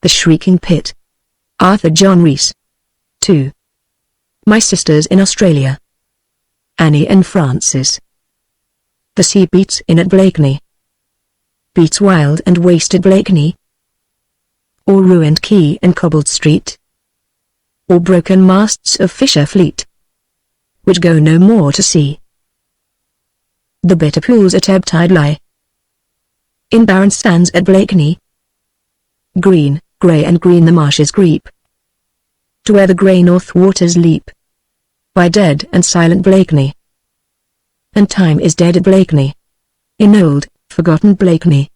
The Shrieking Pit. Arthur John Rees. 2. My Sisters in Australia. Annie and Francis. The Sea Beats in at Blakeney. Beats wild and wasted Blakeney. Or ruined quay and cobbled street. Or broken masts of fisher fleet, which go no more to sea. The bitter pools at ebb tide lie, in barren sands at Blakeney. Green, grey and green the marshes creep, to where the grey north waters leap, by dead and silent Blakeney. And time is dead at Blakeney, in old, forgotten Blakeney.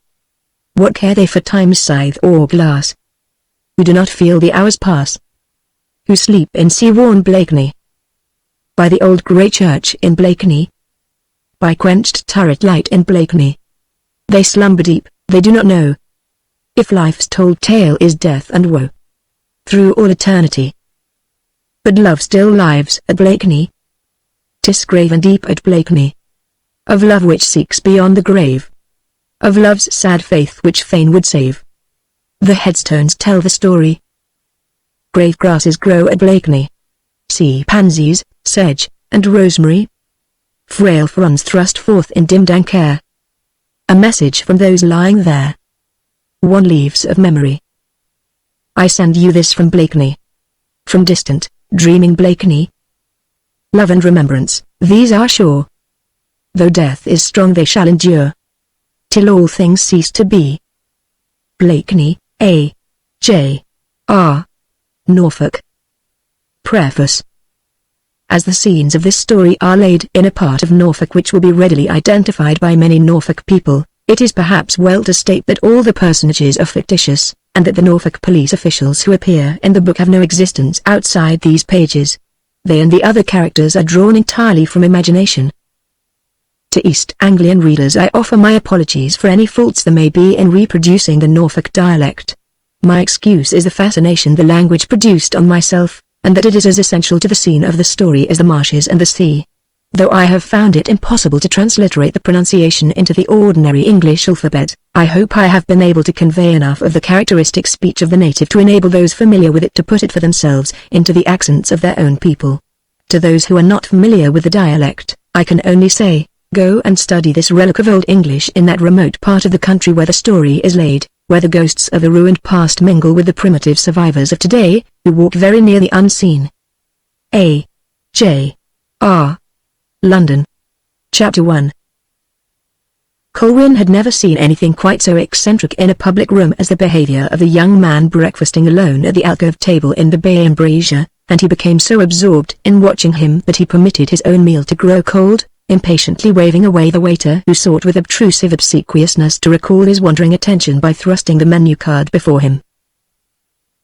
What care they for time's scythe or glass, who do not feel the hours pass, who sleep in sea-worn Blakeney, by the old grey church in Blakeney, by quenched turret light in Blakeney. They slumber deep, they do not know if life's told tale is death and woe, through all eternity. But love still lives at Blakeney. 'Tis graven deep at Blakeney, of love which seeks beyond the grave, of love's sad faith which fain would save. The headstones tell the story. Grave grasses grow at Blakeney, sea pansies, sedge, and rosemary. Frail fronds thrust forth in dim dank air, a message from those lying there. One leaves of memory. I send you this from Blakeney, from distant, dreaming Blakeney. Love and remembrance, these are sure. Though death is strong they shall endure, till all things cease to be. Blakeney, A. J. R. Norfolk. Preface. As the scenes of this story are laid in a part of Norfolk which will be readily identified by many Norfolk people, it is perhaps well to state that all the personages are fictitious, and that the Norfolk police officials who appear in the book have no existence outside these pages. They and the other characters are drawn entirely from imagination. To East Anglian readers I offer my apologies for any faults there may be in reproducing the Norfolk dialect. My excuse is the fascination the language produced on myself, and that it is as essential to the scene of the story as the marshes and the sea. Though I have found it impossible to transliterate the pronunciation into the ordinary English alphabet, I hope I have been able to convey enough of the characteristic speech of the native to enable those familiar with it to put it for themselves into the accents of their own people. To those who are not familiar with the dialect, I can only say, go and study this relic of Old English in that remote part of the country where the story is laid, where the ghosts of the ruined past mingle with the primitive survivors of today, who walk very near the unseen. A. J. R. London. Chapter 1. Colwyn had never seen anything quite so eccentric in a public room as the behavior of the young man breakfasting alone at the alcove table in the bay embrasure, and he became so absorbed in watching him that he permitted his own meal to grow cold, impatiently waving away the waiter who sought with obtrusive obsequiousness to recall his wandering attention by thrusting the menu card before him.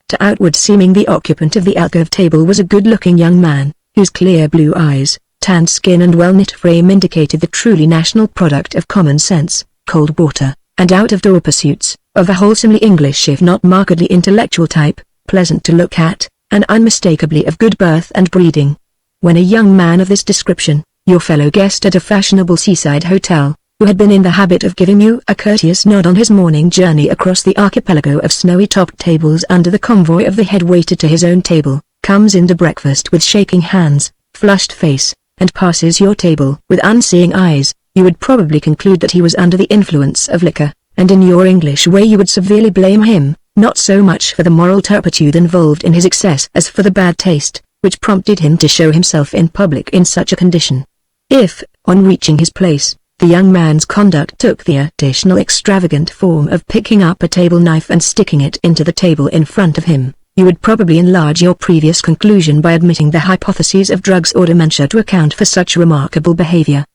To outward seeming the occupant of the alcove table was a good-looking young man, whose clear blue eyes, tanned skin and well-knit frame indicated the truly national product of common sense, cold water, and out-of-door pursuits, of a wholesomely English if not markedly intellectual type, pleasant to look at, and unmistakably of good birth and breeding. When a young man of this description, your fellow guest at a fashionable seaside hotel, who had been in the habit of giving you a courteous nod on his morning journey across the archipelago of snowy-topped tables under the convoy of the head waiter to his own table, comes in to breakfast with shaking hands, flushed face, and passes your table with unseeing eyes, you would probably conclude that he was under the influence of liquor, and in your English way you would severely blame him, not so much for the moral turpitude involved in his excess as for the bad taste, which prompted him to show himself in public in such a condition. If, on reaching his place, the young man's conduct took the additional extravagant form of picking up a table knife and sticking it into the table in front of him, you would probably enlarge your previous conclusion by admitting the hypotheses of drugs or dementia to account for such remarkable behavior.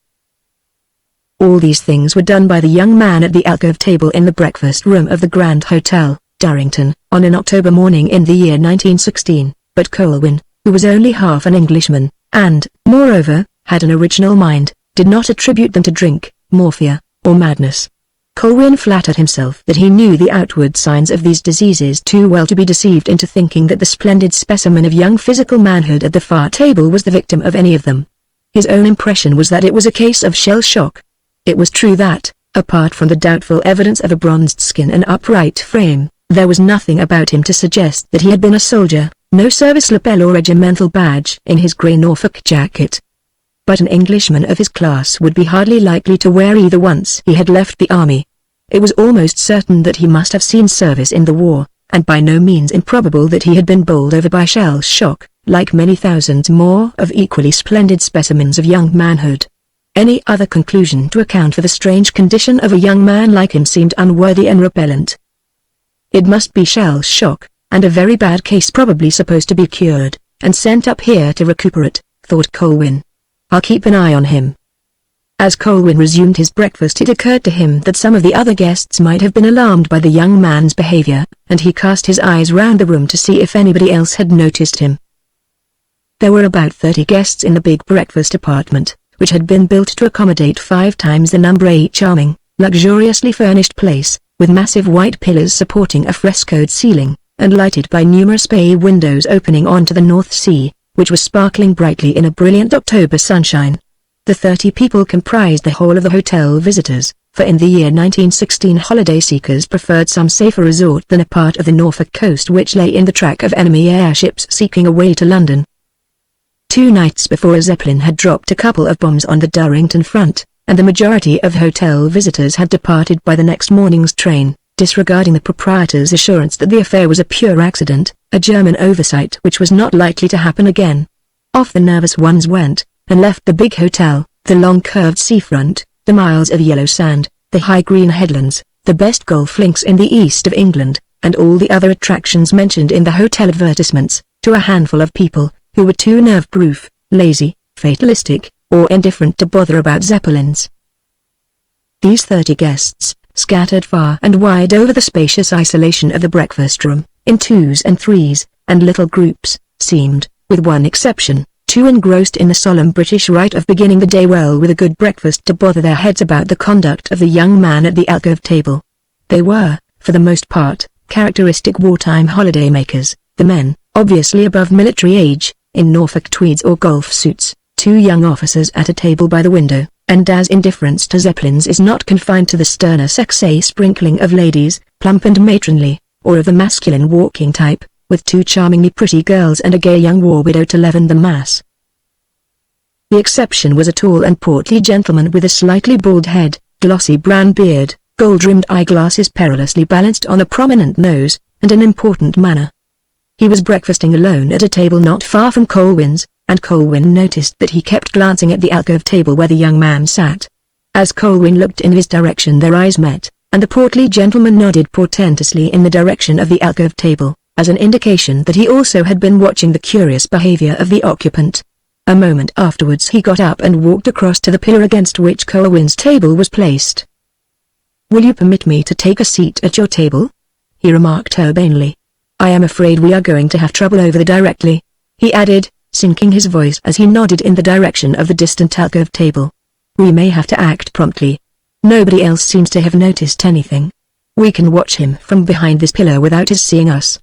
All these things were done by the young man at the alcove table in the breakfast room of the Grand Hotel, Durrington, on an October morning in the year 1916, but Colwyn, who was only half an Englishman, and, moreover, had an original mind, did not attribute them to drink, morphia, or madness. Colwyn flattered himself that he knew the outward signs of these diseases too well to be deceived into thinking that the splendid specimen of young physical manhood at the far table was the victim of any of them. His own impression was that it was a case of shell shock. It was true that, apart from the doubtful evidence of a bronzed skin and upright frame, There was nothing about him to suggest that he had been a soldier, no service lapel or regimental badge in his grey Norfolk jacket. But an Englishman of his class would be hardly likely to wear either once he had left the army. It was almost certain that he must have seen service in the war, and by no means improbable that he had been bowled over by shell shock, like many thousands more of equally splendid specimens of young manhood. Any other conclusion to account for the strange condition of a young man like him seemed unworthy and repellent. It must be shell shock, and a very bad case, probably supposed to be cured, and sent up here to recuperate, thought Colwyn. I'll keep an eye on him. As Colwyn resumed his breakfast, it occurred to him that some of the other guests might have been alarmed by the young man's behavior, and he cast his eyes round the room to see if anybody else had noticed him. There were about 30 guests in the big breakfast apartment, which had been built to accommodate 5 times the number. A charming, luxuriously furnished place, with massive white pillars supporting a frescoed ceiling, and lighted by numerous bay windows opening onto the North Sea, which was sparkling brightly in a brilliant October sunshine. The 30 people comprised the whole of the hotel visitors, for in the year 1916 holiday seekers preferred some safer resort than a part of the Norfolk coast which lay in the track of enemy airships seeking a way to London. 2 nights before, a Zeppelin had dropped a couple of bombs on the Durrington front, and the majority of hotel visitors had departed by the next morning's train, disregarding the proprietor's assurance that the affair was a pure accident, a German oversight which was not likely to happen again. Off the nervous ones went, and left the big hotel, the long curved seafront, the miles of yellow sand, the high green headlands, the best golf links in the east of England, and all the other attractions mentioned in the hotel advertisements, to a handful of people, who were too nerve-proof, lazy, fatalistic, or indifferent to bother about Zeppelins. These 30 guests, scattered far and wide over the spacious isolation of the breakfast room, in 2s and 3s, and little groups, seemed, with one exception, too engrossed in the solemn British rite of beginning the day well with a good breakfast to bother their heads about the conduct of the young man at the alcove table. They were, for the most part, characteristic wartime holiday-makers, the men, obviously above military age, in Norfolk tweeds or golf suits, 2 young officers at a table by the window, and as indifference to Zeppelins is not confined to the sterner sex, a sprinkling of ladies, plump and matronly, or of the masculine walking type, with 2 charmingly pretty girls and a gay young war widow to leaven the mass. The exception was a tall and portly gentleman with a slightly bald head, glossy brown beard, gold-rimmed eyeglasses perilously balanced on a prominent nose, and an important manner. He was breakfasting alone at a table not far from Colwyn's, and Colwyn noticed that he kept glancing at the alcove table where the young man sat. As Colwyn looked in his direction, their eyes met, and the portly gentleman nodded portentously in the direction of the alcove table, as an indication that he also had been watching the curious behavior of the occupant. A moment afterwards he got up and walked across to the pillar against which Colwyn's table was placed. "Will you permit me to take a seat at your table?" he remarked urbanely. "I am afraid we are going to have trouble over there directly," he added, sinking his voice as he nodded in the direction of the distant alcove table. "We may have to act promptly. Nobody else seems to have noticed anything. We can watch him from behind this pillar without his seeing us."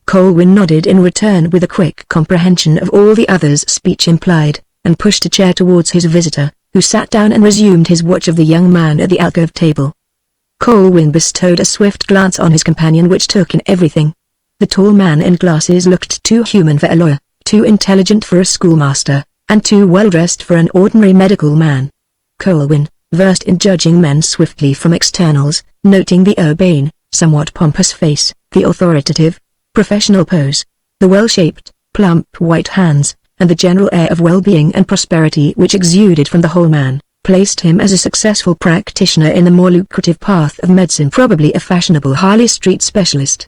Colwyn nodded in return with a quick comprehension of all the other's speech implied, and pushed a chair towards his visitor, who sat down and resumed his watch of the young man at the alcove table. Colwyn bestowed a swift glance on his companion which took in everything. The tall man in glasses looked too human for a lawyer, too intelligent for a schoolmaster, and too well-dressed for an ordinary medical man. Colwyn, versed in judging men swiftly from externals, noting the urbane, somewhat pompous face, the authoritative, professional pose, the well-shaped, plump white hands, and the general air of well-being and prosperity which exuded from the whole man, placed him as a successful practitioner in the more lucrative path of medicine, probably a fashionable Harley Street specialist.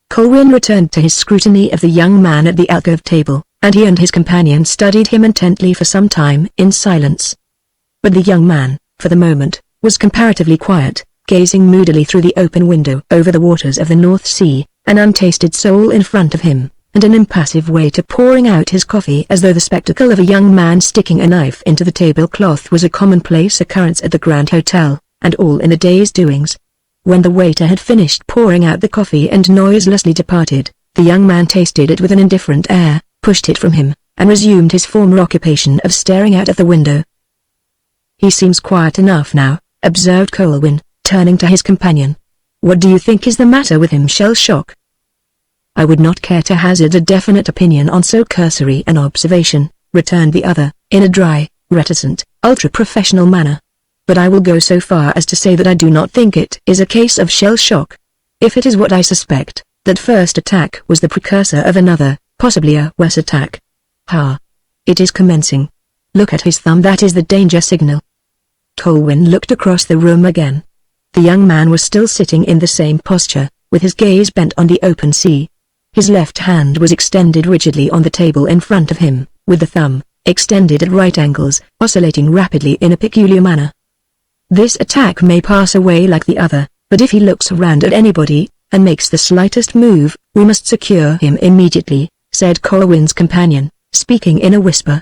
Colwyn returned to his scrutiny of the young man at the alcove table, and he and his companion studied him intently for some time in silence. But the young man, for the moment, was comparatively quiet, gazing moodily through the open window over the waters of the North Sea, an untasted soul in front of him, and an impassive waiter pouring out his coffee as though the spectacle of a young man sticking a knife into the tablecloth was a commonplace occurrence at the Grand Hotel, and all in the day's doings. When the waiter had finished pouring out the coffee and noiselessly departed, the young man tasted it with an indifferent air, pushed it from him, and resumed his former occupation of staring out of the window. "He seems quiet enough now," observed Colwyn, turning to his companion. What do you think is the matter with him? Shell shock. I would not care to hazard a definite opinion on so cursory an observation, returned the other, in a dry, reticent, ultra-professional manner. But I will go so far as to say that I do not think it is a case of shell shock. If it is what I suspect, that first attack was the precursor of another, possibly a worse attack. Ha! It is commencing. Look at his thumb, that is the danger signal. Colwyn looked across the room again. The young man was still sitting in the same posture, with his gaze bent on the open sea. His left hand was extended rigidly on the table in front of him, with the thumb, extended at right angles, oscillating rapidly in a peculiar manner. This attack may pass away like the other, but if he looks around at anybody, and makes the slightest move, we must secure him immediately, said Colwyn's companion, speaking in a whisper.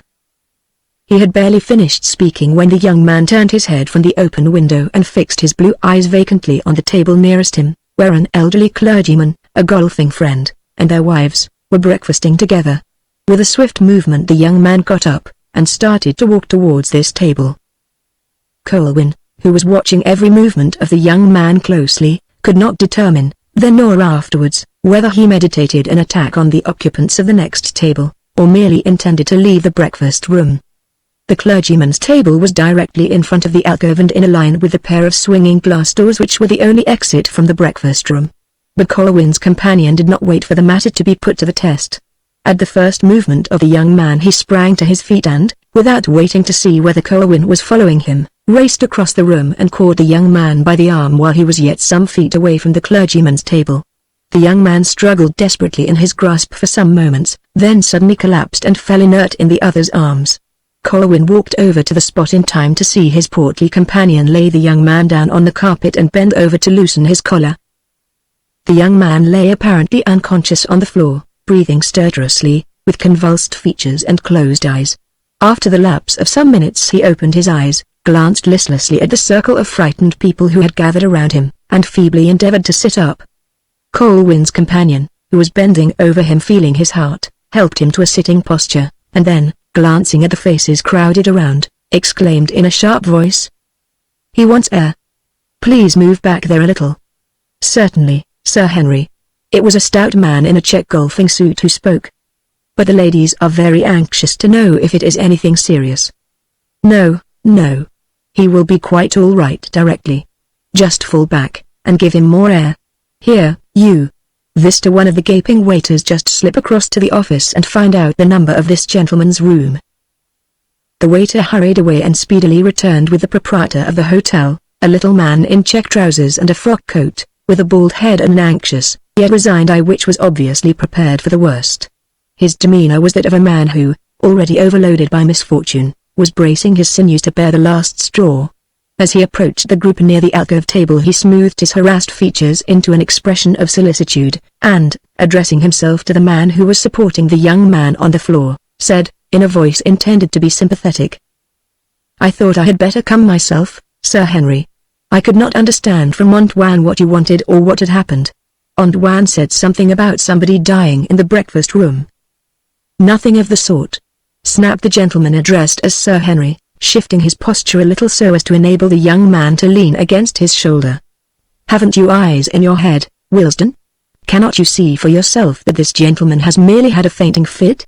He had barely finished speaking when the young man turned his head from the open window and fixed his blue eyes vacantly on the table nearest him, where an elderly clergyman, a golfing friend, and their wives, were breakfasting together. With a swift movement the young man got up, and started to walk towards this table. Colwyn, who was watching every movement of the young man closely, could not determine, then nor afterwards, whether he meditated an attack on the occupants of the next table, or merely intended to leave the breakfast room. The clergyman's table was directly in front of the alcove and in a line with the pair of swinging glass doors which were the only exit from the breakfast room. But Colwyn's companion did not wait for the matter to be put to the test. At the first movement of the young man he sprang to his feet and, without waiting to see whether Colwyn was following him, raced across the room and caught the young man by the arm while he was yet some feet away from the clergyman's table. The young man struggled desperately in his grasp for some moments, then suddenly collapsed and fell inert in the other's arms. Colwyn walked over to the spot in time to see his portly companion lay the young man down on the carpet and bend over to loosen his collar. The young man lay apparently unconscious on the floor, breathing stertorously, with convulsed features and closed eyes. After the lapse of some minutes he opened his eyes, glanced listlessly at the circle of frightened people who had gathered around him, and feebly endeavored to sit up. Colwyn's companion, who was bending over him feeling his heart, helped him to a sitting posture, and then, glancing at the faces crowded around, exclaimed in a sharp voice, "He wants air. Please move back there a little." "Certainly, Sir Henry." It was a stout man in a check golfing suit who spoke. "But the ladies are very anxious to know if it is anything serious." "No, no. He will be quite all right directly. Just fall back, and give him more air. Here, you." This to one of the gaping waiters, "just slip across to the office and find out the number of this gentleman's room." The waiter hurried away and speedily returned with the proprietor of the hotel, a little man in check trousers and a frock coat, with a bald head and an anxious, yet resigned eye which was obviously prepared for the worst. His demeanor was that of a man who, already overloaded by misfortune, was bracing his sinews to bear the last straw. As he approached the group near the alcove table he smoothed his harassed features into an expression of solicitude, and, addressing himself to the man who was supporting the young man on the floor, said, in a voice intended to be sympathetic, "I thought I had better come myself, Sir Henry. I could not understand from Antoine what you wanted or what had happened. Antoine said something about somebody dying in the breakfast room." "Nothing of the sort," snapped the gentleman addressed as Sir Henry, shifting his posture a little so as to enable the young man to lean against his shoulder. "Haven't you eyes in your head, Wilsden? Cannot you see for yourself that this gentleman has merely had a fainting fit?"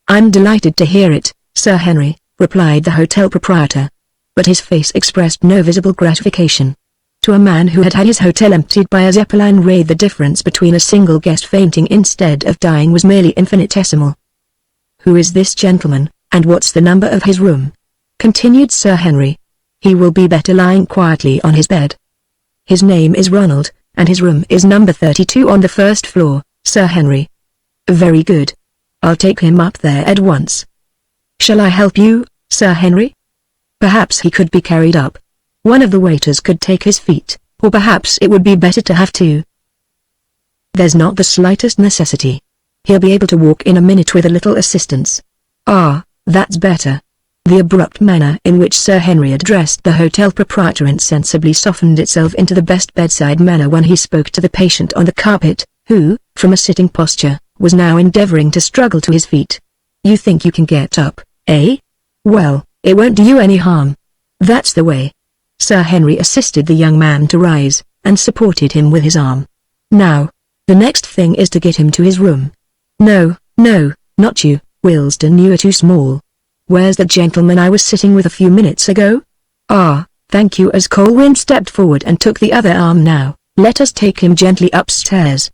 "I'm delighted to hear it, Sir Henry," replied the hotel proprietor. But his face expressed no visible gratification. To a man who had had his hotel emptied by a Zeppelin raid the difference between a single guest fainting instead of dying was merely infinitesimal. "Who is this gentleman, and what's the number of his room?" continued Sir Henry. "He will be better lying quietly on his bed." "His name is Ronald, and his room is number 32 on the first floor, Sir Henry." "Very good. I'll take him up there at once." "Shall I help you, Sir Henry?" "Perhaps he could be carried up. One of the waiters could take his feet, or perhaps it would be better to have two." "There's not the slightest necessity. He'll be able to walk in a minute with a little assistance." "Ah, that's better." The abrupt manner in which Sir Henry addressed the hotel proprietor insensibly softened itself into the best bedside manner when he spoke to the patient on the carpet, who, from a sitting posture, was now endeavoring to struggle to his feet. "You think you can get up, eh? Well, it won't do you any harm. That's the way. Sir Henry assisted the young man to rise, and supported him with his arm. Now, the next thing is to get him to his room. No, no, not you, Wilsden, you are too small. Where's the gentleman I was sitting with a few minutes ago? Ah, thank you. As Colwyn stepped forward and took the other arm. Now, let us take him gently upstairs.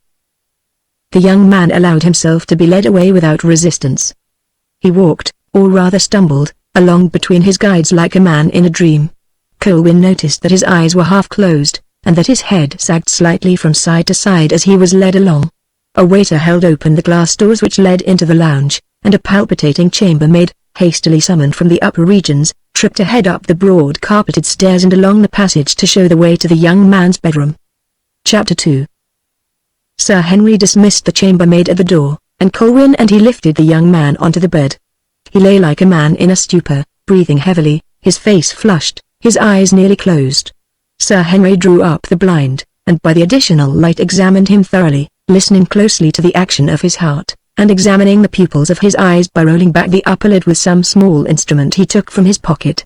The young man allowed himself to be led away without resistance. He walked, or rather stumbled, along between his guides like a man in a dream. Colwyn noticed that his eyes were half closed, and that his head sagged slightly from side to side as he was led along. A waiter held open the glass doors which led into the lounge, and a palpitating chambermaid, hastily summoned from the upper regions, tripped ahead up the broad carpeted stairs and along the passage to show the way to the young man's bedroom. Chapter 2. Sir Henry dismissed the chambermaid at the door, and Colwyn and he lifted the young man onto the bed. He lay like a man in a stupor, breathing heavily, his face flushed, his eyes nearly closed. Sir Henry drew up the blind, and by the additional light examined him thoroughly, listening closely to the action of his heart, and examining the pupils of his eyes by rolling back the upper lid with some small instrument he took from his pocket.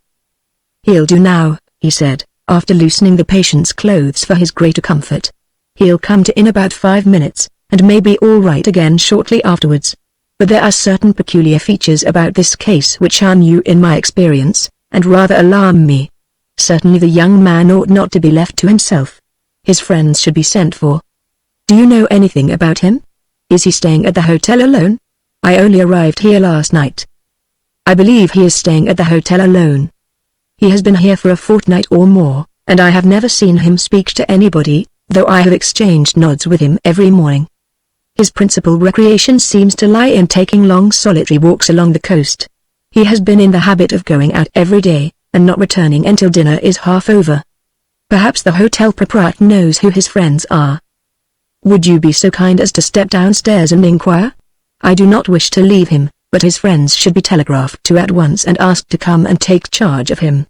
"He'll do now," he said, after loosening the patient's clothes for his greater comfort. "He'll come to in about 5 minutes, and may be all right again shortly afterwards. But there are certain peculiar features about this case which are new in my experience, and rather alarm me. Certainly the young man ought not to be left to himself. His friends should be sent for. Do you know anything about him? Is he staying at the hotel alone? I only arrived here last night." "I believe he is staying at the hotel alone. He has been here for a fortnight or more, and I have never seen him speak to anybody, though I have exchanged nods with him every morning. His principal recreation seems to lie in taking long solitary walks along the coast. He has been in the habit of going out every day, and not returning until dinner is half over. Perhaps the hotel proprietor knows who his friends are. Would you be so kind as to step downstairs and inquire? I do not wish to leave him, but his friends should be telegraphed to at once and asked to come and take charge of him."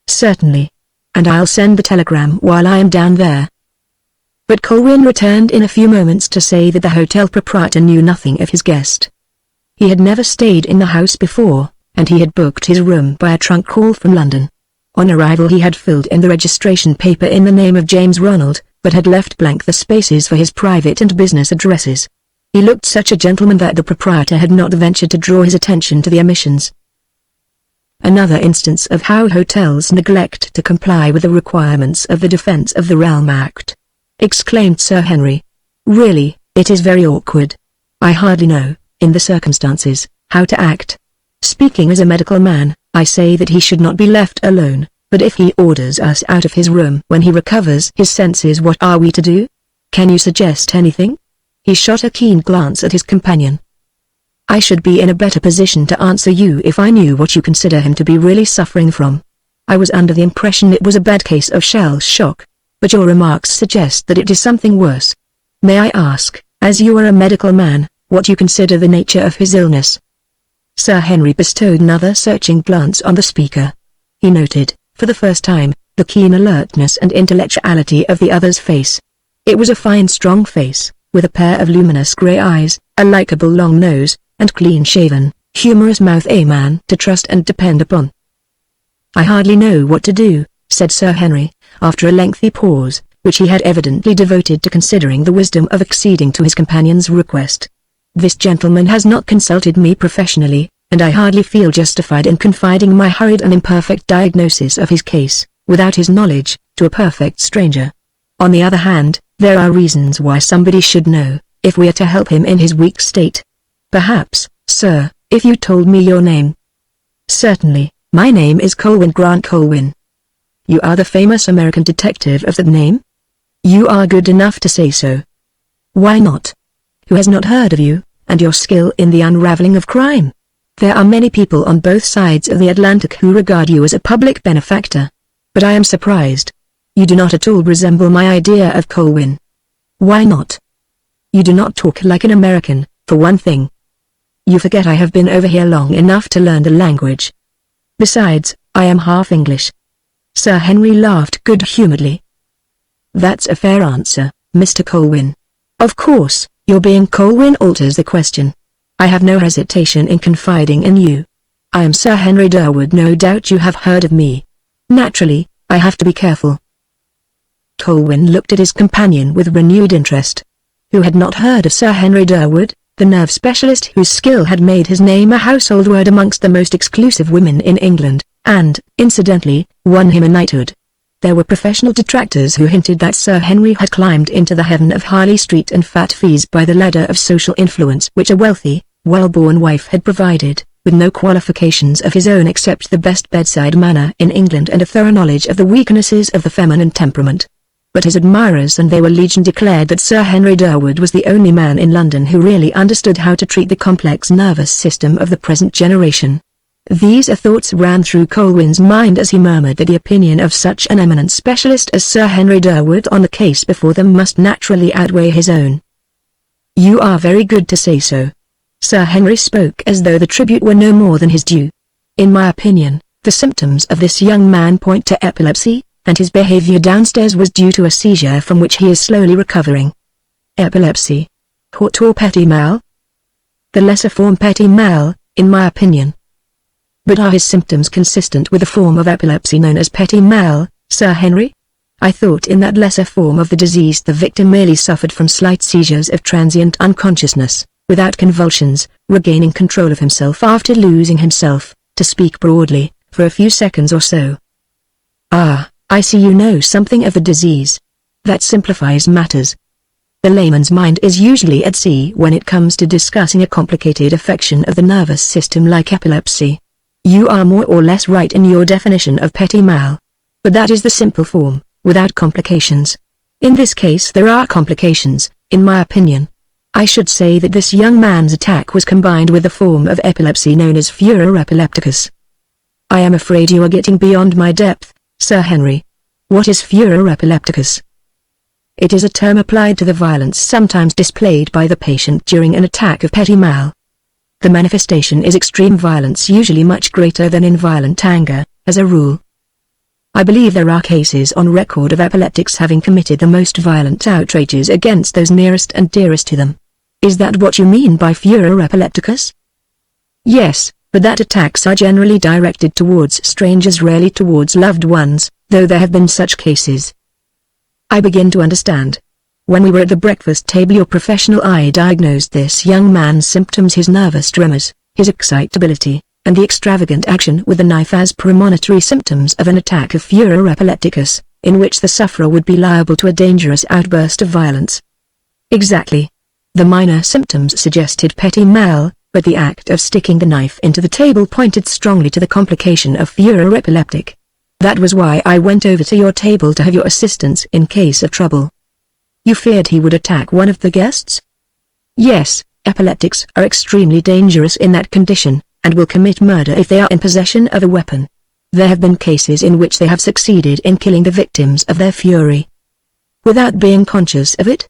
"Certainly. And I'll send the telegram while I am down there." But Colwyn returned in a few moments to say that the hotel proprietor knew nothing of his guest. He had never stayed in the house before, and he had booked his room by a trunk call from London. On arrival he had filled in the registration paper in the name of James Ronald, but had left blank the spaces for his private and business addresses. He looked such a gentleman that the proprietor had not ventured to draw his attention to the omissions. "Another instance of how hotels neglect to comply with the requirements of the Defence of the Realm Act," exclaimed Sir Henry. "Really, it is very awkward. I hardly know, in the circumstances, how to act. Speaking as a medical man, I say that he should not be left alone, but if he orders us out of his room when he recovers his senses, what are we to do? Can you suggest anything?" He shot a keen glance at his companion. "I should be in a better position to answer you if I knew what you consider him to be really suffering from. I was under the impression it was a bad case of shell shock, but your remarks suggest that it is something worse. May I ask, as you are a medical man, what you consider the nature of his illness?" Sir Henry bestowed another searching glance on the speaker. He noted, for the first time, the keen alertness and intellectuality of the other's face. It was a fine strong face, with a pair of luminous grey eyes, a likeable long nose, and clean-shaven, humorous mouth, a man to trust and depend upon. "I hardly know what to do," said Sir Henry, after a lengthy pause, which he had evidently devoted to considering the wisdom of acceding to his companion's request. "This gentleman has not consulted me professionally, and I hardly feel justified in confiding my hurried and imperfect diagnosis of his case, without his knowledge, to a perfect stranger. On the other hand, there are reasons why somebody should know, if we are to help him in his weak state. Perhaps, sir, if you told me your name." "Certainly, my name is Colwyn, Grant Colwyn." "You are the famous American detective of that name?" "You are good enough to say so." "Why not? Who has not heard of you, and your skill in the unraveling of crime? There are many people on both sides of the Atlantic who regard you as a public benefactor. But I am surprised. You do not at all resemble my idea of Colwyn." "Why not?" "You do not talk like an American, for one thing. You forget I have been over here long enough to learn the language. Besides, I am half English." Sir Henry laughed good-humoredly. "That's a fair answer, Mr. Colwyn. Of course, your being Colwyn alters the question. I have no hesitation in confiding in you. I am Sir Henry Durwood. No doubt you have heard of me. Naturally, I have to be careful." Colwyn looked at his companion with renewed interest. Who had not heard of Sir Henry Durwood, the nerve specialist whose skill had made his name a household word amongst the most exclusive women in England, and, incidentally, won him a knighthood? There were professional detractors who hinted that Sir Henry had climbed into the heaven of Harley Street and fat fees by the ladder of social influence which a wealthy, well-born wife had provided, with no qualifications of his own except the best bedside manner in England and a thorough knowledge of the weaknesses of the feminine temperament. But his admirers, and they were legion, declared that Sir Henry Durwood was the only man in London who really understood how to treat the complex nervous system of the present generation. These thoughts ran through Colwyn's mind as he murmured that the opinion of such an eminent specialist as Sir Henry Durwood on the case before them must naturally outweigh his own. "You are very good to say so." Sir Henry spoke as though the tribute were no more than his due. "In my opinion, the symptoms of this young man point to epilepsy, and his behavior downstairs was due to a seizure from which he is slowly recovering." "Epilepsy? Haut or petit mal?" "The lesser form petit mal, in my opinion." "But are his symptoms consistent with the form of epilepsy known as petit mal, Sir Henry? I thought in that lesser form of the disease the victim merely suffered from slight seizures of transient unconsciousness, without convulsions, regaining control of himself after losing himself, to speak broadly, for a few seconds or so." "Ah, I see you know something of the disease. That simplifies matters. The layman's mind is usually at sea when it comes to discussing a complicated affection of the nervous system like epilepsy. You are more or less right in your definition of petit mal. But that is the simple form, without complications. In this case there are complications, in my opinion. I should say that this young man's attack was combined with the form of epilepsy known as furor epilepticus." "I am afraid you are getting beyond my depth, Sir Henry. What is furor epilepticus?" "It is a term applied to the violence sometimes displayed by the patient during an attack of petit mal. The manifestation is extreme violence, usually much greater than in violent anger, as a rule. I believe there are cases on record of epileptics having committed the most violent outrages against those nearest and dearest to them. Is that what you mean by furor epilepticus?" "Yes, but that attacks are generally directed towards strangers, rarely towards loved ones, though there have been such cases." "I begin to understand. When we were at the breakfast table your professional eye diagnosed this young man's symptoms, his nervous tremors, his excitability, and the extravagant action with the knife as premonitory symptoms of an attack of furor epilepticus, in which the sufferer would be liable to a dangerous outburst of violence." "Exactly. The minor symptoms suggested petit mal, but the act of sticking the knife into the table pointed strongly to the complication of furor epileptic. That was why I went over to your table to have your assistance in case of trouble." "You feared he would attack one of the guests?" "Yes, epileptics are extremely dangerous in that condition, and will commit murder if they are in possession of a weapon. There have been cases in which they have succeeded in killing the victims of their fury." "Without being conscious of it?"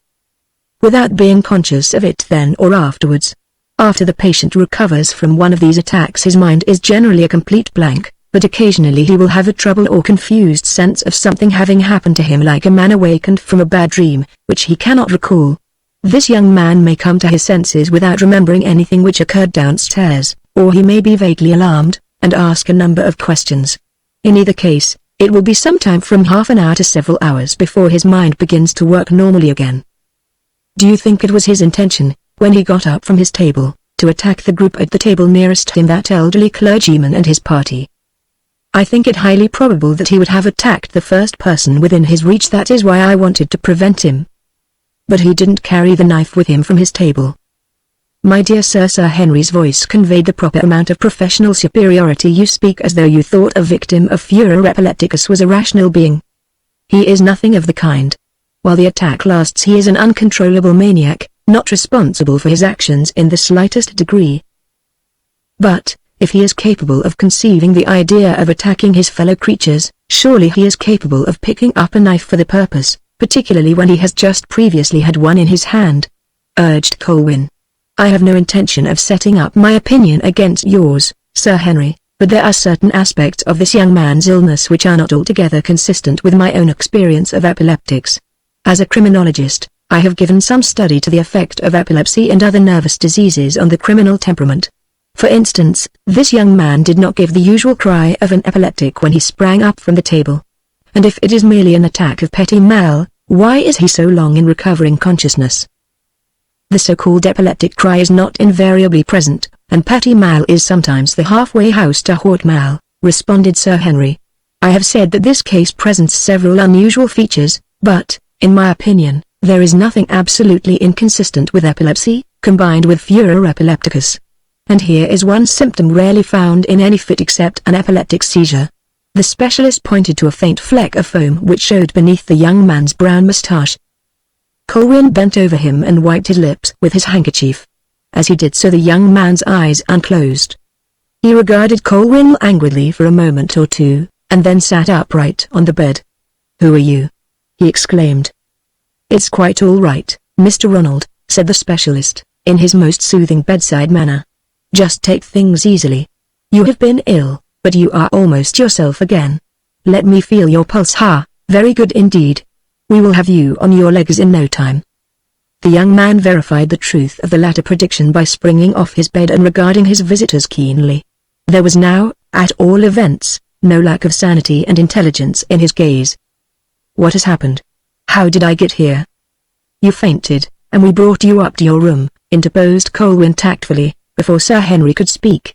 "Without being conscious of it then or afterwards. After the patient recovers from one of these attacks his mind is generally a complete blank, but occasionally he will have a troubled or confused sense of something having happened to him, like a man awakened from a bad dream, which he cannot recall. This young man may come to his senses without remembering anything which occurred downstairs, or he may be vaguely alarmed, and ask a number of questions. In either case, it will be some time from half an hour to several hours before his mind begins to work normally again." "Do you think it was his intention, when he got up from his table, to attack the group at the table nearest him, that elderly clergyman and his party?" "I think it highly probable that he would have attacked the first person within his reach. That is why I wanted to prevent him." "But he didn't carry the knife with him from his table." "My dear Sir," Sir Henry's voice conveyed the proper amount of professional superiority, "you speak as though you thought a victim of furor epilepticus was a rational being. He is nothing of the kind. While the attack lasts he is an uncontrollable maniac, not responsible for his actions in the slightest degree. But, if he is capable of conceiving the idea of attacking his fellow creatures, surely he is capable of picking up a knife for the purpose, particularly when he has just previously had one in his hand," urged Colwyn. "I have no intention of setting up my opinion against yours, Sir Henry, but there are certain aspects of this young man's illness which are not altogether consistent with my own experience of epileptics. As a criminologist, I have given some study to the effect of epilepsy and other nervous diseases on the criminal temperament. For instance, this young man did not give the usual cry of an epileptic when he sprang up from the table. And if it is merely an attack of petit mal, why is he so long in recovering consciousness? The so-called epileptic cry is not invariably present, and petit mal is sometimes the halfway house to haut mal, responded Sir Henry. I have said that this case presents several unusual features, but, in my opinion, there is nothing absolutely inconsistent with epilepsy, combined with furor epilepticus. And here is one symptom rarely found in any fit except an epileptic seizure. The specialist pointed to a faint fleck of foam which showed beneath the young man's brown moustache. Colwyn bent over him and wiped his lips with his handkerchief. As he did so, the young man's eyes unclosed. He regarded Colwyn languidly for a moment or two, and then sat upright on the bed. "Who are you?" he exclaimed. "It's quite all right, Mr. Ronald," said the specialist, in his most soothing bedside manner. "Just take things easily. You have been ill, but you are almost yourself again. Let me feel your pulse. Very good indeed. We will have you on your legs in no time." The young man verified the truth of the latter prediction by springing off his bed and regarding his visitors keenly. There was now, at all events, no lack of sanity and intelligence in his gaze. "What has happened? How did I get here?" "You fainted, and we brought you up to your room," interposed Colwyn tactfully, before Sir Henry could speak.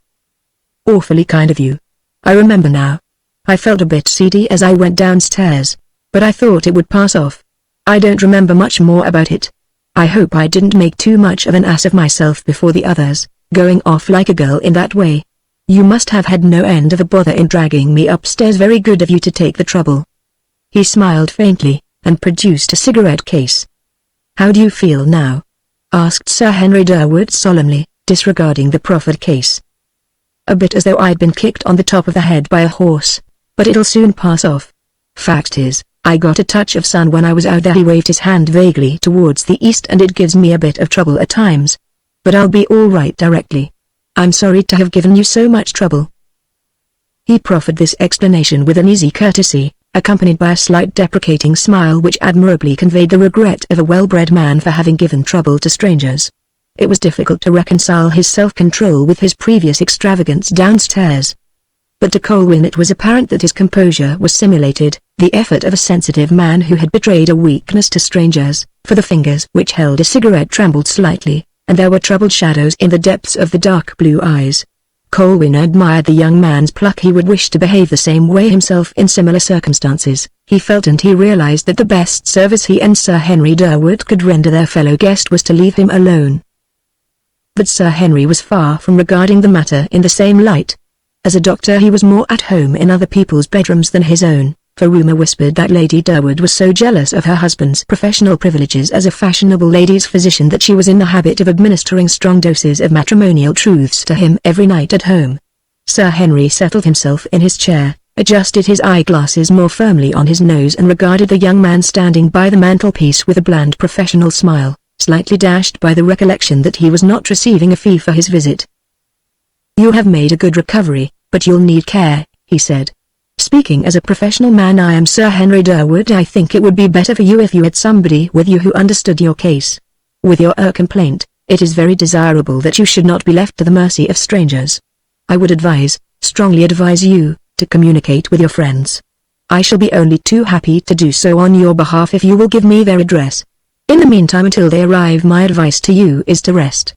"Awfully kind of you. I remember now. I felt a bit seedy as I went downstairs, but I thought it would pass off. I don't remember much more about it. I hope I didn't make too much of an ass of myself before the others, going off like a girl in that way. You must have had no end of a bother in dragging me upstairs. Very good of you to take the trouble." He smiled faintly, and produced a cigarette case. "How do you feel now?" asked Sir Henry Durwood solemnly, disregarding the proffered case. "A bit as though I'd been kicked on the top of the head by a horse, but it'll soon pass off. Fact is, I got a touch of sun when I was out there." He waved his hand vaguely towards the east. "And it gives me a bit of trouble at times. But I'll be all right directly. I'm sorry to have given you so much trouble." He proffered this explanation with an easy courtesy, accompanied by a slight deprecating smile which admirably conveyed the regret of a well-bred man for having given trouble to strangers. It was difficult to reconcile his self-control with his previous extravagance downstairs. But to Colwyn it was apparent that his composure was simulated, the effort of a sensitive man who had betrayed a weakness to strangers, for the fingers which held a cigarette trembled slightly, and there were troubled shadows in the depths of the dark blue eyes. Colwyn admired the young man's pluck. He would wish to behave the same way himself in similar circumstances, he felt, and he realized that the best service he and Sir Henry Durwood could render their fellow guest was to leave him alone. But Sir Henry was far from regarding the matter in the same light. As a doctor he was more at home in other people's bedrooms than his own, for rumour whispered that Lady Durwood was so jealous of her husband's professional privileges as a fashionable ladies' physician that she was in the habit of administering strong doses of matrimonial truths to him every night at home. Sir Henry settled himself in his chair, adjusted his eyeglasses more firmly on his nose and regarded the young man standing by the mantelpiece with a bland professional smile, slightly dashed by the recollection that he was not receiving a fee for his visit. "You have made a good recovery, but you'll need care," he said. "Speaking as a professional man, I am Sir Henry Durwood. I think it would be better for you if you had somebody with you who understood your case. With your complaint, it is very desirable that you should not be left to the mercy of strangers. I would strongly advise you, to communicate with your friends. I shall be only too happy to do so on your behalf if you will give me their address. In the meantime, until they arrive, my advice to you is to rest."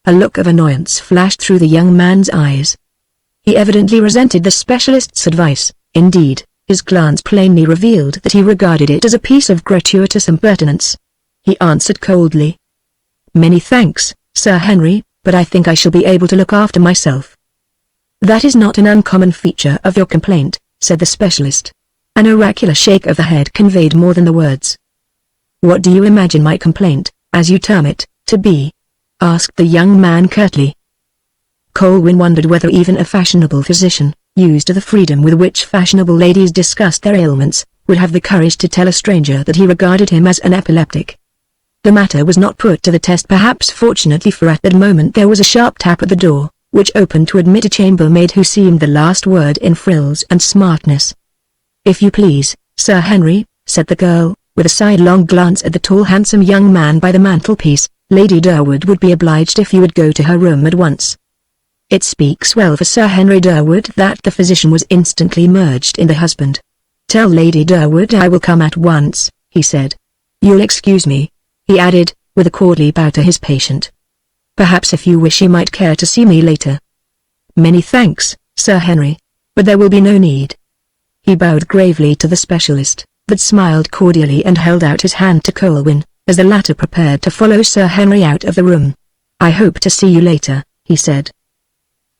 A look of annoyance flashed through the young man's eyes. He evidently resented the specialist's advice. Indeed, his glance plainly revealed that he regarded it as a piece of gratuitous impertinence. He answered coldly, "Many thanks, Sir Henry, but I think I shall be able to look after myself." "That is not an uncommon feature of your complaint," said the specialist. An oracular shake of the head conveyed more than the words. "What do you imagine my complaint, as you term it, to be?" asked the young man curtly. Colwyn wondered whether even a fashionable physician, used to the freedom with which fashionable ladies discussed their ailments, would have the courage to tell a stranger that he regarded him as an epileptic. The matter was not put to the test, perhaps fortunately, for at that moment there was a sharp tap at the door, which opened to admit a chambermaid who seemed the last word in frills and smartness. "If you please, Sir Henry," said the girl, with a sidelong glance at the tall handsome young man by the mantelpiece, "Lady Durwood would be obliged if you would go to her room at once." It speaks well for Sir Henry Durwood that the physician was instantly merged in the husband. "Tell Lady Durwood I will come at once," he said. "You'll excuse me," he added, with a courtly bow to his patient. "Perhaps if you wish you might care to see me later." "Many thanks, Sir Henry. But there will be no need." He bowed gravely to the specialist, but smiled cordially and held out his hand to Colwyn, as the latter prepared to follow Sir Henry out of the room. "I hope to see you later," he said.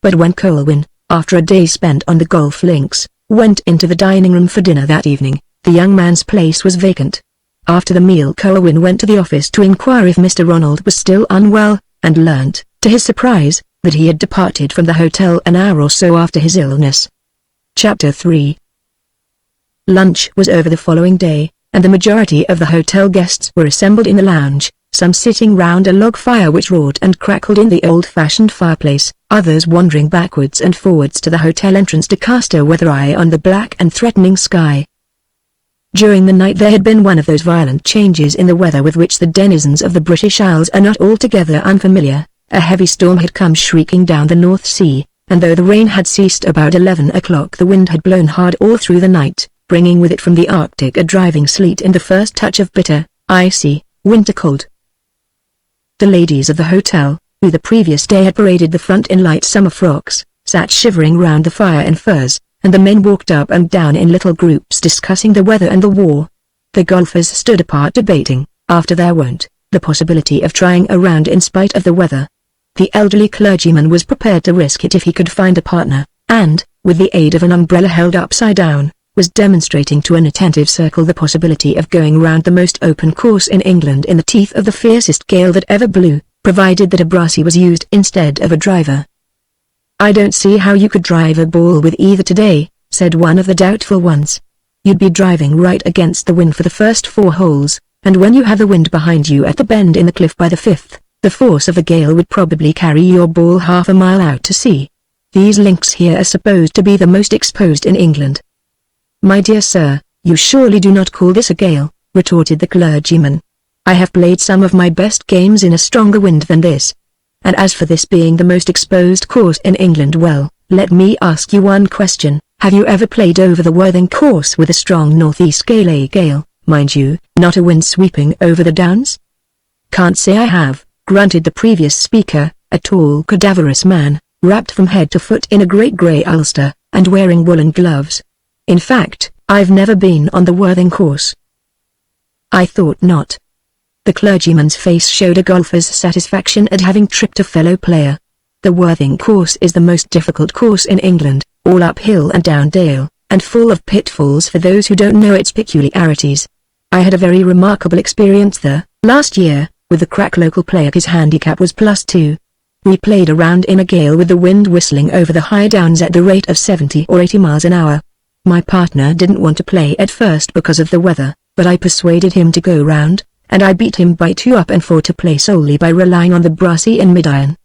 But when Colwyn, after a day spent on the golf links, went into the dining room for dinner that evening, the young man's place was vacant. After the meal Colwyn went to the office to inquire if Mr. Ronald was still unwell, and learnt, to his surprise, that he had departed from the hotel an hour or so after his illness. Chapter 3. Lunch was over the following day, and the majority of the hotel guests were assembled in the lounge, some sitting round a log fire which roared and crackled in the old-fashioned fireplace, others wandering backwards and forwards to the hotel entrance to cast a weather eye on the black and threatening sky. During the night there had been one of those violent changes in the weather with which the denizens of the British Isles are not altogether unfamiliar. A heavy storm had come shrieking down the North Sea, and though the rain had ceased about 11 o'clock the wind had blown hard all through the night, bringing with it from the Arctic a driving sleet and the first touch of bitter, icy, winter cold. The ladies of the hotel, who the previous day had paraded the front in light summer frocks, sat shivering round the fire in furs, and the men walked up and down in little groups discussing the weather and the war. The golfers stood apart debating, after their wont, the possibility of trying a round in spite of the weather. The elderly clergyman was prepared to risk it if he could find a partner, and, with the aid of an umbrella held upside down, was demonstrating to an attentive circle the possibility of going round the most open course in England in the teeth of the fiercest gale that ever blew, provided that a brassey was used instead of a driver. "I don't see how you could drive a ball with either today," said one of the doubtful ones. "You'd be driving right against the wind for the first 4 holes, and when you have the wind behind you at the bend in the cliff by the 5th, the force of the gale would probably carry your ball half a mile out to sea. These links here are supposed to be the most exposed in England." "My dear sir, you surely do not call this a gale," retorted the clergyman. "I have played some of my best games in a stronger wind than this. And as for this being the most exposed course in England, well, let me ask you one question. Have you ever played over the Worthing course with a strong northeast gale, mind you, not a wind sweeping over the downs?" "Can't say I have," grunted the previous speaker, a tall cadaverous man, wrapped from head to foot in a great grey ulster, and wearing woolen gloves. "In fact, I've never been on the Worthing course." "I thought not." The clergyman's face showed a golfer's satisfaction at having tripped a fellow player. "The Worthing course is the most difficult course in England, all uphill and down dale, and full of pitfalls for those who don't know its peculiarities. I had a very remarkable experience there, last year, with the crack local player. His handicap was +2. We played a round in a gale with the wind whistling over the high downs at the rate of 70 or 80 miles an hour. My partner didn't want to play at first because of the weather, but I persuaded him to go round, and I beat him by 2 up and 4 to play solely by relying on the brassey and mid-iron.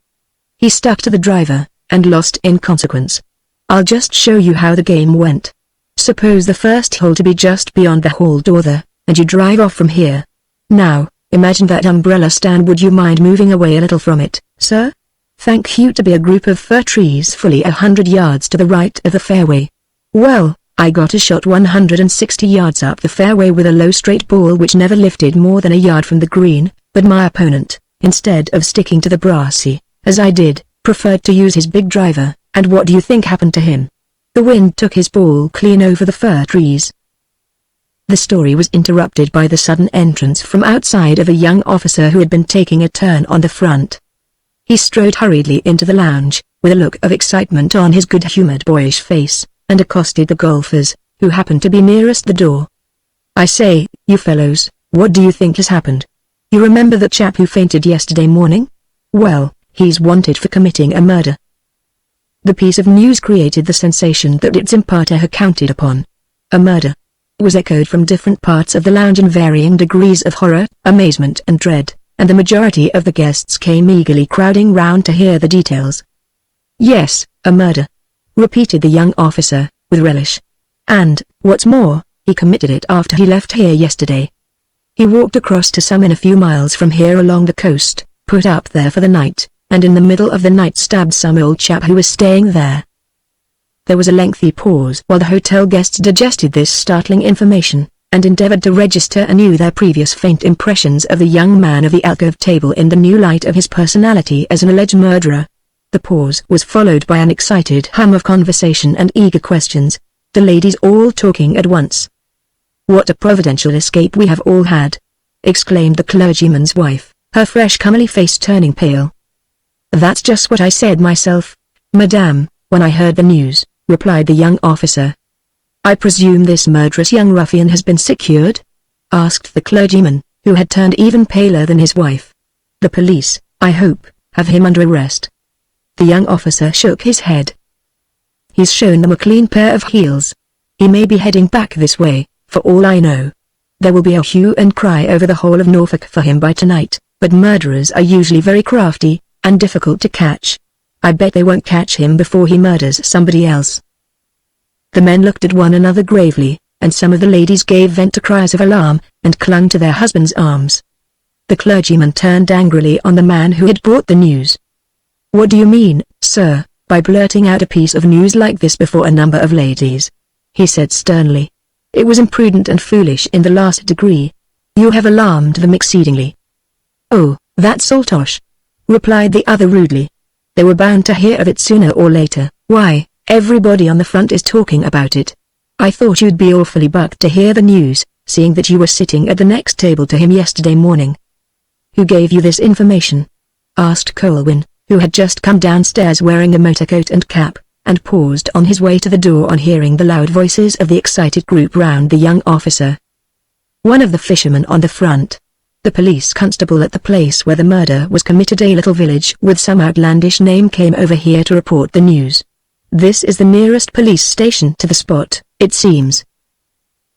He stuck to the driver, and lost in consequence. I'll just show you how the game went. Suppose the first hole to be just beyond the hall door there, and you drive off from here. Now, imagine that umbrella stand. Would you mind moving away a little from it, sir? Thank you. To be a group of fir trees fully 100 yards to the right of the fairway. Well, I got a shot 160 yards up the fairway with a low straight ball which never lifted more than a yard from the green, but my opponent, instead of sticking to the brassey, as I did, preferred to use his big driver, and what do you think happened to him? The wind took his ball clean over the fir trees." The story was interrupted by the sudden entrance from outside of a young officer who had been taking a turn on the front. He strode hurriedly into the lounge, with a look of excitement on his good-humored boyish face, and accosted the golfers, who happened to be nearest the door. "I say, you fellows, what do you think has happened? You remember that chap who fainted yesterday morning? Well, he's wanted for committing a murder." The piece of news created the sensation that its imparter had counted upon. "A murder?" was echoed from different parts of the lounge in varying degrees of horror, amazement and dread, and the majority of the guests came eagerly crowding round to hear the details. "Yes, a murder," repeated the young officer, with relish. "And, what's more, he committed it after he left here yesterday. He walked across to some inn a few miles from here along the coast, put up there for the night, and in the middle of the night stabbed some old chap who was staying there." There was a lengthy pause while the hotel guests digested this startling information, and endeavored to register anew their previous faint impressions of the young man of the alcove table in the new light of his personality as an alleged murderer. The pause was followed by an excited hum of conversation and eager questions, the ladies all talking at once. "What a providential escape we have all had!" exclaimed the clergyman's wife, her fresh comely face turning pale. "That's just what I said myself, madame, when I heard the news," replied the young officer. "I presume this murderous young ruffian has been secured?" asked the clergyman, who had turned even paler than his wife. "The police, I hope, have him under arrest." The young officer shook his head. "He's shown them a clean pair of heels. He may be heading back this way, for all I know. There will be a hue and cry over the whole of Norfolk for him by tonight, but murderers are usually very crafty, and difficult to catch. I bet they won't catch him before he murders somebody else." The men looked at one another gravely, and some of the ladies gave vent to cries of alarm, and clung to their husbands' arms. The clergyman turned angrily on the man who had brought the news. "What do you mean, sir, by blurting out a piece of news like this before a number of ladies?" he said sternly. "It was imprudent and foolish in the last degree. You have alarmed them exceedingly." "Oh, that's all tosh," replied the other rudely. "They were bound to hear of it sooner or later. Why, everybody on the front is talking about it. I thought you'd be awfully bucked to hear the news, seeing that you were sitting at the next table to him yesterday morning." "Who gave you this information?" asked Colwyn, who had just come downstairs wearing a motor coat and cap, and paused on his way to the door on hearing the loud voices of the excited group round the young officer. "One of the fishermen on the front. The police constable at the place where the murder was committed, a little village with some outlandish name, came over here to report the news. This is the nearest police station to the spot, it seems."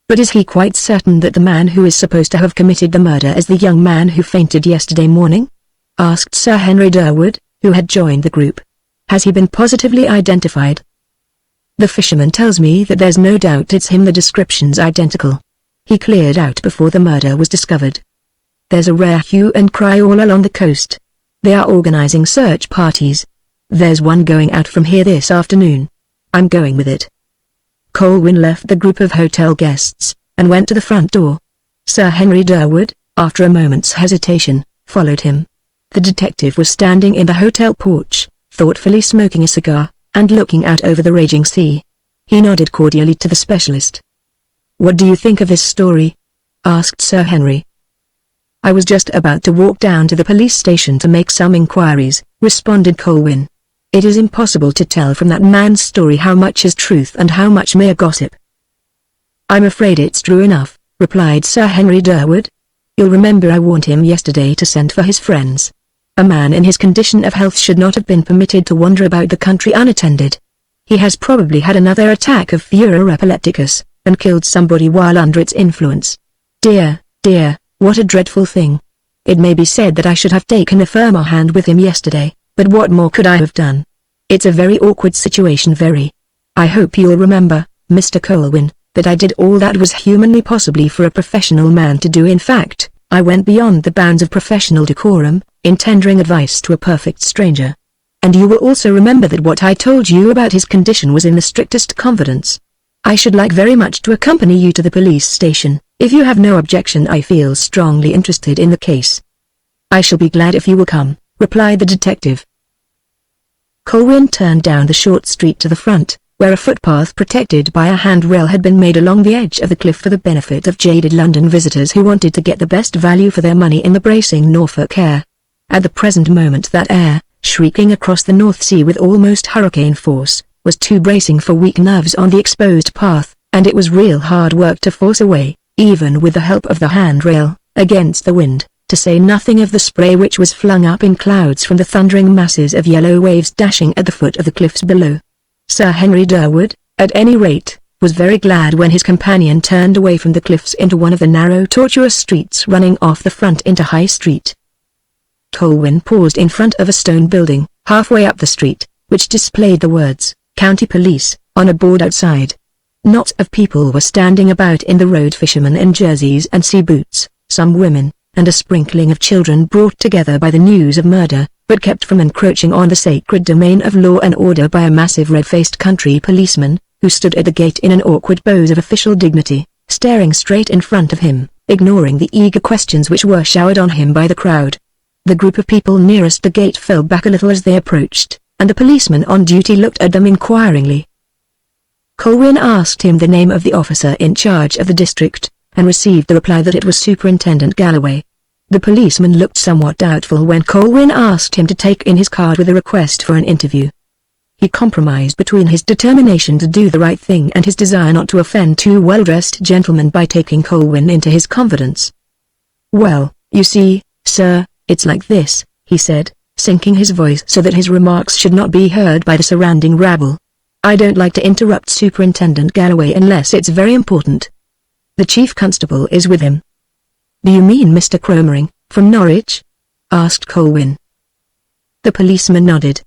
"But is he quite certain that the man who is supposed to have committed the murder is the young man who fainted yesterday morning?" asked Sir Henry Durwood, who had joined the group. "Has he been positively identified?" "The fisherman tells me that there's no doubt it's him. The description's identical. He cleared out before the murder was discovered. There's a rare hue and cry all along the coast. They are organizing search parties. There's one going out from here this afternoon. I'm going with it." Colwyn left the group of hotel guests, and went to the front door. Sir Henry Durwood, after a moment's hesitation, followed him. The detective was standing in the hotel porch, thoughtfully smoking a cigar, and looking out over the raging sea. He nodded cordially to the specialist. "What do you think of this story?" asked Sir Henry. "I was just about to walk down to the police station to make some inquiries," responded Colwyn. "It is impossible to tell from that man's story how much is truth and how much mere gossip." "I'm afraid it's true enough," replied Sir Henry Durwood. "You'll remember I warned him yesterday to send for his friends. A man in his condition of health should not have been permitted to wander about the country unattended. He has probably had another attack of furor epilepticus, and killed somebody while under its influence. Dear, dear, what a dreadful thing. It may be said that I should have taken a firmer hand with him yesterday, but what more could I have done? It's a very awkward situation, very. I hope you'll remember, Mr. Colwyn, that I did all that was humanly possible for a professional man to do. In fact, I went beyond the bounds of professional decorum, in tendering advice to a perfect stranger. And you will also remember that what I told you about his condition was in the strictest confidence. I should like very much to accompany you to the police station. If you have no objection, I feel strongly interested in the case." "I shall be glad if you will come," replied the detective. Colwyn turned down the short street to the front, where a footpath protected by a handrail had been made along the edge of the cliff for the benefit of jaded London visitors who wanted to get the best value for their money in the bracing Norfolk air. At the present moment that air, shrieking across the North Sea with almost hurricane force, was too bracing for weak nerves on the exposed path, and it was real hard work to force away, even with the help of the handrail, against the wind, to say nothing of the spray which was flung up in clouds from the thundering masses of yellow waves dashing at the foot of the cliffs below. Sir Henry Durwood, at any rate, was very glad when his companion turned away from the cliffs into one of the narrow tortuous streets running off the front into High Street. Colwyn paused in front of a stone building, halfway up the street, which displayed the words, "County Police," on a board outside. Knots of people were standing about in the road, fishermen in jerseys and sea boots, some women, and a sprinkling of children brought together by the news of murder, but kept from encroaching on the sacred domain of law and order by a massive red-faced country policeman, who stood at the gate in an awkward pose of official dignity, staring straight in front of him, ignoring the eager questions which were showered on him by the crowd. The group of people nearest the gate fell back a little as they approached, and the policeman on duty looked at them inquiringly. Colwyn asked him the name of the officer in charge of the district, and received the reply that it was Superintendent Galloway. The policeman looked somewhat doubtful when Colwyn asked him to take in his card with a request for an interview. He compromised between his determination to do the right thing and his desire not to offend two well-dressed gentlemen by taking Colwyn into his confidence. "Well, you see, sir, it's like this," he said, sinking his voice so that his remarks should not be heard by the surrounding rabble. "I don't like to interrupt Superintendent Galloway unless it's very important. The chief constable is with him." "Do you mean Mr. Cromering, from Norwich?" asked Colwyn. The policeman nodded.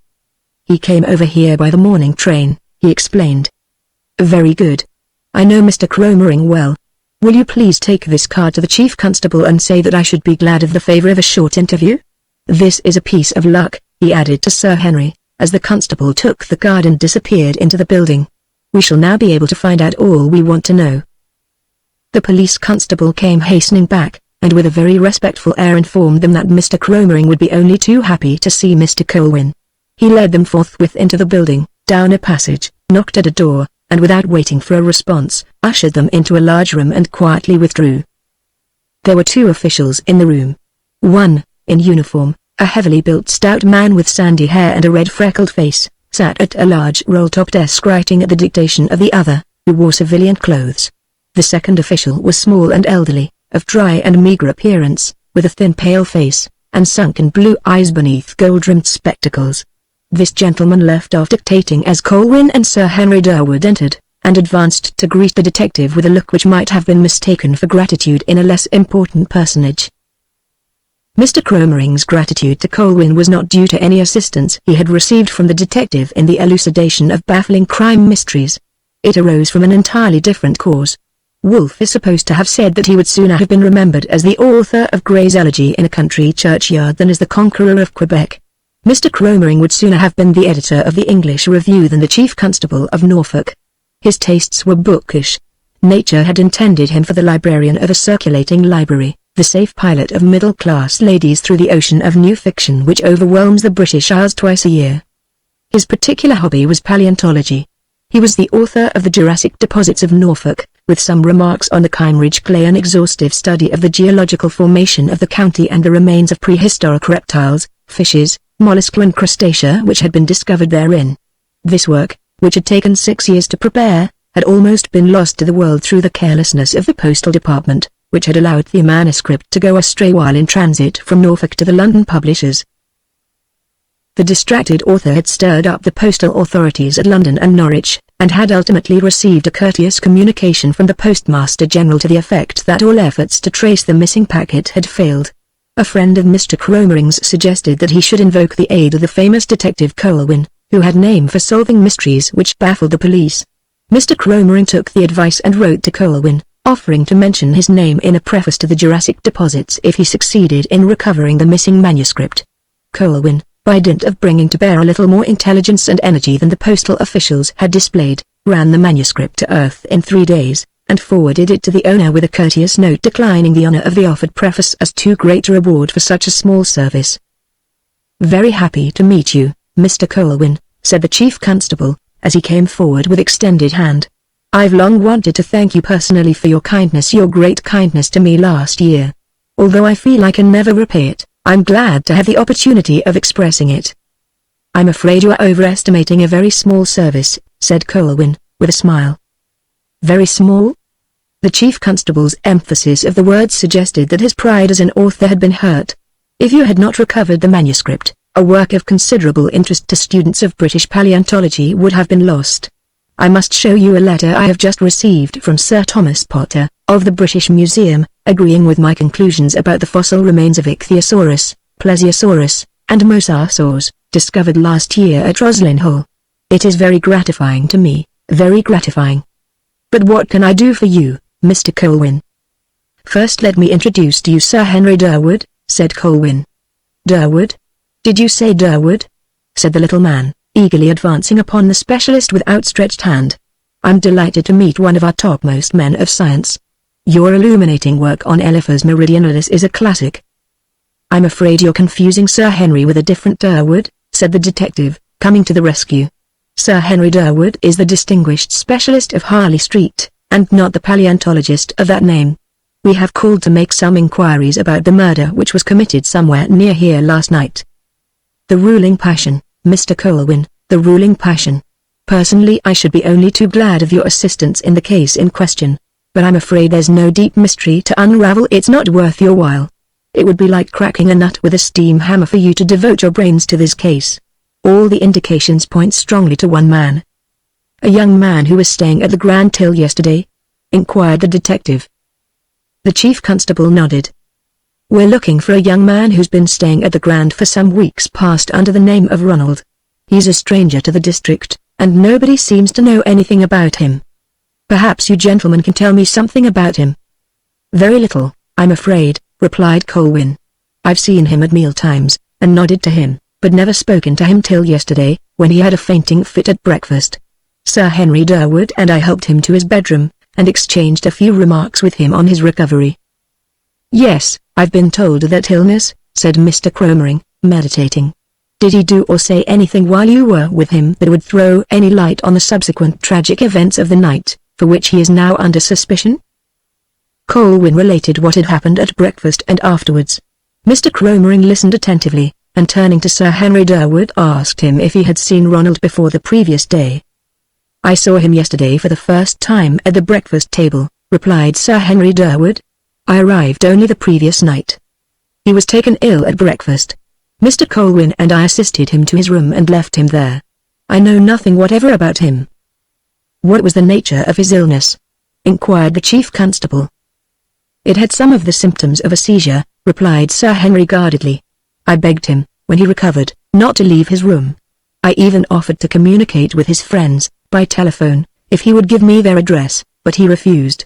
"He came over here by the morning train," he explained. "Very good. I know Mr. Cromering well. Will you please take this card to the chief constable and say that I should be glad of the favor of a short interview? This is a piece of luck," he added to Sir Henry, as the constable took the card and disappeared into the building. "We shall now be able to find out all we want to know." The police constable came hastening back, and with a very respectful air informed them that Mr. Cromering would be only too happy to see Mr. Colwyn. He led them forthwith into the building, down a passage, knocked at a door, and without waiting for a response, ushered them into a large room and quietly withdrew. There were two officials in the room. One, in uniform, a heavily built stout man with sandy hair and a red freckled face, sat at a large roll-top desk writing at the dictation of the other, who wore civilian clothes. The second official was small and elderly, of dry and meager appearance, with a thin pale face, and sunken blue eyes beneath gold-rimmed spectacles. This gentleman left off dictating as Colwyn and Sir Henry Durwood entered, and advanced to greet the detective with a look which might have been mistaken for gratitude in a less important personage. Mr. Cromering's gratitude to Colwyn was not due to any assistance he had received from the detective in the elucidation of baffling crime mysteries. It arose from an entirely different cause. Wolfe is supposed to have said that he would sooner have been remembered as the author of Gray's Elegy in a Country Churchyard than as the conqueror of Quebec. Mr. Cromering would sooner have been the editor of the English Review than the chief constable of Norfolk. His tastes were bookish. Nature had intended him for the librarian of a circulating library, the safe pilot of middle-class ladies through the ocean of new fiction which overwhelms the British Isles twice a year. His particular hobby was paleontology. He was the author of the Jurassic Deposits of Norfolk, with some remarks on the Kime Clay, an exhaustive study of the geological formation of the county and the remains of prehistoric reptiles, fishes, mollusca and crustacea which had been discovered therein. This work, which had taken 6 years to prepare, had almost been lost to the world through the carelessness of the postal department, which had allowed the manuscript to go astray while in transit from Norfolk to the London publishers. The distracted author had stirred up the postal authorities at London and Norwich, and had ultimately received a courteous communication from the Postmaster General to the effect that all efforts to trace the missing packet had failed. A friend of Mr. Cromering's suggested that he should invoke the aid of the famous detective Colwyn, who had name for solving mysteries which baffled the police. Mr. Cromering took the advice and wrote to Colwyn, offering to mention his name in a preface to the Jurassic Deposits if he succeeded in recovering the missing manuscript. Colwyn, by dint of bringing to bear a little more intelligence and energy than the postal officials had displayed, ran the manuscript to earth in 3 days, and forwarded it to the owner with a courteous note declining the honor of the offered preface as too great a reward for such a small service. "Very happy to meet you, Mr. Colwyn," said the chief constable, as he came forward with extended hand. "I've long wanted to thank you personally for your great kindness to me last year. Although I feel I can never repay it, I'm glad to have the opportunity of expressing it." "I'm afraid you are overestimating a very small service," said Colwyn, with a smile. "Very small?" The chief constable's emphasis of the words suggested that his pride as an author had been hurt. "If you had not recovered the manuscript, a work of considerable interest to students of British paleontology would have been lost. I must show you a letter I have just received from Sir Thomas Potter, of the British Museum, agreeing with my conclusions about the fossil remains of Ichthyosaurus, Plesiosaurus, and Mosasaurs, discovered last year at Roslyn Hall. It is very gratifying to me, very gratifying. But what can I do for you, Mr. Colwyn?" "First let me introduce to you Sir Henry Durwood," said Colwyn. "Durwood? "Did you say Durwood?" said the little man, eagerly advancing upon the specialist with outstretched hand. "I'm delighted to meet one of our topmost men of science. Your illuminating work on Eliphas Meridionalis is a classic." "I'm afraid you're confusing Sir Henry with a different Durwood," said the detective, coming to the rescue. "Sir Henry Durwood is the distinguished specialist of Harley Street, and not the paleontologist of that name. We have called to make some inquiries about the murder which was committed somewhere near here last night." "The ruling passion, Mr. Colwyn, the ruling passion. Personally I should be only too glad of your assistance in the case in question, but I'm afraid there's no deep mystery to unravel. It's not worth your while. It would be like cracking a nut with a steam hammer for you to devote your brains to this case. All the indications point strongly to one man." "A young man who was staying at the Grand Till yesterday?" inquired the detective. The chief constable nodded. "We're looking for a young man who's been staying at the Grand for some weeks past under the name of Ronald. He's a stranger to the district, and nobody seems to know anything about him. Perhaps you gentlemen can tell me something about him." "Very little, I'm afraid," replied Colwyn. "I've seen him at mealtimes, and nodded to him, but never spoken to him till yesterday, when he had a fainting fit at breakfast. Sir Henry Durwood and I helped him to his bedroom, and exchanged a few remarks with him on his recovery." "Yes, I've been told of that illness," said Mr. Cromering, meditating. "Did he do or say anything while you were with him that would throw any light on the subsequent tragic events of the night, for which he is now under suspicion?" Colwyn related what had happened at breakfast and afterwards. Mr. Cromering listened attentively, and turning to Sir Henry Durwood asked him if he had seen Ronald before the previous day. "I saw him yesterday for the first time at the breakfast table," replied Sir Henry Durwood. "I arrived only the previous night. He was taken ill at breakfast. Mr. Colwyn and I assisted him to his room and left him there. I know nothing whatever about him." "What was the nature of his illness?" inquired the chief constable. "It had some of the symptoms of a seizure," replied Sir Henry guardedly. "I begged him, when he recovered, not to leave his room. I even offered to communicate with his friends, by telephone, if he would give me their address, but he refused."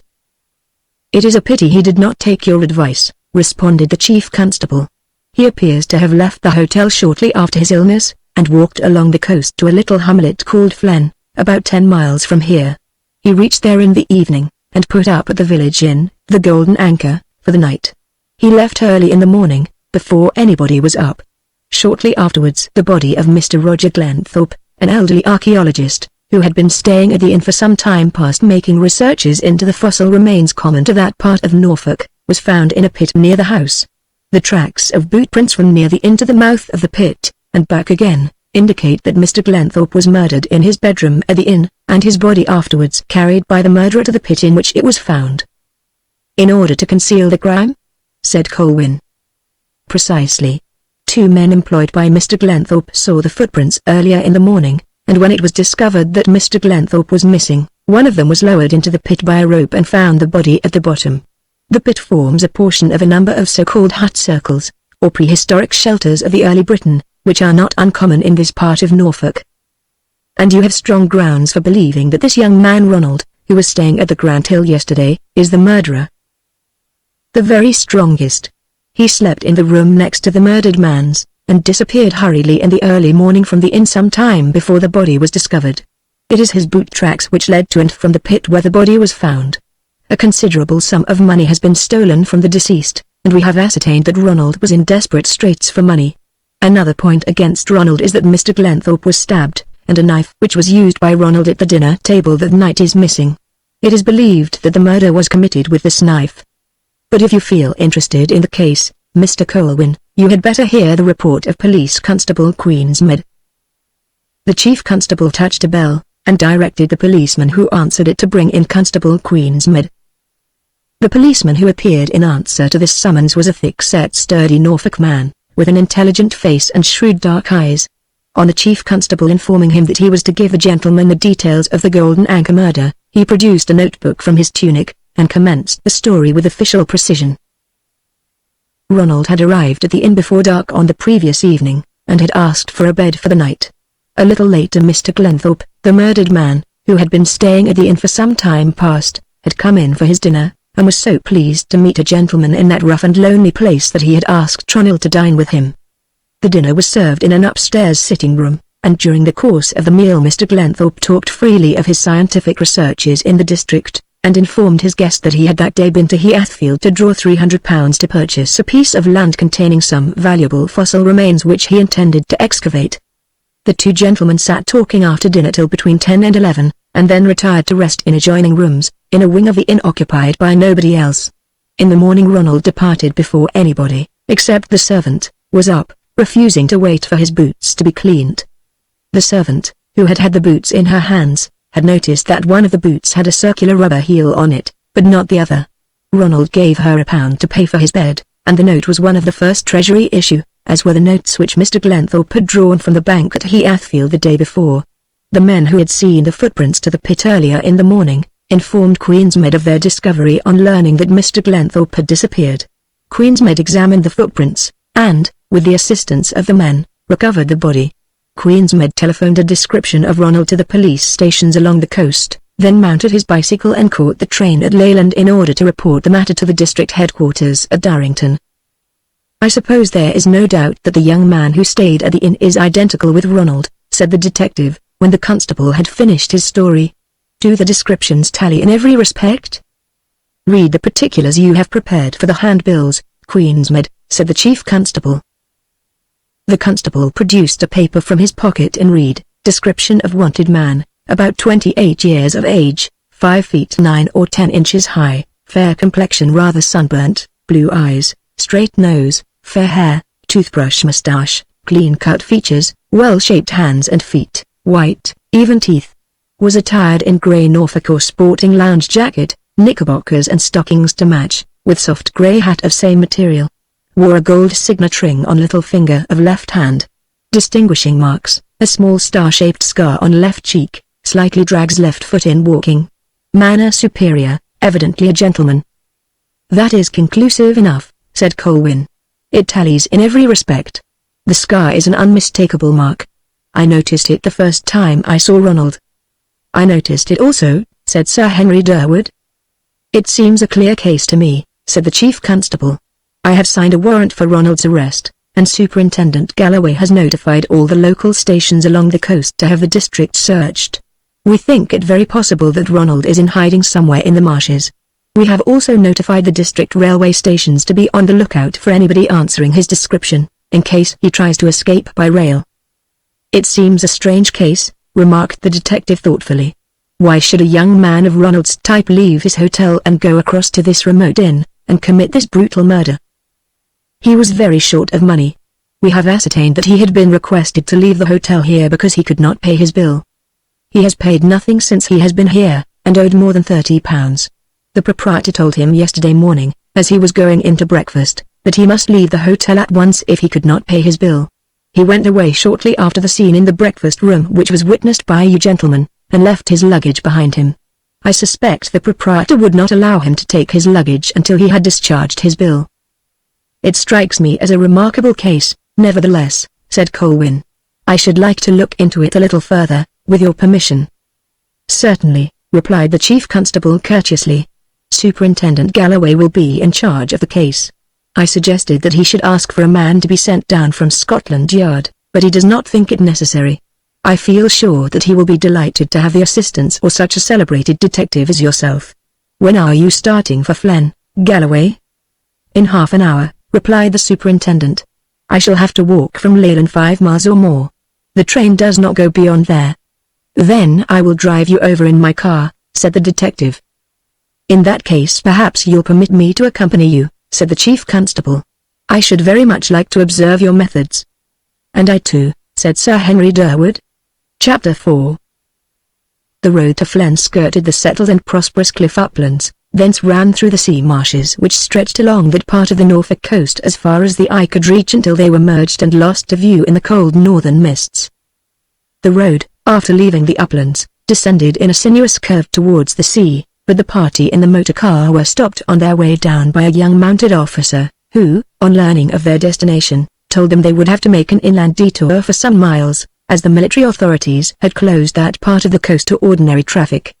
"It is a pity he did not take your advice," responded the chief constable. "He appears to have left the hotel shortly after his illness, and walked along the coast to a little hamlet called Flen, about 10 miles from here. He reached there in the evening, and put up at the village inn, the Golden Anchor, for the night. He left early in the morning, before anybody was up. Shortly afterwards the body of Mr. Roger Glenthorpe, an elderly archaeologist, who had been staying at the inn for some time past making researches into the fossil remains common to that part of Norfolk, was found in a pit near the house. The tracks of boot prints from near the inn to the mouth of the pit, and back again, indicate that Mr. Glenthorpe was murdered in his bedroom at the inn, and his body afterwards carried by the murderer to the pit in which it was found." "In order to conceal the crime?" said Colwyn. "Precisely. 2 men employed by Mr. Glenthorpe saw the footprints earlier in the morning, and when it was discovered that Mr. Glenthorpe was missing, one of them was lowered into the pit by a rope and found the body at the bottom. The pit forms a portion of a number of so-called hut circles, or prehistoric shelters of the early Britain, which are not uncommon in this part of Norfolk." "And you have strong grounds for believing that this young man Ronald, who was staying at the Grand Hill yesterday, is the murderer?" "The very strongest. He slept in the room next to the murdered man's, and disappeared hurriedly in the early morning from the inn some time before the body was discovered. It is his boot tracks which led to and from the pit where the body was found. A considerable sum of money has been stolen from the deceased, and we have ascertained that Ronald was in desperate straits for money. Another point against Ronald is that Mr. Glenthorpe was stabbed, and a knife which was used by Ronald at the dinner table that night is missing. It is believed that the murder was committed with this knife. But if you feel interested in the case, Mr. Colwyn, you had better hear the report of Police Constable Queensmead." The chief constable touched a bell, and directed the policeman who answered it to bring in Constable Queensmead. The policeman who appeared in answer to this summons was a thick-set sturdy Norfolk man, with an intelligent face and shrewd dark eyes. On the chief constable informing him that he was to give the gentleman the details of the Golden Anchor murder, he produced a notebook from his tunic, and commenced the story with official precision. Ronald had arrived at the inn before dark on the previous evening, and had asked for a bed for the night. A little later Mr. Glenthorpe, the murdered man, who had been staying at the inn for some time past, had come in for his dinner, and was so pleased to meet a gentleman in that rough and lonely place that he had asked Ronald to dine with him. The dinner was served in an upstairs sitting room, and during the course of the meal Mr. Glenthorpe talked freely of his scientific researches in the district, and informed his guest that he had that day been to Heathfield to draw £300 to purchase a piece of land containing some valuable fossil remains which he intended to excavate. The two gentlemen sat talking after dinner till between 10 and 11, and then retired to rest in adjoining rooms, in a wing of the inn occupied by nobody else. In the morning Ronald departed before anybody, except the servant, was up, refusing to wait for his boots to be cleaned. The servant, who had had the boots in her hands, had noticed that one of the boots had a circular rubber heel on it, but not the other. Ronald gave her £1 to pay for his bed, and the note was one of the first Treasury issue, as were the notes which Mr. Glenthorpe had drawn from the bank at Heathfield the day before. The men who had seen the footprints to the pit earlier in the morning, informed Queensmead of their discovery on learning that Mr. Glenthorpe had disappeared. Queensmead examined the footprints, and, with the assistance of the men, recovered the body. Queensmead telephoned a description of Ronald to the police stations along the coast, then mounted his bicycle and caught the train at Leyland in order to report the matter to the district headquarters at Darrington. "I suppose there is no doubt that the young man who stayed at the inn is identical with Ronald," said the detective, when the constable had finished his story. "Do the descriptions tally in every respect?" "Read the particulars you have prepared for the handbills, Queensmead," said the chief constable. The constable produced a paper from his pocket and read, "Description of wanted man, about 28 years of age, 5 feet 9 or 10 inches high, fair complexion rather sunburnt, blue eyes, straight nose, fair hair, toothbrush moustache, clean-cut features, well-shaped hands and feet, white, even teeth. Was attired in grey Norfolk or sporting lounge jacket, knickerbockers and stockings to match, with soft grey hat of same material. Wore a gold signet ring on little finger of left hand. Distinguishing marks, a small star-shaped scar on left cheek, slightly drags left foot in walking. Manner superior, evidently a gentleman." "That is conclusive enough," said Colwyn. "It tallies in every respect. The scar is an unmistakable mark. I noticed it the first time I saw Ronald." "I noticed it also," said Sir Henry Durwood. "It seems a clear case to me," said the chief constable. "I have signed a warrant for Ronald's arrest, and Superintendent Galloway has notified all the local stations along the coast to have the district searched. We think it very possible that Ronald is in hiding somewhere in the marshes. We have also notified the district railway stations to be on the lookout for anybody answering his description, in case he tries to escape by rail." "It seems a strange case," remarked the detective thoughtfully. "Why should a young man of Ronald's type leave his hotel and go across to this remote inn, and commit this brutal murder? He was very short of money. We have ascertained that he had been requested to leave the hotel here because he could not pay his bill. He has paid nothing since he has been here, and owed more than £30. The proprietor told him yesterday morning, as he was going in to breakfast, that he must leave the hotel at once if he could not pay his bill. He went away shortly after the scene in the breakfast room which was witnessed by you gentlemen, and left his luggage behind him. I suspect the proprietor would not allow him to take his luggage until he had discharged his bill." "It strikes me as a remarkable case, nevertheless," said Colwyn. "I should like to look into it a little further, with your permission." "Certainly," replied the chief constable courteously. "Superintendent Galloway will be in charge of the case. I suggested that he should ask for a man to be sent down from Scotland Yard, but he does not think it necessary. I feel sure that he will be delighted to have the assistance of such a celebrated detective as yourself. When are you starting for Flen, Galloway?" "In half an hour," replied the superintendent. "I shall have to walk from Leyland 5 miles or more. The train does not go beyond there." "Then I will drive you over in my car," said the detective. "In that case perhaps you'll permit me to accompany you," said the chief constable. "I should very much like to observe your methods." "And I too," said Sir Henry Durwood. Chapter 4. The road to Flen skirted the settled and prosperous cliff uplands, thence ran through the sea marshes which stretched along that part of the Norfolk coast as far as the eye could reach until they were merged and lost to view in the cold northern mists. The road, after leaving the uplands, descended in a sinuous curve towards the sea, but the party in the motor car were stopped on their way down by a young mounted officer, who, on learning of their destination, told them they would have to make an inland detour for some miles, as the military authorities had closed that part of the coast to ordinary traffic.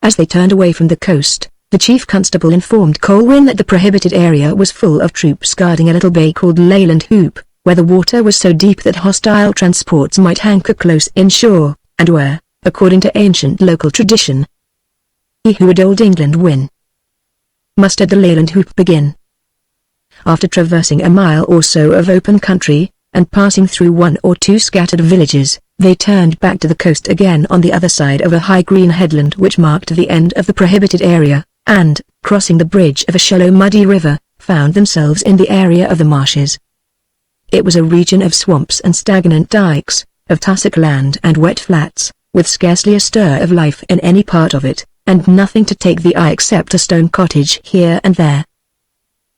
As they turned away from the coast, the chief constable informed Colwyn that the prohibited area was full of troops guarding a little bay called Leyland Hoop, where the water was so deep that hostile transports might anchor close inshore, and where, according to ancient local tradition, he who would old England win must at the Leyland hoop begin. After traversing a mile or so of open country, and passing through one or two scattered villages, they turned back to the coast again on the other side of a high green headland which marked the end of the prohibited area, and, crossing the bridge of a shallow muddy river, found themselves in the area of the marshes. It was a region of swamps and stagnant dikes, of tussock land and wet flats, with scarcely a stir of life in any part of it, and nothing to take the eye except a stone cottage here and there.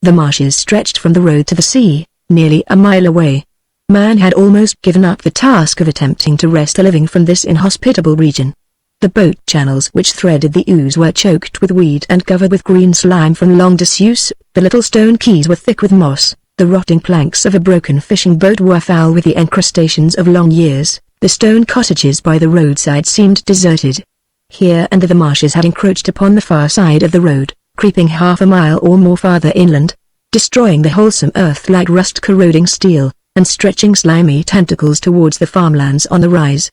The marshes stretched from the road to the sea, nearly a mile away. Man had almost given up the task of attempting to wrest a living from this inhospitable region. The boat channels which threaded the ooze were choked with weed and covered with green slime from long disuse, the little stone quays were thick with moss, the rotting planks of a broken fishing boat were foul with the encrustations of long years, the stone cottages by the roadside seemed deserted. Here and there the marshes had encroached upon the far side of the road, creeping half a mile or more farther inland, destroying the wholesome earth like rust-corroding steel, and stretching slimy tentacles towards the farmlands on the rise.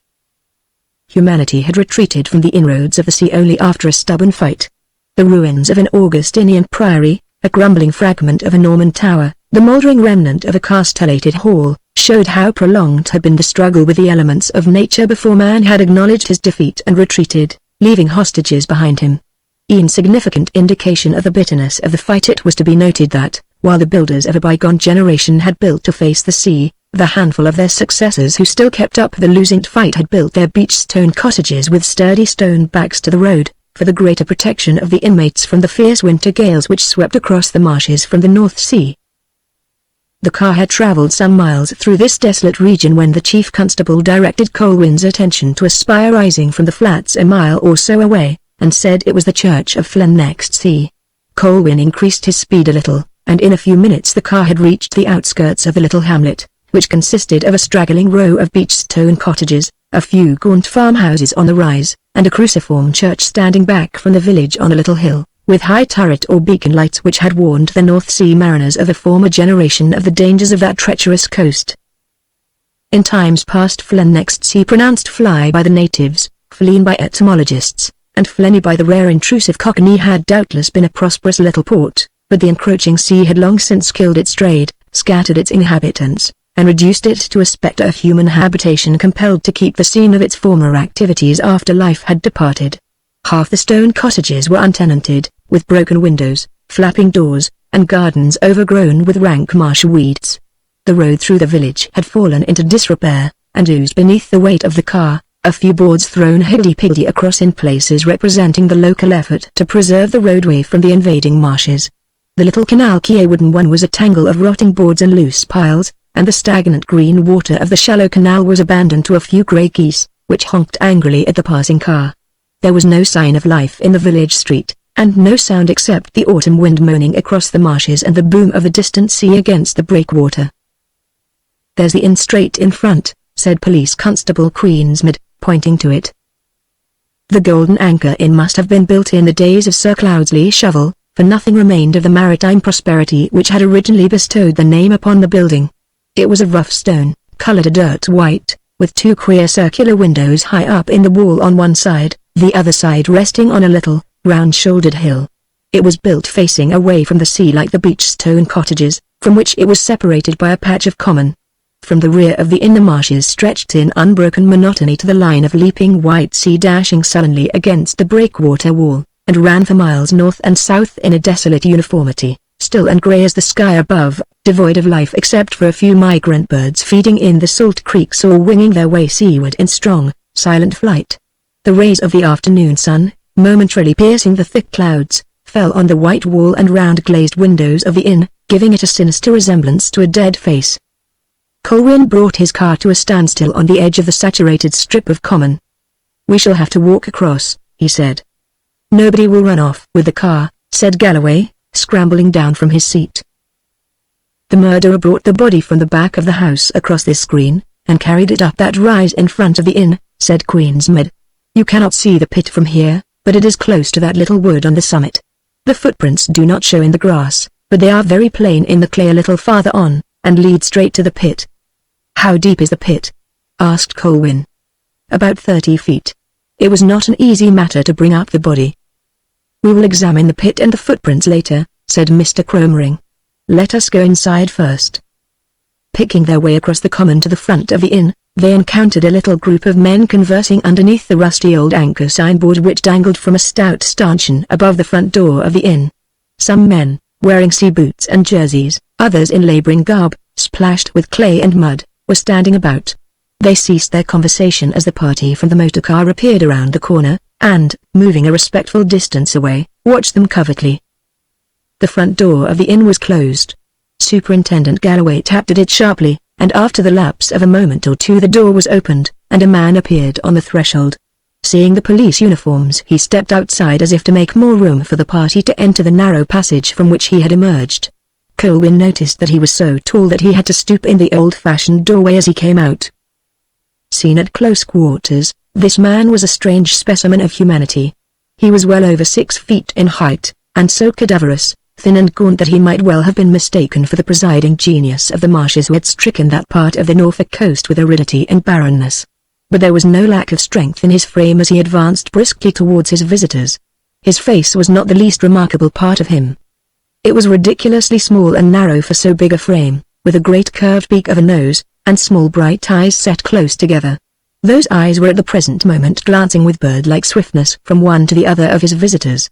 Humanity had retreated from the inroads of the sea only after a stubborn fight. The ruins of an Augustinian priory, a crumbling fragment of a Norman tower, the mouldering remnant of a castellated hall, showed how prolonged had been the struggle with the elements of nature before man had acknowledged his defeat and retreated, leaving hostages behind him. Insignificant indication of the bitterness of the fight, it was to be noted that, while the builders of a bygone generation had built to face the sea, the handful of their successors who still kept up the losing fight had built their beach stone cottages with sturdy stone backs to the road, for the greater protection of the inmates from the fierce winter gales which swept across the marshes from the North Sea. The car had travelled some miles through this desolate region when the chief constable directed Colwyn's attention to a spire rising from the flats a mile or so away, and said it was the church of Flennextsea. Colwyn increased his speed a little, and in a few minutes the car had reached the outskirts of the little hamlet, which consisted of a straggling row of beach stone cottages, a few gaunt farmhouses on the rise, and a cruciform church standing back from the village on a little hill, with high turret or beacon lights which had warned the North Sea mariners of a former generation of the dangers of that treacherous coast. In times past Flennextsea pronounced fly by the natives, fleen by etymologists, and flenny by the rare intrusive cockney had doubtless been a prosperous little port, but the encroaching sea had long since killed its trade, scattered its inhabitants, and reduced it to a spectre of human habitation compelled to keep the scene of its former activities after life had departed. Half the stone cottages were untenanted, with broken windows, flapping doors, and gardens overgrown with rank marsh weeds. The road through the village had fallen into disrepair, and oozed beneath the weight of the car, a few boards thrown higgledy-piggledy across in places representing the local effort to preserve the roadway from the invading marshes. The little canal quay, a wooden one, was a tangle of rotting boards and loose piles, and the stagnant green water of the shallow canal was abandoned to a few grey geese, which honked angrily at the passing car. There was no sign of life in the village street, and no sound except the autumn wind moaning across the marshes and the boom of the distant sea against the breakwater. "There's the inn straight in front," said Police Constable Queensmead, pointing to it. The Golden Anchor Inn must have been built in the days of Sir Cloudesley Shovel, for nothing remained of the maritime prosperity which had originally bestowed the name upon the building. It was of rough stone, coloured a dirt white, with two queer circular windows high up in the wall on one side, the other side resting on a little, round-shouldered hill. It was built facing away from the sea like the beach stone cottages, from which it was separated by a patch of common. From the rear of the inn the marshes stretched in unbroken monotony to the line of leaping white sea dashing sullenly against the breakwater wall, and ran for miles north and south in a desolate uniformity, still and grey as the sky above, devoid of life except for a few migrant birds feeding in the salt creeks or winging their way seaward in strong, silent flight. The rays of the afternoon sun, momentarily piercing the thick clouds, fell on the white wall and round glazed windows of the inn, giving it a sinister resemblance to a dead face. Colwyn brought his car to a standstill on the edge of the saturated strip of common. "We shall have to walk across," he said. "Nobody will run off with the car," said Galloway, scrambling down from his seat. "The murderer brought the body from the back of the house across this screen, and carried it up that rise in front of the inn," said Queensmead. "You cannot see the pit from here, but it is close to that little wood on the summit. The footprints do not show in the grass, but they are very plain in the clay a little farther on, and lead straight to the pit. How deep is the pit? Asked Colwyn. About 30 feet. It was not an easy matter to bring up the body. We will examine the pit and the footprints later, said Mr. Cromering. Let us go inside first. Picking their way across the common to the front of the inn, they encountered a little group of men conversing underneath the rusty old anchor signboard which dangled from a stout stanchion above the front door of the inn. Some men, wearing sea boots and jerseys, others in labouring garb, splashed with clay and mud, were standing about. They ceased their conversation as the party from the motor car appeared around the corner, and, moving a respectful distance away, watched them covertly. The front door of the inn was closed. Superintendent Galloway tapped at it sharply, and after the lapse of a moment or two the door was opened, and a man appeared on the threshold. Seeing the police uniforms he stepped outside as if to make more room for the party to enter the narrow passage from which he had emerged. Colwyn noticed that he was so tall that he had to stoop in the old-fashioned doorway as he came out. Seen at close quarters, this man was a strange specimen of humanity. He was well over 6 feet in height, and so cadaverous, thin and gaunt that he might well have been mistaken for the presiding genius of the marshes who had stricken that part of the Norfolk coast with aridity and barrenness. But there was no lack of strength in his frame as he advanced briskly towards his visitors. His face was not the least remarkable part of him. It was ridiculously small and narrow for so big a frame, with a great curved beak of a nose, and small bright eyes set close together. Those eyes were at the present moment glancing with bird-like swiftness from one to the other of his visitors.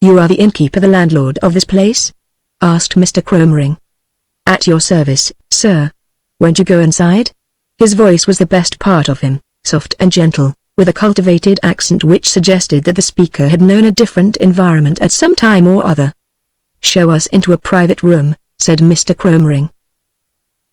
"You are the innkeeper, the landlord of this place?" asked Mr. Cromering. "At your service, sir. Won't you go inside?" His voice was the best part of him, soft and gentle, with a cultivated accent which suggested that the speaker had known a different environment at some time or other. "Show us into a private room," said Mr. Cromering.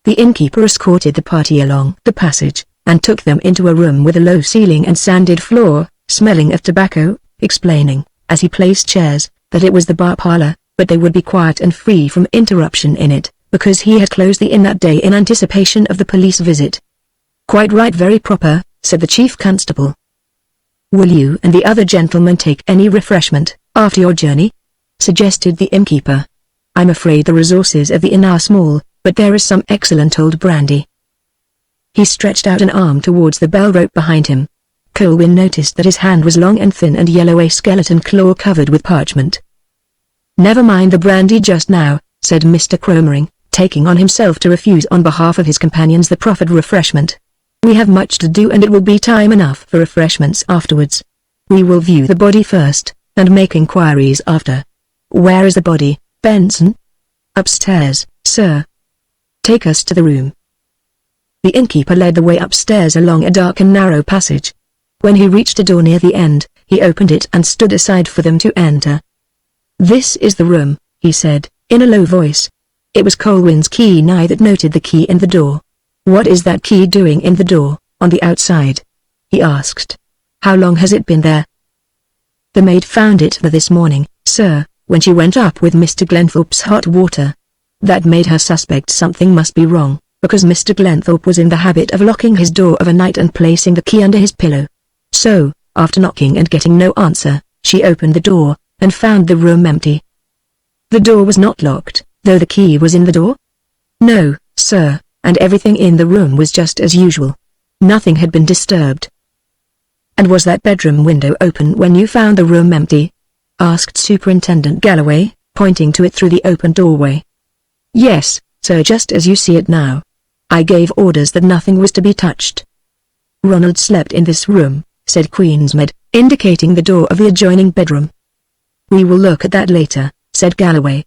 The innkeeper escorted the party along the passage, and took them into a room with a low ceiling and sanded floor, smelling of tobacco, explaining, as he placed chairs, that it was the bar parlour, but they would be quiet and free from interruption in it, because he had closed the inn that day in anticipation of the police visit. "Quite right, very proper," said the chief constable. "Will you and the other gentlemen take any refreshment, after your journey?" suggested the innkeeper. "I'm afraid the resources of the inn are small, but there is some excellent old brandy." He stretched out an arm towards the bell rope behind him. Colwyn noticed that his hand was long and thin and yellow, a skeleton claw covered with parchment. "Never mind the brandy just now," said Mr. Cromering, taking on himself to refuse on behalf of his companions the proffered refreshment. "We have much to do and it will be time enough for refreshments afterwards. We will view the body first, and make inquiries after. Where is the body, Benson?" "Upstairs, sir." "Take us to the room." The innkeeper led the way upstairs along a dark and narrow passage. When he reached a door near the end, he opened it and stood aside for them to enter. "This is the room," he said, in a low voice. It was Colwyn's keen eye that noted the key in the door. "What is that key doing in the door, on the outside?" he asked. "How long has it been there?" "The maid found it there this morning, sir, when she went up with Mr. Glenthorpe's hot water. That made her suspect something must be wrong, because Mr. Glenthorpe was in the habit of locking his door of a night and placing the key under his pillow. So, after knocking and getting no answer, she opened the door, and found the room empty." "The door was not locked, though the key was in the door?" "No, sir, and everything in the room was just as usual. Nothing had been disturbed." "And was that bedroom window open when you found the room empty?" asked Superintendent Galloway, pointing to it through the open doorway. "Yes, sir, just as you see it now. I gave orders that nothing was to be touched." "Ronald slept in this room," said Queensmead, indicating the door of the adjoining bedroom. "We will look at that later," said Galloway.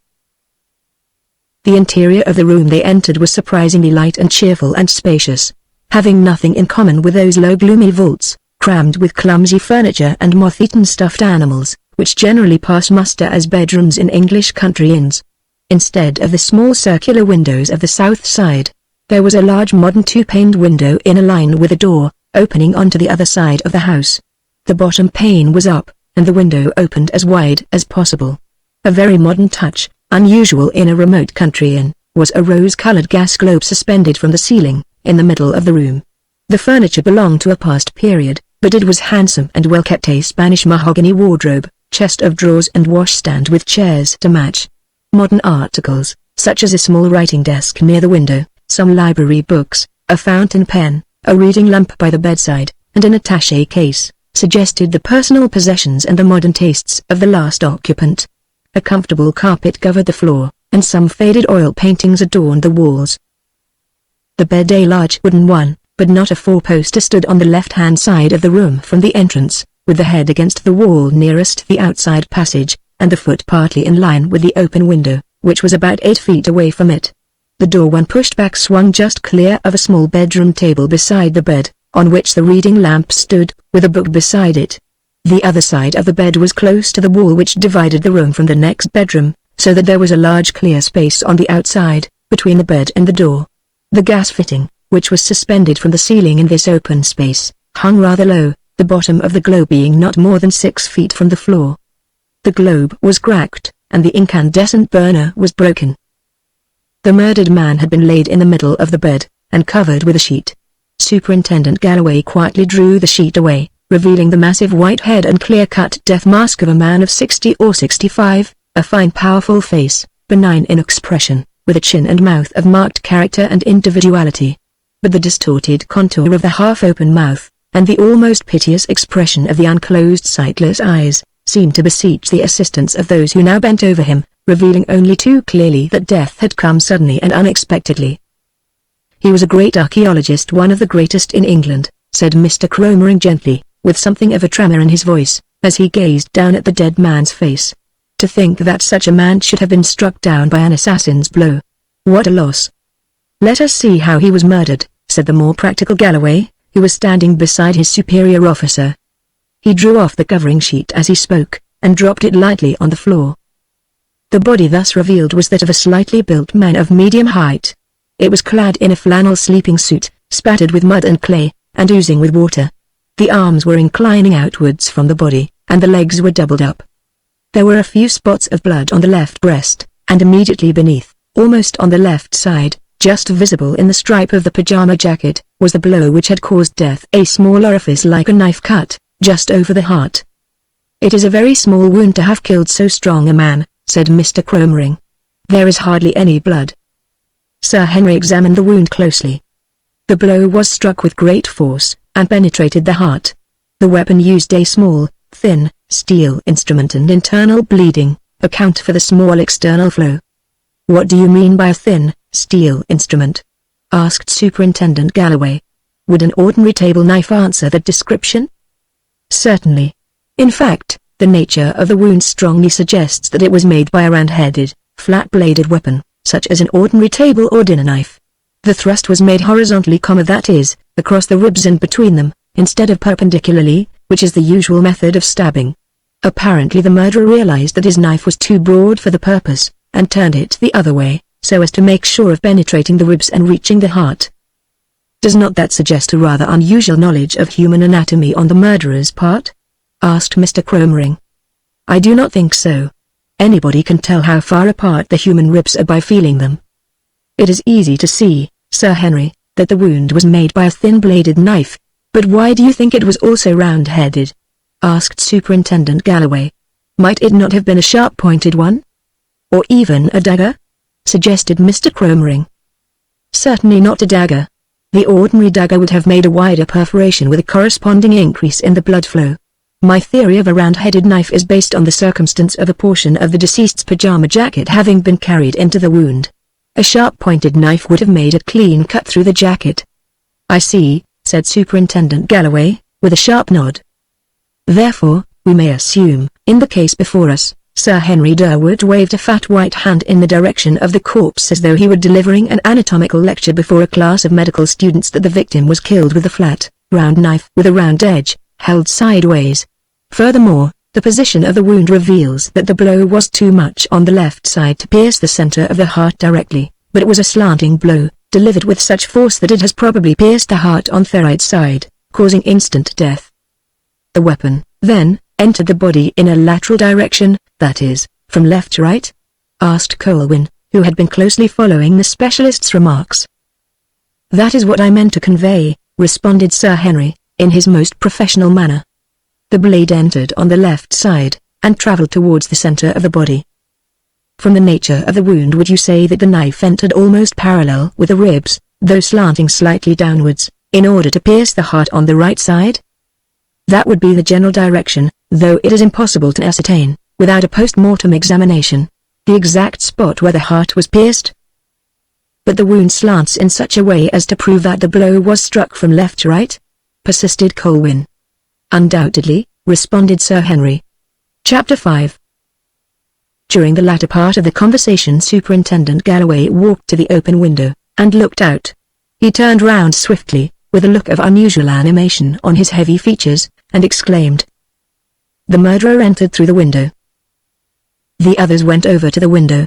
The interior of the room they entered was surprisingly light and cheerful and spacious, having nothing in common with those low gloomy vaults, crammed with clumsy furniture and moth-eaten stuffed animals, which generally pass muster as bedrooms in English country inns. Instead of the small circular windows of the south side, there was a large modern two-paned window in a line with a door, opening onto the other side of the house. The bottom pane was up, and the window opened as wide as possible. A very modern touch, unusual in a remote country inn, was a rose-colored gas globe suspended from the ceiling, in the middle of the room. The furniture belonged to a past period, but it was handsome and well kept, a Spanish mahogany wardrobe, chest of drawers and washstand with chairs to match. Modern articles, such as a small writing desk near the window, some library books, a fountain pen, a reading lamp by the bedside, and an attaché case, suggested the personal possessions and the modern tastes of the last occupant. A comfortable carpet covered the floor, and some faded oil paintings adorned the walls. The bed, a large wooden one, but not a four-poster, stood on the left-hand side of the room from the entrance, with the head against the wall nearest the outside passage, and the foot partly in line with the open window, which was about 8 feet away from it. The door, when pushed back, swung just clear of a small bedroom table beside the bed, on which the reading lamp stood, with a book beside it. The other side of the bed was close to the wall which divided the room from the next bedroom, so that there was a large clear space on the outside, between the bed and the door. The gas fitting, which was suspended from the ceiling in this open space, hung rather low, the bottom of the globe being not more than 6 feet from the floor. The globe was cracked, and the incandescent burner was broken. The murdered man had been laid in the middle of the bed, and covered with a sheet. Superintendent Galloway quietly drew the sheet away, revealing the massive white head and clear-cut death mask of a man of 60 or 65, a fine powerful face, benign in expression, with a chin and mouth of marked character and individuality. But the distorted contour of the half-open mouth, and the almost piteous expression of the unclosed sightless eyes, seemed to beseech the assistance of those who now bent over him, revealing only too clearly that death had come suddenly and unexpectedly. "He was a great archaeologist, one of the greatest in England," said Mr. Cromering gently, with something of a tremor in his voice, as he gazed down at the dead man's face. "To think that such a man should have been struck down by an assassin's blow. What a loss!" "Let us see how he was murdered," said the more practical Galloway, who was standing beside his superior officer. He drew off the covering sheet as he spoke, and dropped it lightly on the floor. The body thus revealed was that of a slightly built man of medium height. It was clad in a flannel sleeping suit, spattered with mud and clay, and oozing with water. The arms were inclining outwards from the body, and the legs were doubled up. There were a few spots of blood on the left breast, and immediately beneath, almost on the left side, just visible in the stripe of the pajama jacket, was the blow which had caused death, a small orifice like a knife cut, just over the heart. "It is a very small wound to have killed so strong a man," said Mr. Cromering. "There is hardly any blood." Sir Henry examined the wound closely. The blow was struck with great force, and penetrated the heart. The weapon used a small, thin, steel instrument, and internal bleeding account for the small external flow. "What do you mean by a thin, steel instrument?" asked Superintendent Galloway. "Would an ordinary table knife answer that description?" "Certainly. In fact, the nature of the wound strongly suggests that it was made by a round-headed, flat-bladed weapon, such as an ordinary table or dinner knife. The thrust was made horizontally, that is, across the ribs and between them, instead of perpendicularly, which is the usual method of stabbing. Apparently the murderer realized that his knife was too broad for the purpose, and turned it the other way, so as to make sure of penetrating the ribs and reaching the heart. Does not that suggest a rather unusual knowledge of human anatomy on the murderer's part?" asked Mr. Cromering. "I do not think so. Anybody can tell how far apart the human ribs are by feeling them. It is easy to see, Sir Henry, that the wound was made by a thin-bladed knife, but why do you think it was also round-headed?" asked Superintendent Galloway. "Might it not have been a sharp-pointed one? Or even a dagger?" suggested Mr. Cromering. "Certainly not a dagger. The ordinary dagger would have made a wider perforation with a corresponding increase in the blood flow. My theory of a round-headed knife is based on the circumstance of a portion of the deceased's pajama jacket having been carried into the wound. A sharp-pointed knife would have made a clean cut through the jacket." "I see," said Superintendent Galloway, with a sharp nod. "Therefore, we may assume, in the case before us," Sir Henry Durwood waved a fat white hand in the direction of the corpse as though he were delivering an anatomical lecture before a class of medical students, "that the victim was killed with a flat, round knife with a round edge, held sideways. Furthermore, the position of the wound reveals that the blow was too much on the left side to pierce the center of the heart directly, but it was a slanting blow, delivered with such force that it has probably pierced the heart on the right side, causing instant death. The weapon, then, entered the body in a lateral direction, that is, from left to right?" asked Colwyn, who had been closely following the specialist's remarks. "That is what I meant to convey," responded Sir Henry, in his most professional manner. "The blade entered on the left side, and travelled towards the center of the body. From the nature of the wound, would you say that the knife entered almost parallel with the ribs, though slanting slightly downwards, in order to pierce the heart on the right side? That would be the general direction, though it is impossible to ascertain, without a post-mortem examination, the exact spot where the heart was pierced. But the wound slants in such a way as to prove that the blow was struck from left to right? Persisted Colwyn. Undoubtedly, responded Sir Henry. Chapter 5. During the latter part of the conversation, Superintendent Galloway walked to the open window, and looked out. He turned round swiftly, with a look of unusual animation on his heavy features, and exclaimed, "The murderer entered through the window." The others went over to the window.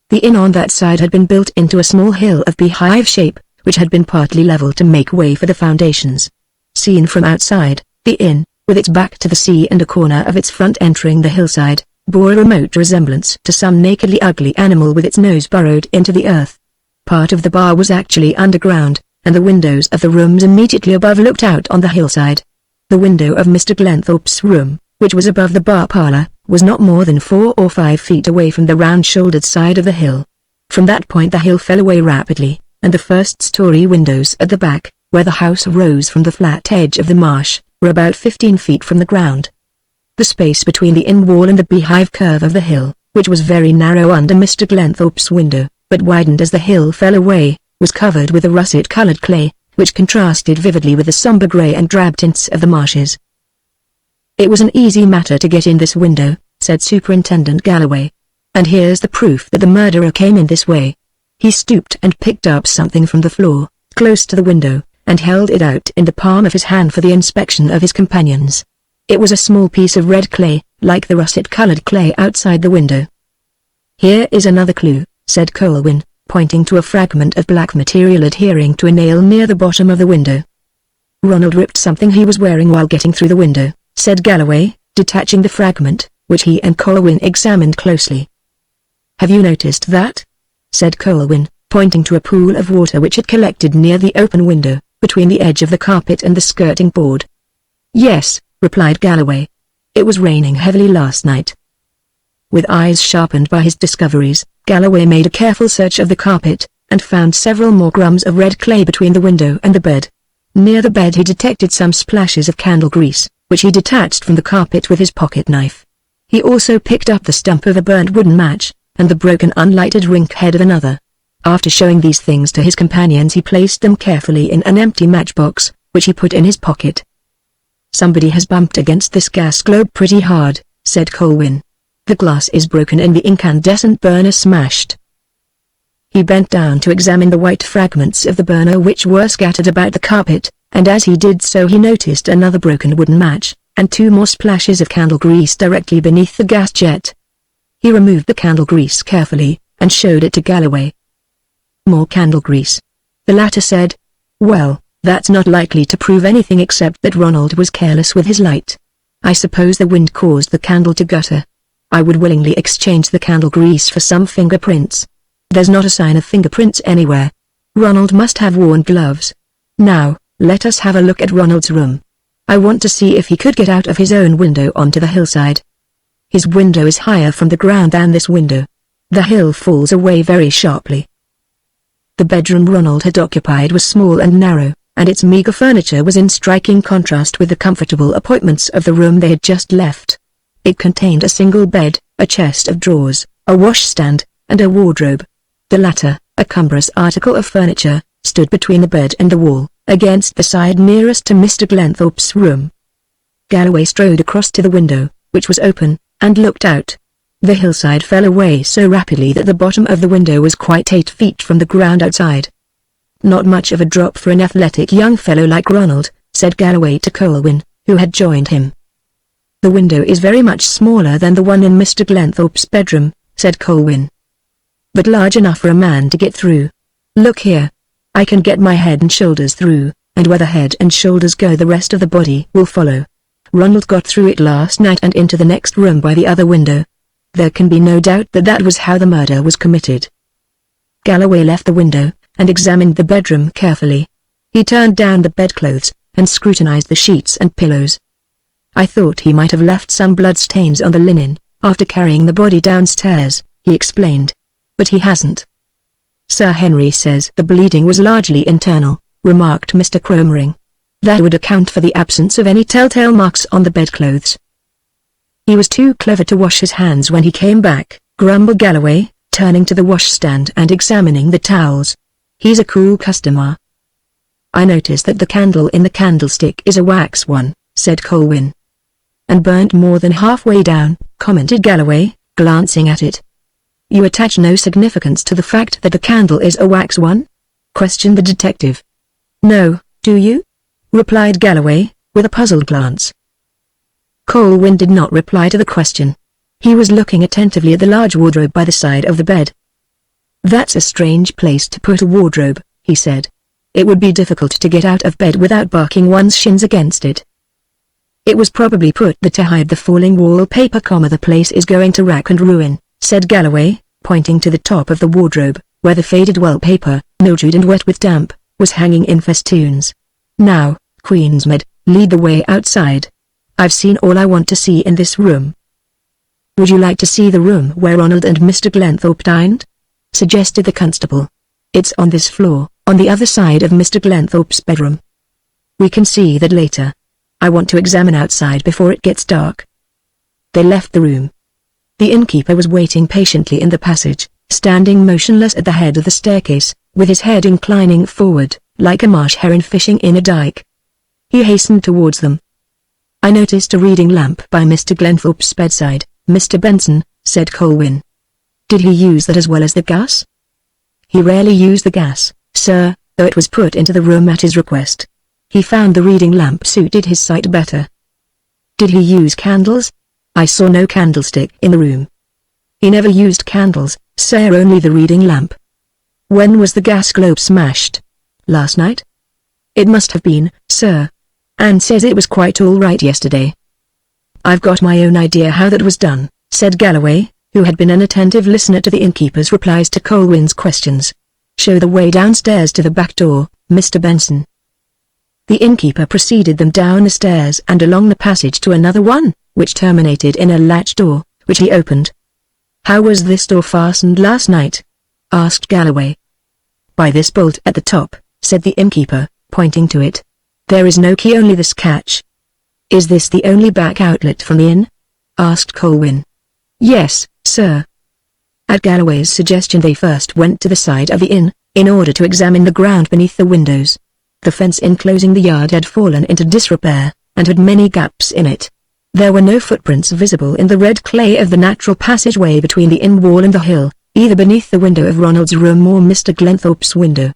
The inn on that side had been built into a small hill of beehive shape, which had been partly levelled to make way for the foundations. Seen from outside, the inn, with its back to the sea and a corner of its front entering the hillside, bore a remote resemblance to some nakedly ugly animal with its nose burrowed into the earth. Part of the bar was actually underground, and the windows of the rooms immediately above looked out on the hillside. The window of Mr. Glenthorpe's room, which was above the bar parlour, was not more than 4 or 5 feet away from the round-shouldered side of the hill. From that point the hill fell away rapidly, and the first-story windows at the back, where the house rose from the flat edge of the marsh, were about 15 feet from the ground. The space between the inn wall and the beehive curve of the hill, which was very narrow under Mr. Glenthorpe's window, but widened as the hill fell away, was covered with a russet-coloured clay, which contrasted vividly with the sombre grey and drab tints of the marshes. "It was an easy matter to get in this window," said Superintendent Galloway. "And here's the proof that the murderer came in this way." He stooped and picked up something from the floor, close to the window, and held it out in the palm of his hand for the inspection of his companions. It was a small piece of red clay, like the russet-coloured clay outside the window. "Here is another clue," said Colwyn, pointing to a fragment of black material adhering to a nail near the bottom of the window. "Ronald ripped something he was wearing while getting through the window," said Galloway, detaching the fragment, which he and Colwyn examined closely. "Have you noticed that?" said Colwyn, pointing to a pool of water which had collected near the open window, between the edge of the carpet and the skirting board. "Yes," replied Galloway. "It was raining heavily last night." With eyes sharpened by his discoveries, Galloway made a careful search of the carpet, and found several more crumbs of red clay between the window and the bed. Near the bed he detected some splashes of candle grease, which he detached from the carpet with his pocket knife. He also picked up the stump of a burnt wooden match, and the broken unlighted ring head of another. After showing these things to his companions he placed them carefully in an empty matchbox, which he put in his pocket. "Somebody has bumped against this gas globe pretty hard," said Colwyn. "The glass is broken and the incandescent burner smashed." He bent down to examine the white fragments of the burner which were scattered about the carpet, and as he did so he noticed another broken wooden match, and 2 more splashes of candle grease directly beneath the gas jet. He removed the candle grease carefully, and showed it to Galloway. "More candle grease," the latter said. "Well, that's not likely to prove anything except that Ronald was careless with his light. I suppose the wind caused the candle to gutter. I would willingly exchange the candle grease for some fingerprints. There's not a sign of fingerprints anywhere. Ronald must have worn gloves. Now, let us have a look at Ronald's room. I want to see if he could get out of his own window onto the hillside. His window is higher from the ground than this window. The hill falls away very sharply." The bedroom Ronald had occupied was small and narrow, and its meagre furniture was in striking contrast with the comfortable appointments of the room they had just left. It contained a single bed, a chest of drawers, a washstand, and a wardrobe. The latter, a cumbrous article of furniture, stood between the bed and the wall, against the side nearest to Mr. Glenthorpe's room. Galloway strode across to the window, which was open, and looked out. The hillside fell away so rapidly that the bottom of the window was quite 8 feet from the ground outside. "Not much of a drop for an athletic young fellow like Ronald," said Galloway to Colwyn, who had joined him. "The window is very much smaller than the one in Mr. Glenthorpe's bedroom," said Colwyn. "But large enough for a man to get through. Look here. I can get my head and shoulders through, and where the head and shoulders go the rest of the body will follow. Ronald got through it last night and into the next room by the other window. There can be no doubt that that was how the murder was committed." Galloway left the window, and examined the bedroom carefully. He turned down the bedclothes, and scrutinized the sheets and pillows. "I thought he might have left some blood stains on the linen, after carrying the body downstairs," he explained. But he hasn't. Sir Henry says the bleeding was largely internal, remarked Mr. Cromering. That would account for the absence of any telltale marks on the bedclothes. He was too clever to wash his hands when he came back, grumbled Galloway, turning to the washstand and examining the towels. He's a cool customer. I noticed that the candle in the candlestick is a wax one, said Colwyn. And burnt more than halfway down, commented Galloway, glancing at it. You attach no significance to the fact that the candle is a wax one? Questioned the detective. No, do you? Replied Galloway, with a puzzled glance. Colwyn did not reply to the question. He was looking attentively at the large wardrobe by the side of the bed. That's a strange place to put a wardrobe, he said. It would be difficult to get out of bed without barking one's shins against it. It was probably put there to hide the falling wallpaper, the place is going to rack and ruin, said Galloway, pointing to the top of the wardrobe, where the faded wallpaper, mildewed and wet with damp, was hanging in festoons. Now, Queensmead, lead the way outside. I've seen all I want to see in this room. Would you like to see the room where Ronald and Mr. Glenthorpe dined? Suggested the constable. It's on this floor, on the other side of Mr. Glenthorpe's bedroom. We can see that later. I want to examine outside before it gets dark. They left the room. The innkeeper was waiting patiently in the passage, standing motionless at the head of the staircase, with his head inclining forward, like a marsh heron fishing in a dike. He hastened towards them. I noticed a reading lamp by Mr. Glenthorpe's bedside, Mr. Benson, said Colwyn. Did he use that as well as the gas? He rarely used the gas, sir, though it was put into the room at his request. He found the reading lamp suited his sight better. Did he use candles? I saw no candlestick in the room. He never used candles, sir, only the reading lamp. When was the gas globe smashed? Last night? It must have been, sir. Anne says it was quite all right yesterday. I've got my own idea how that was done, said Galloway, who had been an attentive listener to the innkeeper's replies to Colwyn's questions. Show the way downstairs to the back door, Mr. Benson. The innkeeper preceded them down the stairs and along the passage to another one, which terminated in a latch door, which he opened. How was this door fastened last night? Asked Galloway. By this bolt at the top, said the innkeeper, pointing to it. There is no key, only this catch. Is this the only back outlet from the inn? Asked Colwyn. Yes, sir. At Galloway's suggestion they first went to the side of the inn, in order to examine the ground beneath the windows. The fence enclosing the yard had fallen into disrepair, and had many gaps in it. There were no footprints visible in the red clay of the natural passageway between the inn wall and the hill, either beneath the window of Ronald's room or Mr. Glenthorpe's window.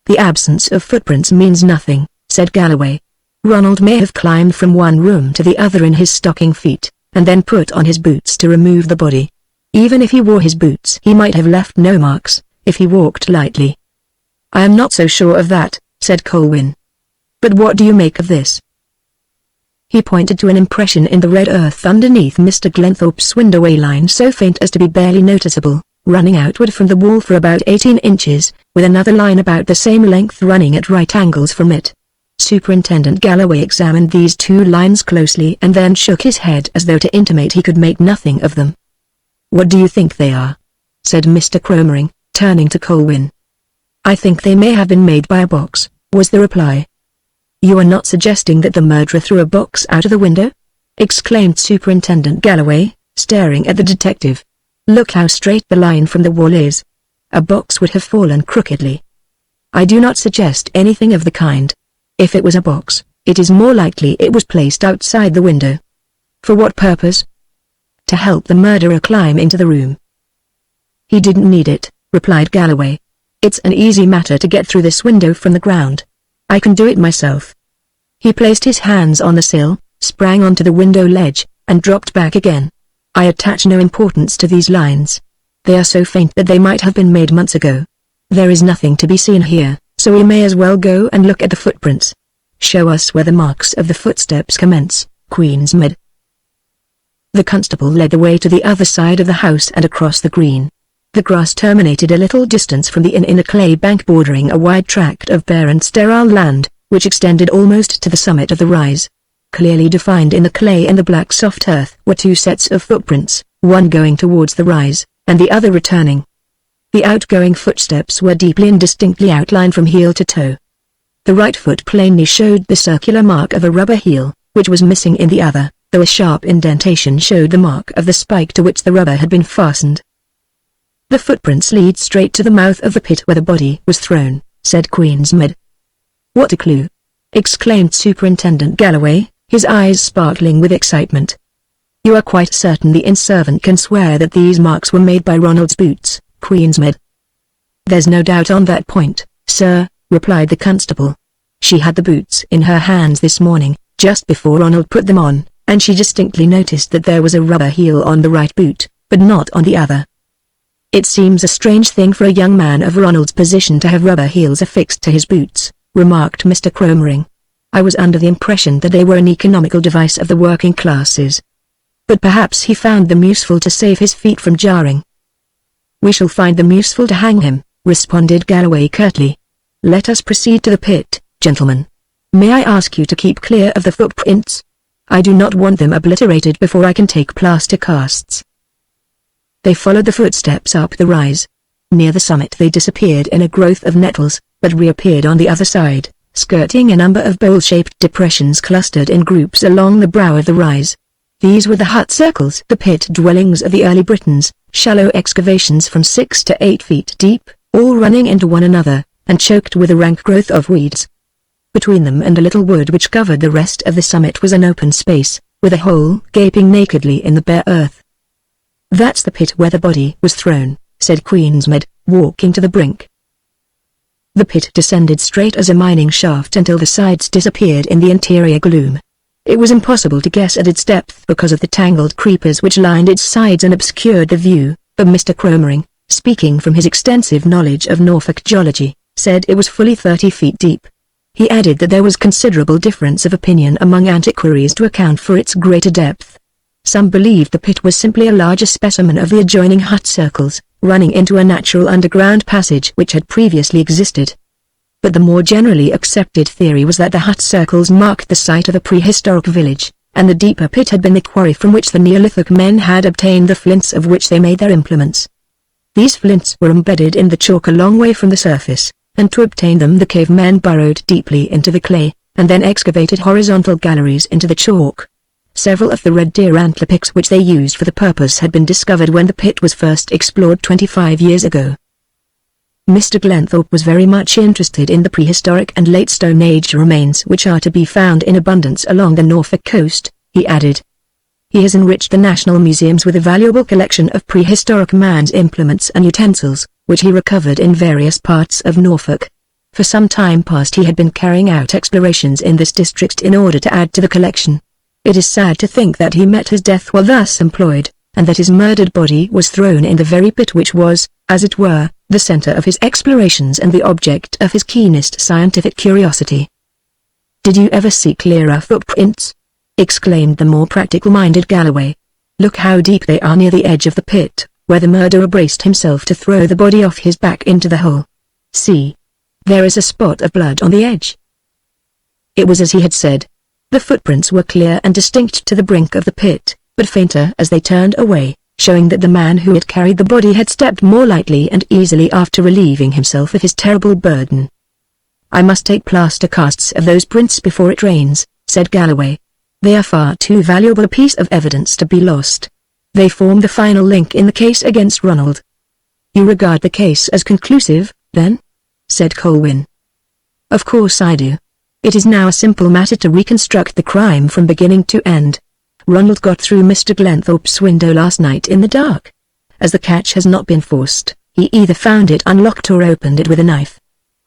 The absence of footprints means nothing, said Galloway. Ronald may have climbed from one room to the other in his stocking feet, and then put on his boots to remove the body. Even if he wore his boots, he might have left no marks, if he walked lightly. I am not so sure of that, said Colwyn. But what do you make of this? He pointed to an impression in the red earth underneath Mr. Glenthorpe's window, a line so faint as to be barely noticeable, running outward from the wall for about 18 inches, with another line about the same length running at right angles from it. Superintendent Galloway examined these two lines closely and then shook his head as though to intimate he could make nothing of them. What do you think they are? Said Mr. Cromering, turning to Colwyn. I think they may have been made by a box, was the reply. You are not suggesting that the murderer threw a box out of the window? Exclaimed Superintendent Galloway, staring at the detective. Look how straight the line from the wall is. A box would have fallen crookedly. I do not suggest anything of the kind. If it was a box, it is more likely it was placed outside the window. For what purpose? To help the murderer climb into the room. He didn't need it, replied Galloway. It's an easy matter to get through this window from the ground. I can do it myself. He placed his hands on the sill, sprang onto the window ledge, and dropped back again. I attach no importance to these lines. They are so faint that they might have been made months ago. There is nothing to be seen here, so we may as well go and look at the footprints. Show us where the marks of the footsteps commence, Queensmead. The constable led the way to the other side of the house and across the green. The grass terminated a little distance from the inn in a clay bank bordering a wide tract of bare and sterile land, which extended almost to the summit of the rise. Clearly defined in the clay and the black soft earth were two sets of footprints, one going towards the rise, and the other returning. The outgoing footsteps were deeply and distinctly outlined from heel to toe. The right foot plainly showed the circular mark of a rubber heel, which was missing in the other, though a sharp indentation showed the mark of the spike to which the rubber had been fastened. "The footprints lead straight to the mouth of the pit where the body was thrown," said Queensmead. "What a clue!" exclaimed Superintendent Galloway, his eyes sparkling with excitement. "You are quite certain the inn-servant can swear that these marks were made by Ronald's boots, Queensmead?" "There's no doubt on that point, sir," replied the constable. "She had the boots in her hands this morning, just before Ronald put them on, and she distinctly noticed that there was a rubber heel on the right boot, but not on the other." "It seems a strange thing for a young man of Ronald's position to have rubber heels affixed to his boots," remarked Mr. Cromering. "I was under the impression that they were an economical device of the working classes. But perhaps he found them useful to save his feet from jarring." "We shall find them useful to hang him," responded Galloway curtly. "Let us proceed to the pit, gentlemen. May I ask you to keep clear of the footprints? I do not want them obliterated before I can take plaster casts." They followed the footsteps up the rise. Near the summit they disappeared in a growth of nettles, but reappeared on the other side, skirting a number of bowl-shaped depressions clustered in groups along the brow of the rise. These were the hut circles, the pit dwellings of the early Britons, shallow excavations from 6 to 8 feet deep, all running into one another, and choked with a rank growth of weeds. Between them and a little wood which covered the rest of the summit was an open space, with a hole gaping nakedly in the bare earth. "That's the pit where the body was thrown," said Queensmead, walking to the brink. The pit descended straight as a mining shaft until the sides disappeared in the interior gloom. It was impossible to guess at its depth because of the tangled creepers which lined its sides and obscured the view, but Mr. Cromering, speaking from his extensive knowledge of Norfolk geology, said it was fully 30 feet deep. He added that there was considerable difference of opinion among antiquaries to account for its greater depth. Some believed the pit was simply a larger specimen of the adjoining hut circles, running into a natural underground passage which had previously existed. But the more generally accepted theory was that the hut circles marked the site of a prehistoric village, and the deeper pit had been the quarry from which the Neolithic men had obtained the flints of which they made their implements. These flints were embedded in the chalk a long way from the surface, and to obtain them the cavemen burrowed deeply into the clay, and then excavated horizontal galleries into the chalk. Several of the red deer antler picks which they used for the purpose had been discovered when the pit was first explored 25 years ago. Mr. Glenthorpe was very much interested in the prehistoric and late Stone Age remains which are to be found in abundance along the Norfolk coast, he added. He has enriched the national museums with a valuable collection of prehistoric man's implements and utensils, which he recovered in various parts of Norfolk. For some time past he had been carrying out explorations in this district in order to add to the collection. It is sad to think that he met his death while thus employed, and that his murdered body was thrown in the very pit which was, as it were, the center of his explorations and the object of his keenest scientific curiosity. "Did you ever see clearer footprints?" exclaimed the more practical-minded Galloway. "Look how deep they are near the edge of the pit, where the murderer braced himself to throw the body off his back into the hole. See. There is a spot of blood on the edge." It was as he had said. The footprints were clear and distinct to the brink of the pit, but fainter as they turned away, showing that the man who had carried the body had stepped more lightly and easily after relieving himself of his terrible burden. "I must take plaster casts of those prints before it rains," said Galloway. "They are far too valuable a piece of evidence to be lost. They form the final link in the case against Ronald." "You regard the case as conclusive, then?" said Colwyn. "Of course I do. It is now a simple matter to reconstruct the crime from beginning to end. Ronald got through Mr. Glenthorpe's window last night in the dark. As the catch has not been forced, he either found it unlocked or opened it with a knife.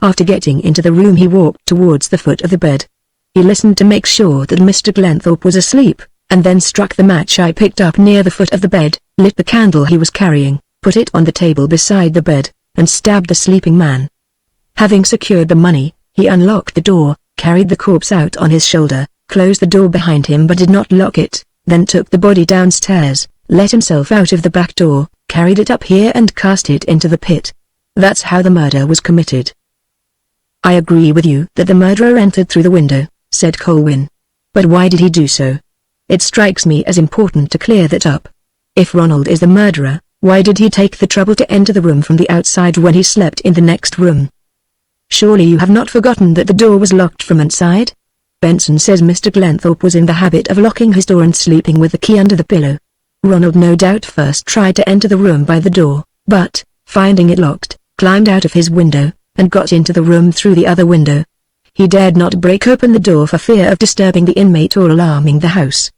After getting into the room he walked towards the foot of the bed. He listened to make sure that Mr. Glenthorpe was asleep, and then struck the match I picked up near the foot of the bed, lit the candle he was carrying, put it on the table beside the bed, and stabbed the sleeping man. Having secured the money, he unlocked the door, carried the corpse out on his shoulder, closed the door behind him but did not lock it, then took the body downstairs, let himself out of the back door, carried it up here and cast it into the pit. That's how the murder was committed." "I agree with you that the murderer entered through the window," said Colwyn. "But why did he do so? It strikes me as important to clear that up. If Ronald is the murderer, Why did he take the trouble to enter the room from the outside when he slept in the next room? Surely you have not forgotten that the door was locked from inside? Benson says Mr. Glenthorpe was in the habit of locking his door and sleeping with the key under the pillow. Ronald no doubt first tried to enter the room by the door, but, finding it locked, climbed out of his window, and got into the room through the other window. He dared not break open the door for fear of disturbing the inmate or alarming the house.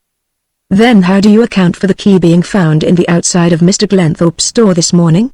Then how do you account for the key being found in the outside of Mr. Glenthorpe's store this morning?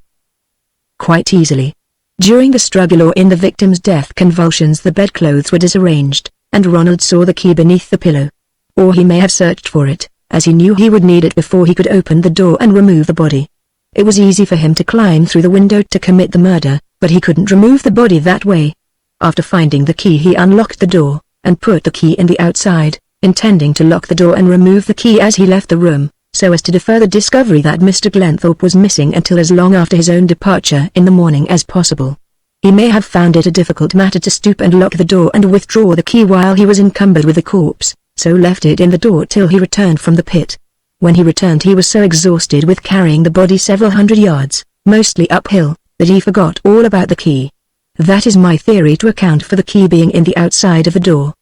Quite easily. During the struggle or in the victim's death convulsions the bedclothes were disarranged, and Ronald saw the key beneath the pillow. Or he may have searched for it, as he knew he would need it before he could open the door and remove the body. It was easy for him to climb through the window to commit the murder, but he couldn't remove the body that way. After finding the key he unlocked the door, and put the key in the outside, intending to lock the door and remove the key as he left the room, so as to defer the discovery that Mr. Glenthorpe was missing until as long after his own departure in the morning as possible. He may have found it a difficult matter to stoop and lock the door and withdraw the key while he was encumbered with the corpse, so left it in the door till he returned from the pit. When he returned he was so exhausted with carrying the body several hundred yards, mostly uphill, that he forgot all about the key. That is my theory to account for the key being in the outside of the door.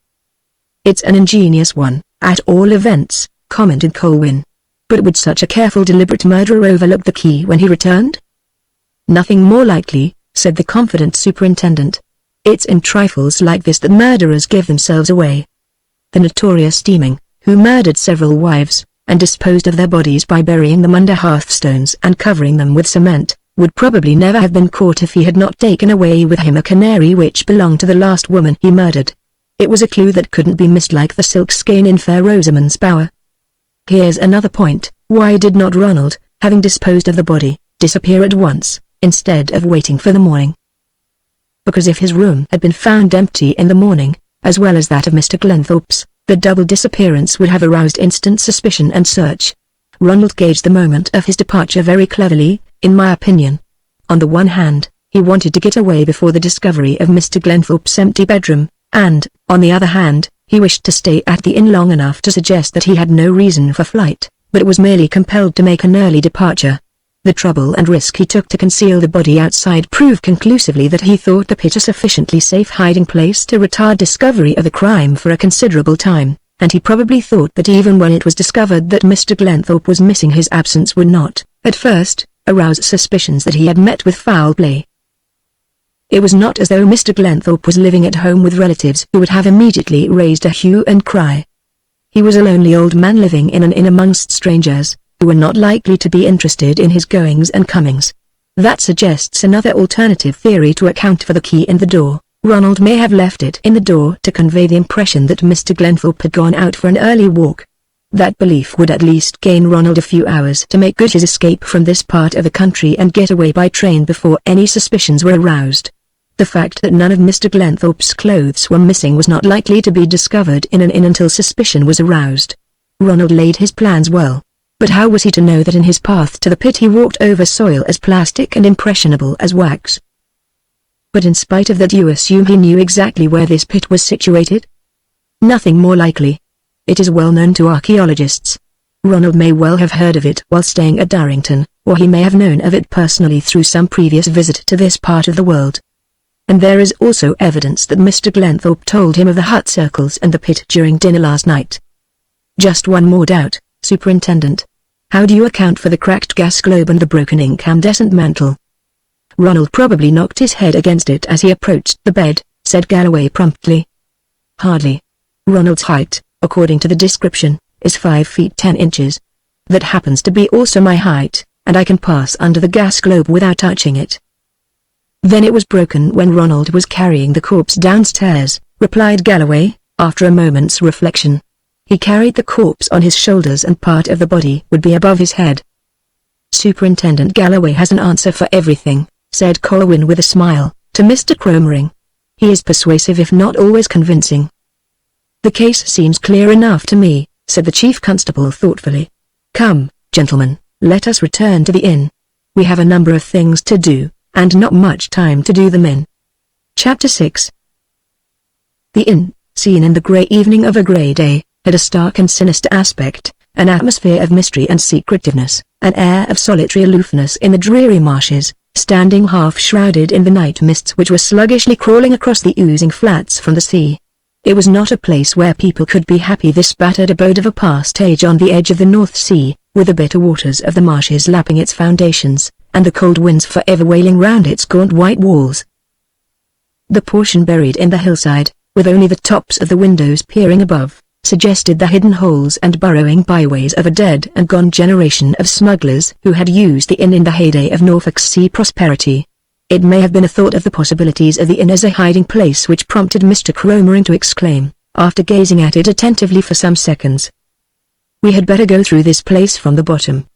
It's an ingenious one, at all events, commented Colwyn. But would such a careful deliberate murderer overlook the key when he returned? Nothing more likely, said the confident superintendent. It's in trifles like this that murderers give themselves away. The notorious Steaming, who murdered several wives, and disposed of their bodies by burying them under hearthstones and covering them with cement, would probably never have been caught if he had not taken away with him a canary which belonged to the last woman he murdered. It was a clue that couldn't be missed like the silk skein in Fair Rosamond's bower. Here's another point, why did not Ronald, having disposed of the body, disappear at once, instead of waiting for the morning? Because if his room had been found empty in the morning, as well as that of Mr. Glenthorpe's, the double disappearance would have aroused instant suspicion and search. Ronald gauged the moment of his departure very cleverly, in my opinion. On the one hand, he wanted to get away before the discovery of Mr. Glenthorpe's empty bedroom, and, on the other hand, he wished to stay at the inn long enough to suggest that he had no reason for flight, but was merely compelled to make an early departure. The trouble and risk he took to conceal the body outside proved conclusively that he thought the pit a sufficiently safe hiding place to retard discovery of the crime for a considerable time, and he probably thought that even when it was discovered that Mr. Glenthorpe was missing his absence would not, at first, arouse suspicions that he had met with foul play. It was not as though Mr. Glenthorpe was living at home with relatives who would have immediately raised a hue and cry. He was a lonely old man living in an inn amongst strangers, who were not likely to be interested in his goings and comings. That suggests another alternative theory to account for the key in the door. Ronald may have left it in the door to convey the impression that Mr. Glenthorpe had gone out for an early walk. That belief would at least gain Ronald a few hours to make good his escape from this part of the country and get away by train before any suspicions were aroused. The fact that none of Mr. Glenthorpe's clothes were missing was not likely to be discovered in an inn until suspicion was aroused. Ronald laid his plans well. But how was he to know that in his path to the pit he walked over soil as plastic and impressionable as wax? But in spite of that you assume he knew exactly where this pit was situated? Nothing more likely. It is well known to archaeologists. Ronald may well have heard of it while staying at Darrington, or he may have known of it personally through some previous visit to this part of the world. And there is also evidence that Mr. Glenthorpe told him of the hut circles and the pit during dinner last night. Just one more doubt, Superintendent. How do you account for the cracked gas globe and the broken incandescent mantle? Ronald probably knocked his head against it as he approached the bed, said Galloway promptly. Hardly. Ronald's height, according to the description, is 5 feet 10 inches. That happens to be also my height, and I can pass under the gas globe without touching it. Then it was broken when Ronald was carrying the corpse downstairs, replied Galloway, after a moment's reflection. He carried the corpse on his shoulders and part of the body would be above his head. Superintendent Galloway has an answer for everything, said Colwyn with a smile, to Mr. Cromering. He is persuasive if not always convincing. The case seems clear enough to me, said the chief constable thoughtfully. Come, gentlemen, let us return to the inn. We have a number of things to do, and not much time to do them in. Chapter 6. The inn, seen in the grey evening of a grey day, had a stark and sinister aspect, an atmosphere of mystery and secretiveness, an air of solitary aloofness in the dreary marshes, standing half-shrouded in the night mists which were sluggishly crawling across the oozing flats from the sea. It was not a place where people could be happy, this battered abode of a past age on the edge of the North Sea, with the bitter waters of the marshes lapping its foundations, and the cold winds forever wailing round its gaunt white walls. The portion buried in the hillside, with only the tops of the windows peering above, suggested the hidden holes and burrowing byways of a dead and gone generation of smugglers who had used the inn in the heyday of Norfolk's sea prosperity. It may have been a thought of the possibilities of the inn as a hiding place which prompted Mr. Cromering to exclaim, after gazing at it attentively for some seconds, "We had better go through this place from the bottom."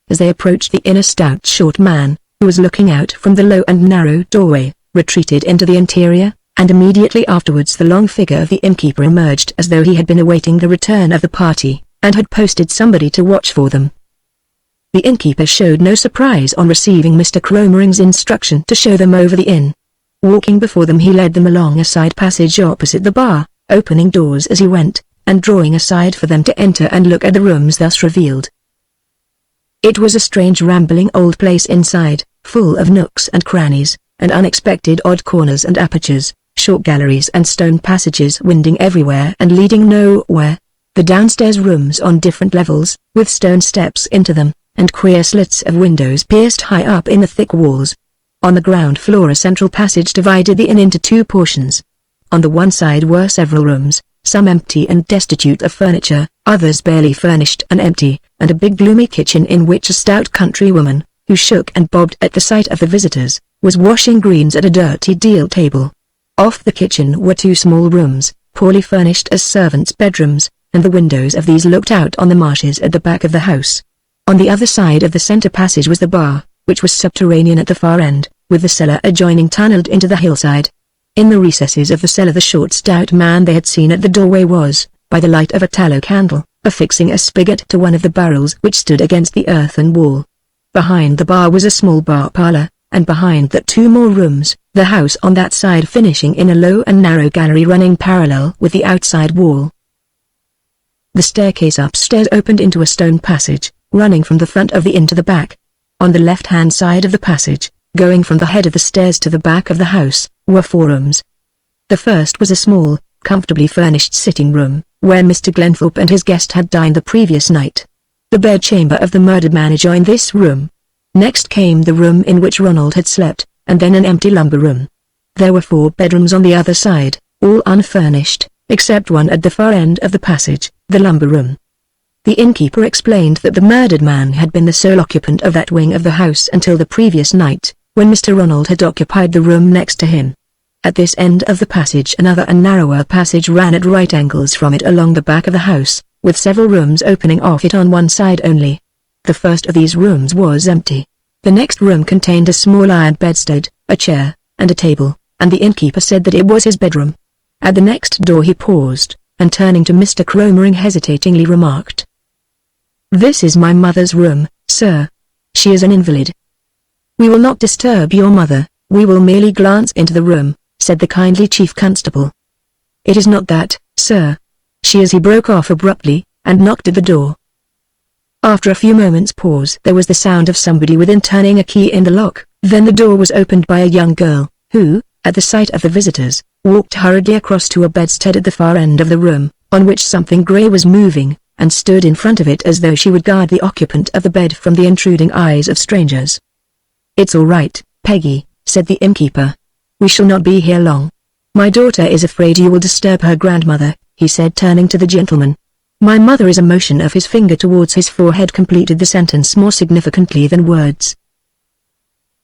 As they approached the inn, a stout short man, who was looking out from the low and narrow doorway, retreated into the interior, and immediately afterwards the long figure of the innkeeper emerged as though he had been awaiting the return of the party, and had posted somebody to watch for them. The innkeeper showed no surprise on receiving Mr. Cromering's instruction to show them over the inn. Walking before them, he led them along a side passage opposite the bar, opening doors as he went, and drawing aside for them to enter and look at the rooms thus revealed. It was a strange rambling old place inside, full of nooks and crannies, and unexpected odd corners and apertures, short galleries and stone passages winding everywhere and leading nowhere. The downstairs rooms on different levels, with stone steps into them, and queer slits of windows pierced high up in the thick walls. On the ground floor a central passage divided the inn into two portions. On the one side were several rooms, some empty and destitute of furniture, others barely furnished and empty, and a big gloomy kitchen in which a stout countrywoman, who shook and bobbed at the sight of the visitors, was washing greens at a dirty deal table. Off the kitchen were two small rooms, poorly furnished as servants' bedrooms, and the windows of these looked out on the marshes at the back of the house. On the other side of the centre passage was the bar, which was subterranean at the far end, with the cellar adjoining tunnelled into the hillside. In the recesses of the cellar the short stout man they had seen at the doorway was, by the light of a tallow candle, affixing a spigot to one of the barrels which stood against the earthen wall. Behind the bar was a small bar parlour, and behind that two more rooms, the house on that side finishing in a low and narrow gallery running parallel with the outside wall. The staircase upstairs opened into a stone passage, running from the front of the inn to the back. On the left-hand side of the passage, going from the head of the stairs to the back of the house, were four rooms. The first was a small, comfortably furnished sitting room, where Mr. Glenthorpe and his guest had dined the previous night. The bedchamber of the murdered man adjoined this room. Next came the room in which Ronald had slept, and then an empty lumber room. There were four bedrooms on the other side, all unfurnished, except one at the far end of the passage, the lumber room. The innkeeper explained that the murdered man had been the sole occupant of that wing of the house until the previous night, when Mr. Ronald had occupied the room next to him. At this end of the passage another and narrower passage ran at right angles from it along the back of the house, with several rooms opening off it on one side only. The first of these rooms was empty. The next room contained a small iron bedstead, a chair, and a table, and the innkeeper said that it was his bedroom. At the next door he paused, and turning to Mr. Cromering hesitatingly remarked, "This is my mother's room, sir. She is an invalid." "We will not disturb your mother, we will merely glance into the room," said the kindly chief constable. "It is not that, sir. She is—" He broke off abruptly, and knocked at the door. After a few moments' pause there was the sound of somebody within turning a key in the lock, then the door was opened by a young girl, who, at the sight of the visitors, walked hurriedly across to a bedstead at the far end of the room, on which something grey was moving, and stood in front of it as though she would guard the occupant of the bed from the intruding eyes of strangers. "It's all right, Peggy," said the innkeeper. "We shall not be here long. My daughter is afraid you will disturb her grandmother," he said, turning to the gentleman. "My mother is—" A motion of his finger towards his forehead completed the sentence more significantly than words.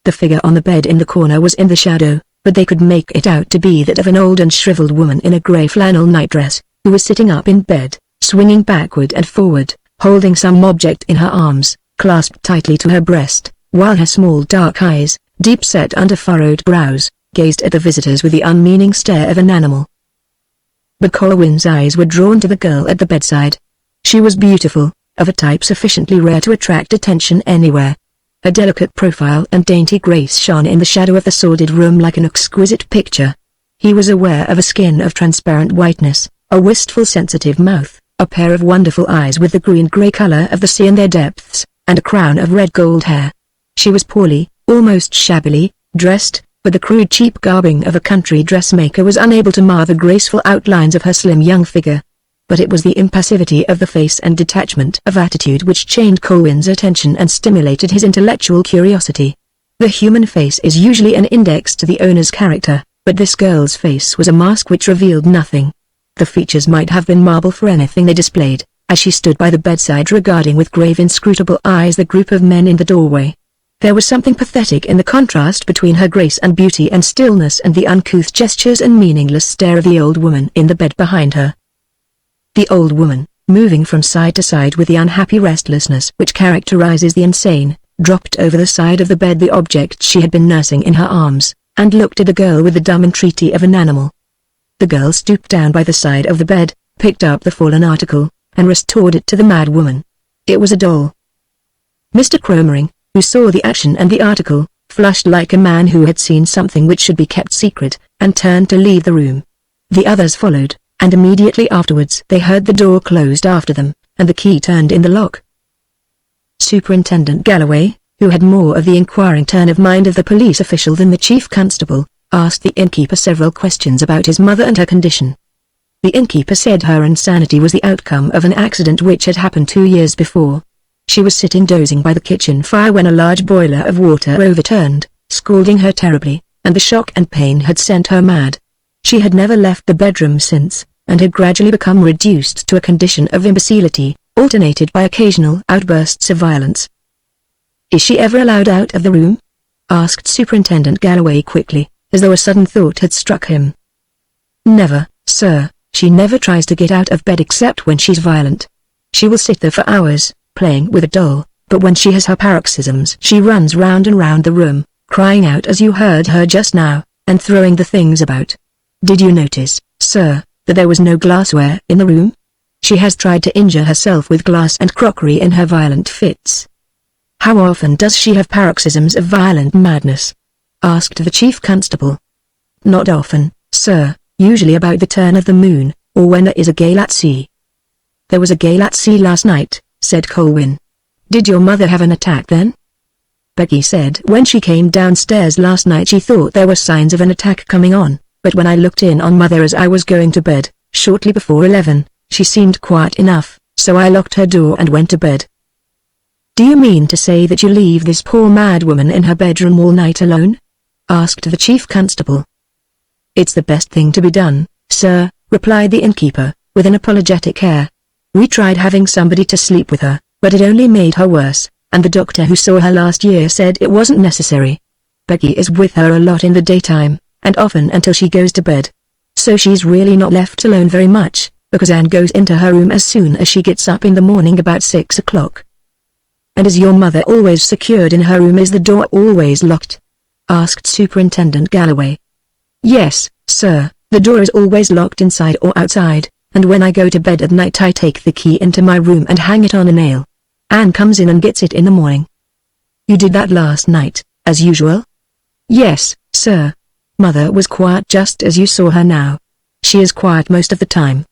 The figure on the bed in the corner was in the shadow, but they could make it out to be that of an old and shriveled woman in a grey flannel nightdress, who was sitting up in bed, swinging backward and forward, holding some object in her arms, clasped tightly to her breast, while her small dark eyes, deep-set under furrowed brows, gazed at the visitors with the unmeaning stare of an animal. But Colwyn's eyes were drawn to the girl at the bedside. She was beautiful, of a type sufficiently rare to attract attention anywhere. Her delicate profile and dainty grace shone in the shadow of the sordid room like an exquisite picture. He was aware of a skin of transparent whiteness, a wistful sensitive mouth, a pair of wonderful eyes with the green-grey color of the sea in their depths, and a crown of red gold hair. She was poorly, almost shabbily, dressed, but the crude cheap garbing of a country dressmaker was unable to mar the graceful outlines of her slim young figure. But it was the impassivity of the face and detachment of attitude which chained Colwyn's attention and stimulated his intellectual curiosity. The human face is usually an index to the owner's character, but this girl's face was a mask which revealed nothing. The features might have been marble for anything they displayed, as she stood by the bedside regarding with grave inscrutable eyes the group of men in the doorway. There was something pathetic in the contrast between her grace and beauty and stillness and the uncouth gestures and meaningless stare of the old woman in the bed behind her. The old woman, moving from side to side with the unhappy restlessness which characterizes the insane, dropped over the side of the bed the object she had been nursing in her arms, and looked at the girl with the dumb entreaty of an animal. The girl stooped down by the side of the bed, picked up the fallen article, and restored it to the mad woman. It was a doll. Mr. Cromering, who saw the action and the article, flushed like a man who had seen something which should be kept secret, and turned to leave the room. The others followed, and immediately afterwards they heard the door closed after them, and the key turned in the lock. Superintendent Galloway, who had more of the inquiring turn of mind of the police official than the chief constable, asked the innkeeper several questions about his mother and her condition. The innkeeper said her insanity was the outcome of an accident which had happened 2 years before. She was sitting dozing by the kitchen fire when a large boiler of water overturned, scalding her terribly, and the shock and pain had sent her mad. She had never left the bedroom since, and had gradually become reduced to a condition of imbecility, alternated by occasional outbursts of violence. "Is she ever allowed out of the room?" asked Superintendent Galloway quickly, as though a sudden thought had struck him. "Never, sir. She never tries to get out of bed except when she's violent. She will sit there for hours, playing with a doll, but when she has her paroxysms she runs round and round the room, crying out as you heard her just now, and throwing the things about. Did you notice, sir, that there was no glassware in the room? She has tried to injure herself with glass and crockery in her violent fits." "How often does she have paroxysms of violent madness?" asked the chief constable. "Not often, sir, usually about the turn of the moon, or when there is a gale at sea." "There was a gale at sea last night," said Colwyn. "Did your mother have an attack then?" "Becky said when she came downstairs last night she thought there were signs of an attack coming on, but when I looked in on Mother as I was going to bed, shortly before 11, she seemed quiet enough, so I locked her door and went to bed." "Do you mean to say that you leave this poor mad woman in her bedroom all night alone?" asked the chief constable. "It's the best thing to be done, sir," replied the innkeeper, with an apologetic air. "We tried having somebody to sleep with her, but it only made her worse, and the doctor who saw her last year said it wasn't necessary. Becky is with her a lot in the daytime, and often until she goes to bed. So she's really not left alone very much, because Anne goes into her room as soon as she gets up in the morning about 6 o'clock." "And is your mother always secured in her room? Is the door always locked?" asked Superintendent Galloway. "Yes, sir, the door is always locked inside or outside, and when I go to bed at night I take the key into my room and hang it on a nail. Anne comes in and gets it in the morning." "You did that last night, as usual?" "Yes, sir. Mother was quiet just as you saw her now. She is quiet most of the time."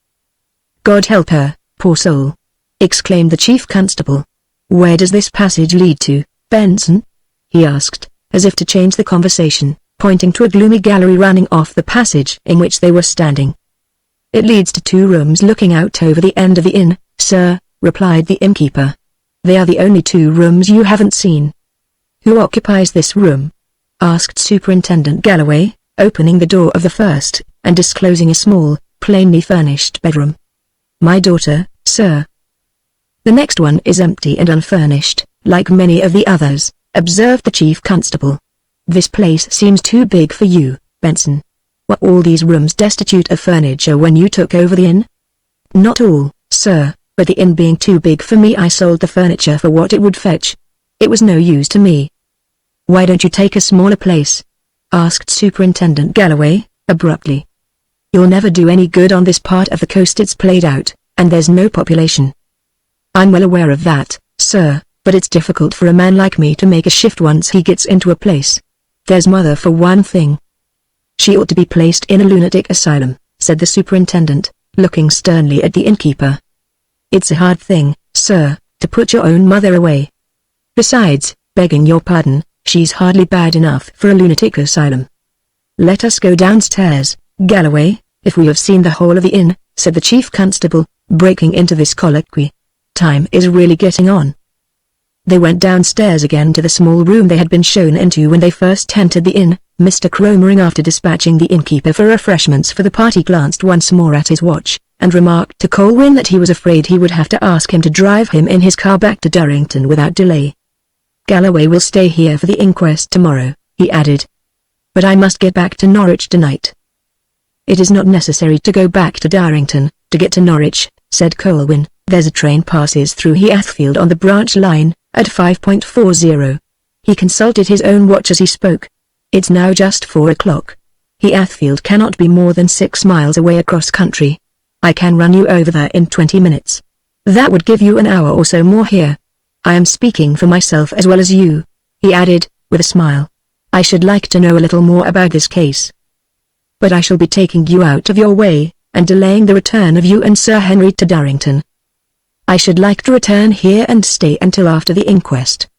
"God help her, poor soul!" exclaimed the chief constable. "Where does this passage lead to, Benson?" he asked, as if to change the conversation, pointing to a gloomy gallery running off the passage in which they were standing. "It leads to 2 rooms looking out over the end of the inn, sir," replied the innkeeper. "They are the only 2 rooms you haven't seen." "Who occupies this room?" asked Superintendent Galloway, opening the door of the first, and disclosing a small, plainly furnished bedroom. "My daughter, sir." "The next one is empty and unfurnished, like many of the others," observed the chief constable. "This place seems too big for you, Benson. Were all these rooms destitute of furniture when you took over the inn?" "Not all, sir, but the inn being too big for me I sold the furniture for what it would fetch. It was no use to me." "Why don't you take a smaller place?" asked Superintendent Galloway, abruptly. "You'll never do any good on this part of the coast. It's played out, and there's no population." "I'm well aware of that, sir, but it's difficult for a man like me to make a shift once he gets into a place. There's Mother for one thing." "She ought to be placed in a lunatic asylum," said the superintendent, looking sternly at the innkeeper. It's a hard thing, sir, to put your own mother away. Besides, begging your pardon, she's hardly bad enough for a lunatic asylum. Let us go downstairs, Galloway, if we have seen the whole of the inn, said the chief constable, breaking into this colloquy. Time is really getting on. They went downstairs again to the small room they had been shown into when they first entered the inn. Mr. Cromering, after dispatching the innkeeper for refreshments for the party, glanced once more at his watch, and remarked to Colwyn that he was afraid he would have to ask him to drive him in his car back to Durrington without delay. Galloway will stay here for the inquest tomorrow, he added. But I must get back to Norwich tonight. It is not necessary to go back to Durrington to get to Norwich, said Colwyn. There's a train passes through Heathfield on the branch line at 5:40. He consulted his own watch as he spoke. It's now just 4 o'clock. Heathfield cannot be more than 6 miles away across country. I can run you over there in 20 minutes. That would give you an hour or so more here. I am speaking for myself as well as you, he added, with a smile. I should like to know a little more about this case. But I shall be taking you out of your way, and delaying the return of you and Sir Henry to Durrington. I should like to return here and stay until after the inquest.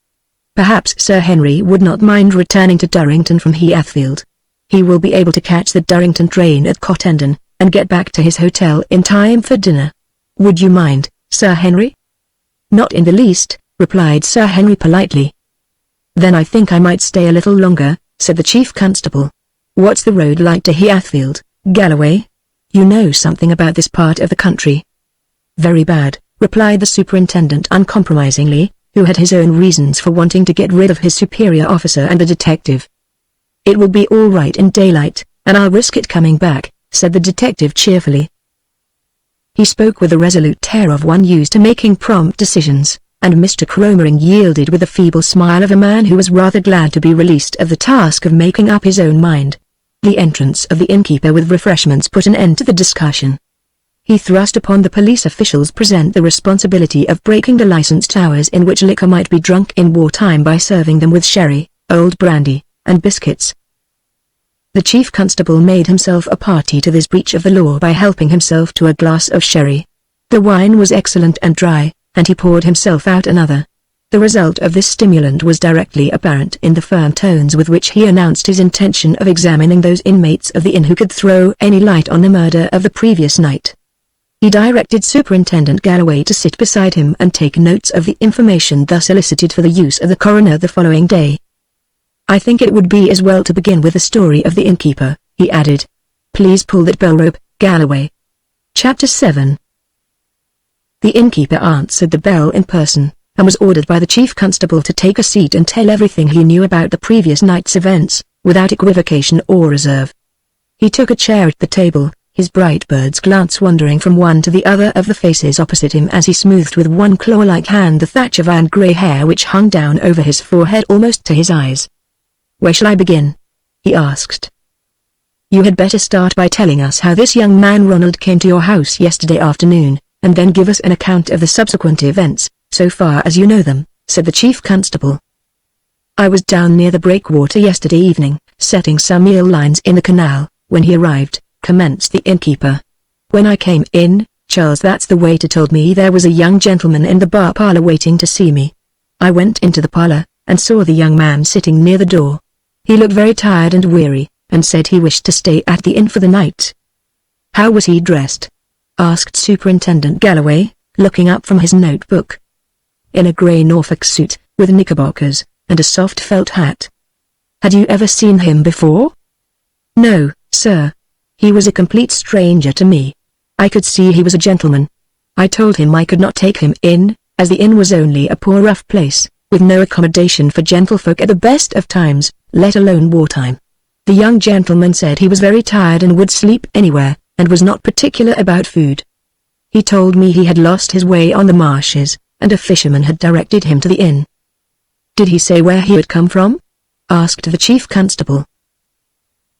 Perhaps Sir Henry would not mind returning to Durrington from Heathfield. He will be able to catch the Durrington train at Cottendon, and get back to his hotel in time for dinner. Would you mind, Sir Henry? Not in the least, replied Sir Henry politely. Then I think I might stay a little longer, said the chief constable. What's the road like to Heathfield, Galloway? You know something about this part of the country. Very bad, replied the superintendent uncompromisingly, who had his own reasons for wanting to get rid of his superior officer and the detective. It will be all right in daylight, and I'll risk it coming back, said the detective cheerfully. He spoke with the resolute air of one used to making prompt decisions, and Mr. Cromering yielded with the feeble smile of a man who was rather glad to be released of the task of making up his own mind. The entrance of the innkeeper with refreshments put an end to the discussion. He thrust upon the police officials present the responsibility of breaking the licensed hours in which liquor might be drunk in wartime by serving them with sherry, old brandy, and biscuits. The chief constable made himself a party to this breach of the law by helping himself to a glass of sherry. The wine was excellent and dry, and he poured himself out another. The result of this stimulant was directly apparent in the firm tones with which he announced his intention of examining those inmates of the inn who could throw any light on the murder of the previous night. He directed Superintendent Galloway to sit beside him and take notes of the information thus elicited for the use of the coroner the following day. I think it would be as well to begin with the story of the innkeeper, he added. Please pull that bell rope, Galloway. Chapter 7. The innkeeper answered the bell in person, and was ordered by the chief constable to take a seat and tell everything he knew about the previous night's events, without equivocation or reserve. He took a chair at the table, his bright bird's glance wandering from one to the other of the faces opposite him as he smoothed with one claw-like hand the thatch of iron grey hair which hung down over his forehead almost to his eyes. Where shall I begin? He asked. You had better start by telling us how this young man Ronald came to your house yesterday afternoon, and then give us an account of the subsequent events, so far as you know them, said the chief constable. I was down near the breakwater yesterday evening, setting some eel lines in the canal, when he arrived, commenced the innkeeper. When I came in, Charles, that's the waiter, told me there was a young gentleman in the bar parlour waiting to see me. I went into the parlour, and saw the young man sitting near the door. He looked very tired and weary, and said he wished to stay at the inn for the night. How was he dressed? Asked Superintendent Galloway, looking up from his notebook. In a grey Norfolk suit, with knickerbockers, and a soft felt hat. Had you ever seen him before? No, sir. He was a complete stranger to me. I could see he was a gentleman. I told him I could not take him in, as the inn was only a poor rough place, with no accommodation for gentlefolk at the best of times, let alone wartime. The young gentleman said he was very tired and would sleep anywhere, and was not particular about food. He told me he had lost his way on the marshes, and a fisherman had directed him to the inn. Did he say where he had come from? Asked the chief constable.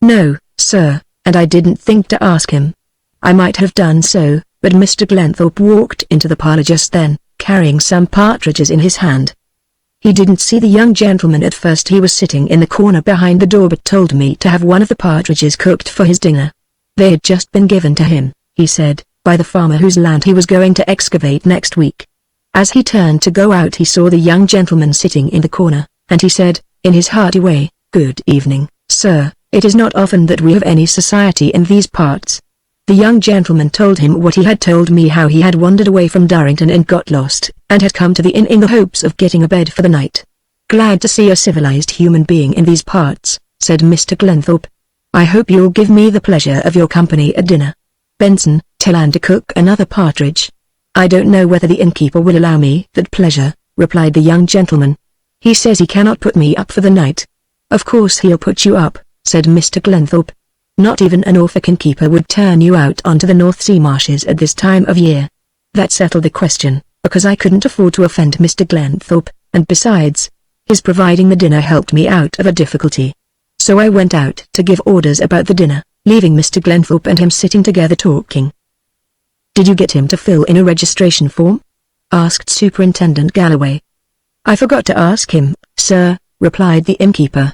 No, sir, and I didn't think to ask him. I might have done so, but Mr. Glenthorpe walked into the parlour just then, carrying some partridges in his hand. He didn't see the young gentleman at first. He was sitting in the corner behind the door, but told me to have one of the partridges cooked for his dinner. They had just been given to him, he said, by the farmer whose land he was going to excavate next week. As he turned to go out, he saw the young gentleman sitting in the corner, and he said, in his hearty way, "Good evening, sir. It is not often that we have any society in these parts." The young gentleman told him what he had told me, how he had wandered away from Durrington and got lost, and had come to the inn in the hopes of getting a bed for the night. "Glad to see a civilized human being in these parts," said Mr. Glenthorpe. "I hope you'll give me the pleasure of your company at dinner. Benson, tell Anne to cook another partridge." "I don't know whether the innkeeper will allow me that pleasure," replied the young gentleman. "He says he cannot put me up for the night." "Of course he'll put you up," said Mr. Glenthorpe. "Not even a Norfolk innkeeper would turn you out onto the North Sea marshes at this time of year." That settled the question, because I couldn't afford to offend Mr. Glenthorpe, and besides, his providing the dinner helped me out of a difficulty. So I went out to give orders about the dinner, leaving Mr. Glenthorpe and him sitting together talking. "Did you get him to fill in a registration form?" asked Superintendent Galloway. "I forgot to ask him, sir," replied the innkeeper.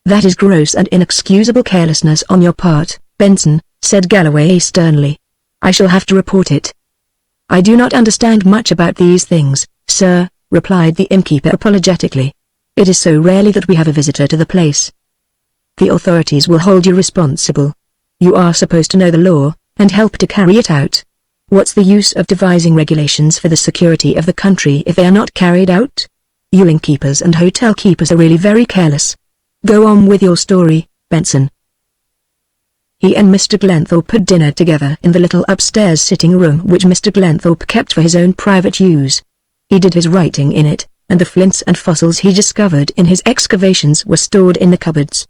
"That is gross and inexcusable carelessness on your part, Benson," said Galloway sternly. "I shall have to report it." "I do not understand much about these things, sir," replied the innkeeper apologetically. "It is so rarely that we have a visitor to the place. The authorities will hold you responsible. You are supposed to know the law, and help to carry it out. What's the use of devising regulations for the security of the country if they are not carried out? You innkeepers and hotel keepers are really very careless. Go on with your story, Benson." He and Mr. Glenthorpe had dinner together in the little upstairs sitting room which Mr. Glenthorpe kept for his own private use. He did his writing in it, and the flints and fossils he discovered in his excavations were stored in the cupboards.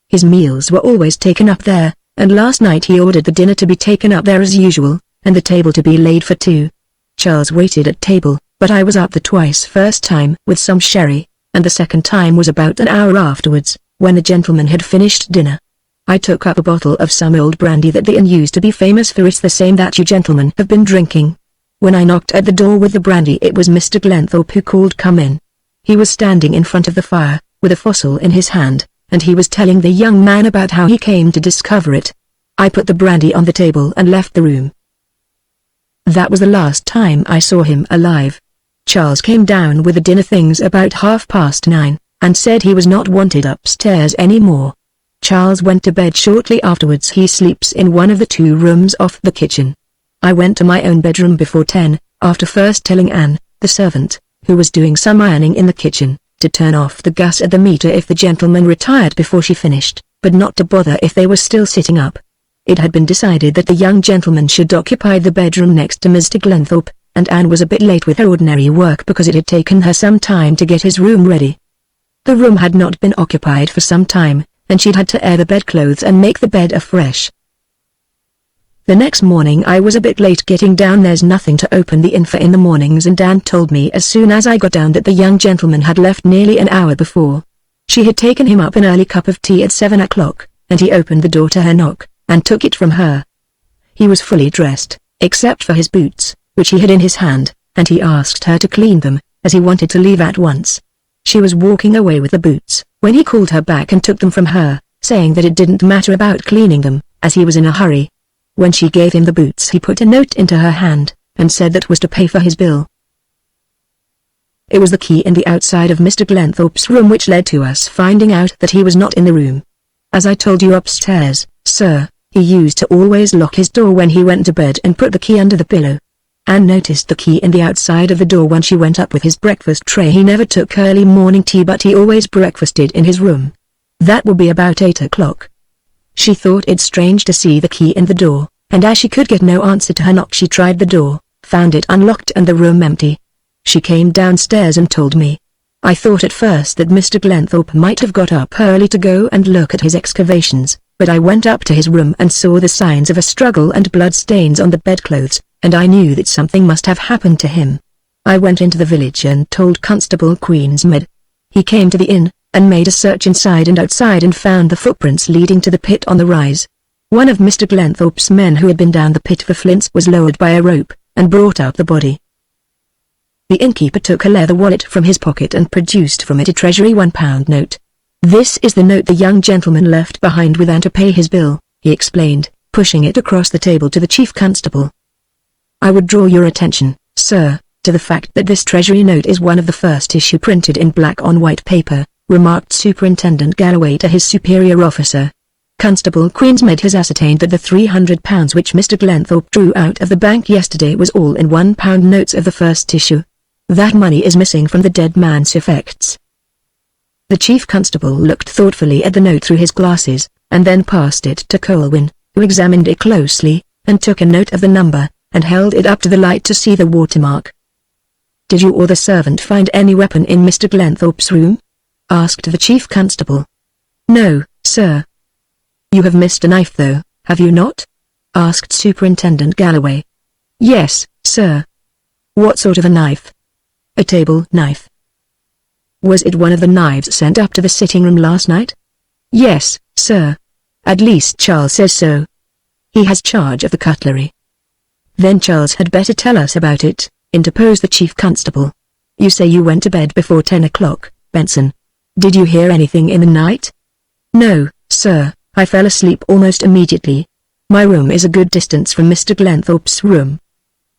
His meals were always taken up there, and last night he ordered the dinner to be taken up there as usual, and the table to be laid for two. Charles waited at table, but I was up the first time with some sherry, and the second time was about an hour afterwards, when the gentleman had finished dinner. I took up a bottle of some old brandy that the inn used to be famous for. "It's the same that you gentlemen have been drinking." When I knocked at the door with the brandy, it was Mr. Glenthorpe who called, "Come in." He was standing in front of the fire, with a fossil in his hand, and he was telling the young man about how he came to discover it. I put the brandy on the table and left the room. That was the last time I saw him alive. Charles came down with the dinner things about 9:30, and said he was not wanted upstairs anymore. Charles went to bed shortly afterwards. He sleeps in one of the two rooms off the kitchen. I went to my own bedroom before 10, after first telling Anne, the servant, who was doing some ironing in the kitchen, to turn off the gas at the meter if the gentleman retired before she finished, but not to bother if they were still sitting up. It had been decided that the young gentleman should occupy the bedroom next to Mr. Glenthorpe, and Anne was a bit late with her ordinary work because it had taken her some time to get his room ready. The room had not been occupied for some time, and she'd had to air the bedclothes and make the bed afresh. The next morning I was a bit late getting down. There's nothing to open the inn for in the mornings, and Anne told me as soon as I got down that the young gentleman had left nearly an hour before. She had taken him up an early cup of tea at 7 o'clock, and he opened the door to her knock, and took it from her. He was fully dressed, except for his boots, which he had in his hand, and he asked her to clean them, as he wanted to leave at once. She was walking away with the boots, when he called her back and took them from her, saying that it didn't matter about cleaning them, as he was in a hurry. When she gave him the boots, he put a note into her hand, and said that was to pay for his bill. It was the key in the outside of Mr. Glenthorpe's room which led to us finding out that he was not in the room. As I told you upstairs, sir, he used to always lock his door when he went to bed and put the key under the pillow. Anne noticed the key in the outside of the door when she went up with his breakfast tray. He never took early morning tea, but he always breakfasted in his room. That would be about 8 o'clock. She thought it strange to see the key in the door, and as she could get no answer to her knock, she tried the door, found it unlocked and the room empty. She came downstairs and told me. I thought at first that Mr. Glenthorpe might have got up early to go and look at his excavations, but I went up to his room and saw the signs of a struggle and blood stains on the bedclothes, and I knew that something must have happened to him. I went into the village and told Constable Queensmead. He came to the inn, and made a search inside and outside and found the footprints leading to the pit on the rise. One of Mr. Glenthorpe's men who had been down the pit for flints was lowered by a rope, and brought out the body. The innkeeper took a leather wallet from his pocket and produced from it a Treasury £1 note. "This is the note the young gentleman left behind with Anne to pay his bill," he explained. pushing it across the table to the chief constable. "I would draw your attention, sir, to the fact that this treasury note is one of the first issue printed in black on white paper," remarked Superintendent Galloway to his superior officer. "Constable Queensmead has ascertained that the £300 which Mr. Glenthorpe drew out of the bank yesterday was all in £1 notes of the first issue. That money is missing from the dead man's effects." The chief constable looked thoughtfully at the note through his glasses, and then passed it to Colwyn, who examined it closely, and took a note of the number, and held it up to the light to see the watermark. "Did you or the servant find any weapon in Mr. Glenthorpe's room?" asked the chief constable. "No, sir." "You have missed a knife though, have you not?" asked Superintendent Galloway. "Yes, sir." "What sort of a knife?" "A table knife." "Was it one of the knives sent up to the sitting room last night?" "Yes, sir. At least Charles says so. He has charge of the cutlery." "Then Charles had better tell us about it," interposed the chief constable. "You say you went to bed before 10 o'clock, Benson. Did you hear anything in the night?" "No, sir, I fell asleep almost immediately. My room is a good distance from Mr. Glenthorpe's room."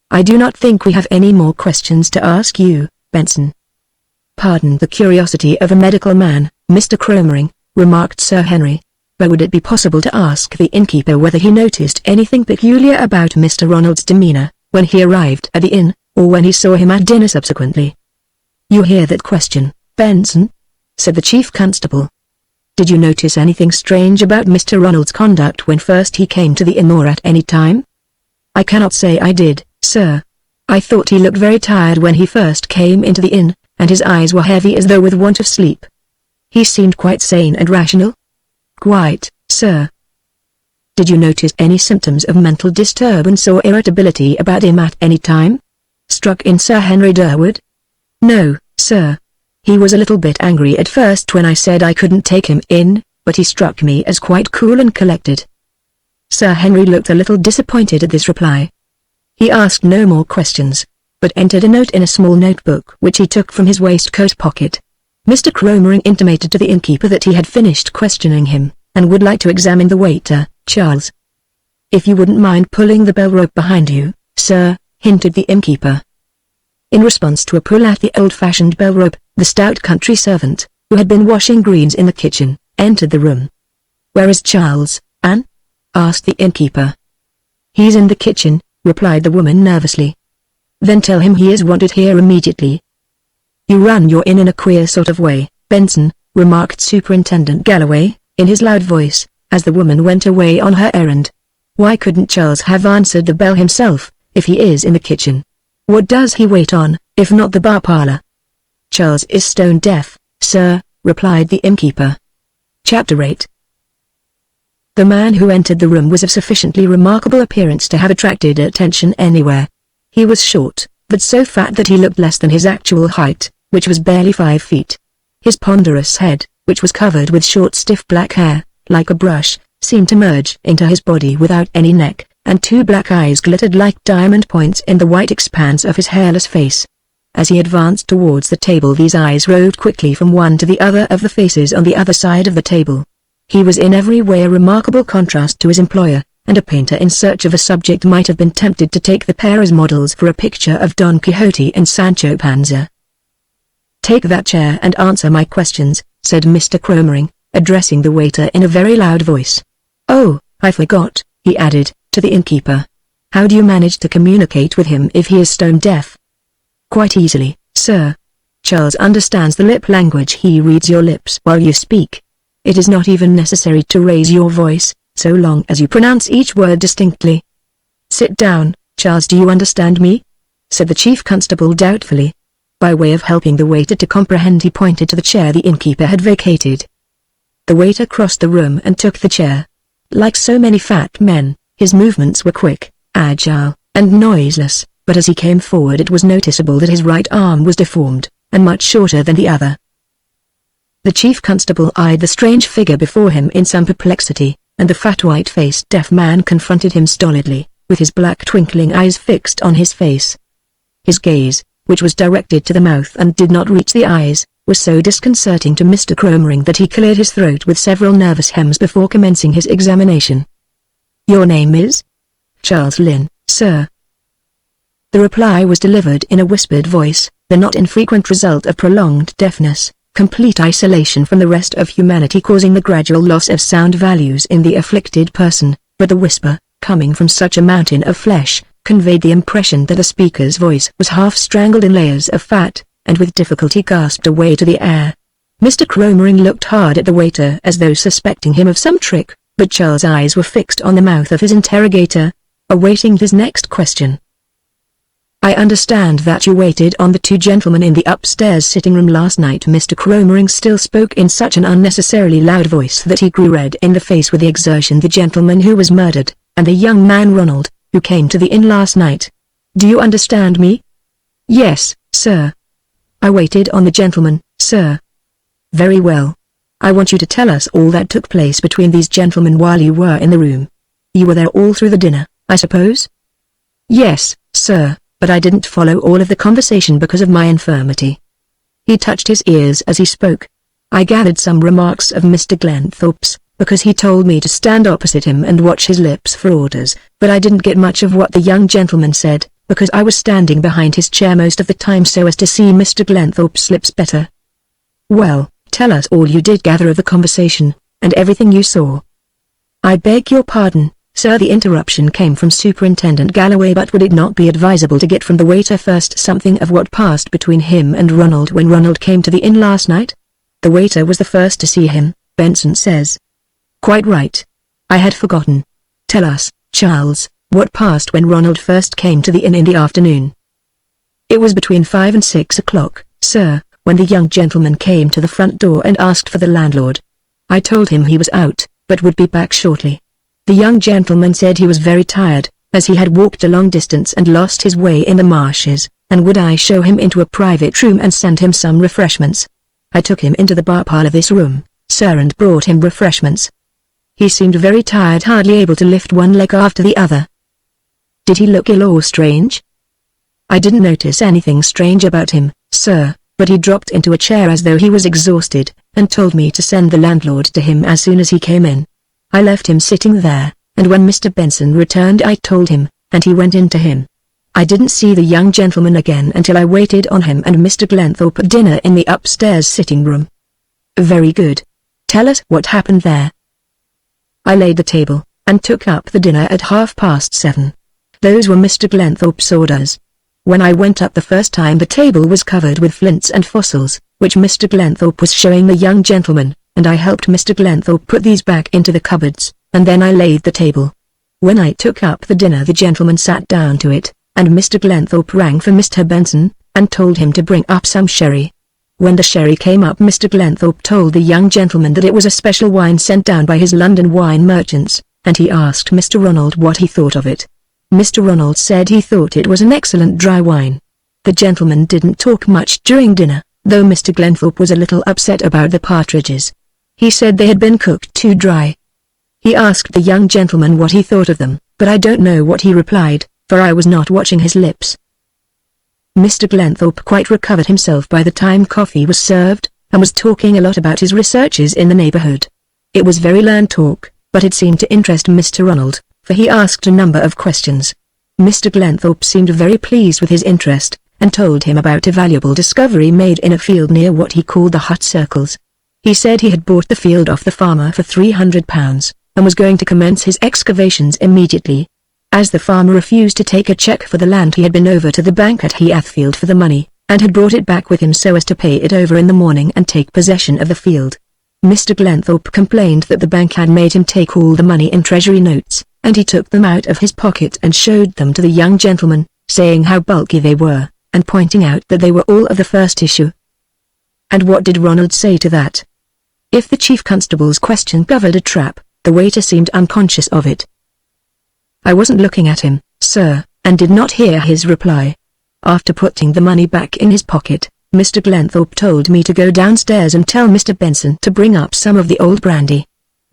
"I do not think we have any more questions to ask you, Benson." "Pardon the curiosity of a medical man, Mr. Cromering," remarked Sir Henry, "but would it be possible to ask the innkeeper whether he noticed anything peculiar about Mr. Ronald's demeanor, when he arrived at the inn, or when he saw him at dinner subsequently?" "You hear that question, Benson?" said the chief constable. "Did you notice anything strange about Mr. Ronald's conduct when first he came to the inn or at any time?" "I cannot say I did, sir. I thought he looked very tired when he first came into the inn, and his eyes were heavy as though with want of sleep. He seemed quite sane and rational." "Quite, sir." "Did you notice any symptoms of mental disturbance or irritability about him at any time?" struck in Sir Henry Durwood. "No, sir. He was a little bit angry at first when I said I couldn't take him in, but he struck me as quite cool and collected." Sir Henry looked a little disappointed at this reply. He asked no more questions, but entered a note in a small notebook which he took from his waistcoat pocket. Mr. Cromering intimated to the innkeeper that he had finished questioning him, and would like to examine the waiter, Charles. "If you wouldn't mind pulling the bell rope behind you, sir," hinted the innkeeper. In response to a pull at the old-fashioned bell rope, the stout country servant, who had been washing greens in the kitchen, entered the room. "Where is Charles, Anne?" asked the innkeeper. "He's in the kitchen," replied the woman nervously. "Then tell him he is wanted here immediately." "You run your inn in a queer sort of way, Benson," remarked Superintendent Galloway, in his loud voice, as the woman went away on her errand. "Why couldn't Charles have answered the bell himself, if he is in the kitchen? What does he wait on, if not the bar parlor?" "Charles is stone deaf, sir," replied the innkeeper. Chapter 8. The man who entered the room was of sufficiently remarkable appearance to have attracted attention anywhere. He was short, but so fat that he looked less than his actual height, which was barely 5 feet. His ponderous head, which was covered with short stiff black hair, like a brush, seemed to merge into his body without any neck, and 2 black eyes glittered like diamond points in the white expanse of his hairless face. As he advanced towards the table, these eyes roved quickly from one to the other of the faces on the other side of the table. He was in every way a remarkable contrast to his employer, and a painter in search of a subject might have been tempted to take the pair as models for a picture of Don Quixote and Sancho Panza. "Take that chair and answer my questions," said Mr. Cromering, addressing the waiter in a very loud voice. "Oh, I forgot," he added, to the innkeeper. "How do you manage to communicate with him if he is stone deaf?" "Quite easily, sir. Charles understands the lip language. He reads your lips while you speak. It is not even necessary to raise your voice, so long as you pronounce each word distinctly." "Sit down, Charles. Do you understand me?" said the chief constable doubtfully. By way of helping the waiter to comprehend, he pointed to the chair the innkeeper had vacated. The waiter crossed the room and took the chair. Like so many fat men, his movements were quick, agile, and noiseless, but as he came forward it was noticeable that his right arm was deformed, and much shorter than the other. The chief constable eyed the strange figure before him in some perplexity, and the fat white-faced deaf man confronted him stolidly, with his black twinkling eyes fixed on his face. His gaze, which was directed to the mouth and did not reach the eyes, was so disconcerting to Mr. Cromering that he cleared his throat with several nervous hems before commencing his examination. Your name is? Charles Lynn, sir. The reply was delivered in a whispered voice, the not infrequent result of prolonged deafness, complete isolation from the rest of humanity causing the gradual loss of sound values in the afflicted person, but the whisper, coming from such a mountain of flesh, conveyed the impression that the speaker's voice was half strangled in layers of fat, and with difficulty gasped away to the air. Mr. Cromering looked hard at the waiter as though suspecting him of some trick, but Charles' eyes were fixed on the mouth of his interrogator, awaiting his next question. I understand that you waited on the two gentlemen in the upstairs sitting room last night. Mr. Cromering still spoke in such an unnecessarily loud voice that he grew red in the face with the exertion. The gentleman who was murdered, and the young man Ronald, who came to the inn last night. Do you understand me? Yes, sir. I waited on the gentleman, sir. Very well. I want you to tell us all that took place between these gentlemen while you were in the room. You were there all through the dinner, I suppose? Yes, sir, but I didn't follow all of the conversation because of my infirmity. He touched his ears as he spoke. I gathered some remarks of Mr. Glenthorpe's, because he told me to stand opposite him and watch his lips for orders, but I didn't get much of what the young gentleman said, because I was standing behind his chair most of the time so as to see Mr. Glenthorpe's lips better. Well, tell us all you did gather of the conversation, and everything you saw. I beg your pardon, sir. The interruption came from Superintendent Galloway. But would it not be advisable to get from the waiter first something of what passed between him and Ronald when Ronald came to the inn last night? The waiter was the first to see him, Benson says. Quite right. I had forgotten. Tell us, Charles, what passed when Ronald first came to the inn in the afternoon. It was between 5 and 6 o'clock, sir, when the young gentleman came to the front door and asked for the landlord. I told him he was out, but would be back shortly. The young gentleman said he was very tired, as he had walked a long distance and lost his way in the marshes, and would I show him into a private room and send him some refreshments. I took him into the bar parlour of this room, sir, and brought him refreshments. He seemed very tired, hardly able to lift one leg after the other. Did he look ill or strange? I didn't notice anything strange about him, sir, but he dropped into a chair as though he was exhausted, and told me to send the landlord to him as soon as he came in. I left him sitting there, and when Mr. Benson returned I told him, and he went in to him. I didn't see the young gentleman again until I waited on him and Mr. Glenthorpe at dinner in the upstairs sitting room. Very good. Tell us what happened there. I laid the table, and took up the dinner at 7:30. Those were Mr. Glenthorpe's orders. When I went up the first time the table was covered with flints and fossils, which Mr. Glenthorpe was showing the young gentleman, and I helped Mr. Glenthorpe put these back into the cupboards, and then I laid the table. When I took up the dinner the gentleman sat down to it, and Mr. Glenthorpe rang for Mr. Benson, and told him to bring up some sherry. When the sherry came up Mr. Glenthorpe told the young gentleman that it was a special wine sent down by his London wine merchants, and he asked Mr. Ronald what he thought of it. Mr. Ronald said he thought it was an excellent dry wine. The gentleman didn't talk much during dinner, though Mr. Glenthorpe was a little upset about the partridges. He said they had been cooked too dry. He asked the young gentleman what he thought of them, but I don't know what he replied, for I was not watching his lips. Mr. Glenthorpe quite recovered himself by the time coffee was served, and was talking a lot about his researches in the neighborhood. It was very learned talk, but it seemed to interest Mr. Ronald, for he asked a number of questions. Mr. Glenthorpe seemed very pleased with his interest, and told him about a valuable discovery made in a field near what he called the hut circles. He said he had bought the field off the farmer for £300, and was going to commence his excavations immediately. As the farmer refused to take a cheque for the land, he had been over to the bank at Heathfield for the money, and had brought it back with him so as to pay it over in the morning and take possession of the field. Mr. Glenthorpe complained that the bank had made him take all the money in treasury notes, and he took them out of his pocket and showed them to the young gentleman, saying how bulky they were, and pointing out that they were all of the first issue. And what did Ronald say to that? If the chief constable's question covered a trap, the waiter seemed unconscious of it. I wasn't looking at him, sir, and did not hear his reply. After putting the money back in his pocket, Mr. Glenthorpe told me to go downstairs and tell Mr. Benson to bring up some of the old brandy.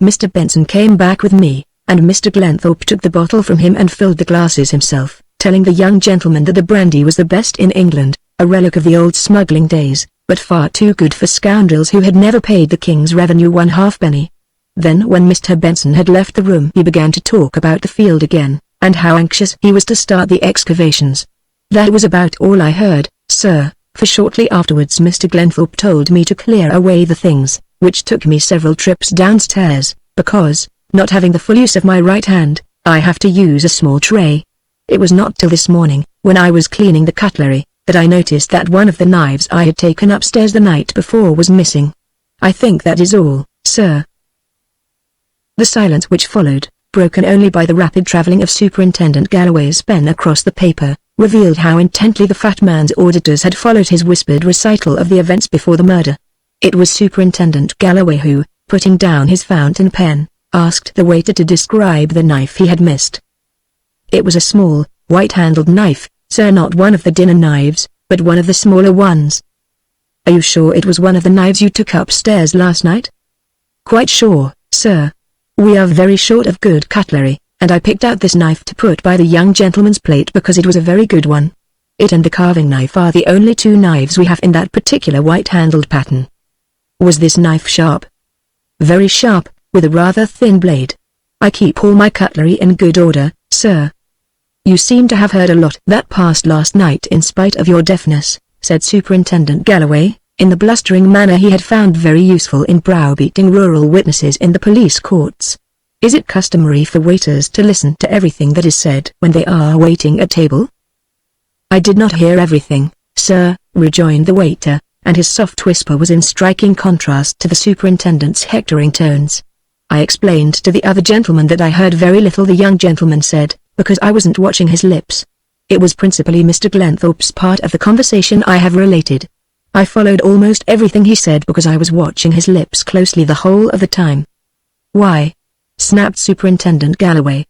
Mr. Benson came back with me, and Mr. Glenthorpe took the bottle from him and filled the glasses himself, telling the young gentleman that the brandy was the best in England, a relic of the old smuggling days, but far too good for scoundrels who had never paid the king's revenue one halfpenny. Then when Mr. Benson had left the room, he began to talk about the field again, and how anxious he was to start the excavations. That was about all I heard, sir, for shortly afterwards Mr. Glenthorpe told me to clear away the things, which took me several trips downstairs, because, not having the full use of my right hand, I have to use a small tray. It was not till this morning, when I was cleaning the cutlery, that I noticed that one of the knives I had taken upstairs the night before was missing. I think that is all, sir. The silence which followed, broken only by the rapid travelling of Superintendent Galloway's pen across the paper, revealed how intently the fat man's auditors had followed his whispered recital of the events before the murder. It was Superintendent Galloway who, putting down his fountain pen, asked the waiter to describe the knife he had missed. It was a small, white-handled knife, sir, not one of the dinner knives, but one of the smaller ones. Are you sure it was one of the knives you took upstairs last night? Quite sure, sir. We are very short of good cutlery, and I picked out this knife to put by the young gentleman's plate because it was a very good one. It and the carving knife are the only two knives we have in that particular white-handled pattern. Was this knife sharp? Very sharp, with a rather thin blade. I keep all my cutlery in good order, sir. You seem to have heard a lot that passed last night in spite of your deafness, said Superintendent Galloway, in the blustering manner he had found very useful in browbeating rural witnesses in the police courts. Is it customary for waiters to listen to everything that is said when they are waiting at table? I did not hear everything, sir, rejoined the waiter, and his soft whisper was in striking contrast to the superintendent's hectoring tones. I explained to the other gentleman that I heard very little, the young gentleman said, because I wasn't watching his lips. It was principally Mr. Glenthorpe's part of the conversation I have related. I followed almost everything he said because I was watching his lips closely the whole of the time. Why? Snapped Superintendent Galloway.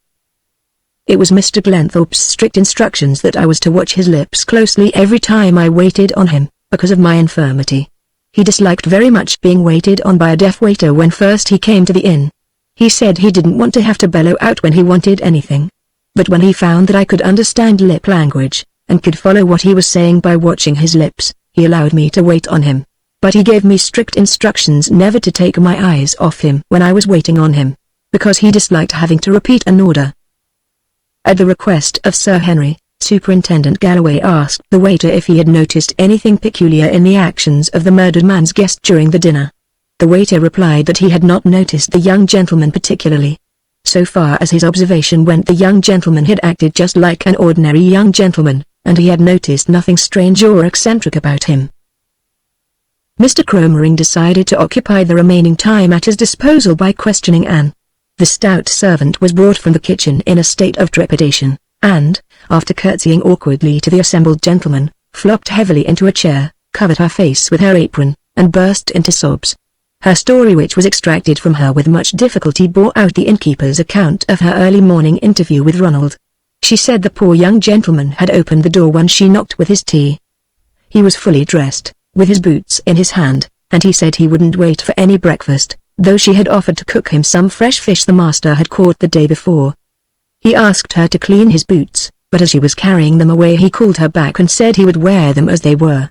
It was Mr. Glenthorpe's strict instructions that I was to watch his lips closely every time I waited on him, because of my infirmity. He disliked very much being waited on by a deaf waiter when first he came to the inn. He said he didn't want to have to bellow out when he wanted anything. But when he found that I could understand lip language, and could follow what he was saying by watching his lips, he allowed me to wait on him. But he gave me strict instructions never to take my eyes off him when I was waiting on him, because he disliked having to repeat an order. At the request of Sir Henry, Superintendent Galloway asked the waiter if he had noticed anything peculiar in the actions of the murdered man's guest during the dinner. The waiter replied that he had not noticed the young gentleman particularly. So far as his observation went, the young gentleman had acted just like an ordinary young gentleman, and he had noticed nothing strange or eccentric about him. Mr. Cromering decided to occupy the remaining time at his disposal by questioning Anne. The stout servant was brought from the kitchen in a state of trepidation, and, after curtsying awkwardly to the assembled gentlemen, flopped heavily into a chair, covered her face with her apron, and burst into sobs. Her story, which was extracted from her with much difficulty, bore out the innkeeper's account of her early morning interview with Ronald. She said the poor young gentleman had opened the door when she knocked with his tea. He was fully dressed, with his boots in his hand, and he said he wouldn't wait for any breakfast, though she had offered to cook him some fresh fish the master had caught the day before. He asked her to clean his boots, but as she was carrying them away he called her back and said he would wear them as they were.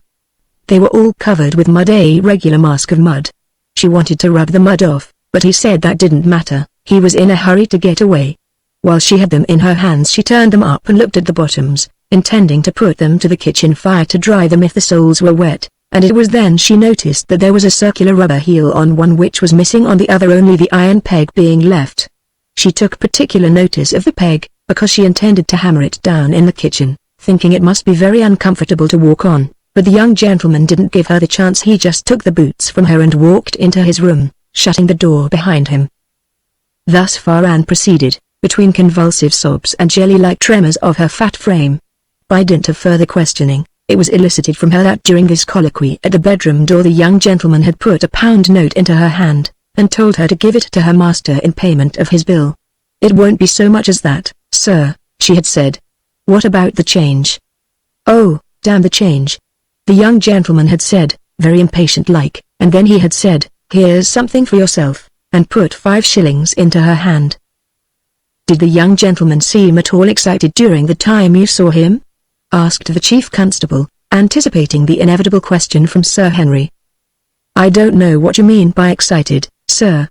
They were all covered with mud, a regular mask of mud. She wanted to rub the mud off, but he said that didn't matter, he was in a hurry to get away. While she had them in her hands she turned them up and looked at the bottoms, intending to put them to the kitchen fire to dry them if the soles were wet, and it was then she noticed that there was a circular rubber heel on one which was missing on the other, only the iron peg being left. She took particular notice of the peg, because she intended to hammer it down in the kitchen, thinking it must be very uncomfortable to walk on, but the young gentleman didn't give her the chance. He just took the boots from her and walked into his room, shutting the door behind him. Thus far Anne proceeded, between convulsive sobs and jelly-like tremors of her fat frame. By dint of further questioning, it was elicited from her that during this colloquy at the bedroom door the young gentleman had put a £1 note into her hand, and told her to give it to her master in payment of his bill. "It won't be so much as that, sir," she had said. "What about the change?" "Oh, damn the change," the young gentleman had said, very impatient-like, and then he had said, "Here's something for yourself," and put 5 shillings into her hand. "Did the young gentleman seem at all excited during the time you saw him?" asked the chief constable, anticipating the inevitable question from Sir Henry. "I don't know what you mean by excited, sir.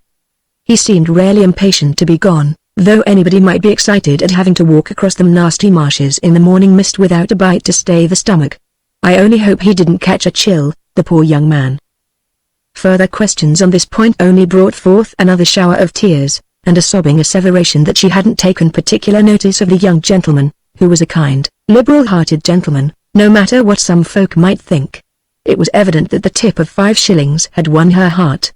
He seemed really impatient to be gone, though anybody might be excited at having to walk across them nasty marshes in the morning mist without a bite to stay the stomach. I only hope he didn't catch a chill, the poor young man. Further questions on this point only brought forth another shower of tears, and a sobbing asseveration that she hadn't taken particular notice of the young gentleman, who was a kind, liberal-hearted gentleman, no matter what some folk might think. It was evident that the tip of 5 shillings had won her heart.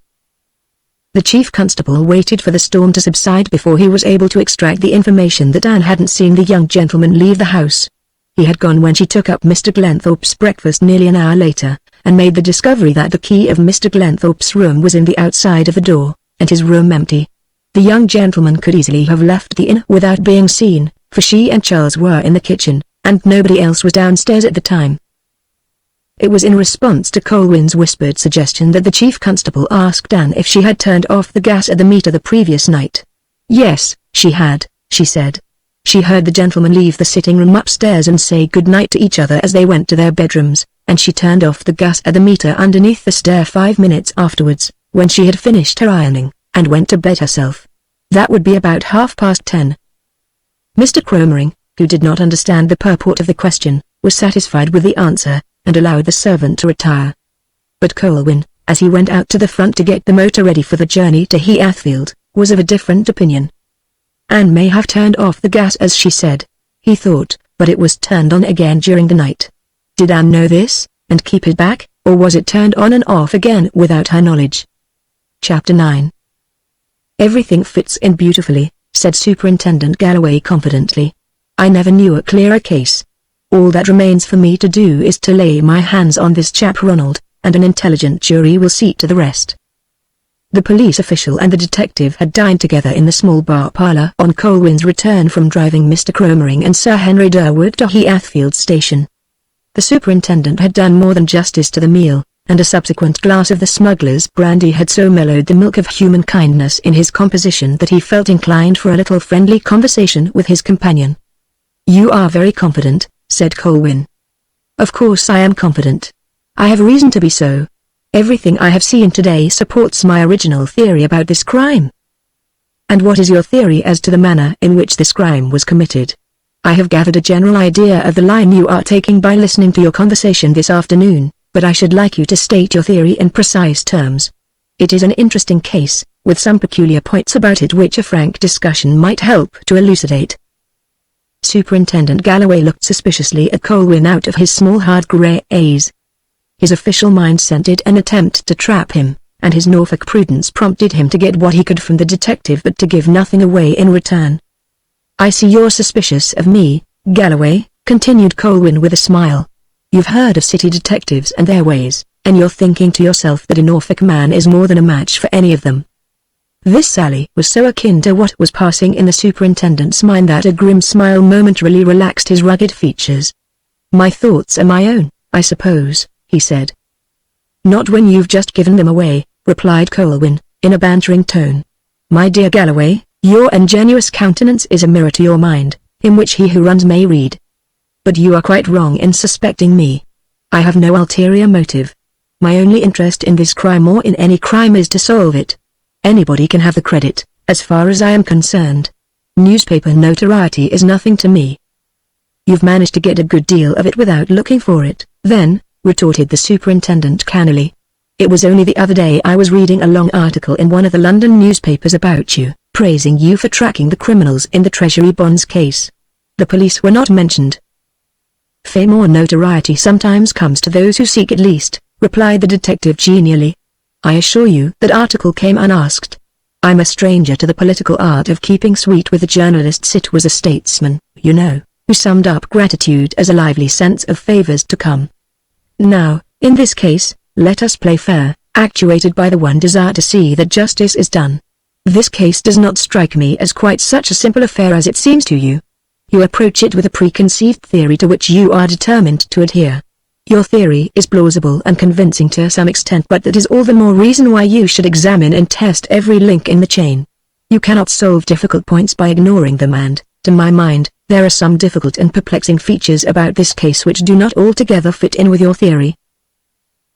The chief constable waited for the storm to subside before he was able to extract the information that Anne hadn't seen the young gentleman leave the house. He had gone when she took up Mr. Glenthorpe's breakfast nearly an hour later, and made the discovery that the key of Mr. Glenthorpe's room was in the outside of the door, and his room empty. The young gentleman could easily have left the inn without being seen, for she and Charles were in the kitchen, and nobody else was downstairs at the time. It was in response to Colwyn's whispered suggestion that the chief constable asked Anne if she had turned off the gas at the meter the previous night. Yes, she had, she said. She heard the gentlemen leave the sitting room upstairs and say good night to each other as they went to their bedrooms, and she turned off the gas at the meter underneath the stair 5 minutes afterwards, when she had finished her ironing, and went to bed herself. That would be about 10:30. Mr. Cromering, who did not understand the purport of the question, was satisfied with the answer, and allowed the servant to retire. But Colwyn, as he went out to the front to get the motor ready for the journey to Heathfield, was of a different opinion. Anne may have turned off the gas as she said, he thought, but it was turned on again during the night. Did Anne know this, and keep it back, or was it turned on and off again without her knowledge? Chapter 9. Everything fits in beautifully, said Superintendent Galloway confidently. I never knew a clearer case. All that remains for me to do is to lay my hands on this chap Ronald, and an intelligent jury will see to the rest. The police official and the detective had dined together in the small bar parlour on Colwyn's return from driving Mr. Cromering and Sir Henry Durwood to Heathfield station. The superintendent had done more than justice to the meal, and a subsequent glass of the smuggler's brandy had so mellowed the milk of human kindness in his composition that he felt inclined for a little friendly conversation with his companion. You are very confident, said Colwyn. Of course I am confident. I have reason to be so. Everything I have seen today supports my original theory about this crime. And what is your theory as to the manner in which this crime was committed? I have gathered a general idea of the line you are taking by listening to your conversation this afternoon, but I should like you to state your theory in precise terms. It is an interesting case, with some peculiar points about it which a frank discussion might help to elucidate. Superintendent Galloway looked suspiciously at Colwyn out of his small hard grey eyes. His official mind scented an attempt to trap him, and his Norfolk prudence prompted him to get what he could from the detective but to give nothing away in return. I see you're suspicious of me, Galloway, continued Colwyn with a smile. You've heard of city detectives and their ways, and you're thinking to yourself that a Norfolk man is more than a match for any of them. This sally was so akin to what was passing in the superintendent's mind that a grim smile momentarily relaxed his rugged features. My thoughts are my own, I suppose, he said. Not when you've just given them away, replied Colwyn, in a bantering tone. My dear Galloway, your ingenuous countenance is a mirror to your mind, in which he who runs may read. But you are quite wrong in suspecting me. I have no ulterior motive. My only interest in this crime or in any crime is to solve it. Anybody can have the credit, as far as I am concerned. Newspaper notoriety is nothing to me. You've managed to get a good deal of it without looking for it, then, retorted the superintendent cannily. It was only the other day I was reading a long article in one of the London newspapers about you, praising you for tracking the criminals in the Treasury bonds case. The police were not mentioned. Fame or notoriety sometimes comes to those who seek it least, replied the detective genially. I assure you that article came unasked. I'm a stranger to the political art of keeping sweet with the journalists. It was a statesman, you know, who summed up gratitude as a lively sense of favors to come. Now, in this case, let us play fair, actuated by the one desire to see that justice is done. This case does not strike me as quite such a simple affair as it seems to you. You approach it with a preconceived theory to which you are determined to adhere. Your theory is plausible and convincing to some extent, but that is all the more reason why you should examine and test every link in the chain. You cannot solve difficult points by ignoring them, and, to my mind, there are some difficult and perplexing features about this case which do not altogether fit in with your theory.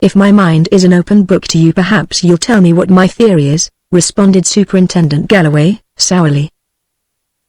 If my mind is an open book to you, perhaps you'll tell me what my theory is, responded Superintendent Galloway, sourly.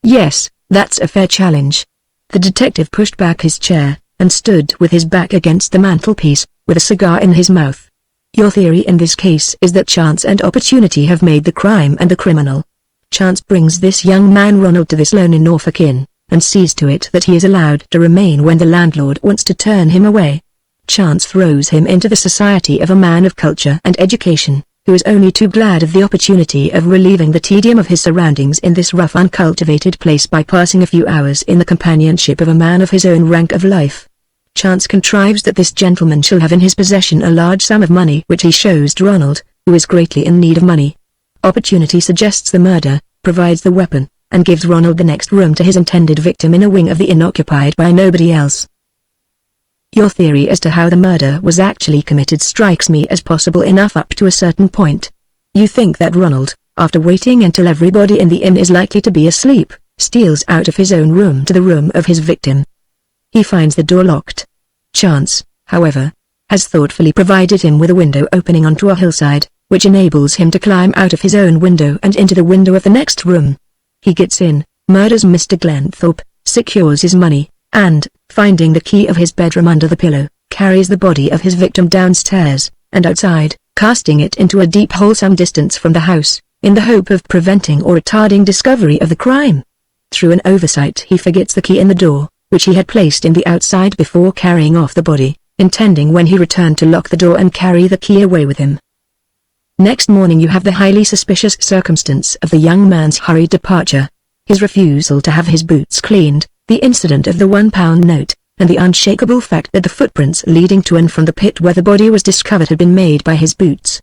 Yes, that's a fair challenge. The detective pushed back his chair, and stood with his back against the mantelpiece, with a cigar in his mouth. Your theory in this case is that chance and opportunity have made the crime and the criminal. Chance brings this young man Ronald to this lone in Norfolk inn, and sees to it that he is allowed to remain when the landlord wants to turn him away. Chance throws him into the society of a man of culture and education, who is only too glad of the opportunity of relieving the tedium of his surroundings in this rough uncultivated place by passing a few hours in the companionship of a man of his own rank of life. Chance contrives that this gentleman shall have in his possession a large sum of money which he shows to Ronald, who is greatly in need of money. Opportunity suggests the murder, provides the weapon, and gives Ronald the next room to his intended victim in a wing of the inn occupied by nobody else. Your theory as to how the murder was actually committed strikes me as possible enough up to a certain point. You think that Ronald, after waiting until everybody in the inn is likely to be asleep, steals out of his own room to the room of his victim. He finds the door locked. Chance, however, has thoughtfully provided him with a window opening onto a hillside, which enables him to climb out of his own window and into the window of the next room. He gets in, murders Mr. Glenthorpe, secures his money, and, finding the key of his bedroom under the pillow, carries the body of his victim downstairs, and outside, casting it into a deep hole some distance from the house, in the hope of preventing or retarding discovery of the crime. Through an oversight he forgets the key in the door, which he had placed in the outside before carrying off the body, intending when he returned to lock the door and carry the key away with him. Next morning you have the highly suspicious circumstance of the young man's hurried departure, his refusal to have his boots cleaned, the incident of the £1 note, and the unshakable fact that the footprints leading to and from the pit where the body was discovered had been made by his boots.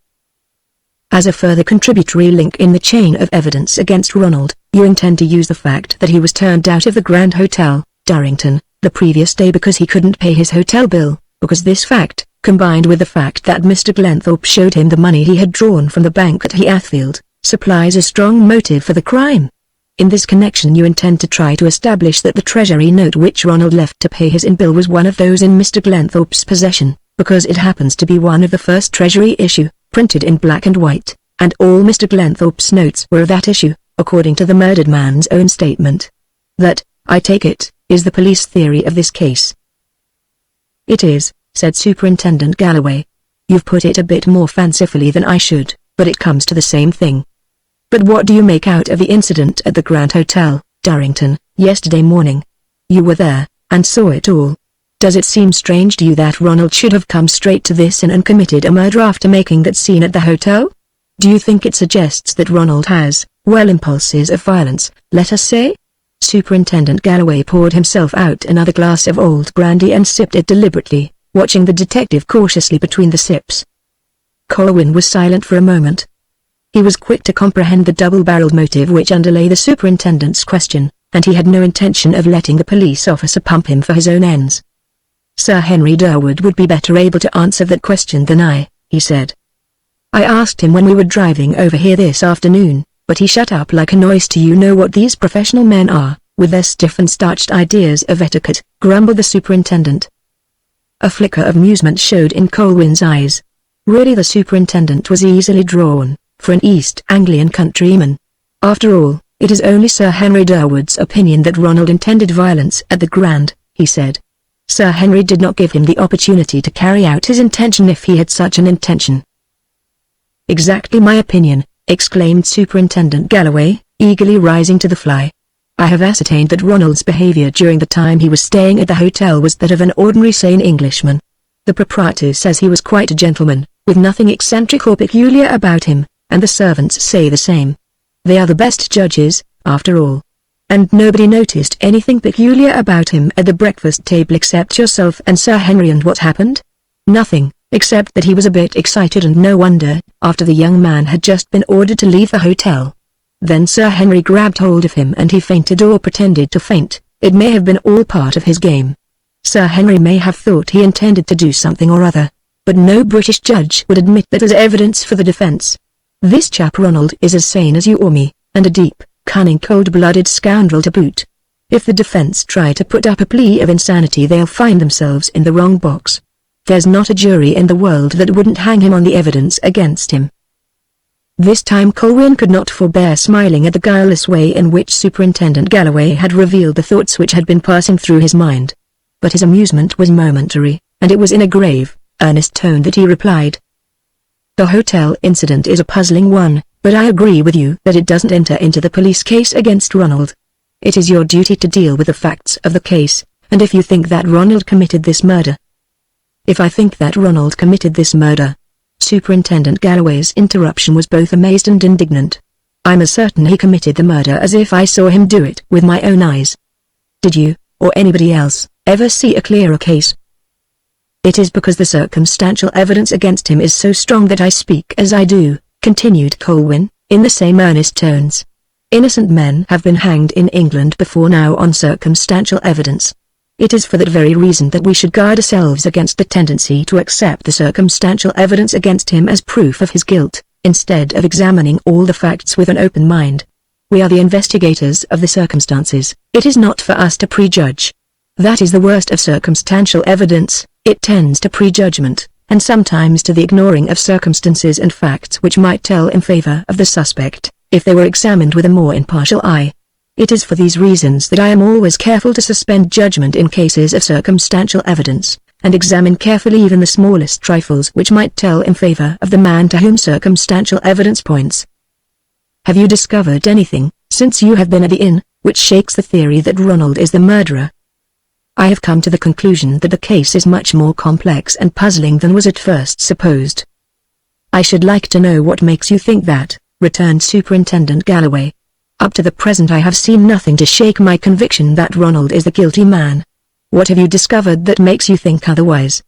As a further contributory link in the chain of evidence against Ronald, you intend to use the fact that he was turned out of the Grand Hotel, Durrington, the previous day because he couldn't pay his hotel bill, because this fact, combined with the fact that Mr. Glenthorpe showed him the money he had drawn from the bank at Heathfield, supplies a strong motive for the crime. In this connection you intend to try to establish that the Treasury note which Ronald left to pay his inn bill was one of those in Mr. Glenthorpe's possession, because it happens to be one of the first Treasury issue, printed in black and white, and all Mr. Glenthorpe's notes were of that issue, according to the murdered man's own statement. That, I take it, is the police theory of this case. It is, said Superintendent Galloway. You've put it a bit more fancifully than I should, but it comes to the same thing. But what do you make out of the incident at the Grand Hotel, Durrington, yesterday morning? You were there, and saw it all. Does it seem strange to you that Ronald should have come straight to this inn and committed a murder after making that scene at the hotel? Do you think it suggests that Ronald has, well, impulses of violence, let us say? Superintendent Galloway poured himself out another glass of old brandy and sipped it deliberately, watching the detective cautiously between the sips. Colwyn was silent for a moment. He was quick to comprehend the double-barreled motive which underlay the superintendent's question, and he had no intention of letting the police officer pump him for his own ends. Sir Henry Durwood would be better able to answer that question than I, he said. I asked him when we were driving over here this afternoon, but he shut up like a noise. Do you know what these professional men are, with their stiff and starched ideas of etiquette, grumbled the superintendent. A flicker of amusement showed in Colwyn's eyes. Really, the superintendent was easily drawn, for an East Anglian countryman. After all, it is only Sir Henry Durwood's opinion that Ronald intended violence at the Grand, he said. Sir Henry did not give him the opportunity to carry out his intention if he had such an intention. Exactly my opinion, exclaimed Superintendent Galloway, eagerly rising to the fly. I have ascertained that Ronald's behavior during the time he was staying at the hotel was that of an ordinary sane Englishman. The proprietor says he was quite a gentleman, with nothing eccentric or peculiar about him, and the servants say the same. They are the best judges, after all. And nobody noticed anything peculiar about him at the breakfast table except yourself and Sir Henry. And what happened? Nothing, except that he was a bit excited, and no wonder, after the young man had just been ordered to leave the hotel. Then Sir Henry grabbed hold of him and he fainted or pretended to faint. It may have been all part of his game. Sir Henry may have thought he intended to do something or other, but no British judge would admit that as evidence for the defense. This chap Ronald is as sane as you or me, and a deep, cunning, cold-blooded scoundrel to boot. If the defense try to put up a plea of insanity, they'll find themselves in the wrong box. There's not a jury in the world that wouldn't hang him on the evidence against him. This time Colwyn could not forbear smiling at the guileless way in which Superintendent Galloway had revealed the thoughts which had been passing through his mind. But his amusement was momentary, and it was in a grave, earnest tone that he replied. The hotel incident is a puzzling one, but I agree with you that it doesn't enter into the police case against Ronald. It is your duty to deal with the facts of the case, and if you think that Ronald committed this murder. If I think that Ronald committed this murder. Superintendent Galloway's interruption was both amazed and indignant. I'm as certain he committed the murder as if I saw him do it with my own eyes. Did you, or anybody else, ever see a clearer case? It is because the circumstantial evidence against him is so strong that I speak as I do, continued Colwyn, in the same earnest tones. Innocent men have been hanged in England before now on circumstantial evidence. It is for that very reason that we should guard ourselves against the tendency to accept the circumstantial evidence against him as proof of his guilt, instead of examining all the facts with an open mind. We are the investigators of the circumstances. It is not for us to prejudge. That is the worst of circumstantial evidence. It tends to prejudgment, and sometimes to the ignoring of circumstances and facts which might tell in favor of the suspect, if they were examined with a more impartial eye. It is for these reasons that I am always careful to suspend judgment in cases of circumstantial evidence, and examine carefully even the smallest trifles which might tell in favor of the man to whom circumstantial evidence points. Have you discovered anything, since you have been at the inn, which shakes the theory that Ronald is the murderer? I have come to the conclusion that the case is much more complex and puzzling than was at first supposed. I should like to know what makes you think that, returned Superintendent Galloway. Up to the present I have seen nothing to shake my conviction that Ronald is the guilty man. What have you discovered that makes you think otherwise?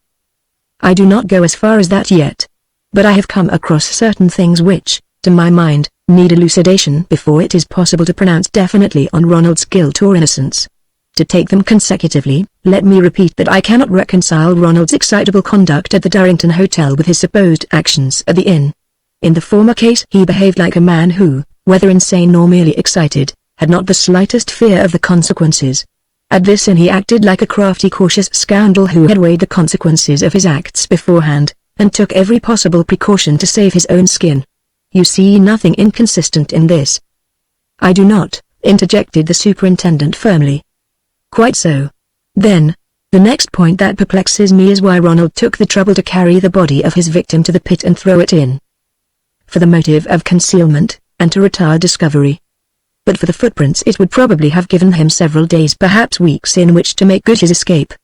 I do not go as far as that yet. But I have come across certain things which, to my mind, need elucidation before it is possible to pronounce definitely on Ronald's guilt or innocence. To take them consecutively, let me repeat that I cannot reconcile Ronald's excitable conduct at the Durrington Hotel with his supposed actions at the inn. In the former case he behaved like a man who, whether insane or merely excited, had not the slightest fear of the consequences. At this inn he acted like a crafty cautious scoundrel who had weighed the consequences of his acts beforehand, and took every possible precaution to save his own skin. You see nothing inconsistent in this? I do not, interjected the superintendent firmly. Quite so. Then, the next point that perplexes me is why Ronald took the trouble to carry the body of his victim to the pit and throw it in. For the motive of concealment, and to retard discovery. But for the footprints it would probably have given him several days, perhaps weeks, in which to make good his escape.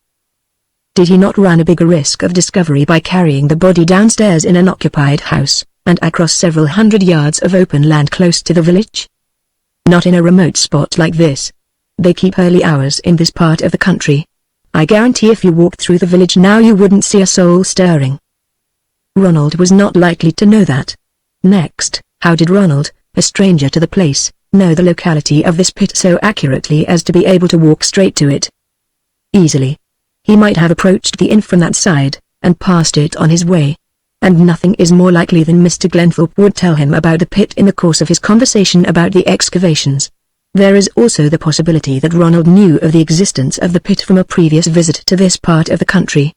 Did he not run a bigger risk of discovery by carrying the body downstairs in an occupied house, and across several hundred yards of open land close to the village? Not in a remote spot like this. They keep early hours in this part of the country. I guarantee if you walked through the village now you wouldn't see a soul stirring. Ronald was not likely to know that. Next, how did Ronald, a stranger to the place, know the locality of this pit so accurately as to be able to walk straight to it? Easily. He might have approached the inn from that side, and passed it on his way. And nothing is more likely than Mr. Glenthorpe would tell him about the pit in the course of his conversation about the excavations. There is also the possibility that Ronald knew of the existence of the pit from a previous visit to this part of the country.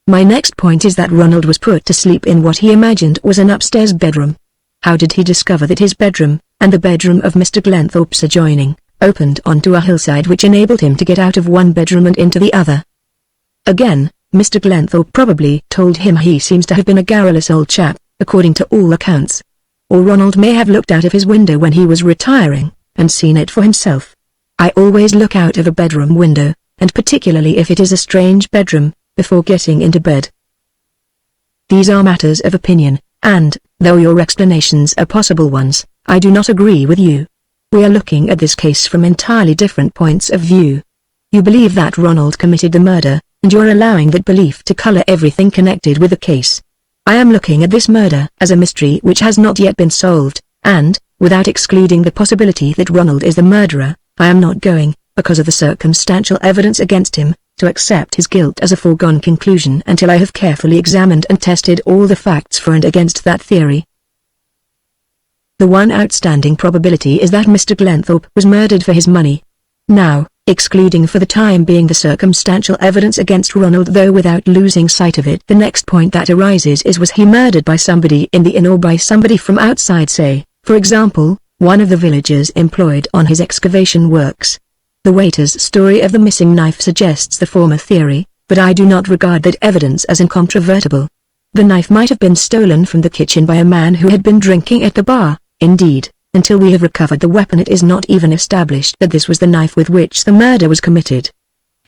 My next point is that Ronald was put to sleep in what he imagined was an upstairs bedroom. How did he discover that his bedroom, and the bedroom of Mr. Glenthorpe's adjoining, opened onto a hillside which enabled him to get out of one bedroom and into the other? Again, Mr. Glenthorpe probably told him. He seems to have been a garrulous old chap, according to all accounts. Or Ronald may have looked out of his window when he was retiring, and seen it for himself. I always look out of a bedroom window, and particularly if it is a strange bedroom, before getting into bed. These are matters of opinion, and, though your explanations are possible ones, I do not agree with you. We are looking at this case from entirely different points of view. You believe that Ronald committed the murder, and you're allowing that belief to color everything connected with the case. I am looking at this murder as a mystery which has not yet been solved, and, without excluding the possibility that Ronald is the murderer, I am not going, because of the circumstantial evidence against him, to accept his guilt as a foregone conclusion until I have carefully examined and tested all the facts for and against that theory. The one outstanding probability is that Mr. Glenthorpe was murdered for his money. Now, excluding for the time being the circumstantial evidence against Ronald, though without losing sight of it. The next point that arises is, was he murdered by somebody in the inn or by somebody from outside, say, for example, one of the villagers employed on his excavation works? The waiter's story of the missing knife suggests the former theory, but I do not regard that evidence as incontrovertible. The knife might have been stolen from the kitchen by a man who had been drinking at the bar. Indeed, until we have recovered the weapon, it is not even established that this was the knife with which the murder was committed.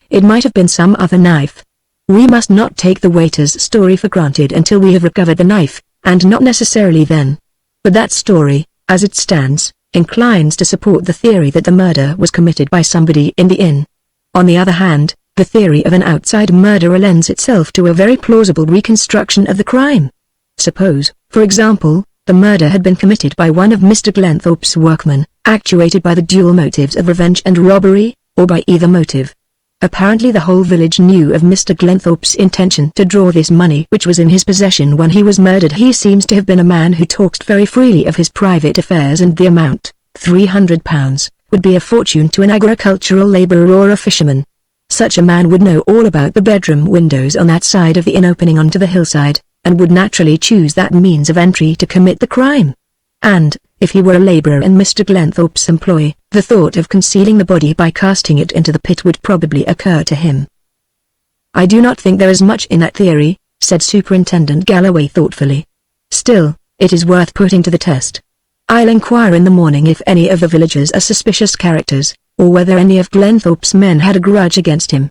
It might have been some other knife. We must not take the waiter's story for granted until we have recovered the knife, and not necessarily then. But that story, as it stands, inclines to support the theory that the murder was committed by somebody in the inn. On the other hand, the theory of an outside murderer lends itself to a very plausible reconstruction of the crime. Suppose, for example, the murder had been committed by one of Mr. Glenthorpe's workmen, actuated by the dual motives of revenge and robbery, or by either motive. Apparently the whole village knew of Mr. Glenthorpe's intention to draw this money which was in his possession when he was murdered. He seems to have been a man who talked very freely of his private affairs, and the amount, £300, would be a fortune to an agricultural labourer or a fisherman. Such a man would know all about the bedroom windows on that side of the inn opening onto the hillside, and would naturally choose that means of entry to commit the crime. And, if he were a labourer in Mr. Glenthorpe's employ, the thought of concealing the body by casting it into the pit would probably occur to him. I do not think there is much in that theory, said Superintendent Galloway thoughtfully. Still, it is worth putting to the test. I'll inquire in the morning if any of the villagers are suspicious characters, or whether any of Glenthorpe's men had a grudge against him.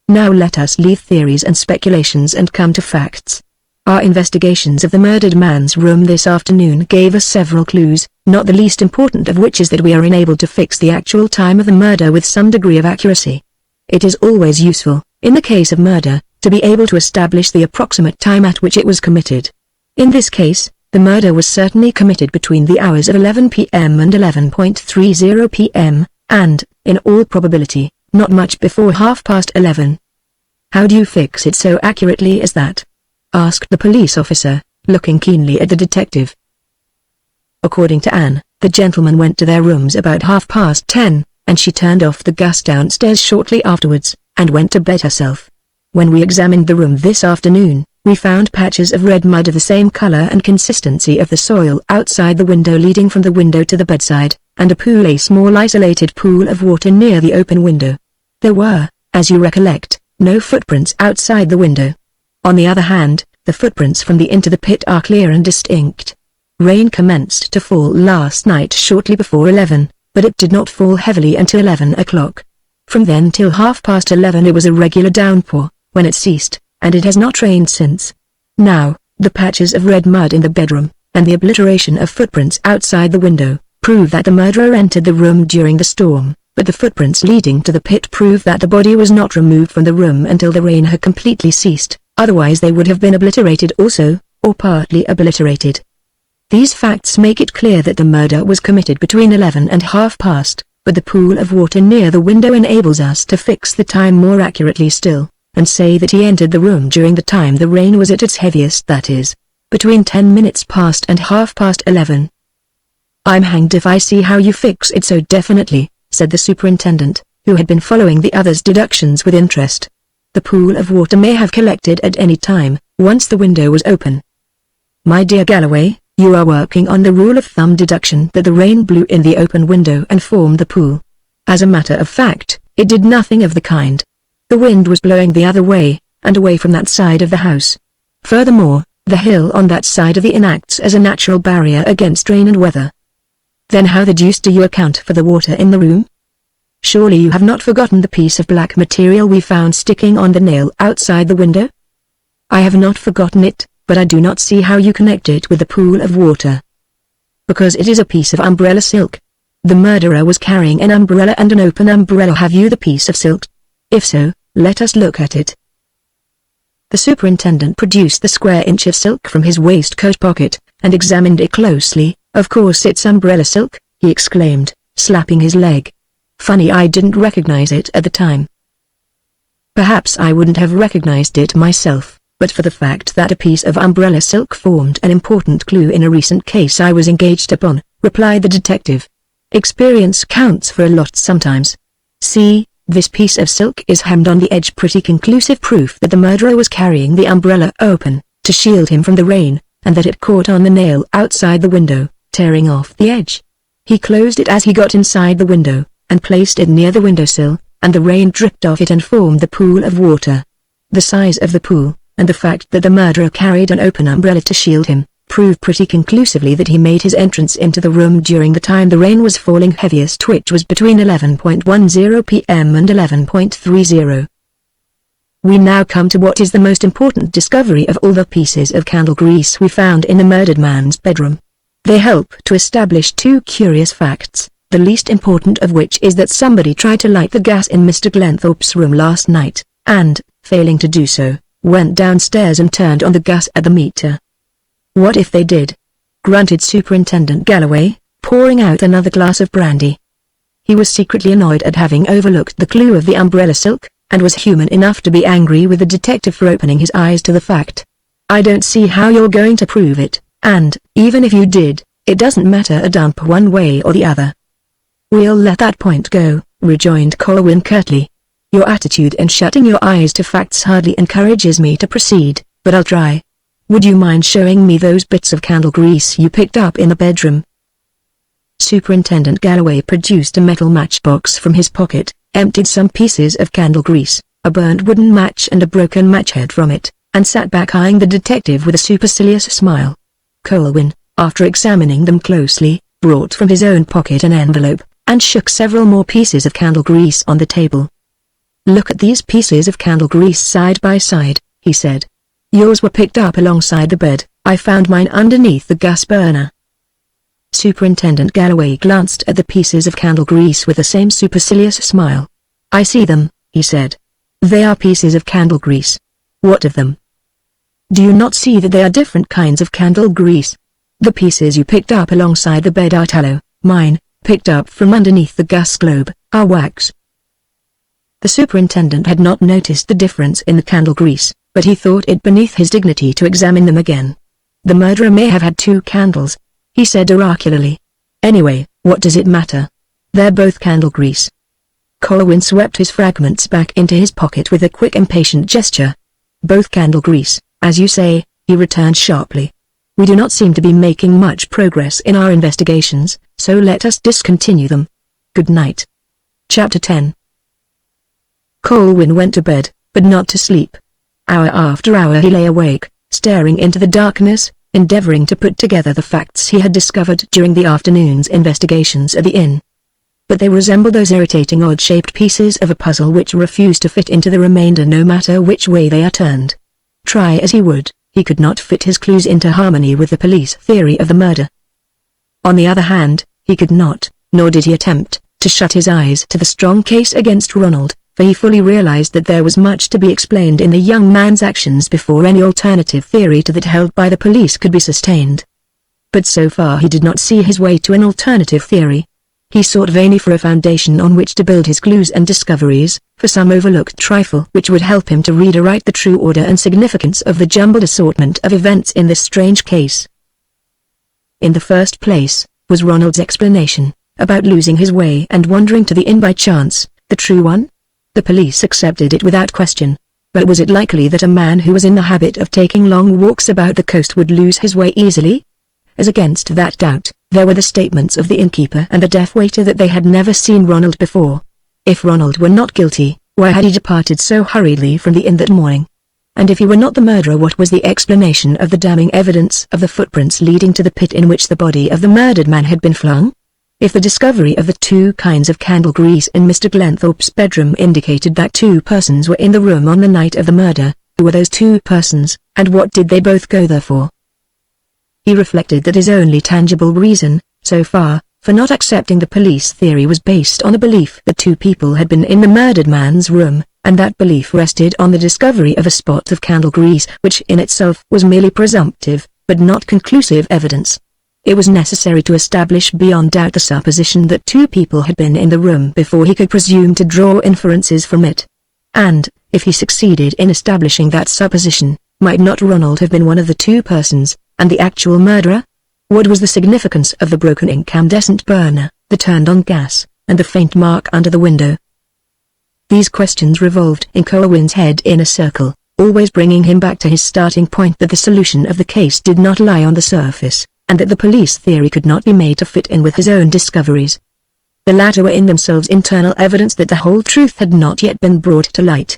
Now let us leave theories and speculations and come to facts. Our investigations of the murdered man's room this afternoon gave us several clues, not the least important of which is that we are enabled to fix the actual time of the murder with some degree of accuracy. It is always useful, in the case of murder, to be able to establish the approximate time at which it was committed. In this case, the murder was certainly committed between the hours of 11 p.m. and 11:30 p.m., and, in all probability, not much before 11:30. How do you fix it so accurately as that? Asked the police officer, looking keenly at the detective. According to Anne, the gentlemen went to their rooms about 10:30, and she turned off the gas downstairs shortly afterwards, and went to bed herself. When we examined the room this afternoon, we found patches of red mud of the same color and consistency of the soil outside the window leading from the window to the bedside, and a small isolated pool of water near the open window. There were, as you recollect, no footprints outside the window. On the other hand, the footprints from the inn to the pit are clear and distinct. Rain commenced to fall last night shortly before 11, but it did not fall heavily until 11 o'clock. From then till 11:30 it was a regular downpour, when it ceased, and it has not rained since. Now, the patches of red mud in the bedroom, and the obliteration of footprints outside the window, prove that the murderer entered the room during the storm, but the footprints leading to the pit prove that the body was not removed from the room until the rain had completely ceased, otherwise they would have been obliterated also, or partly obliterated. These facts make it clear that the murder was committed between 11 and 11:30, but the pool of water near the window enables us to fix the time more accurately still, and say that he entered the room during the time the rain was at its heaviest, that is, between 10 minutes past and 11:30. I'm hanged if I see how you fix it so definitely, said the superintendent, who had been following the other's deductions with interest. The pool of water may have collected at any time, once the window was open. My dear Galloway, you are working on the rule of thumb deduction that the rain blew in the open window and formed the pool. As a matter of fact, it did nothing of the kind. The wind was blowing the other way, and away from that side of the house. Furthermore, the hill on that side of the inn acts as a natural barrier against rain and weather. Then how the deuce do you account for the water in the room? Surely you have not forgotten the piece of black material we found sticking on the nail outside the window? I have not forgotten it, but I do not see how you connect it with the pool of water. Because it is a piece of umbrella silk. The murderer was carrying an umbrella and an open umbrella. Have you the piece of silk? If so, let us look at it. The superintendent produced the square inch of silk from his waistcoat pocket, and examined it closely. Of course it's umbrella silk, he exclaimed, slapping his leg. Funny I didn't recognize it at the time. Perhaps I wouldn't have recognized it myself, but for the fact that a piece of umbrella silk formed an important clue in a recent case I was engaged upon, replied the detective. Experience counts for a lot sometimes. See, this piece of silk is hemmed on the edge, pretty conclusive proof that the murderer was carrying the umbrella open, to shield him from the rain, and that it caught on the nail outside the window, tearing off the edge. He closed it as he got inside the window, and placed it near the windowsill, and the rain dripped off it and formed the pool of water. The size of the pool, and the fact that the murderer carried an open umbrella to shield him, prove pretty conclusively that he made his entrance into the room during the time the rain was falling heaviest, which was between 11:10 p.m. and 11:30. We now come to what is the most important discovery of all the pieces of candle grease we found in the murdered man's bedroom. They help to establish two curious facts, the least important of which is that somebody tried to light the gas in Mr. Glenthorpe's room last night, and, failing to do so, went downstairs and turned on the gas at the meter. What if they did? Grunted Superintendent Galloway, pouring out another glass of brandy. He was secretly annoyed at having overlooked the clue of the umbrella silk, and was human enough to be angry with the detective for opening his eyes to the fact. I don't see how you're going to prove it, and, even if you did, it doesn't matter a dump one way or the other. We'll let that point go, rejoined Colwyn curtly. Your attitude and shutting your eyes to facts hardly encourages me to proceed, but I'll try. Would you mind showing me those bits of candle grease you picked up in the bedroom? Superintendent Galloway produced a metal matchbox from his pocket, emptied some pieces of candle grease, a burnt wooden match and a broken matchhead from it, and sat back eyeing the detective with a supercilious smile. Colwyn, after examining them closely, brought from his own pocket an envelope, and shook several more pieces of candle grease on the table. Look at these pieces of candle grease side by side, he said. Yours were picked up alongside the bed, I found mine underneath the gas burner. Superintendent Galloway glanced at the pieces of candle grease with the same supercilious smile. I see them, he said. They are pieces of candle grease. What of them? Do you not see that they are different kinds of candle grease? The pieces you picked up alongside the bed are tallow, mine, picked up from underneath the gas globe, are wax. The superintendent had not noticed the difference in the candle grease, but he thought it beneath his dignity to examine them again. The murderer may have had two candles, he said oracularly. Anyway, what does it matter? They're both candle grease. Colwyn swept his fragments back into his pocket with a quick impatient gesture. Both candle grease, as you say, he returned sharply. We do not seem to be making much progress in our investigations, so let us discontinue them. Good night. Chapter 10. Colwyn went to bed, but not to sleep. Hour after hour he lay awake, staring into the darkness, endeavoring to put together the facts he had discovered during the afternoon's investigations at the inn. But they resembled those irritating odd-shaped pieces of a puzzle which refused to fit into the remainder no matter which way they are turned. Try as he would, he could not fit his clues into harmony with the police theory of the murder. On the other hand, he could not, nor did he attempt, to shut his eyes to the strong case against Ronald, for he fully realized that there was much to be explained in the young man's actions before any alternative theory to that held by the police could be sustained. But so far he did not see his way to an alternative theory. He sought vainly for a foundation on which to build his clues and discoveries, for some overlooked trifle which would help him to read aright the true order and significance of the jumbled assortment of events in this strange case. In the first place, was Ronald's explanation, about losing his way and wandering to the inn by chance, the true one? The police accepted it without question. But was it likely that a man who was in the habit of taking long walks about the coast would lose his way easily? As against that doubt, there were the statements of the innkeeper and the deaf waiter that they had never seen Ronald before. If Ronald were not guilty, why had he departed so hurriedly from the inn that morning? And if he were not the murderer, what was the explanation of the damning evidence of the footprints leading to the pit in which the body of the murdered man had been flung? If the discovery of the two kinds of candle grease in Mr. Glenthorpe's bedroom indicated that two persons were in the room on the night of the murder, who were those two persons, and what did they both go there for? He reflected that his only tangible reason, so far, for not accepting the police theory was based on the belief that two people had been in the murdered man's room, and that belief rested on the discovery of a spot of candle grease which in itself was merely presumptive, but not conclusive evidence. It was necessary to establish beyond doubt the supposition that two people had been in the room before he could presume to draw inferences from it. And, if he succeeded in establishing that supposition, might not Ronald have been one of the two persons, and the actual murderer? What was the significance of the broken incandescent burner, the turned-on gas, and the faint mark under the window? These questions revolved in Colwyn's head in a circle, always bringing him back to his starting point that the solution of the case did not lie on the surface, and that the police theory could not be made to fit in with his own discoveries. The latter were in themselves internal evidence that the whole truth had not yet been brought to light.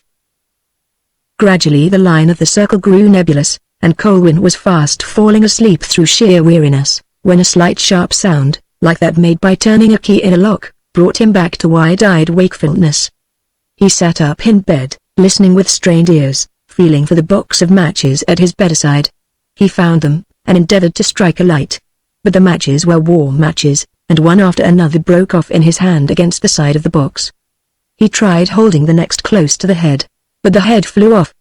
Gradually the line of the circle grew nebulous, and Colwyn was fast falling asleep through sheer weariness, when a slight sharp sound, like that made by turning a key in a lock, brought him back to wide-eyed wakefulness. He sat up in bed, listening with strained ears, feeling for the box of matches at his bedside. He found them, and endeavored to strike a light. But the matches were warm matches, and one after another broke off in his hand against the side of the box. He tried holding the next close to the head, but the head flew off.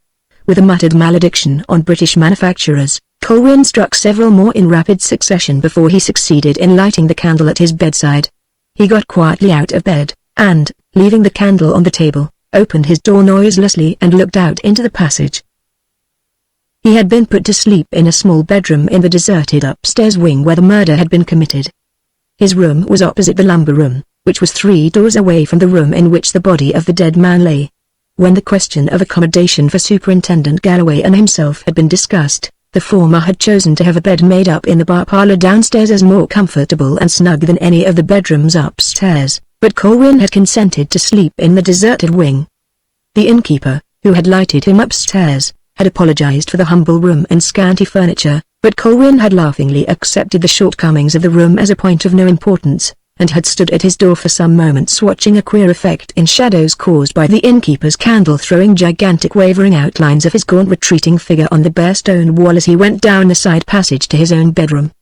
With a muttered malediction on British manufacturers, Colwyn struck several more in rapid succession before he succeeded in lighting the candle at his bedside. He got quietly out of bed, and, leaving the candle on the table, opened his door noiselessly and looked out into the passage. He had been put to sleep in a small bedroom in the deserted upstairs wing where the murder had been committed. His room was opposite the lumber room, which was 3 doors away from the room in which the body of the dead man lay. When the question of accommodation for Superintendent Galloway and himself had been discussed, the former had chosen to have a bed made up in the bar parlour downstairs as more comfortable and snug than any of the bedrooms upstairs, but Colwyn had consented to sleep in the deserted wing. The innkeeper, who had lighted him upstairs, had apologized for the humble room and scanty furniture, but Colwyn had laughingly accepted the shortcomings of the room as a point of no importance, and had stood at his door for some moments watching a queer effect in shadows caused by the innkeeper's candle throwing gigantic wavering outlines of his gaunt retreating figure on the bare stone wall as he went down the side passage to his own bedroom.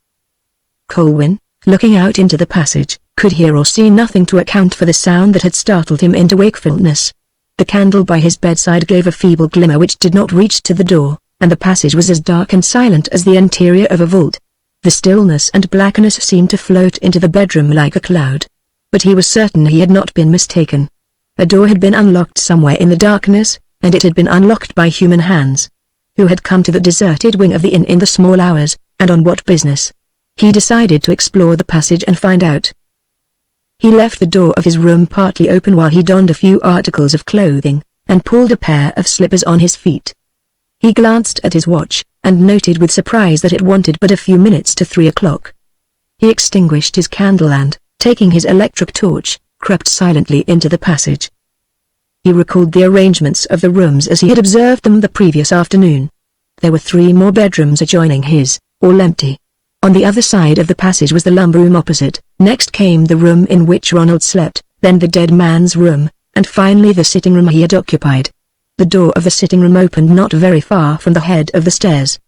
Colwyn, looking out into the passage, could hear or see nothing to account for the sound that had startled him into wakefulness. The candle by his bedside gave a feeble glimmer which did not reach to the door, and the passage was as dark and silent as the interior of a vault. The stillness and blackness seemed to float into the bedroom like a cloud. But he was certain he had not been mistaken. A door had been unlocked somewhere in the darkness, and it had been unlocked by human hands. Who had come to the deserted wing of the inn in the small hours, and on what business? He decided to explore the passage and find out. He left the door of his room partly open while he donned a few articles of clothing, and pulled a pair of slippers on his feet. He glanced at his watch, and noted with surprise that it wanted but a few minutes to 3 o'clock. He extinguished his candle and, taking his electric torch, crept silently into the passage. He recalled the arrangements of the rooms as he had observed them the previous afternoon. There were 3 more bedrooms adjoining his, all empty. On the other side of the passage was the lumber room opposite, next came the room in which Ronald slept, then the dead man's room, and finally the sitting room he had occupied. The door of the sitting room opened not very far from the head of the stairs.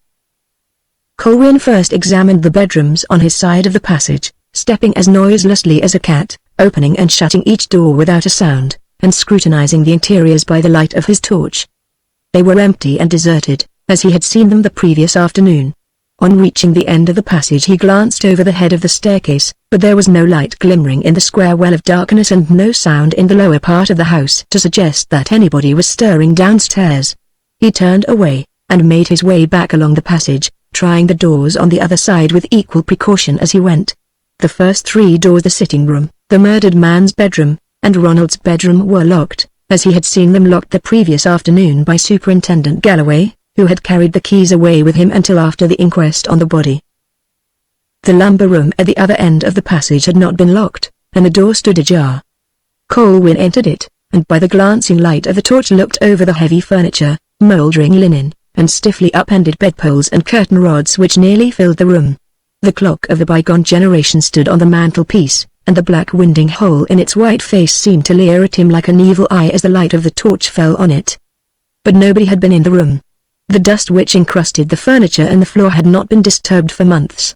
Colwyn first examined the bedrooms on his side of the passage, stepping as noiselessly as a cat, opening and shutting each door without a sound, and scrutinizing the interiors by the light of his torch. They were empty and deserted, as he had seen them the previous afternoon. On reaching the end of the passage he glanced over the head of the staircase, but there was no light glimmering in the square well of darkness and no sound in the lower part of the house to suggest that anybody was stirring downstairs. He turned away, and made his way back along the passage, trying the doors on the other side with equal precaution as he went. The first 3 doors, the sitting room, the murdered man's bedroom, and Ronald's bedroom, were locked, as he had seen them locked the previous afternoon by Superintendent Galloway, who had carried the keys away with him until after the inquest on the body. The lumber room at the other end of the passage had not been locked, and the door stood ajar. Colwyn entered it, and by the glancing light of the torch looked over the heavy furniture, mouldering linen, and stiffly upended bedpoles and curtain rods which nearly filled the room. The clock of the bygone generation stood on the mantelpiece, and the black winding hole in its white face seemed to leer at him like an evil eye as the light of the torch fell on it. But nobody had been in the room. The dust which encrusted the furniture and the floor had not been disturbed for months.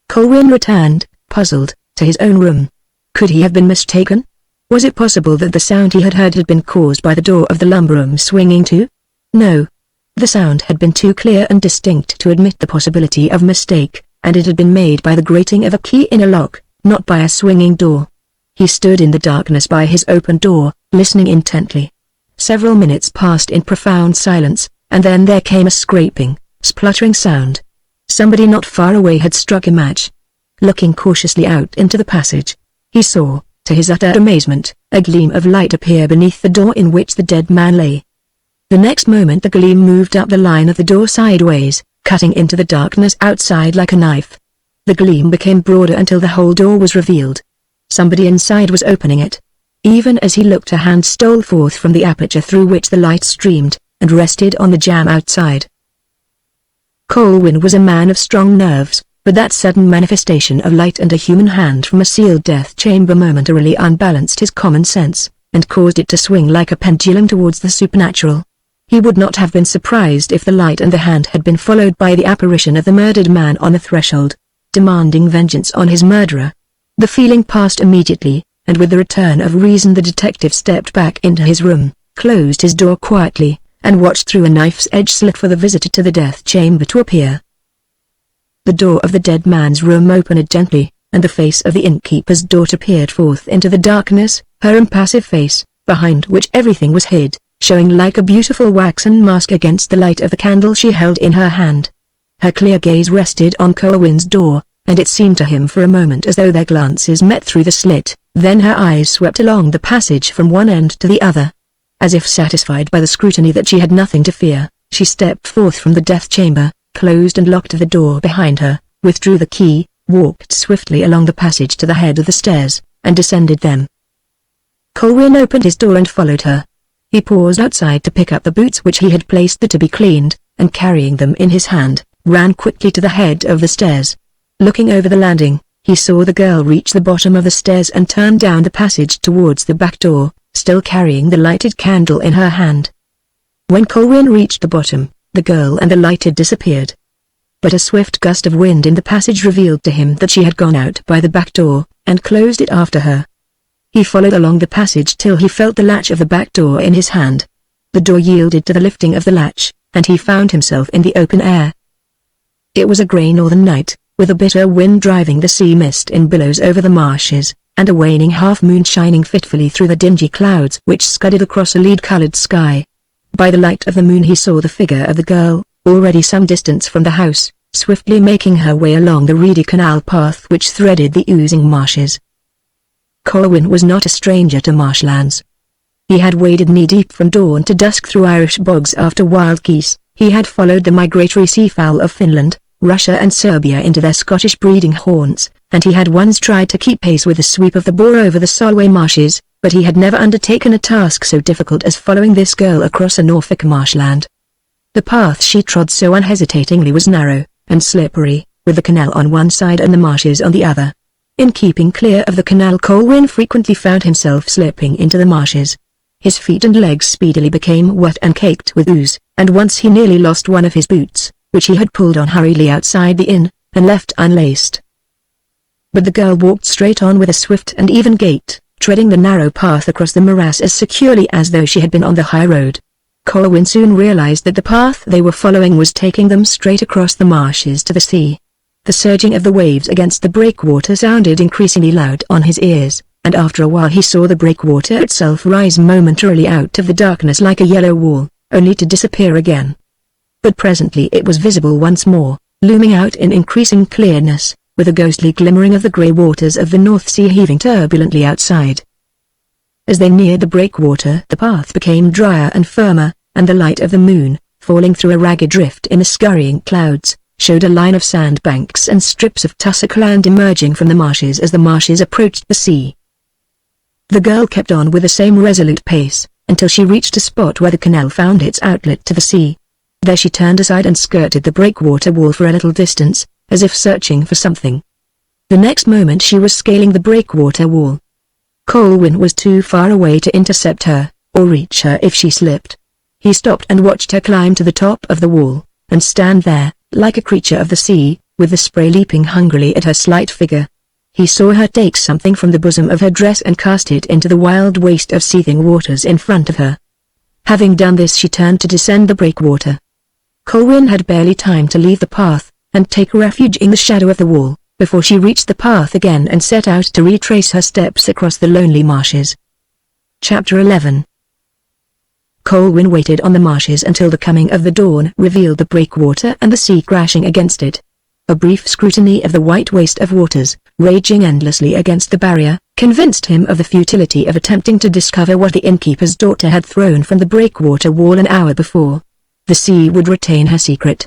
Colwyn returned, puzzled, to his own room. Could he have been mistaken? Was it possible that the sound he had heard had been caused by the door of the lumber room swinging to? No. The sound had been too clear and distinct to admit the possibility of mistake, and it had been made by the grating of a key in a lock, not by a swinging door. He stood in the darkness by his open door, listening intently. Several minutes passed in profound silence, and then there came a scraping, spluttering sound. Somebody not far away had struck a match. Looking cautiously out into the passage, he saw, To his utter amazement, a gleam of light appeared beneath the door in which the dead man lay. The next moment the gleam moved up the line of the door sideways, cutting into the darkness outside like a knife. The gleam became broader until the whole door was revealed. Somebody inside was opening it. Even as he looked, a hand stole forth from the aperture through which the light streamed, and rested on the jamb outside. Colwyn was a man of strong nerves, but that sudden manifestation of light and a human hand from a sealed death chamber momentarily unbalanced his common sense, and caused it to swing like a pendulum towards the supernatural. He would not have been surprised if the light and the hand had been followed by the apparition of the murdered man on the threshold, demanding vengeance on his murderer. The feeling passed immediately, and with the return of reason the detective stepped back into his room, closed his door quietly, and watched through a knife's edge slit for the visitor to the death chamber to appear. The door of the dead man's room opened gently, and the face of the innkeeper's daughter peered forth into the darkness, her impassive face, behind which everything was hid, showing like a beautiful waxen mask against the light of the candle she held in her hand. Her clear gaze rested on Colwyn's door, and it seemed to him for a moment as though their glances met through the slit. Then her eyes swept along the passage from one end to the other. As if satisfied by the scrutiny that she had nothing to fear, she stepped forth from the death chamber, closed and locked the door behind her, withdrew the key, walked swiftly along the passage to the head of the stairs, and descended them. Colwyn opened his door and followed her. He paused outside to pick up the boots which he had placed there to be cleaned, and carrying them in his hand, ran quickly to the head of the stairs. Looking over the landing, he saw the girl reach the bottom of the stairs and turn down the passage towards the back door, still carrying the lighted candle in her hand. When Colwyn reached the bottom, the girl and the light had disappeared. But a swift gust of wind in the passage revealed to him that she had gone out by the back door, and closed it after her. He followed along the passage till he felt the latch of the back door in his hand. The door yielded to the lifting of the latch, and he found himself in the open air. It was a grey northern night, with a bitter wind driving the sea mist in billows over the marshes, and a waning half-moon shining fitfully through the dingy clouds which scudded across a lead-coloured sky. By the light of the moon he saw the figure of the girl, already some distance from the house, swiftly making her way along the reedy canal path which threaded the oozing marshes. Colwyn was not a stranger to marshlands. He had waded knee-deep from dawn to dusk through Irish bogs after wild geese. He had followed the migratory seafowl of Finland, Russia and Serbia into their Scottish breeding haunts, and he had once tried to keep pace with the sweep of the Bore over the Solway marshes, but he had never undertaken a task so difficult as following this girl across a Norfolk marshland. The path she trod so unhesitatingly was narrow, and slippery, with the canal on one side and the marshes on the other. In keeping clear of the canal, Colwyn frequently found himself slipping into the marshes. His feet and legs speedily became wet and caked with ooze, and once he nearly lost one of his boots, which he had pulled on hurriedly outside the inn, and left unlaced. But the girl walked straight on with a swift and even gait, treading the narrow path across the morass as securely as though she had been on the high road. Colwyn soon realized that the path they were following was taking them straight across the marshes to the sea. The surging of the waves against the breakwater sounded increasingly loud on his ears, and after a while he saw the breakwater itself rise momentarily out of the darkness like a yellow wall, only to disappear again. But presently it was visible once more, looming out in increasing clearness, with a ghostly glimmering of the grey waters of the North Sea heaving turbulently outside. As they neared the breakwater the path became drier and firmer, and the light of the moon, falling through a ragged rift in the scurrying clouds, showed a line of sandbanks and strips of tussock land emerging from the marshes as the marshes approached the sea. The girl kept on with the same resolute pace, until she reached a spot where the canal found its outlet to the sea. There she turned aside and skirted the breakwater wall for a little distance, as if searching for something. The next moment she was scaling the breakwater wall. Colwyn was too far away to intercept her, or reach her if she slipped. He stopped and watched her climb to the top of the wall, and stand there, like a creature of the sea, with the spray leaping hungrily at her slight figure. He saw her take something from the bosom of her dress and cast it into the wild waste of seething waters in front of her. Having done this she turned to descend the breakwater. Colwyn had barely time to leave the path, and take refuge in the shadow of the wall, before she reached the path again and set out to retrace her steps across the lonely marshes. Chapter 11. Colwyn waited on the marshes until the coming of the dawn revealed the breakwater and the sea crashing against it. A brief scrutiny of the white waste of waters, raging endlessly against the barrier, convinced him of the futility of attempting to discover what the innkeeper's daughter had thrown from the breakwater wall an hour before. The sea would retain her secret.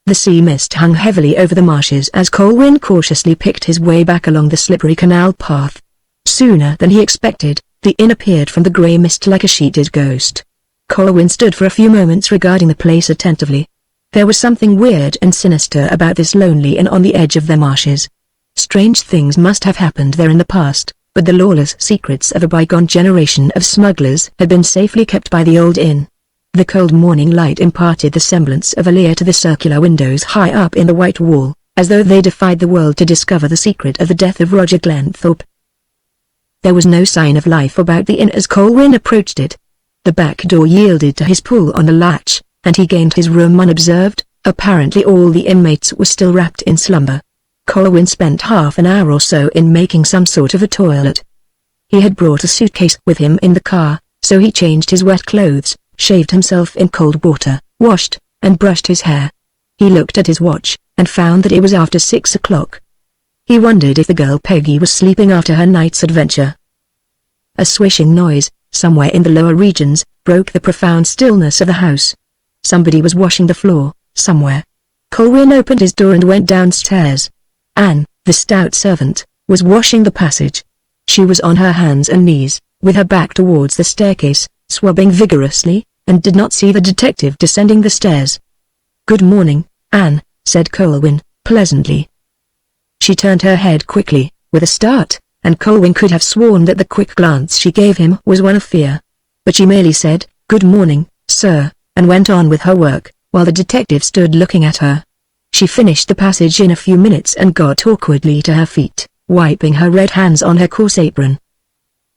The sea mist hung heavily over the marshes as Colwyn cautiously picked his way back along the slippery canal path. Sooner than he expected, the inn appeared from the grey mist like a sheeted ghost. Colwyn stood for a few moments regarding the place attentively. There was something weird and sinister about this lonely inn on the edge of the marshes. Strange things must have happened there in the past, but the lawless secrets of a bygone generation of smugglers had been safely kept by the old inn. The cold morning light imparted the semblance of a leer to the circular windows high up in the white wall, as though they defied the world to discover the secret of the death of Roger Glenthorpe. There was no sign of life about the inn as Colwyn approached it. The back door yielded to his pull on the latch, and he gained his room unobserved. Apparently all the inmates were still wrapped in slumber. Colwyn spent half an hour or so in making some sort of a toilet. He had brought a suitcase with him in the car, so he changed his wet clothes, shaved himself in cold water, washed, and brushed his hair. He looked at his watch, and found that it was after 6 o'clock. He wondered if the girl Peggy was sleeping after her night's adventure. A swishing noise, somewhere in the lower regions, broke the profound stillness of the house. Somebody was washing the floor, somewhere. Colwyn opened his door and went downstairs. Anne, the stout servant, was washing the passage. She was on her hands and knees, with her back towards the staircase, swabbing vigorously, and did not see the detective descending the stairs. "Good morning, Anne," said Colwyn, pleasantly. She turned her head quickly, with a start, and Colwyn could have sworn that the quick glance she gave him was one of fear. But she merely said, "Good morning, sir," and went on with her work, while the detective stood looking at her. She finished the passage in a few minutes and got awkwardly to her feet, wiping her red hands on her coarse apron.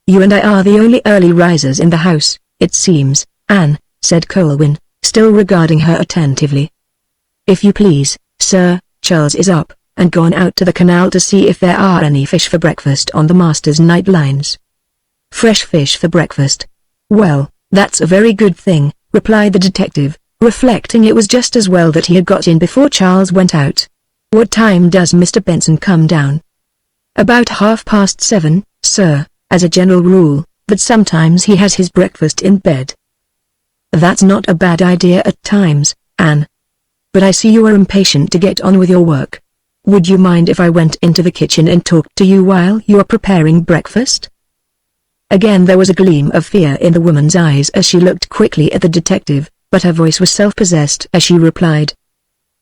"You and I are the only early risers in the house, it seems, Anne," said Colwyn, still regarding her attentively. "If you please, sir, Charles is up, and gone out to the canal to see if there are any fish for breakfast on the master's night lines." "Fresh fish for breakfast? Well, that's a very good thing," replied the detective, reflecting it was just as well that he had got in before Charles went out. "What time does Mr. Benson come down?" "About 7:30, sir, as a general rule, but sometimes he has his breakfast in bed." "That's not a bad idea at times, Anne. But I see you are impatient to get on with your work. Would you mind if I went into the kitchen and talked to you while you are preparing breakfast?" Again there was a gleam of fear in the woman's eyes as she looked quickly at the detective, but her voice was self-possessed as she replied,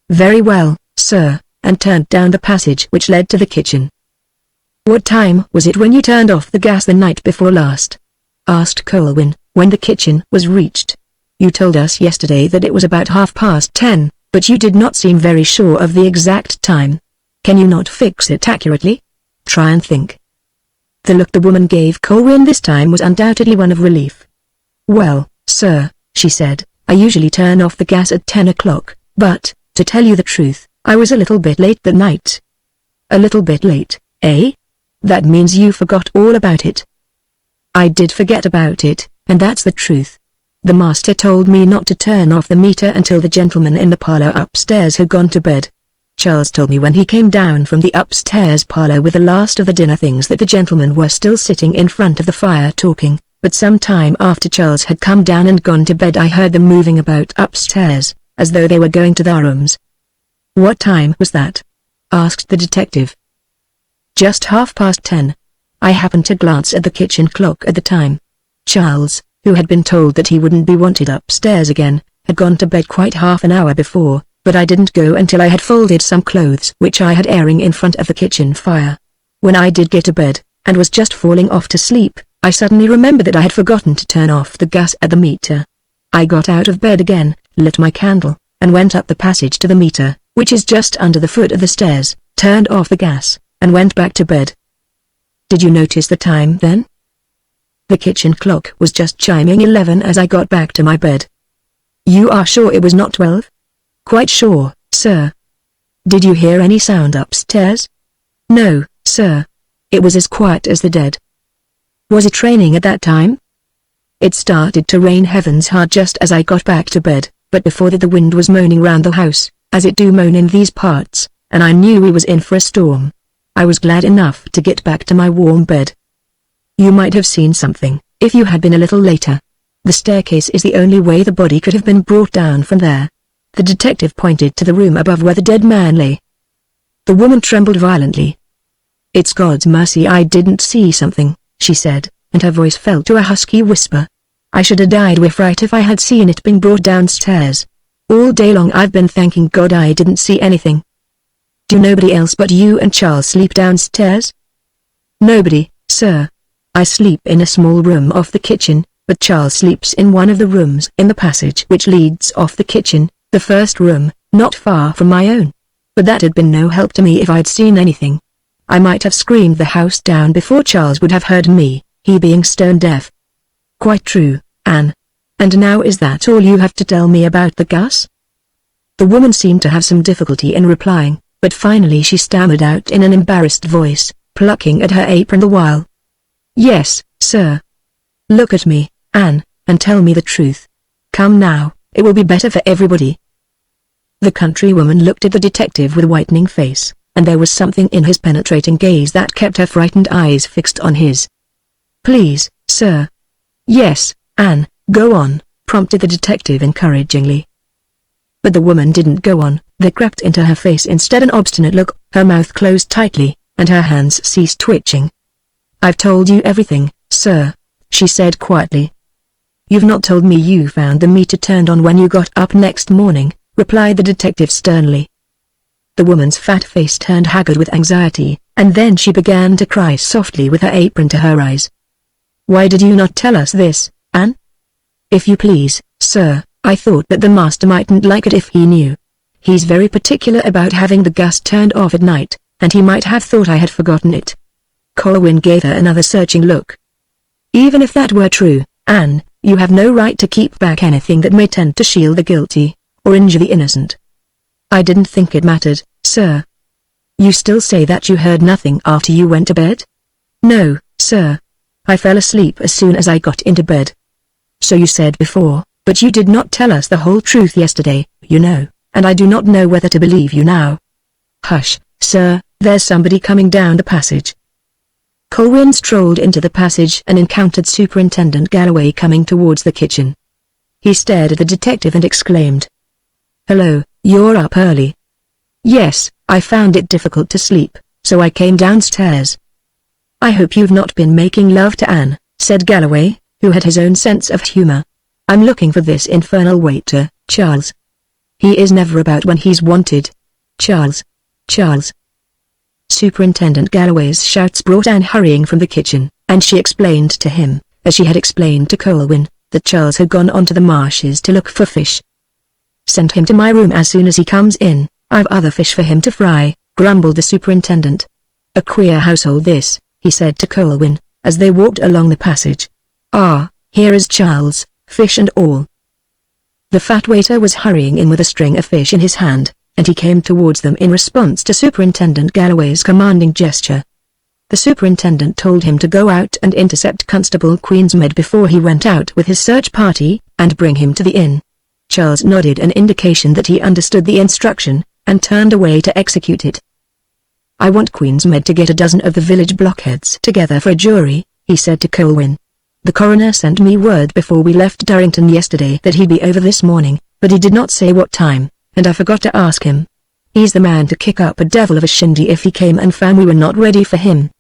"Very well, sir," and turned down the passage which led to the kitchen. "What time was it when you turned off the gas the night before last?" asked Colwyn, when the kitchen was reached. "You told us yesterday that it was about 10:30, but you did not seem very sure of the exact time. Can you not fix it accurately? Try and think." The look the woman gave Colwyn this time was undoubtedly one of relief. "Well, sir," she said, "I usually turn off the gas at 10 o'clock, but, to tell you the truth, I was a little bit late that night." "A little bit late, eh? That means you forgot all about it." "I did forget about it, and that's the truth. The master told me not to turn off the meter until the gentleman in the parlor upstairs had gone to bed. Charles told me when he came down from the upstairs parlor with the last of the dinner things that the gentlemen were still sitting in front of the fire talking, but some time after Charles had come down and gone to bed I heard them moving about upstairs, as though they were going to their rooms." "What time was that?" asked the detective. "Just 10:30. I happened to glance at the kitchen clock at the time. Charles, who had been told that he wouldn't be wanted upstairs again, had gone to bed quite half an hour before, but I didn't go until I had folded some clothes which I had airing in front of the kitchen fire. When I did get to bed, and was just falling off to sleep, I suddenly remembered that I had forgotten to turn off the gas at the meter. I got out of bed again, lit my candle, and went up the passage to the meter, which is just under the foot of the stairs, turned off the gas, and went back to bed." "Did you notice the time then?" "The kitchen clock was just chiming 11 as I got back to my bed." "You are sure it was not 12? "Quite sure, sir." "Did you hear any sound upstairs?" "No, sir. It was as quiet as the dead." "Was it raining at that time?" "It started to rain heavens hard just as I got back to bed, but before that the wind was moaning round the house, as it do moan in these parts, and I knew we was in for a storm." I was glad enough to get back to my warm bed. You might have seen something, if you had been a little later. The staircase is the only way the body could have been brought down from there. The detective pointed to the room above where the dead man lay. The woman trembled violently. It's God's mercy I didn't see something, she said, and her voice fell to a husky whisper. I should have died with fright if I had seen it being brought downstairs. All day long I've been thanking God I didn't see anything. Do nobody else but you and Charles sleep downstairs? Nobody, sir. I sleep in a small room off the kitchen, but Charles sleeps in one of the rooms in the passage which leads off the kitchen, the first room, not far from my own. But that had been no help to me if I'd seen anything. I might have screamed the house down before Charles would have heard me, he being stone deaf. Quite true, Anne. And now is that all you have to tell me about the gas? The woman seemed to have some difficulty in replying, but finally she stammered out in an embarrassed voice, plucking at her apron the while. Yes, sir. Look at me, Anne, and tell me the truth. Come now, it will be better for everybody. The countrywoman looked at the detective with a whitening face, and there was something in his penetrating gaze that kept her frightened eyes fixed on his. Please, sir. Yes, Anne, go on, prompted the detective encouragingly. But the woman didn't go on. There crept into her face instead an obstinate look, her mouth closed tightly, and her hands ceased twitching. I've told you everything, sir, she said quietly. You've not told me you found the meter turned on when you got up next morning, replied the detective sternly. The woman's fat face turned haggard with anxiety, and then she began to cry softly with her apron to her eyes. Why did you not tell us this, Anne? If you please, sir, I thought that the master mightn't like it if he knew. He's very particular about having the gas turned off at night, and he might have thought I had forgotten it. Colwyn gave her another searching look. Even if that were true, Anne, you have no right to keep back anything that may tend to shield the guilty, or injure the innocent. I didn't think it mattered, sir. You still say that you heard nothing after you went to bed? No, sir. I fell asleep as soon as I got into bed. So you said before, but you did not tell us the whole truth yesterday, you know, and I do not know whether to believe you now. Hush, sir, there's somebody coming down the passage. Colwyn strolled into the passage and encountered Superintendent Galloway coming towards the kitchen. He stared at the detective and exclaimed, Hello, you're up early. Yes, I found it difficult to sleep, so I came downstairs. I hope you've not been making love to Anne, said Galloway, who had his own sense of humor. I'm looking for this infernal waiter, Charles. He is never about when he's wanted. Charles. Charles. Superintendent Galloway's shouts brought Anne hurrying from the kitchen, and she explained to him, as she had explained to Colwyn, that Charles had gone on to the marshes to look for fish. Send him to my room as soon as he comes in, I've other fish for him to fry, grumbled the superintendent. A queer household this, he said to Colwyn, as they walked along the passage. Ah, here is Charles, fish and all. The fat waiter was hurrying in with a string of fish in his hand, and he came towards them in response to Superintendent Galloway's commanding gesture. The superintendent told him to go out and intercept Constable Queensmead before he went out with his search party, and bring him to the inn. Charles nodded an indication that he understood the instruction, and turned away to execute it. I want Queensmead to get a dozen of the village blockheads together for a jury, he said to Colwyn. The coroner sent me word before we left Durrington yesterday that he'd be over this morning, but he did not say what time, and I forgot to ask him. He's the man to kick up a devil of a shindy if he came and found we were not ready for him.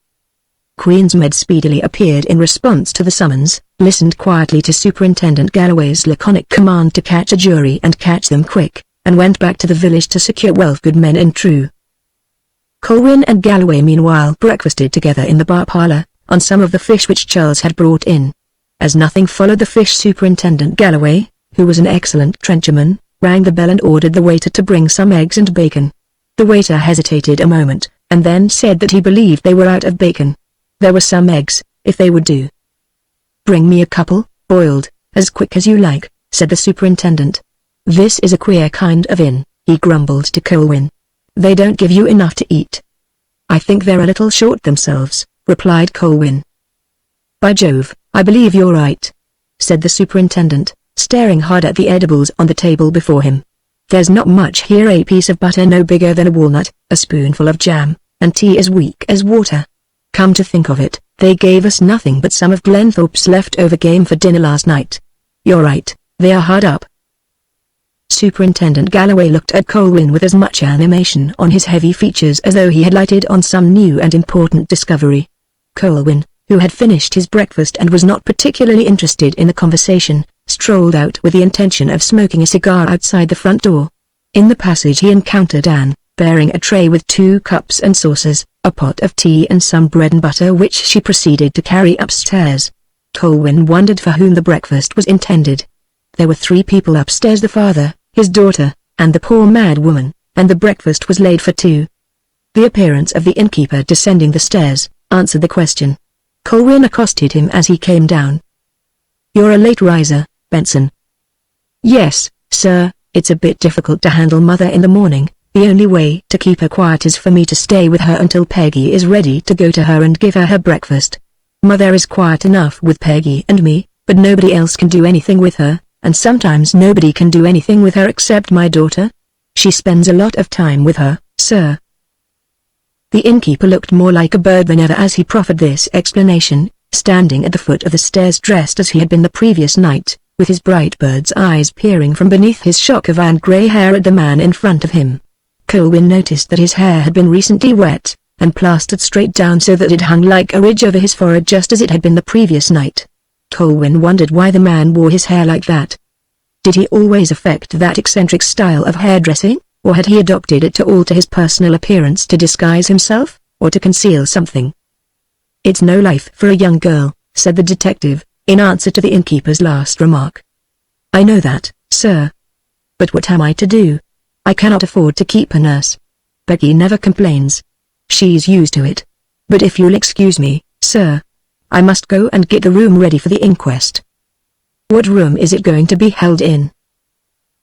Queensmead speedily appeared in response to the summons, listened quietly to Superintendent Galloway's laconic command to catch a jury and catch them quick, and went back to the village to secure wealth good men and true. Colwyn and Galloway meanwhile breakfasted together in the bar parlour, on some of the fish which Charles had brought in. As nothing followed the fish, Superintendent Galloway, who was an excellent trencherman, rang the bell and ordered the waiter to bring some eggs and bacon. The waiter hesitated a moment, and then said that he believed they were out of bacon. There were some eggs, if they would do. Bring me a couple, boiled, as quick as you like, said the superintendent. This is a queer kind of inn, he grumbled to Colwyn. They don't give you enough to eat. I think they're a little short themselves, replied Colwyn. By Jove, I believe you're right, said the superintendent, staring hard at the edibles on the table before him. There's not much here, a piece of butter no bigger than a walnut, a spoonful of jam, and tea as weak as water. Come to think of it, they gave us nothing but some of Glenthorpe's leftover game for dinner last night. You're right, they are hard up. Superintendent Galloway looked at Colwyn with as much animation on his heavy features as though he had lighted on some new and important discovery. Colwyn, who had finished his breakfast and was not particularly interested in the conversation, strolled out with the intention of smoking a cigar outside the front door. In the passage he encountered Anne, bearing a tray with 2 cups and saucers, a pot of tea and some bread and butter which she proceeded to carry upstairs. Colwyn wondered for whom the breakfast was intended. There were 3 people upstairs: the father, his daughter, and the poor mad woman, and the breakfast was laid for 2. The appearance of the innkeeper descending the stairs answered the question. Colwyn accosted him as he came down. "You're a late riser, Benson." "Yes, sir, it's a bit difficult to handle Mother in the morning. The only way to keep her quiet is for me to stay with her until Peggy is ready to go to her and give her her breakfast. Mother is quiet enough with Peggy and me, but nobody else can do anything with her, and sometimes nobody can do anything with her except my daughter. She spends a lot of time with her, sir." The innkeeper looked more like a bird than ever as he proffered this explanation, standing at the foot of the stairs dressed as he had been the previous night, with his bright bird's eyes peering from beneath his shock of iron grey hair at the man in front of him. Colwyn noticed that his hair had been recently wet, and plastered straight down so that it hung like a ridge over his forehead just as it had been the previous night. Colwyn wondered why the man wore his hair like that. Did he always affect that eccentric style of hairdressing, or had he adopted it to alter his personal appearance to disguise himself, or to conceal something? "It's no life for a young girl," said the detective, in answer to the innkeeper's last remark. "I know that, sir. But what am I to do? I cannot afford to keep a nurse. Peggy never complains. She's used to it. But if you'll excuse me, sir, I must go and get the room ready for the inquest." "What room is it going to be held in?"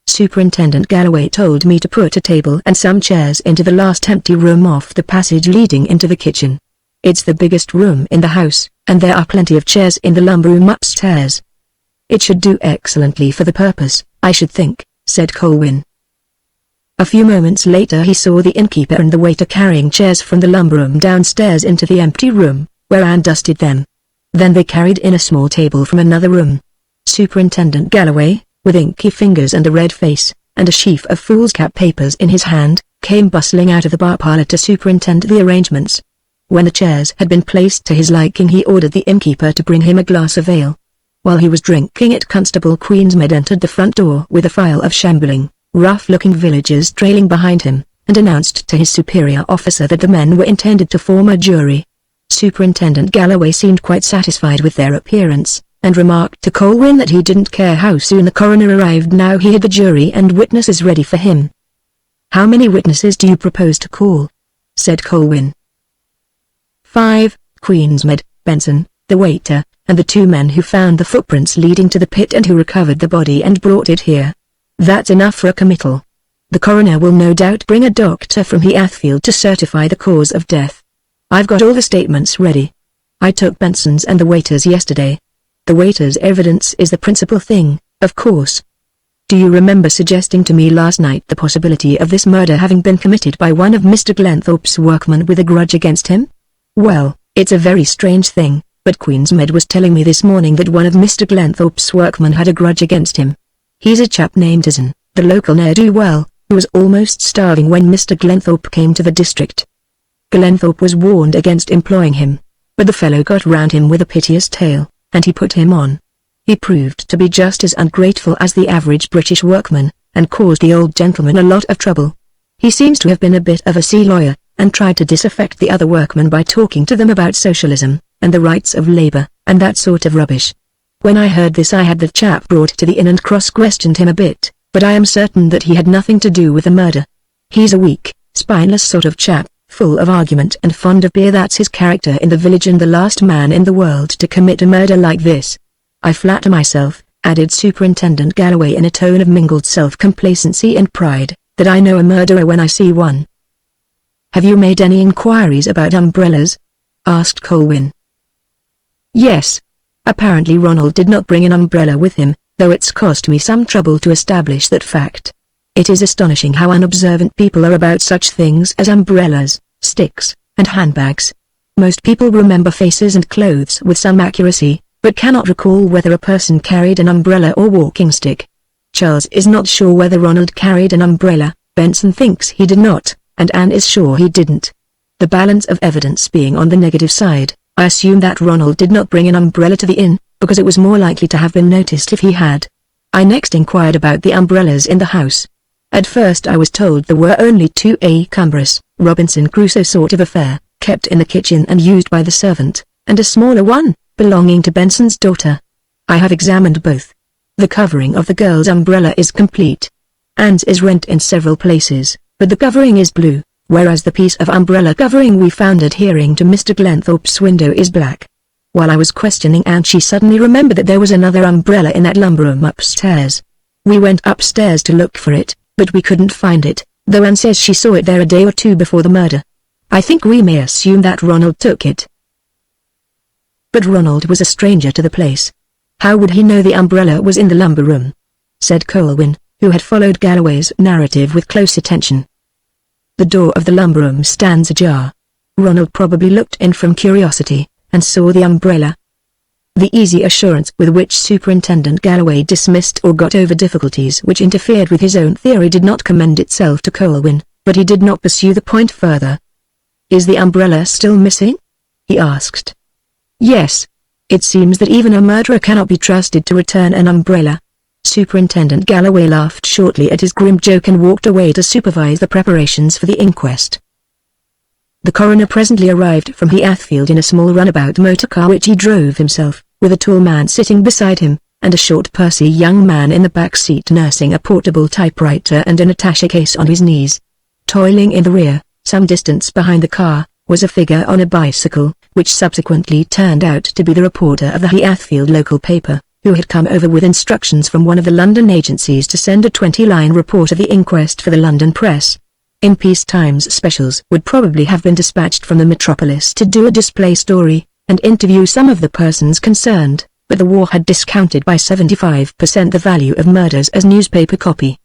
"Superintendent Galloway told me to put a table and some chairs into the last empty room off the passage leading into the kitchen. It's the biggest room in the house, and there are plenty of chairs in the lumber room upstairs. It should do excellently for the purpose, I should think," said Colwyn. A few moments later he saw the innkeeper and the waiter carrying chairs from the lumber room downstairs into the empty room, where Anne dusted them. Then they carried in a small table from another room. Superintendent Galloway, with inky fingers and a red face, and a sheaf of foolscap papers in his hand, came bustling out of the bar parlour to superintend the arrangements. When the chairs had been placed to his liking he ordered the innkeeper to bring him a glass of ale. While he was drinking it, Constable Queensmead entered the front door with a file of shambling, rough-looking villagers trailing behind him, and announced to his superior officer that the men were intended to form a jury. Superintendent Galloway seemed quite satisfied with their appearance, and remarked to Colwyn that he didn't care how soon the coroner arrived now he had the jury and witnesses ready for him. "How many witnesses do you propose to call?" said Colwyn. "5, Queensmead, Benson, the waiter, and the 2 men who found the footprints leading to the pit and who recovered the body and brought it here. That's enough for a committal. The coroner will no doubt bring a doctor from Heathfield to certify the cause of death. I've got all the statements ready. I took Benson's and the waiter's yesterday. The waiter's evidence is the principal thing, of course. Do you remember suggesting to me last night the possibility of this murder having been committed by one of Mr. Glenthorpe's workmen with a grudge against him? Well, it's a very strange thing, but Queensmead was telling me this morning that one of Mr. Glenthorpe's workmen had a grudge against him. He's a chap named Tyson, the local ne'er-do-well, who was almost starving when Mr. Glenthorpe came to the district. Glenthorpe was warned against employing him, but the fellow got round him with a piteous tale, and he put him on. He proved to be just as ungrateful as the average British workman, and caused the old gentleman a lot of trouble. He seems to have been a bit of a sea lawyer, and tried to disaffect the other workmen by talking to them about socialism, and the rights of labour, and that sort of rubbish. When I heard this I had the chap brought to the inn and cross-questioned him a bit, but I am certain that he had nothing to do with the murder. He's a weak, spineless sort of chap, full of argument and fond of beer. That's his character in the village, and the last man in the world to commit a murder like this. I flatter myself," added Superintendent Galloway in a tone of mingled self-complacency and pride, "that I know a murderer when I see one." "Have you made any inquiries about umbrellas?" asked Colwyn. "Yes. Apparently Ronald did not bring an umbrella with him, though it's cost me some trouble to establish that fact. It is astonishing how unobservant people are about such things as umbrellas, sticks, and handbags. Most people remember faces and clothes with some accuracy, but cannot recall whether a person carried an umbrella or walking stick. Charles is not sure whether Ronald carried an umbrella, Benson thinks he did not, and Anne is sure he didn't. The balance of evidence being on the negative side, I assume that Ronald did not bring an umbrella to the inn, because it was more likely to have been noticed if he had. I next inquired about the umbrellas in the house. At first I was told there were only two, a cumbrous, Robinson Crusoe sort of affair, kept in the kitchen and used by the servant, and a smaller one, belonging to Benson's daughter. I have examined both. The covering of the girl's umbrella is complete. Anne's is rent in several places, but the covering is blue, whereas the piece of umbrella covering we found adhering to Mr. Glenthorpe's window is black. While I was questioning Anne, she suddenly remembered that there was another umbrella in that lumber room upstairs. We went upstairs to look for it, but we couldn't find it, though Anne says she saw it there a day or two before the murder. I think we may assume that Ronald took it. But Ronald was a stranger to the place. How would he know the umbrella was in the lumber room? Said Colwyn, who had followed Galloway's narrative with close attention. The door of the lumber room stands ajar. Ronald probably looked in from curiosity, and saw the umbrella. The easy assurance with which Superintendent Galloway dismissed or got over difficulties which interfered with his own theory did not commend itself to Colwyn, but he did not pursue the point further. "Is the umbrella still missing?" he asked. "Yes. It seems that even a murderer cannot be trusted to return an umbrella." Superintendent Galloway laughed shortly at his grim joke and walked away to supervise the preparations for the inquest. The coroner presently arrived from Heathfield in a small runabout motor car which he drove himself, with a tall man sitting beside him, and a short pursy young man in the back seat nursing a portable typewriter and an attaché case on his knees. Toiling in the rear, some distance behind the car, was a figure on a bicycle, which subsequently turned out to be the reporter of the Heathfield local paper, who had come over with instructions from one of the London agencies to send a 20-line report of the inquest for the London press. In peace times, specials would probably have been dispatched from the metropolis to do a display story, and interview some of the persons concerned, but the war had discounted by 75% the value of murders as newspaper copy.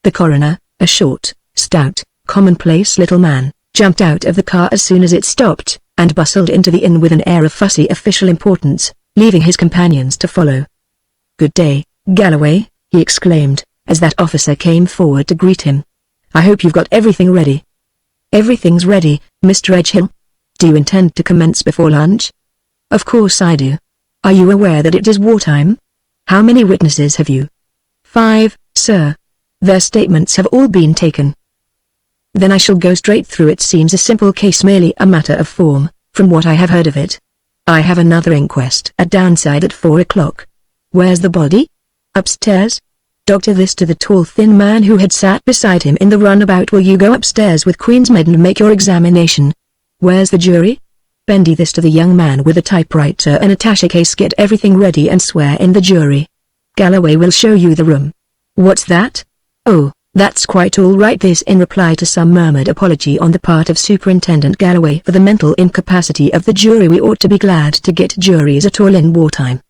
The coroner, a short, stout, commonplace little man, jumped out of the car as soon as it stopped, and bustled into the inn with an air of fussy official importance, leaving his companions to follow. "Good day, Galloway," he exclaimed, as that officer came forward to greet him. "I hope you've got everything ready." "Everything's ready, Mr. Edgehill. Do you intend to commence before lunch?" "Of course I do. Are you aware that it is wartime?" "How many witnesses have you?" "5, sir. Their statements have all been taken." "Then I shall go straight through. It seems a simple case, merely a matter of form, from what I have heard of it. I have another inquest at Downside at 4 o'clock. Where's the body?" "Upstairs." Doctor, this to the tall thin man who had sat beside him in the runabout. "Will you go upstairs with Queen's Med and make your examination?" "Where's the jury?" Bendy, this to the young man with the typewriter and attaché case. "Get everything ready and swear in the jury. Galloway will show you the room." "What's that?" "Oh, that's quite all right." This in reply to some murmured apology on the part of Superintendent Galloway for the mental incapacity of the jury. "We ought to be glad to get juries at all in wartime."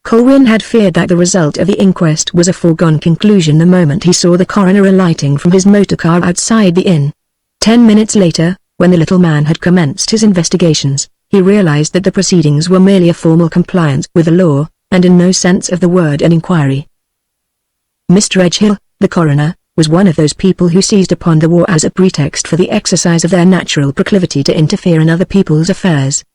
Colwyn had feared that the result of the inquest was a foregone conclusion the moment he saw the coroner alighting from his motor car outside the inn. 10 minutes later, when the little man had commenced his investigations, he realized that the proceedings were merely a formal compliance with the law, and in no sense of the word an inquiry. Mr. Edgehill, the coroner, was one of those people who seized upon the war as a pretext for the exercise of their natural proclivity to interfere in other people's affairs.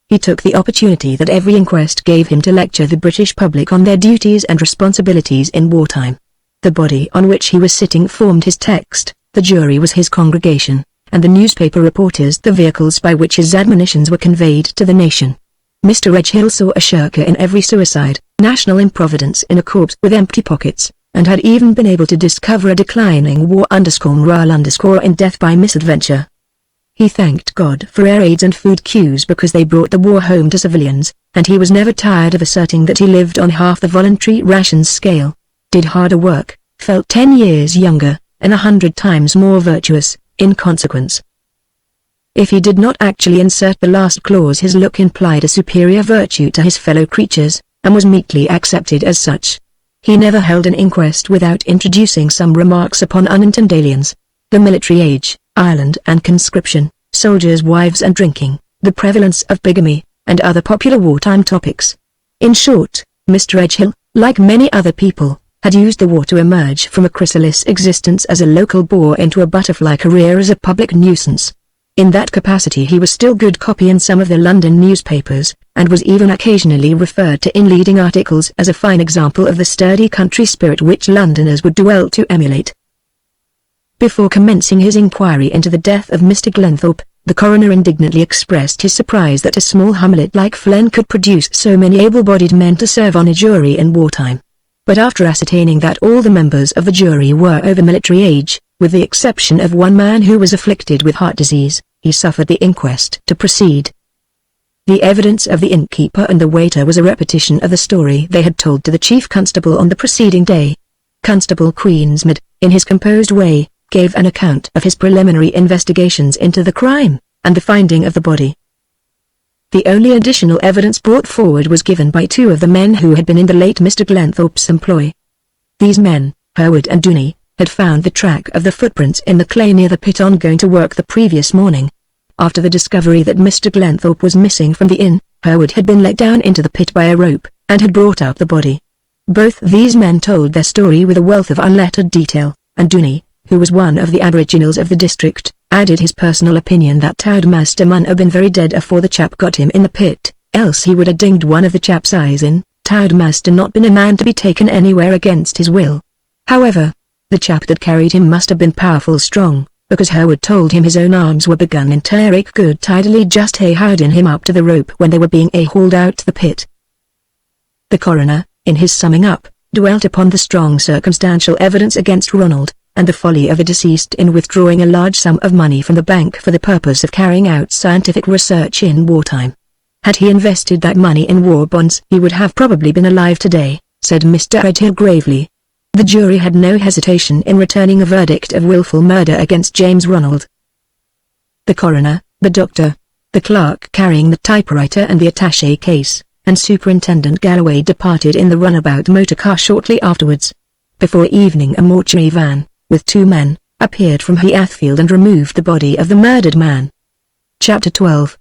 He took the opportunity that every inquest gave him to lecture the British public on their duties and responsibilities in wartime. The body on which he was sitting formed his text, the jury was his congregation, and the newspaper reporters the vehicles by which his admonitions were conveyed to the nation. Mr. Edgehill saw a shirker in every suicide, national improvidence in a corpse with empty pockets, and had even been able to discover a declining war_morale_ in death by misadventure. He thanked God for air raids and food queues because they brought the war home to civilians, and he was never tired of asserting that he lived on half the voluntary rations scale, did harder work, felt 10 years younger, and 100 times more virtuous, in consequence. If he did not actually insert the last clause, his look implied a superior virtue to his fellow creatures, and was meekly accepted as such. He never held an inquest without introducing some remarks upon unintended aliens, the military age, Ireland and conscription, soldiers' wives and drinking, the prevalence of bigamy, and other popular wartime topics. In short, Mr. Edgehill, like many other people, had used the war to emerge from a chrysalis existence as a local bore into a butterfly career as a public nuisance. In that capacity he was still good copy in some of the London newspapers, and was even occasionally referred to in leading articles as a fine example of the sturdy country spirit which Londoners would do well to emulate. Before commencing his inquiry into the death of Mr. Glenthorpe, the coroner indignantly expressed his surprise that a small hamlet like Flen could produce so many able-bodied men to serve on a jury in wartime. But after ascertaining that all the members of the jury were over military age, with the exception of one man who was afflicted with heart disease, he suffered the inquest to proceed. The evidence of the innkeeper and the waiter was a repetition of the story they had told to the chief constable on the preceding day. Constable Queensmead, in his composed way, gave an account of his preliminary investigations into the crime, and the finding of the body. The only additional evidence brought forward was given by two of the men who had been in the late Mr. Glenthorpe's employ. These men, Herwood and Dooney, had found the track of the footprints in the clay near the pit on going to work the previous morning. After the discovery that Mr. Glenthorpe was missing from the inn, Herwood had been let down into the pit by a rope, and had brought out the body. Both these men told their story with a wealth of unlettered detail, and Dooney, who was one of the aboriginals of the district, added his personal opinion that Towd Master mun ha' been very dead afore the chap got him in the pit, else he would ha' dinged one of the chap's eyes in. Towd Master not been a man to be taken anywhere against his will. However, the chap that carried him must have been powerful strong, because Herwood told him his own arms were begun in tearing good tidily just howding him up to the rope when they were being hauled out the pit. The coroner, in his summing up, dwelt upon the strong circumstantial evidence against Ronald, and the folly of the deceased in withdrawing a large sum of money from the bank for the purpose of carrying out scientific research in wartime. Had he invested that money in war bonds he would have probably been alive today, said Mr. Edgehill gravely. The jury had no hesitation in returning a verdict of willful murder against James Ronald. The coroner, the doctor, the clerk carrying the typewriter and the attaché case, and Superintendent Galloway departed in the runabout motor car shortly afterwards. Before evening a mortuary van, with two men, appeared from Heathfield and removed the body of the murdered man. Chapter 12.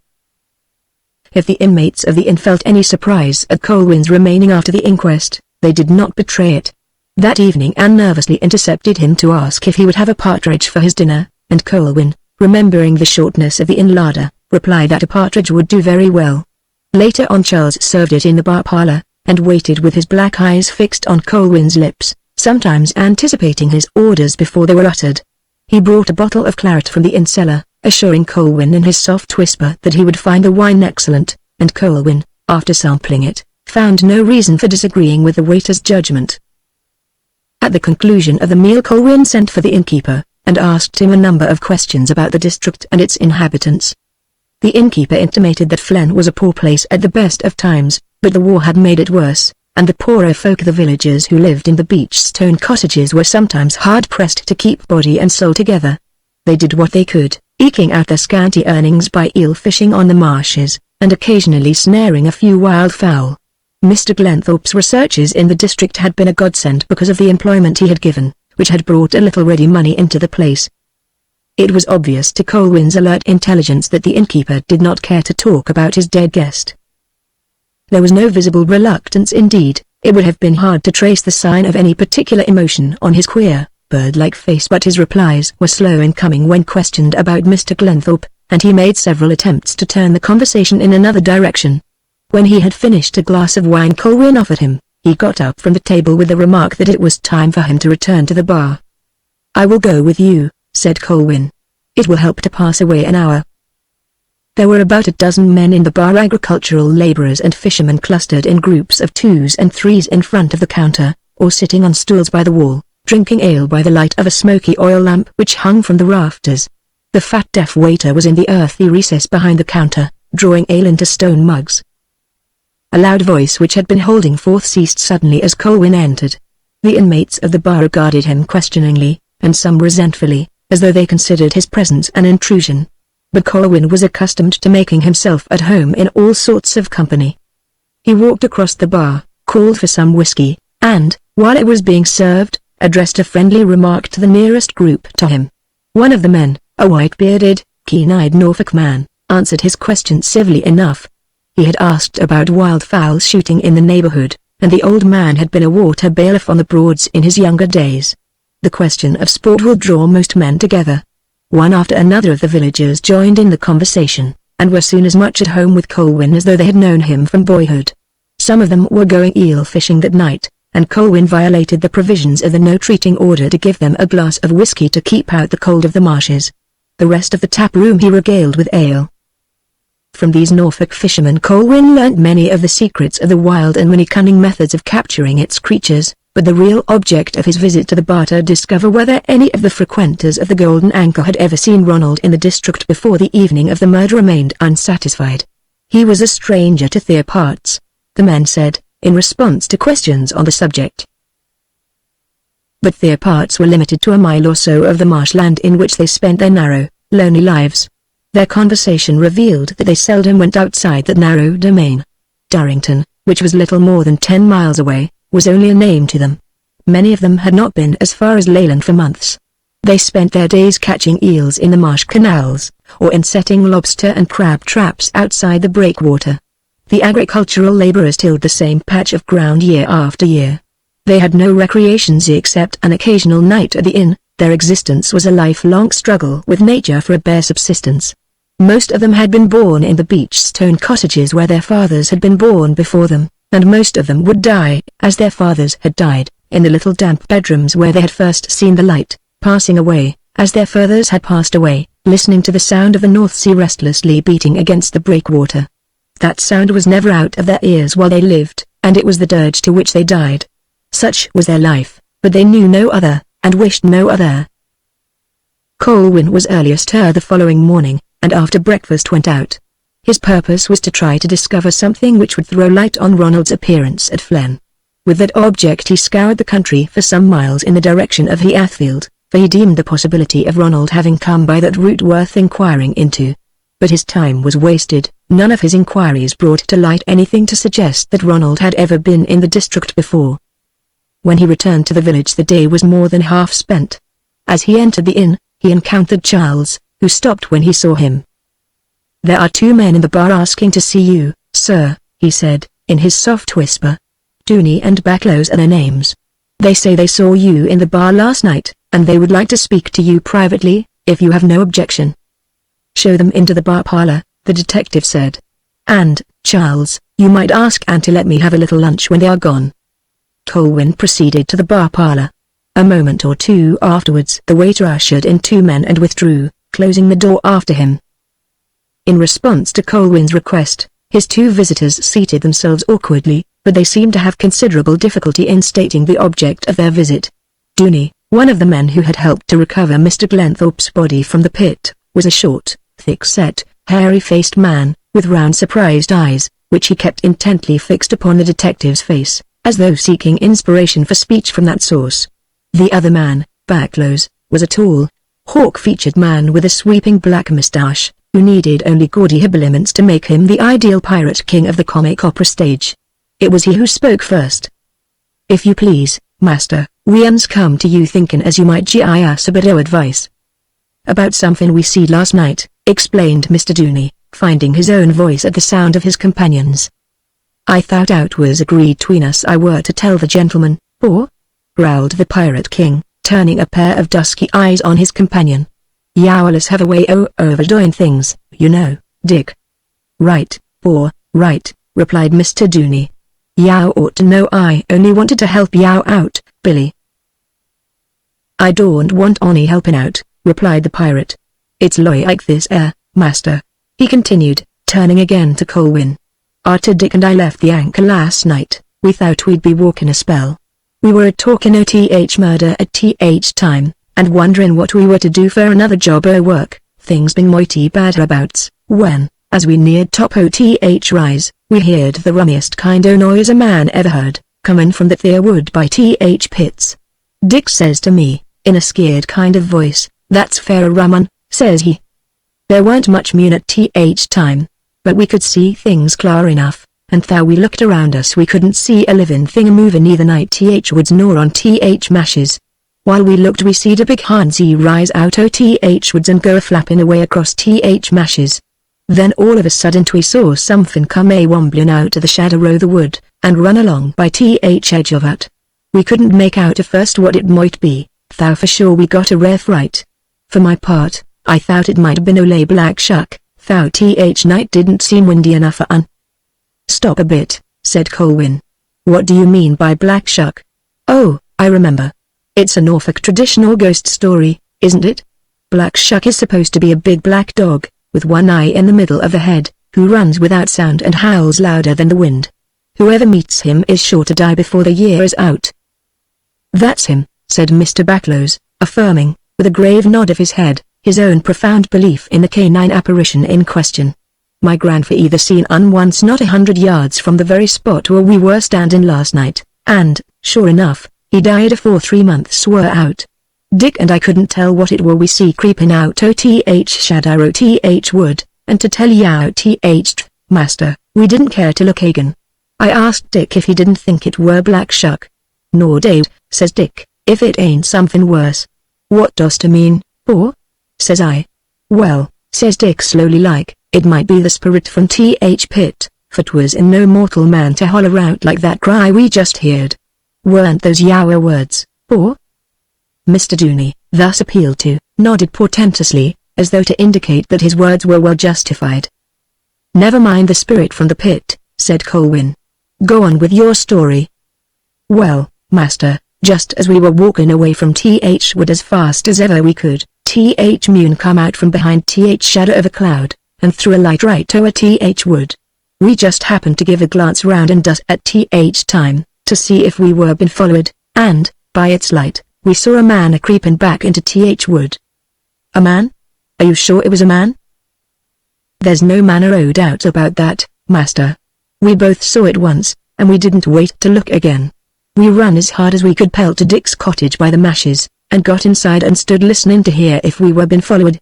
If the inmates of the inn felt any surprise at Colwyn's remaining after the inquest, they did not betray it. That evening Anne nervously intercepted him to ask if he would have a partridge for his dinner, and Colwyn, remembering the shortness of the inn larder, replied that a partridge would do very well. Later on Charles served it in the bar parlour, and waited with his black eyes fixed on Colwyn's lips, sometimes anticipating his orders before they were uttered. He brought a bottle of claret from the inn cellar, assuring Colwyn in his soft whisper that he would find the wine excellent, and Colwyn, after sampling it, found no reason for disagreeing with the waiter's judgment. At the conclusion of the meal Colwyn sent for the innkeeper, and asked him a number of questions about the district and its inhabitants. The innkeeper intimated that Flen was a poor place at the best of times, but the war had made it worse, and the poorer folk of the villagers who lived in the beach stone cottages were sometimes hard-pressed to keep body and soul together. They did what they could, eking out their scanty earnings by eel fishing on the marshes, and occasionally snaring a few wildfowl. Mr. Glenthorpe's researches in the district had been a godsend because of the employment he had given, which had brought a little ready money into the place. It was obvious to Colwyn's alert intelligence that the innkeeper did not care to talk about his dead guest. There was no visible reluctance indeed, it would have been hard to trace the sign of any particular emotion on his queer, bird-like face, but his replies were slow in coming when questioned about Mr. Glenthorpe, and he made several attempts to turn the conversation in another direction. When he had finished a glass of wine Colwyn offered him, he got up from the table with the remark that it was time for him to return to the bar. "I will go with you," said Colwyn. "It will help to pass away an hour." There were about a dozen men in the bar, agricultural labourers and fishermen clustered in groups of twos and threes in front of the counter, or sitting on stools by the wall, drinking ale by the light of a smoky oil lamp which hung from the rafters. The fat deaf waiter was in the earthy recess behind the counter, drawing ale into stone mugs. A loud voice which had been holding forth ceased suddenly as Colwyn entered. The inmates of the bar regarded him questioningly, and some resentfully, as though they considered his presence an intrusion. But Colwyn was accustomed to making himself at home in all sorts of company. He walked across the bar, called for some whiskey, and, while it was being served, addressed a friendly remark to the nearest group to him. One of the men, a white-bearded, keen-eyed Norfolk man, answered his question civilly enough. He had asked about wildfowl shooting in the neighborhood, and the old man had been a water bailiff on the Broads in his younger days. The question of sport will draw most men together. One after another of the villagers joined in the conversation, and were soon as much at home with Colwyn as though they had known him from boyhood. Some of them were going eel fishing that night, and Colwyn violated the provisions of the no-treating order to give them a glass of whiskey to keep out the cold of the marshes. The rest of the tap-room he regaled with ale. From these Norfolk fishermen Colwyn learnt many of the secrets of the wild and many cunning methods of capturing its creatures, but the real object of his visit to the bar to discover whether any of the frequenters of the Golden Anchor had ever seen Ronald in the district before the evening of the murder remained unsatisfied. He was a stranger to their parts, the men said, in response to questions on the subject. But their parts were limited to a mile or so of the marshland in which they spent their narrow, lonely lives. Their conversation revealed that they seldom went outside that narrow domain. Durrington, which was little more than 10 miles away, was only a name to them. Many of them had not been as far as Leyland for months. They spent their days catching eels in the marsh canals, or in setting lobster and crab traps outside the breakwater. The agricultural laborers tilled the same patch of ground year after year. They had no recreations except an occasional night at the inn. Their existence was a lifelong struggle with nature for a bare subsistence. Most of them had been born in the beach stone cottages where their fathers had been born before them, and most of them would die, as their fathers had died, in the little damp bedrooms where they had first seen the light, passing away, as their fathers had passed away, listening to the sound of the North Sea restlessly beating against the breakwater. That sound was never out of their ears while they lived, and it was the dirge to which they died. Such was their life, but they knew no other, and wished no other. Colwyn was earliest the following morning, and after breakfast went out. His purpose was to try to discover something which would throw light on Ronald's appearance at Flen. With that object he scoured the country for some miles in the direction of Heathfield, for he deemed the possibility of Ronald having come by that route worth inquiring into. But his time was wasted. None of his inquiries brought to light anything to suggest that Ronald had ever been in the district before. When he returned to the village the day was more than half spent. As he entered the inn, he encountered Charles, who stopped when he saw him. "There are 2 men in the bar asking to see you, sir," he said, in his soft whisper. "Dooney and Backlows are their names. They say they saw you in the bar last night, and they would like to speak to you privately, if you have no objection." "Show them into the bar parlor," the detective said. "And, Charles, you might ask Anne to let me have a little lunch when they are gone." Colwyn proceeded to the bar parlor. A moment or two afterwards the waiter ushered in 2 men and withdrew, closing the door after him. In response to Colwyn's request, his 2 visitors seated themselves awkwardly, but they seemed to have considerable difficulty in stating the object of their visit. Dooney, one of the men who had helped to recover Mr. Glenthorpe's body from the pit, was a short, thick-set, hairy-faced man, with round surprised eyes, which he kept intently fixed upon the detective's face, as though seeking inspiration for speech from that source. The other man, Backlows, was a tall, hawk-featured man with a sweeping black moustache, who needed only gaudy habiliments to make him the ideal pirate king of the comic opera stage. It was he who spoke first. "If you please, master, we uns come to you thinkin' as you might gi' us a bit o' advice." "About something we seed last night," explained Mr. Dooney, finding his own voice at the sound of his companion's. "I thought out was agreed 'tween us I were to tell the gentleman, or?" growled the pirate king, turning a pair of dusky eyes on his companion. "Yowlers have a way o' overdoing things, you know, Dick." "Right, or, right," replied Mr. Dooney. "Yow ought to know I only wanted to help yow out, Billy." "I don't want ony helping out," replied the pirate. "It's like this master," he continued, turning again to Colwyn. "Arter Dick and I left the Anchor last night, we thought we'd be walking a spell. We were talking o' murder at time, and wondering what we were to do for another job o' work, things being mighty bad hereabouts, when, as we neared top o' rise, we heard the rummiest kind o' noise a man ever heard, comin' from that there wood by pits. Dick says to me, in a scared kind of voice, 'That's fair a rum un,' says he. There weren't much moon at time, but we could see things clar enough, and though we looked around us we couldn't see a living thing a movin' neither night woods nor on mashes. While we looked we seed a big Hansi rise out o' th woods and go a-flapping away across th mashes. Then all of a sudden we saw something come a-wombling out of the shadow o' the wood, and run along by th edge of it. We couldn't make out at first what it might be, though for sure we got a rare fright. For my part, I thought it might have been ole black shuck, though th night didn't seem windy enough for un. Stop a bit, said Colwyn. What do you mean by black shuck? Oh, I remember. It's a Norfolk traditional ghost story, isn't it? Black shuck is supposed to be a big black dog, with one eye in the middle of the head, who runs without sound and howls louder than the wind. Whoever meets him is sure to die before the year is out. That's him, said Mr. Backlows, affirming, with a grave nod of his head, his own profound belief in the canine apparition in question. My grandfather seen un once not 100 yards from the very spot where we were standing last night, and, sure enough, he died afore 3 months were out. Dick and I couldn't tell what it were we see creeping out o' th shadow o' th wood, and to tell you th, master, we didn't care to look again. I asked Dick if he didn't think it were black shuck. "Nor Dave," says Dick, "if it ain't something worse." "What dost mean, Paw?" says I. "Well," says Dick slowly like, "it might be the spirit from th pit, for 'twas in no mortal man to holler out like that cry we just heard. Weren't those your words, Paw?" Mr. Dooney, thus appealed to, nodded portentously, as though to indicate that his words were well justified. "Never mind the spirit from the pit," said Colwyn. "Go on with your story." "Well, master, just as we were walking away from th wood as fast as ever we could, th moon come out from behind th shadow of a cloud, and threw a light right over th wood. We just happened to give a glance round and us at th time, to see if we were been followed, and, by its light, we saw a man a-creeping back into th wood." "A man? Are you sure it was a man?" "There's no manner o' doubt about that, master. We both saw it once, and we didn't wait to look again. We run as hard as we could pelt to Dick's cottage by the mashes, and got inside and stood listening to hear if we were been followed.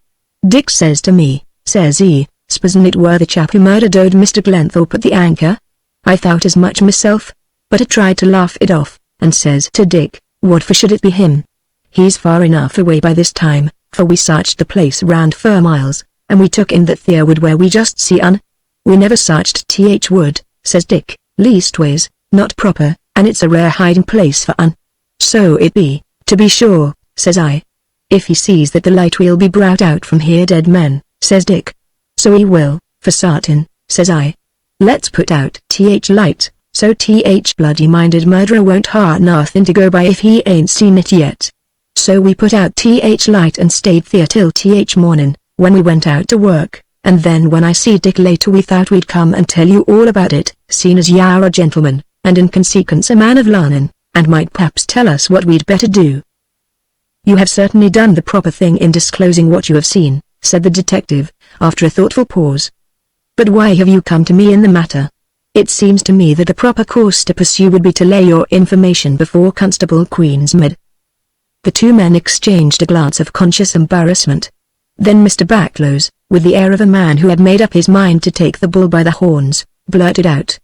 Dick says to me, says he, "S'posen it were the chap who murdered old Mr. Glenthorpe at the Anchor?" I thought as much myself, but I tried to laugh it off, and says to Dick, "What for should it be him? He's far enough away by this time, for we searched the place round for miles, and we took in that there wood where we just see un. We never searched th wood," says Dick, "leastways, not proper, and it's a rare hiding place for un." "So it be, to be sure," says I. "If he sees that the light will be brought out from here dead men," says Dick. "So he will, for sartin," says I. "Let's put out th light, so th bloody-minded murderer won't ha' nothing to go by if he ain't seen it yet." So we put out th light and stayed there till th morning, when we went out to work, and then when I see Dick later we thought we'd come and tell you all about it, seeing as you're a gentleman, and in consequence a man of learning, and might perhaps tell us what we'd better do. "You have certainly done the proper thing in disclosing what you have seen," said the detective, after a thoughtful pause. "But why have you come to me in the matter? It seems to me that the proper course to pursue would be to lay your information before Constable Queensmead." The two men exchanged a glance of conscious embarrassment. Then Mr. Backlows, with the air of a man who had made up his mind to take the bull by the horns, blurted out,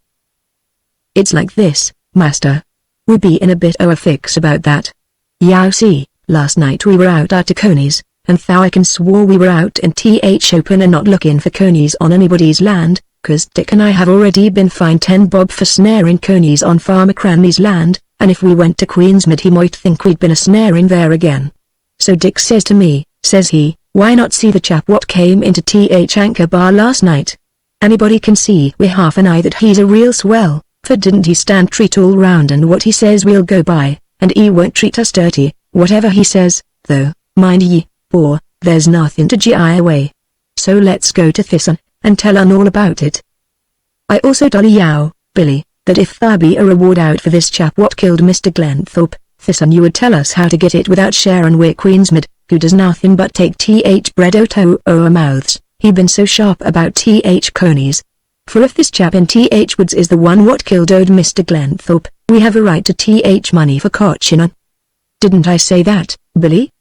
"It's like this, master. We be in a bit o' a fix about that. You see, last night we were out at conies, and thou I can swore we were out in th open and not looking for conies on anybody's land, 'cause Dick and I have already been fined 10 bob for snaring conies on Farmer Cranley's land, and if we went to Queensmead he might think we'd been a-snaring there again. So Dick says to me, says he, 'Why not see the chap what came into th Anchor Bar last night? Anybody can see wi' half an eye that he's a real swell, for didn't he stand treat all round and what he says we'll go by, and he won't treat us dirty, whatever he says, though, mind ye, for, there's nothing to gi away. So let's go to Thisson, and tell un all about it. I also tell you, Billy, that if there be a reward out for this chap what killed Mr. Glenthorpe, Thisson you would tell us how to get it without sharing wi' Queensmead, who does nothing but take th bread out o' our mouths, he been so sharp about th conies. For if this chap in th woods is the one what killed old Mr. Glenthorpe, we have a right to th money for catching un. Didn't I say that, Billy?"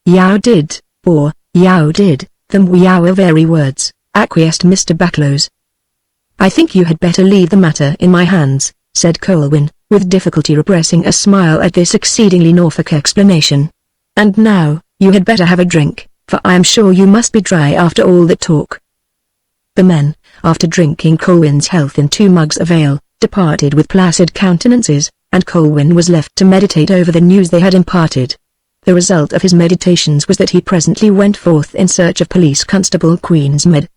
"You did, or, you did, them were your very words," acquiesced Mr. Backlows. "I think you had better leave the matter in my hands," said Colwyn, with difficulty repressing a smile at this exceedingly Norfolk explanation. "And now, you had better have a drink, for I am sure you must be dry after all that talk." The men, after drinking Colwyn's health in 2 mugs of ale, departed with placid countenances, and Colwyn was left to meditate over the news they had imparted. The result of his meditations was that he presently went forth in search of Police Constable Queensmead.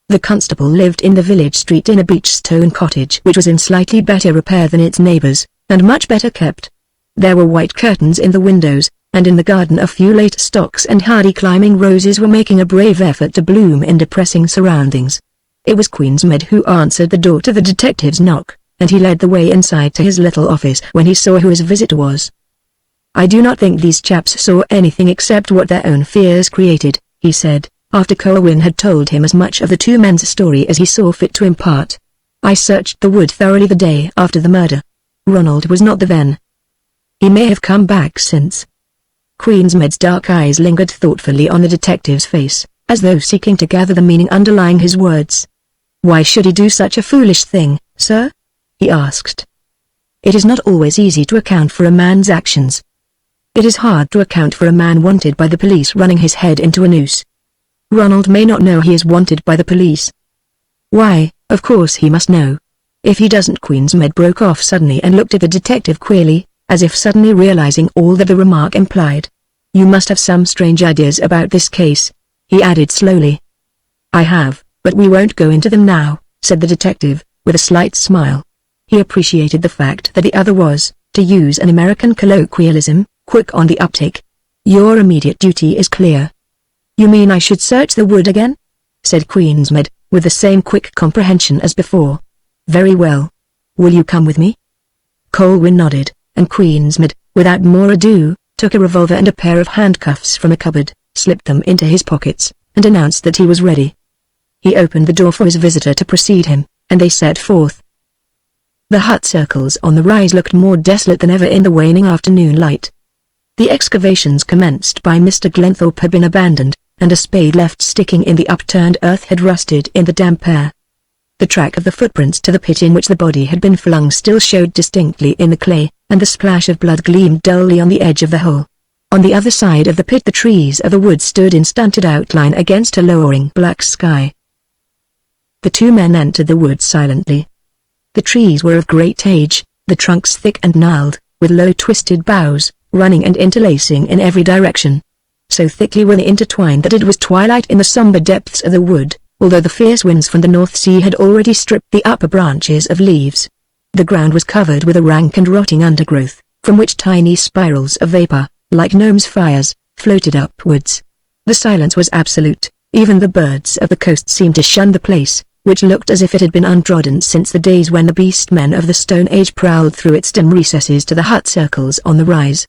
The constable lived in the village street in a beach-stone cottage which was in slightly better repair than its neighbours, and much better kept. There were white curtains in the windows, and in the garden a few late stocks and hardy climbing roses were making a brave effort to bloom in depressing surroundings. It was Queensmead who answered the door to the detective's knock, and he led the way inside to his little office when he saw who his visitor was. "I do not think these chaps saw anything except what their own fears created," he said, after Colwyn had told him as much of the 2 men's story as he saw fit to impart. "I searched the wood thoroughly the day after the murder. Ronald was not there then. He may have come back since." Queensmead's dark eyes lingered thoughtfully on the detective's face, as though seeking to gather the meaning underlying his words. "Why should he do such a foolish thing, sir?" he asked. "It is not always easy to account for a man's actions. It is hard to account for a man wanted by the police running his head into a noose. Ronald may not know he is wanted by the police." "Why, of course he must know. If he doesn't." Queensmead broke off suddenly and looked at the detective queerly, as if suddenly realizing all that the remark implied. "You must have some strange ideas about this case," he added slowly. "I have, but we won't go into them now," said the detective, with a slight smile. He appreciated the fact that the other was, to use an American colloquialism, quick on the uptake. "Your immediate duty is clear." "You mean I should search the wood again?" said Queensmead, with the same quick comprehension as before. "Very well. Will you come with me?" Colwyn nodded, and Queensmead, without more ado, took a revolver and a pair of handcuffs from a cupboard, slipped them into his pockets, and announced that he was ready. He opened the door for his visitor to precede him, and they set forth. The hut circles on the rise looked more desolate than ever in the waning afternoon light. The excavations commenced by Mr. Glenthorpe had been abandoned, and a spade left sticking in the upturned earth had rusted in the damp air. The track of the footprints to the pit in which the body had been flung still showed distinctly in the clay, and the splash of blood gleamed dully on the edge of the hole. On the other side of the pit the trees of the wood stood in stunted outline against a lowering black sky. The 2 men entered the wood silently. The trees were of great age, the trunks thick and gnarled, with low twisted boughs, running and interlacing in every direction. So thickly were they intertwined that it was twilight in the somber depths of the wood, although the fierce winds from the North Sea had already stripped the upper branches of leaves. The ground was covered with a rank and rotting undergrowth, from which tiny spirals of vapor, like gnomes' fires, floated upwards. The silence was absolute, even the birds of the coast seemed to shun the place, which looked as if it had been untrodden since the days when the beast men of the Stone Age prowled through its dim recesses to the hut circles on the rise.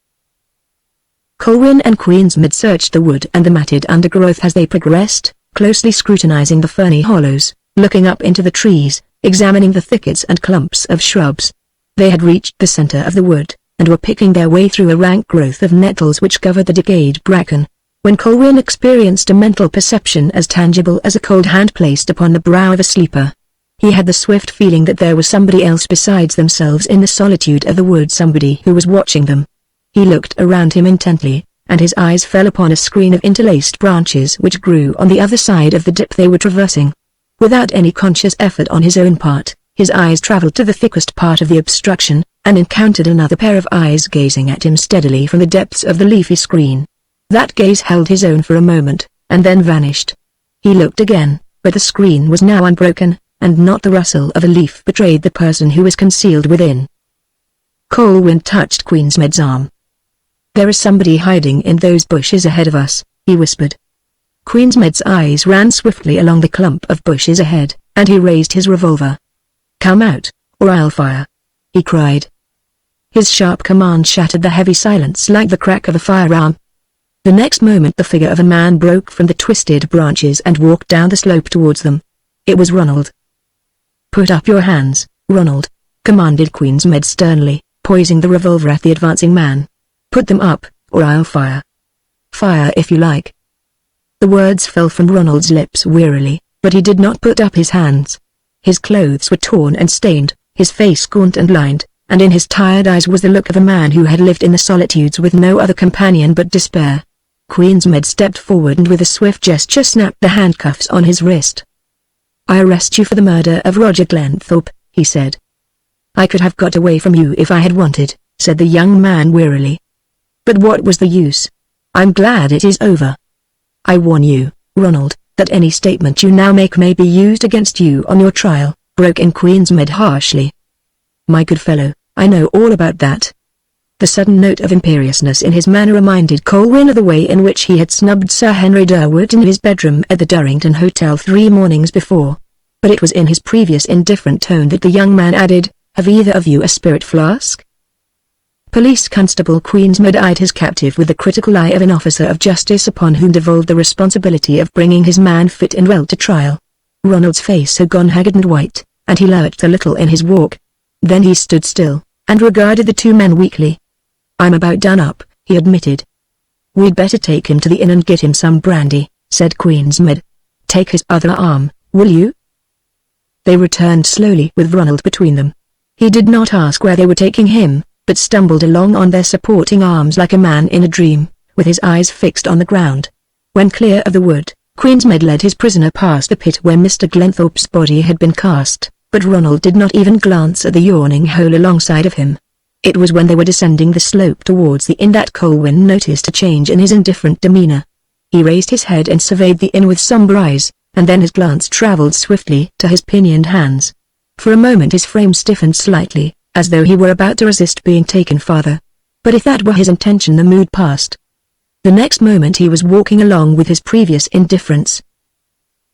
Colwyn and Queensmead searched the wood and the matted undergrowth as they progressed, closely scrutinizing the ferny hollows, looking up into the trees, examining the thickets and clumps of shrubs. They had reached the center of the wood, and were picking their way through a rank growth of nettles which covered the decayed bracken, when Colwyn experienced a mental perception as tangible as a cold hand placed upon the brow of a sleeper. He had the swift feeling that there was somebody else besides themselves in the solitude of the wood, somebody who was watching them. He looked around him intently, and his eyes fell upon a screen of interlaced branches which grew on the other side of the dip they were traversing. Without any conscious effort on his own part, his eyes traveled to the thickest part of the obstruction, and encountered another pair of eyes gazing at him steadily from the depths of the leafy screen. That gaze held his own for a moment, and then vanished. He looked again, but the screen was now unbroken, and not the rustle of a leaf betrayed the person who was concealed within. Colwyn touched Queensmead's arm. "There is somebody hiding in those bushes ahead of us," he whispered. Queensmead's eyes ran swiftly along the clump of bushes ahead, and he raised his revolver. "Come out, or I'll fire," he cried. His sharp command shattered the heavy silence like the crack of a firearm. The next moment the figure of a man broke from the twisted branches and walked down the slope towards them. It was Ronald. "Put up your hands, Ronald," commanded Queensmead sternly, poising the revolver at the advancing man. "Put them up, or I'll fire. Fire if you like." The words fell from Ronald's lips wearily, but he did not put up his hands. His clothes were torn and stained, his face gaunt and lined, and in his tired eyes was the look of a man who had lived in the solitudes with no other companion but despair. Queensmead stepped forward and with a swift gesture snapped the handcuffs on his wrist. "I arrest you for the murder of Roger Glenthorpe," he said. "I could have got away from you if I had wanted," said the young man wearily. "But what was the use? I'm glad it is over. I warn you, Ronald, that any statement you now make may be used against you on your trial," broke in Queensmead harshly. "My good fellow, I know all about that." The sudden note of imperiousness in his manner reminded Colwyn of the way in which he had snubbed Sir Henry Durwood in his bedroom at the Durrington Hotel 3 mornings before. But it was in his previous indifferent tone that the young man added, "Have either of you a spirit flask?" Police Constable Queensmead eyed his captive with the critical eye of an officer of justice upon whom devolved the responsibility of bringing his man fit and well to trial. Ronald's face had gone haggard and white, and he lurched a little in his walk. Then he stood still, and regarded the two men weakly. "I'm about done up," he admitted. "We'd better take him to the inn and get him some brandy," said Queensmead. "Take his other arm, will you?" They returned slowly with Ronald between them. He did not ask where they were taking him, but stumbled along on their supporting arms like a man in a dream, with his eyes fixed on the ground. When clear of the wood, Queensmead led his prisoner past the pit where Mr. Glenthorpe's body had been cast, but Ronald did not even glance at the yawning hole alongside of him. It was when they were descending the slope towards the inn that Colwyn noticed a change in his indifferent demeanor. He raised his head and surveyed the inn with somber eyes, and then his glance traveled swiftly to his pinioned hands. For a moment his frame stiffened slightly, as though he were about to resist being taken farther. But if that were his intention, the mood passed. The next moment he was walking along with his previous indifference.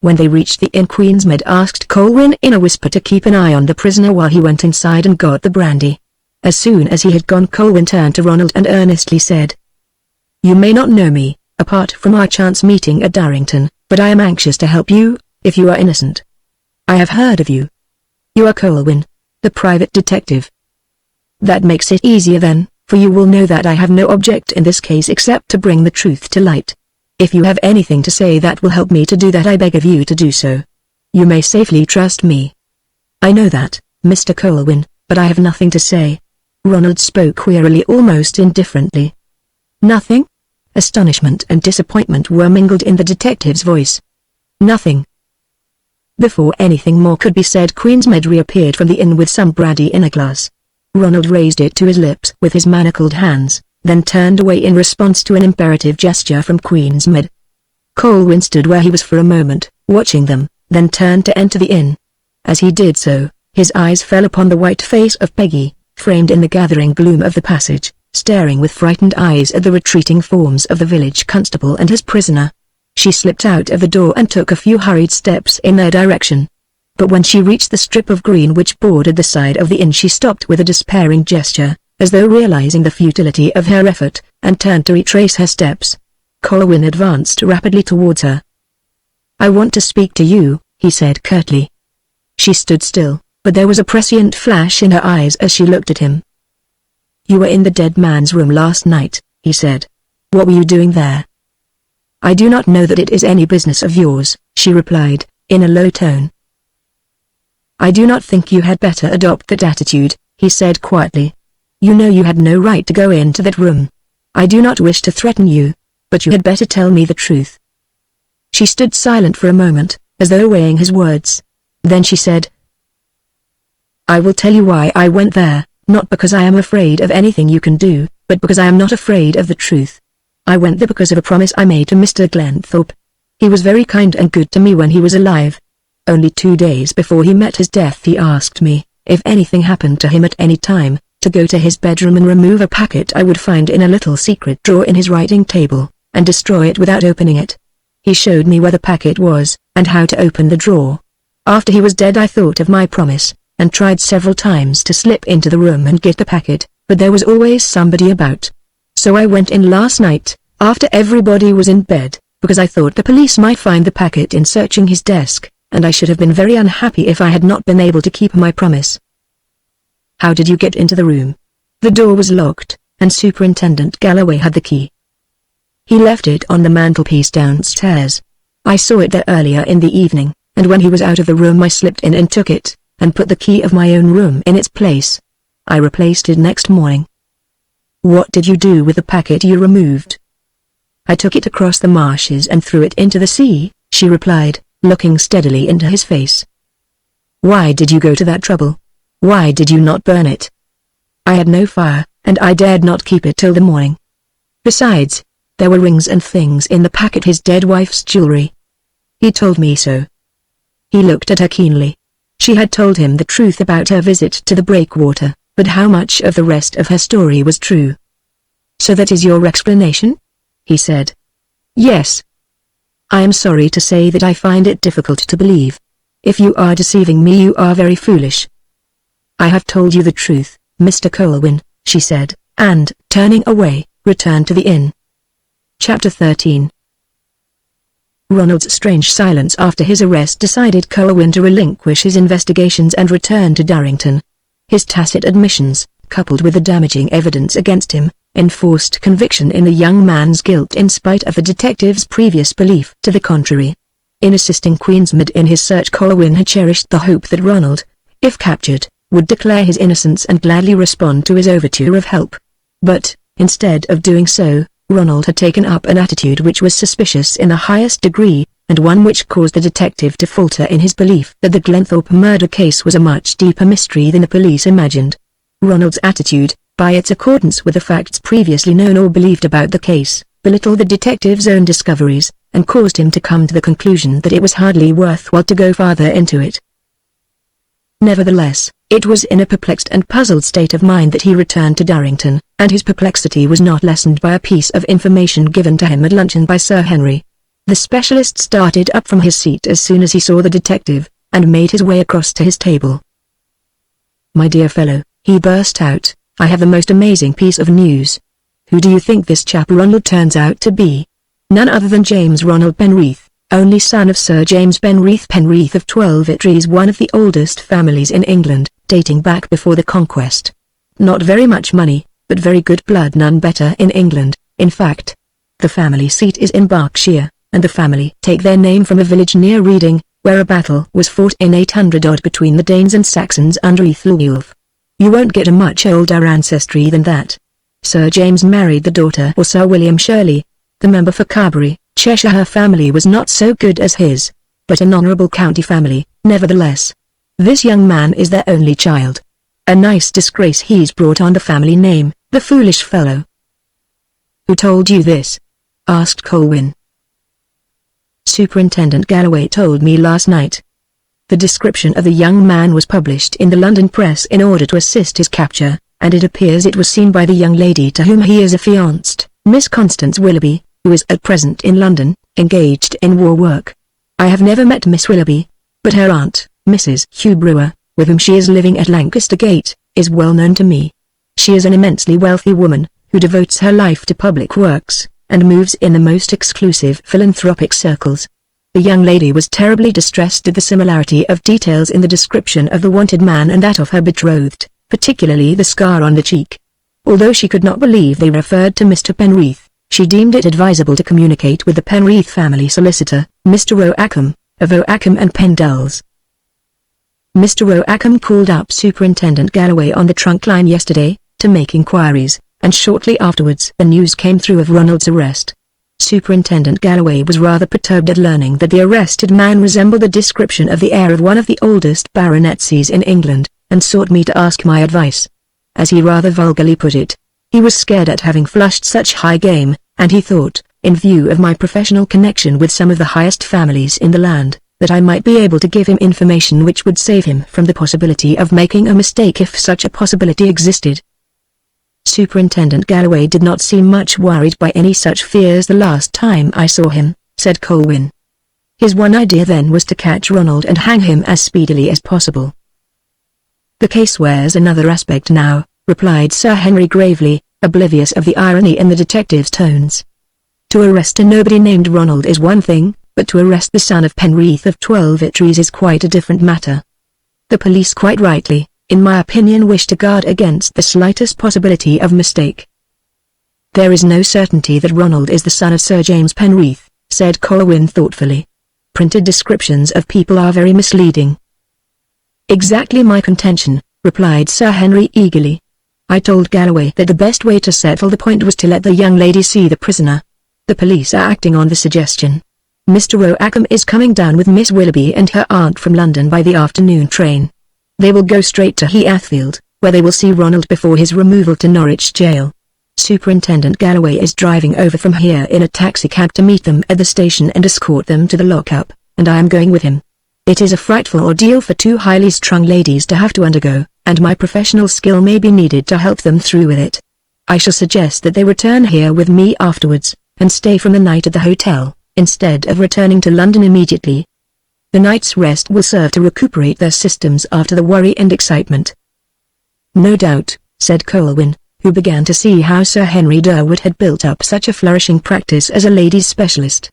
When they reached the inn, Queensmead asked Colwyn in a whisper to keep an eye on the prisoner while he went inside and got the brandy. As soon as he had gone, Colwyn turned to Ronald and earnestly said, "You may not know me, apart from our chance meeting at Durrington, but I am anxious to help you, if you are innocent. I have heard of you. You are Colwyn, the private detective. That makes it easier then, for you will know that I have no object in this case except to bring the truth to light. If you have anything to say that will help me to do that, I beg of you to do so. You may safely trust me." "I know that, Mr. Colwyn, but I have nothing to say." Ronald spoke wearily, almost indifferently. "Nothing?" Astonishment and disappointment were mingled in the detective's voice. "Nothing." Before anything more could be said, Queensmead reappeared from the inn with some brandy in a glass. Ronald raised it to his lips with his manacled hands, then turned away in response to an imperative gesture from Queensmead. Colwyn stood where he was for a moment, watching them, then turned to enter the inn. As he did so, his eyes fell upon the white face of Peggy, framed in the gathering gloom of the passage, staring with frightened eyes at the retreating forms of the village constable and his prisoner. She slipped out of the door and took a few hurried steps in their direction. But when she reached the strip of green which bordered the side of the inn, she stopped with a despairing gesture, as though realizing the futility of her effort, and turned to retrace her steps. Colwyn advanced rapidly towards her. "I want to speak to you," he said curtly. She stood still, but there was a prescient flash in her eyes as she looked at him. "You were in the dead man's room last night," he said. "What were you doing there?" "I do not know that it is any business of yours," she replied, in a low tone. "I do not think you had better adopt that attitude," he said quietly. "You know you had no right to go into that room. I do not wish to threaten you, but you had better tell me the truth." She stood silent for a moment, as though weighing his words. Then she said, "I will tell you why I went there, not because I am afraid of anything you can do, but because I am not afraid of the truth. I went there because of a promise I made to Mr. Glenthorpe. He was very kind and good to me when he was alive. Only 2 days before he met his death he asked me, if anything happened to him at any time, to go to his bedroom and remove a packet I would find in a little secret drawer in his writing table, and destroy it without opening it. He showed me where the packet was, and how to open the drawer. After he was dead I thought of my promise, and tried several times to slip into the room and get the packet, but there was always somebody about. So I went in last night, after everybody was in bed, because I thought the police might find the packet in searching his desk, and I should have been very unhappy if I had not been able to keep my promise." "How did you get into the room?" "The door was locked, and Superintendent Galloway had the key. He left it on the mantelpiece downstairs. I saw it there earlier in the evening, and when he was out of the room I slipped in and took it, and put the key of my own room in its place. I replaced it next morning. What did you do with the packet you removed? I took it across the marshes and threw it into the sea, she replied, looking steadily into his face. Why did you go to that trouble? Why did you not burn it? I had no fire, and I dared not keep it till the morning. Besides, there were rings and things in the packet, his dead wife's jewelry. He told me so. He looked at her keenly. She had told him the truth about her visit to the breakwater, but how much of the rest of her story was true? So that is your explanation? He said. Yes. I am sorry to say that I find it difficult to believe. If you are deceiving me, you are very foolish. I have told you the truth, Mr. Colwyn, she said, and, turning away, returned to the inn. Chapter 13. Ronald's strange silence after his arrest decided Colwyn to relinquish his investigations and return to Darrington. His tacit admissions, coupled with the damaging evidence against him, enforced conviction in the young man's guilt in spite of the detective's previous belief to the contrary. In assisting Queensmead in his search, Colwyn had cherished the hope that Ronald, if captured, would declare his innocence and gladly respond to his overture of help. But, instead of doing so, Ronald had taken up an attitude which was suspicious in the highest degree, and one which caused the detective to falter in his belief that the Glenthorpe murder case was a much deeper mystery than the police imagined. Ronald's attitude, by its accordance with the facts previously known or believed about the case, belittled the detective's own discoveries, and caused him to come to the conclusion that it was hardly worthwhile to go farther into it. Nevertheless, it was in a perplexed and puzzled state of mind that he returned to Darrington, and his perplexity was not lessened by a piece of information given to him at luncheon by Sir Henry. The specialist started up from his seat as soon as he saw the detective, and made his way across to his table. My dear fellow, he burst out, I have the most amazing piece of news. Who do you think this chap Ronald turns out to be? None other than James Ronald Penreath, only son of Sir James Penreath of 12 Ittres, one of the oldest families in England, dating back before the conquest. Not very much money, but very good blood, none better in England, in fact. The family seat is in Berkshire, and the family take their name from a village near Reading, where a battle was fought in 800 between the Danes and Saxons under Ethelwulf. You won't get a much older ancestry than that. Sir James married the daughter of Sir William Shirley, the member for Carbury, Cheshire. Her family was not so good as his, but an honourable county family, nevertheless. This young man is their only child. A nice disgrace he's brought on the family name, the foolish fellow. Who told you this? Asked Colwyn. Superintendent Galloway told me last night. The description of the young man was published in the London press in order to assist his capture, and it appears it was seen by the young lady to whom he is affianced, Miss Constance Willoughby, who is at present in London, engaged in war work. I have never met Miss Willoughby, but her aunt, Mrs. Hugh Brewer, with whom she is living at Lancaster Gate, is well known to me. She is an immensely wealthy woman, who devotes her life to public works, and moves in the most exclusive philanthropic circles. The young lady was terribly distressed at the similarity of details in the description of the wanted man and that of her betrothed, particularly the scar on the cheek. Although she could not believe they referred to Mr. Penreath, she deemed it advisable to communicate with the Penreath family solicitor, Mr. Roackham, of Roackham and Pendles. Mr. Roackham called up Superintendent Galloway on the trunk line yesterday, to make inquiries, and shortly afterwards the news came through of Ronald's arrest. Superintendent Galloway was rather perturbed at learning that the arrested man resembled the description of the heir of one of the oldest baronetcies in England, and sought me to ask my advice. As he rather vulgarly put it, he was scared at having flushed such high game, and he thought, in view of my professional connection with some of the highest families in the land, that I might be able to give him information which would save him from the possibility of making a mistake if such a possibility existed. Superintendent Galloway did not seem much worried by any such fears the last time I saw him, said Colwyn. His one idea then was to catch Ronald and hang him as speedily as possible. The case wears another aspect now, replied Sir Henry gravely, oblivious of the irony in the detective's tones. To arrest a nobody named Ronald is one thing, but to arrest the son of Penreath of 12 Ittres is quite a different matter. The police quite rightly, in my opinion, wish to guard against the slightest possibility of mistake. There is no certainty that Ronald is the son of Sir James Penreath, said Colwyn thoughtfully. Printed descriptions of people are very misleading. Exactly my contention, replied Sir Henry eagerly. I told Galloway that the best way to settle the point was to let the young lady see the prisoner. The police are acting on the suggestion. Mr. Roackham is coming down with Miss Willoughby and her aunt from London by the afternoon train. They will go straight to Heathfield, where they will see Ronald before his removal to Norwich jail. Superintendent Galloway is driving over from here in a taxicab to meet them at the station and escort them to the lockup, and I am going with him. It is a frightful ordeal for two highly strung ladies to have to undergo, and my professional skill may be needed to help them through with it. I shall suggest that they return here with me afterwards, and stay from the night at the hotel, instead of returning to London immediately. The night's rest will serve to recuperate their systems after the worry and excitement. No doubt, said Colwyn, who began to see how Sir Henry Durwood had built up such a flourishing practice as a ladies' specialist.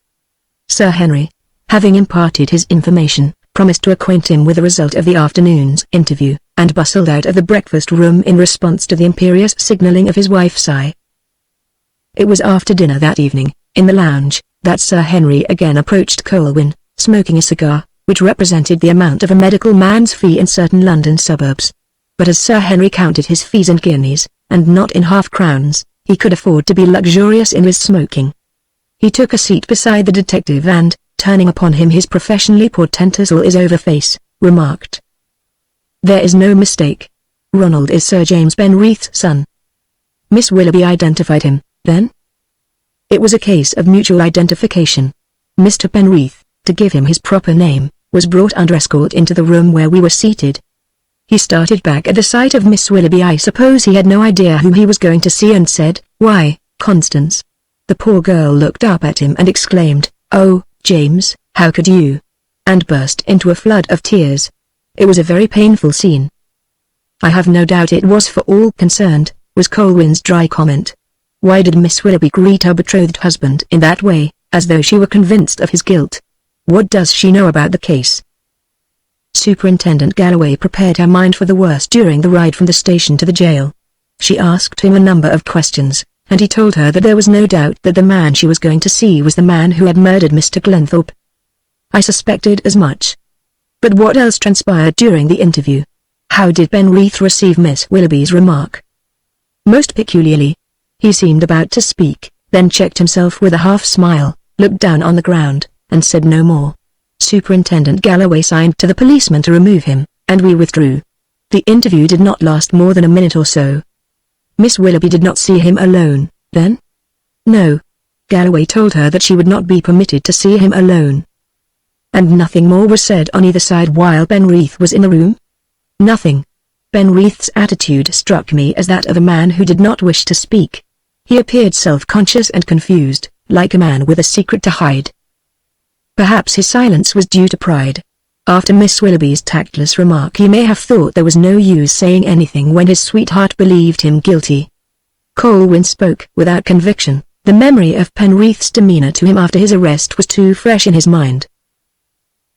Sir Henry, having imparted his information, promised to acquaint him with the result of the afternoon's interview, and bustled out of the breakfast room in response to the imperious signalling of his wife's sigh. It was after dinner that evening, in the lounge, that Sir Henry again approached Colwyn, smoking a cigar, which represented the amount of a medical man's fee in certain London suburbs. But as Sir Henry counted his fees in guineas, and not in half-crowns, he could afford to be luxurious in his smoking. He took a seat beside the detective and, turning upon him his professionally portentous all-is-over face, remarked, "There is no mistake. Ronald is Sir James Penreath's son." Miss Willoughby identified him, then? It was a case of mutual identification. Mr. Penreath, to give him his proper name, was brought under escort into the room where we were seated. He started back at the sight of Miss Willoughby. I suppose he had no idea who he was going to see, and said, "Why, Constance." The poor girl looked up at him and exclaimed, "Oh, James, how could you?" and burst into a flood of tears. It was a very painful scene. "I have no doubt it was for all concerned," was Colwyn's dry comment. Why did Miss Willoughby greet her betrothed husband in that way, as though she were convinced of his guilt? What does she know about the case? Superintendent Galloway prepared her mind for the worst during the ride from the station to the jail. She asked him a number of questions, and he told her that there was no doubt that the man she was going to see was the man who had murdered Mr. Glenthorpe. I suspected as much. But what else transpired during the interview? How did Penreath receive Miss Willoughby's remark? Most peculiarly. He seemed about to speak, then checked himself with a half-smile, looked down on the ground, and said no more. Superintendent Galloway signed to the policeman to remove him, and we withdrew. The interview did not last more than a minute or so. Miss Willoughby did not see him alone, then? No. Galloway told her that she would not be permitted to see him alone. And nothing more was said on either side while Penreath was in the room? Nothing. Penreath's attitude struck me as that of a man who did not wish to speak. He appeared self-conscious and confused, like a man with a secret to hide. Perhaps his silence was due to pride. After Miss Willoughby's tactless remark, he may have thought there was no use saying anything when his sweetheart believed him guilty. Colwyn spoke without conviction. The memory of Penreath's demeanor to him after his arrest was too fresh in his mind.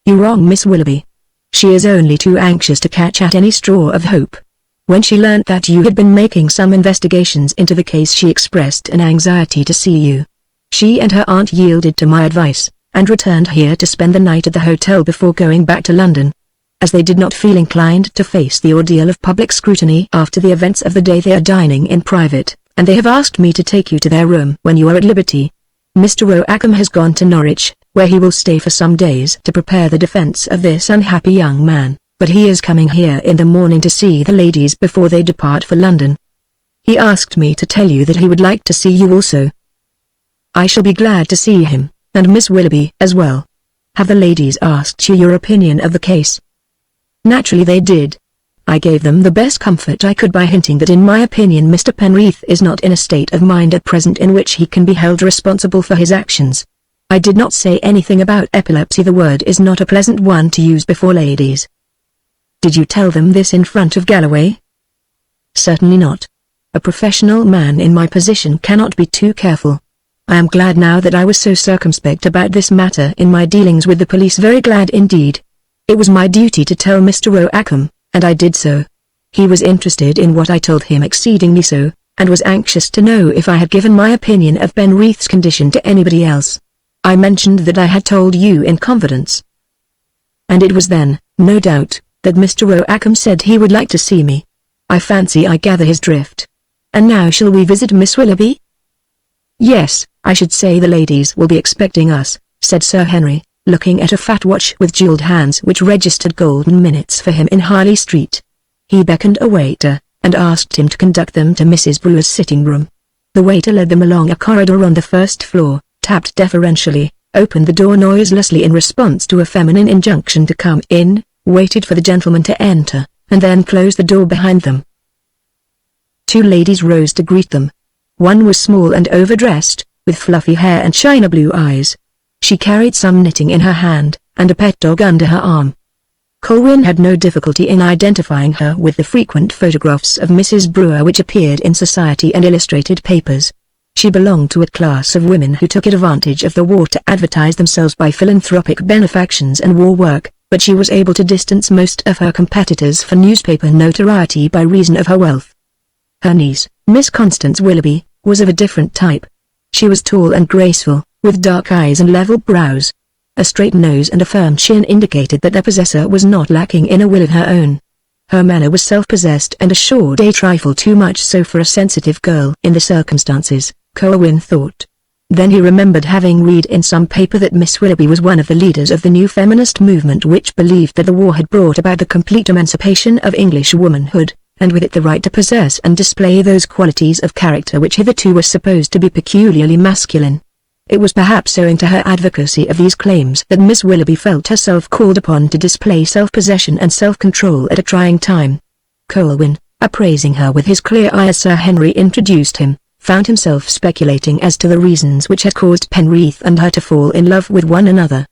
"You're wrong, Miss Willoughby. She is only too anxious to catch at any straw of hope. When she learnt that you had been making some investigations into the case, she expressed an anxiety to see you. She and her aunt yielded to my advice, and returned here to spend the night at the hotel before going back to London. As they did not feel inclined to face the ordeal of public scrutiny after the events of the day, they are dining in private, and they have asked me to take you to their room when you are at liberty. Mr. Roackham has gone to Norwich, where he will stay for some days to prepare the defense of this unhappy young man, but he is coming here in the morning to see the ladies before they depart for London. He asked me to tell you that he would like to see you also. I shall be glad to see him, and Miss Willoughby as well. Have the ladies asked you your opinion of the case?" "Naturally they did. I gave them the best comfort I could by hinting that in my opinion Mr. Penreath is not in a state of mind at present in which he can be held responsible for his actions. I did not say anything about epilepsy. The word is not a pleasant one to use before ladies." "Did you tell them this in front of Galloway?" "Certainly not. A professional man in my position cannot be too careful. I am glad now that I was so circumspect about this matter in my dealings with the police, very glad indeed. It was my duty to tell Mr. Roackham, and I did so. He was interested in what I told him, exceedingly so, and was anxious to know if I had given my opinion of Penreath's condition to anybody else. I mentioned that I had told you in confidence. And it was then, no doubt, that Mr. Roackham said he would like to see me. I fancy I gather his drift. And now shall we visit Miss Willoughby? Yes, I should say the ladies will be expecting us, said Sir Henry, looking at a fat watch with jeweled hands which registered golden minutes for him in Harley Street. He beckoned a waiter, and asked him to conduct them to Mrs. Brewer's sitting room. The waiter led them along a corridor on the first floor, tapped deferentially, opened the door noiselessly in response to a feminine injunction to come in, waited for the gentleman to enter, and then closed the door behind them. Two ladies rose to greet them. One was small and overdressed, with fluffy hair and china blue eyes. She carried some knitting in her hand, and a pet dog under her arm. Colwyn had no difficulty in identifying her with the frequent photographs of Mrs. Brewer which appeared in society and illustrated papers. She belonged to a class of women who took advantage of the war to advertise themselves by philanthropic benefactions and war work, but she was able to distance most of her competitors for newspaper notoriety by reason of her wealth. Her niece, Miss Constance Willoughby, was of a different type. She was tall and graceful, with dark eyes and level brows. A straight nose and a firm chin indicated that their possessor was not lacking in a will of her own. Her manner was self-possessed and assured, a trifle too much so for a sensitive girl in the circumstances, Colwyn thought. Then he remembered having read in some paper that Miss Willoughby was one of the leaders of the new feminist movement which believed that the war had brought about the complete emancipation of English womanhood, and with it the right to possess and display those qualities of character which hitherto were supposed to be peculiarly masculine. It was perhaps owing to her advocacy of these claims that Miss Willoughby felt herself called upon to display self-possession and self-control at a trying time. Colwyn, appraising her with his clear eye as Sir Henry introduced him, found himself speculating as to the reasons which had caused Penrith and her to fall in love with one another.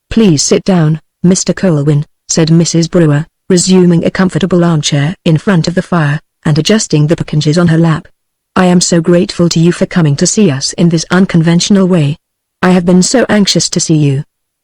"Please sit down, Mr. Colwyn," said Mrs. Brewer, resuming a comfortable armchair in front of the fire, and adjusting the packages on her lap. "I am so grateful to you for coming to see us in this unconventional way. I have been so anxious to see you.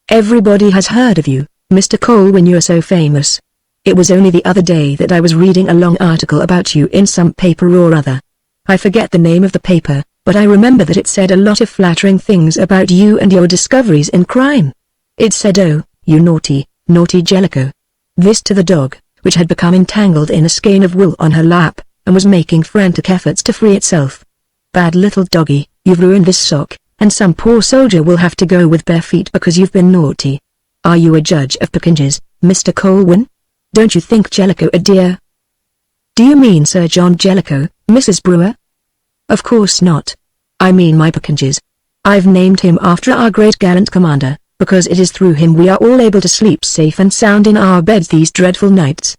Everybody has heard of you, Mr. Colwyn. You are so famous. It was only the other day that I was reading a long article about you in some paper or other. I forget the name of the paper, but I remember that it said a lot of flattering things about you and your discoveries in crime. It said, 'Oh, you naughty, naughty Jellicoe.'" This to the dog, which had become entangled in a skein of wool on her lap, and was making frantic efforts to free itself. "Bad little doggy, you've ruined this sock, and some poor soldier will have to go with bare feet because you've been naughty. Are you a judge of packages, Mr. Colwyn? Don't you think Jellicoe a dear?" "Do you mean Sir John Jellicoe, Mrs. Brewer?" "Of course not. I mean my packages. I've named him after our great gallant commander, because it is through him we are all able to sleep safe and sound in our beds these dreadful nights."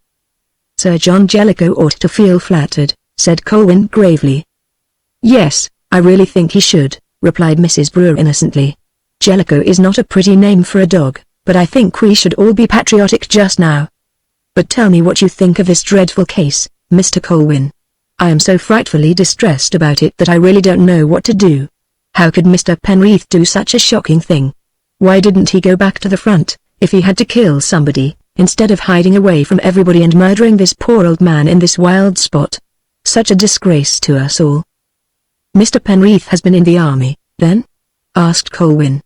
"Sir John Jellicoe ought to feel flattered," said Colwyn gravely. "Yes, I really think he should," replied Mrs. Brewer innocently. "Jellicoe is not a pretty name for a dog, but I think we should all be patriotic just now. But tell me what you think of this dreadful case, Mr. Colwyn. I am so frightfully distressed about it that I really don't know what to do. How could Mr. Penrith do such a shocking thing? Why didn't he go back to the front, if he had to kill somebody, instead of hiding away from everybody and murdering this poor old man in this wild spot? Such a disgrace to us all." "Mr. Penrith has been in the army, then?" asked Colwyn.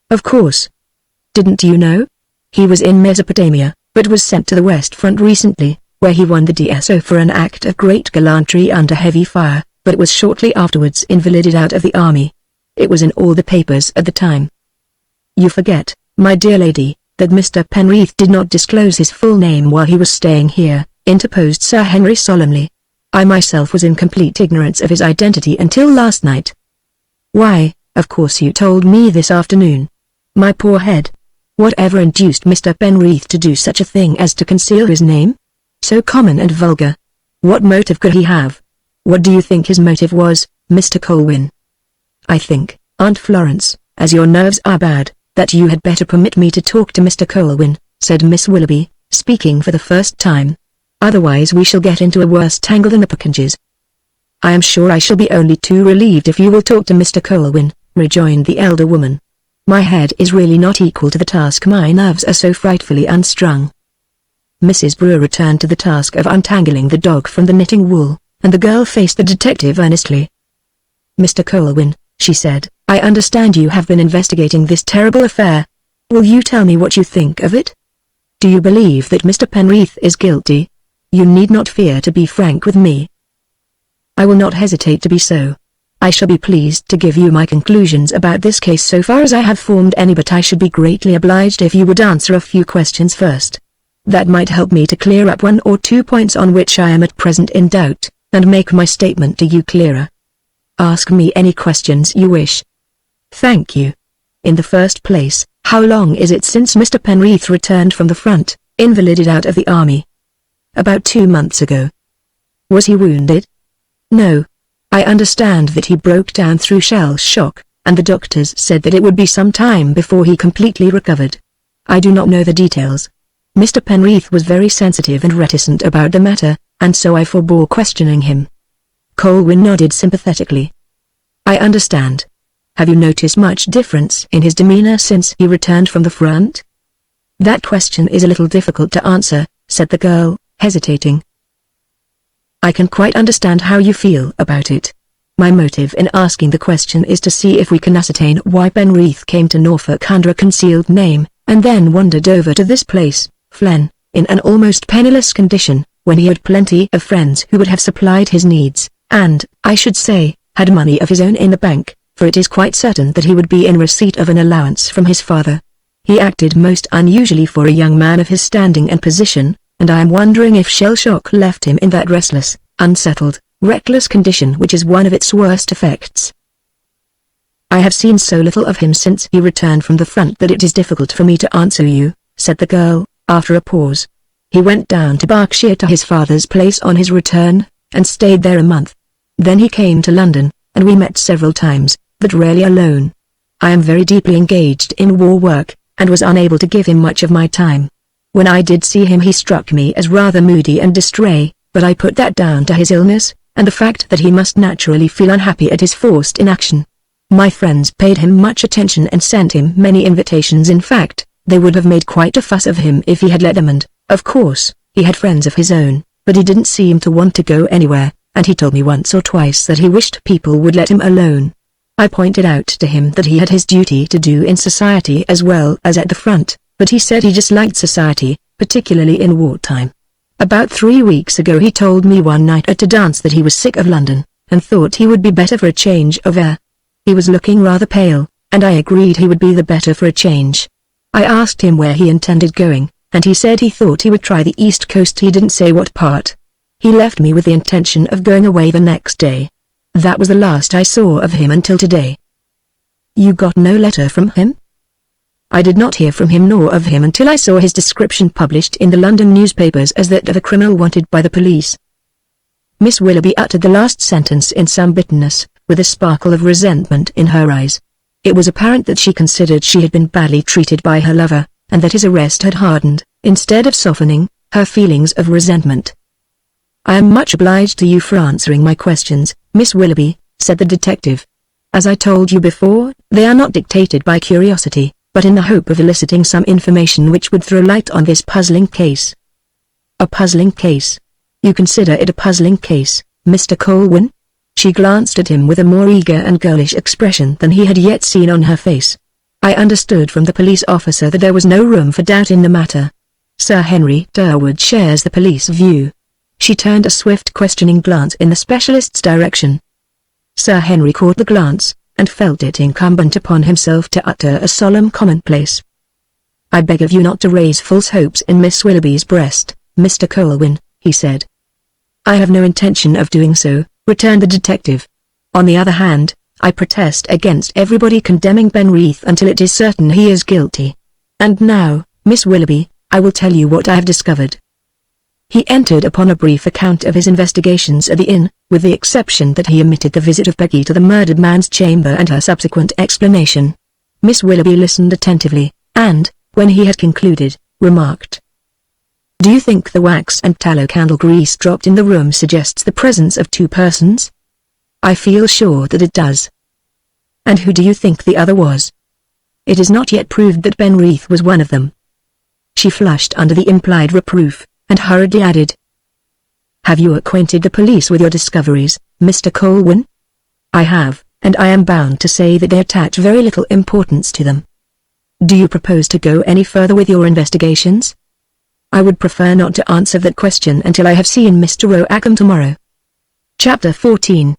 "Of course. Didn't you know? He was in Mesopotamia, but was sent to the West Front recently, where he won the DSO for an act of great gallantry under heavy fire, but was shortly afterwards invalided out of the army. It was in all the papers at the time." "You forget, my dear lady, that Mr. Penrith did not disclose his full name while he was staying here," interposed Sir Henry solemnly. "I myself was in complete ignorance of his identity until last night." "Why, of course you told me this afternoon. My poor head. Whatever induced Mr. Penrith to do such a thing as to conceal his name? So common and vulgar. What motive could he have? What do you think his motive was, Mr. Colwyn?" "I think, Aunt Florence, as your nerves are bad, that you had better permit me to talk to Mr. Colwyn," said Miss Willoughby, speaking for the first time. "Otherwise we shall get into a worse tangle than the packages." "I am sure I shall be only too relieved if you will talk to Mr. Colwyn," rejoined the elder woman. "My head is really not equal to the task. My nerves are so frightfully unstrung." Mrs. Brewer returned to the task of untangling the dog from the knitting wool, and the girl faced the detective earnestly. "Mr. Colwyn," she said, "I understand you have been investigating this terrible affair. Will you tell me what you think of it? Do you believe that Mr. Penrith is guilty? You need not fear to be frank with me." I will not hesitate to be so. I shall be pleased to give you my conclusions about this case so far as I have formed any, but I should be greatly obliged if you would answer a few questions first. That might help me to clear up 1 or 2 points on which I am at present in doubt, and make my statement to you clearer. Ask me any questions you wish. Thank you. In the first place, how long is it since Mr. Penreath returned from the front, invalided out of the army? About 2 months ago. Was he wounded? No. I understand that he broke down through shell shock, and the doctors said that it would be some time before he completely recovered. I do not know the details. Mr. Penreath was very sensitive and reticent about the matter, and so I forbore questioning him. Colwyn nodded sympathetically. I understand. Have you noticed much difference in his demeanor since he returned from the front? That question is a little difficult to answer, said the girl, hesitating. I can quite understand how you feel about it. My motive in asking the question is to see if we can ascertain why Penreath came to Norfolk under a concealed name, and then wandered over to this place, Flen, in an almost penniless condition, when he had plenty of friends who would have supplied his needs, and, I should say, had money of his own in the bank, for it is quite certain that he would be in receipt of an allowance from his father. He acted most unusually for a young man of his standing and position, and I am wondering if shell shock left him in that restless, unsettled, reckless condition which is one of its worst effects. I have seen so little of him since he returned from the front that it is difficult for me to answer you, said the girl, after a pause. He went down to Berkshire to his father's place on his return, and stayed there a month. Then he came to London, and we met several times, but rarely alone. I am very deeply engaged in war work, and was unable to give him much of my time. When I did see him he struck me as rather moody and distrait, but I put that down to his illness, and the fact that he must naturally feel unhappy at his forced inaction. My friends paid him much attention and sent him many invitations. In fact, they would have made quite a fuss of him if he had let them, and, of course, he had friends of his own, but he didn't seem to want to go anywhere, and he told me once or twice that he wished people would let him alone. I pointed out to him that he had his duty to do in society as well as at the front, but he said he just liked society, particularly in wartime. About 3 weeks ago he told me one night at a dance that he was sick of London, and thought he would be better for a change of air. He was looking rather pale, and I agreed he would be the better for a change. I asked him where he intended going, and he said he thought he would try the East Coast. He didn't say what part. He left me with the intention of going away the next day. That was the last I saw of him until today. You got no letter from him? I did not hear from him nor of him until I saw his description published in the London newspapers as that of a criminal wanted by the police. Miss Willoughby uttered the last sentence in some bitterness, with a sparkle of resentment in her eyes. It was apparent that she considered she had been badly treated by her lover, and that his arrest had hardened, instead of softening, her feelings of resentment. I am much obliged to you for answering my questions, Miss Willoughby, said the detective. As I told you before, they are not dictated by curiosity, but in the hope of eliciting some information which would throw light on this puzzling case. A puzzling case? You consider it a puzzling case, Mr. Colwyn? She glanced at him with a more eager and girlish expression than he had yet seen on her face. I understood from the police officer that there was no room for doubt in the matter. Sir Henry Durwood shares the police view. She turned a swift questioning glance in the specialist's direction. Sir Henry caught the glance, and felt it incumbent upon himself to utter a solemn commonplace. I beg of you not to raise false hopes in Miss Willoughby's breast, Mr. Colwyn, he said. I have no intention of doing so, returned the detective. On the other hand, I protest against everybody condemning Penreath until it is certain he is guilty. And now, Miss Willoughby, I will tell you what I have discovered. He entered upon a brief account of his investigations at the inn, with the exception that he omitted the visit of Peggy to the murdered man's chamber and her subsequent explanation. Miss Willoughby listened attentively, and, when he had concluded, remarked, "Do you think the wax and tallow candle grease dropped in the room suggests the presence of 2 persons? I feel sure that it does. And who do you think the other was? It is not yet proved that Penreath was one of them." She flushed under the implied reproof, and hurriedly added, "Have you acquainted the police with your discoveries, Mr. Colwyn?" "I have, and I am bound to say that they attach very little importance to them." "Do you propose to go any further with your investigations?" "I would prefer not to answer that question until I have seen Mr. Roackham tomorrow." Chapter 14.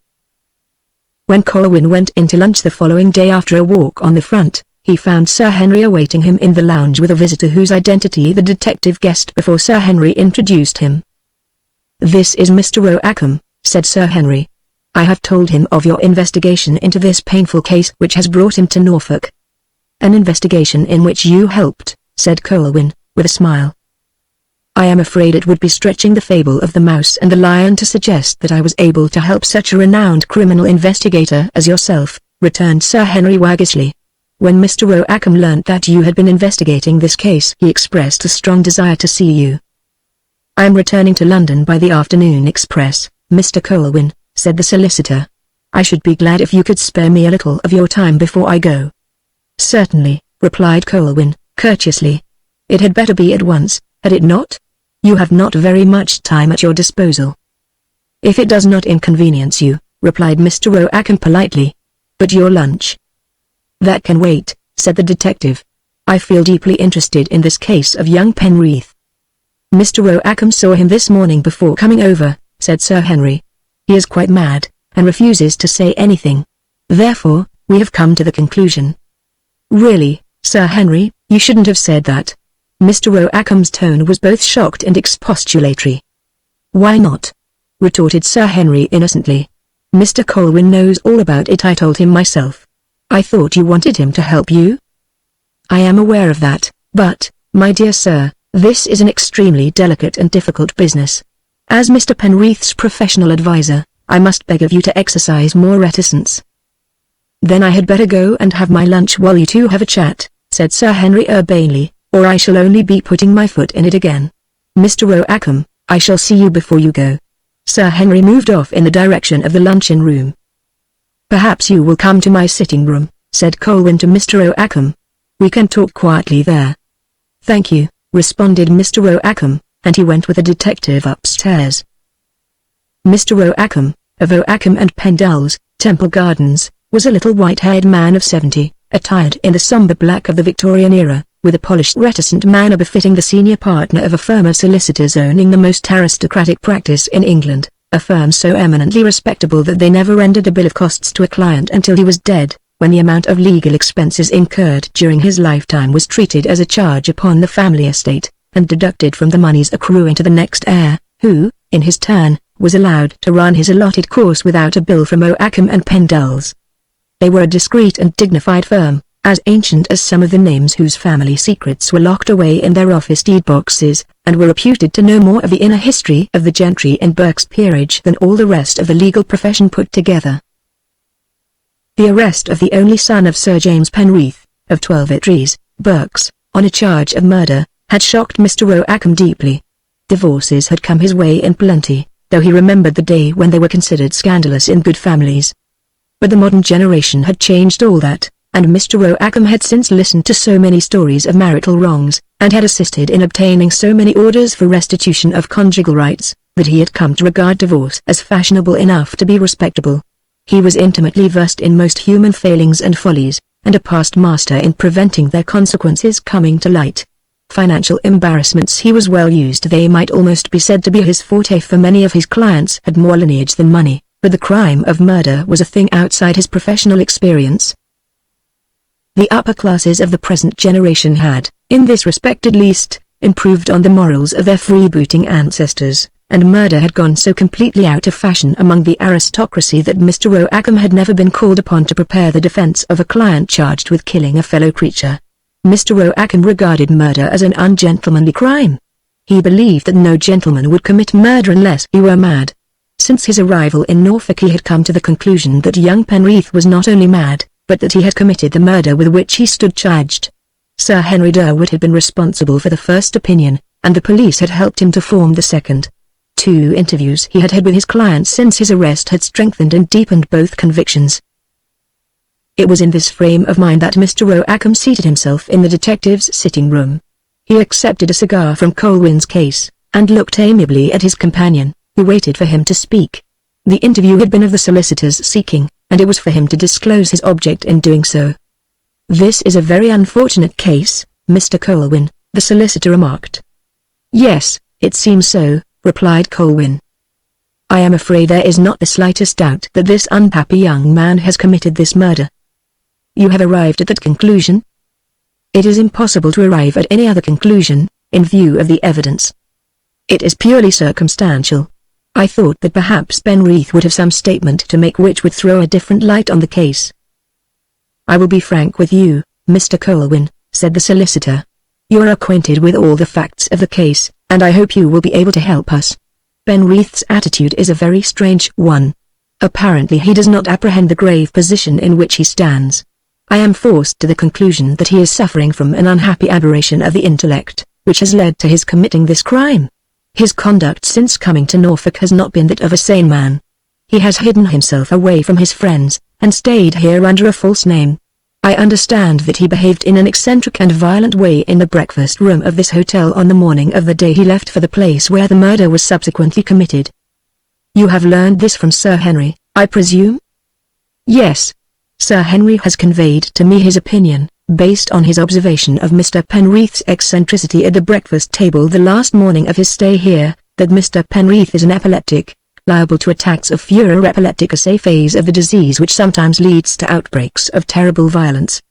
When Colwyn went into lunch the following day after a walk on the front, he found Sir Henry awaiting him in the lounge with a visitor whose identity the detective guessed before Sir Henry introduced him. "This is Mr. Roackham," said Sir Henry. "I have told him of your investigation into this painful case which has brought him to Norfolk." "An investigation in which you helped," said Colwyn, with a smile. "I am afraid it would be stretching the fable of the mouse and the lion to suggest that I was able to help such a renowned criminal investigator as yourself," returned Sir Henry waggishly. "When Mr. Roackham learnt that you had been investigating this case, he expressed a strong desire to see you." "I am returning to London by the afternoon express, Mr. Colwyn," said the solicitor. "I should be glad if you could spare me a little of your time before I go." "Certainly," replied Colwyn, courteously. "It had better be at once, had it not? You have not very much time at your disposal." "If it does not inconvenience you," replied Mr. Roackham politely. "But your lunch?" "That can wait," said the detective. "I feel deeply interested in this case of young Penreath." "Mr. Roackham saw him this morning before coming over," said Sir Henry. "He is quite mad, and refuses to say anything. Therefore, we have come to the conclusion." "Really, Sir Henry, you shouldn't have said that." Mr. Roackham's tone was both shocked and expostulatory. "Why not?" retorted Sir Henry innocently. "Mr. Colwyn knows all about it. I told him myself." "I thought you wanted him to help you?" "I am aware of that, but, my dear sir, this is an extremely delicate and difficult business. As Mr. Penreath's professional adviser, I must beg of you to exercise more reticence." "Then I had better go and have my lunch while you two have a chat," said Sir Henry urbanely, "or I shall only be putting my foot in it again. Mr. Roackham, I shall see you before you go." Sir Henry moved off in the direction of the luncheon room. "Perhaps you will come to my sitting room," said Colwyn to Mr. Roackham. "We can talk quietly there." "Thank you," responded Mr. Roackham, and he went with the detective upstairs. Mr. Roackham, of Roackham and Pendle's, Temple Gardens, was a little white-haired man of 70, attired in the sombre black of the Victorian era, with a polished reticent manner befitting the senior partner of a firm of solicitors owning the most aristocratic practice in England, a firm so eminently respectable that they never rendered a bill of costs to a client until he was dead, when the amount of legal expenses incurred during his lifetime was treated as a charge upon the family estate, and deducted from the moneys accruing to the next heir, who, in his turn, was allowed to run his allotted course without a bill from Roackham and Pendle's. They were a discreet and dignified firm, as ancient as some of the names whose family secrets were locked away in their office deed boxes, and were reputed to know more of the inner history of the gentry in Berk's peerage than all the rest of the legal profession put together. The arrest of the only son of Sir James Penreath, of 12 at Rees, Berks, on a charge of murder, had shocked Mr. Roackham deeply. Divorces had come his way in plenty, though he remembered the day when they were considered scandalous in good families. But the modern generation had changed all that, and Mr. Roackham had since listened to so many stories of marital wrongs, and had assisted in obtaining so many orders for restitution of conjugal rights, that he had come to regard divorce as fashionable enough to be respectable. He was intimately versed in most human failings and follies, and a past master in preventing their consequences coming to light. Financial embarrassments he was well used. They might almost be said to be his forte, for many of his clients had more lineage than money, but the crime of murder was a thing outside his professional experience. The upper classes of the present generation had, in this respect at least, improved on the morals of their freebooting ancestors, and murder had gone so completely out of fashion among the aristocracy that Mr. Roackham had never been called upon to prepare the defense of a client charged with killing a fellow creature. Mr. Roackham regarded murder as an ungentlemanly crime. He believed that no gentleman would commit murder unless he were mad. Since his arrival in Norfolk he had come to the conclusion that young Penreath was not only mad, but that he had committed the murder with which he stood charged. Sir Henry Durwood had been responsible for the first opinion, and the police had helped him to form the second. 2 interviews he had had with his client since his arrest had strengthened and deepened both convictions. It was in this frame of mind that Mr. Roackham seated himself in the detective's sitting room. He accepted a cigar from Colwyn's case, and looked amiably at his companion, who waited for him to speak. The interview had been of the solicitor's seeking, and it was for him to disclose his object in doing so. "This is a very unfortunate case, Mr. Colwyn," the solicitor remarked. "Yes, it seems so," replied Colwyn. I am afraid there is not the slightest doubt that this unhappy young man has committed this murder. You have arrived at that conclusion? It is impossible to arrive at any other conclusion, in view of the evidence. It is purely circumstantial. I thought that perhaps Penreath would have some statement to make which would throw a different light on the case. I will be frank with you, Mr. Colwyn, said the solicitor. You are acquainted with all the facts of the case, and I hope you will be able to help us. Penreath's attitude is a very strange one. Apparently he does not apprehend the grave position in which he stands. I am forced to the conclusion that he is suffering from an unhappy aberration of the intellect, which has led to his committing this crime. His conduct since coming to Norfolk has not been that of a sane man. He has hidden himself away from his friends, and stayed here under a false name. I understand that he behaved in an eccentric and violent way in the breakfast room of this hotel on the morning of the day he left for the place where the murder was subsequently committed. You have learned this from Sir Henry, I presume? Yes. Sir Henry has conveyed to me his opinion, based on his observation of Mr. Penreath's eccentricity at the breakfast table the last morning of his stay here, that Mr. Penreath is an epileptic, liable to attacks of furor epilepticus, a phase of the disease which sometimes leads to outbreaks of terrible violence.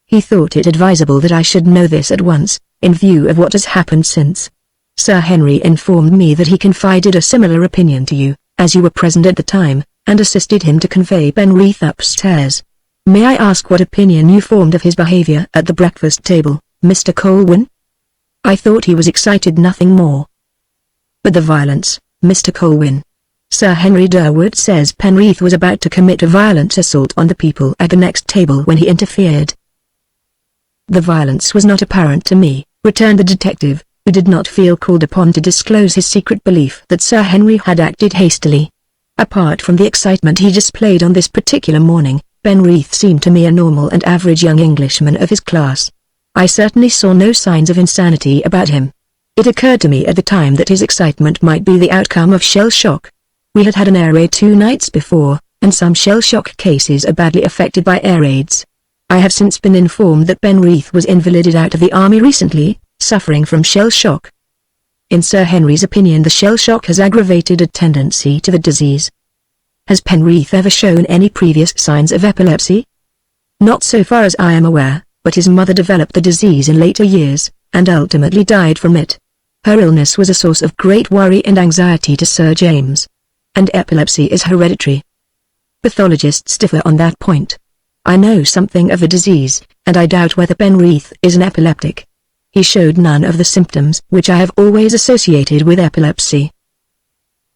He thought it advisable that I should know this at once, in view of what has happened since. Sir Henry informed me that he confided a similar opinion to you, as you were present at the time, and assisted him to convey Penreath upstairs. May I ask what opinion you formed of his behavior at the breakfast table, Mr. Colwyn? I thought he was excited, nothing more. But the violence, Mr. Colwyn. Sir Henry Durwood says Penreath was about to commit a violent assault on the people at the next table when he interfered. The violence was not apparent to me, returned the detective, who did not feel called upon to disclose his secret belief that Sir Henry had acted hastily. Apart from the excitement he displayed on this particular morning, Penreath seemed to me a normal and average young Englishman of his class. I certainly saw no signs of insanity about him. It occurred to me at the time that his excitement might be the outcome of shell shock. We had had an air raid 2 nights before, and some shell shock cases are badly affected by air raids. I have since been informed that Penreath was invalided out of the army recently, suffering from shell shock. In Sir Henry's opinion, the shell shock has aggravated a tendency to the disease. Has Penreath ever shown any previous signs of epilepsy? Not so far as I am aware, but his mother developed the disease in later years, and ultimately died from it. Her illness was a source of great worry and anxiety to Sir James. And epilepsy is hereditary. Pathologists differ on that point. I know something of the disease, and I doubt whether Penreath is an epileptic. He showed none of the symptoms which I have always associated with epilepsy.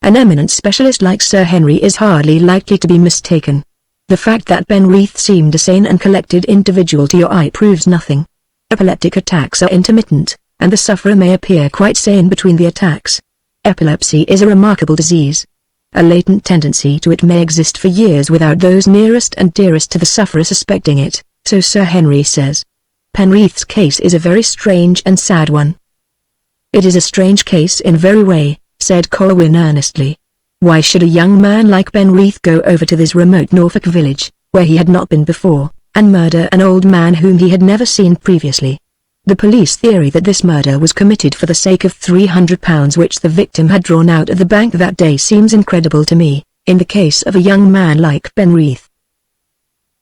An eminent specialist like Sir Henry is hardly likely to be mistaken. The fact that Penreath seemed a sane and collected individual to your eye proves nothing. Epileptic attacks are intermittent, and the sufferer may appear quite sane between the attacks. Epilepsy is a remarkable disease. A latent tendency to it may exist for years without those nearest and dearest to the sufferer suspecting it, so Sir Henry says. Penreath's case is a very strange and sad one. It is a strange case in very way, said Colwyn earnestly. Why should a young man like Penreath go over to this remote Norfolk village, where he had not been before, and murder an old man whom he had never seen previously? The police theory that this murder was committed for the sake of £300 which the victim had drawn out of the bank that day seems incredible to me, in the case of a young man like Penreath.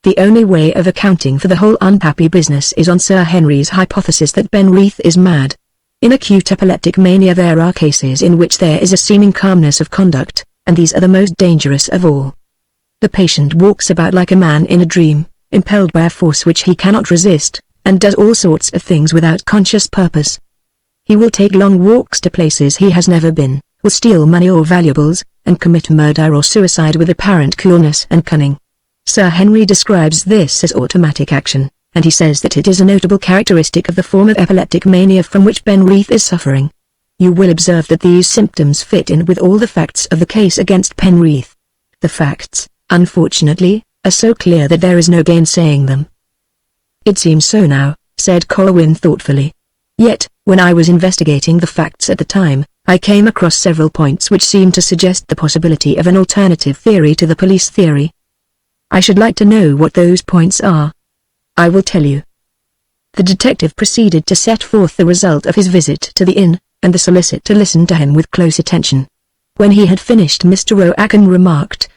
The only way of accounting for the whole unhappy business is on Sir Henry's hypothesis that Penreath is mad. In acute epileptic mania there are cases in which there is a seeming calmness of conduct, and these are the most dangerous of all. The patient walks about like a man in a dream, impelled by a force which he cannot resist, and does all sorts of things without conscious purpose. He will take long walks to places he has never been, will steal money or valuables, and commit murder or suicide with apparent coolness and cunning. Sir Henry describes this as automatic action, and he says that it is a notable characteristic of the form of epileptic mania from which Penreath is suffering. You will observe that these symptoms fit in with all the facts of the case against Penreath. The facts, unfortunately, are so clear that there is no gainsaying them. It seems so now, said Colwyn thoughtfully. Yet, when I was investigating the facts at the time, I came across several points which seemed to suggest the possibility of an alternative theory to the police theory. I should like to know what those points are. I will tell you. The detective proceeded to set forth the result of his visit to the inn, and the solicitor listened to him with close attention. When he had finished, Mr. Roakham remarked,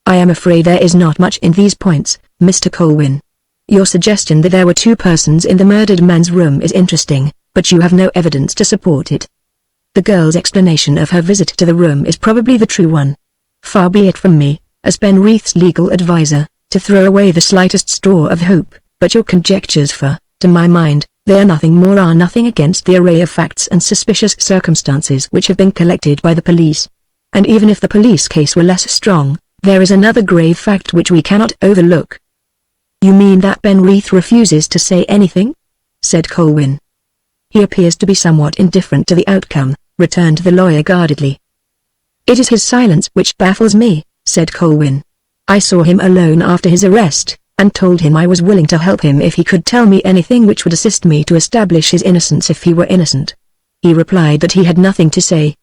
"I am afraid there is not much in these points, Mr. Colwyn. Your suggestion that there were two persons in the murdered man's room is interesting, but you have no evidence to support it. The girl's explanation of her visit to the room is probably the true one. Far be it from me, as Penreath's legal advisor, to throw away the slightest straw of hope, but your conjectures to my mind, they are nothing against the array of facts and suspicious circumstances which have been collected by the police. And even if the police case were less strong, there is another grave fact which we cannot overlook." "You mean that Penreath refuses to say anything?" said Colwyn. "He appears to be somewhat indifferent to the outcome," returned the lawyer guardedly. "It is his silence which baffles me," said Colwyn. "I saw him alone after his arrest, and told him I was willing to help him if he could tell me anything which would assist me to establish his innocence if he were innocent. He replied that he had nothing to say.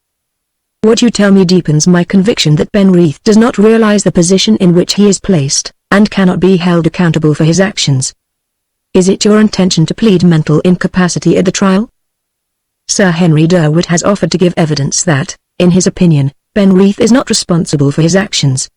What you tell me deepens my conviction that Penreath does not realize the position in which he is placed, and cannot be held accountable for his actions. Is it your intention to plead mental incapacity at the trial?" Sir Henry Durwood has offered to give evidence that, in his opinion, Penreath is not responsible for his actions.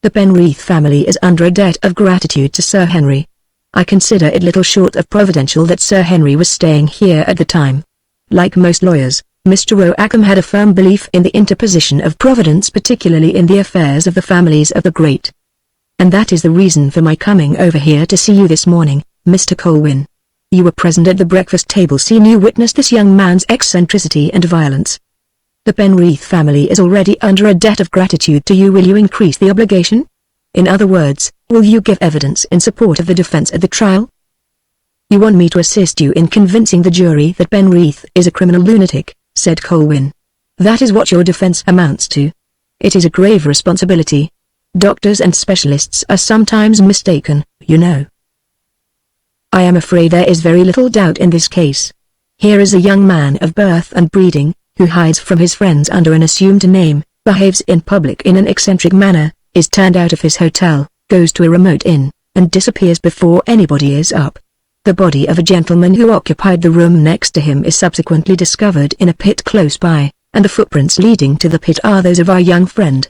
The Penreath family is under a debt of gratitude to Sir Henry. I consider it little short of providential that Sir Henry was staying here at the time. Like most lawyers, Mr. Roakham had a firm belief in the interposition of Providence, particularly in the affairs of the families of the great. And that is the reason for my coming over here to see you this morning, Mr. Colwyn. You were present at the breakfast table scene. You witnessed this young man's eccentricity and violence. The Penreath family is already under a debt of gratitude to you. Will you increase the obligation? In other words, will you give evidence in support of the defense at the trial? You want me to assist you in convincing the jury that Penreath is a criminal lunatic, said Colwyn. That is what your defense amounts to. It is a grave responsibility. Doctors and specialists are sometimes mistaken, you know. I am afraid there is very little doubt in this case. Here is a young man of birth and breeding, who hides from his friends under an assumed name, behaves in public in an eccentric manner, is turned out of his hotel, goes to a remote inn, and disappears before anybody is up. The body of a gentleman who occupied the room next to him is subsequently discovered in a pit close by, and the footprints leading to the pit are those of our young friend.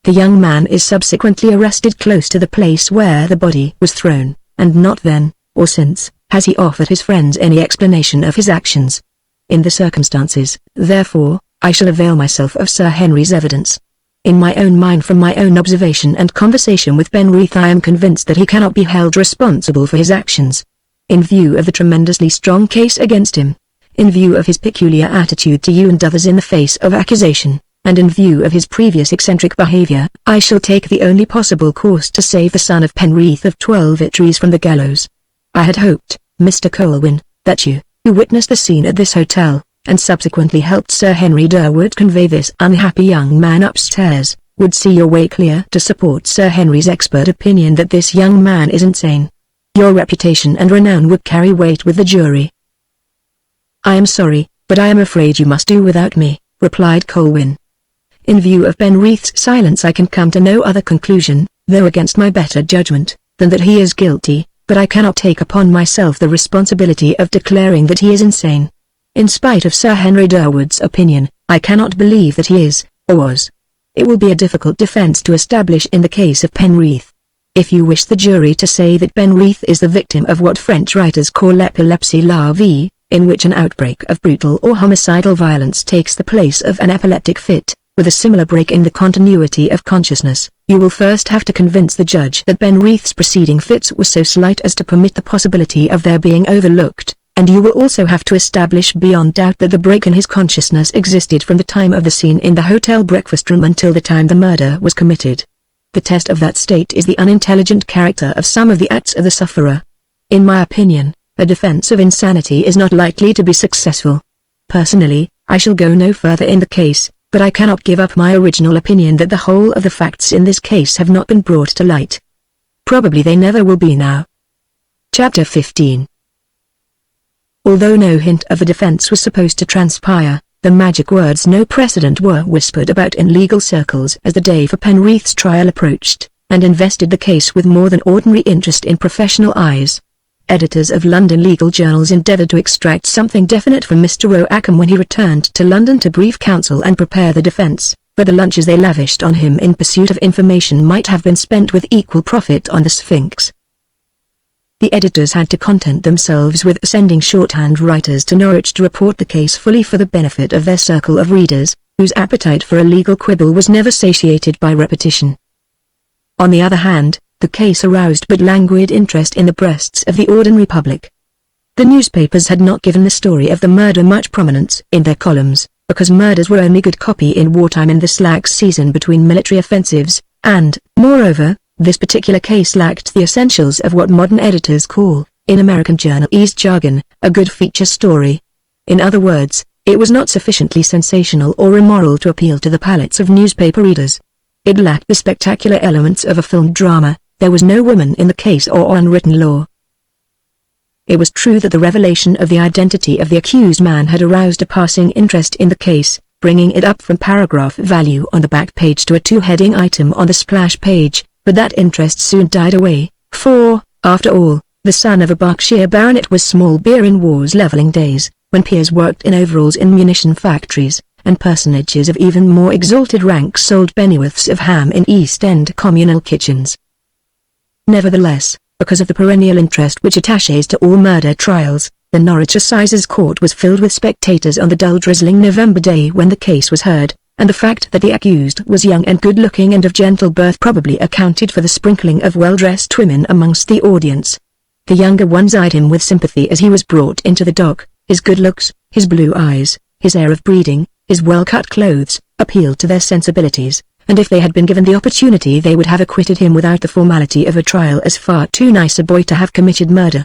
The young man is subsequently arrested close to the place where the body was thrown, and not then, or since, has he offered his friends any explanation of his actions. In the circumstances, therefore, I shall avail myself of Sir Henry's evidence. In my own mind, from my own observation and conversation with Penreath, I am convinced that he cannot be held responsible for his actions. In view of the tremendously strong case against him, in view of his peculiar attitude to you and others in the face of accusation, and in view of his previous eccentric behavior, I shall take the only possible course to save the son of Penreath of 12 Victories from the gallows. I had hoped, Mr. Colwyn, that you, who witnessed the scene at this hotel, and subsequently helped Sir Henry Durwood convey this unhappy young man upstairs, would see your way clear to support Sir Henry's expert opinion that this young man is insane. Your reputation and renown would carry weight with the jury. I am sorry, but I am afraid you must do without me, replied Colwyn. In view of Penreath's silence, I can come to no other conclusion, though against my better judgment, than that he is guilty, but I cannot take upon myself the responsibility of declaring that he is insane. In spite of Sir Henry Durwood's opinion, I cannot believe that he is, or was. It will be a difficult defense to establish in the case of Penreath. If you wish the jury to say that Penreath is the victim of what French writers call epilepsie la vie, in which an outbreak of brutal or homicidal violence takes the place of an epileptic fit, with a similar break in the continuity of consciousness, you will first have to convince the judge that Penreath's preceding fits were so slight as to permit the possibility of their being overlooked, and you will also have to establish beyond doubt that the break in his consciousness existed from the time of the scene in the hotel breakfast room until the time the murder was committed. The test of that state is the unintelligent character of some of the acts of the sufferer. In my opinion, a defense of insanity is not likely to be successful. Personally, I shall go no further in the case, but I cannot give up my original opinion that the whole of the facts in this case have not been brought to light. Probably they never will be now. Chapter 15. Although no hint of the defense was supposed to transpire, the magic words "no precedent" were whispered about in legal circles as the day for Penreath's trial approached, and invested the case with more than ordinary interest in professional eyes. Editors of London legal journals endeavoured to extract something definite from Mr. Roackham when he returned to London to brief counsel and prepare the defence, but the lunches they lavished on him in pursuit of information might have been spent with equal profit on the Sphinx. The editors had to content themselves with sending shorthand writers to Norwich to report the case fully for the benefit of their circle of readers, whose appetite for a legal quibble was never satiated by repetition. On the other hand, the case aroused but languid interest in the breasts of the ordinary public. The newspapers had not given the story of the murder much prominence in their columns, because murders were only good copy in wartime in the slack season between military offensives, and, moreover, this particular case lacked the essentials of what modern editors call, in American journalese jargon, a good feature story. In other words, it was not sufficiently sensational or immoral to appeal to the palates of newspaper readers. It lacked the spectacular elements of a filmed drama. There was no woman in the case or unwritten law. It was true that the revelation of the identity of the accused man had aroused a passing interest in the case, bringing it up from paragraph value on the back page to a two-heading item on the splash page, but that interest soon died away, for, after all, the son of a Berkshire baronet was small beer in war's levelling days, when peers worked in overalls in munition factories, and personages of even more exalted rank sold pennyworths of ham in East End communal kitchens. Nevertheless, because of the perennial interest which attaches to all murder trials, the Norwich Assizes Court was filled with spectators on the dull drizzling November day when the case was heard, and the fact that the accused was young and good-looking and of gentle birth probably accounted for the sprinkling of well-dressed women amongst the audience. The younger ones eyed him with sympathy as he was brought into the dock. His good looks, his blue eyes, his air of breeding, his well-cut clothes, appealed to their sensibilities, and if they had been given the opportunity they would have acquitted him without the formality of a trial as far too nice a boy to have committed murder.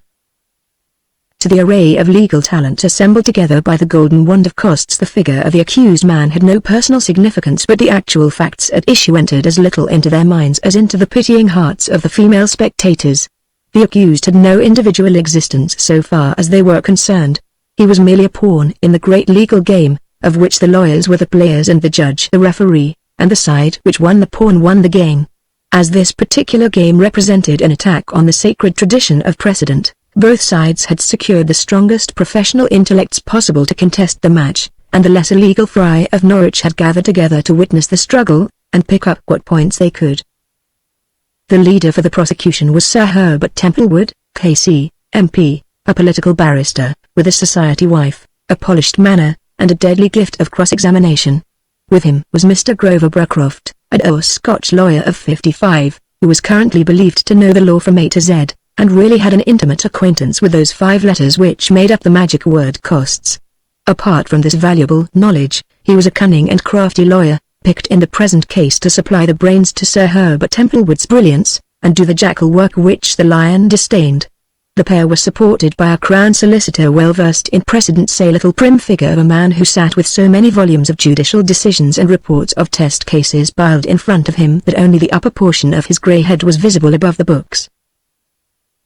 To the array of legal talent assembled together by the golden wand of costs, the figure of the accused man had no personal significance, but the actual facts at issue entered as little into their minds as into the pitying hearts of the female spectators. The accused had no individual existence so far as they were concerned. He was merely a pawn in the great legal game, of which the lawyers were the players and the judge the referee, and the side which won the pawn won the game. As this particular game represented an attack on the sacred tradition of precedent, both sides had secured the strongest professional intellects possible to contest the match, and the lesser legal fry of Norwich had gathered together to witness the struggle, and pick up what points they could. The leader for the prosecution was Sir Herbert Templewood, K.C., M.P., a political barrister, with a society wife, a polished manner, and a deadly gift of cross-examination. With him was Mr. Grover Brookcroft, a Scotch lawyer of 55, who was currently believed to know the law from A to Z, and really had an intimate acquaintance with those 5 letters which made up the magic word costs. Apart from this valuable knowledge, he was a cunning and crafty lawyer, picked in the present case to supply the brains to Sir Herbert Templewood's brilliance, and do the jackal work which the lion disdained. The pair were supported by a Crown solicitor well versed in precedents, a little prim figure of a man who sat with so many volumes of judicial decisions and reports of test cases piled in front of him that only the upper portion of his grey head was visible above the books.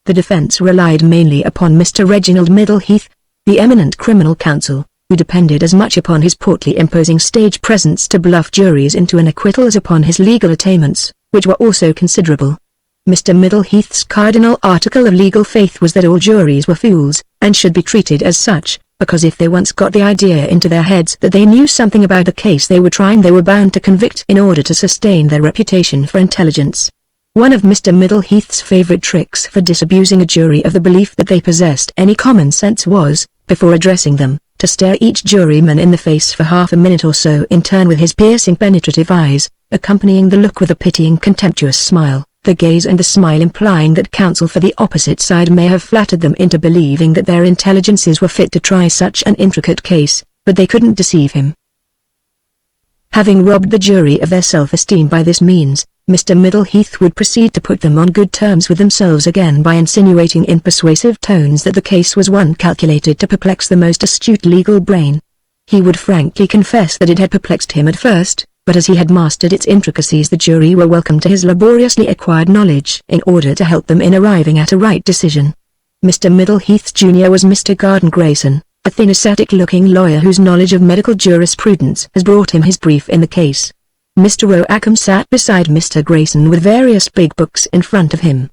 The defence relied mainly upon Mr. Reginald Middleheath, the eminent criminal counsel, who depended as much upon his portly imposing stage presence to bluff juries into an acquittal as upon his legal attainments, which were also considerable. Mr. Middleheath's cardinal article of legal faith was that all juries were fools, and should be treated as such, because if they once got the idea into their heads that they knew something about the case they were trying, they were bound to convict in order to sustain their reputation for intelligence. One of Mr. Middleheath's favourite tricks for disabusing a jury of the belief that they possessed any common sense was, before addressing them, to stare each juryman in the face for half a minute or so in turn with his piercing penetrative eyes, accompanying the look with a pitying contemptuous smile, the gaze and the smile implying that counsel for the opposite side may have flattered them into believing that their intelligences were fit to try such an intricate case, but they couldn't deceive him. Having robbed the jury of their self-esteem by this means, Mr. Middleheath would proceed to put them on good terms with themselves again by insinuating in persuasive tones that the case was one calculated to perplex the most astute legal brain. He would frankly confess that it had perplexed him at first, but as he had mastered its intricacies the jury were welcome to his laboriously acquired knowledge in order to help them in arriving at a right decision. Mr. Middleheath's junior was Mr. Garden Grayson, a thin ascetic-looking lawyer whose knowledge of medical jurisprudence has brought him his brief in the case. Mr. Roackham sat beside Mr. Grayson with various big books in front of him.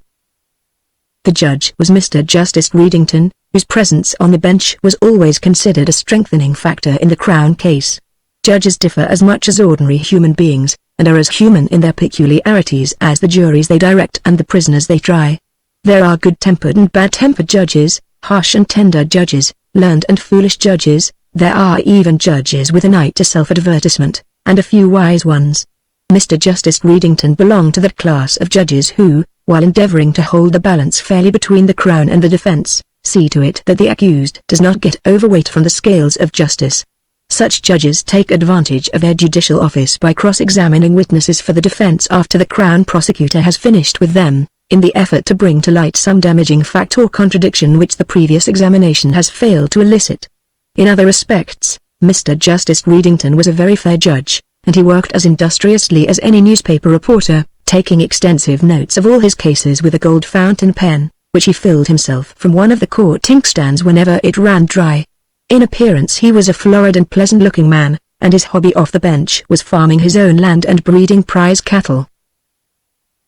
The judge was Mr. Justice Reedington, whose presence on the bench was always considered a strengthening factor in the Crown case. Judges differ as much as ordinary human beings, and are as human in their peculiarities as the juries they direct and the prisoners they try. There are good-tempered and bad-tempered judges, harsh and tender judges, learned and foolish judges. There are even judges with an eye to self-advertisement, and a few wise ones. Mr. Justice Reedington belonged to that class of judges who, while endeavoring to hold the balance fairly between the Crown and the defense, see to it that the accused does not get overweight from the scales of justice. Such judges take advantage of their judicial office by cross-examining witnesses for the defense after the Crown prosecutor has finished with them, in the effort to bring to light some damaging fact or contradiction which the previous examination has failed to elicit. In other respects, Mr. Justice Reedington was a very fair judge, and he worked as industriously as any newspaper reporter, taking extensive notes of all his cases with a gold fountain pen, which he filled himself from one of the court inkstands whenever it ran dry. In appearance he was a florid and pleasant-looking man, and his hobby off the bench was farming his own land and breeding prize cattle.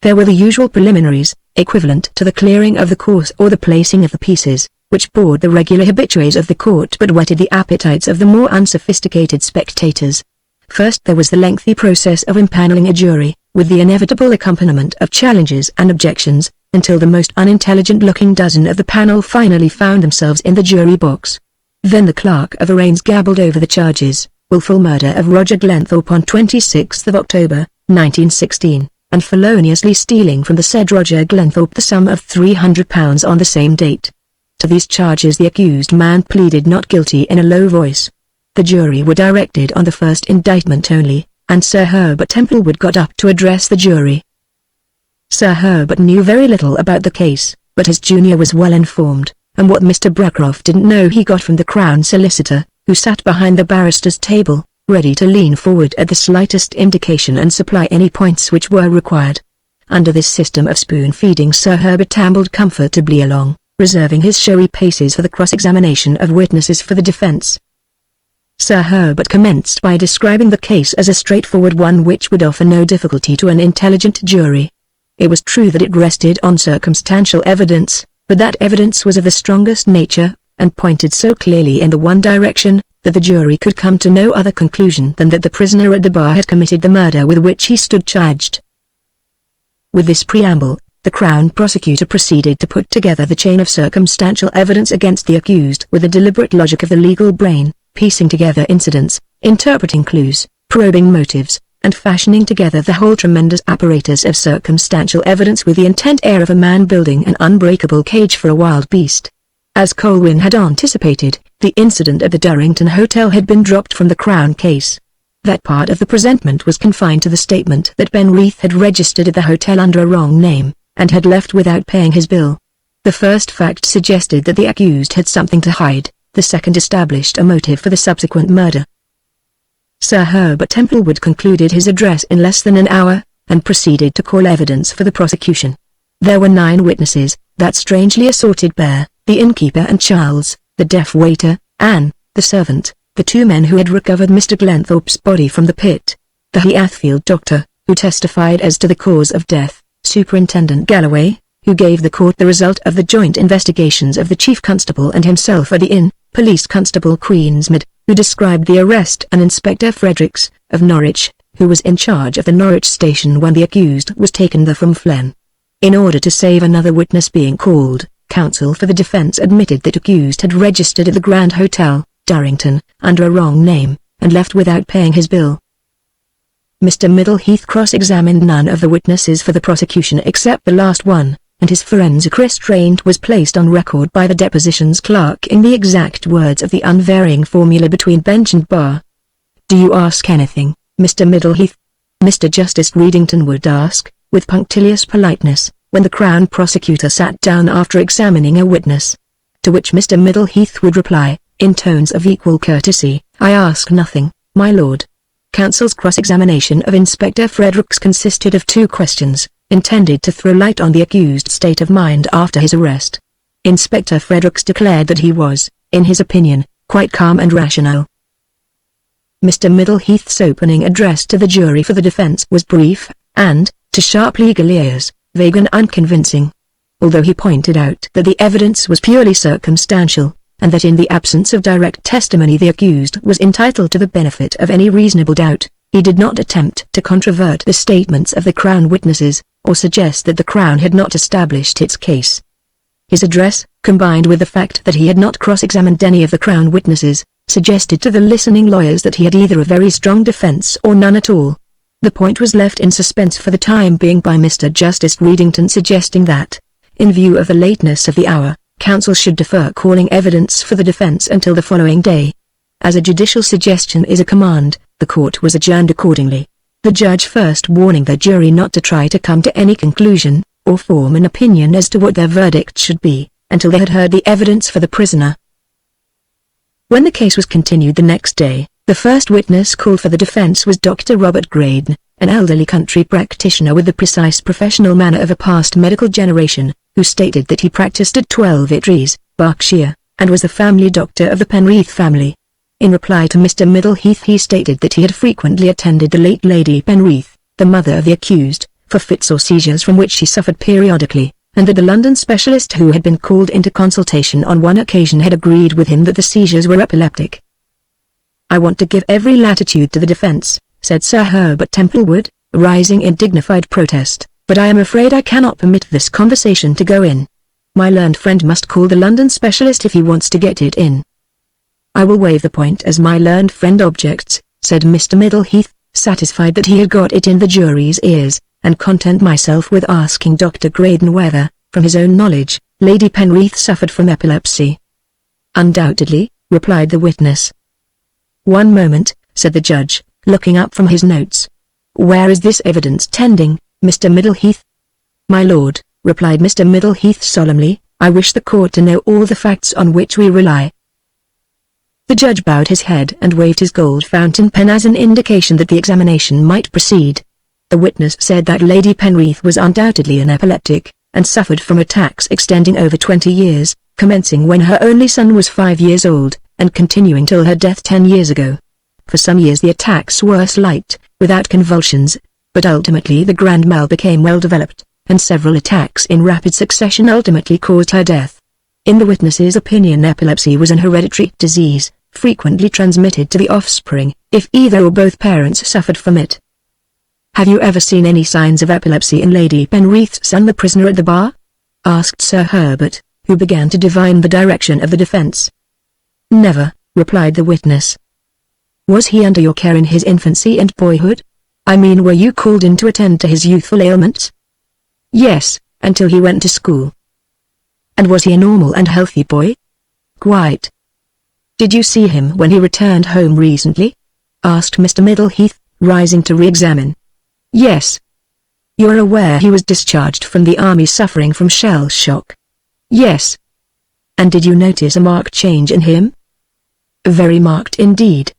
There were the usual preliminaries, equivalent to the clearing of the course or the placing of the pieces, which bored the regular habitués of the court but whetted the appetites of the more unsophisticated spectators. First there was the lengthy process of impaneling a jury, with the inevitable accompaniment of challenges and objections, until the most unintelligent-looking dozen of the panel finally found themselves in the jury box. Then the clerk of arraigns gabbled over the charges: willful murder of Roger Glenthorpe on 26th of October, 1916, and feloniously stealing from the said Roger Glenthorpe the sum of £300 on the same date. To these charges the accused man pleaded not guilty in a low voice. The jury were directed on the first indictment only, and Sir Herbert Templewood got up to address the jury. Sir Herbert knew very little about the case, but his junior was well informed, and what Mr. Brackroft didn't know he got from the Crown solicitor, who sat behind the barrister's table, ready to lean forward at the slightest indication and supply any points which were required. Under this system of spoon-feeding Sir Herbert ambled comfortably along, reserving his showy paces for the cross-examination of witnesses for the defense. Sir Herbert commenced by describing the case as a straightforward one which would offer no difficulty to an intelligent jury. It was true that it rested on circumstantial evidence, but that evidence was of the strongest nature, and pointed so clearly in the one direction, that the jury could come to no other conclusion than that the prisoner at the bar had committed the murder with which he stood charged. With this preamble, the Crown prosecutor proceeded to put together the chain of circumstantial evidence against the accused with the deliberate logic of the legal brain, piecing together incidents, interpreting clues, probing motives, and fashioning together the whole tremendous apparatus of circumstantial evidence with the intent air of a man building an unbreakable cage for a wild beast. As Colwyn had anticipated, the incident at the Durrington Hotel had been dropped from the Crown case. That part of the presentment was confined to the statement that Ben Rees had registered at the hotel under a wrong name, and had left without paying his bill. The first fact suggested that the accused had something to hide, the second established a motive for the subsequent murder. Sir Herbert Templewood concluded his address in less than an hour, and proceeded to call evidence for the prosecution. There were 9 witnesses, that strangely assorted pair, the innkeeper and Charles, the deaf waiter, Anne, the servant, the 2 men who had recovered Mr. Glenthorpe's body from the pit, the Heathfield doctor, who testified as to the cause of death, Superintendent Galloway, who gave the court the result of the joint investigations of the Chief Constable and himself at the inn, Police Constable Queensmead, who described the arrest, and Inspector Fredericks, of Norwich, who was in charge of the Norwich station when the accused was taken there from Flen. In order to save another witness being called, counsel for the defence admitted that accused had registered at the Grand Hotel, Durrington, under a wrong name, and left without paying his bill. Mr. Middleheath cross-examined none of the witnesses for the prosecution except the last one, and his forensic restraint was placed on record by the depositions clerk in the exact words of the unvarying formula between bench and bar. "Do you ask anything, Mr. Middleheath?" Mr. Justice Reedington would ask, with punctilious politeness, when the Crown prosecutor sat down after examining a witness. To which Mr. Middleheath would reply, in tones of equal courtesy, "I ask nothing, my lord." Counsel's cross-examination of Inspector Fredericks consisted of 2 questions, intended to throw light on the accused's state of mind after his arrest. Inspector Fredericks declared that he was, in his opinion, quite calm and rational. Mr. Middleheath's opening address to the jury for the defence was brief, and, to sharp legal ears, vague and unconvincing. although he pointed out that the evidence was purely circumstantial, and that in the absence of direct testimony the accused was entitled to the benefit of any reasonable doubt. He did not attempt to controvert the statements of the Crown witnesses, or suggest that the Crown had not established its case. His address, combined with the fact that he had not cross-examined any of the Crown witnesses, suggested to the listening lawyers that he had either a very strong defense or none at all. The point was left in suspense for the time being by Mr. Justice Reedington suggesting that, in view of the lateness of the hour, counsel should defer calling evidence for the defense until the following day. As a judicial suggestion is a command, the court was adjourned accordingly, the judge first warning the jury not to try to come to any conclusion, or form an opinion as to what their verdict should be, until they had heard the evidence for the prisoner. When the case was continued the next day, the first witness called for the defense was Dr. Robert Graydon, an elderly country practitioner with the precise professional manner of a past medical generation, who stated that he practiced at 12 Rees, Berkshire, and was the family doctor of the Penreath family. In reply to Mr. Middleheath he stated that he had frequently attended the late Lady Penreath, the mother of the accused, for fits or seizures from which she suffered periodically, and that the London specialist who had been called into consultation on one occasion had agreed with him that the seizures were epileptic. "I want to give every latitude to the defense," said Sir Herbert Templewood, rising in dignified protest, "but I am afraid I cannot permit this conversation to go in. My learned friend must call the London specialist if he wants to get it in." "I will waive the point as my learned friend objects," said Mr. Middleheath, satisfied that he had got it in the jury's ears, "and content myself with asking Dr. Graydon whether, from his own knowledge, Lady Penreath suffered from epilepsy." "Undoubtedly," replied the witness. "One moment," said the judge, looking up from his notes. "Where is this evidence tending, Mr. Middleheath?" "My lord," replied Mr. Middleheath solemnly, "I wish the court to know all the facts on which we rely." The judge bowed his head and waved his gold fountain pen as an indication that the examination might proceed. The witness said that Lady Penreath was undoubtedly an epileptic, and suffered from attacks extending over 20 years, commencing when her only son was 5 years old, and continuing till her death 10 years ago. For some years the attacks were slight, without convulsions, but ultimately the grand mal became well developed, and several attacks in rapid succession ultimately caused her death. In the witness's opinion epilepsy was an hereditary disease, frequently transmitted to the offspring, if either or both parents suffered from it. "Have you ever seen any signs of epilepsy in Lady Penreath's son the prisoner at the bar?" asked Sir Herbert, who began to divine the direction of the defense. "Never," replied the witness. "Was he under your care in his infancy and boyhood? I mean, were you called in to attend to his youthful ailments?" "Yes, until he went to school." "And was he a normal and healthy boy?" "Quite." "Did you see him when he returned home recently?" asked Mr. Middleheath, rising to re-examine. "Yes." "You're aware he was discharged from the army suffering from shell shock?" "Yes." "And did you notice a marked change in him?" "Very marked indeed.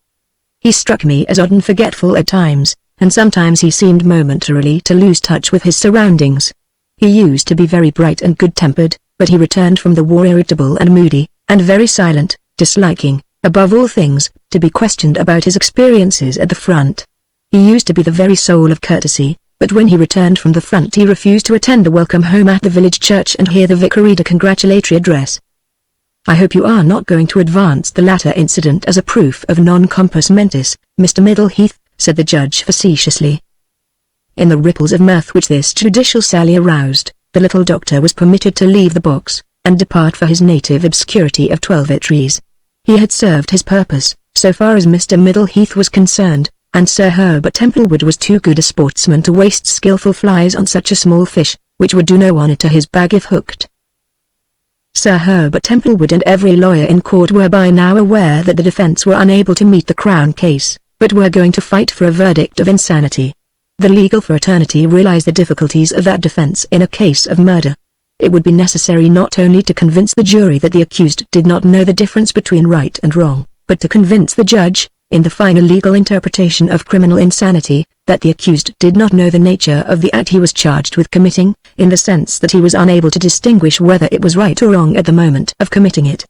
He struck me as odd and forgetful at times, and sometimes he seemed momentarily to lose touch with his surroundings. He used to be very bright and good-tempered, but he returned from the war irritable and moody, and very silent, disliking, above all things, to be questioned about his experiences at the front. He used to be the very soul of courtesy, but when he returned from the front he refused to attend the welcome home at the village church and hear the vicar read a congratulatory address." "I hope you are not going to advance the latter incident as a proof of non-compos mentis, Mr. Middleheath," said the judge facetiously. In the ripples of mirth which this judicial sally aroused, the little doctor was permitted to leave the box, and depart for his native obscurity of 12 Rees. He had served his purpose, so far as Mr. Middleheath was concerned, and Sir Herbert Templewood was too good a sportsman to waste skillful flies on such a small fish, which would do no honor to his bag if hooked. Sir Herbert Templewood and every lawyer in court were by now aware that the defense were unable to meet the Crown case, but were going to fight for a verdict of insanity. The legal fraternity realized the difficulties of that defense in a case of murder. It would be necessary not only to convince the jury that the accused did not know the difference between right and wrong, but to convince the judge, in the final legal interpretation of criminal insanity, that the accused did not know the nature of the act he was charged with committing, in the sense that he was unable to distinguish whether it was right or wrong at the moment of committing it.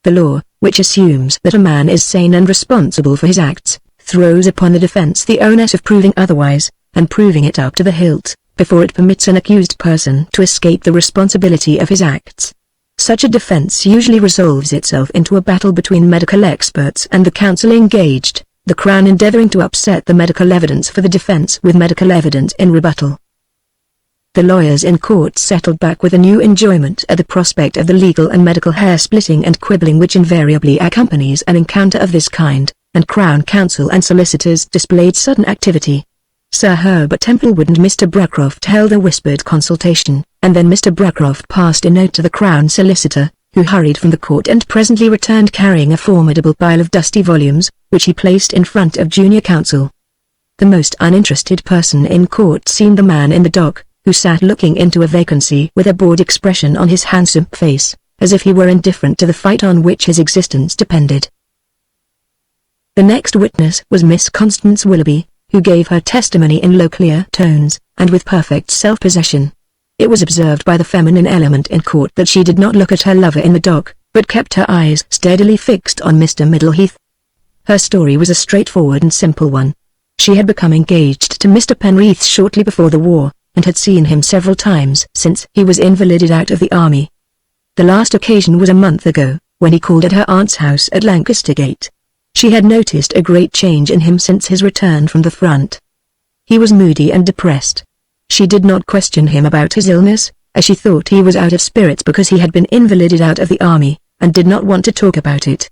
The law, which assumes that a man is sane and responsible for his acts, throws upon the defense the onus of proving otherwise, and proving it up to the hilt, before it permits an accused person to escape the responsibility of his acts. Such a defense usually resolves itself into a battle between medical experts and the counsel engaged, the Crown endeavoring to upset the medical evidence for the defense with medical evidence in rebuttal. The lawyers in court settled back with a new enjoyment at the prospect of the legal and medical hair-splitting and quibbling which invariably accompanies an encounter of this kind, and Crown counsel and solicitors displayed sudden activity. Sir Herbert Templewood and Mr. Brackroft held a whispered consultation, and then Mr. Brackroft passed a note to the Crown solicitor, who hurried from the court and presently returned carrying a formidable pile of dusty volumes, which he placed in front of junior counsel. The most uninterested person in court seemed the man in the dock, who sat looking into a vacancy with a bored expression on his handsome face, as if he were indifferent to the fight on which his existence depended. The next witness was Miss Constance Willoughby, who gave her testimony in low clear tones, and with perfect self-possession. It was observed by the feminine element in court that she did not look at her lover in the dock, but kept her eyes steadily fixed on Mr. Middleheath. Her story was a straightforward and simple one. She had become engaged to Mr. Penrith shortly before the war, and had seen him several times since he was invalided out of the army. The last occasion was a month ago, when he called at her aunt's house at Lancaster Gate. She had noticed a great change in him since his return from the front. He was moody and depressed. She did not question him about his illness, as she thought he was out of spirits because he had been invalided out of the army, and did not want to talk about it.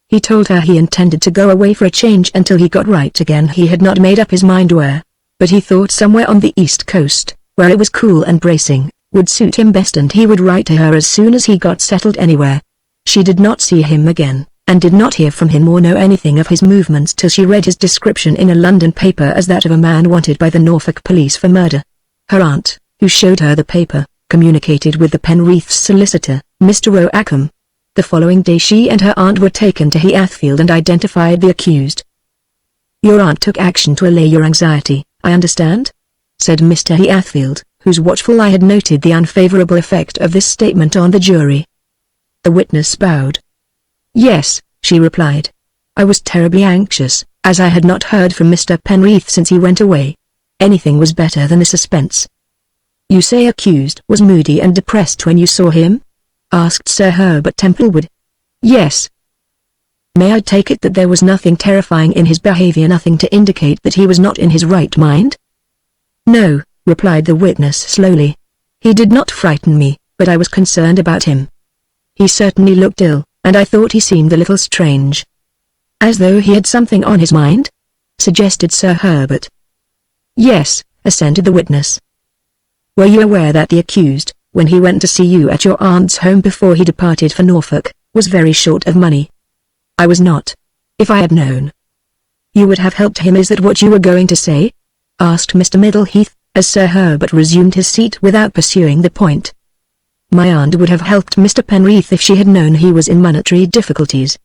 He told her he intended to go away for a change until he got right again. He had not made up his mind where, but he thought somewhere on the east coast, where it was cool and bracing, would suit him best, and he would write to her as soon as he got settled anywhere. She did not see him again, and did not hear from him or know anything of his movements till she read his description in a London paper as that of a man wanted by the Norfolk police for murder. Her aunt, who showed her the paper, communicated with the Penrith's solicitor, Mr. Roackham. The following day she and her aunt were taken to Heathfield and identified the accused. "Your aunt took action to allay your anxiety, I understand?" said Mr. Heathfield, whose watchful eye had noted the unfavourable effect of this statement on the jury. The witness bowed. "Yes," she replied. "I was terribly anxious, as I had not heard from Mr. Penrith since he went away. Anything was better than the suspense." "You say accused was moody and depressed when you saw him?" asked Sir Herbert Templewood. "Yes." "May I take it that there was nothing terrifying in his behaviour, nothing to indicate that he was not in his right mind?" "No," replied the witness slowly. "He did not frighten me, but I was concerned about him. He certainly looked ill, and I thought he seemed a little strange." "As though he had something on his mind?" suggested Sir Herbert. "Yes," assented the witness. "Were you aware that the accused, when he went to see you at your aunt's home before he departed for Norfolk, was very short of money?" "I was not. If I had known." "You would have helped him, is that what you were going to say?" asked Mr. Middleheath, as Sir Herbert resumed his seat without pursuing the point. "My aunt would have helped Mr. Penrith if she had known he was in monetary difficulties."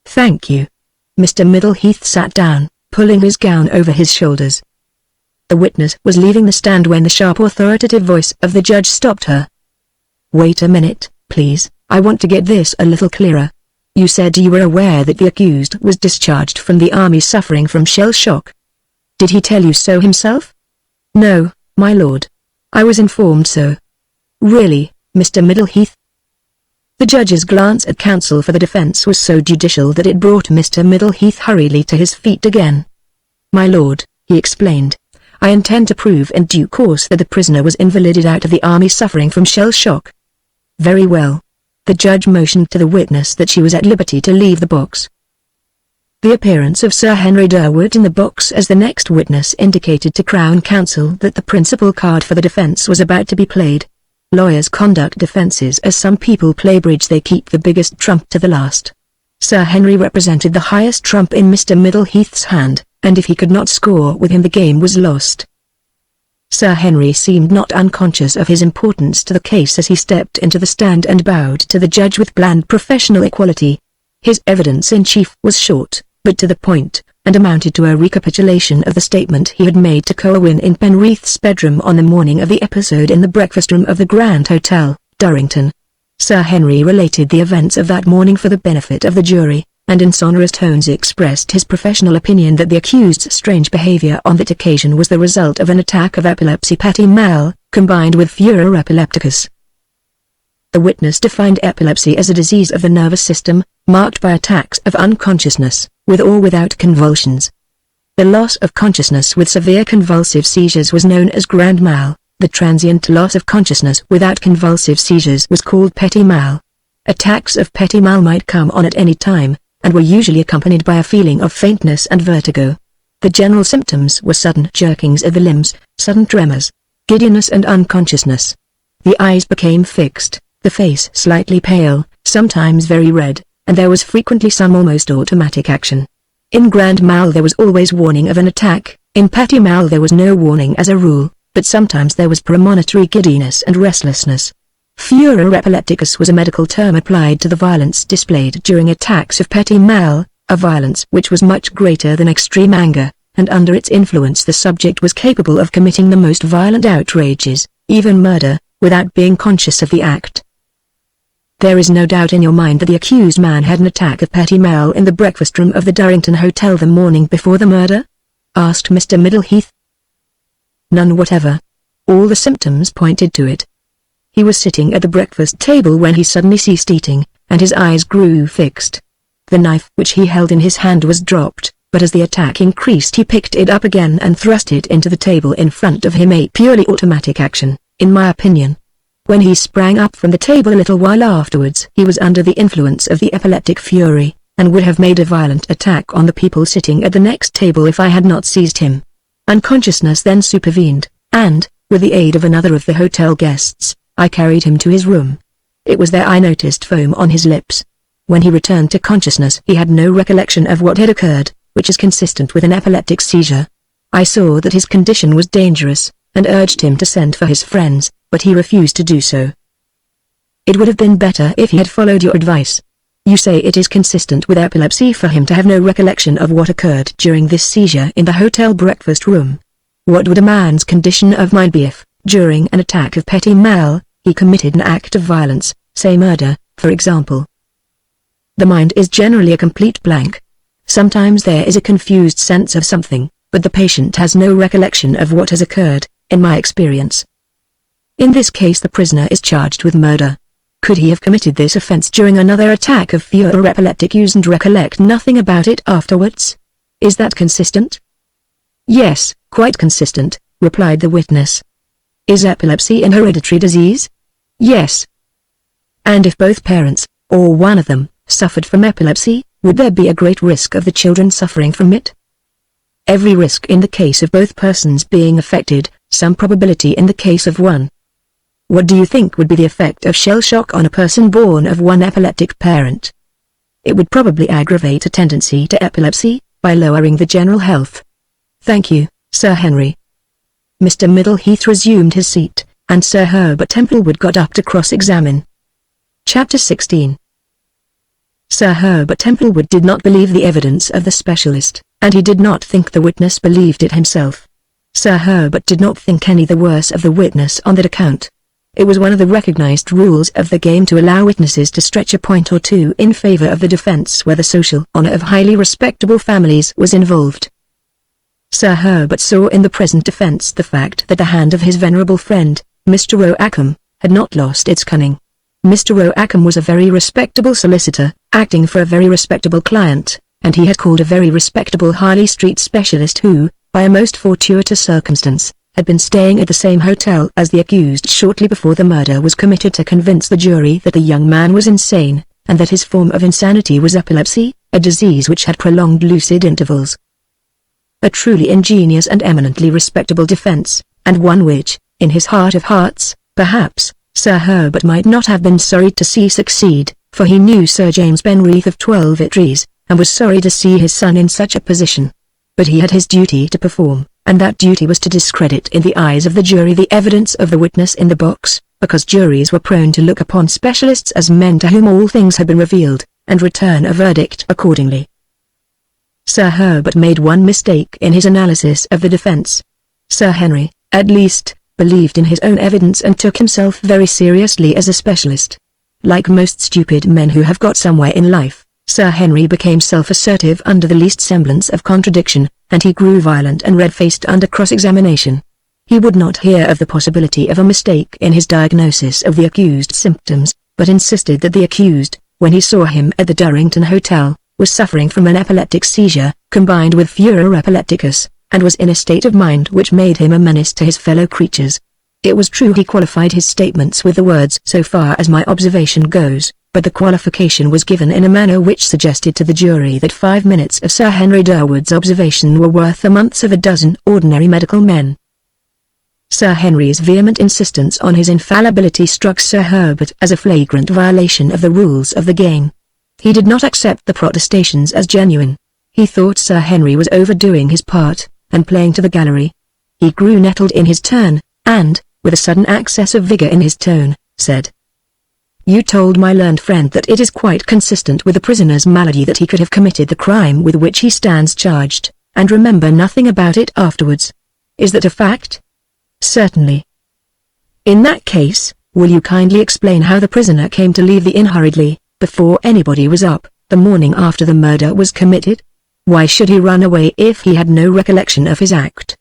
"Thank you." Mr. Middleheath sat down, pulling his gown over his shoulders. The witness was leaving the stand when the sharp authoritative voice of the judge stopped her. "Wait a minute, please, I want to get this a little clearer. You said you were aware that the accused was discharged from the army suffering from shell shock. Did he tell you so himself?" "No, my lord. I was informed so." "Really, Mr. Middleheath?" The judge's glance at counsel for the defense was so judicial that it brought Mr. Middleheath hurriedly to his feet again. "My lord," he explained, "I intend to prove in due course that the prisoner was invalided out of the army suffering from shell shock." "Very well." The judge motioned to the witness that she was at liberty to leave the box. The appearance of Sir Henry Durwood in the box as the next witness indicated to Crown Counsel that the principal card for the defense was about to be played. Lawyers conduct defenses as some people play bridge, they keep the biggest trump to the last. Sir Henry represented the highest trump in Mr. Middleheath's hand, and if he could not score with him the game was lost. Sir Henry seemed not unconscious of his importance to the case as he stepped into the stand and bowed to the judge with bland professional equality. His evidence in chief was short, but to the point, and amounted to a recapitulation of the statement he had made to Colwyn in Penrith's bedroom on the morning of the episode in the breakfast room of the Grand Hotel, Durrington. Sir Henry related the events of that morning for the benefit of the jury, and in sonorous tones expressed his professional opinion that the accused's strange behavior on that occasion was the result of an attack of epilepsy petit mal, combined with furor epilepticus. The witness defined epilepsy as a disease of the nervous system, marked by attacks of unconsciousness, with or without convulsions. The loss of consciousness with severe convulsive seizures was known as grand mal. The transient loss of consciousness without convulsive seizures was called petit mal. Attacks of petit mal might come on at any time, and were usually accompanied by a feeling of faintness and vertigo. The general symptoms were sudden jerkings of the limbs, sudden tremors, giddiness and unconsciousness. The eyes became fixed, the face slightly pale, sometimes very red, and there was frequently some almost automatic action. In grand mal there was always warning of an attack, in petit mal there was no warning as a rule, but sometimes there was premonitory giddiness and restlessness. Furor epilepticus was a medical term applied to the violence displayed during attacks of petit mal, a violence which was much greater than extreme anger, and under its influence the subject was capable of committing the most violent outrages, even murder, without being conscious of the act. There is no doubt in your mind that the accused man had an attack of petit mal in the breakfast room of the Durrington Hotel the morning before the murder? Asked Mr. Middleheath. None whatever. All the symptoms pointed to it. He was sitting at the breakfast table when he suddenly ceased eating, and his eyes grew fixed. The knife which he held in his hand was dropped, but as the attack increased he picked it up again and thrust it into the table in front of him, a purely automatic action, in my opinion. When he sprang up from the table a little while afterwards he was under the influence of the epileptic fury, and would have made a violent attack on the people sitting at the next table if I had not seized him. Unconsciousness then supervened, and, with the aid of another of the hotel guests, I carried him to his room. It was there I noticed foam on his lips. When he returned to consciousness he had no recollection of what had occurred, which is consistent with an epileptic seizure. I saw that his condition was dangerous, and urged him to send for his friends, but he refused to do so. It would have been better if he had followed your advice. You say it is consistent with epilepsy for him to have no recollection of what occurred during this seizure in the hotel breakfast room. What would a man's condition of mind be if, during an attack of petit mal, he committed an act of violence, say murder, for example? The mind is generally a complete blank. Sometimes there is a confused sense of something, but the patient has no recollection of what has occurred, in my experience. In this case the prisoner is charged with murder. Could he have committed this offense during another attack of furor epilepticus and recollect nothing about it afterwards? Is that consistent? Yes, quite consistent, replied the witness. Is epilepsy an hereditary disease? Yes. And if both parents, or one of them, suffered from epilepsy, would there be a great risk of the children suffering from it? Every risk in the case of both persons being affected, some probability in the case of one. What do you think would be the effect of shell shock on a person born of one epileptic parent? It would probably aggravate a tendency to epilepsy, by lowering the general health. Thank you, Sir Henry. Mr. Middleheath resumed his seat, and Sir Herbert Templewood got up to cross-examine. Chapter 16. Sir Herbert Templewood did not believe the evidence of the specialist, and he did not think the witness believed it himself. Sir Herbert did not think any the worse of the witness on that account. It was one of the recognized rules of the game to allow witnesses to stretch a point or two in favor of the defense where the social honor of highly respectable families was involved. Sir Herbert saw in the present defense the fact that the hand of his venerable friend, Mr. Roackham, had not lost its cunning. Mr. Roackham was a very respectable solicitor, acting for a very respectable client, and he had called a very respectable Harley Street specialist who, by a most fortuitous circumstance, had been staying at the same hotel as the accused shortly before the murder was committed to convince the jury that the young man was insane, and that his form of insanity was epilepsy, a disease which had prolonged lucid intervals. A truly ingenious and eminently respectable defense, and one which, in his heart of hearts, perhaps, Sir Herbert might not have been sorry to see succeed, for he knew Sir James Benreath of 12 at Rees, and was sorry to see his son in such a position. But he had his duty to perform, and that duty was to discredit in the eyes of the jury the evidence of the witness in the box, because juries were prone to look upon specialists as men to whom all things had been revealed, and return a verdict accordingly. Sir Herbert made one mistake in his analysis of the defense. Sir Henry, at least, believed in his own evidence and took himself very seriously as a specialist. Like most stupid men who have got somewhere in life, Sir Henry became self-assertive under the least semblance of contradiction, and he grew violent and red-faced under cross-examination. He would not hear of the possibility of a mistake in his diagnosis of the accused's symptoms, but insisted that the accused, when he saw him at the Durrington Hotel, was suffering from an epileptic seizure, combined with furor epilepticus, and was in a state of mind which made him a menace to his fellow creatures. It was true he qualified his statements with the words "so far as my observation goes," but the qualification was given in a manner which suggested to the jury that 5 minutes of Sir Henry Durwood's observation were worth the months of a dozen ordinary medical men. Sir Henry's vehement insistence on his infallibility struck Sir Herbert as a flagrant violation of the rules of the game. He did not accept the protestations as genuine. He thought Sir Henry was overdoing his part, and playing to the gallery. He grew nettled in his turn, and, with a sudden access of vigor in his tone, said, "You told my learned friend that it is quite consistent with the prisoner's malady that he could have committed the crime with which he stands charged, and remember nothing about it afterwards. Is that a fact?" "Certainly." "In that case, will you kindly explain how the prisoner came to leave the inn hurriedly, before anybody was up, the morning after the murder was committed? Why should he run away if he had no recollection of his act?"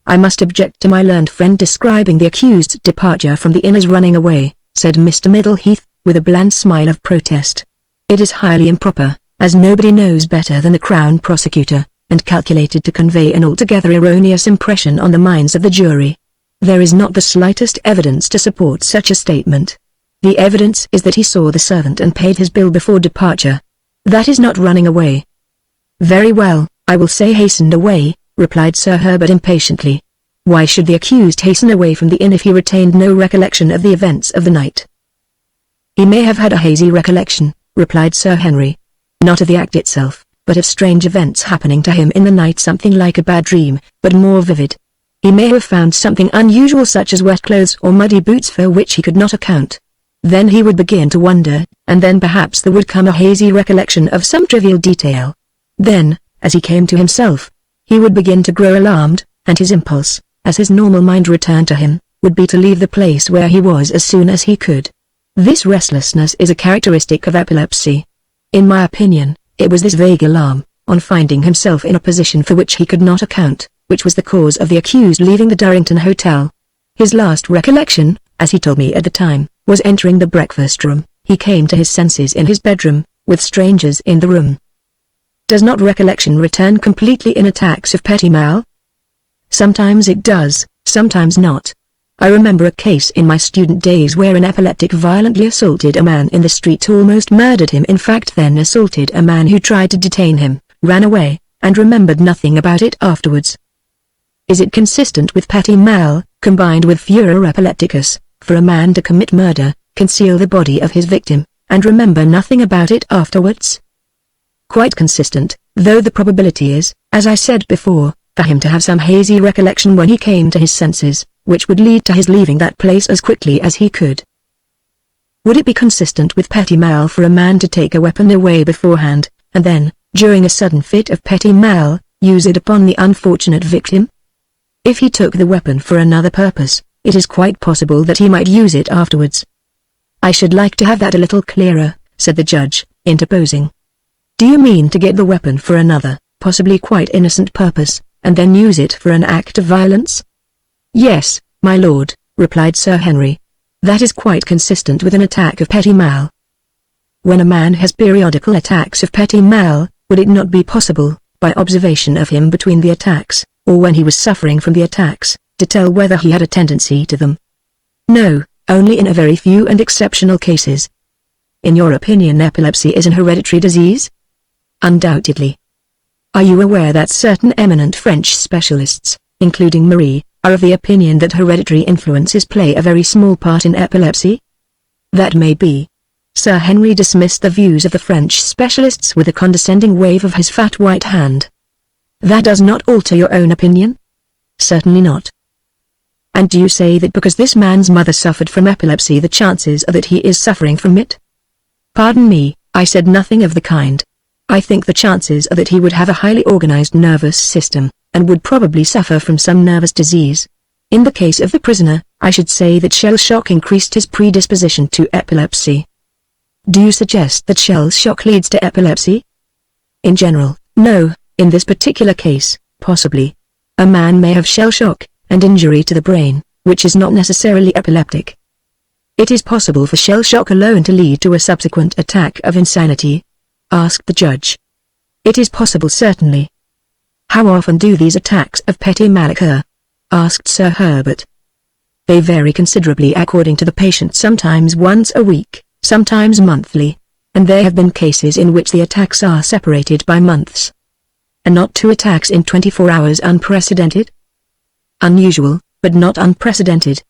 "I must object to my learned friend describing the accused's departure from the inn as running away," said Mr. Middleheath, with a bland smile of protest. "It is highly improper, as nobody knows better than the Crown Prosecutor, and calculated to convey an altogether erroneous impression on the minds of the jury. There is not the slightest evidence to support such a statement. The evidence is that he saw the servant and paid his bill before departure. That is not running away." "Very well, I will say hastened away," replied Sir Herbert impatiently. "Why should the accused hasten away from the inn if he retained no recollection of the events of the night?" "He may have had a hazy recollection," replied Sir Henry. "Not of the act itself, but of strange events happening to him in the night, something like a bad dream, but more vivid. He may have found something unusual such as wet clothes or muddy boots for which he could not account. Then he would begin to wonder, and then perhaps there would come a hazy recollection of some trivial detail. Then, as he came to himself, he would begin to grow alarmed, and his impulse, as his normal mind returned to him, would be to leave the place where he was as soon as he could. This restlessness is a characteristic of epilepsy. In my opinion, it was this vague alarm, on finding himself in a position for which he could not account, which was the cause of the accused leaving the Durrington Hotel. His last recollection, as he told me at the time, was entering the breakfast room. He came to his senses in his bedroom, with strangers in the room. Does not recollection return completely in attacks of petit mal? Sometimes it does, sometimes not. I remember a case in my student days where an epileptic violently assaulted a man in the street, almost murdered him, in fact then assaulted a man who tried to detain him, ran away, and remembered nothing about it afterwards. Is it consistent with petit mal, combined with furor epilepticus, for a man to commit murder, conceal the body of his victim, and remember nothing about it afterwards? Quite consistent, though the probability is, as I said before, for him to have some hazy recollection when he came to his senses, which would lead to his leaving that place as quickly as he could. Would it be consistent with petit mal for a man to take a weapon away beforehand, and then, during a sudden fit of petit mal, use it upon the unfortunate victim? If he took the weapon for another purpose, it is quite possible that he might use it afterwards. "I should like to have that a little clearer," said the judge, interposing. "Do you mean to get the weapon for another, possibly quite innocent purpose, and then use it for an act of violence?" "Yes, my lord," replied Sir Henry. "That is quite consistent with an attack of petit mal." "When a man has periodical attacks of petit mal, would it not be possible, by observation of him between the attacks, or when he was suffering from the attacks, to tell whether he had a tendency to them?" "No, only in a very few and exceptional cases." "In your opinion epilepsy is an hereditary disease?" "Undoubtedly." "Are you aware that certain eminent French specialists, including Marie, are of the opinion that hereditary influences play a very small part in epilepsy?" "That may be." Sir Henry dismissed the views of the French specialists with a condescending wave of his fat white hand. "That does not alter your own opinion?" "Certainly not." "And do you say that because this man's mother suffered from epilepsy the chances are that he is suffering from it?" "Pardon me, I said nothing of the kind. I think the chances are that he would have a highly organized nervous system, and would probably suffer from some nervous disease. In the case of the prisoner, I should say that shell shock increased his predisposition to epilepsy." Do you suggest that shell shock leads to epilepsy? In general, no. In this particular case, possibly. A man may have shell shock and injury to the brain, which is not necessarily epileptic. It is possible for shell shock alone to lead to a subsequent attack of insanity? Asked the judge. It is possible, certainly. How often do these attacks of petit mal occur? Asked Sir Herbert. They vary considerably according to the patient, sometimes once a week, sometimes monthly, and there have been cases in which the attacks are separated by months. And not 2 attacks in 24 hours unprecedented? Unusual, but not unprecedented.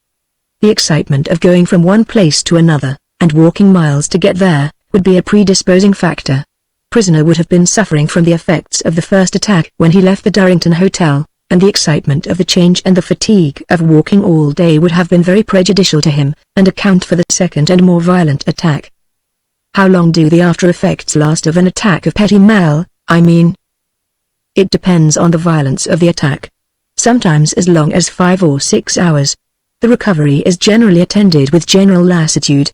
The excitement of going from one place to another, and walking miles to get there, would be a predisposing factor. Prisoner would have been suffering from the effects of the first attack when he left the Durrington Hotel, and the excitement of the change and the fatigue of walking all day would have been very prejudicial to him, and account for the second and more violent attack. How long do the after-effects last of an attack of petit mal, I mean? It depends on the violence of the attack. Sometimes as long as 5 or 6 hours. The recovery is generally attended with general lassitude.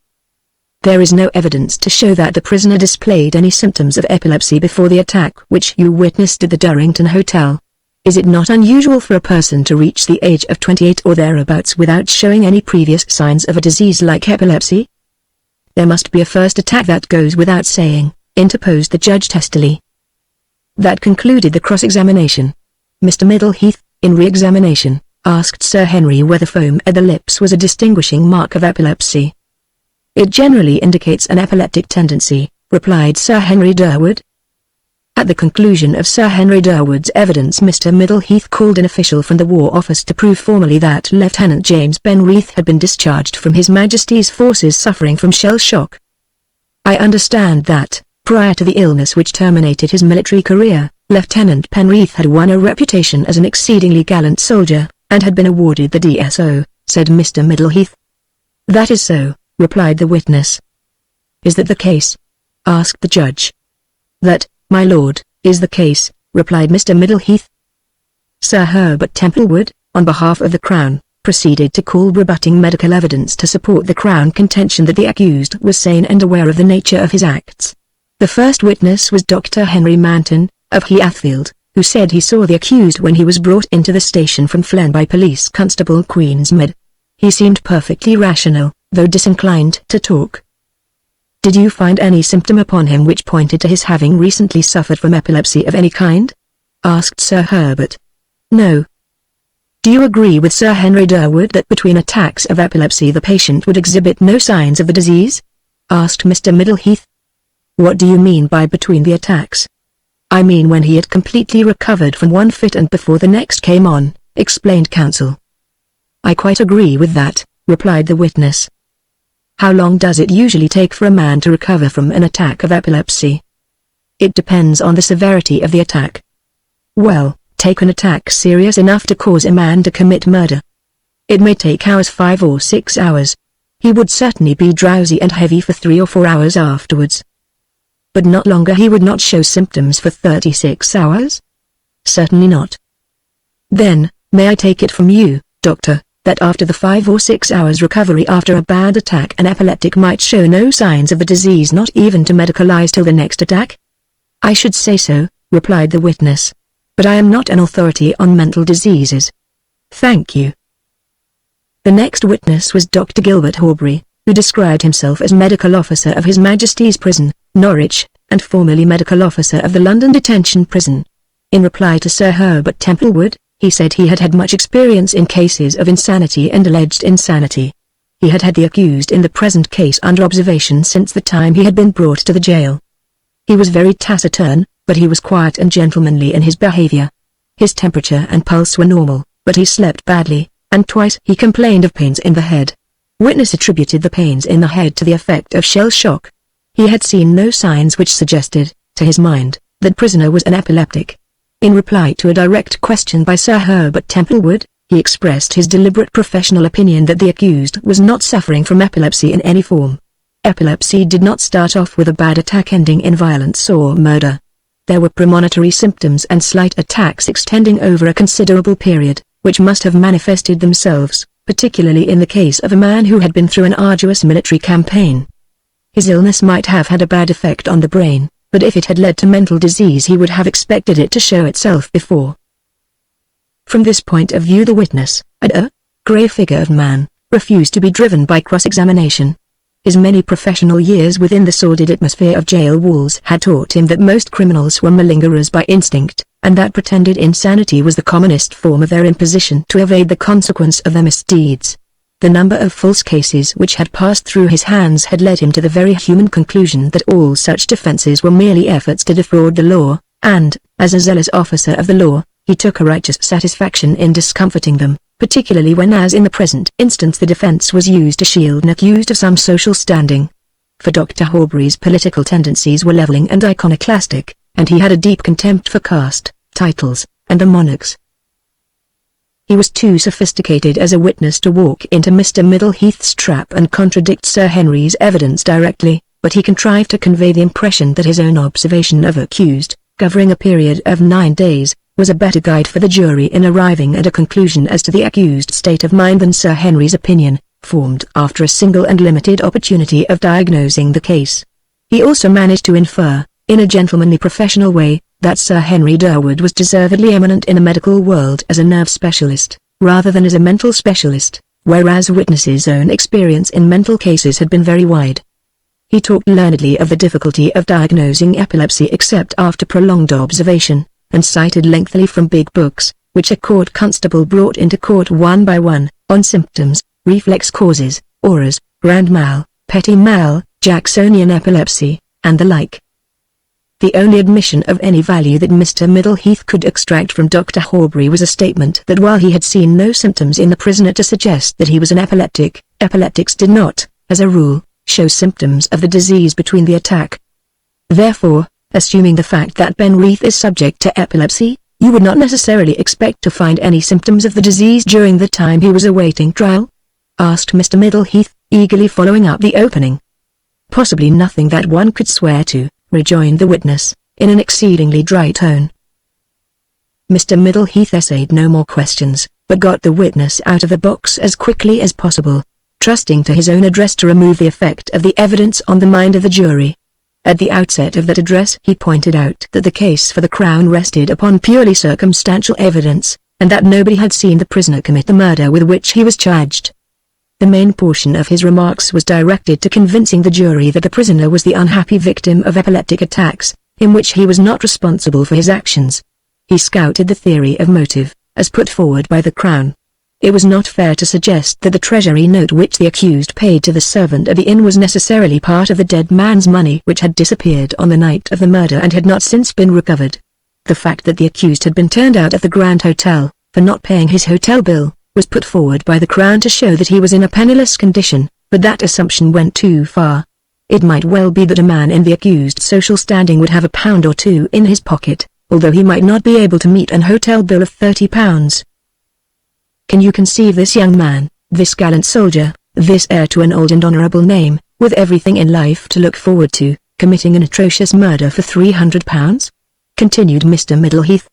There is no evidence to show that the prisoner displayed any symptoms of epilepsy before the attack which you witnessed at the Durrington Hotel. Is it not unusual for a person to reach the age of 28 or thereabouts without showing any previous signs of a disease like epilepsy? There must be a first attack, that goes without saying, interposed the judge testily. That concluded the cross-examination. Mr. Middleheath, in re-examination, asked Sir Henry whether foam at the lips was a distinguishing mark of epilepsy. It generally indicates an epileptic tendency, replied Sir Henry Durwood. At the conclusion of Sir Henry Durwood's evidence, Mr. Middleheath called an official from the War Office to prove formally that Lieutenant James Benreath had been discharged from His Majesty's forces suffering from shell shock. I understand that, prior to the illness which terminated his military career, Lieutenant Penreath had won a reputation as an exceedingly gallant soldier, and had been awarded the DSO, said Mr. Middleheath. That is so, replied the witness. Is that the case? Asked the judge. That, my lord, is the case, replied Mr. Middleheath. Sir Herbert Templewood, on behalf of the Crown, proceeded to call rebutting medical evidence to support the Crown contention that the accused was sane and aware of the nature of his acts. The first witness was Dr. Henry Manton, of Heathfield, who said he saw the accused when he was brought into the station from Flen by Police Constable Queensmead. He seemed perfectly rational, though disinclined to talk. Did you find any symptom upon him which pointed to his having recently suffered from epilepsy of any kind? Asked Sir Herbert. No. Do you agree with Sir Henry Durwood that between attacks of epilepsy the patient would exhibit no signs of the disease? Asked Mr. Middleheath. What do you mean by between the attacks? I mean when he had completely recovered from one fit and before the next came on, explained counsel. I quite agree with that, replied the witness. How long does it usually take for a man to recover from an attack of epilepsy? It depends on the severity of the attack. Well, take an attack serious enough to cause a man to commit murder. It may take hours, 5 or 6 hours. He would certainly be drowsy and heavy for 3 or 4 hours afterwards. But not longer. He would not show symptoms for 36 hours? Certainly not. Then, may I take it from you, doctor, that after the 5 or 6 hours recovery after a bad attack an epileptic might show no signs of the disease, not even to medicalize till the next attack? I should say so, replied the witness. But I am not an authority on mental diseases. Thank you. The next witness was Dr. Gilbert Horbury, who described himself as medical officer of His Majesty's Prison, Norwich, and formerly medical officer of the London Detention Prison. In reply to Sir Herbert Templewood, he said he had had much experience in cases of insanity and alleged insanity. He had had the accused in the present case under observation since the time he had been brought to the jail. He was very taciturn, but he was quiet and gentlemanly in his behavior. His temperature and pulse were normal, but he slept badly, and twice he complained of pains in the head. Witness attributed the pains in the head to the effect of shell shock. He had seen no signs which suggested, to his mind, that prisoner was an epileptic. In reply to a direct question by Sir Herbert Templewood, he expressed his deliberate professional opinion that the accused was not suffering from epilepsy in any form. Epilepsy did not start off with a bad attack ending in violence or murder. There were premonitory symptoms and slight attacks extending over a considerable period, which must have manifested themselves, particularly in the case of a man who had been through an arduous military campaign. His illness might have had a bad effect on the brain, but if it had led to mental disease he would have expected it to show itself before. From this point of view the witness, a grey figure of man, refused to be driven by cross-examination. His many professional years within the sordid atmosphere of jail walls had taught him that most criminals were malingerers by instinct, and that pretended insanity was the commonest form of their imposition to evade the consequence of their misdeeds. The number of false cases which had passed through his hands had led him to the very human conclusion that all such defenses were merely efforts to defraud the law, and, as a zealous officer of the law, he took a righteous satisfaction in discomfiting them, particularly when, as in the present instance, the defense was used to shield an accused of some social standing. For Dr. Horbury's political tendencies were levelling and iconoclastic, and he had a deep contempt for caste, titles, and the monarchs. He was too sophisticated as a witness to walk into Mr. Middleheath's trap and contradict Sir Henry's evidence directly, but he contrived to convey the impression that his own observation of accused, covering a period of 9 days, was a better guide for the jury in arriving at a conclusion as to the accused state of mind than Sir Henry's opinion, formed after a single and limited opportunity of diagnosing the case. He also managed to infer, in a gentlemanly professional way, that Sir Henry Durwood was deservedly eminent in the medical world as a nerve specialist, rather than as a mental specialist, whereas witness's own experience in mental cases had been very wide. He talked learnedly of the difficulty of diagnosing epilepsy except after prolonged observation, and cited lengthily from big books, which a court constable brought into court one by one, on symptoms, reflex causes, auras, grand mal, petit mal, Jacksonian epilepsy, and the like. The only admission of any value that Mr. Middleheath could extract from Dr. Horbury was a statement that while he had seen no symptoms in the prisoner to suggest that he was an epileptic, epileptics did not, as a rule, show symptoms of the disease between the attack. Therefore, assuming the fact that Ben Rees is subject to epilepsy, you would not necessarily expect to find any symptoms of the disease during the time he was awaiting trial? Asked Mr. Middleheath, eagerly following up the opening. Possibly nothing that one could swear to, rejoined the witness, in an exceedingly dry tone. Mr. Middleheath essayed no more questions, but got the witness out of the box as quickly as possible, trusting to his own address to remove the effect of the evidence on the mind of the jury. At the outset of that address he pointed out that the case for the Crown rested upon purely circumstantial evidence, and that nobody had seen the prisoner commit the murder with which he was charged. The main portion of his remarks was directed to convincing the jury that the prisoner was the unhappy victim of epileptic attacks, in which he was not responsible for his actions. He scouted the theory of motive, as put forward by the Crown. It was not fair to suggest that the Treasury note which the accused paid to the servant at the inn was necessarily part of the dead man's money which had disappeared on the night of the murder and had not since been recovered. The fact that the accused had been turned out of the Grand Hotel, for not paying his hotel bill, was put forward by the Crown to show that he was in a penniless condition, but that assumption went too far. It might well be that a man in the accused's social standing would have £1 or £2 in his pocket, although he might not be able to meet an hotel bill of £30. Can you conceive this young man, this gallant soldier, this heir to an old and honourable name, with everything in life to look forward to, committing an atrocious murder for £300? Continued Mr. Middleheath.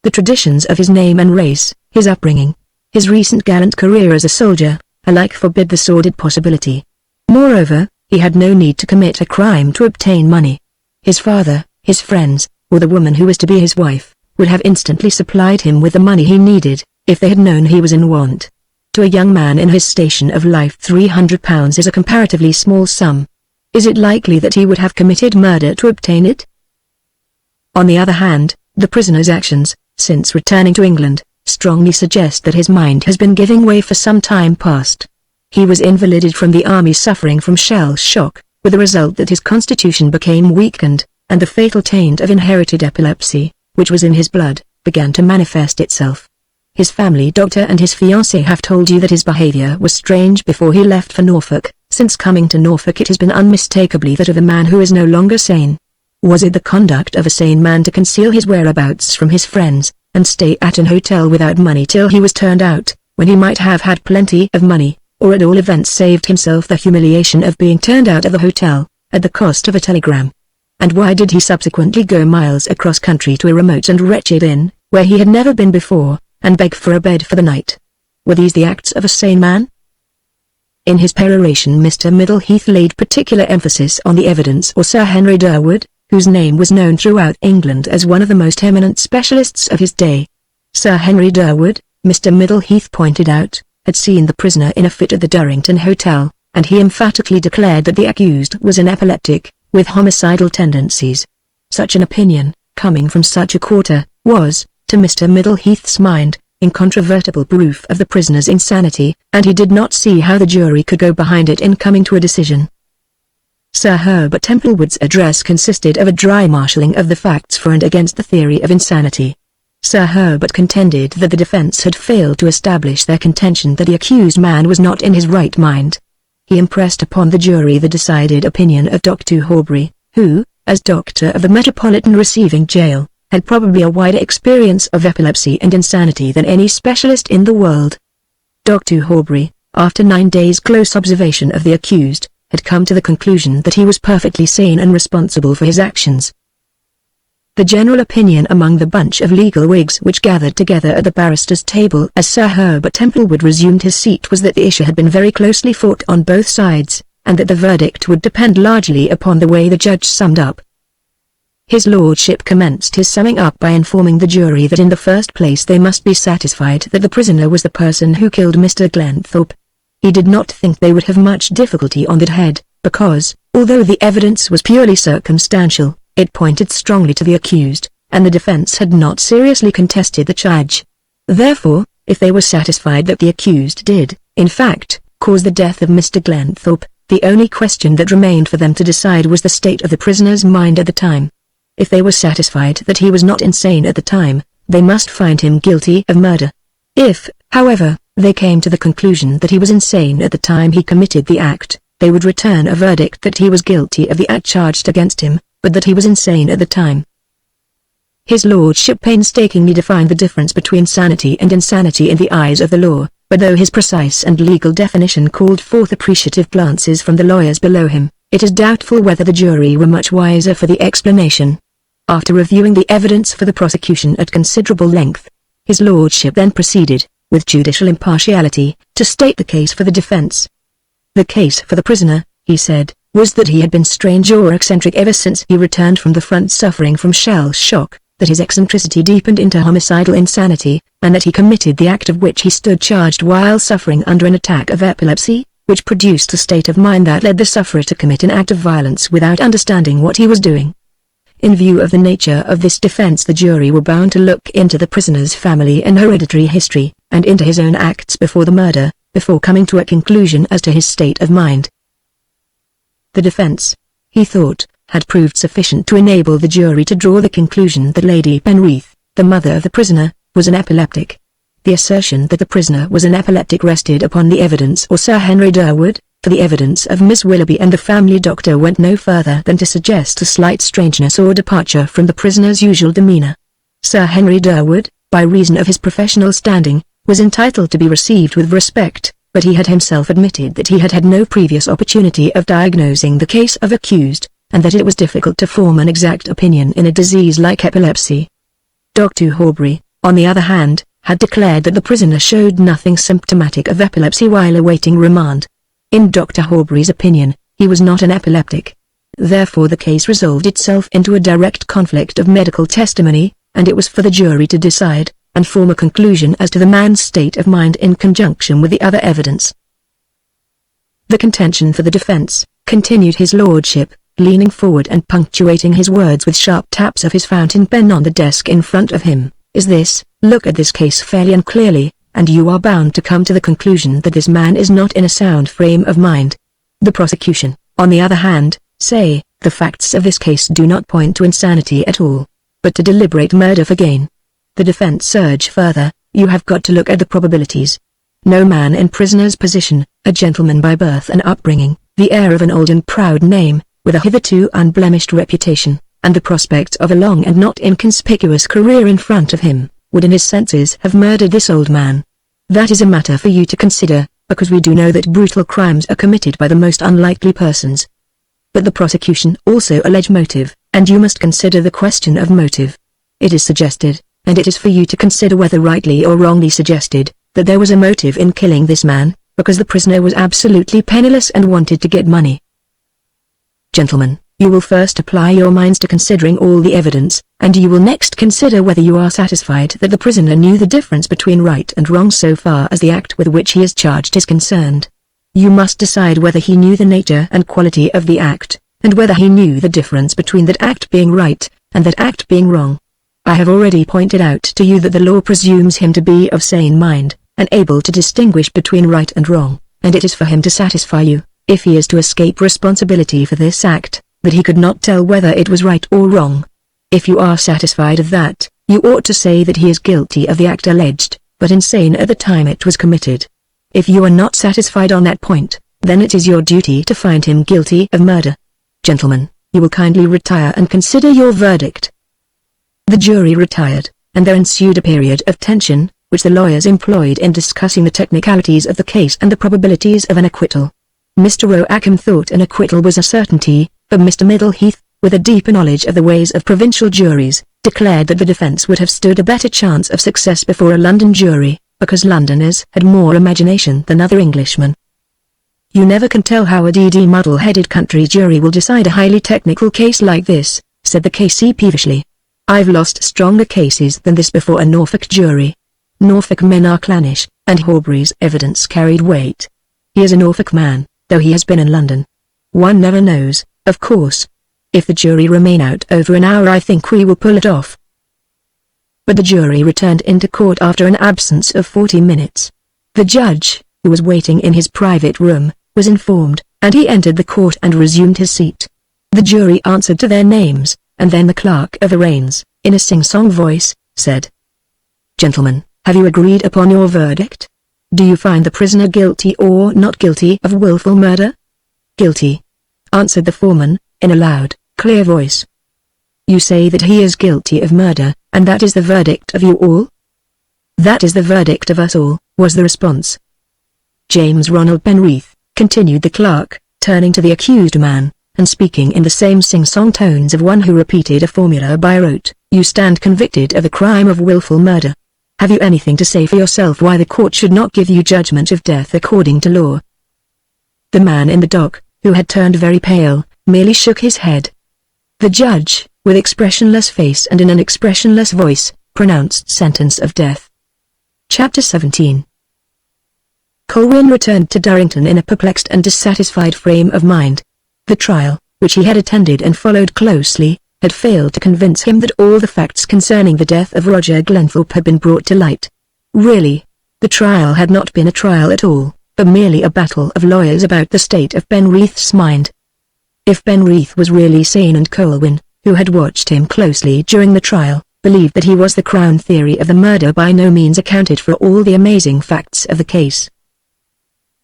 The traditions of his name and race, his upbringing, his recent gallant career as a soldier, alike forbid the sordid possibility. Moreover, he had no need to commit a crime to obtain money. His father, his friends, or the woman who was to be his wife, would have instantly supplied him with the money he needed, if they had known he was in want. To a young man in his station of life £300 is a comparatively small sum. Is it likely that he would have committed murder to obtain it? On the other hand, the prisoner's actions, since returning to England, strongly suggest that his mind has been giving way for some time past. He was invalided from the army suffering from shell shock, with the result that his constitution became weakened, and the fatal taint of inherited epilepsy, which was in his blood, began to manifest itself. His family doctor and his fiancée have told you that his behavior was strange before he left for Norfolk. Since coming to Norfolk it has been unmistakably that of a man who is no longer sane. Was it the conduct of a sane man to conceal his whereabouts from his friends, and stay at an hotel without money till he was turned out, when he might have had plenty of money, or at all events saved himself the humiliation of being turned out of the hotel, at the cost of a telegram? And why did he subsequently go miles across country to a remote and wretched inn, where he had never been before, and beg for a bed for the night? Were these the acts of a sane man? In his peroration Mr. Middleheath laid particular emphasis on the evidence of Sir Henry Durwood, whose name was known throughout England as one of the most eminent specialists of his day. Sir Henry Durwood, Mr. Middleheath pointed out, had seen the prisoner in a fit at the Durrington Hotel, and he emphatically declared that the accused was an epileptic, with homicidal tendencies. Such an opinion, coming from such a quarter, was, to Mr. Middleheath's mind, incontrovertible proof of the prisoner's insanity, and he did not see how the jury could go behind it in coming to a decision. Sir Herbert Templewood's address consisted of a dry marshalling of the facts for and against the theory of insanity. Sir Herbert contended that the defense had failed to establish their contention that the accused man was not in his right mind. He impressed upon the jury the decided opinion of Dr. Horbury, who, as doctor of the Metropolitan Receiving Jail, had probably a wider experience of epilepsy and insanity than any specialist in the world. Dr. Horbury, after 9 days' close observation of the accused, had come to the conclusion that he was perfectly sane and responsible for his actions. The general opinion among the bunch of legal wigs which gathered together at the barristers' table as Sir Herbert Templewood resumed his seat was that the issue had been very closely fought on both sides, and that the verdict would depend largely upon the way the judge summed up. His lordship commenced his summing up by informing the jury that in the first place they must be satisfied that the prisoner was the person who killed Mr. Glenthorpe. He did not think they would have much difficulty on that head, because, although the evidence was purely circumstantial, it pointed strongly to the accused, and the defense had not seriously contested the charge. Therefore, if they were satisfied that the accused did, in fact, cause the death of Mr. Glenthorpe, the only question that remained for them to decide was the state of the prisoner's mind at the time. If they were satisfied that he was not insane at the time, they must find him guilty of murder. If, however, they came to the conclusion that he was insane at the time he committed the act, they would return a verdict that he was guilty of the act charged against him, but that he was insane at the time. His lordship painstakingly defined the difference between sanity and insanity in the eyes of the law, but though his precise and legal definition called forth appreciative glances from the lawyers below him, it is doubtful whether the jury were much wiser for the explanation. After reviewing the evidence for the prosecution at considerable length, his lordship then proceeded, with judicial impartiality, to state the case for the defense. The case for the prisoner, he said, was that he had been strange or eccentric ever since he returned from the front suffering from shell shock, that his eccentricity deepened into homicidal insanity, and that he committed the act of which he stood charged while suffering under an attack of epilepsy, which produced a state of mind that led the sufferer to commit an act of violence without understanding what he was doing. In view of the nature of this defense, the jury were bound to look into the prisoner's family and hereditary history, and into his own acts before the murder, before coming to a conclusion as to his state of mind. The defense, he thought, had proved sufficient to enable the jury to draw the conclusion that Lady Penreath, the mother of the prisoner, was an epileptic. The assertion that the prisoner was an epileptic rested upon the evidence of Sir Henry Durwood, for the evidence of Miss Willoughby and the family doctor went no further than to suggest a slight strangeness or departure from the prisoner's usual demeanour. Sir Henry Durwood, by reason of his professional standing, was entitled to be received with respect, but he had himself admitted that he had had no previous opportunity of diagnosing the case of accused, and that it was difficult to form an exact opinion in a disease like epilepsy. Dr. Horbury, on the other hand, had declared that the prisoner showed nothing symptomatic of epilepsy while awaiting remand. In Dr. Horbury's opinion, he was not an epileptic. Therefore the case resolved itself into a direct conflict of medical testimony, and it was for the jury to decide, and form a conclusion as to the man's state of mind in conjunction with the other evidence. The contention for the defense, continued his lordship, leaning forward and punctuating his words with sharp taps of his fountain pen on the desk in front of him, is this: look at this case fairly and clearly, and you are bound to come to the conclusion that this man is not in a sound frame of mind. The prosecution, on the other hand, say, the facts of this case do not point to insanity at all, but to deliberate murder for gain. The defense urge further, you have got to look at the probabilities. No man in prisoner's position, a gentleman by birth and upbringing, the heir of an old and proud name, with a hitherto unblemished reputation, and the prospect of a long and not inconspicuous career in front of him, would in his senses have murdered this old man. That is a matter for you to consider, because we do know that brutal crimes are committed by the most unlikely persons. But the prosecution also allege motive, and you must consider the question of motive. It is suggested, and it is for you to consider whether rightly or wrongly suggested, that there was a motive in killing this man, because the prisoner was absolutely penniless and wanted to get money. Gentlemen, you will first apply your minds to considering all the evidence, and you will next consider whether you are satisfied that the prisoner knew the difference between right and wrong so far as the act with which he is charged is concerned. You must decide whether he knew the nature and quality of the act, and whether he knew the difference between that act being right, and that act being wrong. I have already pointed out to you that the law presumes him to be of sane mind, and able to distinguish between right and wrong, and it is for him to satisfy you, if he is to escape responsibility for this act, that he could not tell whether it was right or wrong. If you are satisfied of that, you ought to say that he is guilty of the act alleged, but insane at the time it was committed. If you are not satisfied on that point, then it is your duty to find him guilty of murder. Gentlemen, you will kindly retire and consider your verdict. The jury retired, and there ensued a period of tension, which the lawyers employed in discussing the technicalities of the case and the probabilities of an acquittal. Mr. Roackham thought an acquittal was a certainty, but Mr. Middleheath, with a deeper knowledge of the ways of provincial juries, declared that the defence would have stood a better chance of success before a London jury, because Londoners had more imagination than other Englishmen. You never can tell how a muddle-headed country jury will decide a highly technical case like this, said the K.C. peevishly. I've lost stronger cases than this before a Norfolk jury. Norfolk men are clannish, and Horbury's evidence carried weight. He is a Norfolk man, though he has been in London. One never knows, of course. If the jury remain out over an hour I think we will pull it off. But the jury returned into court after an absence of 40 minutes. The judge, who was waiting in his private room, was informed, and he entered the court and resumed his seat. The jury answered to their names, and then the clerk of arraigns, in a sing-song voice, said, "Gentlemen, have you agreed upon your verdict? Do you find the prisoner guilty or not guilty of wilful murder?" "Guilty," answered the foreman, in a loud, clear voice. "You say that he is guilty of murder, and that is the verdict of you all?" "That is the verdict of us all," was the response. "James Ronald Penreath," continued the clerk, turning to the accused man, and speaking in the same sing-song tones of one who repeated a formula by rote, "you stand convicted of the crime of wilful murder. Have you anything to say for yourself why the court should not give you judgment of death according to law?" The man in the dock, who had turned very pale, merely shook his head. The judge, with expressionless face and in an expressionless voice, pronounced sentence of death. Chapter 17. Colwyn returned to Durrington in a perplexed and dissatisfied frame of mind. The trial, which he had attended and followed closely, had failed to convince him that all the facts concerning the death of Roger Glenthorpe had been brought to light. Really, the trial had not been a trial at all, but merely a battle of lawyers about the state of Penreath's mind. If Penreath was really sane and Colwyn, who had watched him closely during the trial, believed that he was the Crown theory of the murder by no means accounted for all the amazing facts of the case.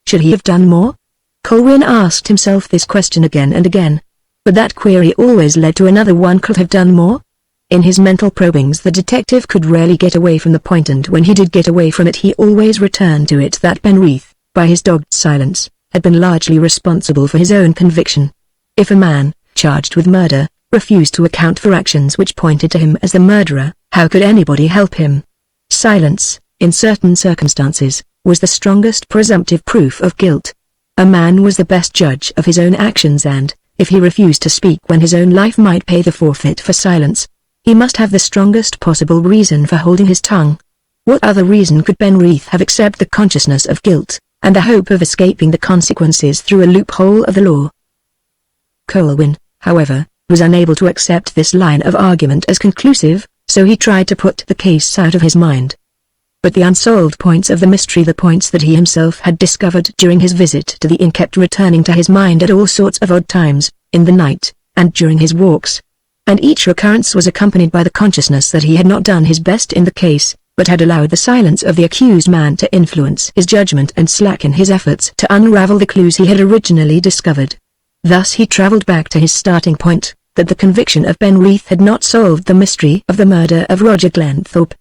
Should he have done more? Colwyn asked himself this question again and again. But that query always led to another one: could have done more? In his mental probings the detective could rarely get away from the point, and when he did get away from it he always returned to it that Penreath, by his dogged silence, had been largely responsible for his own conviction. If a man, charged with murder, refused to account for actions which pointed to him as the murderer, how could anybody help him? Silence, in certain circumstances, was the strongest presumptive proof of guilt. A man was the best judge of his own actions, and, if he refused to speak when his own life might pay the forfeit for silence, he must have the strongest possible reason for holding his tongue. What other reason could Penreath have except the consciousness of guilt, and the hope of escaping the consequences through a loophole of the law? Colwyn, however, was unable to accept this line of argument as conclusive, so he tried to put the case out of his mind. But the unsolved points of the mystery, the points that he himself had discovered during his visit to the inn, kept returning to his mind at all sorts of odd times, in the night, and during his walks. And each recurrence was accompanied by the consciousness that he had not done his best in the case, but had allowed the silence of the accused man to influence his judgment and slacken his efforts to unravel the clues he had originally discovered. Thus he travelled back to his starting point, that the conviction of Penreath had not solved the mystery of the murder of Roger Glenthorpe.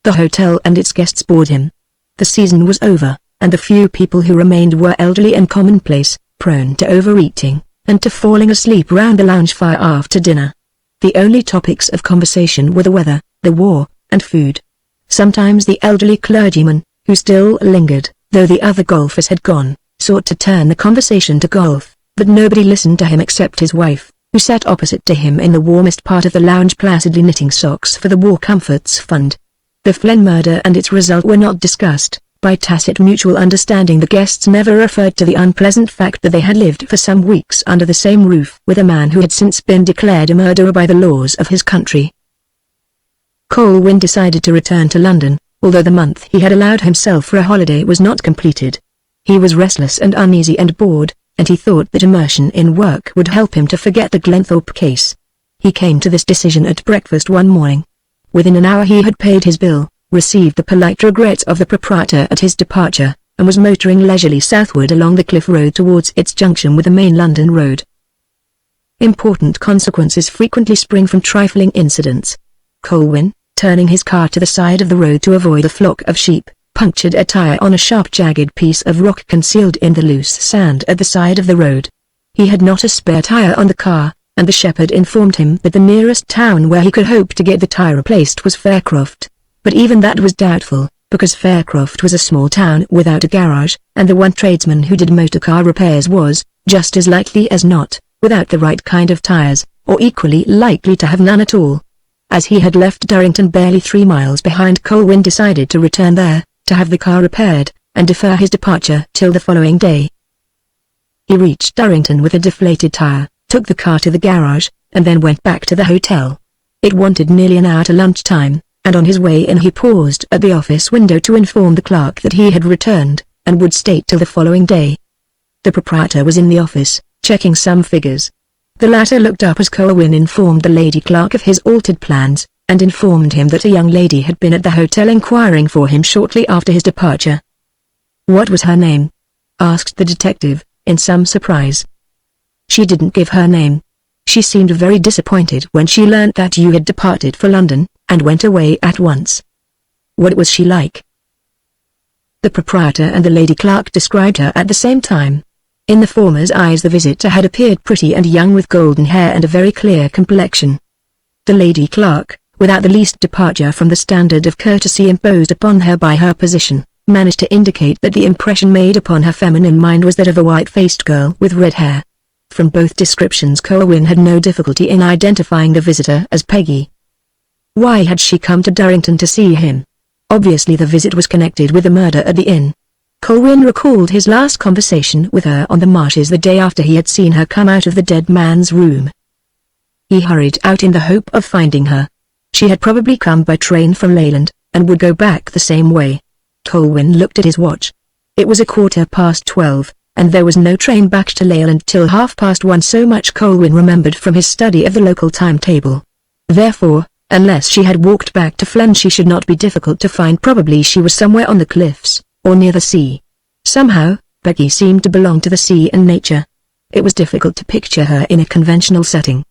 The hotel and its guests bored him. The season was over, and the few people who remained were elderly and commonplace, prone to overeating, and to falling asleep round the lounge fire after dinner. The only topics of conversation were the weather, the war, and food. Sometimes the elderly clergyman, who still lingered, though the other golfers had gone, sought to turn the conversation to golf, but nobody listened to him except his wife, who sat opposite to him in the warmest part of the lounge placidly knitting socks for the War Comforts Fund. The Flynn murder and its result were not discussed. By tacit mutual understanding, the guests never referred to the unpleasant fact that they had lived for some weeks under the same roof with a man who had since been declared a murderer by the laws of his country. Colwyn decided to return to London, although the month he had allowed himself for a holiday was not completed. He was restless and uneasy and bored, and he thought that immersion in work would help him to forget the Glenthorpe case. He came to this decision at breakfast one morning. Within an hour he had paid his bill, received the polite regrets of the proprietor at his departure, and was motoring leisurely southward along the cliff road towards its junction with the main London road. Important consequences frequently spring from trifling incidents. Colwyn, turning his car to the side of the road to avoid a flock of sheep, punctured a tire on a sharp jagged piece of rock concealed in the loose sand at the side of the road. He had not a spare tire on the car, and the shepherd informed him that the nearest town where he could hope to get the tire replaced was Faircroft. But even that was doubtful, because Faircroft was a small town without a garage, and the one tradesman who did motor car repairs was, just as likely as not, without the right kind of tires, or equally likely to have none at all. As he had left Durrington barely 3 miles behind, Colwyn decided to return there, to have the car repaired, and defer his departure till the following day. He reached Durrington with a deflated tire, took the car to the garage, and then went back to the hotel. It wanted nearly an hour to lunchtime, and on his way in he paused at the office window to inform the clerk that he had returned, and would stay till the following day. The proprietor was in the office, checking some figures. The latter looked up as Colwyn informed the lady clerk of his altered plans, and informed him that a young lady had been at the hotel inquiring for him shortly after his departure. "What was her name?" asked the detective, in some surprise. "She didn't give her name. She seemed very disappointed when she learnt that you had departed for London, and went away at once." "What was she like?" The proprietor and the lady clerk described her at the same time. In the former's eyes the visitor had appeared pretty and young with golden hair and a very clear complexion. The lady clerk, without the least departure from the standard of courtesy imposed upon her by her position, managed to indicate that the impression made upon her feminine mind was that of a white-faced girl with red hair. From both descriptions Colwyn had no difficulty in identifying the visitor as Peggy. Why had she come to Durrington to see him? Obviously the visit was connected with the murder at the inn. Colwyn recalled his last conversation with her on the marshes the day after he had seen her come out of the dead man's room. He hurried out in the hope of finding her. She had probably come by train from Leyland, and would go back the same way. Colwyn looked at his watch. It was 12:15, and there was no train back to Leyland till 1:30. So much Colwyn remembered from his study of the local timetable. Therefore, unless she had walked back to Flen she should not be difficult to find. Probably she was somewhere on the cliffs, or near the sea. Somehow, Peggy seemed to belong to the sea and nature. It was difficult to picture her in a conventional setting.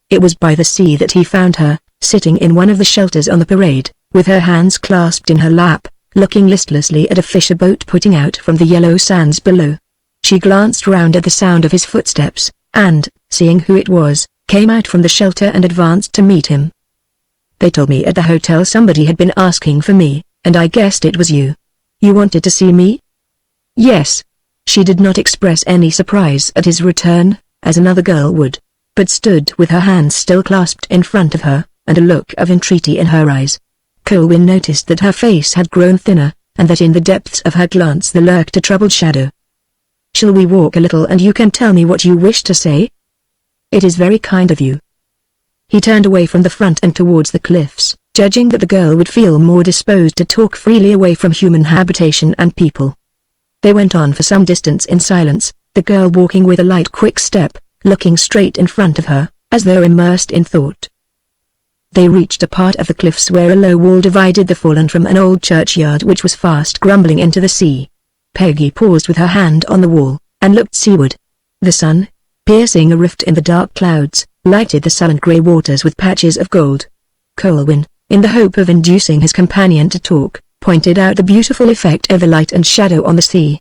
It was by the sea that he found her, sitting in one of the shelters on the parade, with her hands clasped in her lap, looking listlessly at a fisher boat putting out from the yellow sands below. She glanced round at the sound of his footsteps, and, seeing who it was, came out from the shelter and advanced to meet him. "They told me at the hotel somebody had been asking for me, and I guessed it was you. You wanted to see me?" "Yes." She did not express any surprise at his return, as another girl would, but stood with her hands still clasped in front of her, and a look of entreaty in her eyes. Colwyn noticed that her face had grown thinner, and that in the depths of her glance there lurked a troubled shadow. "Shall we walk a little and you can tell me what you wish to say?" "It is very kind of you." He turned away from the front and towards the cliffs, judging that the girl would feel more disposed to talk freely away from human habitation and people. They went on for some distance in silence, the girl walking with a light quick step, looking straight in front of her, as though immersed in thought. They reached a part of the cliffs where a low wall divided the fallen from an old churchyard which was fast crumbling into the sea. Peggy paused with her hand on the wall, and looked seaward. The sun, piercing a rift in the dark clouds, lighted the sullen grey waters with patches of gold. Colwyn, in the hope of inducing his companion to talk, pointed out the beautiful effect of the light and shadow on the sea.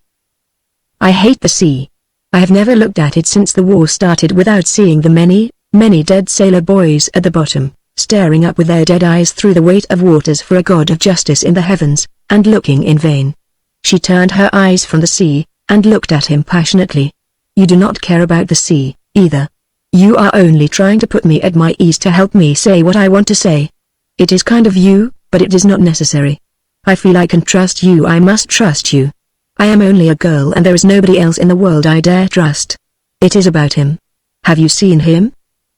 "I hate the sea. I have never looked at it since the war started without seeing the many, many dead sailor boys at the bottom, staring up with their dead eyes through the weight of waters for a God of justice in the heavens, and looking in vain. She turned her eyes from the sea, and looked at him passionately. You do not care about the sea, either. You are only trying to put me at my ease to help me say what I want to say. It is kind of you, but it is not necessary. I feel I can trust you. I must trust you. I am only a girl and there is nobody else in the world I dare trust. It is about him. Have you seen him?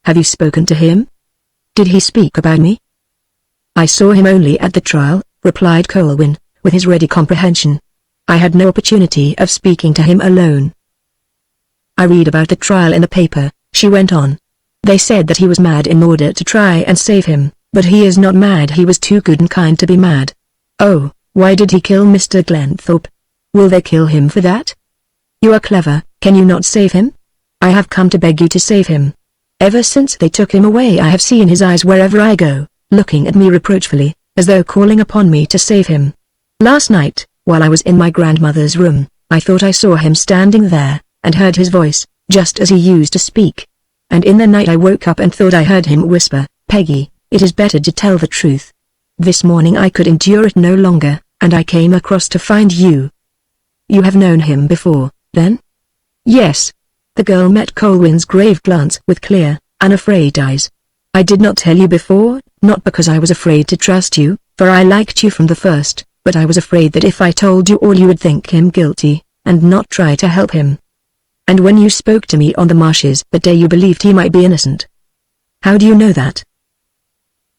Have you spoken to him? Did he speak about me? I saw him only at the trial, replied Colwyn, with his ready comprehension. I had no opportunity of speaking to him alone. I read about the trial in the paper, she went on. They said that he was mad in order to try and save him, but he is not mad. He was too good and kind to be mad. Oh, why did he kill Mr. Glenthorpe? Will they kill him for that? You are clever, can you not save him? I have come to beg you to save him. Ever since they took him away I have seen his eyes wherever I go, looking at me reproachfully, as though calling upon me to save him. Last night, while I was in my grandmother's room, I thought I saw him standing there, and heard his voice, just as he used to speak. And in the night I woke up and thought I heard him whisper, Peggy, it is better to tell the truth. This morning I could endure it no longer, and I came across to find you. You have known him before, then? Yes. The girl met Colwyn's grave glance with clear, unafraid eyes. I did not tell you before, not because I was afraid to trust you, for I liked you from the first, but I was afraid that if I told you all you would think him guilty, and not try to help him. And when you spoke to me on the marshes the day you believed he might be innocent. How do you know that?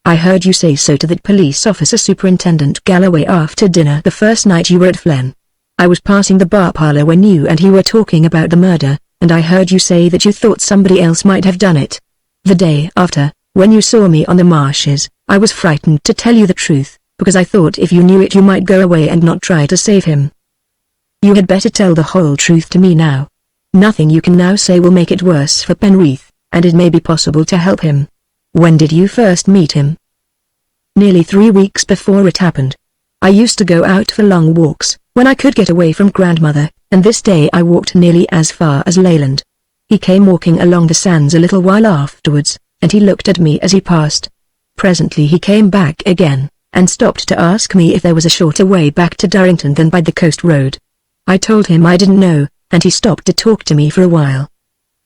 I heard you say so to that police officer Superintendent Galloway after dinner the first night you were at Flen. I was passing the bar parlor when you and he were talking about the murder, and I heard you say that you thought somebody else might have done it. The day after, when you saw me on the marshes, I was frightened to tell you the truth, because I thought if you knew it you might go away and not try to save him. You had better tell the whole truth to me now. Nothing you can now say will make it worse for Penreath, and it may be possible to help him. When did you first meet him? Nearly 3 weeks before it happened. I used to go out for long walks, when I could get away from grandmother, and this day I walked nearly as far as Leyland. He came walking along the sands a little while afterwards, and he looked at me as he passed. Presently he came back again, and stopped to ask me if there was a shorter way back to Durrington than by the coast road. I told him I didn't know, and he stopped to talk to me for a while.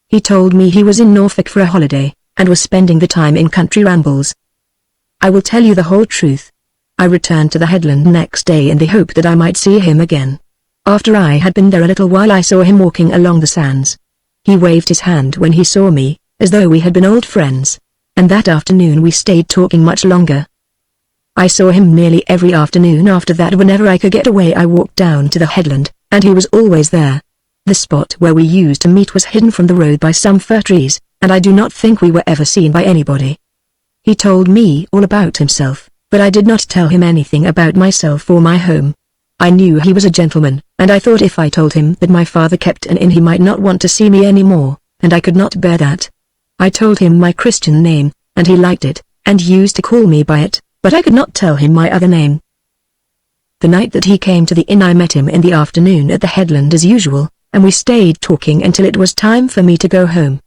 He told me he was in Norfolk for a holiday, and was spending the time in country rambles. I will tell you the whole truth. I returned to the headland next day in the hope that I might see him again. After I had been there a little while I saw him walking along the sands. He waved his hand when he saw me, as though we had been old friends, and that afternoon we stayed talking much longer. I saw him nearly every afternoon after that. Whenever I could get away I walked down to the headland, and he was always there. The spot where we used to meet was hidden from the road by some fir trees, and I do not think we were ever seen by anybody. He told me all about himself, but I did not tell him anything about myself or my home. I knew he was a gentleman, and I thought if I told him that my father kept an inn he might not want to see me any more, and I could not bear that. I told him my Christian name, and he liked it, and used to call me by it, but I could not tell him my other name. The night that he came to the inn I met him in the afternoon at the headland as usual, and we stayed talking until it was time for me to go home.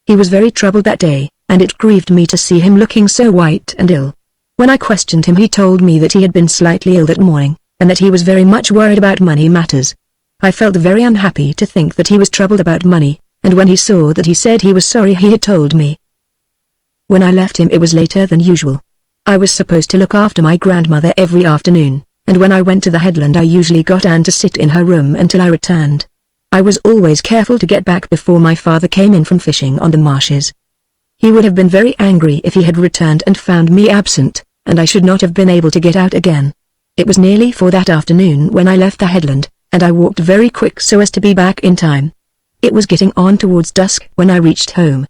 He was very troubled that day, and it grieved me to see him looking so white and ill. When I questioned him he told me that he had been slightly ill that morning, and that he was very much worried about money matters. I felt very unhappy to think that he was troubled about money, and when he saw that he said he was sorry he had told me. When I left him it was later than usual. I was supposed to look after my grandmother every afternoon, and when I went to the headland I usually got Anne to sit in her room until I returned. I was always careful to get back before my father came in from fishing on the marshes. He would have been very angry if he had returned and found me absent, and I should not have been able to get out again. It was nearly 4 that afternoon when I left the headland, and I walked very quick so as to be back in time. It was getting on towards dusk when I reached home.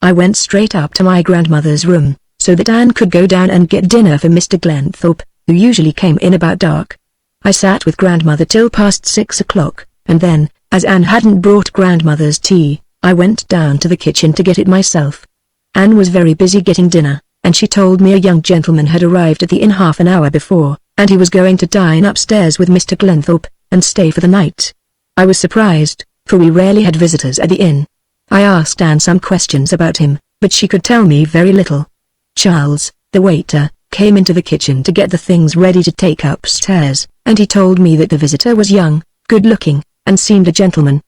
I went straight up to my grandmother's room, so that Anne could go down and get dinner for Mr. Glenthorpe, who usually came in about dark. I sat with grandmother till past 6 o'clock, and then, as Anne hadn't brought grandmother's tea, I went down to the kitchen to get it myself. Anne was very busy getting dinner, and she told me a young gentleman had arrived at the inn half an hour before, and he was going to dine upstairs with Mr. Glenthorpe, and stay for the night. I was surprised, for we rarely had visitors at the inn. I asked Anne some questions about him, but she could tell me very little. Charles, the waiter, came into the kitchen to get the things ready to take upstairs, and he told me that the visitor was young, good-looking, and seemed a gentleman.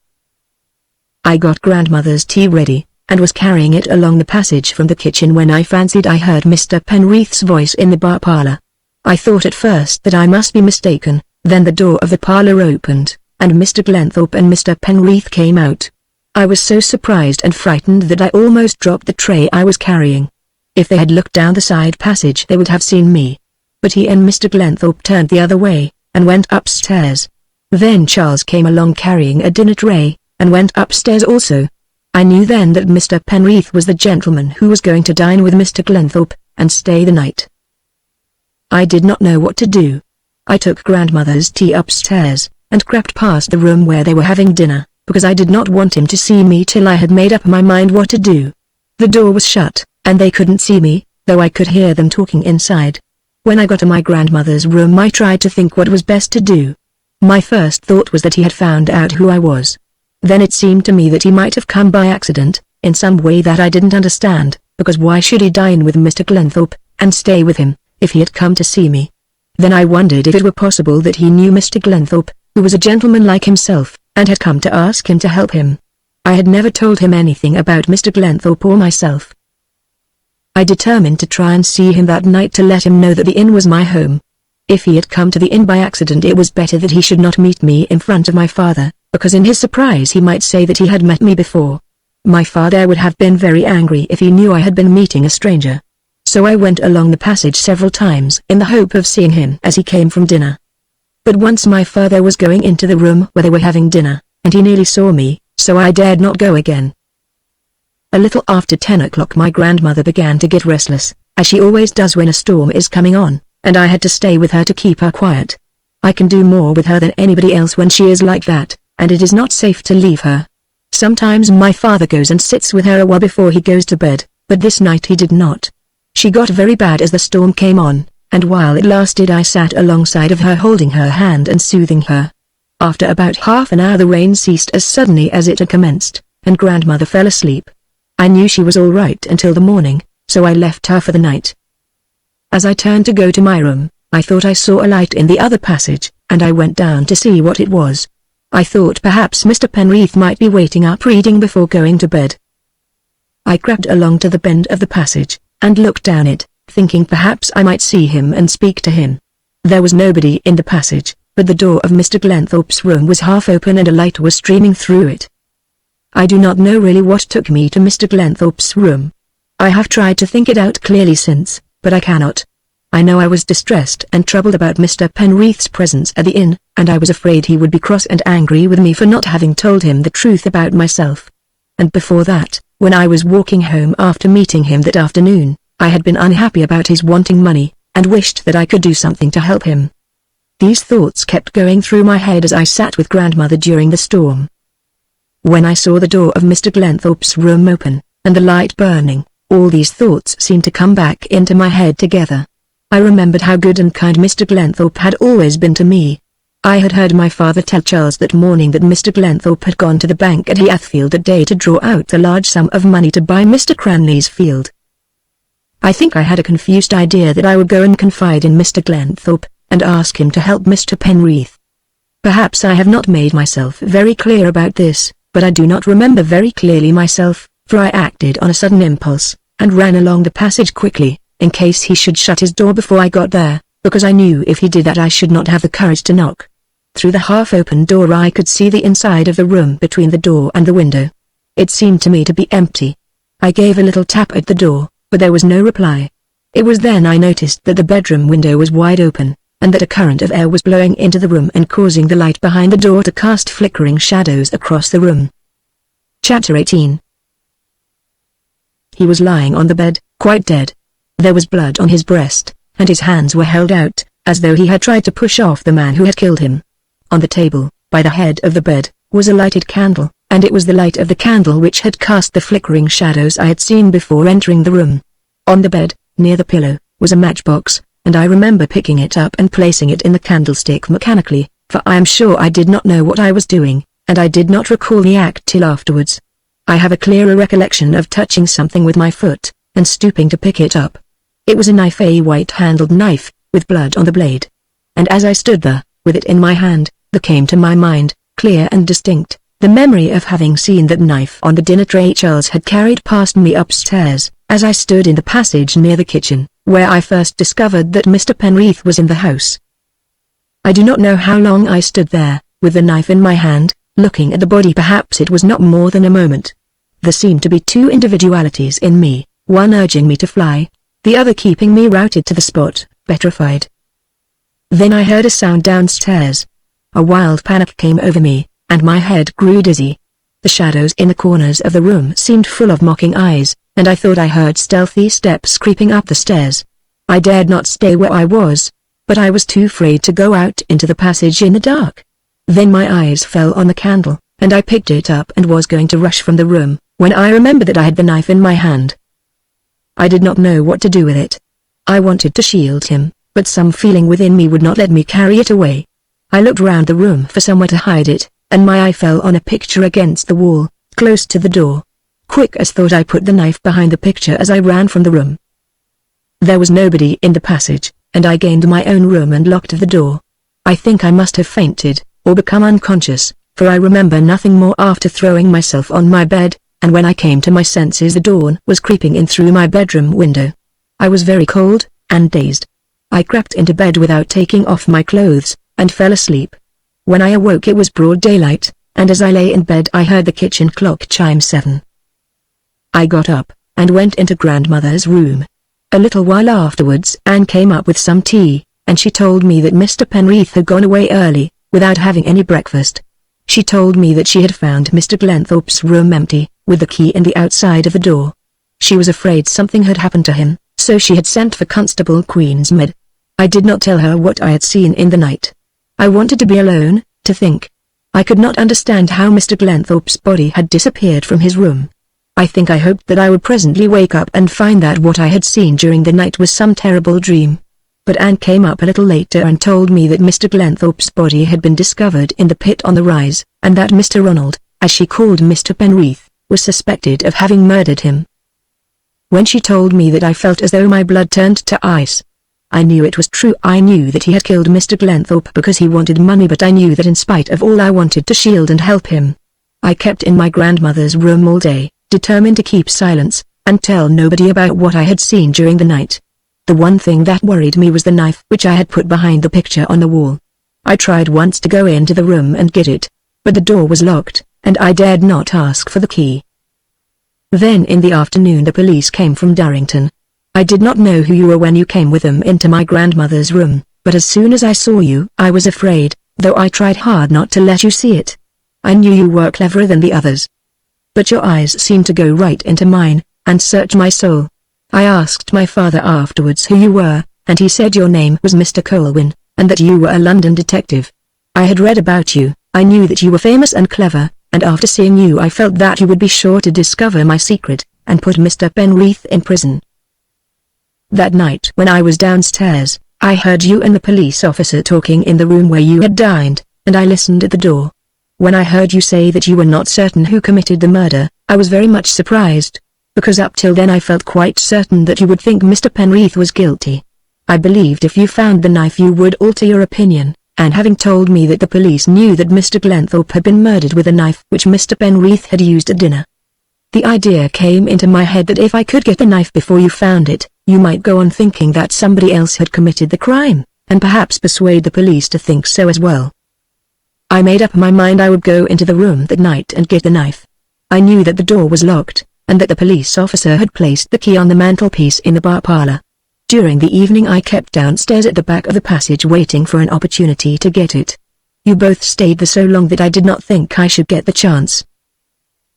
I got grandmother's tea ready, and was carrying it along the passage from the kitchen when I fancied I heard Mr. Penreath's voice in the bar parlour. I thought at first that I must be mistaken, then the door of the parlour opened, and Mr. Glenthorpe and Mr. Penreath came out. I was so surprised and frightened that I almost dropped the tray I was carrying. If they had looked down the side passage they would have seen me. But he and Mr. Glenthorpe turned the other way, and went upstairs. Then Charles came along carrying a dinner tray, and went upstairs also. I knew then that Mr. Penreath was the gentleman who was going to dine with Mr. Glenthorpe, and stay the night. I did not know what to do. I took grandmother's tea upstairs, and crept past the room where they were having dinner, because I did not want him to see me till I had made up my mind what to do. The door was shut, and they couldn't see me, though I could hear them talking inside. When I got to my grandmother's room I tried to think what was best to do. My first thought was that he had found out who I was. Then it seemed to me that he might have come by accident, in some way that I didn't understand, because why should he dine with Mr. Glenthorpe, and stay with him, if he had come to see me? Then I wondered if it were possible that he knew Mr. Glenthorpe, who was a gentleman like himself, and had come to ask him to help him. I had never told him anything about Mr. Glenthorpe or myself. I determined to try and see him that night to let him know that the inn was my home. If he had come to the inn by accident it was better that he should not meet me in front of my father, because in his surprise he might say that he had met me before. My father would have been very angry if he knew I had been meeting a stranger. So I went along the passage several times in the hope of seeing him as he came from dinner. But once my father was going into the room where they were having dinner, and he nearly saw me, so I dared not go again. A little after 10 o'clock my grandmother began to get restless, as she always does when a storm is coming on, and I had to stay with her to keep her quiet. I can do more with her than anybody else when she is like that, and it is not safe to leave her. Sometimes my father goes and sits with her a while before he goes to bed, but this night he did not. She got very bad as the storm came on, and while it lasted I sat alongside of her holding her hand and soothing her. After about half an hour the rain ceased as suddenly as it had commenced, and grandmother fell asleep. I knew she was all right until the morning, so I left her for the night. As I turned to go to my room, I thought I saw a light in the other passage, and I went down to see what it was. I thought perhaps Mr. Penreath might be waiting up reading before going to bed. I crept along to the bend of the passage, and looked down it, thinking perhaps I might see him and speak to him. There was nobody in the passage, but the door of Mr. Glenthorpe's room was half open and a light was streaming through it. I do not know really what took me to Mr. Glenthorpe's room. I have tried to think it out clearly since, but I cannot. I know I was distressed and troubled about Mr. Penreath's presence at the inn, and I was afraid he would be cross and angry with me for not having told him the truth about myself. And before that, when I was walking home after meeting him that afternoon, I had been unhappy about his wanting money, and wished that I could do something to help him. These thoughts kept going through my head as I sat with grandmother during the storm. When I saw the door of Mr. Glenthorpe's room open, and the light burning, all these thoughts seemed to come back into my head together. I remembered how good and kind Mr. Glenthorpe had always been to me. I had heard my father tell Charles that morning that Mr. Glenthorpe had gone to the bank at Heathfield that day to draw out a large sum of money to buy Mr. Cranley's field. I think I had a confused idea that I would go and confide in Mr. Glenthorpe, and ask him to help Mr. Penreath. Perhaps I have not made myself very clear about this, but I do not remember very clearly myself, for I acted on a sudden impulse, and ran along the passage quickly, in case he should shut his door before I got there, because I knew if he did that I should not have the courage to knock. Through the half-open door I could see the inside of the room between the door and the window. It seemed to me to be empty. I gave a little tap at the door, but there was no reply. It was then I noticed that the bedroom window was wide open, and that a current of air was blowing into the room and causing the light behind the door to cast flickering shadows across the room. Chapter 18. He was lying on the bed, quite dead. There was blood on his breast, and his hands were held out, as though he had tried to push off the man who had killed him. On the table, by the head of the bed, was a lighted candle, and it was the light of the candle which had cast the flickering shadows I had seen before entering the room. On the bed, near the pillow, was a matchbox, and I remember picking it up and placing it in the candlestick mechanically, for I am sure I did not know what I was doing, and I did not recall the act till afterwards. I have a clearer recollection of touching something with my foot, and stooping to pick it up. It was a knife, a white-handled knife, with blood on the blade. And as I stood there, with it in my hand, there came to my mind, clear and distinct, the memory of having seen that knife on the dinner tray Charles had carried past me upstairs, as I stood in the passage near the kitchen, where I first discovered that Mr. Penrith was in the house. I do not know how long I stood there, with the knife in my hand, looking at the body. Perhaps it was not more than a moment. There seemed to be two individualities in me, one urging me to fly, the other keeping me rooted to the spot, petrified. Then I heard a sound downstairs. A wild panic came over me, and my head grew dizzy. The shadows in the corners of the room seemed full of mocking eyes, and I thought I heard stealthy steps creeping up the stairs. I dared not stay where I was, but I was too afraid to go out into the passage in the dark. Then my eyes fell on the candle, and I picked it up and was going to rush from the room, when I remembered that I had the knife in my hand. I did not know what to do with it. I wanted to shield him, but some feeling within me would not let me carry it away. I looked round the room for somewhere to hide it, and my eye fell on a picture against the wall, close to the door. Quick as thought I put the knife behind the picture as I ran from the room. There was nobody in the passage, and I gained my own room and locked the door. I think I must have fainted, or become unconscious, for I remember nothing more after throwing myself on my bed, and when I came to my senses the dawn was creeping in through my bedroom window. I was very cold, and dazed. I crept into bed without taking off my clothes, and fell asleep. When I awoke it was broad daylight, and as I lay in bed I heard the kitchen clock chime 7. I got up, and went into grandmother's room. A little while afterwards Anne came up with some tea, and she told me that Mr. Penrith had gone away early, without having any breakfast. She told me that she had found Mr. Glenthorpe's room empty, with the key in the outside of the door. She was afraid something had happened to him, so she had sent for Constable Queensmead. I did not tell her what I had seen in the night. I wanted to be alone, to think. I could not understand how Mr. Glenthorpe's body had disappeared from his room. I think I hoped that I would presently wake up and find that what I had seen during the night was some terrible dream. But Anne came up a little later and told me that Mr. Glenthorpe's body had been discovered in the pit on the rise, and that Mr. Ronald, as she called Mr. Penrith, was suspected of having murdered him. When she told me that I felt as though my blood turned to ice. I knew it was true. I knew that he had killed Mr. Glenthorpe because he wanted money, but I knew that in spite of all I wanted to shield and help him. I kept in my grandmother's room all day, determined to keep silence, and tell nobody about what I had seen during the night. The one thing that worried me was the knife which I had put behind the picture on the wall. I tried once to go into the room and get it, but the door was locked, and I dared not ask for the key. Then in the afternoon the police came from Durrington. I did not know who you were when you came with them into my grandmother's room, but as soon as I saw you I was afraid, though I tried hard not to let you see it. I knew you were cleverer than the others. But your eyes seemed to go right into mine, and search my soul. I asked my father afterwards who you were, and he said your name was Mr. Colwyn, and that you were a London detective. I had read about you, I knew that you were famous and clever, and after seeing you I felt that you would be sure to discover my secret, and put Mr. Penrith in prison. That night when I was downstairs, I heard you and the police officer talking in the room where you had dined, and I listened at the door. When I heard you say that you were not certain who committed the murder, I was very much surprised, because up till then I felt quite certain that you would think Mr. Penrith was guilty. I believed if you found the knife you would alter your opinion, and having told me that the police knew that Mr. Glenthorpe had been murdered with a knife which Mr. Penrith had used at dinner. The idea came into my head that if I could get the knife before you found it, you might go on thinking that somebody else had committed the crime, and perhaps persuade the police to think so as well. I made up my mind I would go into the room that night and get the knife. I knew that the door was locked, and that the police officer had placed the key on the mantelpiece in the bar parlour. During the evening I kept downstairs at the back of the passage waiting for an opportunity to get it. You both stayed there so long that I did not think I should get the chance.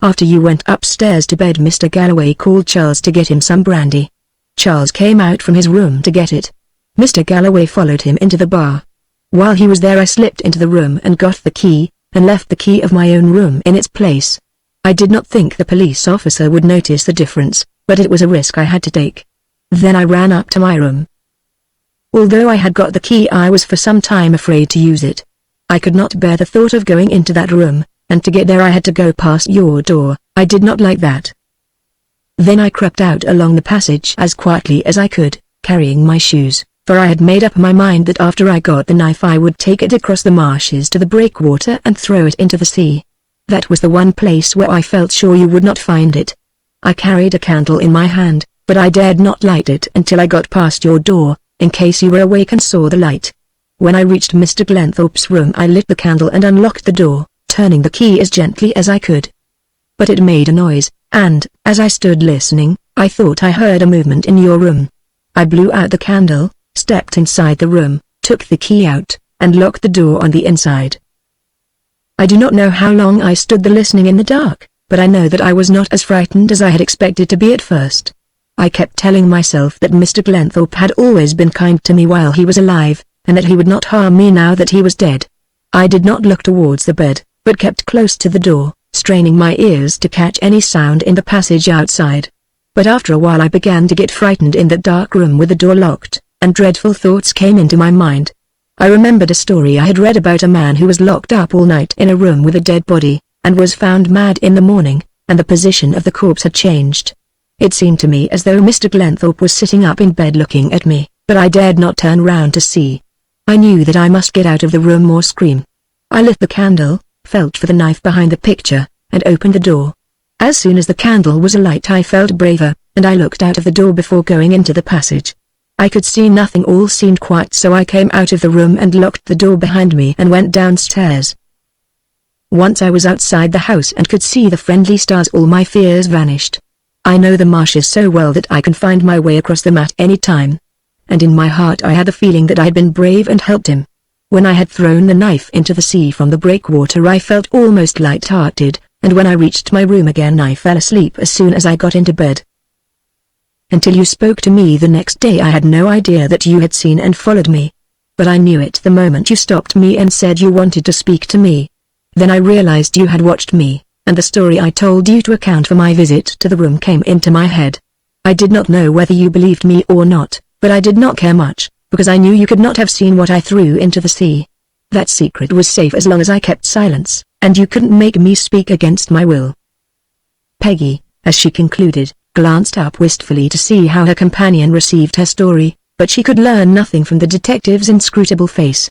After you went upstairs to bed Mr. Galloway called Charles to get him some brandy. Charles came out from his room to get it. Mr. Galloway followed him into the bar. While he was there I slipped into the room and got the key, and left the key of my own room in its place. I did not think the police officer would notice the difference, but it was a risk I had to take. Then I ran up to my room. Although I had got the key I was for some time afraid to use it. I could not bear the thought of going into that room, and to get there I had to go past your door. I did not like that. Then I crept out along the passage as quietly as I could, carrying my shoes. for I had made up my mind that after I got the knife I would take it across the marshes to the breakwater and throw it into the sea. That was the one place where I felt sure you would not find it. I carried a candle in my hand, but I dared not light it until I got past your door, in case you were awake and saw the light. When I reached Mr. Glenthorpe's room I lit the candle and unlocked the door, turning the key as gently as I could. But it made a noise, and, as I stood listening, I thought I heard a movement in your room. I blew out the candle, stepped inside the room, took the key out, and locked the door on the inside. I do not know how long I stood there listening in the dark, but I know that I was not as frightened as I had expected to be at first. I kept telling myself that Mr. Glenthorpe had always been kind to me while he was alive, and that he would not harm me now that he was dead. I did not look towards the bed, but kept close to the door, straining my ears to catch any sound in the passage outside. But after a while I began to get frightened in that dark room with the door locked, and dreadful thoughts came into my mind. I remembered a story I had read about a man who was locked up all night in a room with a dead body, and was found mad in the morning, and the position of the corpse had changed. It seemed to me as though Mr. Glenthorpe was sitting up in bed looking at me, but I dared not turn round to see. I knew that I must get out of the room or scream. I lit the candle, felt for the knife behind the picture, and opened the door. As soon as the candle was alight I felt braver, and I looked out of the door before going into the passage. I could see nothing, all seemed quiet, so I came out of the room and locked the door behind me and went downstairs. Once I was outside the house and could see the friendly stars, all my fears vanished. I know the marshes so well that I can find my way across them at any time. And in my heart I had the feeling that I had been brave and helped him. When I had thrown the knife into the sea from the breakwater I felt almost light-hearted, and when I reached my room again I fell asleep as soon as I got into bed. Until you spoke to me the next day I had no idea that you had seen and followed me. But I knew it the moment you stopped me and said you wanted to speak to me. Then I realized you had watched me, and the story I told you to account for my visit to the room came into my head. I did not know whether you believed me or not, but I did not care much, because I knew you could not have seen what I threw into the sea. That secret was safe as long as I kept silence, and you couldn't make me speak against my will. Peggy, as she concluded, glanced up wistfully to see how her companion received her story, but she could learn nothing from the detective's inscrutable face.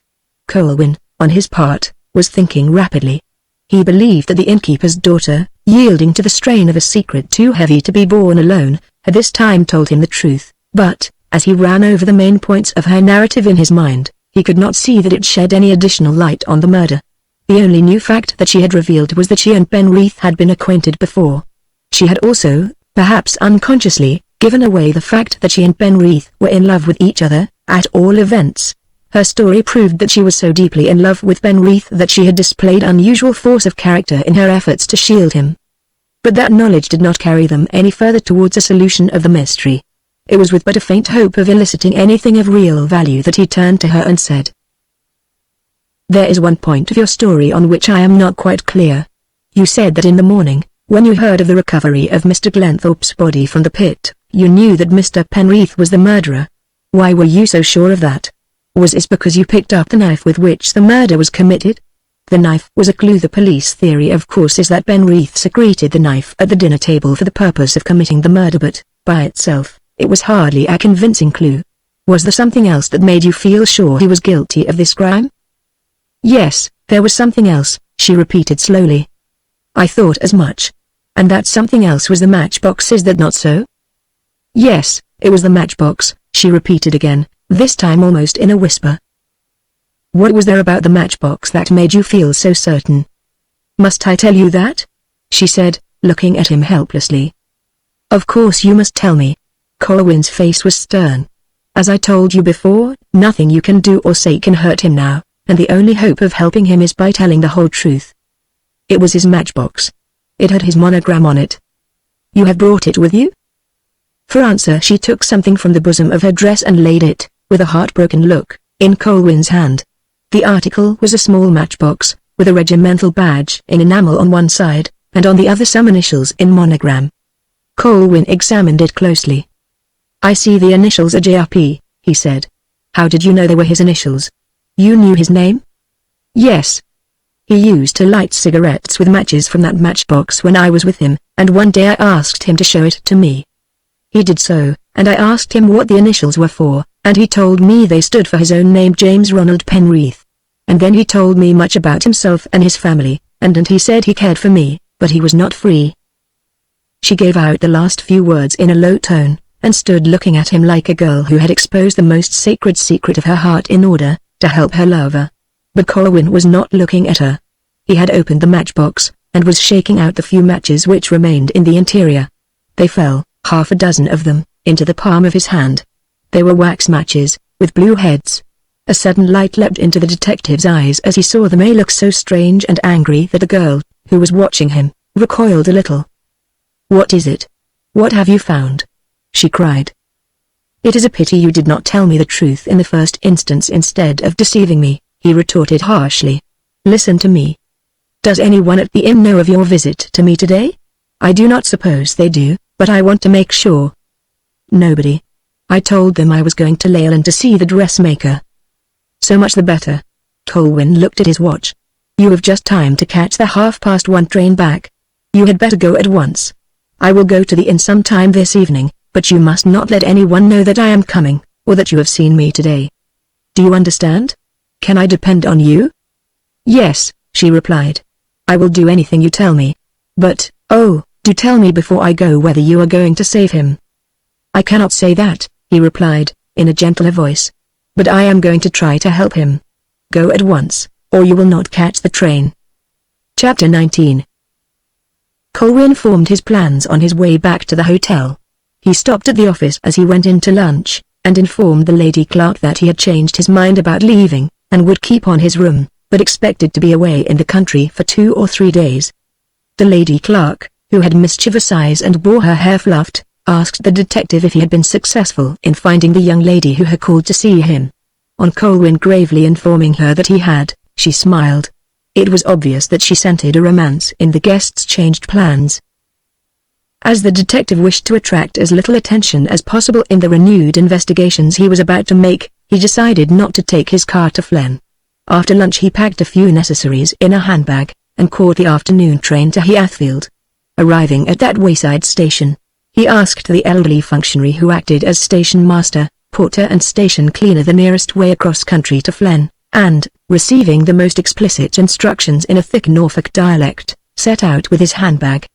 Colwyn, on his part, was thinking rapidly. He believed that the innkeeper's daughter, yielding to the strain of a secret too heavy to be borne alone, had this time told him the truth, but, as he ran over the main points of her narrative in his mind, he could not see that it shed any additional light on the murder. The only new fact that she had revealed was that she and Ben Rees had been acquainted before. She had also, perhaps unconsciously, given away the fact that she and Ben Rees were in love with each other. At all events, her story proved that she was so deeply in love with Ben Rees that she had displayed unusual force of character in her efforts to shield him. But that knowledge did not carry them any further towards a solution of the mystery. It was with but a faint hope of eliciting anything of real value that he turned to her and said, "There is one point of your story on which I am not quite clear. You said that in the morning, when you heard of the recovery of Mr. Glenthorpe's body from the pit, you knew that Mr. Penreath was the murderer. Why were you so sure of that? Was it because you picked up the knife with which the murder was committed? The knife was a clue. The police theory of course is that Penreath secreted the knife at the dinner table for the purpose of committing the murder, but, by itself, it was hardly a convincing clue. Was there something else that made you feel sure he was guilty of this crime?" "Yes, there was something else," she repeated slowly. "I thought as much. And that something else was the matchbox, is that not so?" "Yes, it was the matchbox," she repeated again, this time almost in a whisper. "What was there about the matchbox that made you feel so certain?" "Must I tell you that?" she said, looking at him helplessly. "Of course you must tell me." Colwyn's face was stern. "As I told you before, nothing you can do or say can hurt him now, and the only hope of helping him is by telling the whole truth. It was his matchbox. It had his monogram on it. You have brought it with you?" For answer she took something from the bosom of her dress and laid it, with a heartbroken look, in Colwyn's hand. The article was a small matchbox, with a regimental badge in enamel on one side, and on the other some initials in monogram. Colwyn examined it closely. "I see the initials are JRP, he said. "How did you know they were his initials? You knew his name?" "Yes. He used to light cigarettes with matches from that matchbox when I was with him, and one day I asked him to show it to me. He did so, and I asked him what the initials were for, and he told me they stood for his own name, James Ronald Penreath. And then he told me much about himself and his family, and he said he cared for me, but he was not free." She gave out the last few words in a low tone, and stood looking at him like a girl who had exposed the most sacred secret of her heart in order to help her lover. But Colwyn was not looking at her. He had opened the matchbox, and was shaking out the few matches which remained in the interior. They fell, half a dozen of them, into the palm of his hand. They were wax matches, with blue heads. A sudden light leapt into the detective's eyes as he saw them. They looked so strange and angry that the girl, who was watching him, recoiled a little. "What is it? What have you found?" she cried. "It is a pity you did not tell me the truth in the first instance instead of deceiving me," he retorted harshly. "Listen to me. Does anyone at the inn know of your visit to me today? I do not suppose they do, but I want to make sure." "Nobody. I told them I was going to Leyland to see the dressmaker." "So much the better." Colwyn looked at his watch. "You have just time to catch the 1:30 train back. You had better go at once. I will go to the inn sometime this evening, but you must not let anyone know that I am coming, or that you have seen me today. Do you understand? Can I depend on you?" "Yes," she replied. "I will do anything you tell me. But, oh, do tell me before I go whether you are going to save him." "I cannot say that," he replied, in a gentler voice. "But I am going to try to help him. Go at once, or you will not catch the train." Chapter 19. Colwyn formed his plans on his way back to the hotel. He stopped at the office as he went in to lunch, and informed the lady clerk that he had changed his mind about leaving, and would keep on his room, but expected to be away in the country for 2 or 3 days. The lady clerk, who had mischievous eyes and bore her hair fluffed, asked the detective if he had been successful in finding the young lady who had called to see him. On Colwyn gravely informing her that he had, she smiled. It was obvious that she scented a romance in the guest's changed plans. As the detective wished to attract as little attention as possible in the renewed investigations he was about to make, he decided not to take his car to Flen. After lunch he packed a few necessaries in a handbag, and caught the afternoon train to Heathfield. Arriving at that wayside station, he asked the elderly functionary who acted as station master, porter and station cleaner the nearest way across country to Flen, and, receiving the most explicit instructions in a thick Norfolk dialect, set out with his handbag.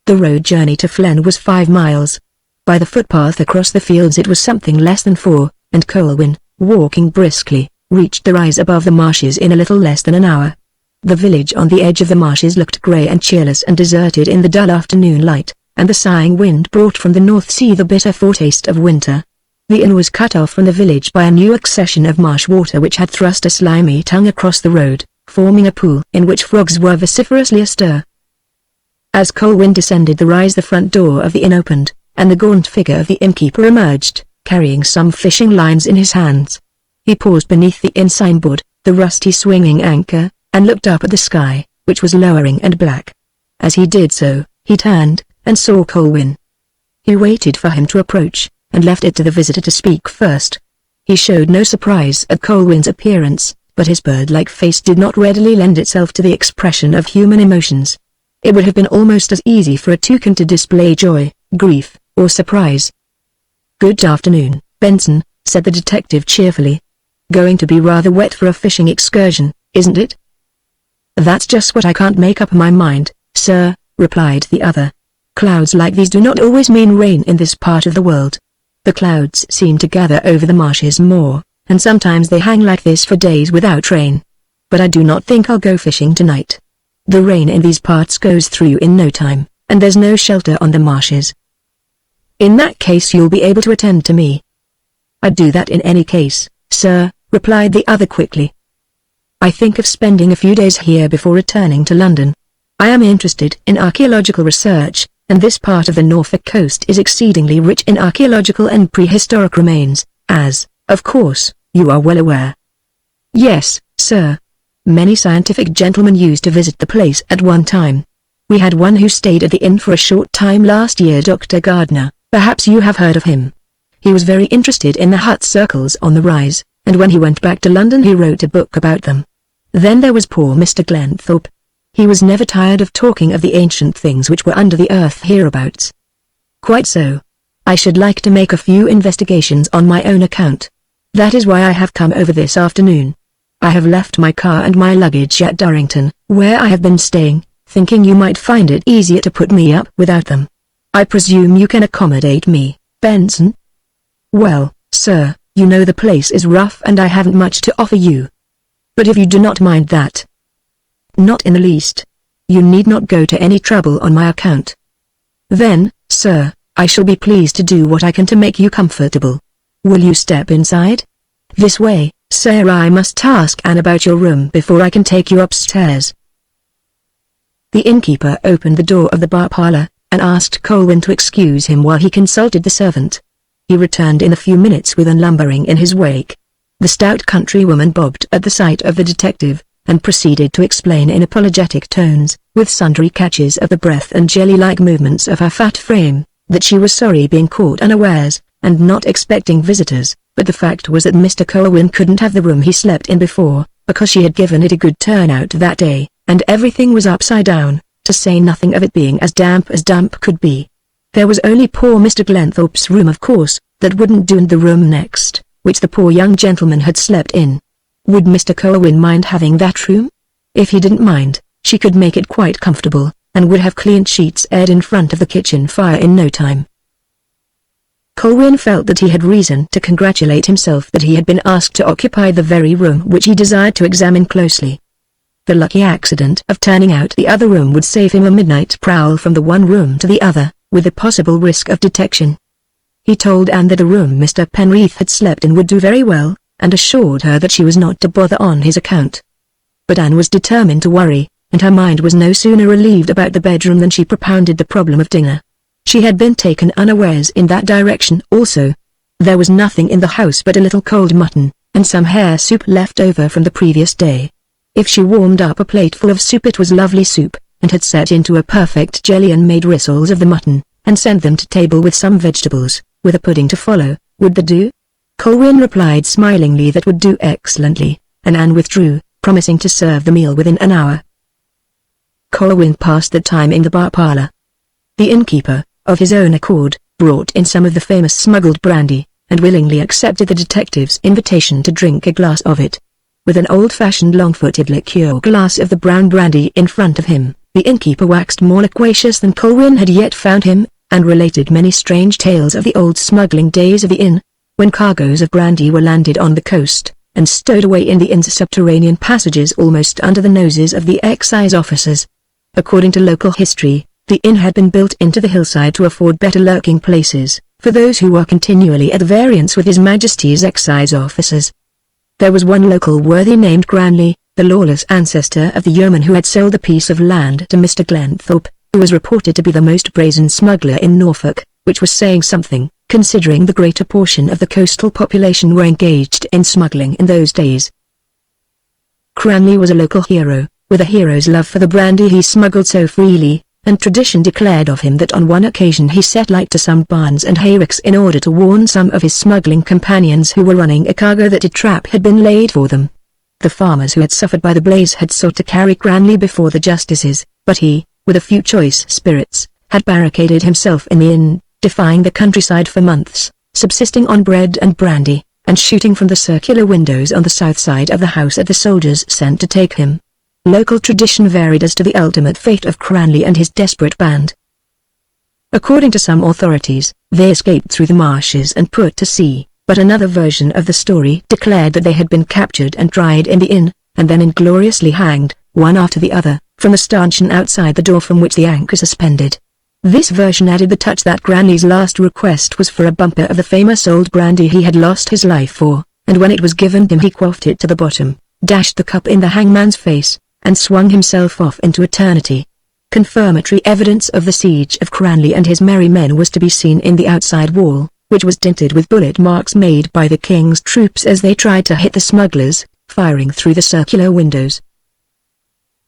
The road journey to Flen was 5 miles. By the footpath across the fields it was something less than 4, and Colwyn, walking briskly, reached the rise above the marshes in a little less than an hour. The village on the edge of the marshes looked grey and cheerless and deserted in the dull afternoon light, and the sighing wind brought from the North Sea the bitter foretaste of winter. The inn was cut off from the village by a new accession of marsh water which had thrust a slimy tongue across the road, forming a pool in which frogs were vociferously astir. As Colwyn descended the rise the front door of the inn opened, and the gaunt figure of the innkeeper emerged, carrying some fishing lines in his hands. He paused beneath the inn signboard, the rusty swinging anchor, and looked up at the sky, which was lowering and black. As he did so, he turned, and saw Colwyn. He waited for him to approach, and left it to the visitor to speak first. He showed no surprise at Colwyn's appearance, but his bird-like face did not readily lend itself to the expression of human emotions. It would have been almost as easy for a toucan to display joy, grief, or surprise. "Good afternoon, Benson," said the detective cheerfully. "Going to be rather wet for a fishing excursion, isn't it?" "That's just what I can't make up my mind, sir," replied the other. "Clouds like these do not always mean rain in this part of the world. The clouds seem to gather over the marshes more, and sometimes they hang like this for days without rain. But I do not think I'll go fishing tonight. The rain in these parts goes through in no time, and there's no shelter on the marshes." "In that case you'll be able to attend to me." "I'd do that in any case, sir," replied the other quickly. "I think of spending a few days here before returning to London. I am interested in archaeological research, and this part of the Norfolk coast is exceedingly rich in archaeological and prehistoric remains, as, of course, you are well aware." "Yes, sir. Many scientific gentlemen used to visit the place at one time. We had one who stayed at the inn for a short time last year, Dr. Gardner, perhaps you have heard of him. He was very interested in the hut circles on the rise, and when he went back to London he wrote a book about them. Then there was poor Mr. Glenthorpe. He was never tired of talking of the ancient things which were under the earth hereabouts." "Quite so," I should like to make a few investigations on my own account. That is why I have come over this afternoon. I have left my car and my luggage at Durrington, where I have been staying, thinking you might find it easier to put me up without them. I presume you can accommodate me, Benson? Well, sir, you know the place is rough and I haven't much to offer you. But if you do not mind that. Not in the least. You need not go to any trouble on my account. Then, sir, I shall be pleased to do what I can to make you comfortable. Will you step inside? This way, sir. I must ask Anne about your room before I can take you upstairs. The innkeeper opened the door of the bar parlour, and asked Colwyn to excuse him while he consulted the servant. He returned in a few minutes with Anne lumbering in his wake. The stout countrywoman bobbed at the sight of the detective, and proceeded to explain in apologetic tones, with sundry catches of the breath and jelly-like movements of her fat frame, that she was sorry being caught unawares, and not expecting visitors, but the fact was that Mr. Colwyn couldn't have the room he slept in before, because she had given it a good turnout that day, and everything was upside down, to say nothing of it being as damp could be. There was only poor Mr. Glenthorpe's room, of course, that wouldn't do, and the room next, which the poor young gentleman had slept in. Would Mr. Colwyn mind having that room? If he didn't mind, she could make it quite comfortable, and would have clean sheets aired in front of the kitchen fire in no time. Colwyn felt that he had reason to congratulate himself that he had been asked to occupy the very room which he desired to examine closely. The lucky accident of turning out the other room would save him a midnight prowl from the one room to the other, with the possible risk of detection. He told Anne that the room Mr. Penrith had slept in would do very well, and assured her that she was not to bother on his account. But Anne was determined to worry, and her mind was no sooner relieved about the bedroom than she propounded the problem of dinner. She had been taken unawares in that direction also. There was nothing in the house but a little cold mutton, and some hare soup left over from the previous day. If she warmed up a plateful of soup, it was lovely soup, and had set into a perfect jelly and made rissoles of the mutton, and sent them to table with some vegetables, with a pudding to follow. Would that do? Colwyn replied smilingly that would do excellently, and Anne withdrew, promising to serve the meal within an hour. Colwyn passed the time in the bar parlour. The innkeeper, of his own accord, brought in some of the famous smuggled brandy, and willingly accepted the detective's invitation to drink a glass of it. With an old-fashioned long-footed liqueur glass of the brown brandy in front of him, the innkeeper waxed more loquacious than Colwyn had yet found him, and related many strange tales of the old smuggling days of the inn, when cargoes of brandy were landed on the coast, and stowed away in the inn's subterranean passages almost under the noses of the excise officers. According to local history, the inn had been built into the hillside to afford better lurking places for those who were continually at variance with His Majesty's excise officers. There was one local worthy named Cranley, the lawless ancestor of the yeoman who had sold a piece of land to Mr. Glenthorpe, who was reported to be the most brazen smuggler in Norfolk, which was saying something, considering the greater portion of the coastal population were engaged in smuggling in those days. Cranley was a local hero, with a hero's love for the brandy he smuggled so freely, and tradition declared of him that on one occasion he set light to some barns and hayricks in order to warn some of his smuggling companions who were running a cargo that a trap had been laid for them. The farmers who had suffered by the blaze had sought to carry Cranley before the justices, but he, with a few choice spirits, had barricaded himself in the inn, defying the countryside for months, subsisting on bread and brandy, and shooting from the circular windows on the south side of the house at the soldiers sent to take him. Local tradition varied as to the ultimate fate of Cranley and his desperate band. According to some authorities, they escaped through the marshes and put to sea, but another version of the story declared that they had been captured and tried in the inn, and then ingloriously hanged, one after the other, from a stanchion outside the door from which the anchor suspended. This version added the touch that Cranley's last request was for a bumper of the famous old brandy he had lost his life for, and when it was given him he quaffed it to the bottom, dashed the cup in the hangman's face, and swung himself off into eternity. Confirmatory evidence of the siege of Cranley and his merry men was to be seen in the outside wall, which was dinted with bullet marks made by the king's troops as they tried to hit the smugglers, firing through the circular windows.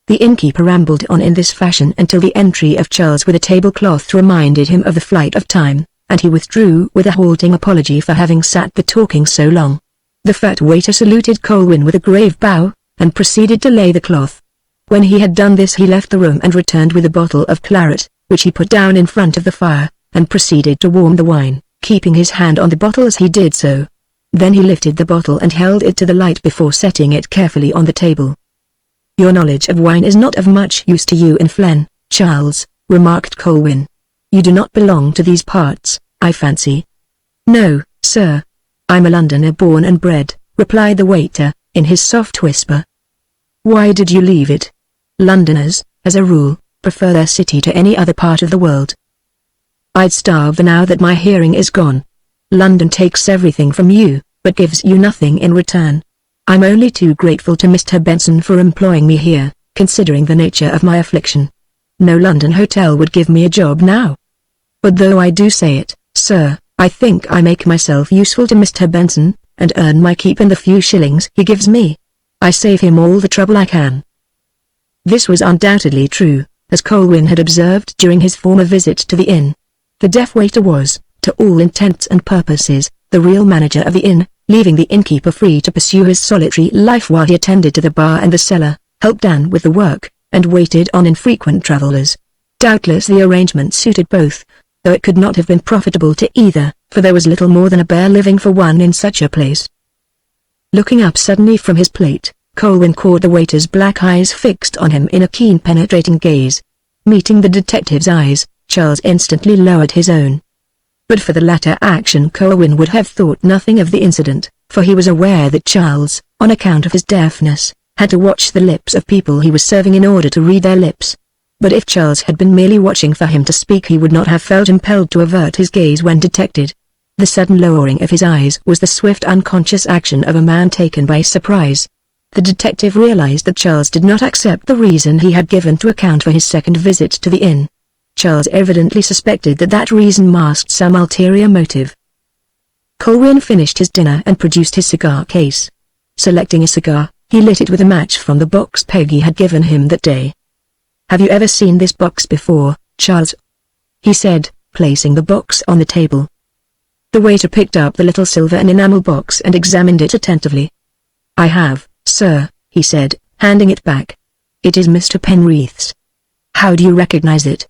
The innkeeper rambled on in this fashion until the entry of Charles with a tablecloth reminded him of the flight of time, and he withdrew with a halting apology for having sat there talking so long. The fat waiter saluted Colwyn with a grave bow, and proceeded to lay the cloth. When he had done this he left the room and returned with a bottle of claret, which he put down in front of the fire, and proceeded to warm the wine, keeping his hand on the bottle as he did so. Then he lifted the bottle and held it to the light before setting it carefully on the table. "Your knowledge of wine is not of much use to you in Flen, Charles," remarked Colwyn. "You do not belong to these parts, I fancy." "No, sir. I'm a Londoner born and bred," replied the waiter, in his soft whisper. "Why did you leave it?" "Londoners, as a rule, prefer their city to any other part of the world." "I'd starve now that my hearing is gone. London takes everything from you, but gives you nothing in return. I'm only too grateful to Mr. Benson for employing me here, considering the nature of my affliction. No London hotel would give me a job now. But though I do say it, sir, I think I make myself useful to Mr. Benson, and earn my keep in the few shillings he gives me. I save him all the trouble I can." This was undoubtedly true, as Colwyn had observed during his former visit to the inn. The deaf waiter was, to all intents and purposes, the real manager of the inn, leaving the innkeeper free to pursue his solitary life while he attended to the bar and the cellar, helped Anne with the work, and waited on infrequent travellers. Doubtless the arrangement suited both, though it could not have been profitable to either, for there was little more than a bare living for one in such a place. Looking up suddenly from his plate, Colwyn caught the waiter's black eyes fixed on him in a keen penetrating gaze. Meeting the detective's eyes, Charles instantly lowered his own. But for the latter action Colwyn would have thought nothing of the incident, for he was aware that Charles, on account of his deafness, had to watch the lips of people he was serving in order to read their lips. But if Charles had been merely watching for him to speak he would not have felt impelled to avert his gaze when detected. The sudden lowering of his eyes was the swift unconscious action of a man taken by surprise. The detective realized that Charles did not accept the reason he had given to account for his second visit to the inn. Charles evidently suspected that that reason masked some ulterior motive. Colwyn finished his dinner and produced his cigar case. Selecting a cigar, he lit it with a match from the box Peggy had given him that day. "Have you ever seen this box before, Charles?" he said, placing the box on the table. The waiter picked up the little silver and enamel box and examined it attentively. "I have, sir," he said, handing it back. "It is Mr. Penreath's." "How do you recognize it?"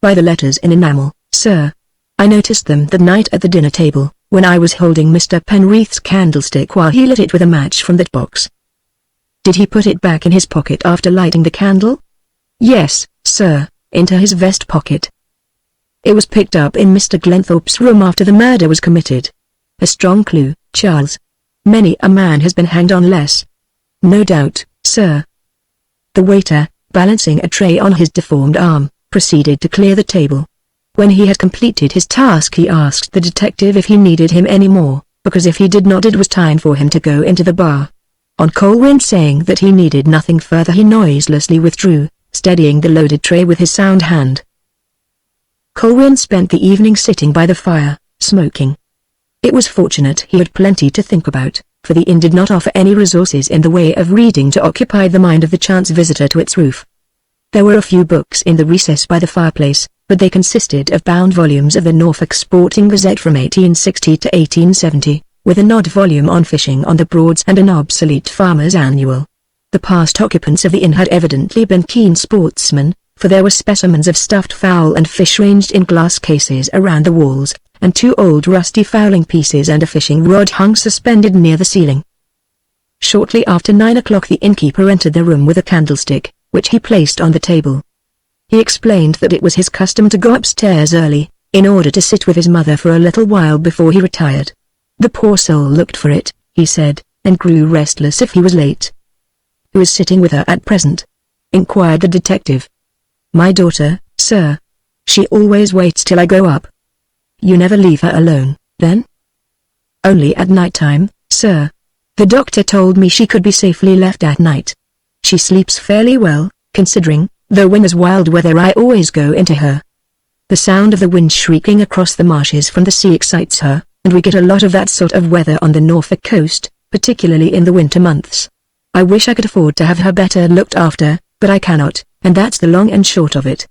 "By the letters in enamel, sir. I noticed them that night at the dinner table, when I was holding Mr. Penreath's candlestick while he lit it with a match from that box." "Did he put it back in his pocket after lighting the candle?" "Yes, sir, into his vest pocket." "It was picked up in Mr. Glenthorpe's room after the murder was committed. A strong clue, Charles. Many a man has been hanged on less." "No doubt, sir." The waiter, balancing a tray on his deformed arm, proceeded to clear the table. When he had completed his task he asked the detective if he needed him any more, because if he did not it was time for him to go into the bar. On Colwyn saying that he needed nothing further he noiselessly withdrew, steadying the loaded tray with his sound hand. Colwyn spent the evening sitting by the fire, smoking. It was fortunate he had plenty to think about, for the inn did not offer any resources in the way of reading to occupy the mind of the chance visitor to its roof. There were a few books in the recess by the fireplace, but they consisted of bound volumes of the Norfolk Sporting Gazette from 1860 to 1870, with an odd volume on fishing on the Broads and an obsolete Farmer's Annual. The past occupants of the inn had evidently been keen sportsmen, for there were specimens of stuffed fowl and fish ranged in glass cases around the walls, and 2 old rusty fowling pieces and a fishing rod hung suspended near the ceiling. Shortly after 9 o'clock the innkeeper entered the room with a candlestick, which he placed on the table. He explained that it was his custom to go upstairs early, in order to sit with his mother for a little while before he retired. The poor soul looked for it, he said, and grew restless if he was late. "Who is sitting with her at present?" inquired the detective. "My daughter, sir. She always waits till I go up." "You never leave her alone, then?" "Only at night time, sir. The doctor told me she could be safely left at night. She sleeps fairly well, considering, though when there's wild weather I always go into her. The sound of the wind shrieking across the marshes from the sea excites her, and we get a lot of that sort of weather on the Norfolk coast, particularly in the winter months. I wish I could afford to have her better looked after, but I cannot, and that's the long and short of it."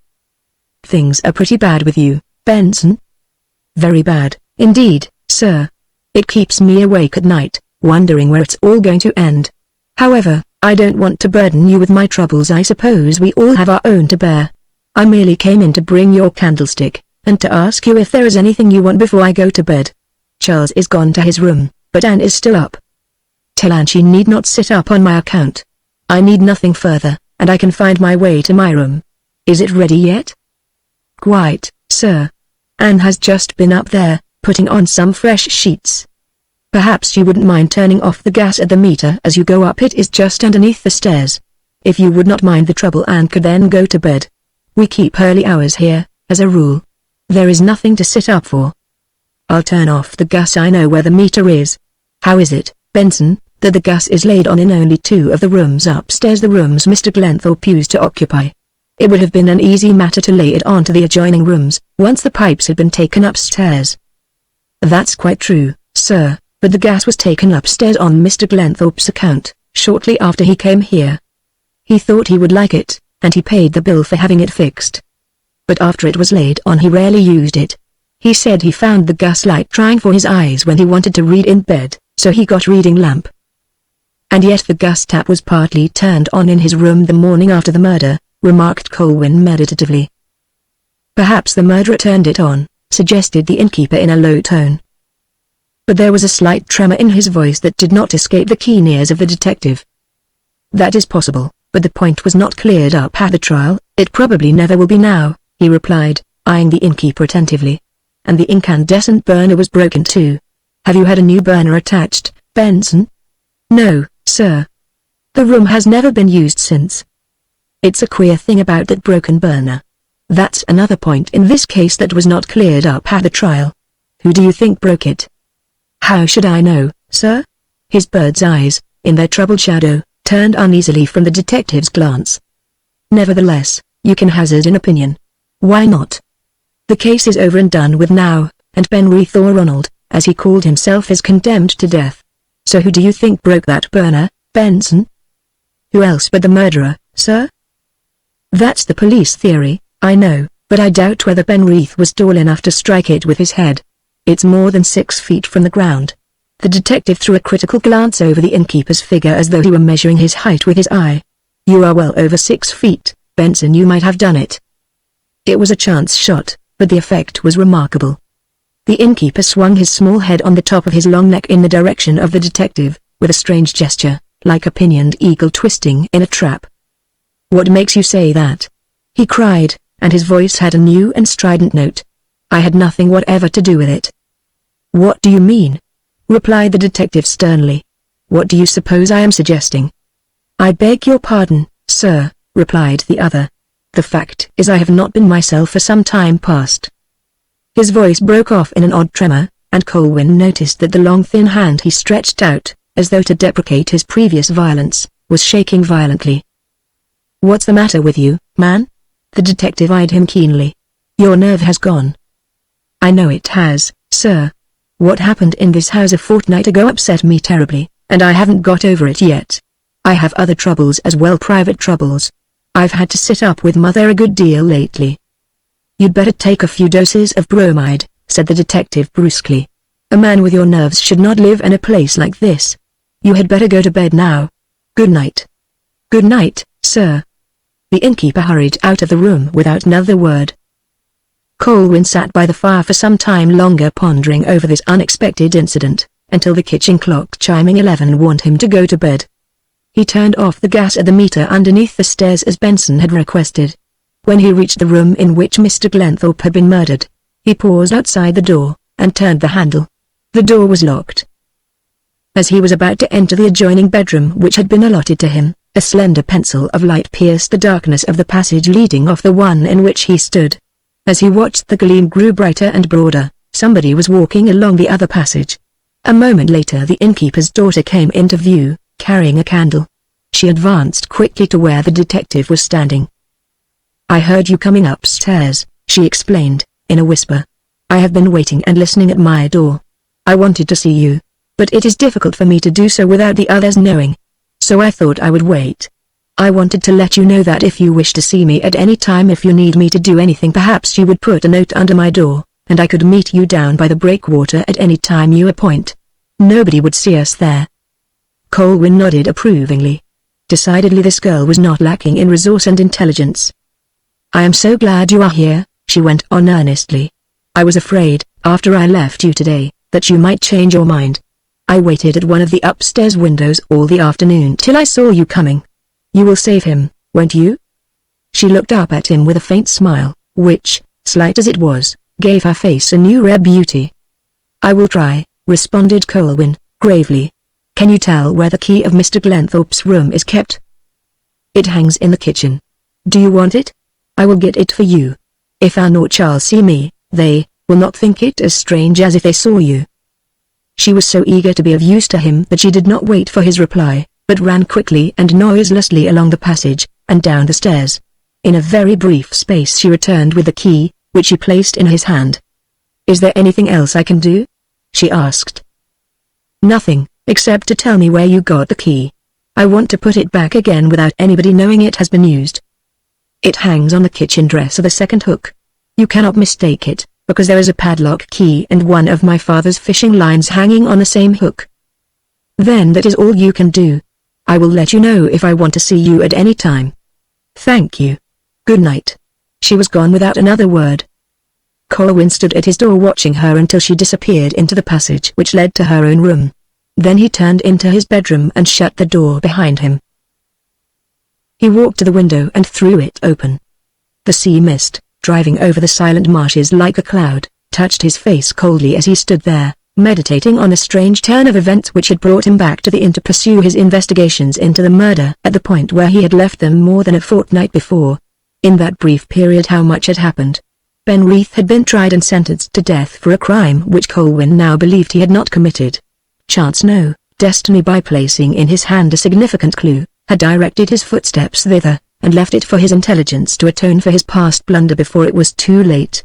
"Things are pretty bad with you, Benson?" "Very bad, indeed, sir. It keeps me awake at night, wondering where it's all going to end. However, I don't want to burden you with my troubles. I suppose we all have our own to bear. I merely came in to bring your candlestick, and to ask you if there is anything you want before I go to bed. Charles is gone to his room, but Anne is still up. Tell Anne she need not sit up on my account. I need nothing further, and I can find my way to my room. Is it ready yet? Quite, sir. Anne has just been up there, putting on some fresh sheets. Perhaps you wouldn't mind turning off the gas at the meter as you go up. It is just underneath the stairs. If you would not mind the trouble, Anne could then go to bed. We keep early hours here, as a rule. There is nothing to sit up for. I'll turn off the gas. I know where the meter is. How is it, Benson, that the gas is laid on in only 2 of the rooms upstairs, the rooms Mr. Glenthorpe used to occupy? It would have been an easy matter to lay it onto the adjoining rooms, once the pipes had been taken upstairs. That's quite true, sir, but the gas was taken upstairs on Mr. Glenthorpe's account, shortly after he came here. He thought he would like it, and he paid the bill for having it fixed. But after it was laid on he rarely used it. He said he found the gas light trying for his eyes when he wanted to read in bed, so he got reading lamp. And yet the gas tap was partly turned on in his room the morning after the murder, remarked Colwyn meditatively. Perhaps the murderer turned it on, suggested the innkeeper in a low tone. But there was a slight tremor in his voice that did not escape the keen ears of the detective. That is possible, but the point was not cleared up at the trial. It probably never will be now, he replied, eyeing the innkeeper attentively. And the incandescent burner was broken too. Have you had a new burner attached, Benson? No, sir. The room has never been used since. It's a queer thing about that broken burner. That's another point in this case that was not cleared up at the trial. Who do you think broke it? How should I know, sir? His bird's eyes, in their troubled shadow, turned uneasily from the detective's glance. Nevertheless, you can hazard an opinion. Why not? The case is over and done with now, and Penreath, or Ronald, as he called himself, is condemned to death. So who do you think broke that burner, Benson? Who else but the murderer, sir? That's the police theory, I know, but I doubt whether Penreath was tall enough to strike it with his head. It's more than 6 feet from the ground. The detective threw a critical glance over the innkeeper's figure as though he were measuring his height with his eye. You are well over 6 feet, Benson. You might have done it. It was a chance shot, but the effect was remarkable. The innkeeper swung his small head on the top of his long neck in the direction of the detective, with a strange gesture, like a pinioned eagle twisting in a trap. What makes you say that? He cried, and his voice had a new and strident note. I had nothing whatever to do with it. What do you mean? Replied the detective sternly. What do you suppose I am suggesting? I beg your pardon, sir, replied the other. The fact is I have not been myself for some time past. His voice broke off in an odd tremor, and Colwyn noticed that the long thin hand he stretched out, as though to deprecate his previous violence, was shaking violently. What's the matter with you, man? The detective eyed him keenly. Your nerve has gone. I know it has, sir. What happened in this house a fortnight ago upset me terribly, and I haven't got over it yet. I have other troubles as well, private troubles. I've had to sit up with Mother a good deal lately. You'd better take a few doses of bromide, said the detective brusquely. A man with your nerves should not live in a place like this. You had better go to bed now. Good night. Good night, sir. The innkeeper hurried out of the room without another word. Colwyn sat by the fire for some time longer, pondering over this unexpected incident, until the kitchen clock chiming 11 warned him to go to bed. He turned off the gas at the meter underneath the stairs as Benson had requested. When he reached the room in which Mr. Glenthorpe had been murdered, he paused outside the door, and turned the handle. The door was locked. As he was about to enter the adjoining bedroom which had been allotted to him, a slender pencil of light pierced the darkness of the passage leading off the one in which he stood. As he watched, the gleam grew brighter and broader. Somebody was walking along the other passage. A moment later the innkeeper's daughter came into view, carrying a candle. She advanced quickly to where the detective was standing. I heard you coming upstairs, she explained, in a whisper. I have been waiting and listening at my door. I wanted to see you, but it is difficult for me to do so without the others knowing. So I thought I would wait. I wanted to let you know that if you wish to see me at any time, if you need me to do anything, perhaps you would put a note under my door, and I could meet you down by the breakwater at any time you appoint. Nobody would see us there. Colwyn nodded approvingly. Decidedly this girl was not lacking in resource and intelligence. I am so glad you are here, she went on earnestly. I was afraid, after I left you today, that you might change your mind. I waited at one of the upstairs windows all the afternoon till I saw you coming. You will save him, won't you?" She looked up at him with a faint smile, which, slight as it was, gave her face a new rare beauty. "I will try," responded Colwyn, gravely. "Can you tell where the key of Mr. Glenthorpe's room is kept?" "It hangs in the kitchen. Do you want it? I will get it for you. If Anne or Charles see me, they will not think it as strange as if they saw you." She was so eager to be of use to him that she did not wait for his reply, but ran quickly and noiselessly along the passage, and down the stairs. In a very brief space she returned with the key, which she placed in his hand. "Is there anything else I can do?" she asked. "Nothing, except to tell me where you got the key. I want to put it back again without anybody knowing it has been used. It hangs on the kitchen dresser, the second hook. You cannot mistake it, because there is a padlock key and one of my father's fishing lines hanging on the same hook. Then that is all you can do. I will let you know if I want to see you at any time. Thank you. Good night." She was gone without another word. Colwyn stood at his door watching her until she disappeared into the passage which led to her own room. Then he turned into his bedroom and shut the door behind him. He walked to the window and threw it open. The sea mist, driving over the silent marshes like a cloud, touched his face coldly as he stood there, meditating on the strange turn of events which had brought him back to the inn to pursue his investigations into the murder at the point where he had left them more than a fortnight before. In that brief period how much had happened. Ben Rees had been tried and sentenced to death for a crime which Colwyn now believed he had not committed. Chance no, destiny, by placing in his hand a significant clue, had directed his footsteps thither, and left it for his intelligence to atone for his past blunder before it was too late.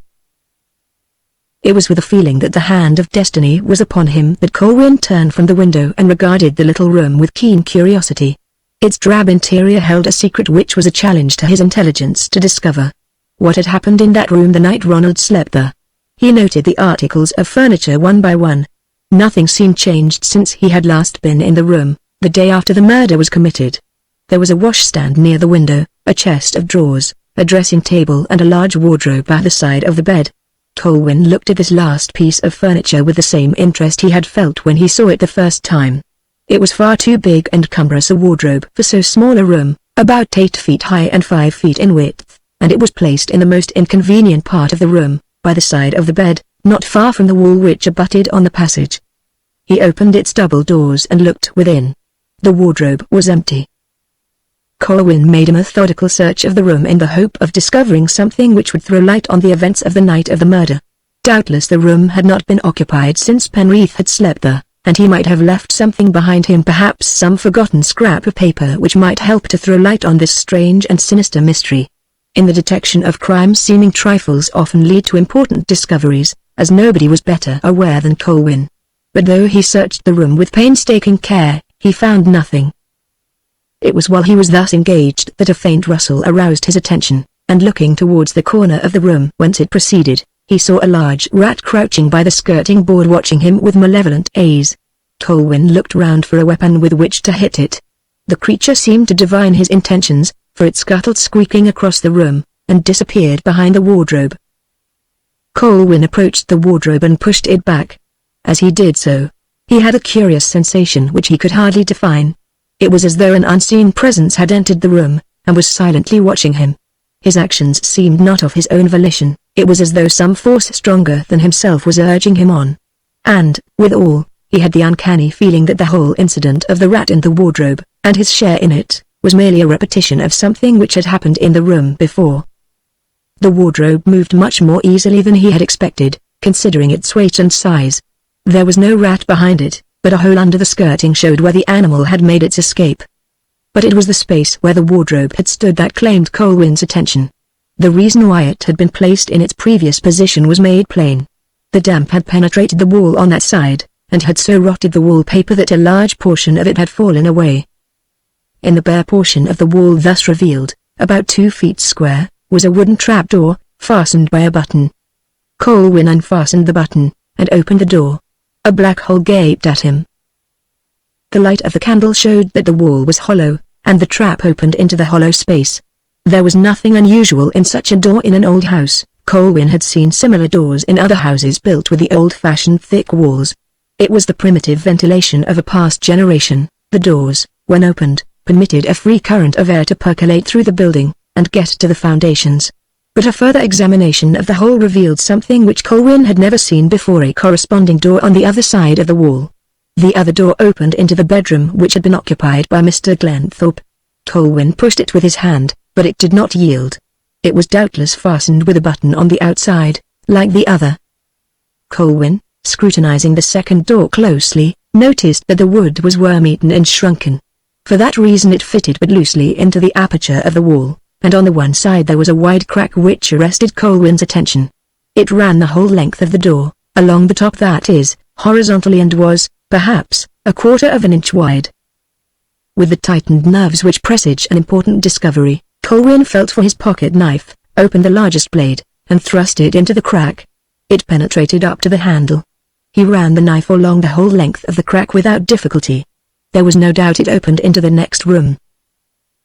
It was with a feeling that the hand of destiny was upon him that Colwyn turned from the window and regarded the little room with keen curiosity. Its drab interior held a secret which was a challenge to his intelligence to discover. What had happened in that room the night Ronald slept there? He noted the articles of furniture one by one. Nothing seemed changed since he had last been in the room, the day after the murder was committed. There was a washstand near the window, a chest of drawers, a dressing table and a large wardrobe at the side of the bed. Colwyn looked at this last piece of furniture with the same interest he had felt when he saw it the first time. It was far too big and cumbrous a wardrobe for so small a room, about 8 feet high and 5 feet in width, and it was placed in the most inconvenient part of the room, by the side of the bed, not far from the wall which abutted on the passage. He opened its double doors and looked within. The wardrobe was empty. Colwyn made a methodical search of the room in the hope of discovering something which would throw light on the events of the night of the murder. Doubtless the room had not been occupied since Penrith had slept there, and he might have left something behind him, perhaps some forgotten scrap of paper which might help to throw light on this strange and sinister mystery. In the detection of crime seeming trifles often lead to important discoveries, as nobody was better aware than Colwyn. But though he searched the room with painstaking care, he found nothing. It was while he was thus engaged that a faint rustle aroused his attention, and looking towards the corner of the room whence it proceeded, he saw a large rat crouching by the skirting board watching him with malevolent gaze. Colwyn looked round for a weapon with which to hit it. The creature seemed to divine his intentions, for it scuttled squeaking across the room, and disappeared behind the wardrobe. Colwyn approached the wardrobe and pushed it back. As he did so, he had a curious sensation which he could hardly define. It was as though an unseen presence had entered the room, and was silently watching him. His actions seemed not of his own volition, it was as though some force stronger than himself was urging him on. And, withal, he had the uncanny feeling that the whole incident of the rat in the wardrobe, and his share in it, was merely a repetition of something which had happened in the room before. The wardrobe moved much more easily than he had expected, considering its weight and size. There was no rat behind it, but a hole under the skirting showed where the animal had made its escape. But it was the space where the wardrobe had stood that claimed Colwyn's attention. The reason why it had been placed in its previous position was made plain. The damp had penetrated the wall on that side, and had so rotted the wallpaper that a large portion of it had fallen away. In the bare portion of the wall thus revealed, about 2 feet square, was a wooden trapdoor, fastened by a button. Colwyn unfastened the button, and opened the door. A black hole gaped at him. The light of the candle showed that the wall was hollow, and the trap opened into the hollow space. There was nothing unusual in such a door in an old house, Colwyn had seen similar doors in other houses built with the old-fashioned thick walls. It was the primitive ventilation of a past generation. The doors, when opened, permitted a free current of air to percolate through the building, and get to the foundations. But a further examination of the whole revealed something which Colwyn had never seen before: a corresponding door on the other side of the wall. The other door opened into the bedroom which had been occupied by Mr. Glenthorpe. Colwyn pushed it with his hand, but it did not yield. It was doubtless fastened with a button on the outside, like the other. Colwyn, scrutinizing the second door closely, noticed that the wood was worm-eaten and shrunken. For that reason it fitted but loosely into the aperture of the wall, and on the one side there was a wide crack which arrested Colwyn's attention. It ran the whole length of the door, along the top, that is, horizontally, and was, perhaps, a quarter of an inch wide. With the tightened nerves which presage an important discovery, Colwyn felt for his pocket knife, opened the largest blade, and thrust it into the crack. It penetrated up to the handle. He ran the knife along the whole length of the crack without difficulty. There was no doubt it opened into the next room.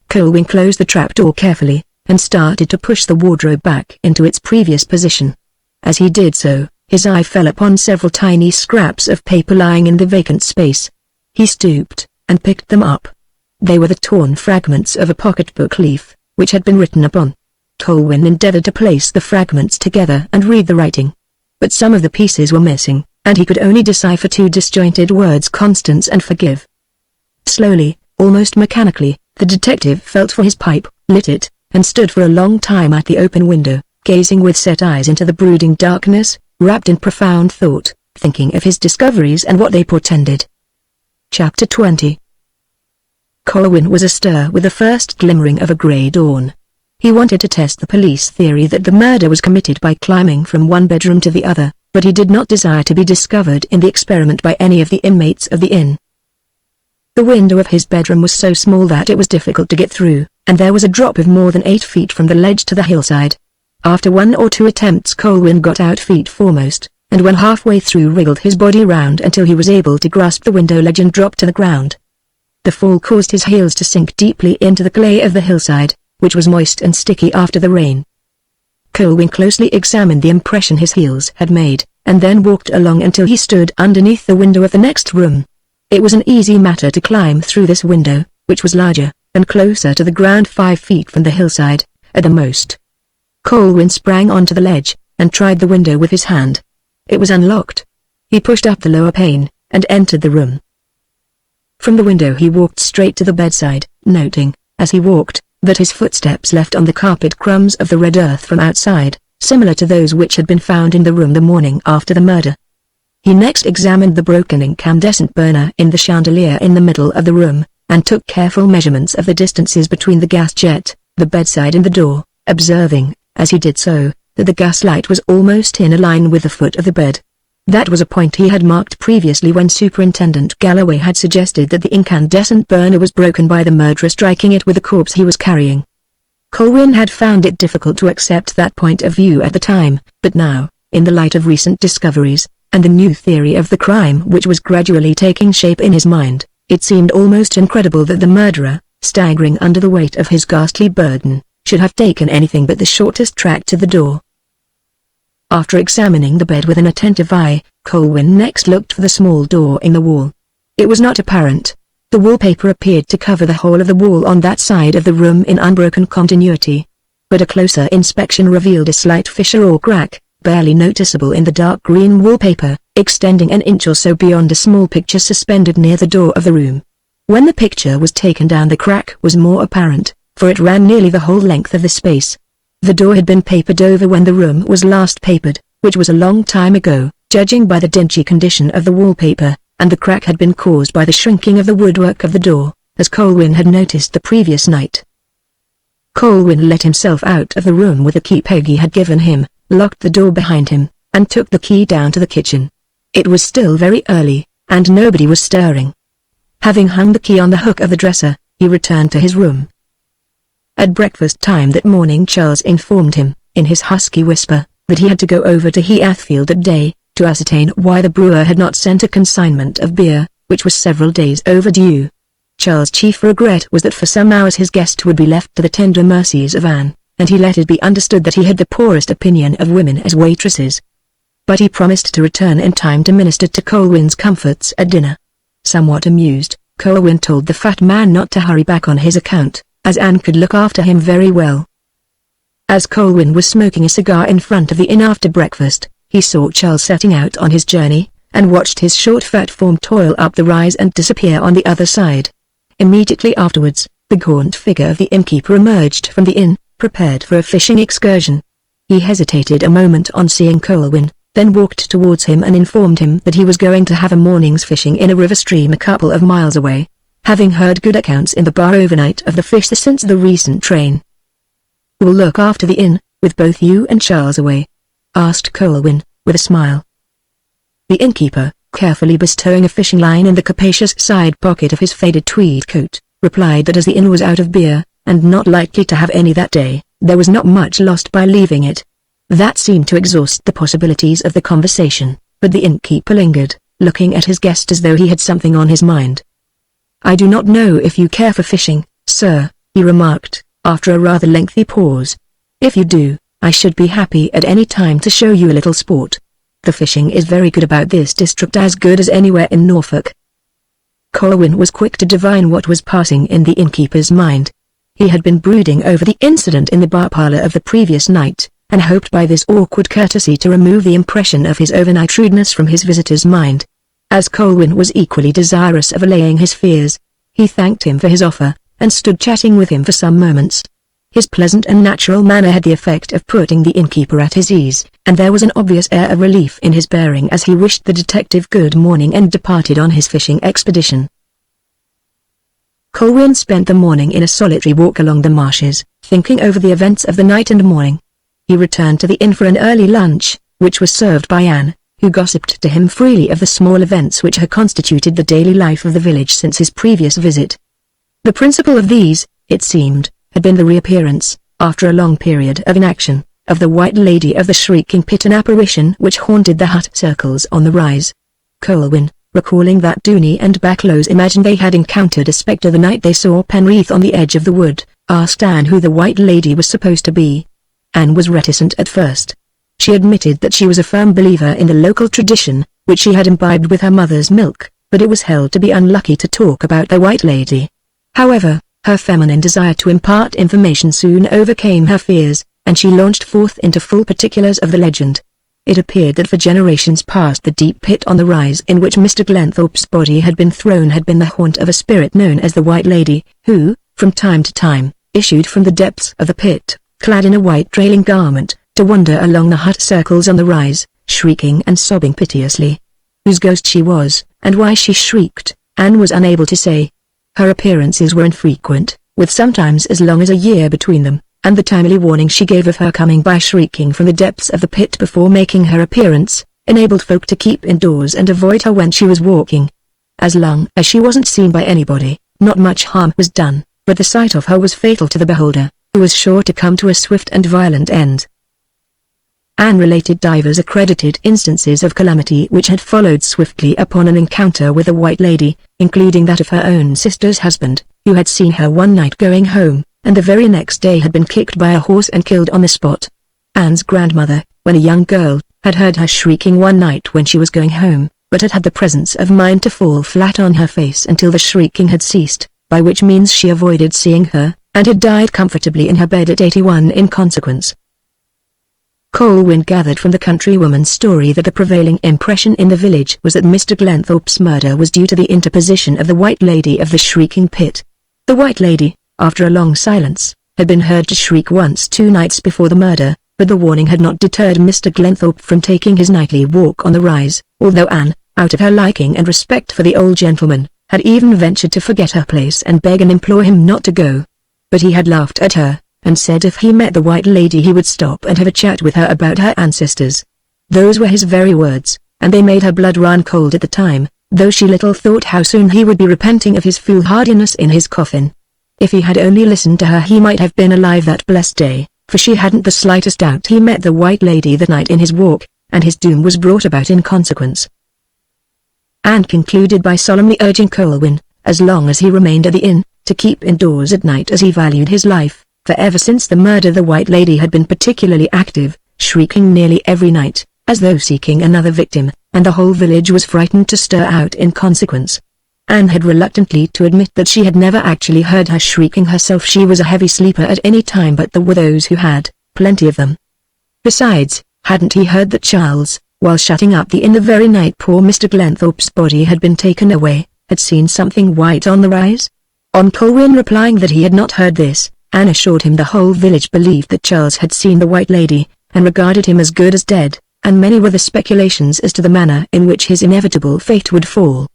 Colwyn closed the trapdoor carefully, and started to push the wardrobe back into its previous position. As he did so, his eye fell upon several tiny scraps of paper lying in the vacant space. He stooped, and picked them up. They were the torn fragments of a pocketbook leaf, which had been written upon. Colwyn endeavored to place the fragments together and read the writing. But some of the pieces were missing, and he could only decipher two disjointed words: Constance and forgive. Slowly, almost mechanically, the detective felt for his pipe, lit it, and stood for a long time at the open window, gazing with set eyes into the brooding darkness, wrapped in profound thought, thinking of his discoveries and what they portended. Chapter 20. Colwyn was astir with the first glimmering of a grey dawn. He wanted to test the police theory that the murder was committed by climbing from one bedroom to the other, but he did not desire to be discovered in the experiment by any of the inmates of the inn. The window of his bedroom was so small that it was difficult to get through, and there was a drop of more than 8 feet from the ledge to the hillside. After 1 or 2 attempts Colwyn got out feet foremost, and when halfway through wriggled his body round until he was able to grasp the window ledge and drop to the ground. The fall caused his heels to sink deeply into the clay of the hillside, which was moist and sticky after the rain. Colwyn closely examined the impression his heels had made, and then walked along until he stood underneath the window of the next room. It was an easy matter to climb through this window, which was larger, and closer to the ground 5 feet from the hillside, at the most. Colwyn sprang onto the ledge, and tried the window with his hand. It was unlocked. He pushed up the lower pane, and entered the room. From the window he walked straight to the bedside, noting, as he walked, that his footsteps left on the carpet crumbs of the red earth from outside, similar to those which had been found in the room the morning after the murder. He next examined the broken incandescent burner in the chandelier in the middle of the room, and took careful measurements of the distances between the gas jet, the bedside and the door, observing, as he did so, that the gas light was almost in a line with the foot of the bed. That was a point he had marked previously when Superintendent Galloway had suggested that the incandescent burner was broken by the murderer striking it with the corpse he was carrying. Colwyn had found it difficult to accept that point of view at the time, but now, in the light of recent discoveries, and the new theory of the crime which was gradually taking shape in his mind, it seemed almost incredible that the murderer, staggering under the weight of his ghastly burden, should have taken anything but the shortest track to the door. After examining the bed with an attentive eye, Colwyn next looked for the small door in the wall. It was not apparent. The wallpaper appeared to cover the whole of the wall on that side of the room in unbroken continuity. But a closer inspection revealed a slight fissure or crack, barely noticeable in the dark green wallpaper, extending an inch or so beyond a small picture suspended near the door of the room. When the picture was taken down the crack was more apparent, for it ran nearly the whole length of the space. The door had been papered over when the room was last papered, which was a long time ago, judging by the dingy condition of the wallpaper, and the crack had been caused by the shrinking of the woodwork of the door, as Colwyn had noticed the previous night. Colwyn let himself out of the room with the key Peggy had given him, locked the door behind him, and took the key down to the kitchen. It was still very early, and nobody was stirring. Having hung the key on the hook of the dresser, he returned to his room. At breakfast time that morning Charles informed him, in his husky whisper, that he had to go over to Heathfield that day, to ascertain why the brewer had not sent a consignment of beer, which was several days overdue. Charles' chief regret was that for some hours his guest would be left to the tender mercies of Anne, and he let it be understood that he had the poorest opinion of women as waitresses. But he promised to return in time to minister to Colwyn's comforts at dinner. Somewhat amused, Colwyn told the fat man not to hurry back on his account, as Anne could look after him very well. As Colwyn was smoking a cigar in front of the inn after breakfast, he saw Charles setting out on his journey, and watched his short fat form toil up the rise and disappear on the other side. Immediately afterwards, the gaunt figure of the innkeeper emerged from the inn, prepared for a fishing excursion. He hesitated a moment on seeing Colwyn, then walked towards him and informed him that he was going to have a morning's fishing in a river stream a couple of miles away, having heard good accounts in the bar overnight of the fish since the recent train. "Who'll look after the inn, with both you and Charles away?" asked Colwyn, with a smile. The innkeeper, carefully bestowing a fishing line in the capacious side pocket of his faded tweed coat, replied that as the inn was out of beer, and not likely to have any that day, there was not much lost by leaving it. That seemed to exhaust the possibilities of the conversation, but the innkeeper lingered, looking at his guest as though he had something on his mind. "I do not know if you care for fishing, sir," he remarked, after a rather lengthy pause. "If you do, I should be happy at any time to show you a little sport. The fishing is very good about this district, as good as anywhere in Norfolk." Colwyn was quick to divine what was passing in the innkeeper's mind. He had been brooding over the incident in the bar parlour of the previous night, and hoped by this awkward courtesy to remove the impression of his overnight rudeness from his visitor's mind. As Colwyn was equally desirous of allaying his fears, he thanked him for his offer, and stood chatting with him for some moments. His pleasant and natural manner had the effect of putting the innkeeper at his ease, and there was an obvious air of relief in his bearing as he wished the detective good morning and departed on his fishing expedition. Colwyn spent the morning in a solitary walk along the marshes, thinking over the events of the night and morning. He returned to the inn for an early lunch, which was served by Anne, who gossiped to him freely of the small events which had constituted the daily life of the village since his previous visit. The principal of these, it seemed, had been the reappearance, after a long period of inaction, of the White Lady of the Shrieking Pit, an apparition which haunted the hut circles on the rise. Colwyn, recalling that Dooney and Backlows imagined they had encountered a spectre the night they saw Penreath on the edge of the wood, asked Anne who the White Lady was supposed to be. Anne was reticent at first. She admitted that she was a firm believer in the local tradition, which she had imbibed with her mother's milk, but it was held to be unlucky to talk about the White Lady. However, her feminine desire to impart information soon overcame her fears, and she launched forth into full particulars of the legend. It appeared that for generations past the deep pit on the rise in which Mr. Glenthorpe's body had been thrown had been the haunt of a spirit known as the White Lady, who, from time to time, issued from the depths of the pit, clad in a white trailing garment, to wander along the hut circles on the rise, shrieking and sobbing piteously. Whose ghost she was, and why she shrieked, Anne was unable to say. Her appearances were infrequent, with sometimes as long as a year between them, and the timely warning she gave of her coming by shrieking from the depths of the pit before making her appearance, enabled folk to keep indoors and avoid her when she was walking. As long as she wasn't seen by anybody, not much harm was done, but the sight of her was fatal to the beholder, who was sure to come to a swift and violent end. Anne related divers accredited instances of calamity which had followed swiftly upon an encounter with the White Lady, including that of her own sister's husband, who had seen her one night going home, and the very next day had been kicked by a horse and killed on the spot. Anne's grandmother, when a young girl, had heard her shrieking one night when she was going home, but had had the presence of mind to fall flat on her face until the shrieking had ceased, by which means she avoided seeing her, and had died comfortably in her bed at 81 in consequence. Colwyn gathered from the countrywoman's story that the prevailing impression in the village was that Mr. Glenthorpe's murder was due to the interposition of the White Lady of the Shrieking Pit. The White Lady, after a long silence, had been heard to shriek once 2 nights before the murder, but the warning had not deterred Mr. Glenthorpe from taking his nightly walk on the rise, although Anne, out of her liking and respect for the old gentleman, had even ventured to forget her place and beg and implore him not to go. But he had laughed at her, and said if he met the White Lady he would stop and have a chat with her about her ancestors. Those were his very words, and they made her blood run cold at the time, though she little thought how soon he would be repenting of his foolhardiness in his coffin. If he had only listened to her he might have been alive that blessed day, for she hadn't the slightest doubt he met the White Lady that night in his walk, and his doom was brought about in consequence. Anne concluded by solemnly urging Colwyn, as long as he remained at the inn, to keep indoors at night as he valued his life, for ever since the murder the White Lady had been particularly active, shrieking nearly every night, as though seeking another victim, and the whole village was frightened to stir out in consequence. Anne had reluctantly to admit that she had never actually heard her shrieking herself. She was a heavy sleeper at any time, but there were those who had, plenty of them. Besides, hadn't he heard that Charles, while shutting up the inn the very night poor Mr. Glenthorpe's body had been taken away, had seen something white on the rise? On Colwyn replying that he had not heard this, Anne assured him the whole village believed that Charles had seen the White Lady, and regarded him as good as dead, and many were the speculations as to the manner in which his inevitable fate would fall.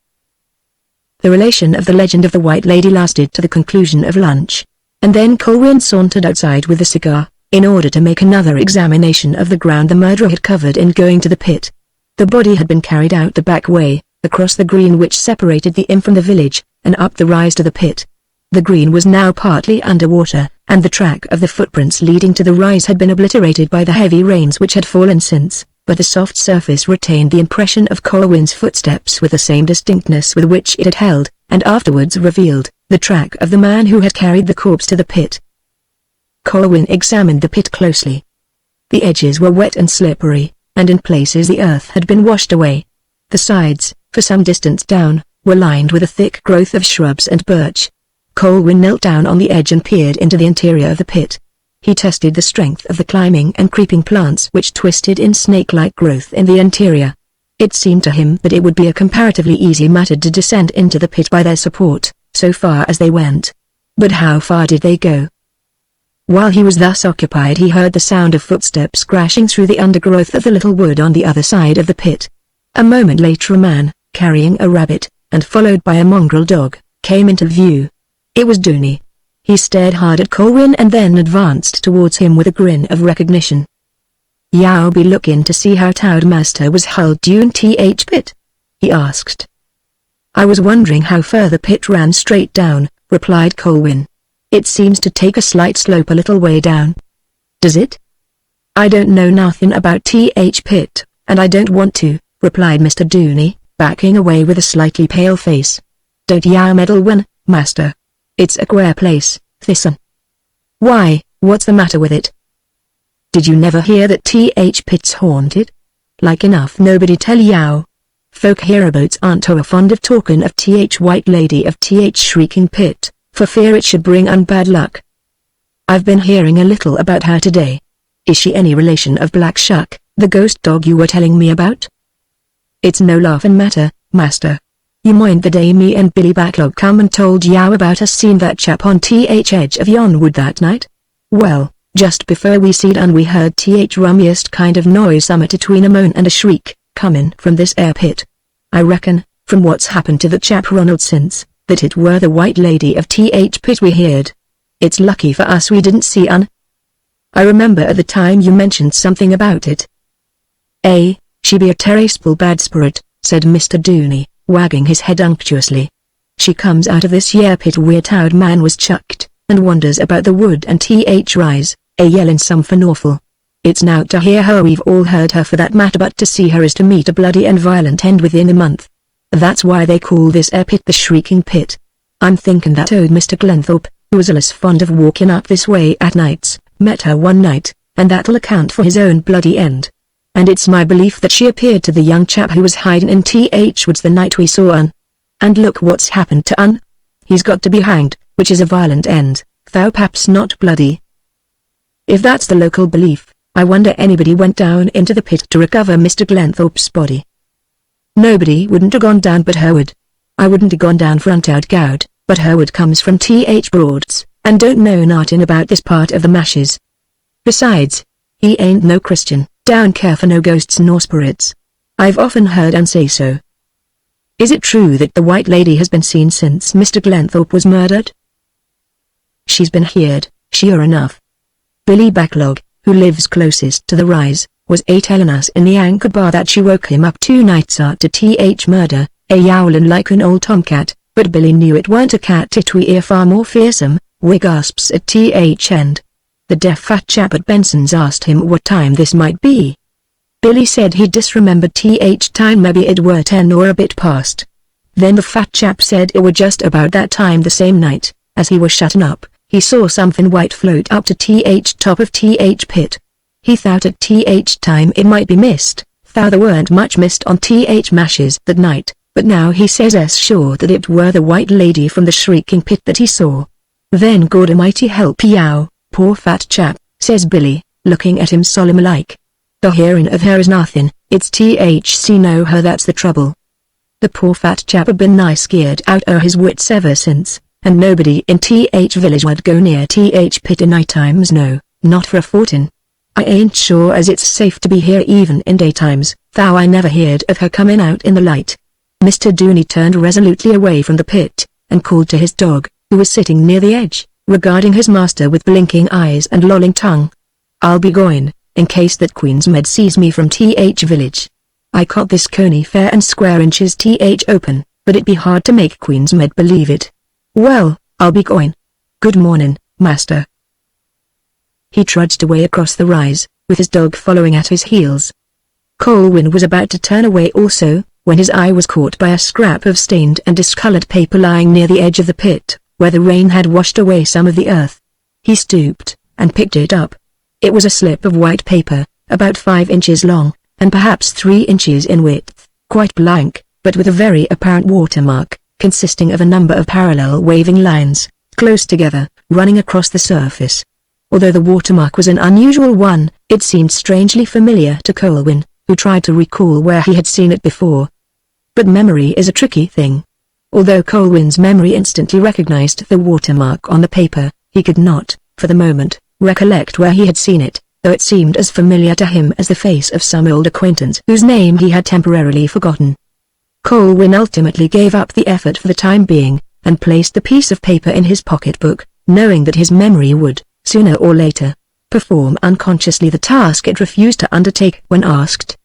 The relation of the legend of the White Lady lasted to the conclusion of lunch, and then Colwyn sauntered outside with a cigar, in order to make another examination of the ground the murderer had covered in going to the pit. The body had been carried out the back way, across the green which separated the inn from the village, and up the rise to the pit. The green was now partly under water, and the track of the footprints leading to the rise had been obliterated by the heavy rains which had fallen since, but the soft surface retained the impression of Colwyn's footsteps with the same distinctness with which it had held, and afterwards revealed, the track of the man who had carried the corpse to the pit. Colwyn examined the pit closely. The edges were wet and slippery, and in places the earth had been washed away. The sides, for some distance down, were lined with a thick growth of shrubs and birch. Colwyn knelt down on the edge and peered into the interior of the pit. He tested the strength of the climbing and creeping plants which twisted in snake-like growth in the interior. It seemed to him that it would be a comparatively easy matter to descend into the pit by their support, so far as they went. But how far did they go? While he was thus occupied he heard the sound of footsteps crashing through the undergrowth of the little wood on the other side of the pit. A moment later a man, carrying a rabbit, and followed by a mongrel dog, came into view. It was Dooney. He stared hard at Colwyn and then advanced towards him with a grin of recognition. "You'll be looking to see how t'oud master was hulled dune th pit?" he asked. "I was wondering how far the pit ran straight down," replied Colwyn. "It seems to take a slight slope a little way down." "Does it?" "I don't know nothing about th pit, and I don't want to," replied Mr. Dooney, backing away with a slightly pale face. "Don't yow meddle when, master. It's a queer place, this'n." "Why, what's the matter with it?" "Did you never hear that th pit's haunted? Like enough nobody tell yow. Folk hereabouts aren't o'er fond of talking of th White Lady of th Shrieking Pit, for fear it should bring on bad luck. I've been hearing a little about her today. Is she any relation of Black Shuck, the ghost dog you were telling me about?" "It's no laughing matter, master. You mind the day me and Billy Backlog come and told yow about us seeing that chap on th edge of yon wood that night? Well, just before we seed on we heard th rummiest kind of noise summat atween a moan and a shriek, comin' from this air pit. I reckon, from what's happened to the chap Ronald since, that it were the White Lady of th pit we heard. It's lucky for us we didn't see un. I remember at the time you mentioned something about it." She be a terrible bad spirit," said Mr. Dooney, wagging his head unctuously. "She comes out of this year pit where t'oud man was chucked, and wanders about the wood and th rise, yellin' something awful. It's now to hear her we've all heard her for that matter, but to see her is to meet a bloody and violent end within a month. That's why they call this air pit the Shrieking Pit. I'm thinking that old Mr. Glenthorpe, who was allus fond of walking up this way at nights, met her one night, and that'll account for his own bloody end. And it's my belief that she appeared to the young chap who was hiding in th woods the night we saw un. And look what's happened to un. He's got to be hanged, which is a violent end, though perhaps not bloody. If that's the local belief, I wonder anybody went down into the pit to recover Mr. Glenthorpe's body. Nobody wouldn't have gone down but Herwood. I wouldn't have gone down front out Gowd, but Herwood comes from th Broads, and don't know nothing about this part of the mashes. Besides, he ain't no Christian, don't care for no ghosts nor spirits. I've often heard un say so." "Is it true that the White Lady has been seen since Mr. Glenthorpe was murdered?" "She's been heard, sure enough. Billy Backlog, who lives closest to the rise, was telling us in the Anchor Bar that she woke him up 2 nights after th murder, yowlin' like an old tomcat, but Billy knew it weren't a cat, it were far more fearsome, we gasps at th end. The deaf fat chap at Benson's asked him what time this might be. Billy said he disremembered th time, maybe it were 10 or a bit past. Then the fat chap said it were just about that time the same night, as he was shutting up, he saw something white float up to top of pit. He thought at time it might be mist, though there weren't much mist on mashes that night, but now he says sure that it were the white lady from the Shrieking Pit that he saw. Then God Almighty help yow, poor fat chap, says Billy, looking at him solemn like. The hearing of her is nothing, it's know her that's the trouble. The poor fat chap had been nigh scared out o' his wits ever since, and nobody in village would go near pit in night times, no, not for a fortin. I ain't sure as it's safe to be here even in daytimes, though I never heard of her coming out in the light. Mr. Dooney turned resolutely away from the pit, and called to his dog, who was sitting near the edge, regarding his master with blinking eyes and lolling tongue. I'll be going, in case that Queen's Med sees me from village. I caught this coney fair and square inches open, but it be hard to make Queen's Med believe it. Well, I'll be going. Good morning, master. He trudged away across the rise, with his dog following at his heels. Colwyn was about to turn away also, when his eye was caught by a scrap of stained and discolored paper lying near the edge of the pit, where the rain had washed away some of the earth. He stooped, and picked it up. It was a slip of white paper, about 5 inches long, and perhaps 3 inches in width, quite blank, but with a very apparent watermark, consisting of a number of parallel waving lines, close together, running across the surface. Although the watermark was an unusual one, it seemed strangely familiar to Colwyn, who tried to recall where he had seen it before. But memory is a tricky thing. Although Colwyn's memory instantly recognized the watermark on the paper, he could not, for the moment, recollect where he had seen it, though it seemed as familiar to him as the face of some old acquaintance whose name he had temporarily forgotten. Colwyn ultimately gave up the effort for the time being, and placed the piece of paper in his pocketbook, knowing that his memory would, sooner or later, perform unconsciously the task it refused to undertake when asked.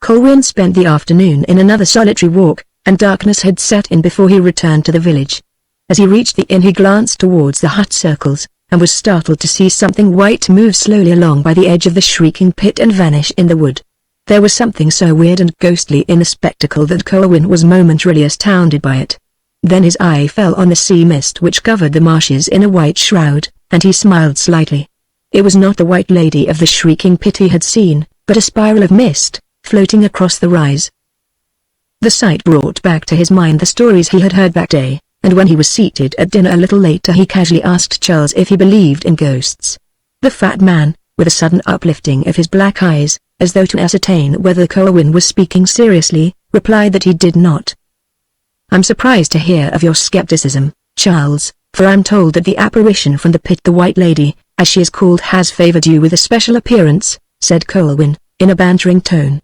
Colwyn spent the afternoon in another solitary walk, and darkness had set in before he returned to the village. As he reached the inn he glanced towards the hut circles, and was startled to see something white move slowly along by the edge of the Shrieking Pit and vanish in the wood. There was something so weird and ghostly in the spectacle that Colwyn was momentarily astounded by it. Then his eye fell on the sea mist which covered the marshes in a white shroud, and he smiled slightly. It was not the white lady of the Shrieking Pit he had seen, but a spiral of mist, floating across the rise. The sight brought back to his mind the stories he had heard that day, and when he was seated at dinner a little later he casually asked Charles if he believed in ghosts. The fat man, with a sudden uplifting of his black eyes, as though to ascertain whether Colwyn was speaking seriously, replied that he did not. I'm surprised to hear of your skepticism, Charles, for I'm told that the apparition from the pit, the White Lady, as she is called, has favored you with a special appearance, said Colwyn, in a bantering tone.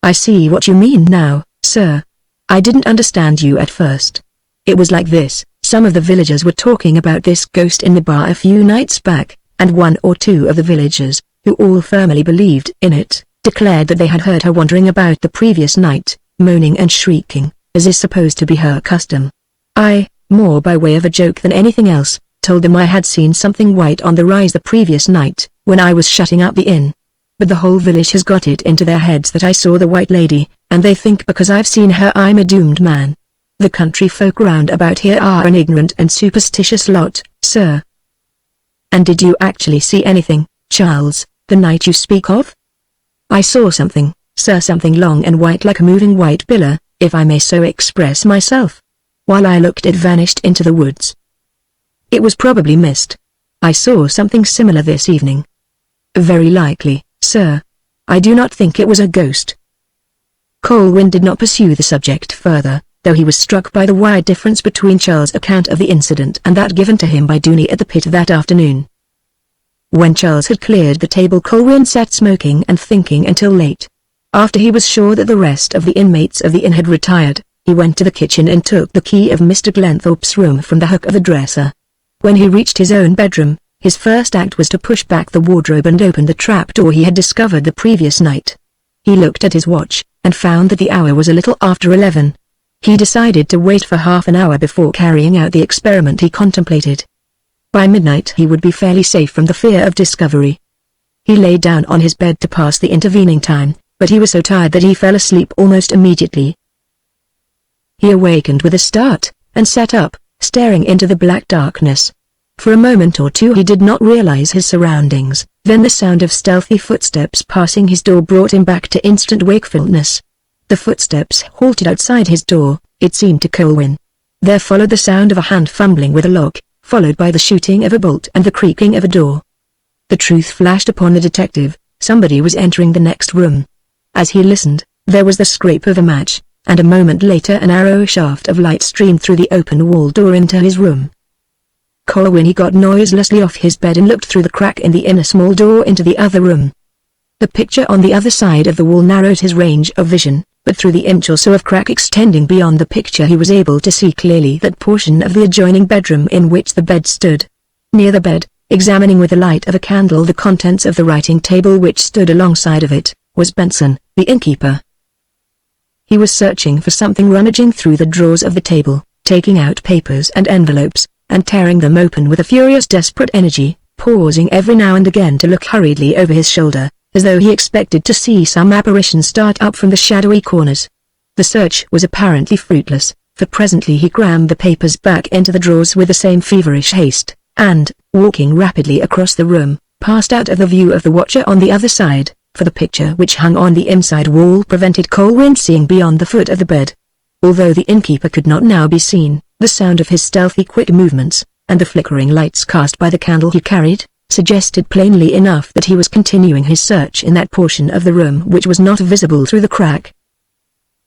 I see what you mean now, sir. I didn't understand you at first. It was like this: some of the villagers were talking about this ghost in the bar a few nights back, and 1 or 2 of the villagers, who all firmly believed in it, declared that they had heard her wandering about the previous night, moaning and shrieking, as is supposed to be her custom. I, more by way of a joke than anything else, told them I had seen something white on the rise the previous night, when I was shutting up the inn. But the whole village has got it into their heads that I saw the White Lady, and they think because I've seen her I'm a doomed man. The country folk round about here are an ignorant and superstitious lot, sir. And did you actually see anything, Charles, the night you speak of? I saw something, sir, something long and white like a moving white pillar, if I may so express myself. While I looked it vanished into the woods. It was probably mist. I saw something similar this evening. Very likely, sir. I do not think it was a ghost. Colwyn did not pursue the subject further, though he was struck by the wide difference between Charles' account of the incident and that given to him by Dooney at the pit that afternoon. When Charles had cleared the table, Colwyn sat smoking and thinking until late. After he was sure that the rest of the inmates of the inn had retired, he went to the kitchen and took the key of Mr. Glenthorpe's room from the hook of the dresser. When he reached his own bedroom, his first act was to push back the wardrobe and open the trapdoor he had discovered the previous night. He looked at his watch, and found that the hour was a little after 11. He decided to wait for half an hour before carrying out the experiment he contemplated. By midnight he would be fairly safe from the fear of discovery. He lay down on his bed to pass the intervening time, but he was so tired that he fell asleep almost immediately. He awakened with a start, and sat up, staring into the black darkness. For a moment or two he did not realize his surroundings, then the sound of stealthy footsteps passing his door brought him back to instant wakefulness. The footsteps halted outside his door, it seemed to Colwyn. There followed the sound of a hand fumbling with a lock, followed by the shooting of a bolt and the creaking of a door. The truth flashed upon the detective: somebody was entering the next room. As he listened, there was the scrape of a match, and a moment later an arrow shaft of light streamed through the open wall door into his room. Colwyn got noiselessly off his bed and looked through the crack in the inner small door into the other room. The picture on the other side of the wall narrowed his range of vision, but through the inch or so of crack extending beyond the picture he was able to see clearly that portion of the adjoining bedroom in which the bed stood. Near the bed, examining with the light of a candle the contents of the writing table which stood alongside of it, was Benson, the innkeeper. He was searching for something, rummaging through the drawers of the table, taking out papers and envelopes, and tearing them open with a furious desperate energy, pausing every now and again to look hurriedly over his shoulder, as though he expected to see some apparition start up from the shadowy corners. The search was apparently fruitless, for presently he crammed the papers back into the drawers with the same feverish haste, and, walking rapidly across the room, passed out of the view of the watcher on the other side, for the picture which hung on the inside wall prevented Colwyn seeing beyond the foot of the bed. Although the innkeeper could not now be seen, the sound of his stealthy quick movements, and the flickering lights cast by the candle he carried, suggested plainly enough that he was continuing his search in that portion of the room which was not visible through the crack.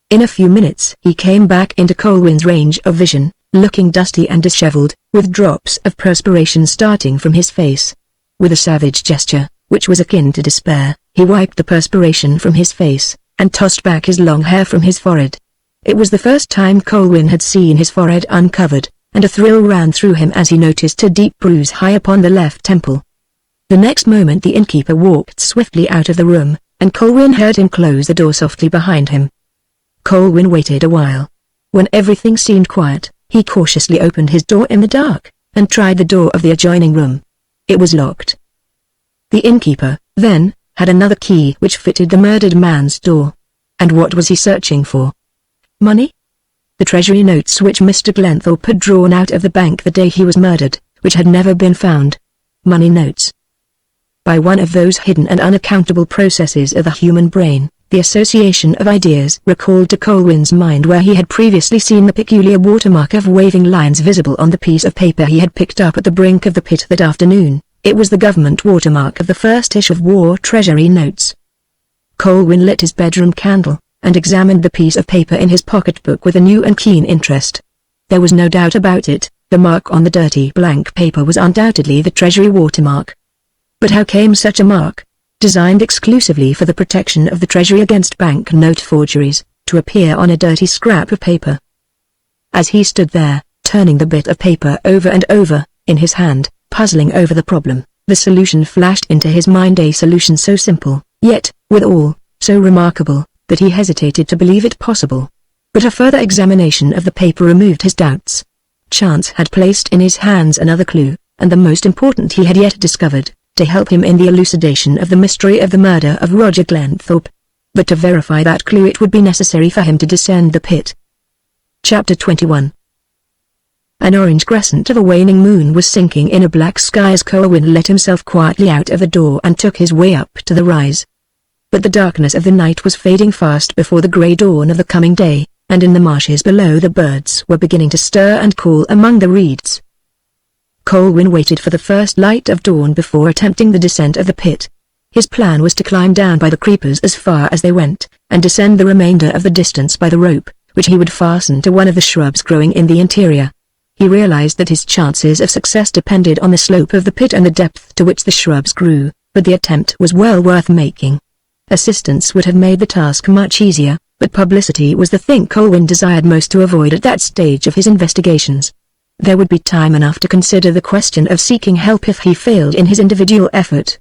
In a few minutes he came back into Colwyn's range of vision, looking dusty and disheveled, with drops of perspiration starting from his face. With a savage gesture, which was akin to despair, he wiped the perspiration from his face, and tossed back his long hair from his forehead. It was the first time Colwyn had seen his forehead uncovered, and a thrill ran through him as he noticed a deep bruise high upon the left temple. The next moment the innkeeper walked swiftly out of the room, and Colwyn heard him close the door softly behind him. Colwyn waited a while. When everything seemed quiet, he cautiously opened his door in the dark, and tried the door of the adjoining room. It was locked. The innkeeper, then, had another key which fitted the murdered man's door. And what was he searching for? Money? The treasury notes which Mr. Glenthorpe had drawn out of the bank the day he was murdered, which had never been found. Money notes. By one of those hidden and unaccountable processes of the human brain, the association of ideas recalled to Colwyn's mind where he had previously seen the peculiar watermark of waving lines visible on the piece of paper he had picked up at the brink of the pit that afternoon. It was the government watermark of the first issue of War Treasury notes. Colwyn lit his bedroom candle, and examined the piece of paper in his pocketbook with a new and keen interest. There was no doubt about it, the mark on the dirty blank paper was undoubtedly the Treasury watermark. But how came such a mark, designed exclusively for the protection of the Treasury against bank note forgeries, to appear on a dirty scrap of paper? As he stood there, turning the bit of paper over and over, in his hand, puzzling over the problem, the solution flashed into his mind, a solution so simple, yet, withal, so remarkable, that he hesitated to believe it possible. But a further examination of the paper removed his doubts. Chance had placed in his hands another clue, and the most important he had yet discovered, to help him in the elucidation of the mystery of the murder of Roger Glenthorpe. But to verify that clue it would be necessary for him to descend the pit. Chapter 21. An orange crescent of a waning moon was sinking in a black sky as Colwyn let himself quietly out of the door and took his way up to the rise. But the darkness of the night was fading fast before the grey dawn of the coming day, and in the marshes below the birds were beginning to stir and call among the reeds. Colwyn waited for the first light of dawn before attempting the descent of the pit. His plan was to climb down by the creepers as far as they went, and descend the remainder of the distance by the rope, which he would fasten to one of the shrubs growing in the interior. He realized that his chances of success depended on the slope of the pit and the depth to which the shrubs grew, but the attempt was well worth making. Assistance would have made the task much easier, but publicity was the thing Colwyn desired most to avoid at that stage of his investigations. There would be time enough to consider the question of seeking help if he failed in his individual effort.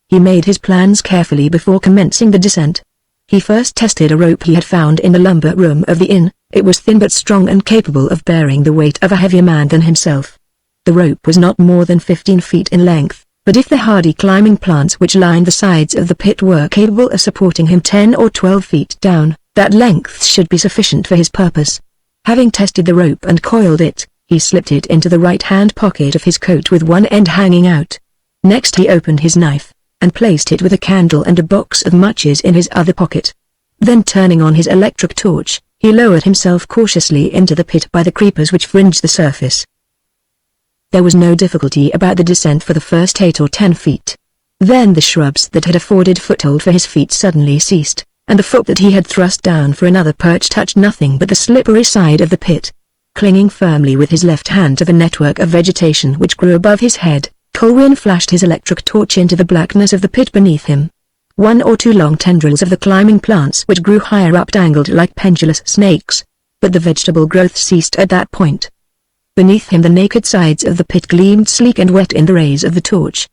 He made his plans carefully before commencing the descent. He first tested a rope he had found in the lumber room of the inn. It was thin but strong and capable of bearing the weight of a heavier man than himself. The rope was not more than 15 feet in length, but if the hardy climbing plants which lined the sides of the pit were capable of supporting him 10 or 12 feet down, that length should be sufficient for his purpose. Having tested the rope and coiled it, he slipped it into the right-hand pocket of his coat with one end hanging out. Next he opened his knife, and placed it with a candle and a box of matches in his other pocket. Then turning on his electric torch, he lowered himself cautiously into the pit by the creepers which fringed the surface. There was no difficulty about the descent for the first 8 or 10 feet. Then the shrubs that had afforded foothold for his feet suddenly ceased, and the foot that he had thrust down for another perch touched nothing but the slippery side of the pit. Clinging firmly with his left hand to the network of vegetation which grew above his head, Colwyn flashed his electric torch into the blackness of the pit beneath him. 1 or 2 long tendrils of the climbing plants which grew higher up dangled like pendulous snakes, but the vegetable growth ceased at that point. Beneath him the naked sides of the pit gleamed sleek and wet in the rays of the torch.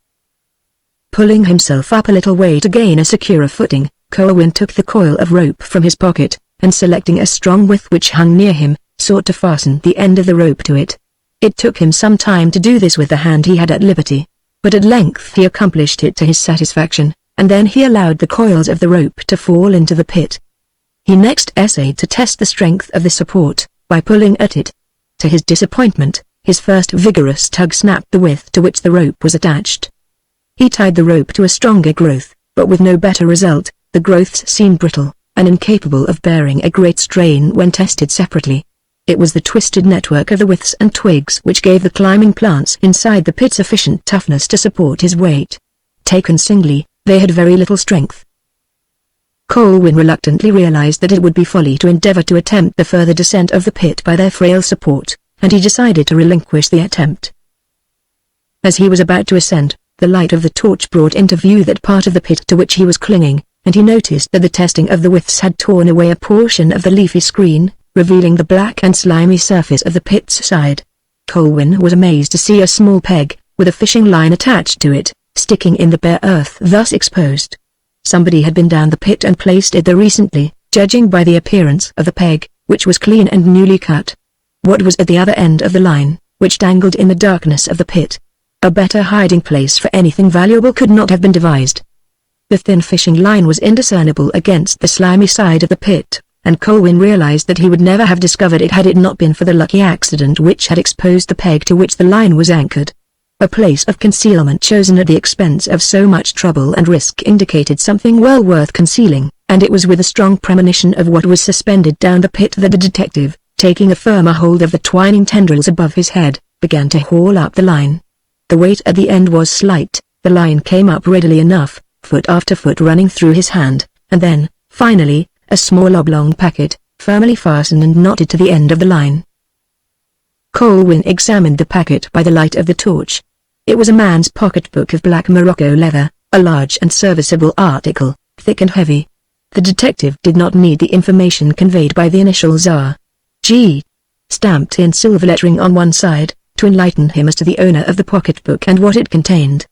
Pulling himself up a little way to gain a securer footing, Colwyn took the coil of rope from his pocket, and selecting a strong withe which hung near him, sought to fasten the end of the rope to it. It took him some time to do this with the hand he had at liberty, but at length he accomplished it to his satisfaction, and then he allowed the coils of the rope to fall into the pit. He next essayed to test the strength of the support, by pulling at it. To his disappointment, his first vigorous tug snapped the withe to which the rope was attached. He tied the rope to a stronger growth, but with no better result. The growths seemed brittle, and incapable of bearing a great strain when tested separately. It was the twisted network of the withes and twigs which gave the climbing plants inside the pit sufficient toughness to support his weight. Taken singly, they had very little strength. Colwyn reluctantly realized that it would be folly to endeavor to attempt the further descent of the pit by their frail support, and he decided to relinquish the attempt. As he was about to ascend, the light of the torch brought into view that part of the pit to which he was clinging, and he noticed that the testing of the withes had torn away a portion of the leafy screen, revealing the black and slimy surface of the pit's side. Colwyn was amazed to see a small peg, with a fishing line attached to it, sticking in the bare earth thus exposed. Somebody had been down the pit and placed it there recently, judging by the appearance of the peg, which was clean and newly cut. What was at the other end of the line, which dangled in the darkness of the pit? A better hiding place for anything valuable could not have been devised. The thin fishing line was indiscernible against the slimy side of the pit, and Colwyn realized that he would never have discovered it had it not been for the lucky accident which had exposed the peg to which the line was anchored. A place of concealment chosen at the expense of so much trouble and risk indicated something well worth concealing, and it was with a strong premonition of what was suspended down the pit that the detective, taking a firmer hold of the twining tendrils above his head, began to haul up the line. The weight at the end was slight, the line came up readily enough, foot after foot running through his hand, and then, finally, a small oblong packet, firmly fastened and knotted to the end of the line. Colwyn examined the packet by the light of the torch. It was a man's pocketbook of black Morocco leather, a large and serviceable article, thick and heavy. The detective did not need the information conveyed by the initials R.G. stamped in silver lettering on one side, to enlighten him as to the owner of the pocketbook and what it contained.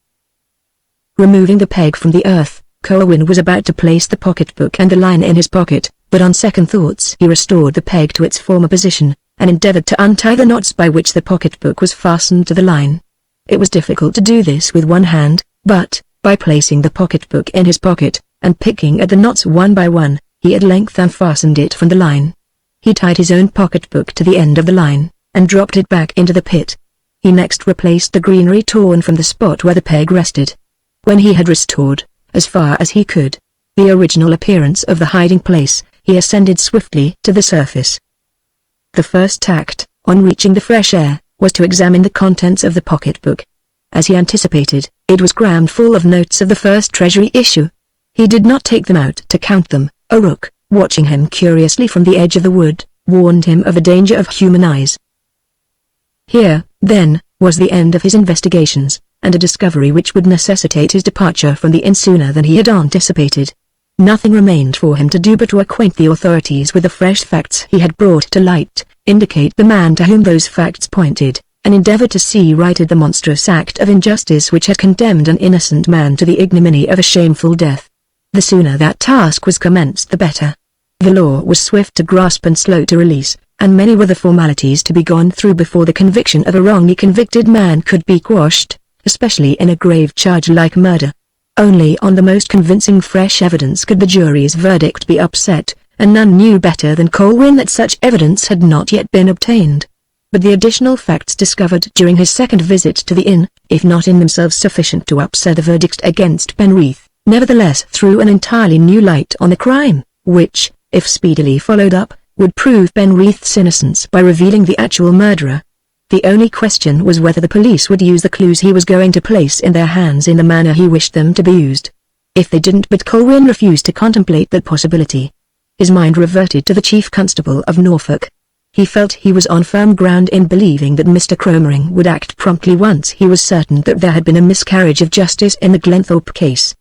Removing the peg from the earth, Colwyn was about to place the pocketbook and the line in his pocket, but on second thoughts he restored the peg to its former position, and endeavored to untie the knots by which the pocketbook was fastened to the line. It was difficult to do this with one hand, but, by placing the pocketbook in his pocket, and picking at the knots one by one, he at length unfastened it from the line. He tied his own pocketbook to the end of the line, and dropped it back into the pit. He next replaced the greenery torn from the spot where the peg rested. When he had restored, as far as he could, the original appearance of the hiding place, he ascended swiftly to the surface. The first tact, on reaching the fresh air, was to examine the contents of the pocketbook. As he anticipated, it was crammed full of notes of the first Treasury issue. He did not take them out to count them. A rook, watching him curiously from the edge of the wood, warned him of the danger of human eyes. Here, then, was the end of his investigations, and a discovery which would necessitate his departure from the inn sooner than he had anticipated. Nothing remained for him to do but to acquaint the authorities with the fresh facts he had brought to light, indicate the man to whom those facts pointed, and endeavor to see righted the monstrous act of injustice which had condemned an innocent man to the ignominy of a shameful death. The sooner that task was commenced the better. The law was swift to grasp and slow to release, and many were the formalities to be gone through before the conviction of a wrongly convicted man could be quashed, especially in a grave charge like murder. Only on the most convincing fresh evidence could the jury's verdict be upset, and none knew better than Colwyn that such evidence had not yet been obtained. But the additional facts discovered during his second visit to the inn, if not in themselves sufficient to upset the verdict against Penrith, nevertheless threw an entirely new light on the crime, which, if speedily followed up, would prove Penrith's innocence by revealing the actual murderer. The only question was whether the police would use the clues he was going to place in their hands in the manner he wished them to be used. If they didn't, but Colwyn refused to contemplate that possibility. His mind reverted to the Chief Constable of Norfolk. He felt he was on firm ground in believing that Mr. Cromering would act promptly once he was certain that there had been a miscarriage of justice in the Glenthorpe case.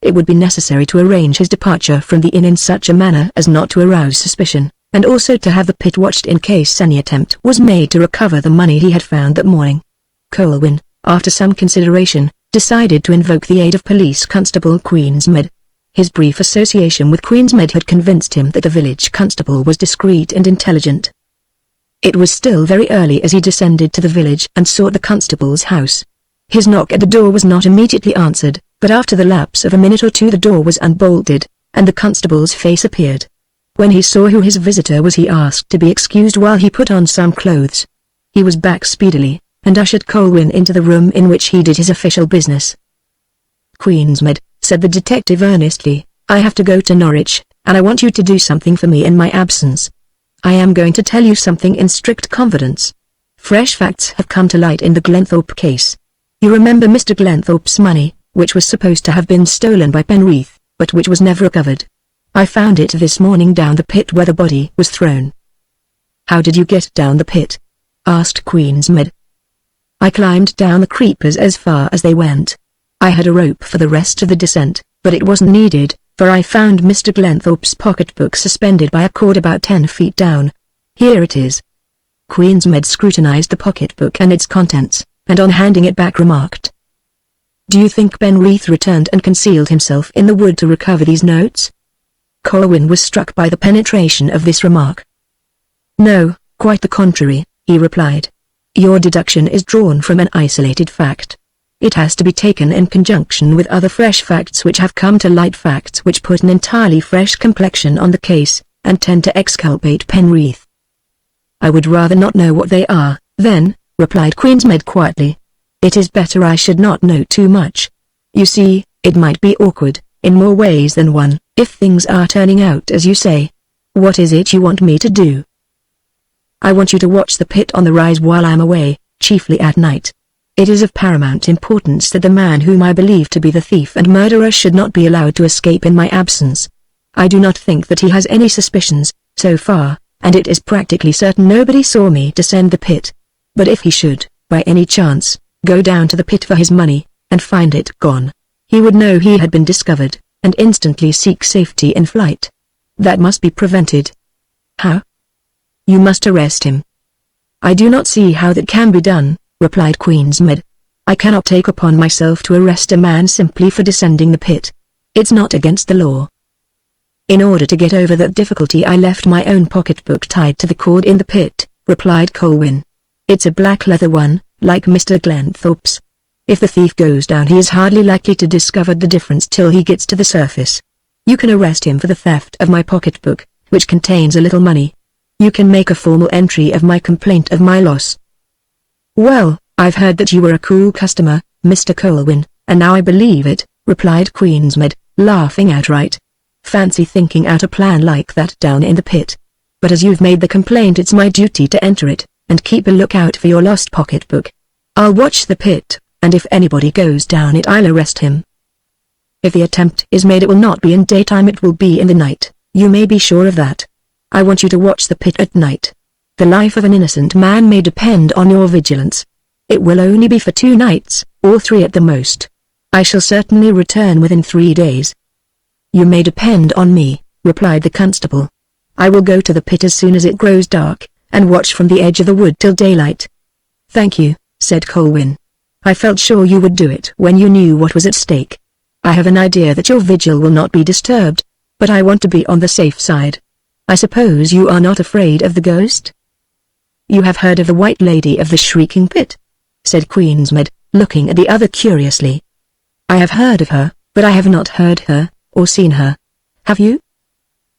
It would be necessary to arrange his departure from the inn in such a manner as not to arouse suspicion, and also to have the pit watched in case any attempt was made to recover the money he had found that morning. Colwyn, after some consideration, decided to invoke the aid of Police Constable Queensmead. His brief association with Queensmead had convinced him that the village constable was discreet and intelligent. It was still very early as he descended to the village and sought the constable's house. His knock at the door was not immediately answered, but after the lapse of a minute or two the door was unbolted, and the constable's face appeared. When he saw who his visitor was, he asked to be excused while he put on some clothes. He was back speedily, and ushered Colwyn into the room in which he did his official business. "Queensmead," said the detective earnestly, "I have to go to Norwich, and I want you to do something for me in my absence. I am going to tell you something in strict confidence. Fresh facts have come to light in the Glenthorpe case. You remember Mr. Glenthorpe's money, which was supposed to have been stolen by Penrith, but which was never recovered. I found it this morning down the pit where the body was thrown." "How did you get down the pit?" asked Queensmead. "I climbed down the creepers as far as they went. I had a rope for the rest of the descent, but it wasn't needed, for I found Mr. Glenthorpe's pocketbook suspended by a cord about 10 feet down. Here it is." Queensmead scrutinized the pocketbook and its contents, and on handing it back remarked, "Do you think Penrith returned and concealed himself in the wood to recover these notes?" Colwyn was struck by the penetration of this remark. "No, quite the contrary," he replied. "Your deduction is drawn from an isolated fact. It has to be taken in conjunction with other fresh facts which have come to light, facts which put an entirely fresh complexion on the case, and tend to exculpate Penrith." "I would rather not know what they are, then," replied Queensmead quietly. "It is better I should not know too much. You see, it might be awkward, in more ways than one, if things are turning out as you say. What is it you want me to do?" "I want you to watch the pit on the rise while I am away, chiefly at night. It is of paramount importance that the man whom I believe to be the thief and murderer should not be allowed to escape in my absence. I do not think that he has any suspicions, so far, and it is practically certain nobody saw me descend the pit. But if he should, by any chance, go down to the pit for his money, and find it gone, he would know he had been discovered, and instantly seek safety in flight. That must be prevented." "How?" "You must arrest him." "I do not see how that can be done," replied Queensmead. "I cannot take upon myself to arrest a man simply for descending the pit. It's not against the law." "In order to get over that difficulty I left my own pocketbook tied to the cord in the pit," replied Colwyn. "It's a black leather one, like Mr. Glenthorpe's. If the thief goes down he is hardly likely to discover the difference till he gets to the surface. You can arrest him for the theft of my pocketbook, which contains a little money. You can make a formal entry of my complaint of my loss." "Well, I've heard that you were a cool customer, Mr. Colwyn, and now I believe it," replied Queensmead, laughing outright. "Fancy thinking out a plan like that down in the pit. But as you've made the complaint it's my duty to enter it, and keep a lookout for your lost pocketbook. I'll watch the pit, and if anybody goes down it I'll arrest him. If the attempt is made it will not be in daytime, it will be in the night, you may be sure of that. I want you to watch the pit at night. The life of an innocent man may depend on your vigilance. It will only be for 2 nights, or 3 at the most. I shall certainly return within 3 days." "You may depend on me," replied the constable. "I will go to the pit as soon as it grows dark, and watch from the edge of the wood till daylight." "Thank you," said Colwyn. "I felt sure you would do it when you knew what was at stake. I have an idea that your vigil will not be disturbed, but I want to be on the safe side. I suppose you are not afraid of the ghost?" "You have heard of the White Lady of the Shrieking Pit?" said Queensmead, looking at the other curiously. "I have heard of her, but I have not heard her, or seen her. Have you?"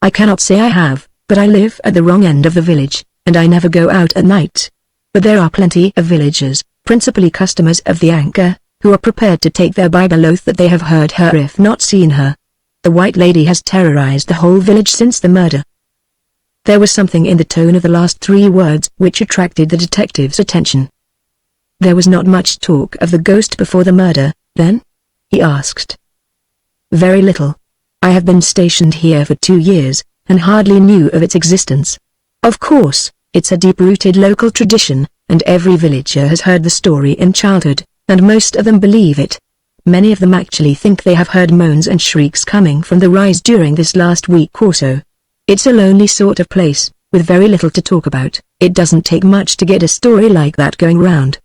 I cannot say I have, but I live at the wrong end of the village, and I never go out at night. But there are plenty of villagers, principally customers of the anchor, who are prepared to take their Bible oath that they have heard her if not seen her. The White Lady has terrorized the whole village since the murder." There was something in the tone of the last 3 words which attracted the detective's attention. "There was not much talk of the ghost before the murder, then?" he asked. "Very little. I have been stationed here for 2 years, and hardly knew of its existence. Of course, it's a deep-rooted local tradition, and every villager has heard the story in childhood, and most of them believe it. Many of them actually think they have heard moans and shrieks coming from the rise during this last week or so. It's a lonely sort of place, with very little to talk about. It doesn't take much to get a story like that going round."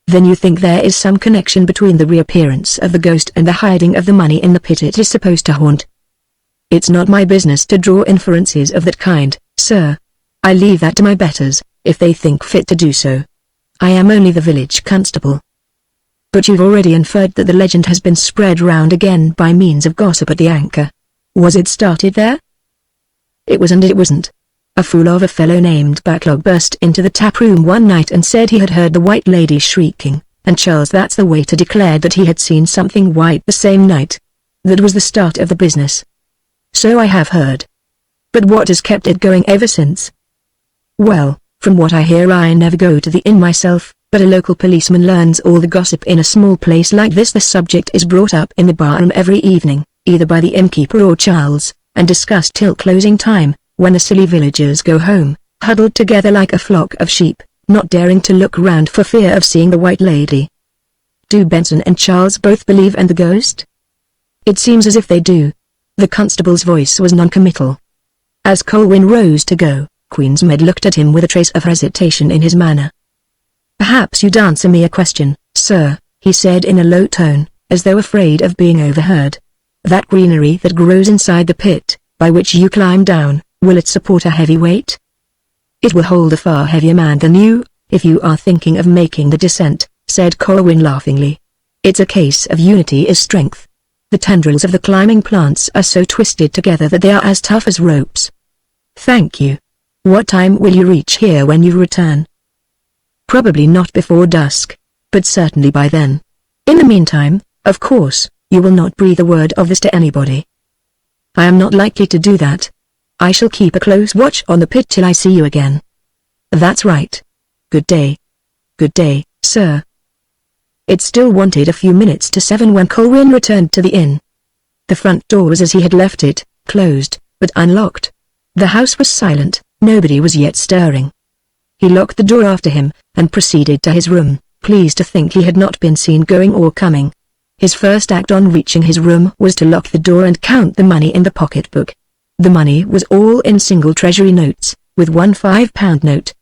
"Then you think there is some connection between the reappearance of the ghost and the hiding of the money in the pit it is supposed to haunt?" "It's not my business to draw inferences of that kind, sir. I leave that to my betters, if they think fit to do so. I am only the village constable." "But you've already inferred that the legend has been spread round again by means of gossip at the anchor. Was it started there?" "It was and it wasn't. A fool of a fellow named Backlog burst into the tap room one night and said he had heard the White Lady shrieking, and Charles that's the waiter declared that he had seen something white the same night. That was the start of the business." "So I have heard. But what has kept it going ever since?" "Well, from what I hear I never go to the inn myself, but a local policeman learns all the gossip in a small place like this. The subject is brought up in the barroom every evening, either by the innkeeper or Charles, and discussed till closing time, when the silly villagers go home, huddled together like a flock of sheep, not daring to look round for fear of seeing the White Lady." "Do Benson and Charles both believe in the ghost?" "It seems as if they do." The constable's voice was non-committal. As Colwyn rose to go, Queensmead looked at him with a trace of hesitation in his manner. "Perhaps you'd answer me a question, sir," he said in a low tone, as though afraid of being overheard. "That greenery that grows inside the pit, by which you climb down, will it support a heavy weight?" "It will hold a far heavier man than you, if you are thinking of making the descent," said Colwyn laughingly. "It's a case of unity is strength. The tendrils of the climbing plants are so twisted together that they are as tough as ropes." "Thank you. What time will you reach here when you return?" "Probably not before dusk, but certainly by then. In the meantime, of course, you will not breathe a word of this to anybody." "I am not likely to do that. I shall keep a close watch on the pit till I see you again." "That's right. Good day." "Good day, sir." It still wanted a few minutes to 7 when Colwyn returned to the inn. The front door was as he had left it, closed, but unlocked. The house was silent, nobody was yet stirring. He locked the door after him, and proceeded to his room, pleased to think he had not been seen going or coming. His first act on reaching his room was to lock the door and count the money in the pocketbook. The money was all in single treasury notes, with one £5 note.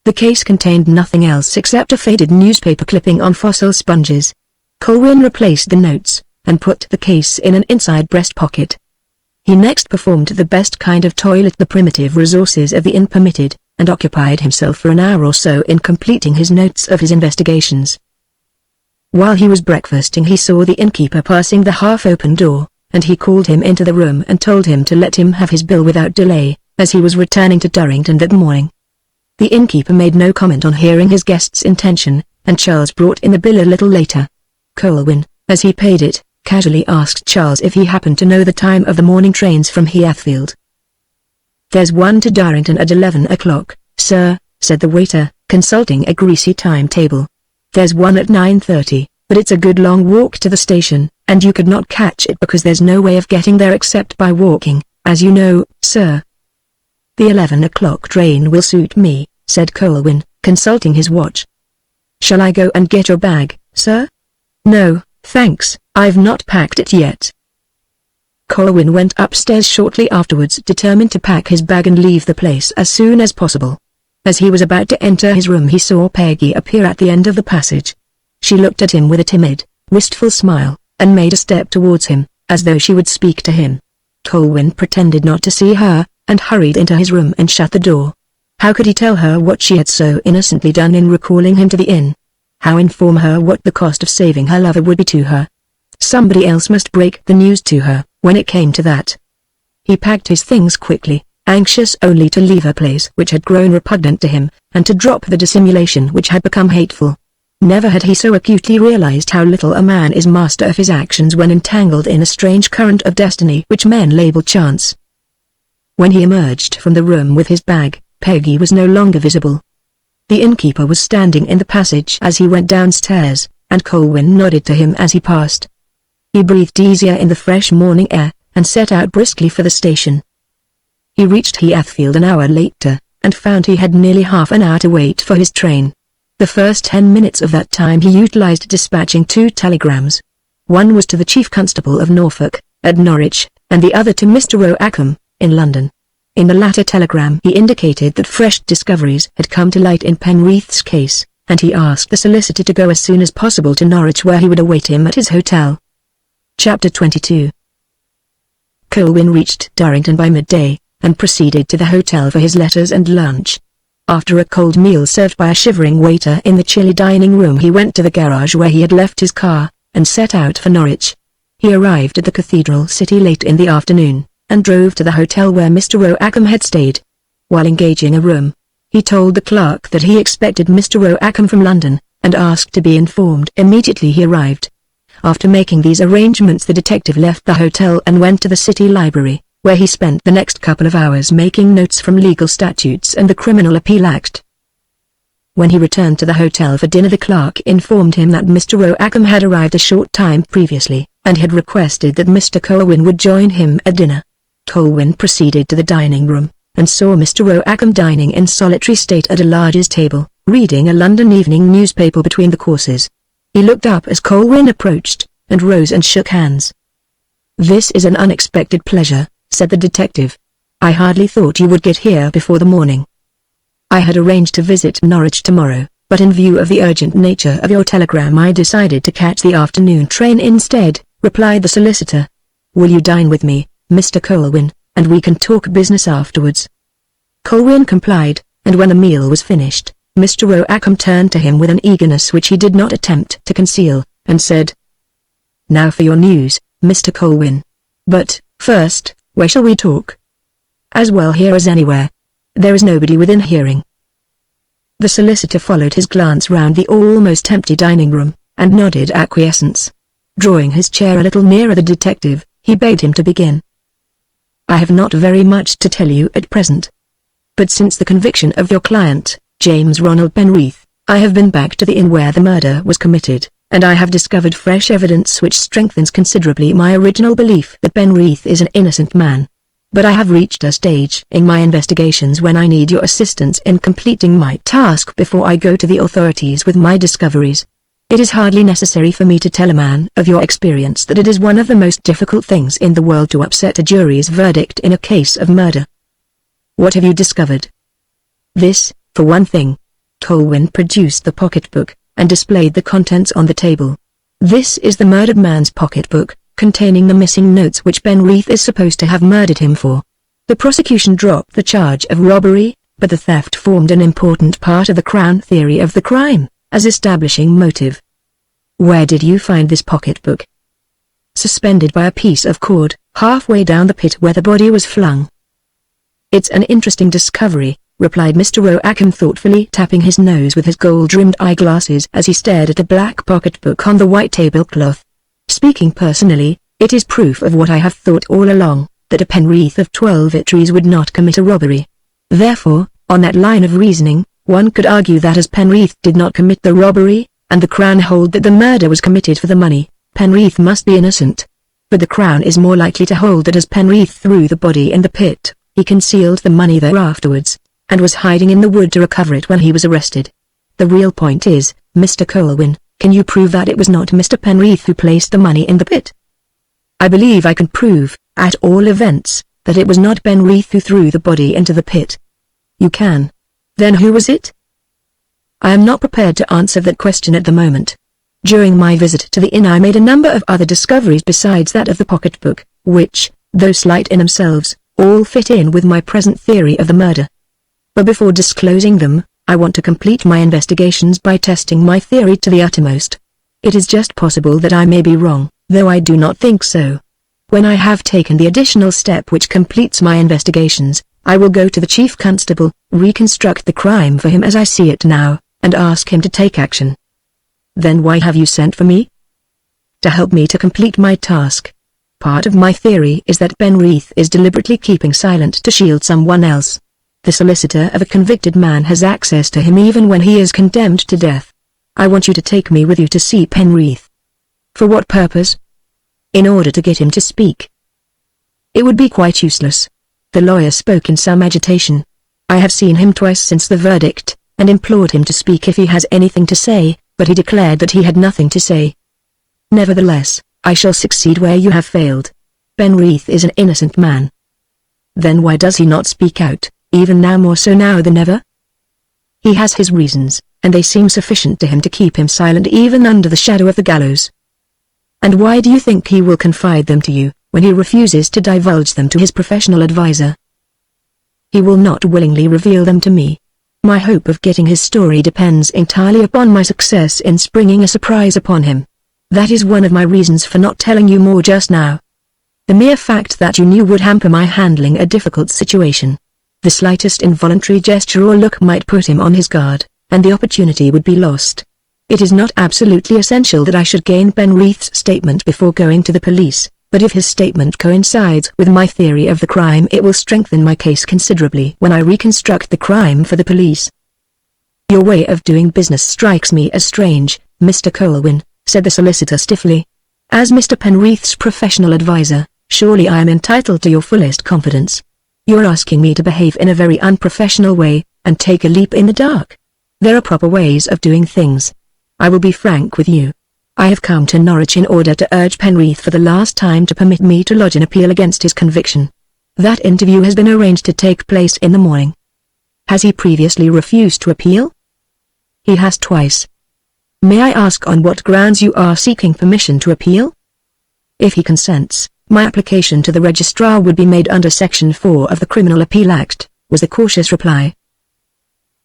The case contained nothing else except a faded newspaper clipping on fossil sponges. Colwyn replaced the notes, and put the case in an inside breast pocket. He next performed the best kind of toilet the primitive resources of the inn permitted, and occupied himself for an hour or so in completing his notes of his investigations. While he was breakfasting he saw the innkeeper passing the half-open door, and he called him into the room and told him to let him have his bill without delay, as he was returning to Durrington that morning. The innkeeper made no comment on hearing his guest's intention, and Charles brought in the bill a little later. Colwyn, as he paid it, casually asked Charles if he happened to know the time of the morning trains from Heathfield. "There's one to Durrington at 11 o'clock, sir," said the waiter, consulting a greasy timetable. "There's one at 9:30, but it's a good long walk to the station, and you could not catch it because there's no way of getting there except by walking, as you know, sir." "The 11 o'clock train will suit me," said Colwyn, consulting his watch. "Shall I go and get your bag, sir?" "No, thanks, I've not packed it yet." Colwyn went upstairs shortly afterwards, determined to pack his bag and leave the place as soon as possible. As he was about to enter his room he saw Peggy appear at the end of the passage. She looked at him with a timid, wistful smile, and made a step towards him, as though she would speak to him. Colwyn pretended not to see her, and hurried into his room and shut the door. How could he tell her what she had so innocently done in recalling him to the inn? How inform her what the cost of saving her lover would be to her? Somebody else must break the news to her, when it came to that. He packed his things quickly, anxious only to leave a place which had grown repugnant to him, and to drop the dissimulation which had become hateful. Never had he so acutely realized how little a man is master of his actions when entangled in a strange current of destiny which men label chance. When he emerged from the room with his bag, Peggy was no longer visible. The innkeeper was standing in the passage as he went downstairs, and Colwyn nodded to him as he passed. He breathed easier in the fresh morning air, and set out briskly for the station. He reached Heathfield an hour later, and found he had nearly half an hour to wait for his train. The first 10 minutes of that time he utilized dispatching 2 telegrams. One was to the Chief Constable of Norfolk, at Norwich, and the other to Mr. Roackham, in London. In the latter telegram he indicated that fresh discoveries had come to light in Penreath's case, and he asked the solicitor to go as soon as possible to Norwich, where he would await him at his hotel. Chapter 22. Colwyn reached Durrington by midday, and proceeded to the hotel for his letters and lunch. After a cold meal served by a shivering waiter in the chilly dining room, he went to the garage where he had left his car, and set out for Norwich. He arrived at the cathedral city late in the afternoon, and drove to the hotel where Mr. Roackham had stayed. While engaging a room, he told the clerk that he expected Mr. Roackham from London, and asked to be informed immediately he arrived. After making these arrangements, the detective left the hotel and went to the city library, where he spent the next couple of hours making notes from legal statutes and the Criminal Appeal Act. When he returned to the hotel for dinner, the clerk informed him that Mr. Roackham had arrived a short time previously, and had requested that Mr. Colwyn would join him at dinner. Colwyn proceeded to the dining room, and saw Mr. Roackham dining in solitary state at a large table, reading a London evening newspaper between the courses. He looked up as Colwyn approached, and rose and shook hands. "This is an unexpected pleasure," said the detective. "I hardly thought you would get here before the morning." "I had arranged to visit Norwich tomorrow, but in view of the urgent nature of your telegram I decided to catch the afternoon train instead," replied the solicitor. "Will you dine with me, Mr. Colwyn, and we can talk business afterwards?" Colwyn complied, and when the meal was finished, Mr. Roackham turned to him with an eagerness which he did not attempt to conceal, and said, "Now for your news, Mr. Colwyn. But, first, where shall we talk?" "As well here as anywhere. There is nobody within hearing." The solicitor followed his glance round the almost empty dining room, and nodded acquiescence. Drawing his chair a little nearer the detective, he bade him to begin. "I have not very much to tell you at present. But since the conviction of your client, James Ronald Penreath, I have been back to the inn where the murder was committed, and I have discovered fresh evidence which strengthens considerably my original belief that Penreath is an innocent man. But I have reached a stage in my investigations when I need your assistance in completing my task before I go to the authorities with my discoveries. It is hardly necessary for me to tell a man of your experience that it is one of the most difficult things in the world to upset a jury's verdict in a case of murder. What have you discovered?" "This, for one thing." Colwyn produced the pocketbook, and displayed the contents on the table. "This is the murdered man's pocketbook, containing the missing notes which Penreath is supposed to have murdered him for. The prosecution dropped the charge of robbery, but the theft formed an important part of the Crown theory of the crime, as establishing motive." "Where did you find this pocketbook?" "Suspended by a piece of cord, halfway down the pit where the body was flung." "It's an interesting discovery," replied Mr. Roackham thoughtfully, tapping his nose with his gold-rimmed eyeglasses as he stared at the black pocketbook on the white tablecloth. "Speaking personally, it is proof of what I have thought all along, that a Penreath of 12 Itteries would not commit a robbery. Therefore, on that line of reasoning, one could argue that as Penreath did not commit the robbery, and the Crown hold that the murder was committed for the money, Penreath must be innocent. But the Crown is more likely to hold that as Penreath threw the body in the pit, he concealed the money there afterwards, and was hiding in the wood to recover it when he was arrested. The real point is, Mr. Colwyn, can you prove that it was not Mr. Penreath who placed the money in the pit?" "I believe I can prove, at all events, that it was not Penreath who threw the body into the pit." "You can. Then who was it?" "I am not prepared to answer that question at the moment. During my visit to the inn I made a number of other discoveries besides that of the pocketbook, which, though slight in themselves, all fit in with my present theory of the murder. But before disclosing them, I want to complete my investigations by testing my theory to the uttermost. It is just possible that I may be wrong, though I do not think so. When I have taken the additional step which completes my investigations, I will go to the Chief Constable, reconstruct the crime for him as I see it now, and ask him to take action. Then why have you sent for me? To help me to complete my task. Part of my theory is that Ben Rees is deliberately keeping silent to shield someone else. The solicitor of a convicted man has access to him even when he is condemned to death. I want you to take me with you to see Ben Rees. For what purpose? In order to get him to speak. It would be quite useless. The lawyer spoke in some agitation. I have seen him twice since the verdict, and implored him to speak if he has anything to say, but he declared that he had nothing to say. Nevertheless, I shall succeed where you have failed. Ben Rees is an innocent man. Then why does he not speak out, even now more so now than ever? He has his reasons, and they seem sufficient to him to keep him silent even under the shadow of the gallows. And why do you think he will confide them to you, when he refuses to divulge them to his professional advisor? He will not willingly reveal them to me. My hope of getting his story depends entirely upon my success in springing a surprise upon him. That is one of my reasons for not telling you more just now. The mere fact that you knew would hamper my handling a difficult situation. The slightest involuntary gesture or look might put him on his guard, and the opportunity would be lost. It is not absolutely essential that I should gain Ben Rees' statement before going to the police, but if his statement coincides with my theory of the crime it will strengthen my case considerably when I reconstruct the crime for the police. Your way of doing business strikes me as strange, Mr. Colwyn, said the solicitor stiffly. As Mr. Ben Rees' professional advisor, surely I am entitled to your fullest confidence. You're asking me to behave in a very unprofessional way, and take a leap in the dark. There are proper ways of doing things. I will be frank with you. I have come to Norwich in order to urge Ben Rees for the last time to permit me to lodge an appeal against his conviction. That interview has been arranged to take place in the morning. Has he previously refused to appeal? He has twice. May I ask on what grounds you are seeking permission to appeal? If he consents, my application to the registrar would be made under Section 4 of the Criminal Appeal Act, was the cautious reply.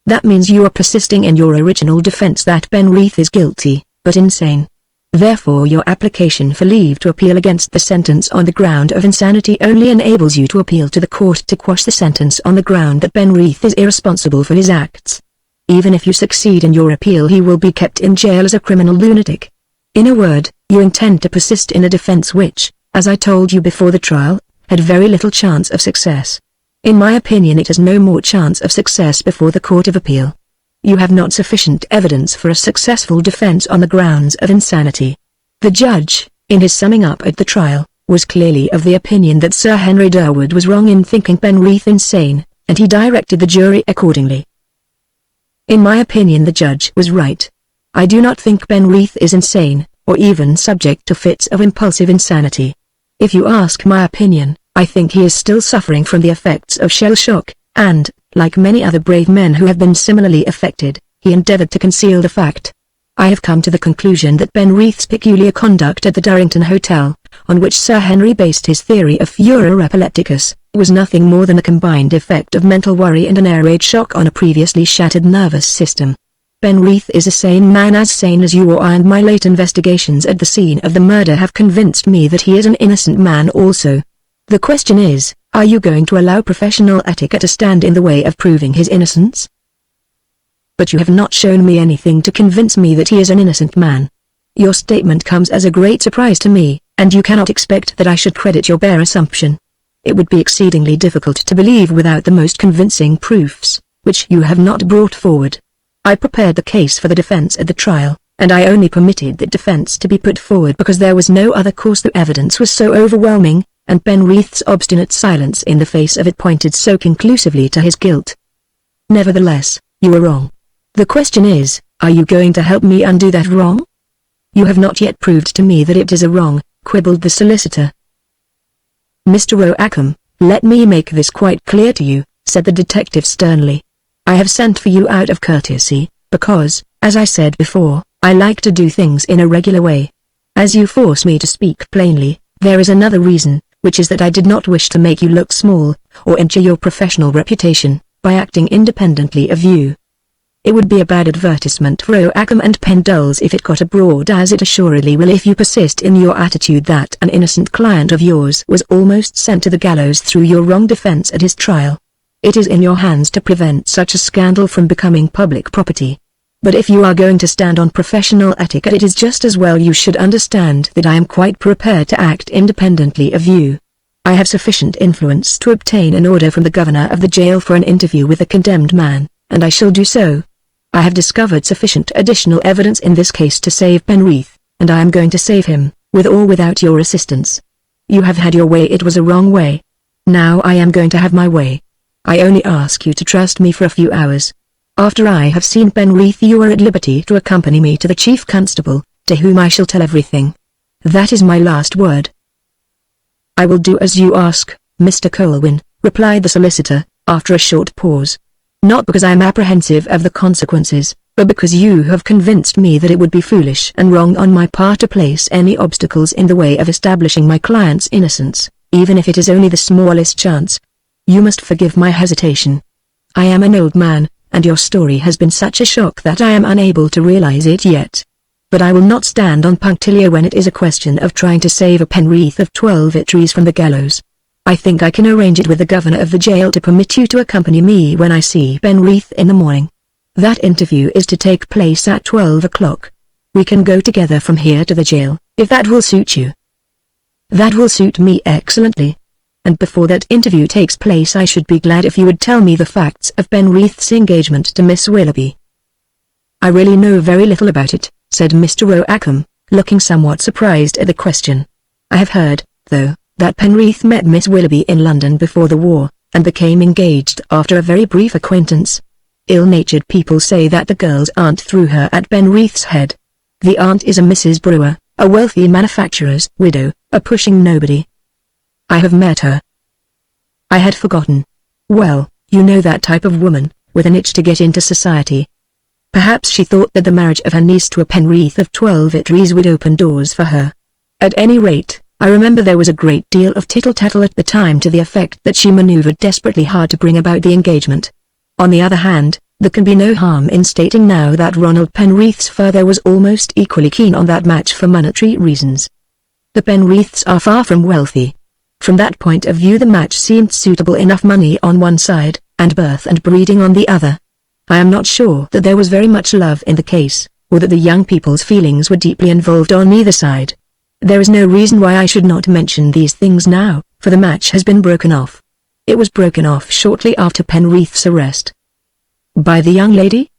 That means you are persisting in your original defense that Ben Rees is guilty, but insane. Therefore your application for leave to appeal against the sentence on the ground of insanity only enables you to appeal to the court to quash the sentence on the ground that Ben Rees is irresponsible for his acts. Even if you succeed in your appeal he will be kept in jail as a criminal lunatic. In a word, you intend to persist in a defense which, as I told you before the trial, had very little chance of success. In my opinion it has no more chance of success before the Court of Appeal. You have not sufficient evidence for a successful defense on the grounds of insanity. The judge, in his summing up at the trial, was clearly of the opinion that Sir Henry Durwood was wrong in thinking Ben Rees insane, and he directed the jury accordingly. In my opinion the judge was right. I do not think Ben Rees is insane, or even subject to fits of impulsive insanity. If you ask my opinion, I think he is still suffering from the effects of shell shock, and, like many other brave men who have been similarly affected, he endeavored to conceal the fact. I have come to the conclusion that Ben Rees' peculiar conduct at the Durrington Hotel, on which Sir Henry based his theory of furor epilepticus, was nothing more than a combined effect of mental worry and an air raid shock on a previously shattered nervous system. Ben Rees is a sane man, as sane as you or I, and my late investigations at the scene of the murder have convinced me that he is an innocent man also. The question is, are you going to allow professional etiquette to stand in the way of proving his innocence? But you have not shown me anything to convince me that he is an innocent man. Your statement comes as a great surprise to me, and you cannot expect that I should credit your bare assumption. It would be exceedingly difficult to believe without the most convincing proofs, which you have not brought forward. I prepared the case for the defense at the trial, and I only permitted that defense to be put forward because there was no other course. The evidence was so overwhelming, and Ben Rees' obstinate silence in the face of it pointed so conclusively to his guilt. Nevertheless, you are wrong. The question is, are you going to help me undo that wrong? You have not yet proved to me that it is a wrong, quibbled the solicitor. Mr. Roackham, let me make this quite clear to you, said the detective sternly. I have sent for you out of courtesy, because, as I said before, I like to do things in a regular way. As you force me to speak plainly, there is another reason, which is that I did not wish to make you look small, or injure your professional reputation, by acting independently of you. It would be a bad advertisement for Oakham and Pendles if it got abroad, as it assuredly will if you persist in your attitude that an innocent client of yours was almost sent to the gallows through your wrong defense at his trial. It is in your hands to prevent such a scandal from becoming public property. But if you are going to stand on professional etiquette, it is just as well you should understand that I am quite prepared to act independently of you. I have sufficient influence to obtain an order from the governor of the jail for an interview with the condemned man, and I shall do so. I have discovered sufficient additional evidence in this case to save Penreath, and I am going to save him, with or without your assistance. You have had your way. It was a wrong way. Now I am going to have my way. I only ask you to trust me for a few hours. After I have seen Penreath, you are at liberty to accompany me to the chief constable, to whom I shall tell everything. That is my last word. I will do as you ask, Mr. Colwyn, replied the solicitor, after a short pause. Not because I am apprehensive of the consequences, but because you have convinced me that it would be foolish and wrong on my part to place any obstacles in the way of establishing my client's innocence, even if it is only the smallest chance. You must forgive my hesitation. I am an old man, and your story has been such a shock that I am unable to realize it yet. But I will not stand on punctilio when it is a question of trying to save a Penreath of 12 Itries from the gallows. I think I can arrange it with the governor of the jail to permit you to accompany me when I see Penreath in the morning. That interview is to take place at 12 o'clock. We can go together from here to the jail, if that will suit you. That will suit me excellently. And before that interview takes place, I should be glad if you would tell me the facts of Penreath's engagement to Miss Willoughby. I really know very little about it, said Mr. Oakham, looking somewhat surprised at the question. I have heard, though, that Penreath met Miss Willoughby in London before the war, and became engaged after a very brief acquaintance. Ill-natured people say that the girl's aunt threw her at Penreath's head. The aunt is a Mrs. Brewer, a wealthy manufacturer's widow, a pushing nobody. I have met her. I had forgotten. Well, you know that type of woman, with an itch to get into society. Perhaps she thought that the marriage of her niece to a Penreath of 12 Itries would open doors for her. At any rate, I remember there was a great deal of tittle-tattle at the time to the effect that she manoeuvred desperately hard to bring about the engagement. On the other hand, there can be no harm in stating now that Ronald Penreath's father was almost equally keen on that match for monetary reasons. The Penreaths are far from wealthy. From that point of view the match seemed suitable enough, money on one side, and birth and breeding on the other. I am not sure that there was very much love in the case, or that the young people's feelings were deeply involved on either side. There is no reason why I should not mention these things now, for the match has been broken off. It was broken off shortly after Penreath's arrest. By the young lady?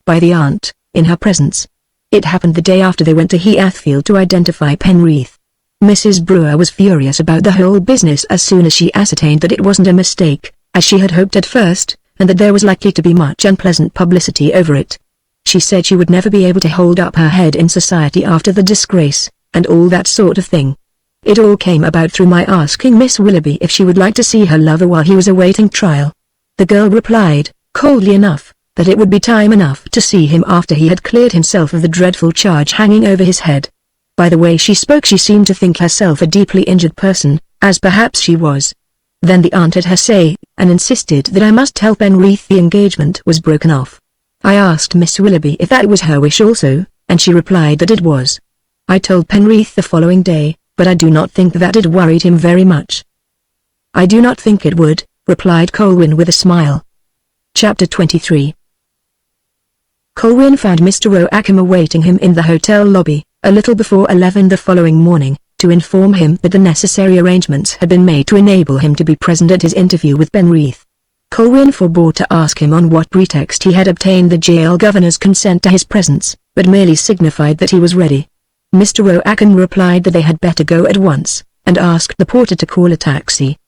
By the aunt, in her presence. It happened the day after they went to Heathfield to identify Penreath. Mrs. Brewer was furious about the whole business as soon as she ascertained that it wasn't a mistake, as she had hoped at first, and that there was likely to be much unpleasant publicity over it. She said she would never be able to hold up her head in society after the disgrace, and all that sort of thing. It all came about through my asking Miss Willoughby if she would like to see her lover while he was awaiting trial. The girl replied, coldly enough, that it would be time enough to see him after he had cleared himself of the dreadful charge hanging over his head. By the way she spoke she seemed to think herself a deeply injured person, as perhaps she was. Then the aunt had her say, and insisted that I must tell Penreath the engagement was broken off. I asked Miss Willoughby if that was her wish also, and she replied that it was. I told Penreath the following day, but I do not think that it worried him very much. I do not think it would, replied Colwyn with a smile. Chapter 23. Colwyn found Mr. Oakham awaiting him in the hotel lobby, a little before 11 the following morning, to inform him that the necessary arrangements had been made to enable him to be present at his interview with Penreath. Colwyn forbore to ask him on what pretext he had obtained the jail governor's consent to his presence, but merely signified that he was ready. Mr. Oakham replied that they had better go at once, and asked the porter to call a taxi.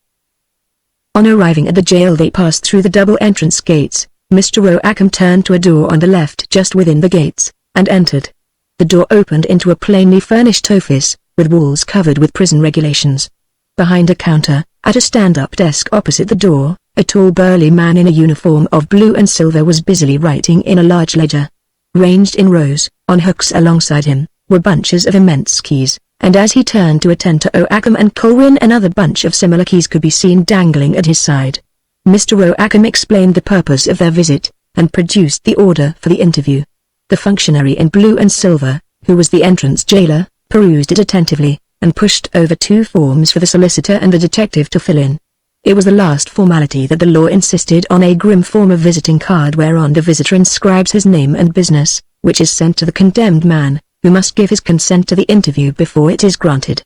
On arriving at the jail they passed through the double entrance gates. Mr. Oakham turned to a door on the left just within the gates, and entered. The door opened into a plainly furnished office, with walls covered with prison regulations. Behind a counter, at a stand-up desk opposite the door, a tall burly man in a uniform of blue and silver was busily writing in a large ledger. Ranged in rows, on hooks alongside him, were bunches of immense keys, and as he turned to attend to Oakham and Colwyn another bunch of similar keys could be seen dangling at his side. Mr. Oakham explained the purpose of their visit. and produced the order for the interview. The functionary in blue and silver, who was the entrance jailer, perused it attentively, and pushed over 2 forms for the solicitor and the detective to fill in. It was the last formality that the law insisted on, a grim form of visiting card whereon the visitor inscribes his name and business, which is sent to the condemned man, who must give his consent to the interview before it is granted.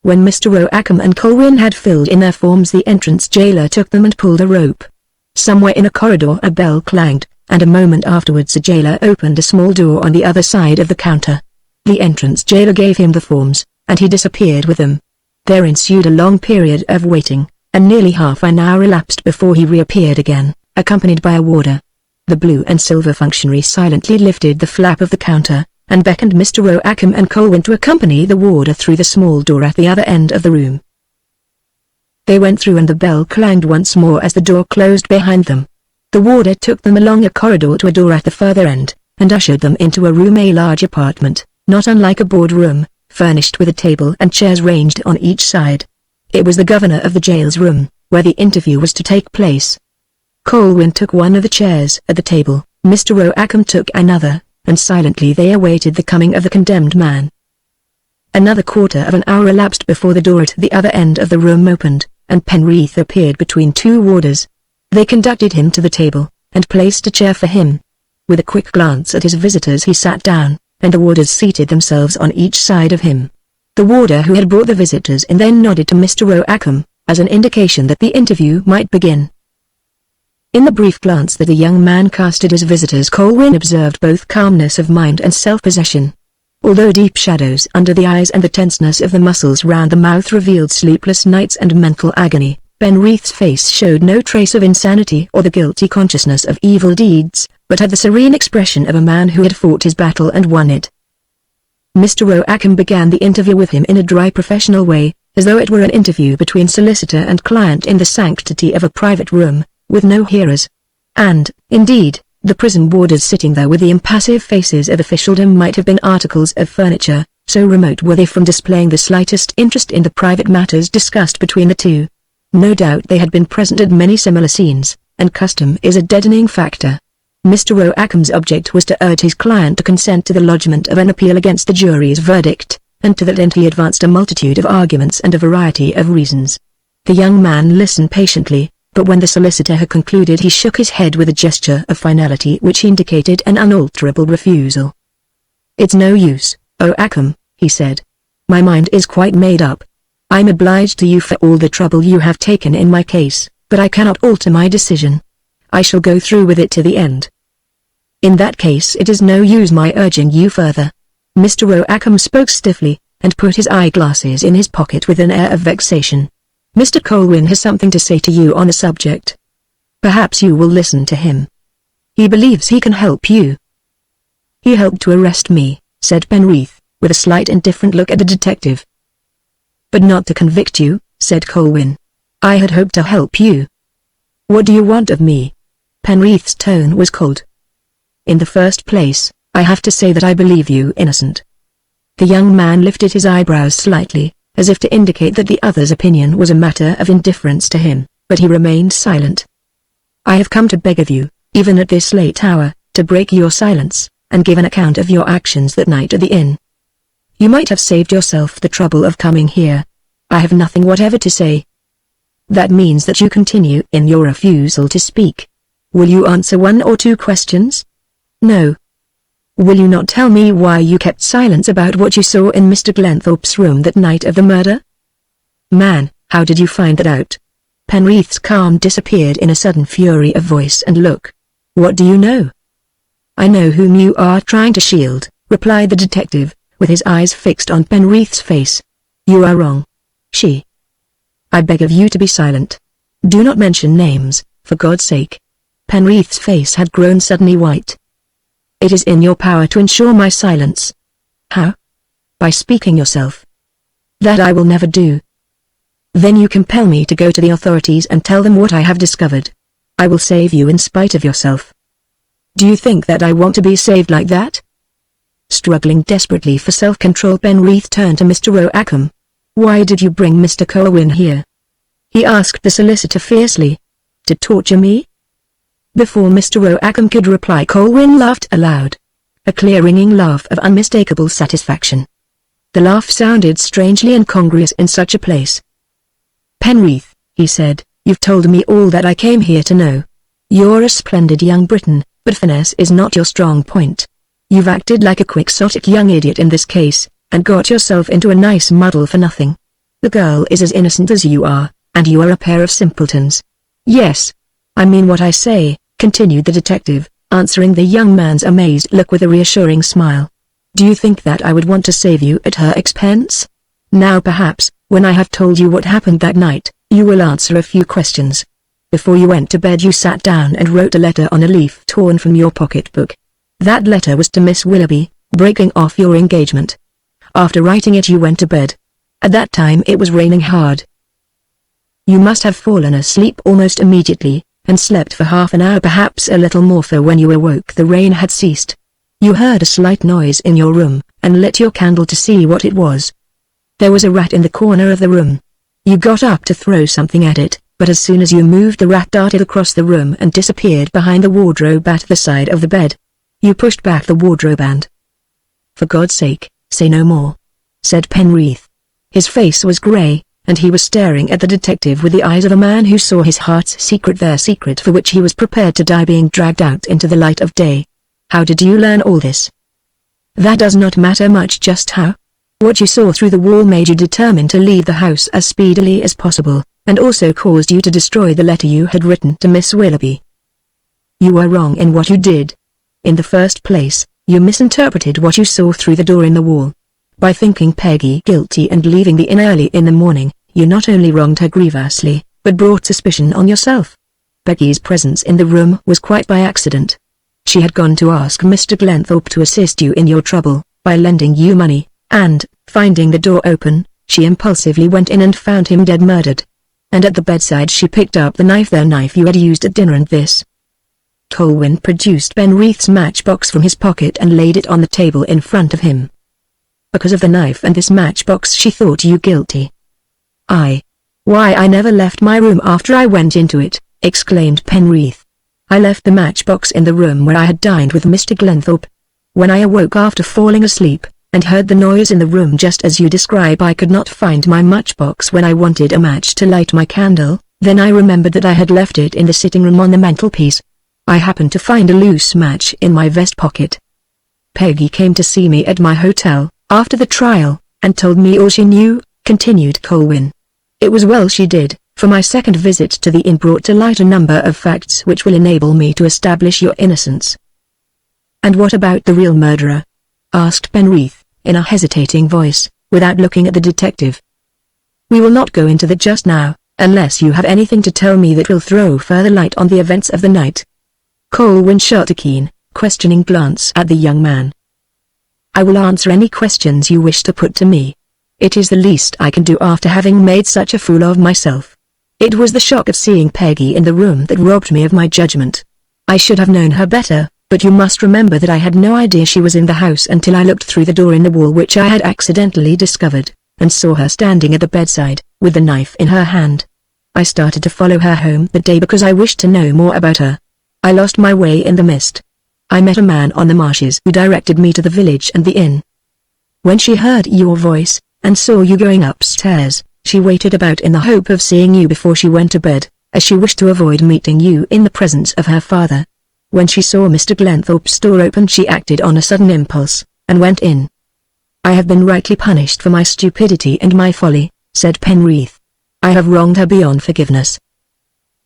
When Mr. Roackham and Colwyn had filled in their forms, the entrance jailer took them and pulled a rope. Somewhere in a corridor a bell clanged, and a moment afterwards the jailer opened a small door on the other side of the counter. The entrance jailer gave him the forms, and he disappeared with them. There ensued a long period of waiting, and nearly half an hour elapsed before he reappeared again, accompanied by a warder. The blue and silver functionary silently lifted the flap of the counter, and beckoned Mr. Roackham and Colwyn to accompany the warder through the small door at the other end of the room. They went through and the bell clanged once more as the door closed behind them. The warder took them along a corridor to a door at the further end, and ushered them into a room, a large apartment, not unlike a boardroom, furnished with a table and chairs ranged on each side. It was the governor of the jail's room, where the interview was to take place. Colwyn took one of the chairs at the table, Mr. Roackham took another, and silently they awaited the coming of the condemned man. Another quarter of an hour elapsed before the door at the other end of the room opened, and Penrith appeared between 2 warders. They conducted him to the table, and placed a chair for him. With a quick glance at his visitors he sat down, and the warders seated themselves on each side of him. The warder who had brought the visitors in then nodded to Mr. Roackham, as an indication that the interview might begin. In the brief glance that the young man cast at his visitors, Colwyn observed both calmness of mind and self-possession. Although deep shadows under the eyes and the tenseness of the muscles round the mouth revealed sleepless nights and mental agony, Penrith's face showed no trace of insanity or the guilty consciousness of evil deeds, but had the serene expression of a man who had fought his battle and won it. Mr. Roackham began the interview with him in a dry professional way, as though it were an interview between solicitor and client in the sanctity of a private room, with no hearers. And, indeed, the prison warders sitting there with the impassive faces of officialdom might have been articles of furniture, so remote were they from displaying the slightest interest in the private matters discussed between the two. No doubt they had been present at many similar scenes, and custom is a deadening factor. Mr. Roackham's object was to urge his client to consent to the lodgment of an appeal against the jury's verdict, and to that end he advanced a multitude of arguments and a variety of reasons. The young man listened patiently, but when the solicitor had concluded he shook his head with a gesture of finality which indicated an unalterable refusal. "It's no use, Roackham," he said. "My mind is quite made up. I'm obliged to you for all the trouble you have taken in my case, but I cannot alter my decision. I shall go through with it to the end." "In that case it is no use my urging you further." Mr. Roackham spoke stiffly, and put his eyeglasses in his pocket with an air of vexation. "Mr. Colwyn has something to say to you on the subject. Perhaps you will listen to him. He believes he can help you." "He helped to arrest me," said Penrith, with a slight indifferent look at the detective. "But not to convict you," said Colwyn. "I had hoped to help you." "What do you want of me?" Penrith's tone was cold. "In the first place, I have to say that I believe you innocent." The young man lifted his eyebrows slightly, as if to indicate that the other's opinion was a matter of indifference to him, but he remained silent. "I have come to beg of you, even at this late hour, to break your silence, and give an account of your actions that night at the inn. You might have saved yourself the trouble of coming here. I have nothing whatever to say." "That means that you continue in your refusal to speak. Will you answer 1 or 2 questions?" "No." "Will you not tell me why you kept silence about what you saw in Mr. Glenthorpe's room that night of the murder?" "Man, how did you find that out?" Penrith's calm disappeared in a sudden fury of voice and look. "What do you know?" "I know whom you are trying to shield," replied the detective, with his eyes fixed on Penrith's face. "You are wrong. She. I beg of you to be silent. Do not mention names, for God's sake." Penrith's face had grown suddenly white. "It is in your power to ensure my silence." "How?" "By speaking yourself." "That I will never do." "Then you compel me to go to the authorities and tell them what I have discovered. I will save you in spite of yourself." "Do you think that I want to be saved like that?" Struggling desperately for self-control, Penrith turned to Mr. Roackham. "Why did you bring Mr. Colwyn here?" he asked the solicitor fiercely. "To torture me?" Before Mr. Roackham could reply, Colwyn laughed aloud. A clear ringing laugh of unmistakable satisfaction. The laugh sounded strangely incongruous in such a place. "Penreath," he said, "you've told me all that I came here to know. You're a splendid young Briton, but finesse is not your strong point. You've acted like a quixotic young idiot in this case, and got yourself into a nice muddle for nothing. The girl is as innocent as you are, and you are a pair of simpletons." "Yes. I mean what I say," continued the detective, answering the young man's amazed look with a reassuring smile. "Do you think that I would want to save you at her expense? Now perhaps, when I have told you what happened that night, you will answer a few questions. Before you went to bed you sat down and wrote a letter on a leaf torn from your pocketbook. That letter was to Miss Willoughby, breaking off your engagement. After writing it you went to bed. At that time it was raining hard. You must have fallen asleep almost immediately, and slept for half an hour, perhaps a little more, for when you awoke the rain had ceased. You heard a slight noise in your room, and lit your candle to see what it was. There was a rat in the corner of the room. You got up to throw something at it, but as soon as you moved the rat darted across the room and disappeared behind the wardrobe at the side of the bed. You pushed back the wardrobe and—" "For God's sake, say no more," said Penreath. His face was grey, and he was staring at the detective with the eyes of a man who saw his heart's secret, their secret for which he was prepared to die, being dragged out into the light of day. "How did you learn all this?" "That does not matter much just how. What you saw through the wall made you determined to leave the house as speedily as possible, and also caused you to destroy the letter you had written to Miss Willoughby. You were wrong in what you did. In the first place, you misinterpreted what you saw through the door in the wall. By thinking Peggy guilty and leaving the inn early in the morning, you not only wronged her grievously, but brought suspicion on yourself. Peggy's presence in the room was quite by accident. She had gone to ask Mr. Glenthorpe to assist you in your trouble, by lending you money, and, finding the door open, she impulsively went in and found him dead, murdered. And at the bedside she picked up the knife you had used at dinner, and this." Colwyn produced Penreath's matchbox from his pocket and laid it on the table in front of him. "Because of the knife and this matchbox she thought you guilty." Why, I never left my room after I went into it," exclaimed Penreath. "I left the matchbox in the room where I had dined with Mr. Glenthorpe. When I awoke after falling asleep, and heard the noise in the room just as you describe, I could not find my matchbox when I wanted a match to light my candle. Then I remembered that I had left it in the sitting room on the mantelpiece. I happened to find a loose match in my vest pocket. Peggy came to see me at my hotel, after the trial, and told me all she knew," continued Colwyn. "It was well she did, for my second visit to the inn brought to light a number of facts which will enable me to establish your innocence." "And what about the real murderer?" asked Penreath, in a hesitating voice, without looking at the detective. "We will not go into that just now, unless you have anything to tell me that will throw further light on the events of the night." Colwyn shot a keen, questioning glance at the young man. "I will answer any questions you wish to put to me. It is the least I can do after having made such a fool of myself. It was the shock of seeing Peggy in the room that robbed me of my judgment. I should have known her better, but you must remember that I had no idea she was in the house until I looked through the door in the wall which I had accidentally discovered, and saw her standing at the bedside, with the knife in her hand. I started to follow her home that day because I wished to know more about her. I lost my way in the mist. I met a man on the marshes who directed me to the village and the inn. When she heard your voice, and saw you going upstairs, she waited about in the hope of seeing you before she went to bed, as she wished to avoid meeting you in the presence of her father. When she saw Mr. Glenthorpe's door open she acted on a sudden impulse, and went in." "I have been rightly punished for my stupidity and my folly," said Penreath. "I have wronged her beyond forgiveness."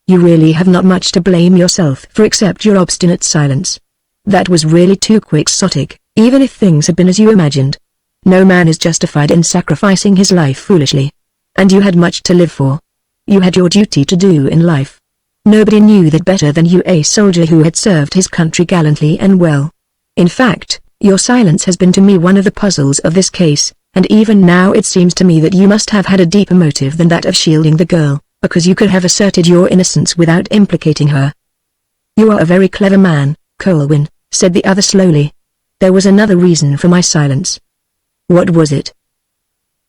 "You really have not much to blame yourself for except your obstinate silence. That was really too quixotic, even if things had been as you imagined. No man is justified in sacrificing his life foolishly. And you had much to live for. You had your duty to do in life. Nobody knew that better than you, a soldier who had served his country gallantly and well. In fact, your silence has been to me one of the puzzles of this case, and even now it seems to me that you must have had a deeper motive than that of shielding the girl, because you could have asserted your innocence without implicating her." "You are a very clever man, Colwyn," said the other slowly. "There was another reason for my silence." "What was it?"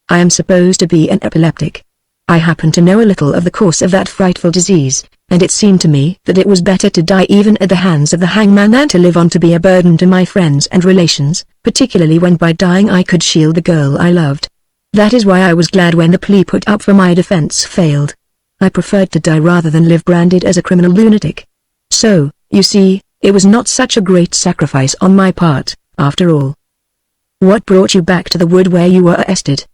"I am supposed to be an epileptic. I happen to know a little of the course of that frightful disease, and it seemed to me that it was better to die even at the hands of the hangman than to live on to be a burden to my friends and relations, particularly when by dying I could shield the girl I loved. That is why I was glad when the plea put up for my defense failed. I preferred to die rather than live branded as a criminal lunatic. So, you see, it was not such a great sacrifice on my part, after all. What brought you back to the wood where you were arrested?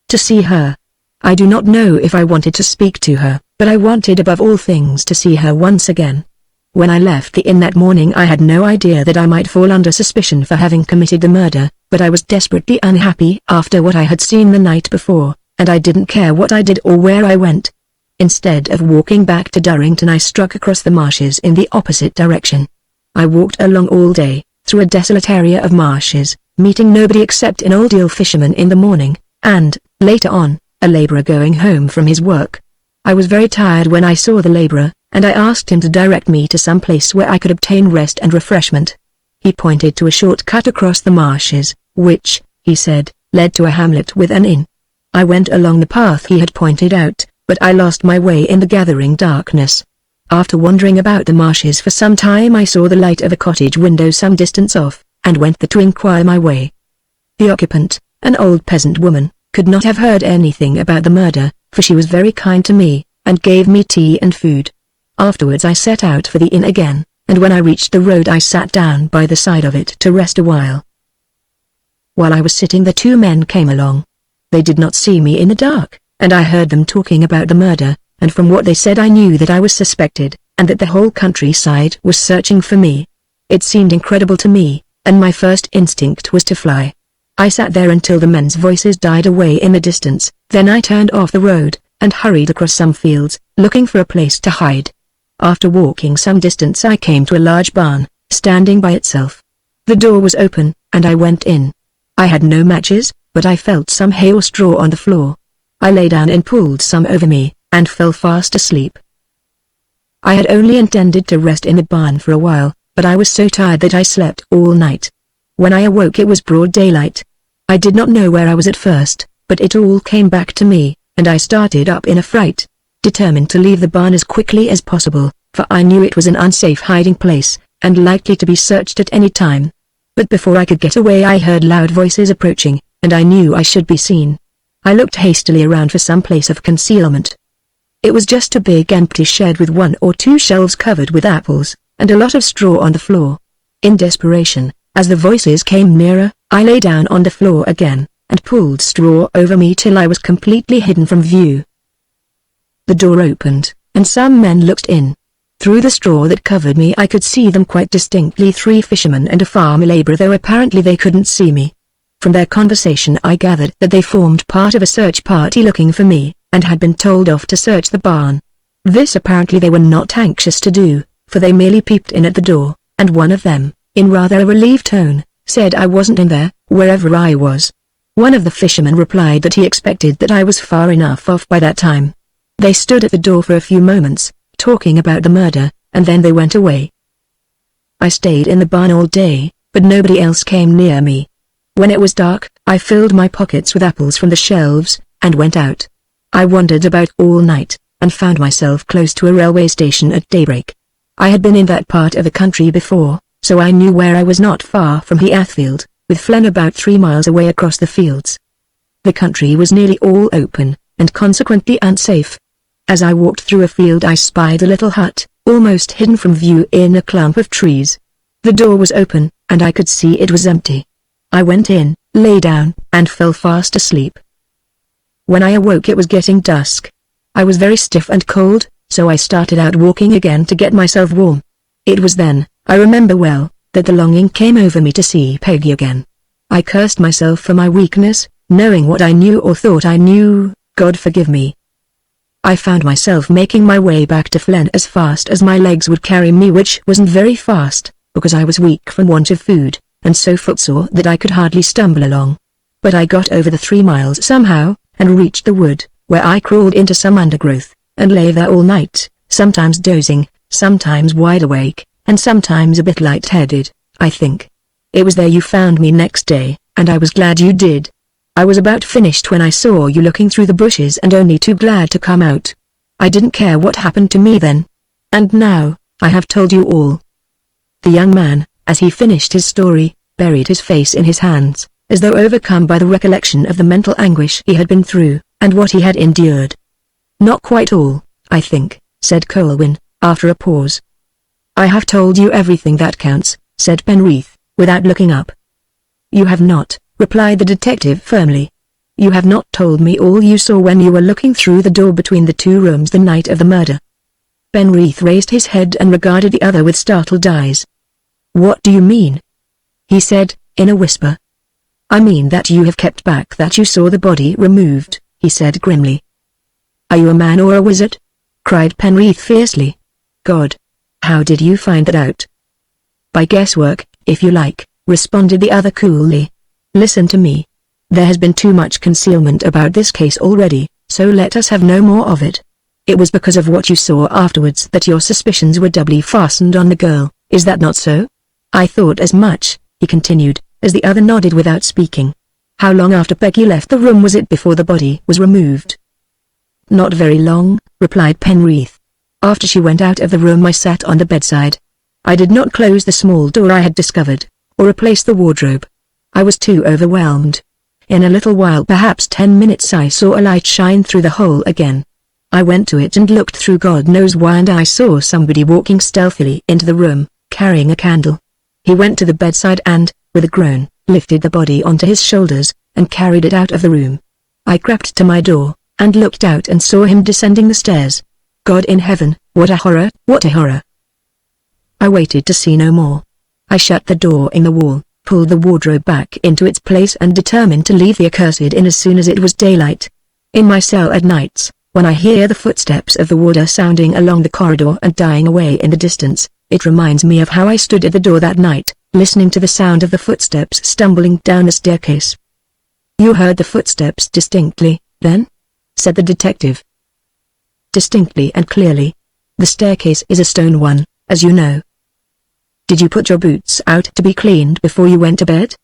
To see her. I do not know if I wanted to speak to her, but I wanted above all things to see her once again. When I left the inn that morning I had no idea that I might fall under suspicion for having committed the murder, but I was desperately unhappy after what I had seen the night before, and I didn't care what I did or where I went. Instead of walking back to Durrington I struck across the marshes in the opposite direction. I walked along all day, through a desolate area of marshes, meeting nobody except an old eel fisherman in the morning, and, later on, a labourer going home from his work. I was very tired when I saw the labourer, and I asked him to direct me to some place where I could obtain rest and refreshment. He pointed to a short cut across the marshes, which, he said, led to a hamlet with an inn. I went along the path he had pointed out, but I lost my way in the gathering darkness. After wandering about the marshes for some time I saw the light of a cottage window some distance off, and went there to inquire my way. The occupant, an old peasant woman, could not have heard anything about the murder, for she was very kind to me, and gave me tea and food. Afterwards I set out for the inn again, and when I reached the road I sat down by the side of it to rest a while. While I was sitting the two men came along. They did not see me in the dark, and I heard them talking about the murder, and from what they said I knew that I was suspected, and that the whole countryside was searching for me. It seemed incredible to me, and my first instinct was to fly. I sat there until the men's voices died away in the distance, then I turned off the road, and hurried across some fields, looking for a place to hide. After walking some distance I came to a large barn, standing by itself. The door was open, and I went in. I had no matches, but I felt some hay or straw on the floor. I lay down and pulled some over me, and fell fast asleep. I had only intended to rest in the barn for a while, but I was so tired that I slept all night. When I awoke it was broad daylight. I did not know where I was at first, but it all came back to me, and I started up in a fright, determined to leave the barn as quickly as possible, for I knew it was an unsafe hiding place, and likely to be searched at any time. But before I could get away I heard loud voices approaching, and I knew I should be seen. I looked hastily around for some place of concealment. It was just a big empty shed with 1 or 2 shelves covered with apples, and a lot of straw on the floor. In desperation, as the voices came nearer, I lay down on the floor again, and pulled straw over me till I was completely hidden from view. The door opened, and some men looked in. Through the straw that covered me I could see them quite distinctly, 3 fishermen and a farm labourer, though apparently they couldn't see me. From their conversation I gathered that they formed part of a search party looking for me, and had been told off to search the barn. This apparently they were not anxious to do, for they merely peeped in at the door, and one of them, in rather a relieved tone, said I wasn't in there, wherever I was. One of the fishermen replied that he expected that I was far enough off by that time. They stood at the door for a few moments, talking about the murder, and then they went away. I stayed in the barn all day, but nobody else came near me. When it was dark, I filled my pockets with apples from the shelves, and went out. I wandered about all night, and found myself close to a railway station at daybreak. I had been in that part of the country before, so I knew where I was not far from Heathfield, with Flen about 3 miles away across the fields. The country was nearly all open, and consequently unsafe. As I walked through a field I spied a little hut, almost hidden from view in a clump of trees. The door was open, and I could see it was empty. I went in, lay down, and fell fast asleep. When I awoke it was getting dusk. I was very stiff and cold, so I started out walking again to get myself warm. It was then, I remember well, that the longing came over me to see Peggy again. I cursed myself for my weakness, knowing what I knew or thought I knew. God forgive me. I found myself making my way back to Flen as fast as my legs would carry me, which wasn't very fast, because I was weak from want of food, and so footsore that I could hardly stumble along. But I got over the 3 miles somehow, and reached the wood, where I crawled into some undergrowth, and lay there all night, sometimes dozing, sometimes wide awake, and sometimes a bit light-headed, I think. It was there you found me next day, and I was glad you did. I was about finished when I saw you looking through the bushes and only too glad to come out. I didn't care what happened to me then. And now, I have told you all." The young man, as he finished his story, buried his face in his hands, as though overcome by the recollection of the mental anguish he had been through, and what he had endured. "Not quite all, I think," said Colwyn, after a pause. "I have told you everything that counts," said Penreath, without looking up. "You have not," replied the detective firmly. "You have not told me all you saw when you were looking through the door between the two rooms the night of the murder." Penreath raised his head and regarded the other with startled eyes. "What do you mean?" he said, in a whisper. "I mean that you have kept back that you saw the body removed," he said grimly. "Are you a man or a wizard?" cried Penreath fiercely. "God! How did you find that out?" "By guesswork, if you like," responded the other coolly. "Listen to me. There has been too much concealment about this case already, so let us have no more of it. It was because of what you saw afterwards that your suspicions were doubly fastened on the girl, is that not so?" "I thought as much," he continued, as the other nodded without speaking. "How long after Peggy left the room was it before the body was removed?" "Not very long," replied Penreath. "After she went out of the room I sat on the bedside. I did not close the small door I had discovered, or replace the wardrobe. I was too overwhelmed. In a little while, perhaps 10 minutes, I saw a light shine through the hole again. I went to it and looked through God knows why, and I saw somebody walking stealthily into the room, carrying a candle. He went to the bedside and, with a groan, lifted the body onto his shoulders, and carried it out of the room. I crept to my door, and looked out and saw him descending the stairs. God in heaven, what a horror, what a horror! I waited to see no more. I shut the door in the wall, pulled the wardrobe back into its place, and determined to leave the accursed inn as soon as it was daylight. In my cell at nights, when I hear the footsteps of the warder sounding along the corridor and dying away in the distance, it reminds me of how I stood at the door that night, listening to the sound of the footsteps stumbling down the staircase." "You heard the footsteps distinctly, then?" said the detective. "Distinctly and clearly. The staircase is a stone one, as you know." "Did you put your boots out to be cleaned before you went to bed?"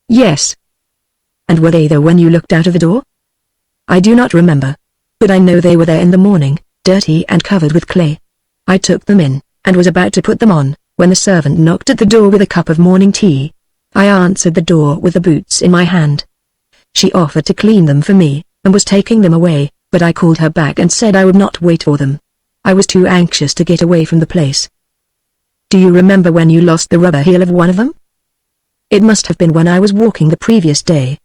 "Yes." "And were they there when you looked out of the door?" "I do not remember. But I know they were there in the morning, dirty and covered with clay. I took them in, and was about to put them on, when the servant knocked at the door with a cup of morning tea. I answered the door with the boots in my hand. She offered to clean them for me, and was taking them away, but I called her back and said I would not wait for them. I was too anxious to get away from the place." "Do you remember when you lost the rubber heel of one of them?" "It must have been when I was walking the previous day.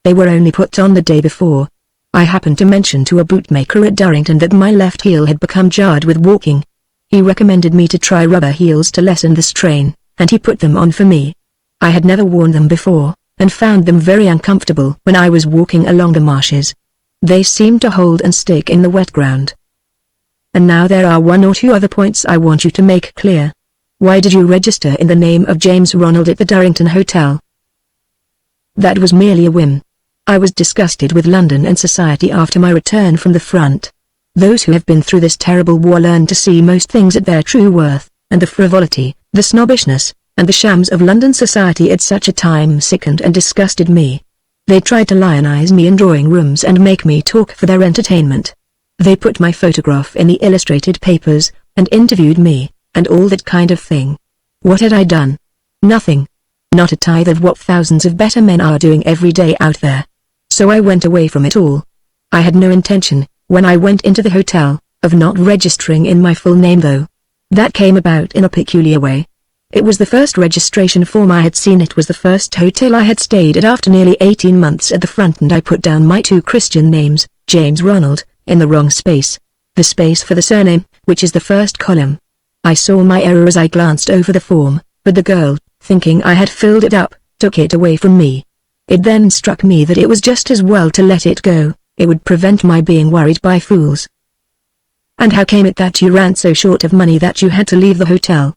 They were only put on the day before. I happened to mention to a bootmaker at Durrington that my left heel had become jarred with walking. He recommended me to try rubber heels to lessen the strain, and he put them on for me. I had never worn them before, and found them very uncomfortable when I was walking along the marshes. They seemed to hold and stick in the wet ground. And now there are one or two other points I want you to make clear. Why did you register in the name of James Ronald at the Durrington Hotel?" "That was merely a whim. I was disgusted with London and society after my return from the front. Those who have been through this terrible war learn to see most things at their true worth, and the frivolity, the snobbishness, and the shams of London society at such a time sickened and disgusted me. They tried to lionize me in drawing rooms and make me talk for their entertainment. They put my photograph in the illustrated papers, and interviewed me, and all that kind of thing. What had I done? Nothing. Not a tithe of what thousands of better men are doing every day out there. So I went away from it all. I had no intention, when I went into the hotel, of not registering in my full name though. That came about in a peculiar way. It was the first registration form I had seen. It was the first hotel I had stayed at after nearly 18 months at the front, and I put down my two Christian names, James Ronald, in the wrong space. The space for the surname, which is the first column. I saw my error as I glanced over the form, but the girl, thinking I had filled it up, took it away from me. It then struck me that it was just as well to let it go. It would prevent my being worried by fools." "And how came it that you ran so short of money that you had to leave the hotel?"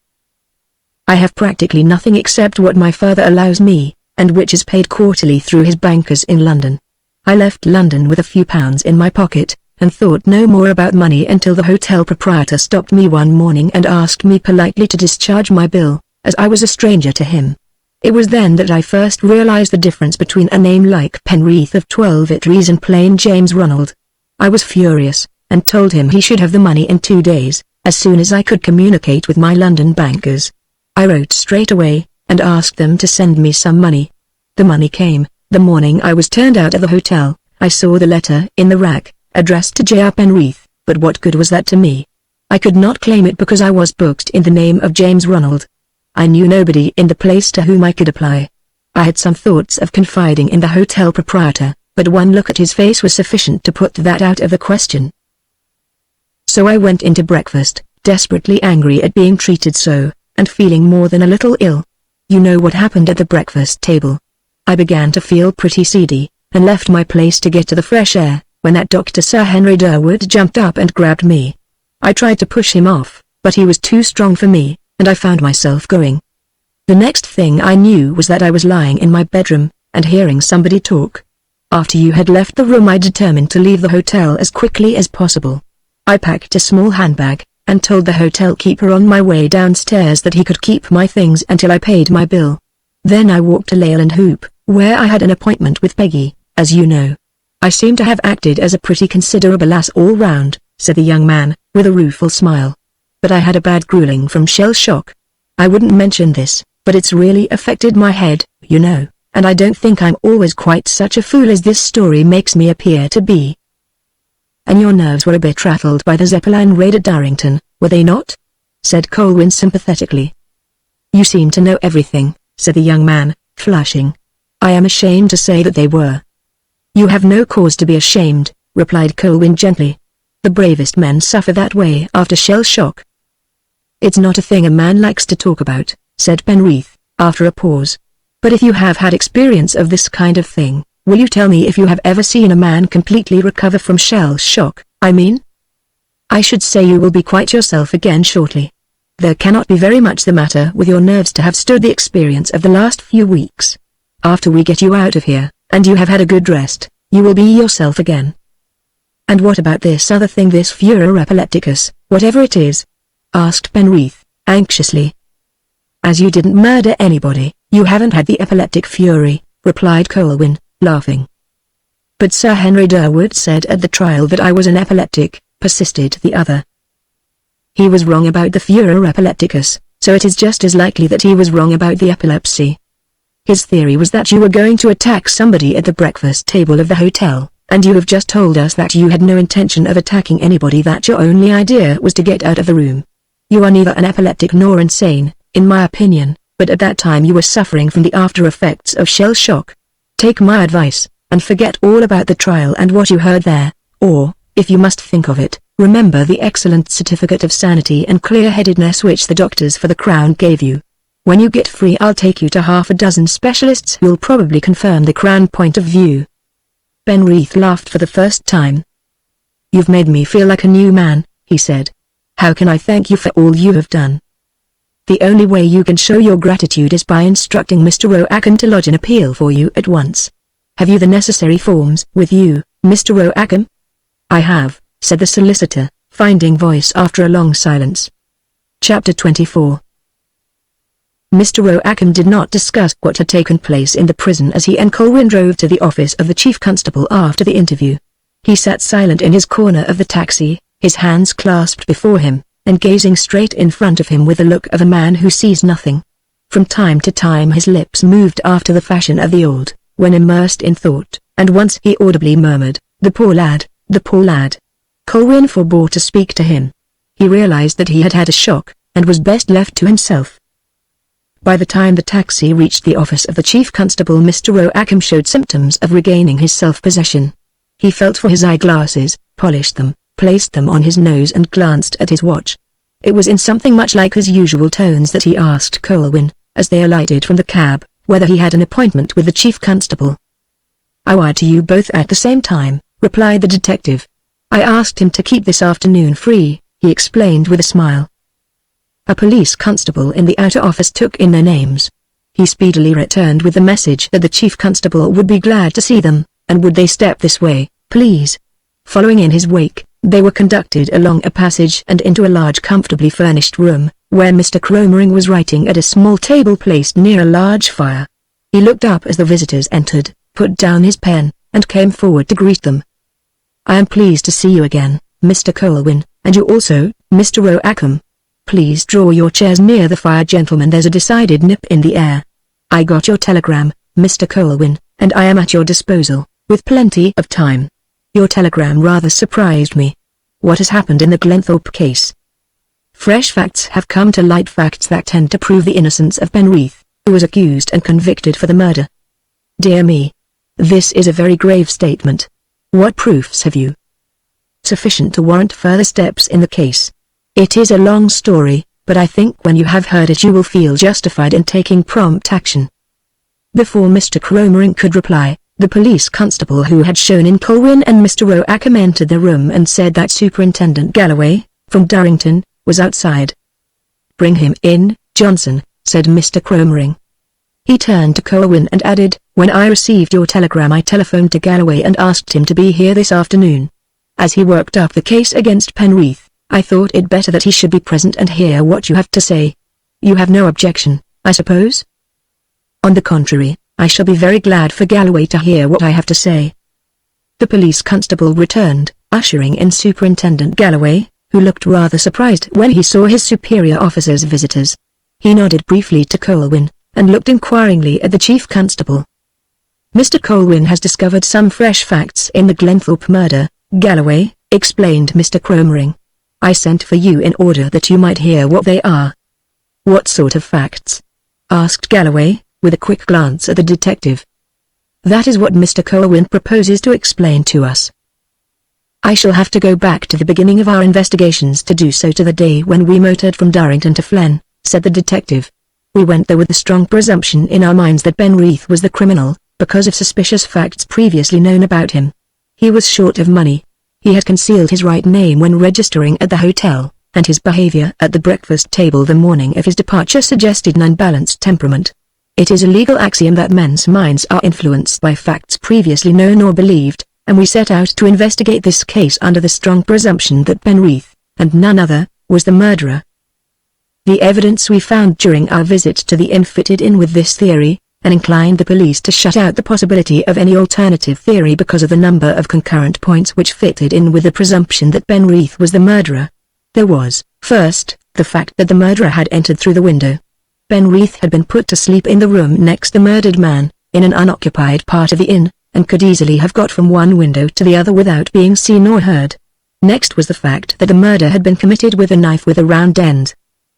"I have practically nothing except what my father allows me, and which is paid quarterly through his bankers in London. I left London with a few pounds in my pocket, and thought no more about money until the hotel proprietor stopped me one morning and asked me politely to discharge my bill, as I was a stranger to him. It was then that I first realized the difference between a name like Penreath of 12 at Rees and plain James Ronald. I was furious, and told him he should have the money in 2 days, as soon as I could communicate with my London bankers. I wrote straight away, and asked them to send me some money. The money came. The morning I was turned out of the hotel, I saw the letter in the rack, addressed to J.R. Penreath, but what good was that to me? I could not claim it because I was booked in the name of James Ronald. I knew nobody in the place to whom I could apply. I had some thoughts of confiding in the hotel proprietor, but one look at his face was sufficient to put that out of the question. So I went into breakfast, desperately angry at being treated so, and feeling more than a little ill. You know what happened at the breakfast table. I began to feel pretty seedy, and left my place to get to the fresh air, when that Dr. Sir Henry Durwood jumped up and grabbed me. I tried to push him off, but he was too strong for me, and I found myself going. The next thing I knew was that I was lying in my bedroom, and hearing somebody talk. After you had left the room I determined to leave the hotel as quickly as possible. I packed a small handbag, and told the hotel keeper on my way downstairs that he could keep my things until I paid my bill. Then I walked to Leyland Hoop, where I had an appointment with Peggy, as you know. I seem to have acted as a pretty considerable ass all round, said the young man, with a rueful smile. But I had a bad grueling from shell shock. I wouldn't mention this, but it's really affected my head, you know, and I don't think I'm always quite such a fool as this story makes me appear to be. And your nerves were a bit rattled by the Zeppelin raid at Darrington, were they not? Said Colwyn sympathetically. You seem to know everything, said the young man, flushing. I am ashamed to say that they were. You have no cause to be ashamed, replied Colwyn gently. The bravest men suffer that way after shell shock. It's not a thing a man likes to talk about, said Penreath, after a pause. But if you have had experience of this kind of thing, will you tell me if you have ever seen a man completely recover from shell shock, I mean? I should say you will be quite yourself again shortly. There cannot be very much the matter with your nerves to have stood the experience of the last few weeks. After we get you out of here, and you have had a good rest, you will be yourself again. And what about this other thing, this furor epilepticus, whatever it is? Asked Penreath, anxiously. As you didn't murder anybody, you haven't had the epileptic fury, replied Colwyn, laughing. But Sir Henry Durwood said at the trial that I was an epileptic, persisted the other. He was wrong about the furor epilepticus, so it is just as likely that he was wrong about the epilepsy. His theory was that you were going to attack somebody at the breakfast table of the hotel, and you have just told us that you had no intention of attacking anybody, that your only idea was to get out of the room. You are neither an epileptic nor insane, in my opinion, but at that time you were suffering from the after effects of shell shock. Take my advice, and forget all about the trial and what you heard there, or, if you must think of it, remember the excellent certificate of sanity and clear-headedness which the doctors for the Crown gave you. When you get free I'll take you to half a dozen specialists who'll probably confirm the Crown point of view. Penreath laughed for the first time. You've made me feel like a new man, he said. How can I thank you for all you have done? The only way you can show your gratitude is by instructing Mr. Roackham to lodge an appeal for you at once. Have you the necessary forms with you, Mr. Roackham? I have, said the solicitor, finding voice after a long silence. Chapter 24. Mr. Roackham did not discuss what had taken place in the prison as he and Colwyn drove to the office of the Chief Constable after the interview. He sat silent in his corner of the taxi, his hands clasped before him, and gazing straight in front of him with the look of a man who sees nothing. From time to time his lips moved after the fashion of the old, when immersed in thought, and once he audibly murmured, "The poor lad, the poor lad." Colwyn forbore to speak to him. He realized that he had had a shock, and was best left to himself. By the time the taxi reached the office of the Chief Constable, Mr. Roackham showed symptoms of regaining his self-possession. He felt for his eyeglasses, polished them, placed them on his nose and glanced at his watch. It was in something much like his usual tones that he asked Colwyn, as they alighted from the cab, whether he had an appointment with the Chief Constable. "I wired to you both at the same time," replied the detective. "I asked him to keep this afternoon free," he explained with a smile. A police constable in the outer office took in their names. He speedily returned with the message that the Chief Constable would be glad to see them, and would they step this way, please. Following in his wake, they were conducted along a passage and into a large comfortably furnished room, where Mr. Cromering was writing at a small table placed near a large fire. He looked up as the visitors entered, put down his pen, and came forward to greet them. "I am pleased to see you again," Mr. Colwyn, and you also, Mr. Roackham. Please draw your chairs near the fire, gentlemen. There's a decided nip in the air. I got your telegram, Mr. Colwyn, and I am at your disposal, with plenty of time. Your telegram rather surprised me. What has happened in the Glenthorpe case? Fresh facts have come to light, facts that tend to prove the innocence of Penreath, who was accused and convicted for the murder. Dear me. This is a very grave statement. What proofs have you? Sufficient to warrant further steps in the case. It is a long story, but I think when you have heard it you will feel justified in taking prompt action. Before Mr. Cromering could reply, the police constable who had shown in Colwyn and Mr. Roackham entered the room and said that Superintendent Galloway, from Durrington, was outside. Bring him in, Johnson, said Mr. Cromering. He turned to Colwyn and added, when I received your telegram I telephoned to Galloway and asked him to be here this afternoon. As he worked up the case against Penreath, I thought it better that he should be present and hear what you have to say. You have no objection, I suppose? On the contrary, I shall be very glad for Galloway to hear what I have to say. The police constable returned, ushering in Superintendent Galloway, who looked rather surprised when he saw his superior officer's visitors. He nodded briefly to Colwyn, and looked inquiringly at the chief constable. Mr. Colwyn has discovered some fresh facts in the Glenthorpe murder, Galloway, explained Mr. Cromering. I sent for you in order that you might hear what they are. What sort of facts? Asked Galloway, with a quick glance at the detective. That is what Mr. Colwyn proposes to explain to us. I shall have to go back to the beginning of our investigations to do so, to the day when we motored from Durrington to Flen, said the detective. We went there with the strong presumption in our minds that Penreath was the criminal, because of suspicious facts previously known about him. He was short of money. He had concealed his right name when registering at the hotel, and his behavior at the breakfast table the morning of his departure suggested an unbalanced temperament. It is a legal axiom that men's minds are influenced by facts previously known or believed, and we set out to investigate this case under the strong presumption that Penreath, and none other, was the murderer. The evidence we found during our visit to the inn fitted in with this theory, and inclined the police to shut out the possibility of any alternative theory because of the number of concurrent points which fitted in with the presumption that Penreath was the murderer. There was, first, the fact that the murderer had entered through the window. Penreath had been put to sleep in the room next the murdered man, in an unoccupied part of the inn, and could easily have got from one window to the other without being seen or heard. Next was the fact that the murder had been committed with a knife with a round end.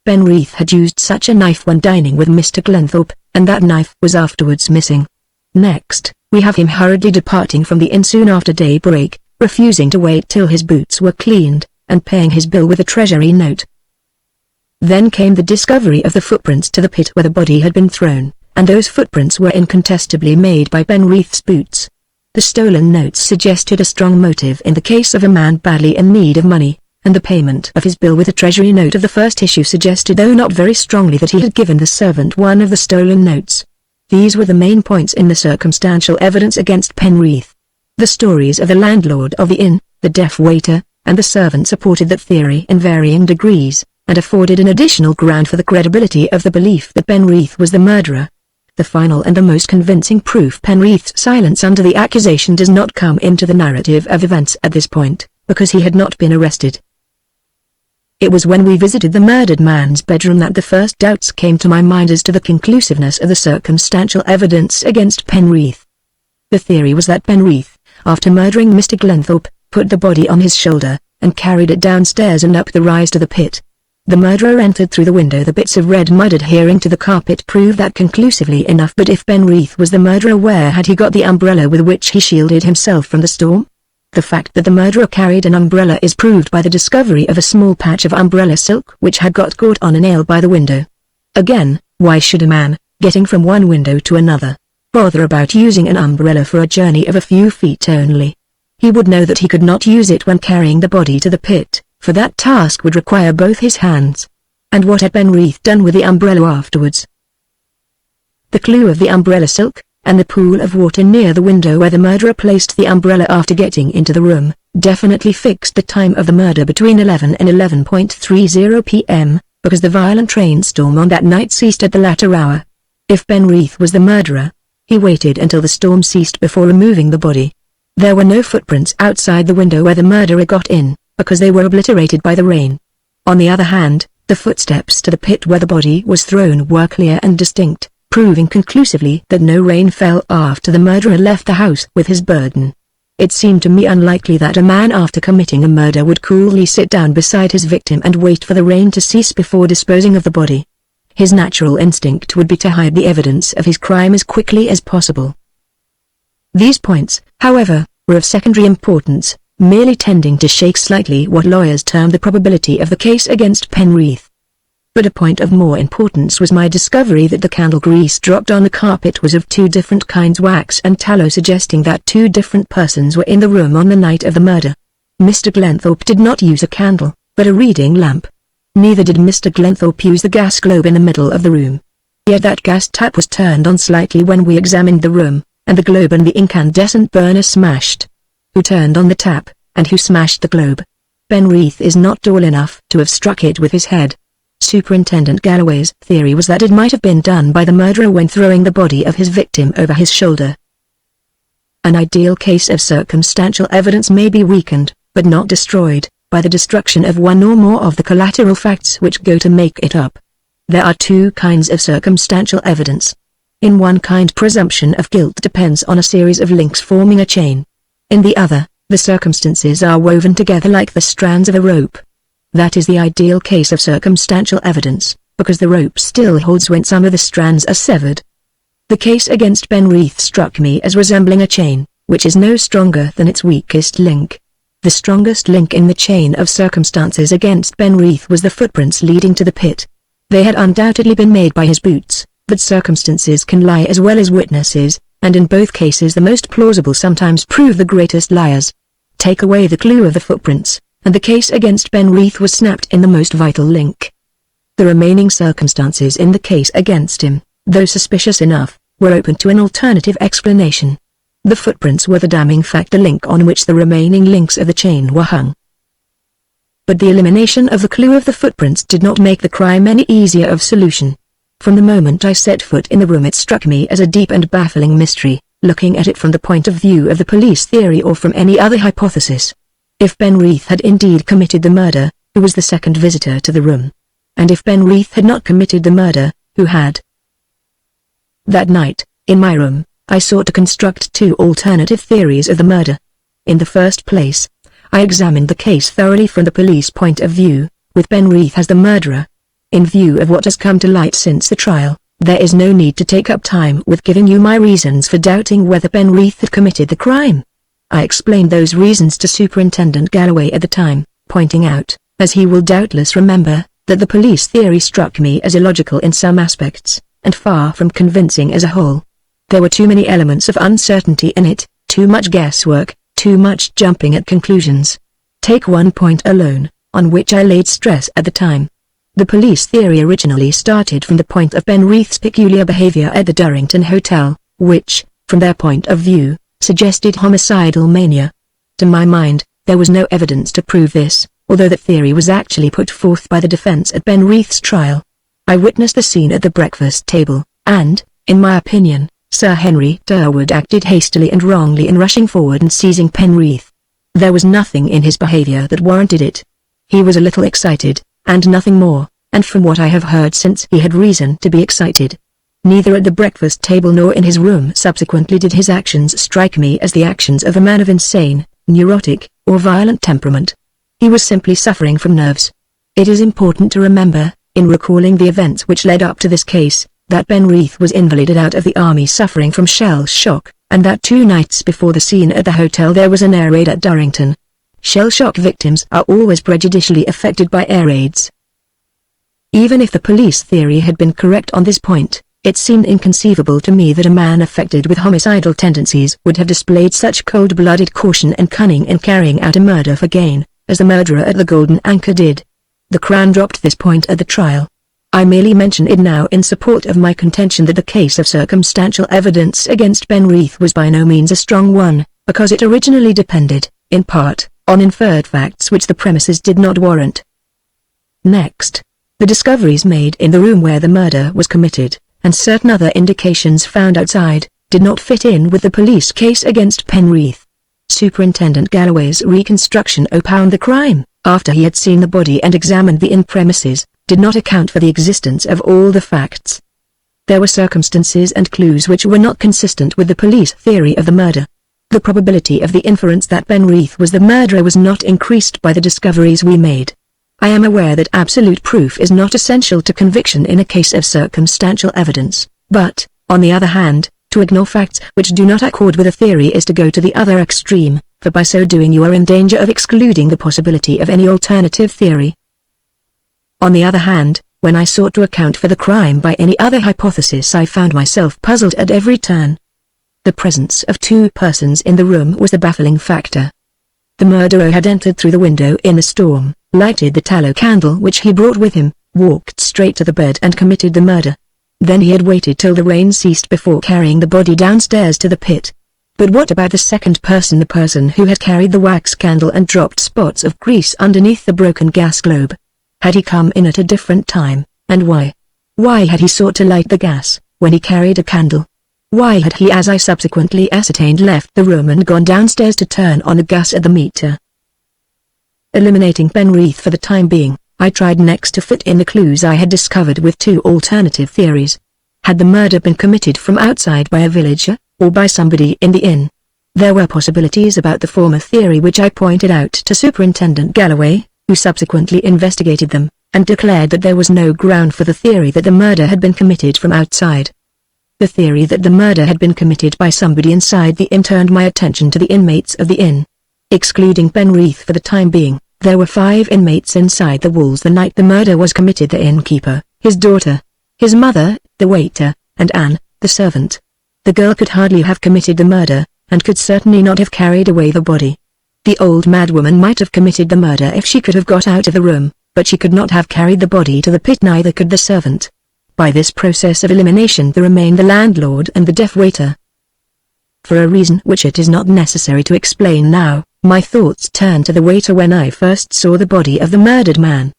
Penreath had used such a knife when dining with Mr. Glenthorpe, and that knife was afterwards missing. Next, we have him hurriedly departing from the inn soon after daybreak, refusing to wait till his boots were cleaned, and paying his bill with a treasury note. Then came the discovery of the footprints to the pit where the body had been thrown, and those footprints were incontestably made by Penreath's boots. The stolen notes suggested a strong motive in the case of a man badly in need of money, and the payment of his bill with a treasury note of the first issue suggested, though not very strongly, that he had given the servant one of the stolen notes. These were the main points in the circumstantial evidence against Penreath. The stories of the landlord of the inn, the deaf waiter, and the servant supported that theory in varying degrees, and afforded an additional ground for the credibility of the belief that Penreath was the murderer. The final and the most convincing proof: Penreath's silence under the accusation does not come into the narrative of events at this point, because he had not been arrested. It was when we visited the murdered man's bedroom that the first doubts came to my mind as to the conclusiveness of the circumstantial evidence against Penreath. The theory was that Penreath, after murdering Mr. Glenthorpe, put the body on his shoulder, and carried it downstairs and up the rise to the pit. The murderer entered through the window. The bits of red mud adhering to the carpet prove that conclusively enough. But if Penreath was the murderer, where had he got the umbrella with which he shielded himself from the storm? The fact that the murderer carried an umbrella is proved by the discovery of a small patch of umbrella silk which had got caught on a nail by the window. Again, why should a man, getting from one window to another, bother about using an umbrella for a journey of a few feet only? He would know that he could not use it when carrying the body to the pit, for that task would require both his hands. And what had Penreath done with the umbrella afterwards? The clue of the umbrella silk, and the pool of water near the window where the murderer placed the umbrella after getting into the room, definitely fixed the time of the murder between 11 and 11:30 p.m., because the violent rainstorm on that night ceased at the latter hour. If Penreath was the murderer, he waited until the storm ceased before removing the body. There were no footprints outside the window where the murderer got in, because they were obliterated by the rain. On the other hand, the footsteps to the pit where the body was thrown were clear and distinct, proving conclusively that no rain fell after the murderer left the house with his burden. It seemed to me unlikely that a man after committing a murder would coolly sit down beside his victim and wait for the rain to cease before disposing of the body. His natural instinct would be to hide the evidence of his crime as quickly as possible. These points, however, were of secondary importance, merely tending to shake slightly what lawyers term the probability of the case against Penreath. But a point of more importance was my discovery that the candle grease dropped on the carpet was of two different kinds, wax and tallow, suggesting that two different persons were in the room on the night of the murder. Mr. Glenthorpe did not use a candle, but a reading lamp. Neither did Mr. Glenthorpe use the gas globe in the middle of the room. Yet that gas tap was turned on slightly when we examined the room, and the globe and the incandescent burner smashed. Who turned on the tap, and who smashed the globe? Penreath is not tall enough to have struck it with his head. Superintendent Galloway's theory was that it might have been done by the murderer when throwing the body of his victim over his shoulder. An ideal case of circumstantial evidence may be weakened, but not destroyed, by the destruction of one or more of the collateral facts which go to make it up. There are two kinds of circumstantial evidence. In one kind, presumption of guilt depends on a series of links forming a chain. In the other, the circumstances are woven together like the strands of a rope. That is the ideal case of circumstantial evidence, because the rope still holds when some of the strands are severed. The case against Penreath struck me as resembling a chain, which is no stronger than its weakest link. The strongest link in the chain of circumstances against Penreath was the footprints leading to the pit. They had undoubtedly been made by his boots, but circumstances can lie as well as witnesses, and in both cases the most plausible sometimes prove the greatest liars. Take away the clue of the footprints, and the case against Penreath was snapped in the most vital link. The remaining circumstances in the case against him, though suspicious enough, were open to an alternative explanation. The footprints were the damning fact, the link on which the remaining links of the chain were hung. But the elimination of the clue of the footprints did not make the crime any easier of solution. From the moment I set foot in the room it struck me as a deep and baffling mystery, looking at it from the point of view of the police theory or from any other hypothesis. If Penreath had indeed committed the murder, who was the second visitor to the room? And if Penreath had not committed the murder, who had? That night, in my room, I sought to construct two alternative theories of the murder. In the first place, I examined the case thoroughly from the police point of view, with Penreath as the murderer. In view of what has come to light since the trial, there is no need to take up time with giving you my reasons for doubting whether Penreath had committed the crime. I explained those reasons to Superintendent Galloway at the time, pointing out, as he will doubtless remember, that the police theory struck me as illogical in some aspects, and far from convincing as a whole. There were too many elements of uncertainty in it, too much guesswork, too much jumping at conclusions. Take one point alone, on which I laid stress at the time. The police theory originally started from the point of Penreath's peculiar behavior at the Durrington Hotel, which, from their point of view, suggested homicidal mania. To my mind, there was no evidence to prove this, although that theory was actually put forth by the defense at Penreath's trial. I witnessed the scene at the breakfast table, and, in my opinion, Sir Henry Durwood acted hastily and wrongly in rushing forward and seizing Penreath. There was nothing in his behavior that warranted it. He was a little excited, and nothing more, and from what I have heard since, he had reason to be excited. Neither at the breakfast table nor in his room subsequently did his actions strike me as the actions of a man of insane, neurotic, or violent temperament. He was simply suffering from nerves. It is important to remember, in recalling the events which led up to this case, that Penreath was invalided out of the army suffering from shell shock, and that 2 nights before the scene at the hotel there was an air raid at Durrington. Shell shock victims are always prejudicially affected by air raids. Even if the police theory had been correct on this point, it seemed inconceivable to me that a man affected with homicidal tendencies would have displayed such cold-blooded caution and cunning in carrying out a murder for gain, as the murderer at the Golden Anchor did. The Crown dropped this point at the trial. I merely mention it now in support of my contention that the case of circumstantial evidence against Penreath was by no means a strong one, because it originally depended, in part, on inferred facts which the premises did not warrant. Next, the discoveries made in the room where the murder was committed, and certain other indications found outside, did not fit in with the police case against Penreath. Superintendent Galloway's reconstruction opounded the crime, after he had seen the body and examined the in-premises, did not account for the existence of all the facts. There were circumstances and clues which were not consistent with the police theory of the murder. The probability of the inference that Ben Rees was the murderer was not increased by the discoveries we made. I am aware that absolute proof is not essential to conviction in a case of circumstantial evidence, but, on the other hand, to ignore facts which do not accord with a theory is to go to the other extreme, for by so doing you are in danger of excluding the possibility of any alternative theory. On the other hand, when I sought to account for the crime by any other hypothesis, I found myself puzzled at every turn. The presence of two persons in the room was the baffling factor. The murderer had entered through the window in a storm, lighted the tallow candle which he brought with him, walked straight to the bed and committed the murder. Then he had waited till the rain ceased before carrying the body downstairs to the pit. But what about the second person, the person who had carried the wax candle and dropped spots of grease underneath the broken gas globe? Had he come in at a different time, and why? Why had he sought to light the gas, when he carried a candle? Why had he, as I subsequently ascertained, left the room and gone downstairs to turn on the gas at the meter? Eliminating Ben Rees for the time being, I tried next to fit in the clues I had discovered with two alternative theories. Had the murder been committed from outside by a villager, or by somebody in the inn? There were possibilities about the former theory which I pointed out to Superintendent Galloway, who subsequently investigated them, and declared that there was no ground for the theory that the murder had been committed from outside. The theory that the murder had been committed by somebody inside the inn turned my attention to the inmates of the inn. Excluding Ben Rees for the time being, there were 5 inmates inside the walls the night the murder was committed: the innkeeper, his daughter, his mother, the waiter, and Anne, the servant. The girl could hardly have committed the murder, and could certainly not have carried away the body. The old madwoman might have committed the murder if she could have got out of the room, but she could not have carried the body to the pit, neither could the servant. By this process of elimination there remained the landlord and the deaf waiter. For a reason which it is not necessary to explain now, my thoughts turned to the waiter when I first saw the body of the murdered man.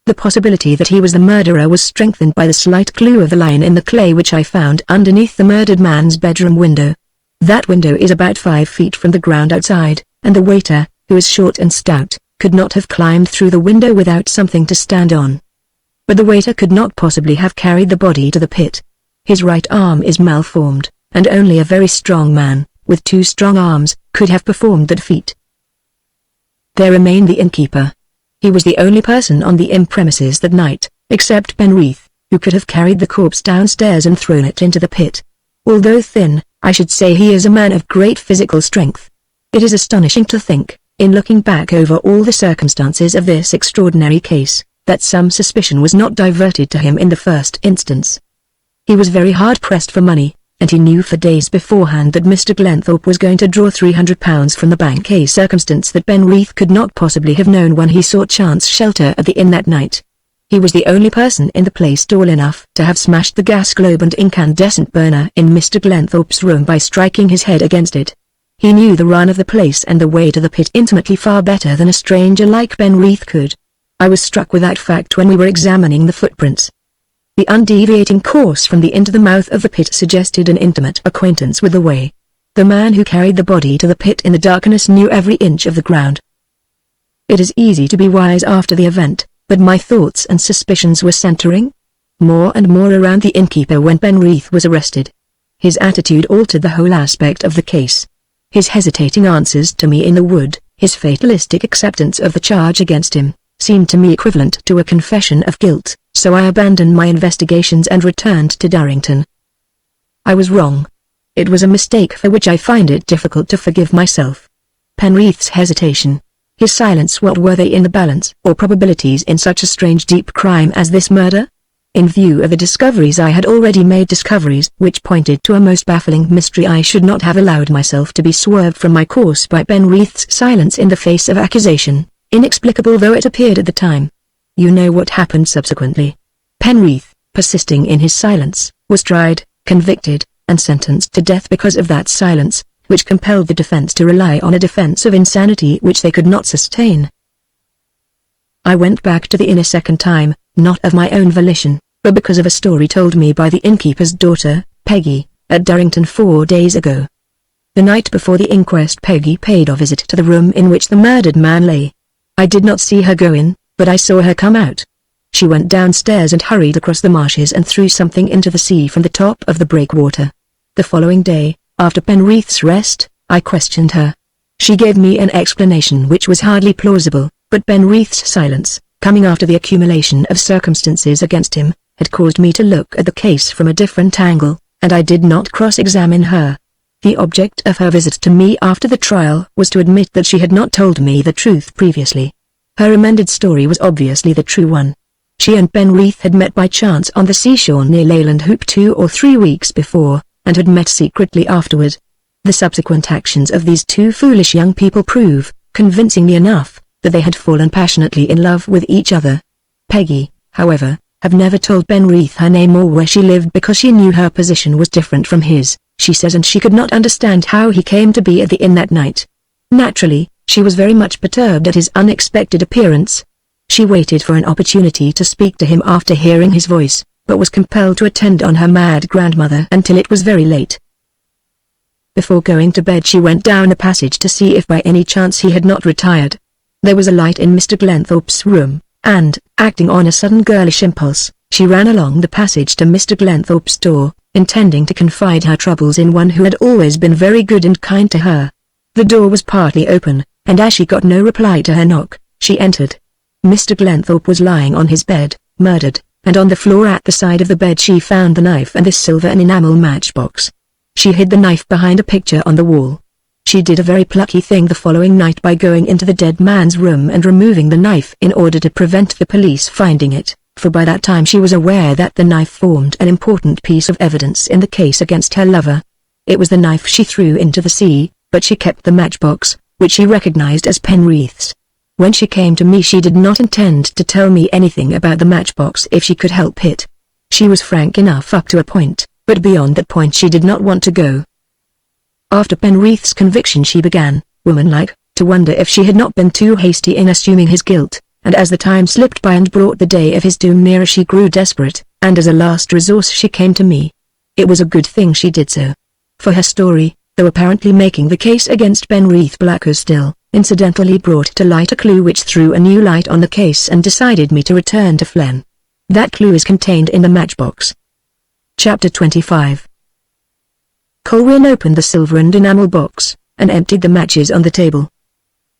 The possibility that he was the murderer was strengthened by the slight clue of the line in the clay which I found underneath the murdered man's bedroom window. That window is about 5 feet from the ground outside, and the waiter, who is short and stout, could not have climbed through the window without something to stand on. But the waiter could not possibly have carried the body to the pit. His right arm is malformed, and only a very strong man, with 2 strong arms, could have performed that feat. There remained the innkeeper. He was the only person on the inn premises that night, except Ben Rees, who could have carried the corpse downstairs and thrown it into the pit. Although thin, I should say he is a man of great physical strength. It is astonishing to think, in looking back over all the circumstances of this extraordinary case, that some suspicion was not diverted to him in the first instance. He was very hard pressed for money, and he knew for days beforehand that Mr. Glenthorpe was going to draw £300 from the bank, a circumstance that Ben Rees could not possibly have known when he sought chance shelter at the inn that night. He was the only person in the place tall enough to have smashed the gas globe and incandescent burner in Mr. Glenthorpe's room by striking his head against it. He knew the run of the place and the way to the pit intimately, far better than a stranger like Ben Rees could. I was struck with that fact when we were examining the footprints. The undeviating course from the inn to the mouth of the pit suggested an intimate acquaintance with the way. The man who carried the body to the pit in the darkness knew every inch of the ground. It is easy to be wise after the event, but my thoughts and suspicions were centering more and more around the innkeeper when Ben Rees was arrested. His attitude altered the whole aspect of the case. His hesitating answers to me in the wood, his fatalistic acceptance of the charge against him, seemed to me equivalent to a confession of guilt, so I abandoned my investigations and returned to Durrington. I was wrong. It was a mistake for which I find it difficult to forgive myself. Ben Rees's hesitation, his silence, what were they in the balance or probabilities in such a strange deep crime as this murder? In view of the discoveries I had already made, discoveries which pointed to a most baffling mystery, I should not have allowed myself to be swerved from my course by Ben Rees's silence in the face of accusation, inexplicable though it appeared at the time. You know what happened subsequently. Ben Rees, persisting in his silence, was tried, convicted, and sentenced to death because of that silence, which compelled the defense to rely on a defense of insanity which they could not sustain. I went back to the inn a second time, not of my own volition, but because of a story told me by the innkeeper's daughter, Peggy, at Durrington 4 days ago. The night before the inquest, Peggy paid a visit to the room in which the murdered man lay. I did not see her go in, but I saw her come out. She went downstairs and hurried across the marshes and threw something into the sea from the top of the breakwater. The following day, after Penreath's rest, I questioned her. She gave me an explanation which was hardly plausible, but Penreath's silence, coming after the accumulation of circumstances against him, had caused me to look at the case from a different angle, and I did not cross-examine her. The object of her visit to me after the trial was to admit that she had not told me the truth previously. Her amended story was obviously the true one. She and Penreath had met by chance on the seashore near Leyland Hoop 2 or 3 weeks before, and had met secretly afterward. The subsequent actions of these two foolish young people prove, convincingly enough, that they had fallen passionately in love with each other. Peggy, however, had never told Penreath her name or where she lived because she knew her position was different from his, she says, and she could not understand how he came to be at the inn that night. Naturally, she was very much perturbed at his unexpected appearance. She waited for an opportunity to speak to him after hearing his voice, but was compelled to attend on her mad grandmother until it was very late. Before going to bed she went down the passage to see if by any chance he had not retired. There was a light in Mr. Glenthorpe's room, and, acting on a sudden girlish impulse, she ran along the passage to Mr. Glenthorpe's door, intending to confide her troubles in one who had always been very good and kind to her. The door was partly open, and as she got no reply to her knock, she entered. Mr. Glenthorpe was lying on his bed, murdered, and on the floor at the side of the bed she found the knife and the silver and enamel matchbox. She hid the knife behind a picture on the wall. She did a very plucky thing the following night by going into the dead man's room and removing the knife in order to prevent the police finding it, for by that time she was aware that the knife formed an important piece of evidence in the case against her lover. It was the knife she threw into the sea, but she kept the matchbox, which she recognized as Penreath's. When she came to me she did not intend to tell me anything about the matchbox if she could help it. She was frank enough up to a point, but beyond that point she did not want to go. After Penreath's conviction she began, woman-like, to wonder if she had not been too hasty in assuming his guilt, and as the time slipped by and brought the day of his doom nearer she grew desperate, and as a last resource she came to me. It was a good thing she did so. For her story, though apparently making the case against Penreath blacker still, incidentally brought to light a clue which threw a new light on the case and decided me to return to Flen. That clue is contained in the matchbox. Chapter 25. Colwyn opened the silver and enamel box, and emptied the matches on the table.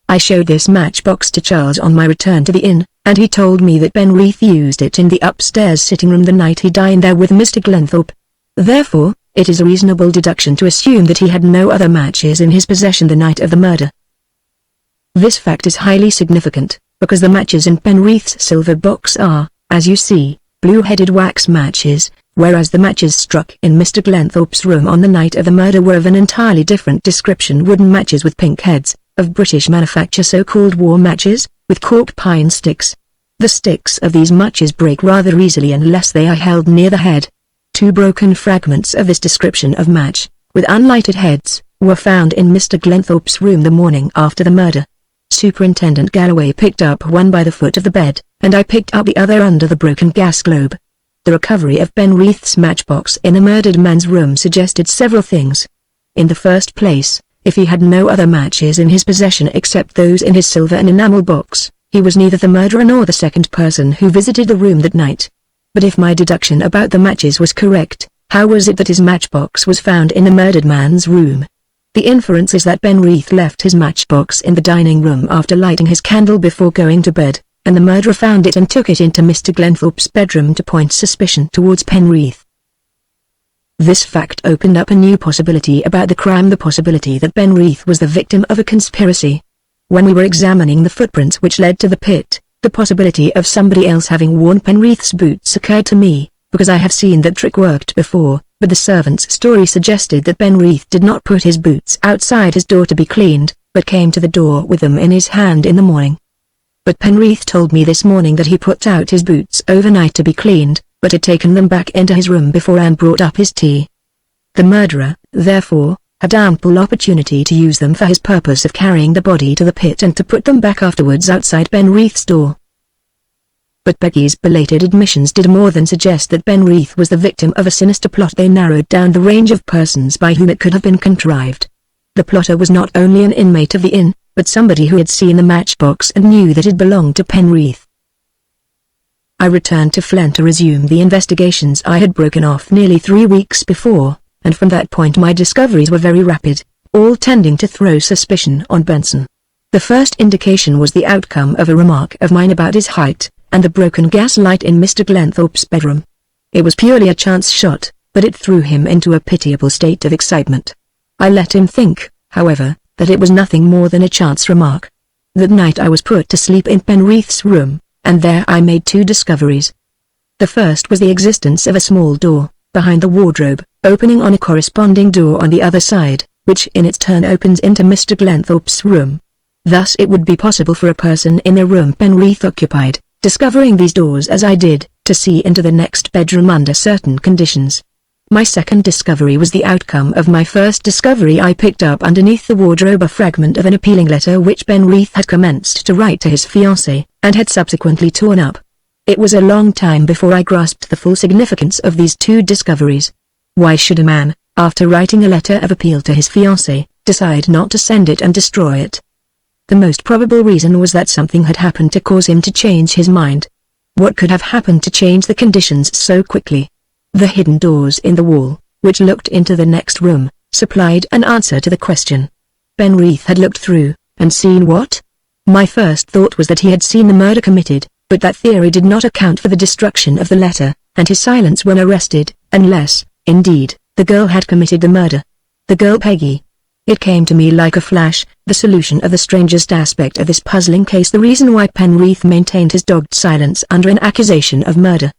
I showed this matchbox to Charles on my return to the inn, and he told me that Penreath used it in the upstairs sitting room the night he dined there with Mr. Glenthorpe. Therefore, it is a reasonable deduction to assume that he had no other matches in his possession the night of the murder. This fact is highly significant, because the matches in Penreath's silver box are, as you see, blue-headed wax matches, whereas the matches struck in Mr. Glenthorpe's room on the night of the murder were of an entirely different description, wooden matches with pink heads, of British manufacture, so-called war matches, with cork pine sticks. The sticks of these matches break rather easily unless they are held near the head. 2 broken fragments of this description of match, with unlighted heads, were found in Mr. Glenthorpe's room the morning after the murder. Superintendent Galloway picked up one by the foot of the bed, and I picked up the other under the broken gas globe. The recovery of Penreath's matchbox in a murdered man's room suggested several things. In the first place, if he had no other matches in his possession except those in his silver and enamel box, he was neither the murderer nor the second person who visited the room that night. But if my deduction about the matches was correct, how was it that his matchbox was found in the murdered man's room? The inference is that Penreath left his matchbox in the dining room after lighting his candle before going to bed, and the murderer found it and took it into Mr. Glenthorpe's bedroom to point suspicion towards Penreath. This fact opened up a new possibility about the crime, the possibility that Penreath was the victim of a conspiracy. When we were examining the footprints which led to the pit, the possibility of somebody else having worn Penreath's boots occurred to me, because I have seen that trick worked before, but the servant's story suggested that Penreath did not put his boots outside his door to be cleaned, but came to the door with them in his hand in the morning. But Penreath told me this morning that he put out his boots overnight to be cleaned, but had taken them back into his room before and brought up his tea. The murderer, therefore, had ample opportunity to use them for his purpose of carrying the body to the pit and to put them back afterwards outside Penreath's door. But Peggy's belated admissions did more than suggest that Penreath was the victim of a sinister plot. They narrowed down the range of persons by whom it could have been contrived. The plotter was not only an inmate of the inn, but somebody who had seen the matchbox and knew that it belonged to Penrith. I returned to Flint to resume the investigations I had broken off nearly 3 weeks before, and from that point my discoveries were very rapid, all tending to throw suspicion on Benson. The first indication was the outcome of a remark of mine about his height, and the broken gas light in Mr. Glenthorpe's bedroom. It was purely a chance shot, but it threw him into a pitiable state of excitement. I let him think, however, that it was nothing more than a chance remark. That night I was put to sleep in Penrith's room, and there I made 2 discoveries. The first was the existence of a small door, behind the wardrobe, opening on a corresponding door on the other side, which in its turn opens into Mr. Glenthorpe's room. Thus it would be possible for a person in the room Penrith occupied, discovering these doors as I did, to see into the next bedroom under certain conditions. My second discovery was the outcome of my first discovery. I picked up underneath the wardrobe a fragment of an appealing letter which Penrith had commenced to write to his fiancée, and had subsequently torn up. It was a long time before I grasped the full significance of these 2 discoveries. Why should a man, after writing a letter of appeal to his fiancée, decide not to send it and destroy it? The most probable reason was that something had happened to cause him to change his mind. What could have happened to change the conditions so quickly? The hidden doors in the wall, which looked into the next room, supplied an answer to the question. Penrith had looked through, and seen what? My first thought was that he had seen the murder committed, but that theory did not account for the destruction of the letter, and his silence when arrested, unless, indeed, the girl had committed the murder. The girl Peggy. It came to me like a flash, the solution of the strangest aspect of this puzzling case, the reason why Penrith maintained his dogged silence under an accusation of murder.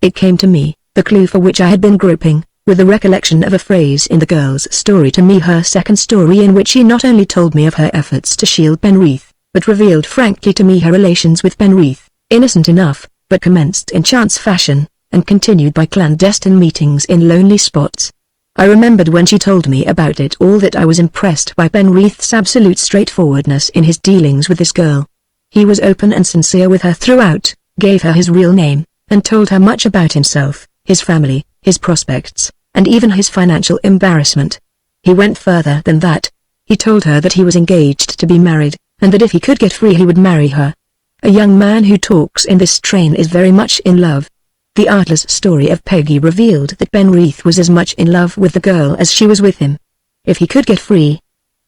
It came to me, the clue for which I had been groping, with the recollection of a phrase in the girl's story to me, her second story, in which she not only told me of her efforts to shield Penrith, but revealed frankly to me her relations with Penrith, innocent enough, but commenced in chance fashion, and continued by clandestine meetings in lonely spots. I remembered when she told me about it all that I was impressed by Penrith's absolute straightforwardness in his dealings with this girl. He was open and sincere with her throughout, gave her his real name, and told her much about himself, his family, his prospects, and even his financial embarrassment. He went further than that. He told her that he was engaged to be married, and that if he could get free he would marry her. A young man who talks in this strain is very much in love. The artless story of Peggy revealed that Penrith was as much in love with the girl as she was with him. If he could get free.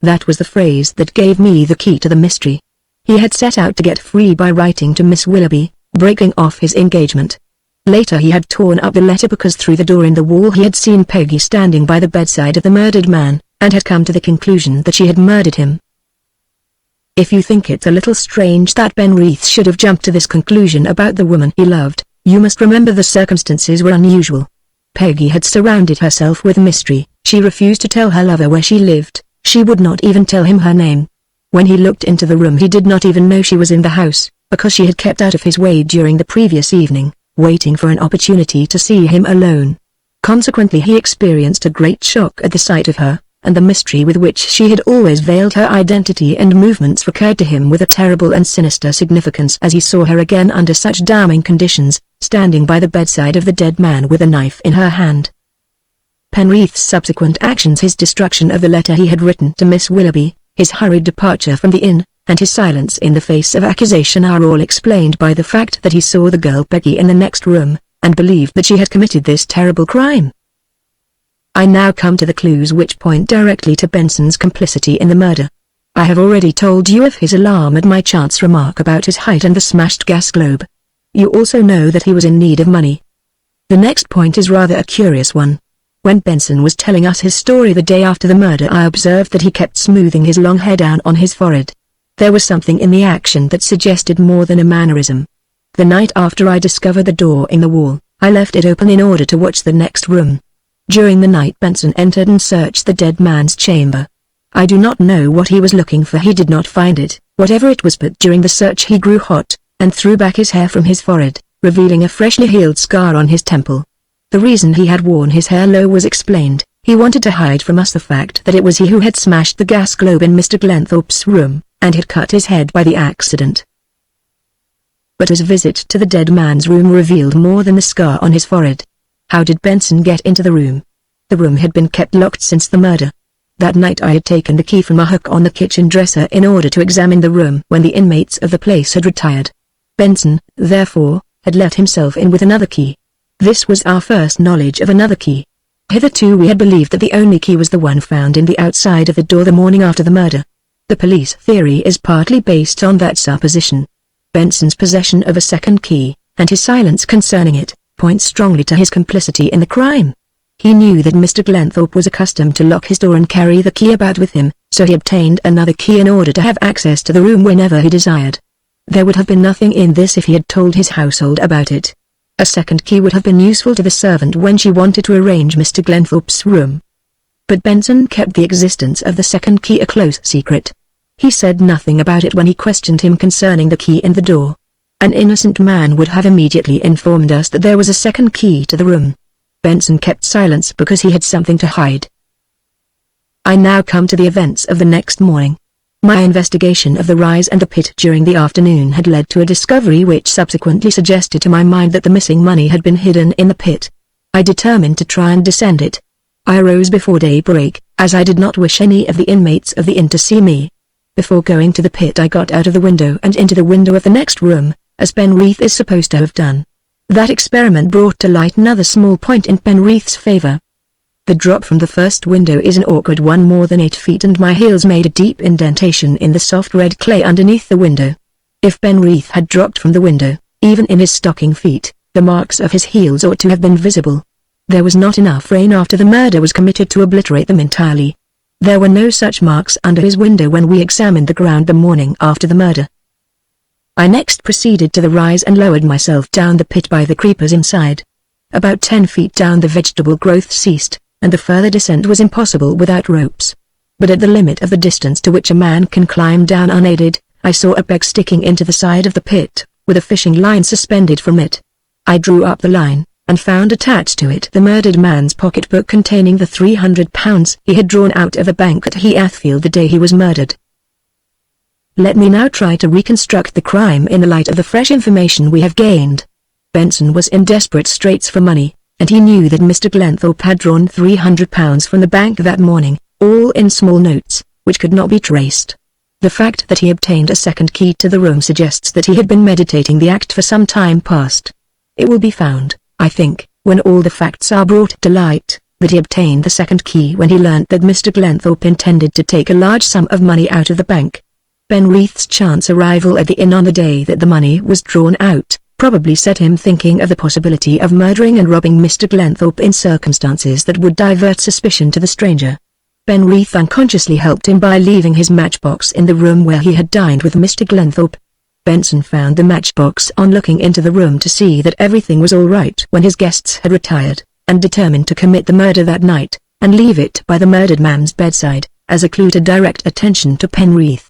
That was the phrase that gave me the key to the mystery. He had set out to get free by writing to Miss Willoughby, breaking off his engagement. Later he had torn up the letter because through the door in the wall he had seen Peggy standing by the bedside of the murdered man, and had come to the conclusion that she had murdered him. If you think it's a little strange that Penrith should have jumped to this conclusion about the woman he loved, you must remember the circumstances were unusual. Peggy had surrounded herself with mystery. She refused to tell her lover where she lived. She would not even tell him her name. When he looked into the room he did not even know she was in the house, because she had kept out of his way during the previous evening, waiting for an opportunity to see him alone. Consequently he experienced a great shock at the sight of her, and the mystery with which she had always veiled her identity and movements recurred to him with a terrible and sinister significance as he saw her again under such damning conditions, standing by the bedside of the dead man with a knife in her hand. Penrith's subsequent actions, his destruction of the letter he had written to Miss Willoughby, his hurried departure from the inn, and his silence in the face of accusation are all explained by the fact that he saw the girl Peggy in the next room, and believed that she had committed this terrible crime. I now come to the clues which point directly to Benson's complicity in the murder. I have already told you of his alarm at my chance remark about his height and the smashed gas globe. You also know that he was in need of money. The next point is rather a curious one. When Benson was telling us his story the day after the murder I observed that he kept smoothing his long hair down on his forehead. There was something in the action that suggested more than a mannerism. The night after I discovered the door in the wall, I left it open in order to watch the next room. During the night Benson entered and searched the dead man's chamber. I do not know what he was looking for. He did not find it, whatever it was, but during the search he grew hot, and threw back his hair from his forehead, revealing a freshly healed scar on his temple. The reason he had worn his hair low was explained. He wanted to hide from us the fact that it was he who had smashed the gas globe in Mr. Glenthorpe's room, and had cut his head by the accident. But his visit to the dead man's room revealed more than the scar on his forehead. How did Benson get into the room? The room had been kept locked since the murder. That night I had taken the key from a hook on the kitchen dresser in order to examine the room when the inmates of the place had retired. Benson, therefore, had let himself in with another key. This was our first knowledge of another key. Hitherto we had believed that the only key was the one found in the outside of the door the morning after the murder. The police theory is partly based on that supposition. Benson's possession of a second key, and his silence concerning it, points strongly to his complicity in the crime. He knew that Mr. Glenthorpe was accustomed to lock his door and carry the key about with him, so he obtained another key in order to have access to the room whenever he desired. There would have been nothing in this if he had told his household about it. A second key would have been useful to the servant when she wanted to arrange Mr. Glenthorpe's room. But Benson kept the existence of the second key a close secret. He said nothing about it when he questioned him concerning the key in the door. An innocent man would have immediately informed us that there was a second key to the room. Benson kept silence because he had something to hide. I now come to the events of the next morning. My investigation of the rise and the pit during the afternoon had led to a discovery which subsequently suggested to my mind that the missing money had been hidden in the pit. I determined to try and descend it. I arose before daybreak, as I did not wish any of the inmates of the inn to see me. Before going to the pit I got out of the window and into the window of the next room, as Penreath is supposed to have done. That experiment brought to light another small point in Penreath's favor. The drop from the first window is an awkward one, more than 8 feet, and my heels made a deep indentation in the soft red clay underneath the window. If Penreath had dropped from the window, even in his stocking feet, the marks of his heels ought to have been visible. There was not enough rain after the murder was committed to obliterate them entirely. There were no such marks under his window when we examined the ground the morning after the murder. I next proceeded to the rise and lowered myself down the pit by the creepers inside. About 10 feet down the vegetable growth ceased, and the further descent was impossible without ropes. But at the limit of the distance to which a man can climb down unaided, I saw a peg sticking into the side of the pit, with a fishing line suspended from it. I drew up the line, and found attached to it the murdered man's pocketbook containing the £300 he had drawn out of the bank at Heathfield the day he was murdered. Let me now try to reconstruct the crime in the light of the fresh information we have gained. Benson was in desperate straits for money, and he knew that Mr. Glenthorpe had drawn £300 from the bank that morning, all in small notes, which could not be traced. The fact that he obtained a second key to the room suggests that he had been meditating the act for some time past. It will be found, I think, when all the facts are brought to light, that he obtained the second key when he learnt that Mr. Glenthorpe intended to take a large sum of money out of the bank. Penreath's chance arrival at the inn on the day that the money was drawn out probably set him thinking of the possibility of murdering and robbing Mr. Glenthorpe in circumstances that would divert suspicion to the stranger. Penreath unconsciously helped him by leaving his matchbox in the room where he had dined with Mr. Glenthorpe. Benson found the matchbox on looking into the room to see that everything was all right when his guests had retired, and determined to commit the murder that night, and leave it by the murdered man's bedside, as a clue to direct attention to Penreath.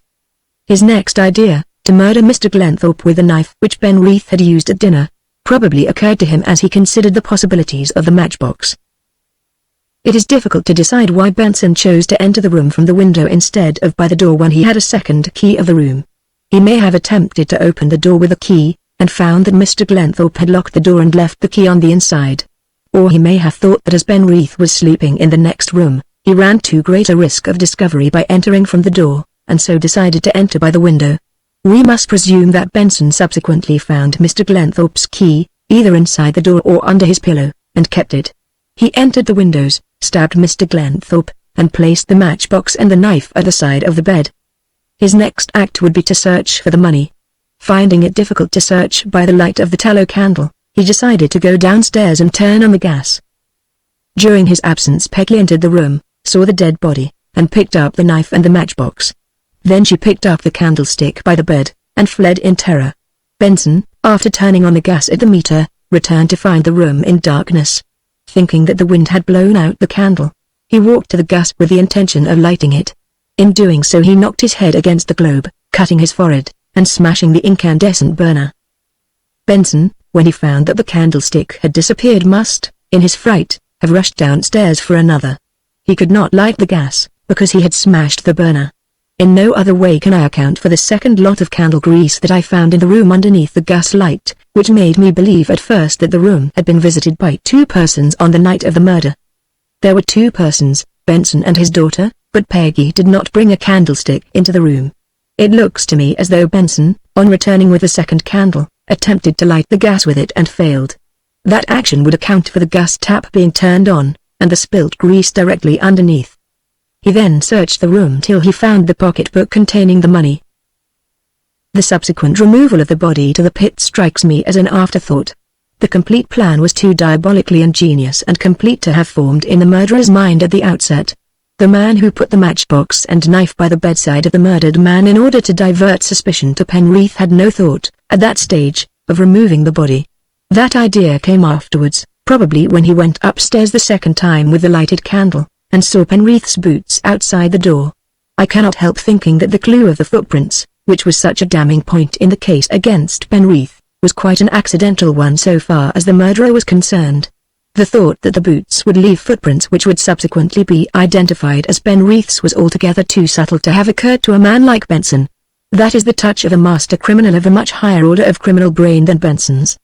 His next idea, to murder Mr. Glenthorpe with the knife which Penreath had used at dinner, probably occurred to him as he considered the possibilities of the matchbox. It is difficult to decide why Benson chose to enter the room from the window instead of by the door when he had a second key of the room. He may have attempted to open the door with a key, and found that Mr. Glenthorpe had locked the door and left the key on the inside. Or he may have thought that as Penreath was sleeping in the next room, he ran too great a risk of discovery by entering from the door, and so decided to enter by the window. We must presume that Benson subsequently found Mr. Glenthorpe's key, either inside the door or under his pillow, and kept it. He entered the windows, stabbed Mr. Glenthorpe, and placed the matchbox and the knife at the side of the bed. His next act would be to search for the money. Finding it difficult to search by the light of the tallow candle, he decided to go downstairs and turn on the gas. During his absence Peggy entered the room, saw the dead body, and picked up the knife and the matchbox. Then she picked up the candlestick by the bed, and fled in terror. Benson, after turning on the gas at the meter, returned to find the room in darkness. Thinking that the wind had blown out the candle, he walked to the gas with the intention of lighting it. In doing so he knocked his head against the globe, cutting his forehead, and smashing the incandescent burner. Benson, when he found that the candlestick had disappeared, must, in his fright, have rushed downstairs for another. He could not light the gas, because he had smashed the burner. In no other way can I account for the second lot of candle grease that I found in the room underneath the gas light, which made me believe at first that the room had been visited by 2 persons on the night of the murder. There were 2 persons, Benson and his daughter, but Peggy did not bring a candlestick into the room. It looks to me as though Benson, on returning with the second candle, attempted to light the gas with it and failed. That action would account for the gas tap being turned on, and the spilt grease directly underneath. He then searched the room till he found the pocketbook containing the money. The subsequent removal of the body to the pit strikes me as an afterthought. The complete plan was too diabolically ingenious and complete to have formed in the murderer's mind at the outset. The man who put the matchbox and knife by the bedside of the murdered man in order to divert suspicion to Penrith had no thought, at that stage, of removing the body. That idea came afterwards, probably when he went upstairs the second time with the lighted candle, and saw Penrith's boots outside the door. I cannot help thinking that the clue of the footprints, which was such a damning point in the case against Penrith, was quite an accidental one so far as the murderer was concerned. The thought that the boots would leave footprints which would subsequently be identified as Penrith's was altogether too subtle to have occurred to a man like Benson. That is the touch of a master criminal of a much higher order of criminal brain than Benson's.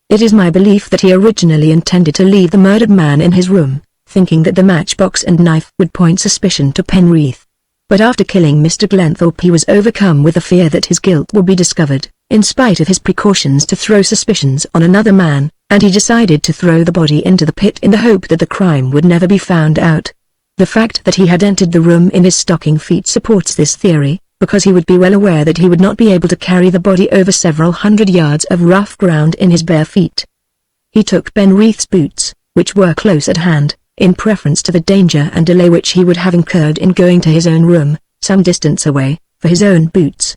It is my belief that he originally intended to leave the murdered man in his room, thinking that the matchbox and knife would point suspicion to Penrith. But after killing Mr. Glenthorpe he was overcome with the fear that his guilt would be discovered, in spite of his precautions to throw suspicions on another man, and he decided to throw the body into the pit in the hope that the crime would never be found out. The fact that he had entered the room in his stocking feet supports this theory, because he would be well aware that he would not be able to carry the body over several hundred yards of rough ground in his bare feet. He took Penrith's boots, which were close at hand, in preference to the danger and delay which he would have incurred in going to his own room, some distance away, for his own boots.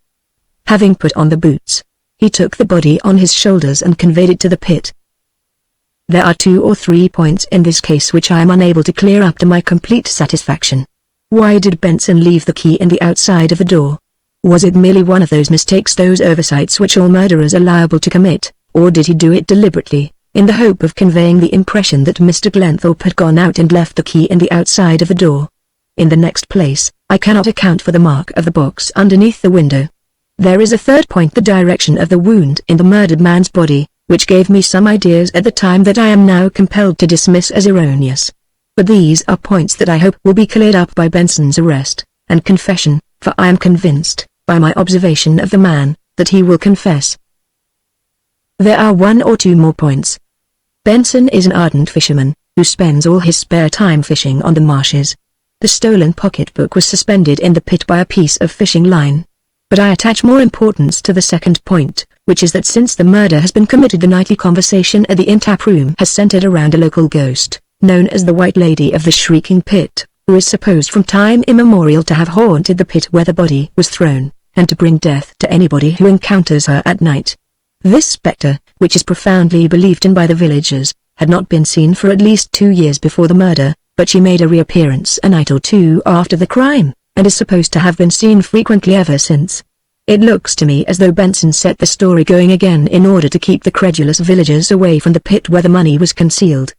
Having put on the boots, he took the body on his shoulders and conveyed it to the pit. There are 2 or 3 points in this case which I am unable to clear up to my complete satisfaction. Why did Benson leave the key in the outside of the door? Was it merely one of those mistakes, those oversights which all murderers are liable to commit, or did he do it deliberately, in the hope of conveying the impression that Mr. Glenthorpe had gone out and left the key in the outside of the door? In the next place, I cannot account for the mark of the box underneath the window. There is a third point, the direction of the wound in the murdered man's body, which gave me some ideas at the time that I am now compelled to dismiss as erroneous. But these are points that I hope will be cleared up by Benson's arrest and confession, for I am convinced, by my observation of the man, that he will confess. There are 1 or 2 more points. Benson is an ardent fisherman, who spends all his spare time fishing on the marshes. The stolen pocketbook was suspended in the pit by a piece of fishing line. But I attach more importance to the second point, which is that since the murder has been committed the nightly conversation at the inn tap room has centered around a local ghost, known as the White Lady of the Shrieking Pit, who is supposed from time immemorial to have haunted the pit where the body was thrown, and to bring death to anybody who encounters her at night. This spectre, which is profoundly believed in by the villagers, had not been seen for at least 2 years before the murder, but she made a reappearance a night or 2 after the crime, and is supposed to have been seen frequently ever since. It looks to me as though Benson set the story going again in order to keep the credulous villagers away from the pit where the money was concealed.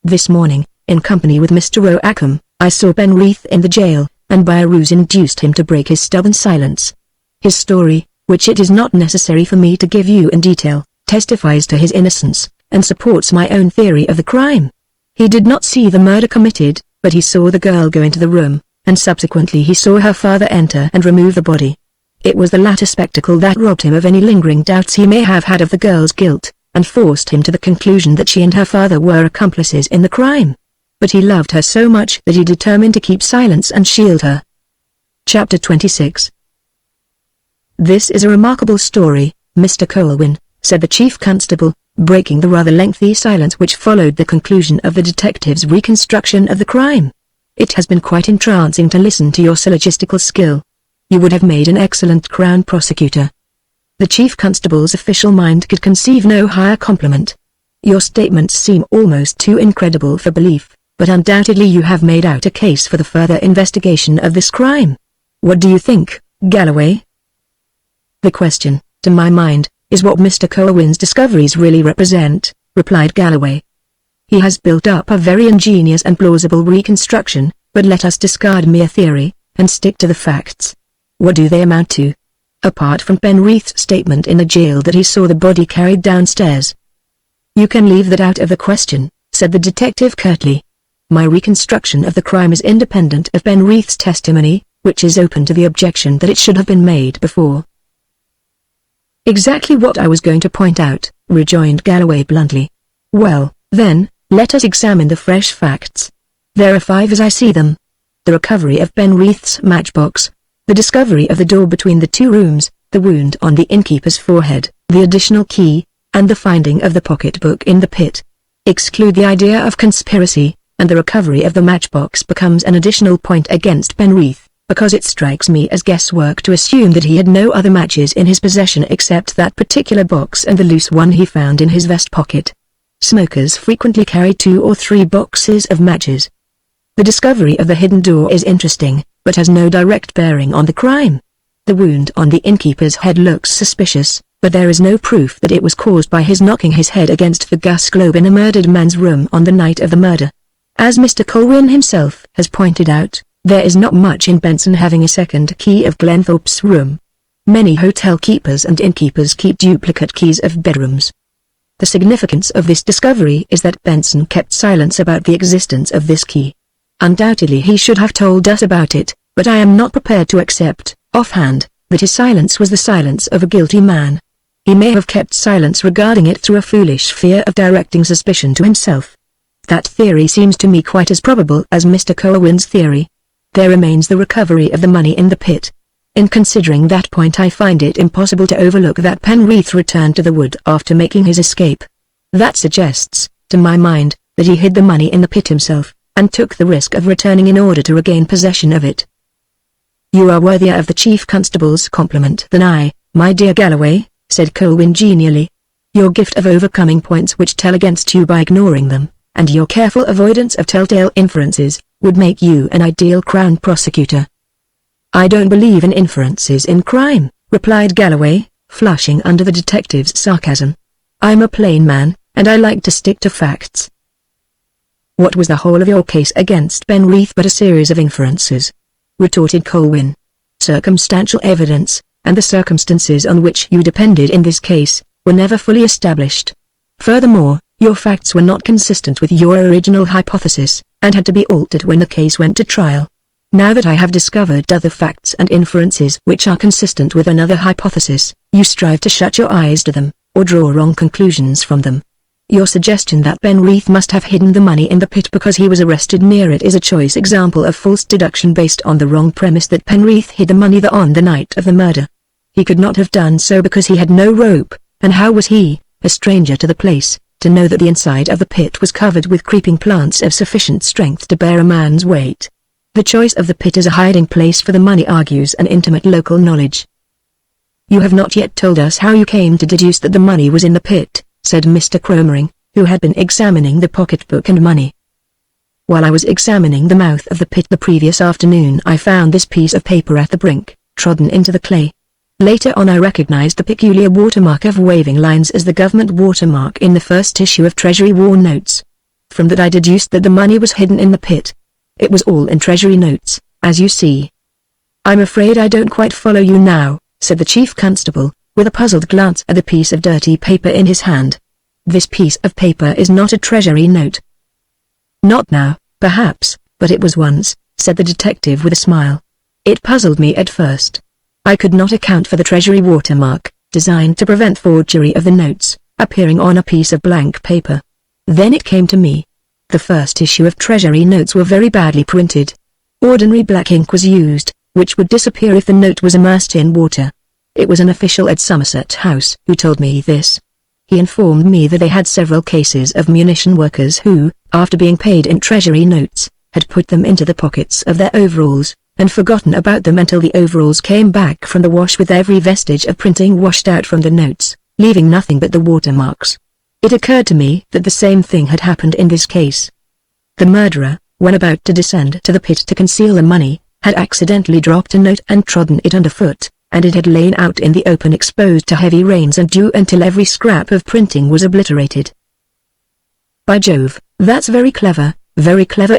This morning, in company with Mr. Roackham, I saw Penrith in the jail, and by a ruse induced him to break his stubborn silence. His story, which it is not necessary for me to give you in detail, testifies to his innocence, and supports my own theory of the crime. He did not see the murder committed, but he saw the girl go into the room, and subsequently he saw her father enter and remove the body. It was the latter spectacle that robbed him of any lingering doubts he may have had of the girl's guilt, and forced him to the conclusion that she and her father were accomplices in the crime. But he loved her so much that he determined to keep silence and shield her. Chapter 26. This is a remarkable story, Mr. Colwyn, said the chief constable, breaking the rather lengthy silence which followed the conclusion of the detective's reconstruction of the crime. It has been quite entrancing to listen to your syllogistical skill. You would have made an excellent Crown prosecutor. The chief constable's official mind could conceive no higher compliment. Your statements seem almost too incredible for belief, but undoubtedly you have made out a case for the further investigation of this crime. What do you think, Galloway? The question, to my mind, is what Mr. Colwyn's discoveries really represent, replied Galloway. He has built up a very ingenious and plausible reconstruction, but let us discard mere theory, and stick to the facts. What do they amount to? Apart from Penrith's statement in the jail that he saw the body carried downstairs. You can leave that out of the question, said the detective curtly. My reconstruction of the crime is independent of Penreath's testimony, which is open to the objection that it should have been made before." "Exactly what I was going to point out," rejoined Galloway bluntly. "Well, then, let us examine the fresh facts. There are 5 as I see them. The recovery of Penreath's matchbox, the discovery of the door between the 2 rooms, the wound on the innkeeper's forehead, the additional key, and the finding of the pocketbook in the pit. Exclude the idea of conspiracy, and the recovery of the matchbox becomes an additional point against Penreath, because it strikes me as guesswork to assume that he had no other matches in his possession except that particular box and the loose one he found in his vest pocket. Smokers frequently carry 2 or 3 boxes of matches. The discovery of the hidden door is interesting, but has no direct bearing on the crime. The wound on the innkeeper's head looks suspicious, but there is no proof that it was caused by his knocking his head against the gas globe in a murdered man's room on the night of the murder. As Mr. Colwyn himself has pointed out, there is not much in Benson having a second key of Glenthorpe's room. Many hotel keepers and innkeepers keep duplicate keys of bedrooms. The significance of this discovery is that Benson kept silence about the existence of this key. Undoubtedly he should have told us about it, but I am not prepared to accept, offhand, that his silence was the silence of a guilty man. He may have kept silence regarding it through a foolish fear of directing suspicion to himself. That theory seems to me quite as probable as Mr. Colwyn's theory. There remains the recovery of the money in the pit. In considering that point I find it impossible to overlook that Penreath returned to the wood after making his escape. That suggests, to my mind, that he hid the money in the pit himself, and took the risk of returning in order to regain possession of it. "You are worthier of the Chief Constable's compliment than I, my dear Galloway," said Colwyn genially. "Your gift of overcoming points which tell against you by ignoring them, and your careful avoidance of telltale inferences, would make you an ideal Crown prosecutor." "I don't believe in inferences in crime," replied Galloway, flushing under the detective's sarcasm. "I'm a plain man, and I like to stick to facts." "What was the whole of your case against Penreath but a series of inferences?" retorted Colwyn. "Circumstantial evidence, and the circumstances on which you depended in this case, were never fully established. Furthermore, your facts were not consistent with your original hypothesis, and had to be altered when the case went to trial. Now that I have discovered other facts and inferences which are consistent with another hypothesis, you strive to shut your eyes to them, or draw wrong conclusions from them. Your suggestion that Penreath must have hidden the money in the pit because he was arrested near it is a choice example of false deduction based on the wrong premise that Penreath hid the money on the night of the murder. He could not have done so because he had no rope, and how was he, a stranger to the place, to know that the inside of the pit was covered with creeping plants of sufficient strength to bear a man's weight? The choice of the pit as a hiding place for the money argues an intimate local knowledge. "You have not yet told us how you came to deduce that the money was in the pit," said Mr. Cromering, who had been examining the pocketbook and money. "While I was examining the mouth of the pit the previous afternoon I found this piece of paper at the brink, trodden into the clay. Later on I recognized the peculiar watermark of waving lines as the government watermark in the first issue of Treasury War Notes. From that I deduced that the money was hidden in the pit. It was all in Treasury notes, as you see." "I'm afraid I don't quite follow you now," said the Chief Constable, with a puzzled glance at the piece of dirty paper in his hand. "This piece of paper is not a Treasury note." "Not now, perhaps, but it was once," said the detective with a smile. "It puzzled me at first. I could not account for the Treasury watermark, designed to prevent forgery of the notes, appearing on a piece of blank paper. Then it came to me. The first issue of Treasury notes were very badly printed. Ordinary black ink was used, which would disappear if the note was immersed in water. It was an official at Somerset House who told me this. He informed me that they had several cases of munition workers who, after being paid in Treasury notes, had put them into the pockets of their overalls, and forgotten about them until the overalls came back from the wash with every vestige of printing washed out from the notes, leaving nothing but the watermarks. It occurred to me that the same thing had happened in this case. The murderer, when about to descend to the pit to conceal the money, had accidentally dropped a note and trodden it underfoot, and it had lain out in the open exposed to heavy rains and dew until every scrap of printing was obliterated." "By Jove, that's very clever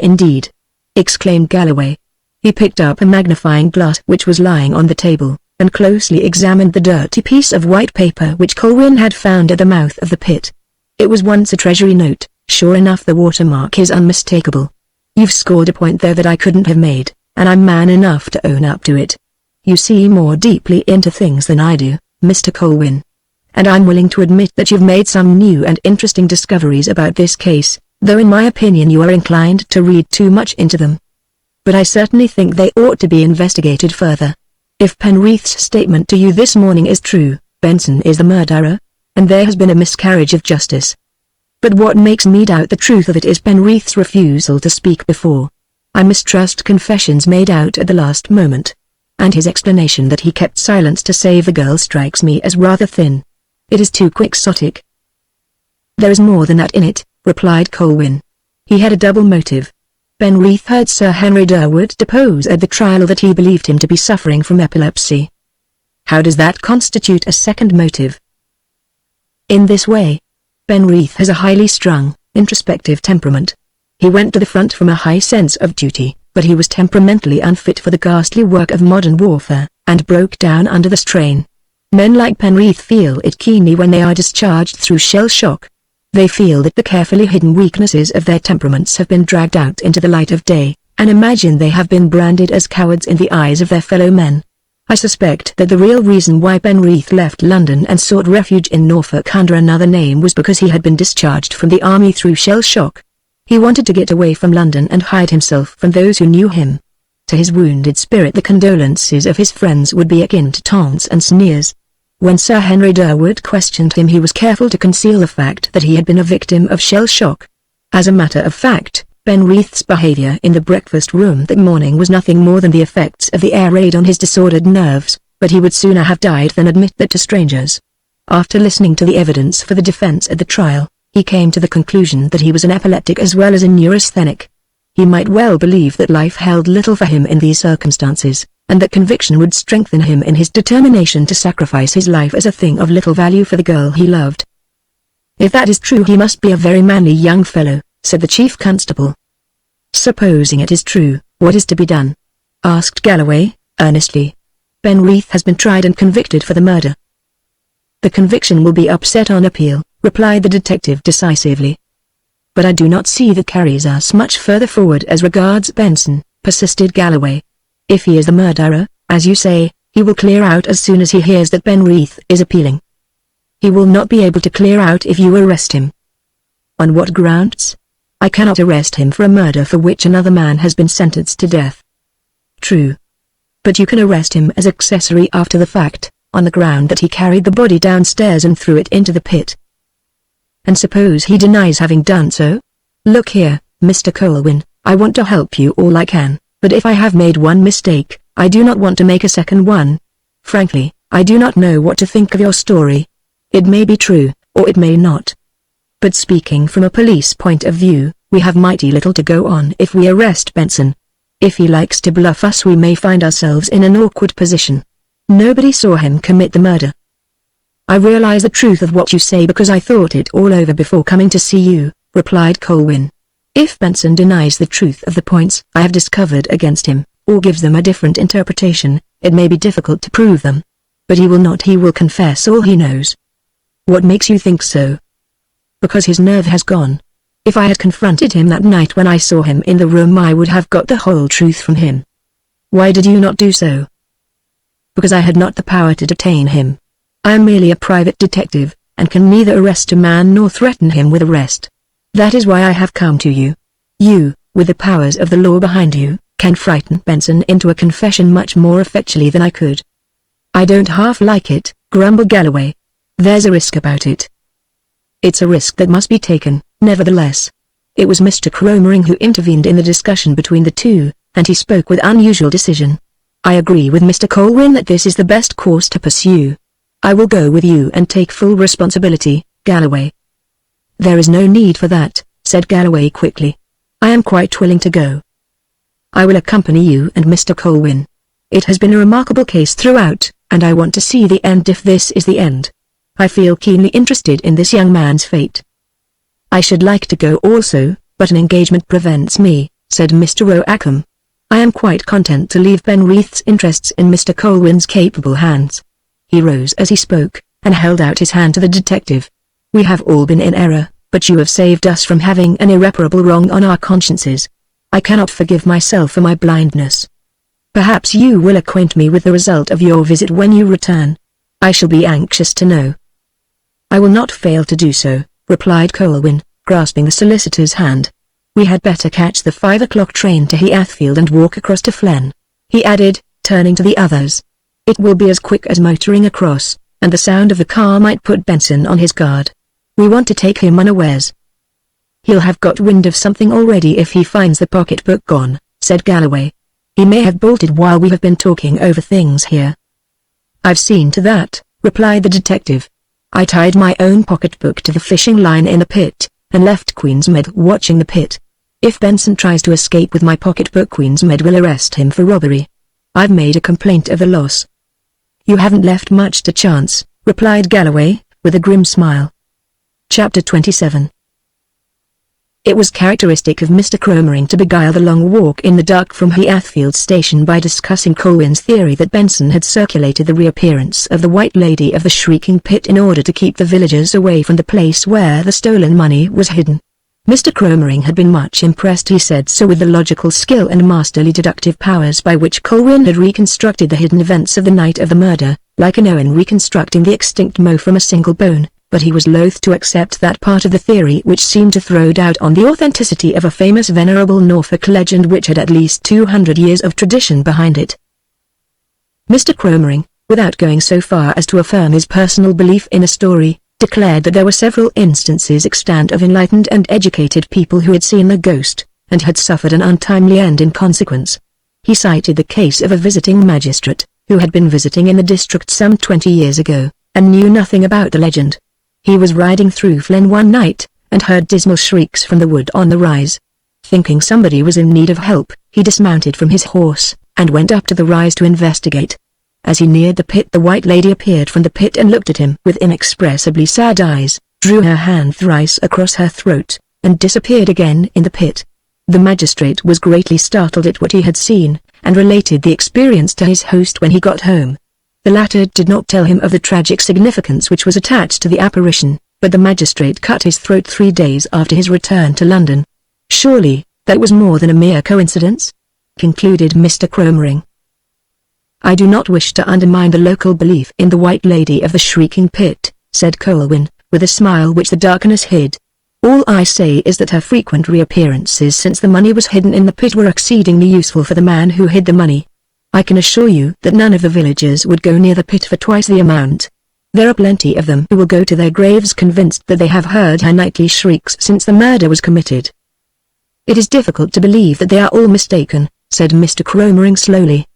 indeed," exclaimed Galloway. He picked up a magnifying glass which was lying on the table, and closely examined the dirty piece of white paper which Colwyn had found at the mouth of the pit. "It was once a Treasury note, sure enough. The watermark is unmistakable. You've scored a point there that I couldn't have made, and I'm man enough to own up to it. You see more deeply into things than I do, Mr. Colwyn. And I'm willing to admit that you've made some new and interesting discoveries about this case, though in my opinion you are inclined to read too much into them. But I certainly think they ought to be investigated further. If Penreath's statement to you this morning is true, Benson is the murderer, and there has been a miscarriage of justice. But what makes me doubt the truth of it is Penreath's refusal to speak before. I mistrust confessions made out at the last moment. And his explanation that he kept silence to save the girl strikes me as rather thin. It is too quixotic. There is more than that in it, replied Colwyn. He had a double motive. Penreath heard Sir Henry Durwood depose at the trial that he believed him to be suffering from epilepsy. How does that constitute a second motive? In this way. Penreath has a highly strung, introspective temperament. He went to the front from a high sense of duty, but he was temperamentally unfit for the ghastly work of modern warfare, and broke down under the strain. Men like Penreath feel it keenly when they are discharged through shell shock. They feel that the carefully hidden weaknesses of their temperaments have been dragged out into the light of day, and imagine they have been branded as cowards in the eyes of their fellow men. I suspect that the real reason why Penreath left London and sought refuge in Norfolk under another name was because he had been discharged from the army through shell shock. He wanted to get away from London and hide himself from those who knew him. To his wounded spirit the condolences of his friends would be akin to taunts and sneers. When Sir Henry Durwood questioned him he was careful to conceal the fact that he had been a victim of shell shock. As a matter of fact, Penreath's behavior in the breakfast room that morning was nothing more than the effects of the air raid on his disordered nerves, but he would sooner have died than admit that to strangers. After listening to the evidence for the defense at the trial, he came to the conclusion that he was an epileptic as well as a neurasthenic. He might well believe that life held little for him in these circumstances, and that conviction would strengthen him in his determination to sacrifice his life as a thing of little value for the girl he loved. If that is true he must be a very manly young fellow, said the chief constable. Supposing it is true, what is to be done? Asked Galloway, earnestly. Penreath has been tried and convicted for the murder. The conviction will be upset on appeal, replied the detective decisively. But I do not see that carries us much further forward as regards Benson, persisted Galloway. If he is the murderer, as you say, he will clear out as soon as he hears that Penreath is appealing. He will not be able to clear out if you arrest him. On what grounds? I cannot arrest him for a murder for which another man has been sentenced to death. True. But you can arrest him as accessory after the fact, on the ground that he carried the body downstairs and threw it into the pit. And suppose he denies having done so? Look here, Mr. Colwyn, I want to help you all I can, but if I have made one mistake, I do not want to make a second one. Frankly, I do not know what to think of your story. It may be true, or it may not. But speaking from a police point of view, we have mighty little to go on if we arrest Benson. If he likes to bluff us we may find ourselves in an awkward position. Nobody saw him commit the murder. I realize the truth of what you say because I thought it all over before coming to see you, replied Colwyn. If Benson denies the truth of the points I have discovered against him, or gives them a different interpretation, it may be difficult to prove them. But he will not. He will confess all he knows. What makes you think so? Because his nerve has gone. If I had confronted him that night when I saw him in the room I would have got the whole truth from him. Why did you not do so? Because I had not the power to detain him. I am merely a private detective, and can neither arrest a man nor threaten him with arrest. That is why I have come to you. You, with the powers of the law behind you, can frighten Benson into a confession much more effectually than I could. I don't half like it, grumbled Galloway. There's a risk about it. It's a risk that must be taken, nevertheless. It was Mr. Cromering who intervened in the discussion between the two, and he spoke with unusual decision. I agree with Mr. Colwyn that this is the best course to pursue. I will go with you and take full responsibility, Galloway. There is no need for that, said Galloway quickly. I am quite willing to go. I will accompany you and Mr. Colwyn. It has been a remarkable case throughout, and I want to see the end if this is the end. I feel keenly interested in this young man's fate. I should like to go also, but an engagement prevents me, said Mr. Roackham. I am quite content to leave Penreath's interests in Mr. Colwyn's capable hands. He rose as he spoke, and held out his hand to the detective. We have all been in error, but you have saved us from having an irreparable wrong on our consciences. I cannot forgive myself for my blindness. Perhaps you will acquaint me with the result of your visit when you return. I shall be anxious to know." "I will not fail to do so," replied Colwyn, grasping the solicitor's hand. "We had better catch the 5 o'clock train to Heathfield and walk across to Flen," he added, turning to the others. "It will be as quick as motoring across, and the sound of the car might put Benson on his guard. We want to take him unawares." "He'll have got wind of something already if he finds the pocketbook gone," said Galloway. "He may have bolted while we have been talking over things here." "I've seen to that," replied the detective. "I tied my own pocketbook to the fishing line in the pit, and left Queensmead watching the pit. If Benson tries to escape with my pocketbook, Queensmead will arrest him for robbery. I've made a complaint of the loss." "You haven't left much to chance," replied Galloway, with a grim smile. Chapter 27. It was characteristic of Mr. Cromering to beguile the long walk in the dark from Heathfield station by discussing Colwyn's theory that Benson had circulated the reappearance of the White Lady of the Shrieking Pit in order to keep the villagers away from the place where the stolen money was hidden. Mr. Cromering had been much impressed, he said so, with the logical skill and masterly deductive powers by which Colwyn had reconstructed the hidden events of the night of the murder, like an Owen reconstructing the extinct Mo from a single bone. But he was loath to accept that part of the theory which seemed to throw doubt on the authenticity of a famous venerable Norfolk legend which had at least 200 years of tradition behind it. Mr. Cromering, without going so far as to affirm his personal belief in a story, declared that there were several instances extant of enlightened and educated people who had seen the ghost, and had suffered an untimely end in consequence. He cited the case of a visiting magistrate, who had been visiting in the district some 20 years ago, and knew nothing about the legend. He was riding through Flen one night, and heard dismal shrieks from the wood on the rise. Thinking somebody was in need of help, he dismounted from his horse, and went up to the rise to investigate. As he neared the pit, the White Lady appeared from the pit and looked at him with inexpressibly sad eyes, drew her hand thrice across her throat, and disappeared again in the pit. The magistrate was greatly startled at what he had seen, and related the experience to his host when he got home. The latter did not tell him of the tragic significance which was attached to the apparition, but the magistrate cut his throat 3 days after his return to London. "Surely, that was more than a mere coincidence?" concluded Mr. Cromering. "I do not wish to undermine the local belief in the White Lady of the Shrieking Pit," said Colwyn, with a smile which the darkness hid. "All I say is that her frequent reappearances since the money was hidden in the pit were exceedingly useful for the man who hid the money. I can assure you that none of the villagers would go near the pit for twice the amount. There are plenty of them who will go to their graves convinced that they have heard her nightly shrieks since the murder was committed." "It is difficult to believe that they are all mistaken," said Mr. Cromering slowly.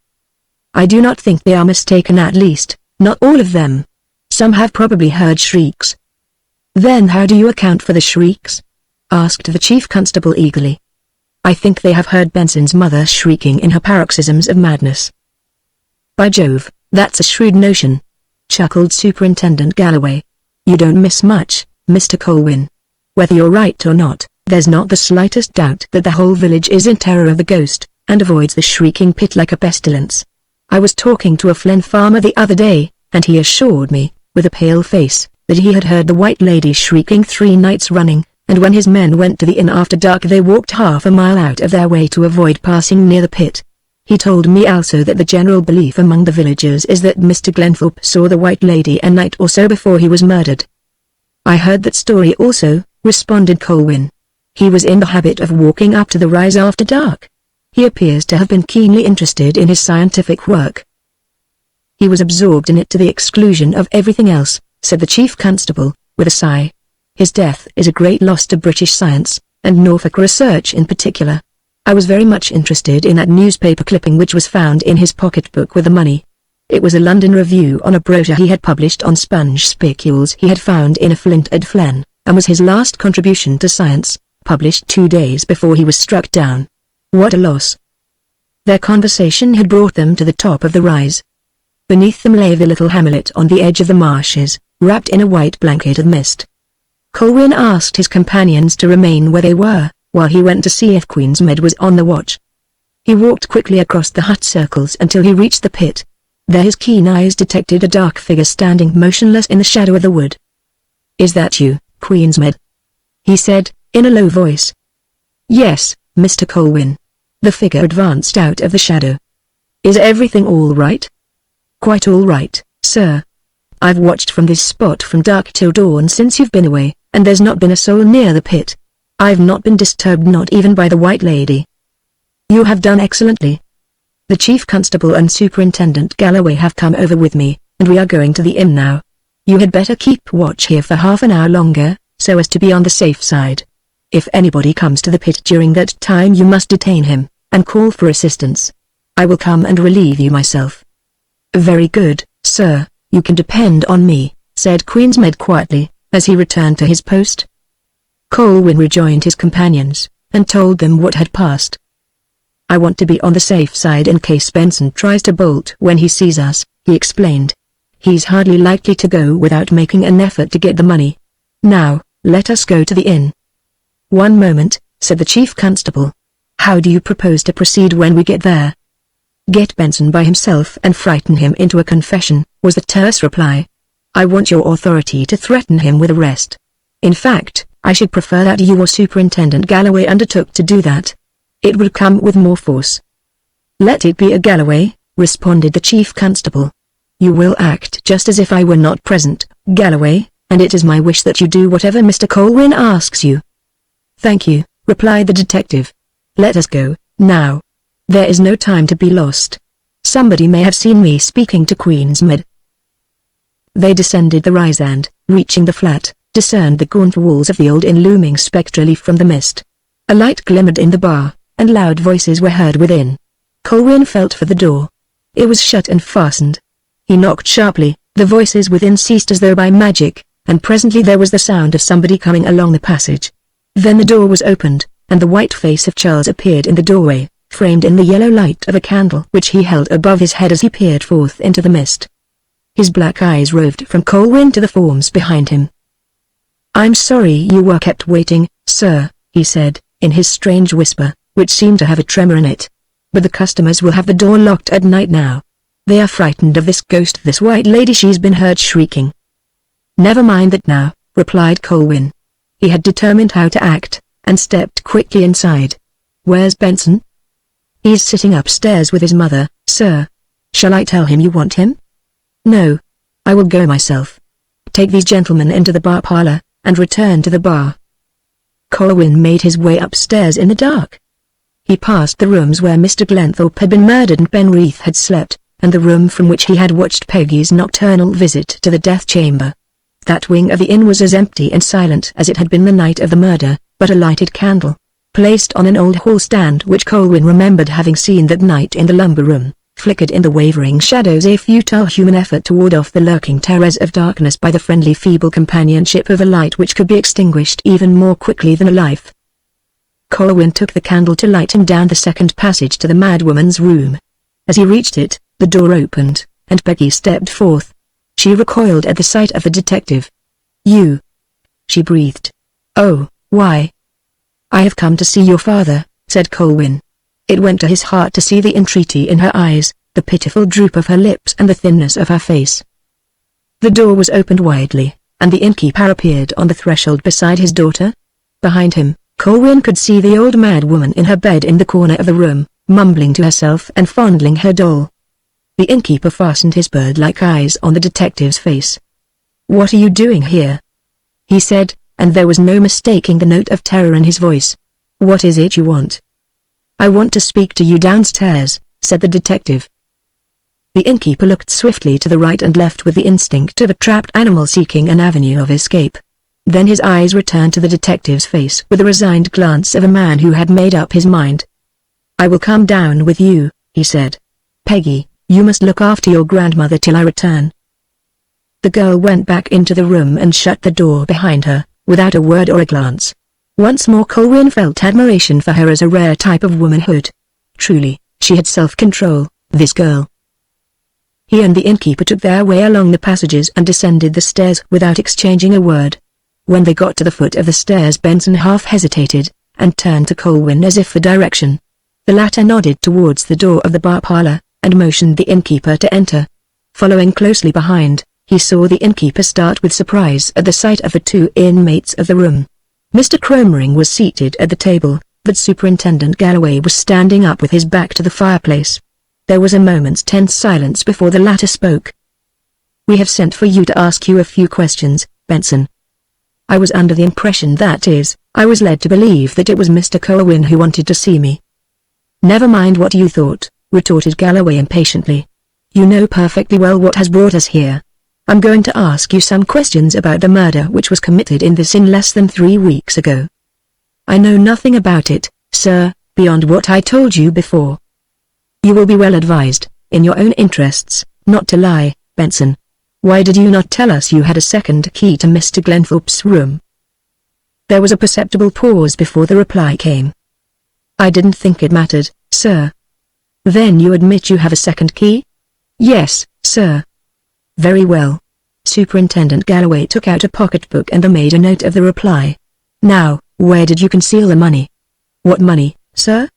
"I do not think they are mistaken, at least, not all of them. Some have probably heard shrieks." "Then how do you account for the shrieks?" asked the chief constable eagerly. "I think they have heard Benson's mother shrieking in her paroxysms of madness." "By Jove, that's a shrewd notion," chuckled Superintendent Galloway. "You don't miss much, Mr. Colwyn. Whether you're right or not, there's not the slightest doubt that the whole village is in terror of the ghost, and avoids the Shrieking Pit like a pestilence. I was talking to a Flen farmer the other day, and he assured me, with a pale face, that he had heard the White Lady shrieking 3 nights running, and when his men went to the inn after dark they walked half a mile out of their way to avoid passing near the pit. He told me also that the general belief among the villagers is that Mr. Glenthorpe saw the White Lady a night or so before he was murdered." "I heard that story also," responded Colwyn. "He was in the habit of walking up to the rise after dark. He appears to have been keenly interested in his scientific work." "He was absorbed in it to the exclusion of everything else," said the chief constable, with a sigh. "His death is a great loss to British science, and Norfolk research in particular. I was very much interested in that newspaper clipping which was found in his pocketbook with the money. It was a London review on a brochure he had published on sponge spicules he had found in a flint at Flen, and was his last contribution to science, published 2 days before he was struck down. What a loss." Their conversation had brought them to the top of the rise. Beneath them lay the little hamlet on the edge of the marshes, wrapped in a white blanket of mist. Colwyn asked his companions to remain where they were, while he went to see if Queensmead was on the watch. He walked quickly across the hut circles until he reached the pit. There his keen eyes detected a dark figure standing motionless in the shadow of the wood. "Is that you, Queensmead?" he said, in a low voice. "Yes, Mr. Colwyn. The figure advanced out of the shadow. "Is everything all right?" "Quite all right, sir. I've watched from this spot from dark till dawn since you've been away, and there's not been a soul near the pit. I've not been disturbed, not even by the White Lady." "You have done excellently. The Chief Constable and Superintendent Galloway have come over with me, and we are going to the inn now. You had better keep watch here for half an hour longer, so as to be on the safe side. If anybody comes to the pit during that time, you must detain him, and call for assistance. I will come and relieve you myself." "Very good, sir, you can depend on me," said Queensmead quietly, as he returned to his post. Colwyn rejoined his companions, and told them what had passed. "I want to be on the safe side in case Benson tries to bolt when he sees us," he explained. "He's hardly likely to go without making an effort to get the money. Now, let us go to the inn." "One moment," said the Chief Constable. "How do you propose to proceed when we get there?" "Get Benson by himself and frighten him into a confession," was the terse reply. "I want your authority to threaten him with arrest. In fact, I should prefer that you or Superintendent Galloway undertook to do that. It would come with more force." "Let it be a Galloway," responded the Chief Constable. "You will act just as if I were not present, Galloway, and it is my wish that you do whatever Mr. Colwyn asks you." "Thank you," replied the detective. "Let us go, now. There is no time to be lost. Somebody may have seen me speaking to Queensmead." They descended the rise and, reaching the flat, discerned the gaunt walls of the old inn looming spectrally from the mist. A light glimmered in the bar, and loud voices were heard within. Colwyn felt for the door. It was shut and fastened. He knocked sharply, the voices within ceased as though by magic, and presently there was the sound of somebody coming along the passage. Then the door was opened, and the white face of Charles appeared in the doorway, framed in the yellow light of a candle which he held above his head as he peered forth into the mist. His black eyes roved from Colwyn to the forms behind him. "I'm sorry you were kept waiting, sir," he said, in his strange whisper, which seemed to have a tremor in it. "But the customers will have the door locked at night now. They are frightened of this ghost, this White Lady. She's been heard shrieking." "Never mind that now," replied Colwyn. He had determined how to act, and stepped quickly inside. "Where's Benson?" "He's sitting upstairs with his mother, sir. Shall I tell him you want him?" "No. I will go myself. Take these gentlemen into the bar parlor, and return to the bar." Colwyn made his way upstairs in the dark. He passed the rooms where Mr. Glenthorpe had been murdered and Ben Rees had slept, and the room from which he had watched Peggy's nocturnal visit to the death chamber. That wing of the inn was as empty and silent as it had been the night of the murder, but a lighted candle, placed on an old hall stand which Colwyn remembered having seen that night in the lumber room, flickered in the wavering shadows, a futile human effort to ward off the lurking terrors of darkness by the friendly feeble companionship of a light which could be extinguished even more quickly than a life. Colwyn took the candle to light him down the second passage to the madwoman's room. As he reached it, the door opened, and Peggy stepped forth. She recoiled at the sight of the detective. "You?" she breathed. "Oh, why?" "I have come to see your father," said Colwyn. It went to his heart to see the entreaty in her eyes, the pitiful droop of her lips and the thinness of her face. The door was opened widely, and the innkeeper appeared on the threshold beside his daughter. Behind him, Colwyn could see the old madwoman in her bed in the corner of the room, mumbling to herself and fondling her doll. The innkeeper fastened his bird-like eyes on the detective's face. "What are you doing here?" he said, and there was no mistaking the note of terror in his voice. "What is it you want?" "I want to speak to you downstairs," said the detective. The innkeeper looked swiftly to the right and left with the instinct of a trapped animal seeking an avenue of escape. Then his eyes returned to the detective's face with the resigned glance of a man who had made up his mind. "I will come down with you," he said. "Peggy, you must look after your grandmother till I return." The girl went back into the room and shut the door behind her, without a word or a glance. Once more Colwyn felt admiration for her as a rare type of womanhood. Truly, she had self-control, this girl. He and the innkeeper took their way along the passages and descended the stairs without exchanging a word. When they got to the foot of the stairs, Benson half hesitated, and turned to Colwyn as if for direction. The latter nodded towards the door of the bar parlor, and motioned the innkeeper to enter. Following closely behind, he saw the innkeeper start with surprise at the sight of the two inmates of the room. Mr. Cromering was seated at the table, but Superintendent Galloway was standing up with his back to the fireplace. There was a moment's tense silence before the latter spoke. "We have sent for you to ask you a few questions, Benson. I was under the impression I was led to believe that it was Mr. Colwyn who wanted to see me." "Never mind what you thought," retorted Galloway impatiently. "You know perfectly well what has brought us here. I'm going to ask you some questions about the murder which was committed in this inn less than 3 weeks ago." "I know nothing about it, sir, beyond what I told you before." "You will be well advised, in your own interests, not to lie, Benson. Why did you not tell us you had a second key to Mr. Glenthorpe's room?" There was a perceptible pause before the reply came. "I didn't think it mattered, sir." "Then you admit you have a second key?" "Yes, sir." "Very well." Superintendent Galloway took out a pocketbook and made a note of the reply. "Now, where did you conceal the money?" "What money, sir?"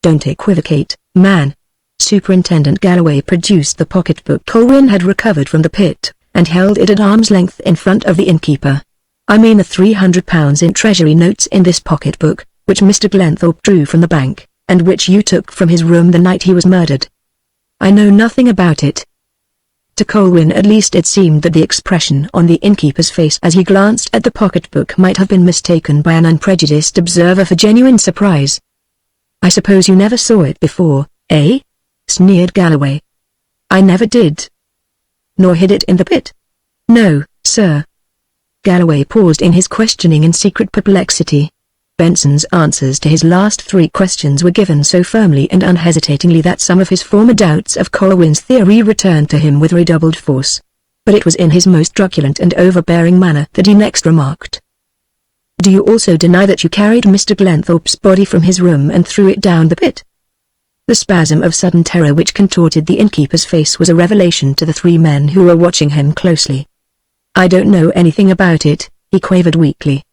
"Don't equivocate, man." Superintendent Galloway produced the pocketbook Colwyn had recovered from the pit, and held it at arm's length in front of the innkeeper. "I mean the £300 in treasury notes in this pocketbook, which Mr. Glenthorpe drew from the bank, and which you took from his room the night he was murdered." "I know nothing about it." To Colwyn at least it seemed that the expression on the innkeeper's face as he glanced at the pocketbook might have been mistaken by an unprejudiced observer for genuine surprise. "I suppose you never saw it before, eh?" sneered Galloway. "I never did." "Nor hid it in the pit?" "No, sir." Galloway paused in his questioning in secret perplexity. Benson's answers to his last 3 questions were given so firmly and unhesitatingly that some of his former doubts of Colwyn's theory returned to him with redoubled force. But it was in his most truculent and overbearing manner that he next remarked, "Do you also deny that you carried Mr. Glenthorpe's body from his room and threw it down the pit?" The spasm of sudden terror which contorted the innkeeper's face was a revelation to the 3 men who were watching him closely. "I don't know anything about it," he quavered weakly.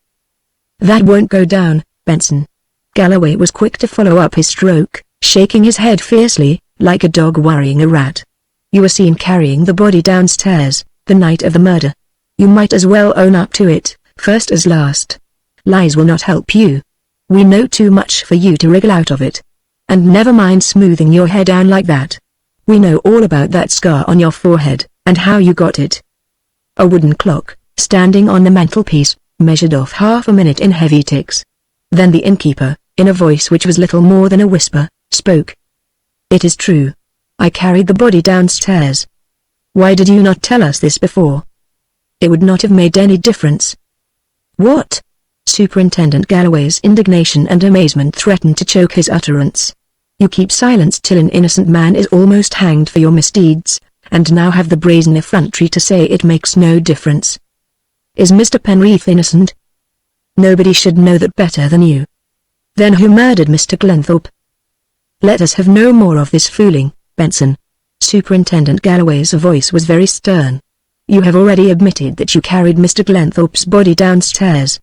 "That won't go down, Benson." Galloway was quick to follow up his stroke, shaking his head fiercely, like a dog worrying a rat. "You were seen carrying the body downstairs, the night of the murder. You might as well own up to it, first as last. Lies will not help you. We know too much for you to wriggle out of it. And never mind smoothing your hair down like that. We know all about that scar on your forehead, and how you got it." A wooden clock, standing on the mantelpiece, measured off half a minute in heavy ticks. Then the innkeeper, in a voice which was little more than a whisper, spoke. "It is true. I carried the body downstairs. Why did you not tell us this before?" "It would not have made any difference." "What?" Superintendent Galloway's indignation and amazement threatened to choke his utterance. "You keep silence till an innocent man is almost hanged for your misdeeds, and now have the brazen effrontery to say it makes no difference. Is Mr. Penreath innocent?" "Nobody should know that better than you." "Then who murdered Mr. Glenthorpe?" "Let us have no more of this fooling, Benson." Superintendent Galloway's voice was very stern. "You have already admitted that you carried Mr. Glenthorpe's body downstairs."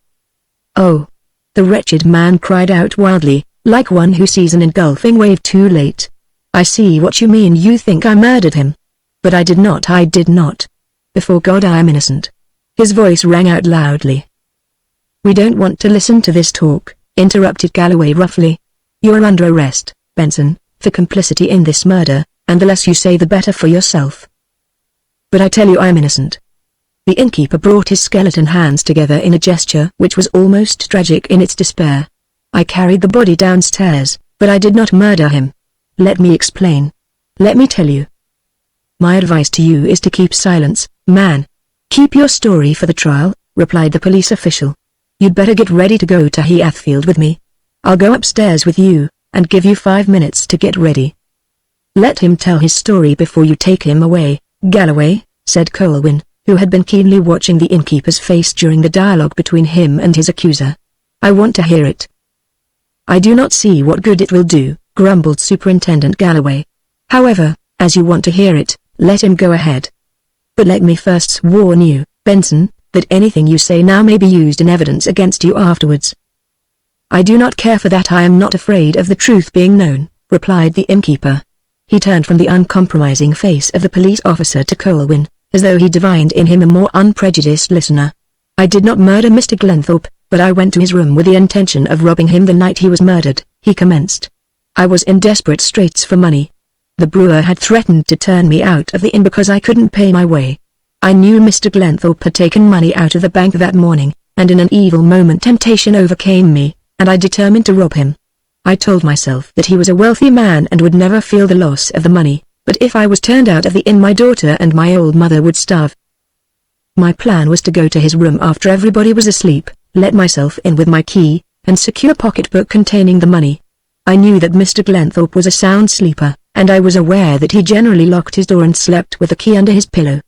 "Oh!" the wretched man cried out wildly, like one who sees an engulfing wave too late. "I see what you mean. You think I murdered him. But I did not. I did not. Before God I am innocent." His voice rang out loudly. "We don't want to listen to this talk," interrupted Galloway roughly. "You are under arrest, Benson, for complicity in this murder, and the less you say the better for yourself." "But I tell you I am innocent." The innkeeper brought his skeleton hands together in a gesture which was almost tragic in its despair. "I carried the body downstairs, but I did not murder him. Let me explain. Let me tell you." "My advice to you is to keep silence, man." "Keep your story for the trial," replied the police official. "You'd better get ready to go to Heathfield with me. I'll go upstairs with you, and give you 5 minutes to get ready." "Let him tell his story before you take him away, Galloway," said Colwyn, who had been keenly watching the innkeeper's face during the dialogue between him and his accuser. "I want to hear it." "I do not see what good it will do," grumbled Superintendent Galloway. "However, as you want to hear it, let him go ahead. But let me first warn you, Benson, that anything you say now may be used in evidence against you afterwards." "I do not care for that. I am not afraid of the truth being known," replied the innkeeper. He turned from the uncompromising face of the police officer to Colwyn, as though he divined in him a more unprejudiced listener. "I did not murder Mr. Glenthorpe, but I went to his room with the intention of robbing him the night he was murdered," he commenced. "I was in desperate straits for money. The brewer had threatened to turn me out of the inn because I couldn't pay my way. I knew Mr. Glenthorpe had taken money out of the bank that morning, and in an evil moment temptation overcame me, and I determined to rob him. I told myself that he was a wealthy man and would never feel the loss of the money, but if I was turned out of the inn my daughter and my old mother would starve. My plan was to go to his room after everybody was asleep, let myself in with my key, and secure a pocketbook containing the money. I knew that Mr. Glenthorpe was a sound sleeper, and I was aware that he generally locked his door and slept with the key under his pillow.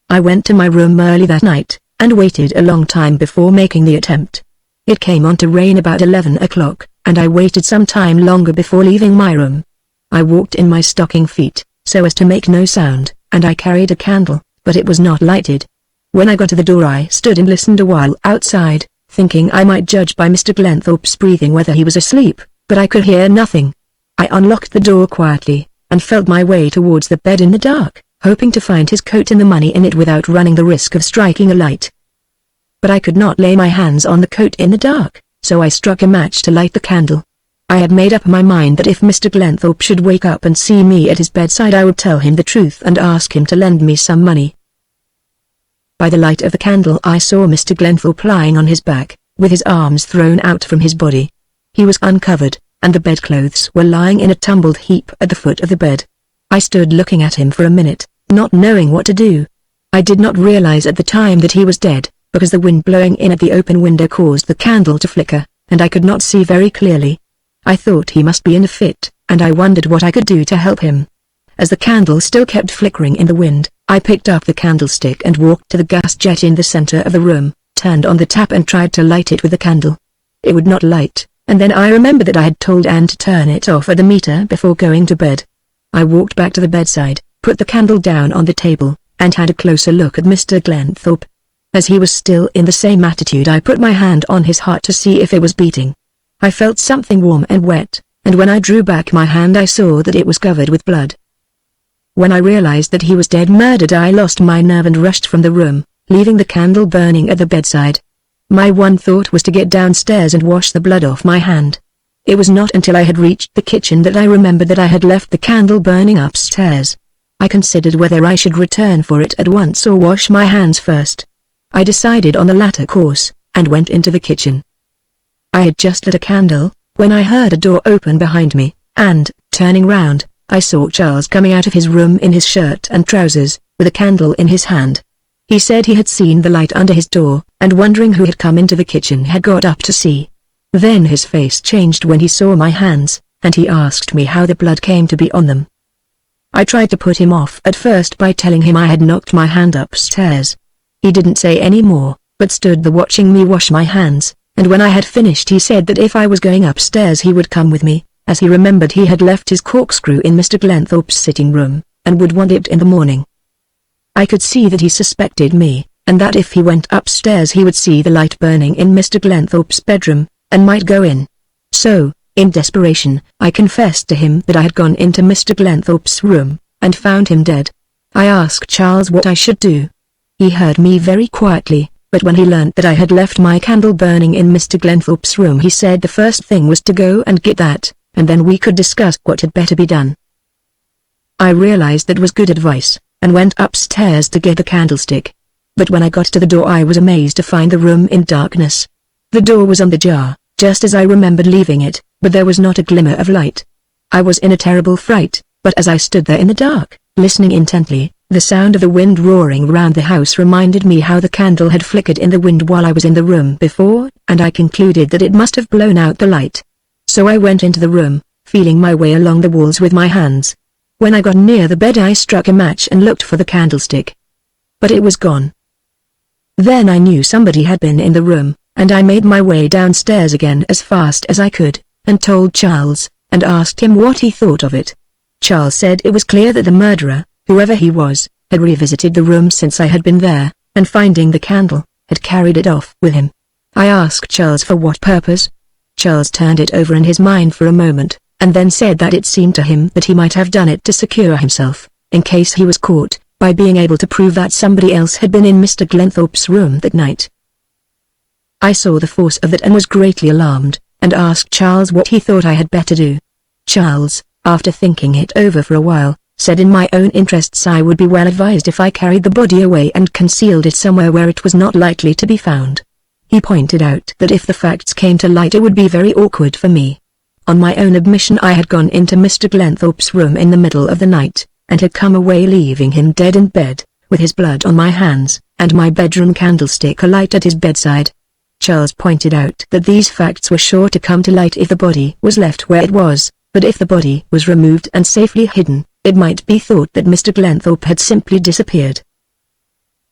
I went to my room early that night, and waited a long time before making the attempt. It came on to rain about 11 o'clock, and I waited some time longer before leaving my room. I walked in my stocking feet, so as to make no sound, and I carried a candle, but it was not lighted. When I got to the door I stood and listened a while outside, thinking I might judge by Mr. Glenthorpe's breathing whether he was asleep, but I could hear nothing. I unlocked the door quietly, and felt my way towards the bed in the dark, hoping to find his coat and the money in it without running the risk of striking a light. But I could not lay my hands on the coat in the dark, so I struck a match to light the candle. I had made up my mind that if Mr. Glenthorpe should wake up and see me at his bedside I would tell him the truth and ask him to lend me some money. By the light of the candle I saw Mr. Glenthorpe lying on his back, with his arms thrown out from his body. He was uncovered, and the bedclothes were lying in a tumbled heap at the foot of the bed. I stood looking at him for a minute, not knowing what to do. I did not realize at the time that he was dead, because the wind blowing in at the open window caused the candle to flicker, and I could not see very clearly. I thought he must be in a fit, and I wondered what I could do to help him. As the candle still kept flickering in the wind, I picked up the candlestick and walked to the gas jet in the center of the room, turned on the tap and tried to light it with the candle. It would not light, and then I remembered that I had told Anne to turn it off at the meter before going to bed. I walked back to the bedside, put the candle down on the table, and had a closer look at Mr. Glenthorpe. As he was still in the same attitude I put my hand on his heart to see if it was beating. I felt something warm and wet, and when I drew back my hand I saw that it was covered with blood. When I realized that he was dead murdered I lost my nerve and rushed from the room, leaving the candle burning at the bedside. My one thought was to get downstairs and wash the blood off my hand. It was not until I had reached the kitchen that I remembered that I had left the candle burning upstairs. I considered whether I should return for it at once or wash my hands first. I decided on the latter course, and went into the kitchen. I had just lit a candle, when I heard a door open behind me, and, turning round, I saw Charles coming out of his room in his shirt and trousers, with a candle in his hand. He said he had seen the light under his door, and wondering who had come into the kitchen had got up to see. Then his face changed when he saw my hands, and he asked me how the blood came to be on them. I tried to put him off at first by telling him I had knocked my hand upstairs. He didn't say any more, but stood there watching me wash my hands, and when I had finished he said that if I was going upstairs he would come with me, as he remembered he had left his corkscrew in Mr. Glenthorpe's sitting room, and would want it in the morning. I could see that he suspected me, and that if he went upstairs he would see the light burning in Mr. Glenthorpe's bedroom, and might go in. So, in desperation, I confessed to him that I had gone into Mr. Glenthorpe's room, and found him dead. I asked Charles what I should do. He heard me very quietly, but when he learnt that I had left my candle burning in Mr. Glenthorpe's room he said the first thing was to go and get that, and then we could discuss what had better be done. I realized that was good advice, and went upstairs to get the candlestick. But when I got to the door I was amazed to find the room in darkness. The door was on the jar, just as I remembered leaving it, but there was not a glimmer of light. I was in a terrible fright, but as I stood there in the dark, listening intently, the sound of the wind roaring round the house reminded me how the candle had flickered in the wind while I was in the room before, and I concluded that it must have blown out the light. So I went into the room, feeling my way along the walls with my hands. When I got near the bed I struck a match and looked for the candlestick. But it was gone. Then I knew somebody had been in the room, and I made my way downstairs again as fast as I could, and told Charles, and asked him what he thought of it. Charles said it was clear that the murderer, whoever he was, had revisited the room since I had been there, and finding the candle, had carried it off with him. I asked Charles for what purpose. Charles turned it over in his mind for a moment, and then said that it seemed to him that he might have done it to secure himself, in case he was caught, by being able to prove that somebody else had been in Mr. Glenthorpe's room that night. I saw the force of it and was greatly alarmed, and asked Charles what he thought I had better do. Charles, after thinking it over for a while, said in my own interests I would be well advised if I carried the body away and concealed it somewhere where it was not likely to be found. He pointed out that if the facts came to light it would be very awkward for me. On my own admission I had gone into Mr. Glenthorpe's room in the middle of the night, and had come away leaving him dead in bed, with his blood on my hands, and my bedroom candlestick alight at his bedside. Charles pointed out that these facts were sure to come to light if the body was left where it was, but if the body was removed and safely hidden, it might be thought that Mr. Glenthorpe had simply disappeared.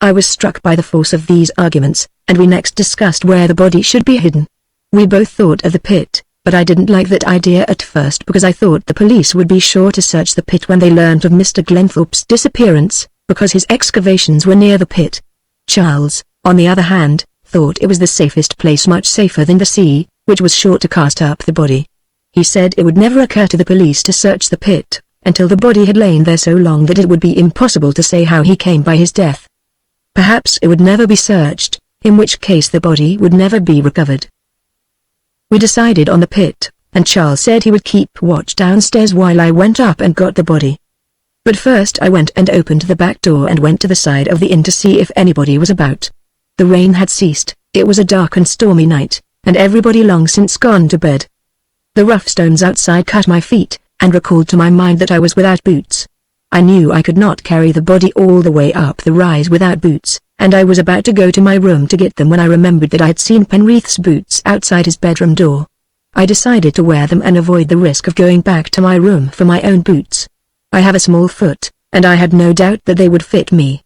I was struck by the force of these arguments, and we next discussed where the body should be hidden. We both thought of the pit, but I didn't like that idea at first because I thought the police would be sure to search the pit when they learned of Mr. Glenthorpe's disappearance, because his excavations were near the pit. Charles, on the other hand, thought it was the safest place, much safer than the sea, which was sure to cast up the body. He said it would never occur to the police to search the pit, until the body had lain there so long that it would be impossible to say how he came by his death. Perhaps it would never be searched, in which case the body would never be recovered. We decided on the pit, and Charles said he would keep watch downstairs while I went up and got the body. But first I went and opened the back door and went to the side of the inn to see if anybody was about. The rain had ceased, it was a dark and stormy night, and everybody long since gone to bed. The rough stones outside cut my feet, and recalled to my mind that I was without boots. I knew I could not carry the body all the way up the rise without boots, and I was about to go to my room to get them when I remembered that I had seen Penreath's boots outside his bedroom door. I decided to wear them and avoid the risk of going back to my room for my own boots. I have a small foot, and I had no doubt that they would fit me.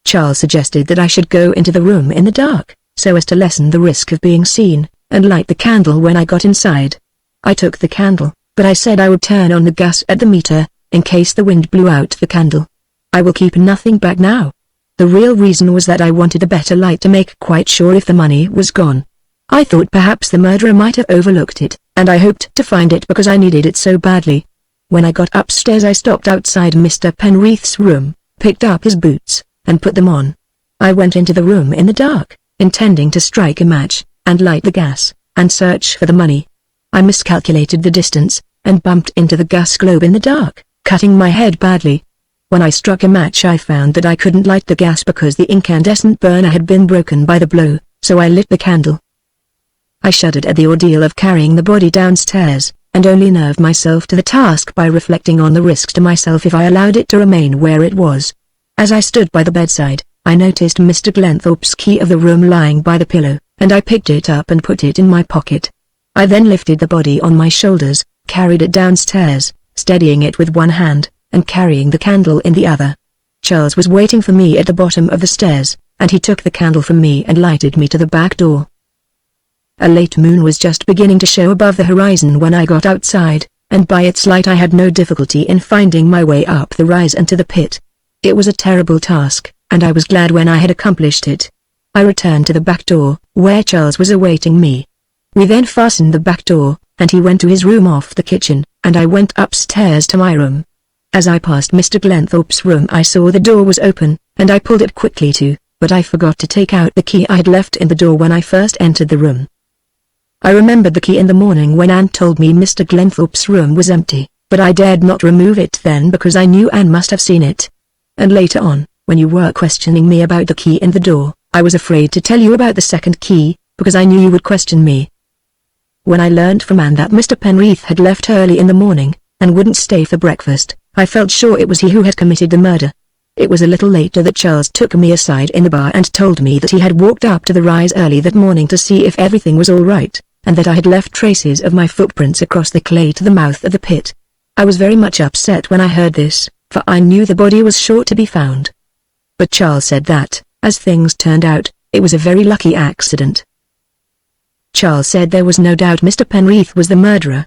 Charles suggested that I should go into the room in the dark, so as to lessen the risk of being seen, and light the candle when I got inside. I took the candle, but I said I would turn on the gas at the meter, in case the wind blew out the candle. I will keep nothing back now. The real reason was that I wanted a better light to make quite sure if the money was gone. I thought perhaps the murderer might have overlooked it, and I hoped to find it because I needed it so badly. When I got upstairs I stopped outside Mr. Penreath's room, picked up his boots, and put them on. I went into the room in the dark, intending to strike a match, and light the gas, and search for the money. I miscalculated the distance, and bumped into the gas globe in the dark, cutting my head badly. When I struck a match I found that I couldn't light the gas because the incandescent burner had been broken by the blow, so I lit the candle. I shuddered at the ordeal of carrying the body downstairs, and only nerved myself to the task by reflecting on the risks to myself if I allowed it to remain where it was. As I stood by the bedside, I noticed Mr. Glenthorpe's key of the room lying by the pillow, and I picked it up and put it in my pocket. I then lifted the body on my shoulders, carried it downstairs, steadying it with one hand, and carrying the candle in the other. Charles was waiting for me at the bottom of the stairs, and he took the candle from me and lighted me to the back door. A late moon was just beginning to show above the horizon when I got outside, and by its light I had no difficulty in finding my way up the rise and to the pit. It was a terrible task, and I was glad when I had accomplished it. I returned to the back door, where Charles was awaiting me. We then fastened the back door, and he went to his room off the kitchen, and I went upstairs to my room. As I passed Mr. Glenthorpe's room I saw the door was open, and I pulled it quickly too, but I forgot to take out the key I had left in the door when I first entered the room. I remembered the key in the morning when Anne told me Mr. Glenthorpe's room was empty, but I dared not remove it then because I knew Anne must have seen it. And later on, when you were questioning me about the key in the door, I was afraid to tell you about the second key, because I knew you would question me. When I learned from Anne that Mr. Penreath had left early in the morning, and wouldn't stay for breakfast, I felt sure it was he who had committed the murder. It was a little later that Charles took me aside in the bar and told me that he had walked up to the rise early that morning to see if everything was all right, and that I had left traces of my footprints across the clay to the mouth of the pit. I was very much upset when I heard this, for I knew the body was sure to be found. But Charles said that, as things turned out, it was a very lucky accident. Charles said there was no doubt Mr. Penreath was the murderer.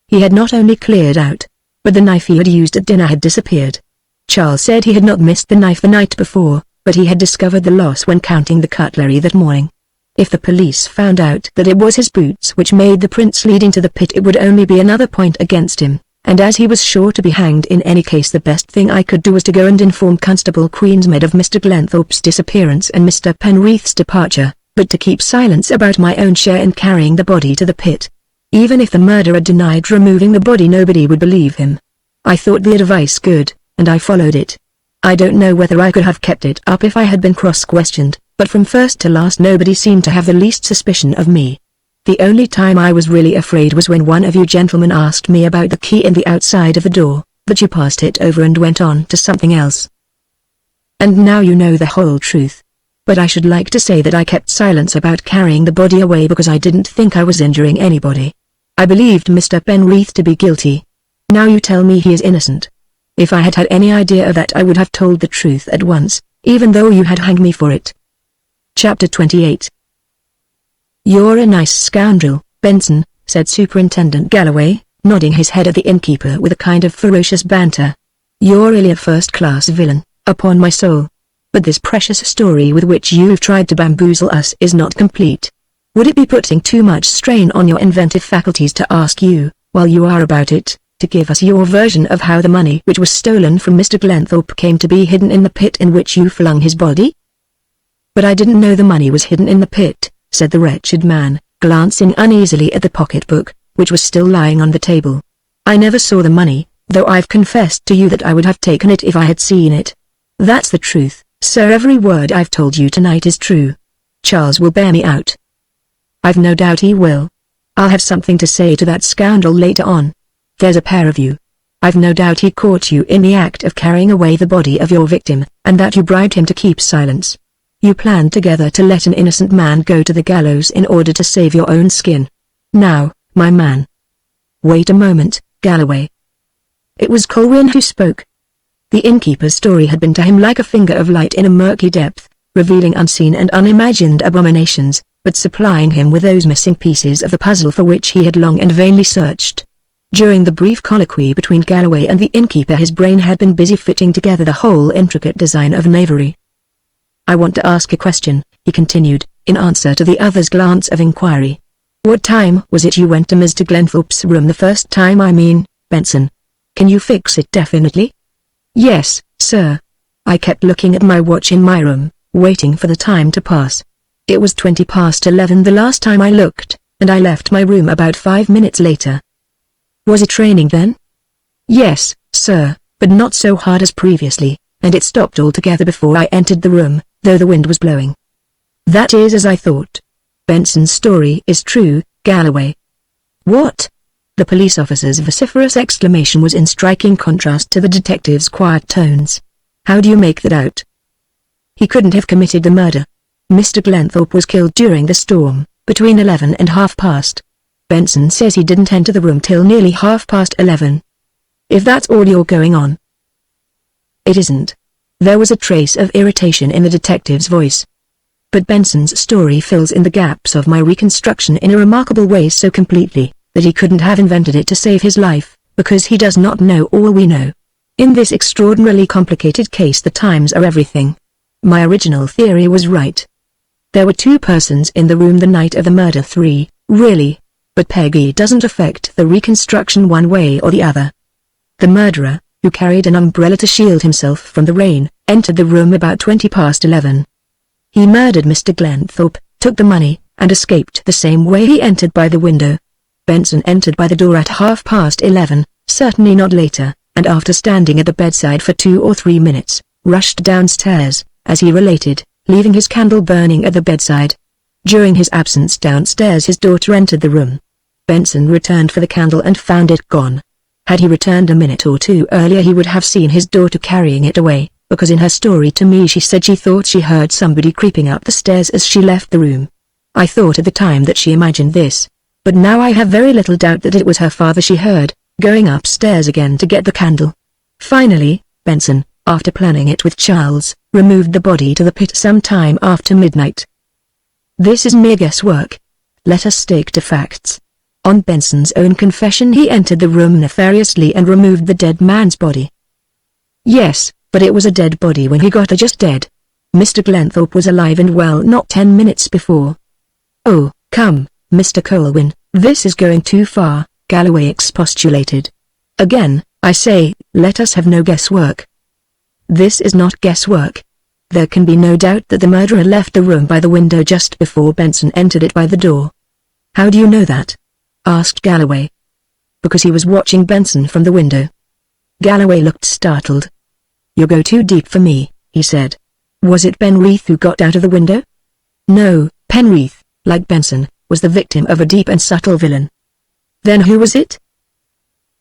He had not only cleared out, but the knife he had used at dinner had disappeared. Charles said he had not missed the knife the night before, but he had discovered the loss when counting the cutlery that morning. If the police found out that it was his boots which made the prints leading to the pit it would only be another point against him, and as he was sure to be hanged in any case the best thing I could do was to go and inform Constable Queensmead of Mr. Glenthorpe's disappearance and Mr. Penreath's departure, but to keep silence about my own share in carrying the body to the pit. Even if the murderer denied removing the body, nobody would believe him. I thought the advice good, and I followed it. I don't know whether I could have kept it up if I had been cross-questioned, but from first to last nobody seemed to have the least suspicion of me. The only time I was really afraid was when one of you gentlemen asked me about the key in the outside of the door, but you passed it over and went on to something else. And now you know the whole truth. But I should like to say that I kept silence about carrying the body away because I didn't think I was injuring anybody. I believed Mr. Penreath to be guilty. Now you tell me he is innocent. If I had had any idea of that I would have told the truth at once, even though you had hanged me for it. Chapter 28. You're a nice scoundrel, Benson, said Superintendent Galloway, nodding his head at the innkeeper with a kind of ferocious banter. You're really a first-class villain, upon my soul. But this precious story with which you've tried to bamboozle us is not complete. Would it be putting too much strain on your inventive faculties to ask you, while you are about it, to give us your version of how the money which was stolen from Mr. Glenthorpe came to be hidden in the pit in which you flung his body? But I didn't know the money was hidden in the pit, said the wretched man, glancing uneasily at the pocketbook, which was still lying on the table. I never saw the money, though I've confessed to you that I would have taken it if I had seen it. That's the truth, sir. Every word I've told you tonight is true. Charles will bear me out. I've no doubt he will. I'll have something to say to that scoundrel later on. There's a pair of you. I've no doubt he caught you in the act of carrying away the body of your victim, and that you bribed him to keep silence. You planned together to let an innocent man go to the gallows in order to save your own skin. Now, my man. Wait a moment, Galloway. It was Colwyn who spoke. The innkeeper's story had been to him like a finger of light in a murky depth, revealing unseen and unimagined abominations, but supplying him with those missing pieces of the puzzle for which he had long and vainly searched. During the brief colloquy between Galloway and the innkeeper, his brain had been busy fitting together the whole intricate design of knavery. I want to ask a question, he continued, in answer to the other's glance of inquiry. What time was it you went to Mr. Glenthorpe's room the first time? I mean, Benson. Can you fix it definitely? Yes, sir. I kept looking at my watch in my room, waiting for the time to pass. It was 11:20 the last time I looked, and I left my room about 5 minutes later. Was it raining then? Yes, sir, but not so hard as previously, and it stopped altogether before I entered the room, though the wind was blowing. That is as I thought. Benson's story is true, Galloway. What? The police officer's vociferous exclamation was in striking contrast to the detective's quiet tones. How do you make that out? He couldn't have committed the murder. Mr. Glenthorpe was killed during the storm, between 11 and 11:30. Benson says he didn't enter the room till nearly 11:30. If that's all you're going on. It isn't. There was a trace of irritation in the detective's voice. But Benson's story fills in the gaps of my reconstruction in a remarkable way so completely, that he couldn't have invented it to save his life, because he does not know all we know. In this extraordinarily complicated case the times are everything. My original theory was right. There were 2 persons in the room the night of the murder. 3, really. But Peggy doesn't affect the reconstruction one way or the other. The murderer, who carried an umbrella to shield himself from the rain, entered the room about 11:20. He murdered Mr. Glenthorpe, took the money, and escaped the same way he entered, by the window. Benson entered by the door at 11:30, certainly not later, and after standing at the bedside for 2 or 3 minutes, rushed downstairs, as he related, leaving his candle burning at the bedside. During his absence downstairs his daughter entered the room. Benson returned for the candle and found it gone. Had he returned a minute or 2 earlier he would have seen his daughter carrying it away, because in her story to me she said she thought she heard somebody creeping up the stairs as she left the room. I thought at the time that she imagined this, but now I have very little doubt that it was her father she heard, going upstairs again to get the candle. Finally, Benson, after planning it with Charles, removed the body to the pit some time after midnight. This is mere guesswork. Let us stick to facts. On Benson's own confession he entered the room nefariously and removed the dead man's body. Yes, but it was a dead body when he got there, just dead. Mr. Glenthorpe was alive and well not 10 minutes before. Oh, come, Mr. Colwyn, this is going too far, Galloway expostulated. Again, I say, let us have no guesswork. This is not guesswork. There can be no doubt that the murderer left the room by the window just before Benson entered it by the door. How do you know that? Asked Galloway. Because he was watching Benson from the window. Galloway looked startled. You go too deep for me, he said. Was it Penreath who got out of the window? No, Penreath, like Benson, was the victim of a deep and subtle villain. Then who was it?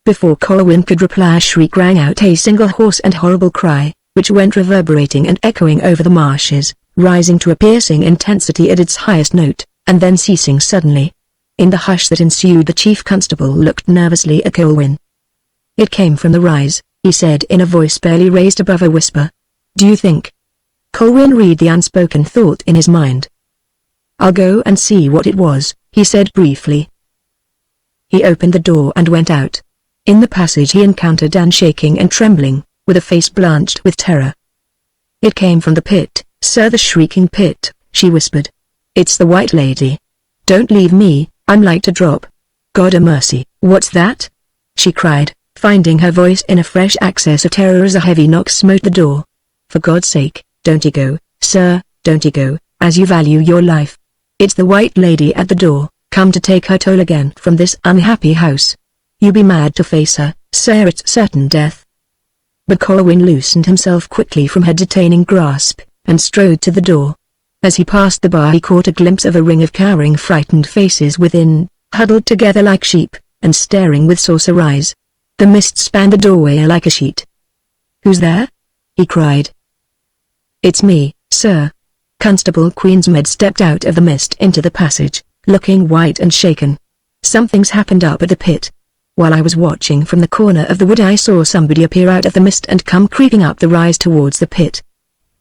Before Colwyn could reply, a shriek rang out, a single hoarse and horrible cry, which went reverberating and echoing over the marshes, rising to a piercing intensity at its highest note, and then ceasing suddenly. In the hush that ensued, the chief constable looked nervously at Colwyn. It came from the rise, he said in a voice barely raised above a whisper. Do you think? Colwyn read the unspoken thought in his mind. I'll go and see what it was, he said briefly. He opened the door and went out. In the passage he encountered Anne, shaking and trembling, with a face blanched with terror. It came from the pit, sir, the Shrieking Pit, she whispered. It's the White Lady. Don't leave me, I'm like to drop. God a mercy, what's that? She cried, finding her voice in a fresh access of terror as a heavy knock smote the door. For God's sake, don't you go, sir, don't you go, as you value your life. It's the White Lady at the door, come to take her toll again from this unhappy house. You be mad to face her, sir, it's certain death. But Colwyn loosened himself quickly from her detaining grasp, and strode to the door. As he passed the bar he caught a glimpse of a ring of cowering, frightened faces within, huddled together like sheep, and staring with saucer eyes. The mist spanned the doorway like a sheet. Who's there? He cried. It's me, sir. Constable Queensmead stepped out of the mist into the passage, looking white and shaken. Something's happened up at the pit. While I was watching from the corner of the wood I saw somebody appear out of the mist and come creeping up the rise towards the pit.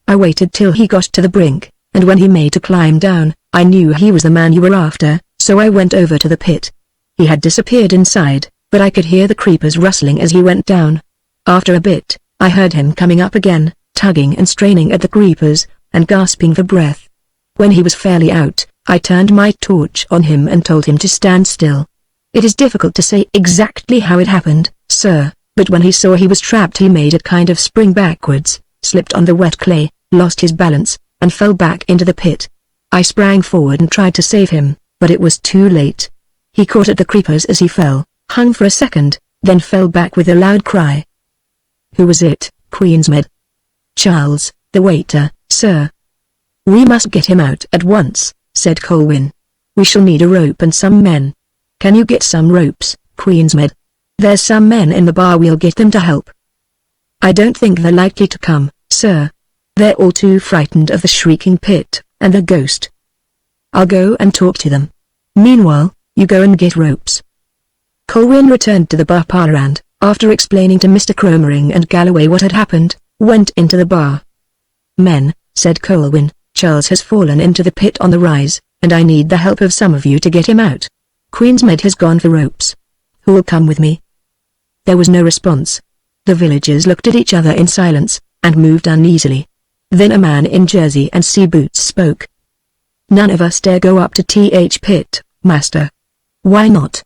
I waited till he got to the brink, and when he made to climb down, I knew he was the man you were after, so I went over to the pit. He had disappeared inside, but I could hear the creepers rustling as he went down. After a bit, I heard him coming up again, tugging and straining at the creepers, and gasping for breath. When he was fairly out, I turned my torch on him and told him to stand still. It is difficult to say exactly how it happened, sir, but when he saw he was trapped he made a kind of spring backwards, slipped on the wet clay, lost his balance, and fell back into the pit. I sprang forward and tried to save him, but it was too late. He caught at the creepers as he fell, hung for a second, then fell back with a loud cry. Who was it, Queensmead? Charles, the waiter, sir. We must get him out at once, said Colwyn. We shall need a rope and some men. Can you get some ropes, Queensmead? There's some men in the bar, we'll get them to help. I don't think they're likely to come, sir. They're all too frightened of the Shrieking Pit, and the ghost. I'll go and talk to them. Meanwhile, you go and get ropes. Colwyn returned to the bar parlour and, after explaining to Mr. Cromering and Galloway what had happened, went into the bar. Men, said Colwyn, Charles has fallen into the pit on the rise, and I need the help of some of you to get him out. Queensmead has gone for ropes. Who'll come with me? There was no response. The villagers looked at each other in silence, and moved uneasily. Then a man in jersey and sea boots spoke. None of us dare go up to Th Pit, master. Why not?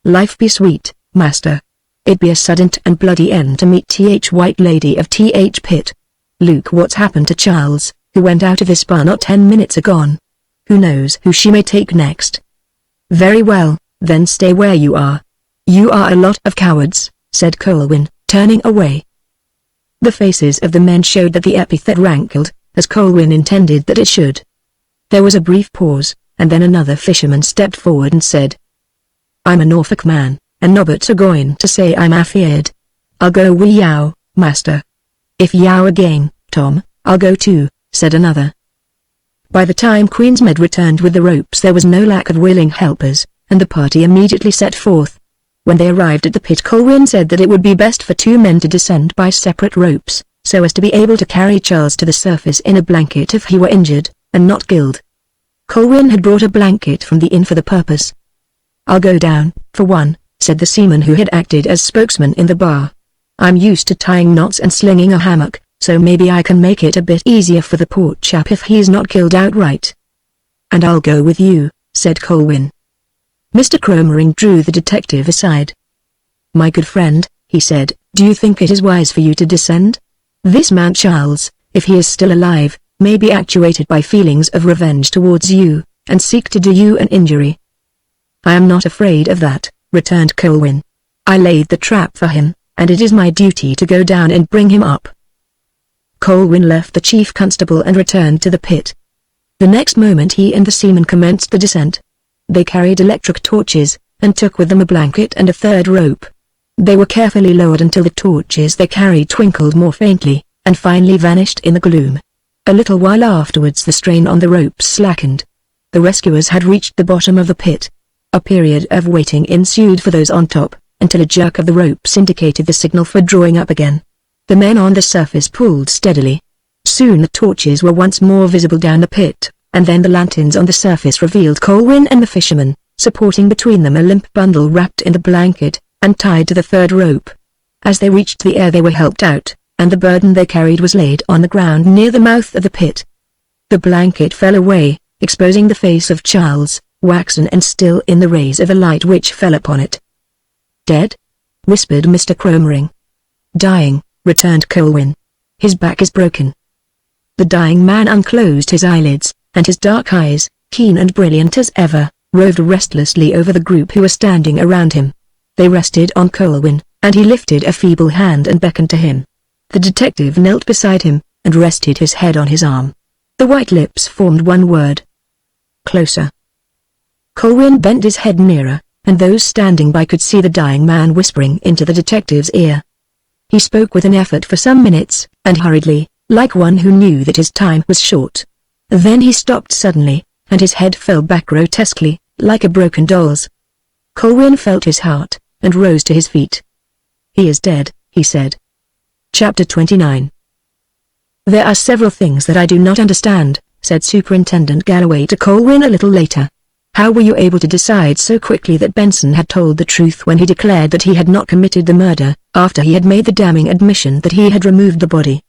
Life be sweet, master. It'd be a sudden and bloody end to meet Th White Lady of Th Pit. Look what's happened to Charles, who went out of this bar not 10 minutes agone. Who knows who she may take next? Very well, then stay where you are. You are a lot of cowards, said Colwyn, turning away. The faces of the men showed that the epithet rankled, as Colwyn intended that it should. There was a brief pause, and then another fisherman stepped forward and said, I'm a Norfolk man, and nobbut are going to say I'm afeard. I'll go wi' yow, master. If yow again, Tom, I'll go too, said another. By the time Queensmead returned with the ropes there was no lack of willing helpers, and the party immediately set forth. When they arrived at the pit Colwyn said that it would be best for 2 men to descend by separate ropes, so as to be able to carry Charles to the surface in a blanket if he were injured, and not killed. Colwyn had brought a blanket from the inn for the purpose. I'll go down, for one, said the seaman who had acted as spokesman in the bar. I'm used to tying knots and slinging a hammock, so maybe I can make it a bit easier for the poor chap if he's not killed outright. And I'll go with you, said Colwyn. Mr. Cromering drew the detective aside. My good friend, he said, do you think it is wise for you to descend? This man Charles, if he is still alive, may be actuated by feelings of revenge towards you, and seek to do you an injury. I am not afraid of that, returned Colwyn. I laid the trap for him, and it is my duty to go down and bring him up. Colwyn left the chief constable and returned to the pit. The next moment he and the seaman commenced the descent. They carried electric torches, and took with them a blanket and a third rope. They were carefully lowered until the torches they carried twinkled more faintly, and finally vanished in the gloom. A little while afterwards the strain on the ropes slackened. The rescuers had reached the bottom of the pit. A period of waiting ensued for those on top, until a jerk of the ropes indicated the signal for drawing up again. The men on the surface pulled steadily. Soon the torches were once more visible down the pit, and then the lanterns on the surface revealed Colwyn and the fisherman, supporting between them a limp bundle wrapped in the blanket, and tied to the third rope. As they reached the air they were helped out, and the burden they carried was laid on the ground near the mouth of the pit. The blanket fell away, exposing the face of Charles, waxen and still in the rays of the light which fell upon it. "Dead?" whispered Mr. Cromering. "Dying," returned Colwyn. "His back is broken." The dying man unclosed his eyelids, and his dark eyes, keen and brilliant as ever, roved restlessly over the group who were standing around him. They rested on Colwyn, and he lifted a feeble hand and beckoned to him. The detective knelt beside him, and rested his head on his arm. The white lips formed one word. "Closer." Colwyn bent his head nearer, and those standing by could see the dying man whispering into the detective's ear. He spoke with an effort for some minutes, and hurriedly, like one who knew that his time was short. Then he stopped suddenly, and his head fell back grotesquely, like a broken doll's. Colwyn felt his heart, and rose to his feet. "He is dead," he said. Chapter 29. "There are several things that I do not understand," said Superintendent Galloway to Colwyn a little later. "How were you able to decide so quickly that Benson had told the truth when he declared that he had not committed the murder, after he had made the damning admission that he had removed the body?"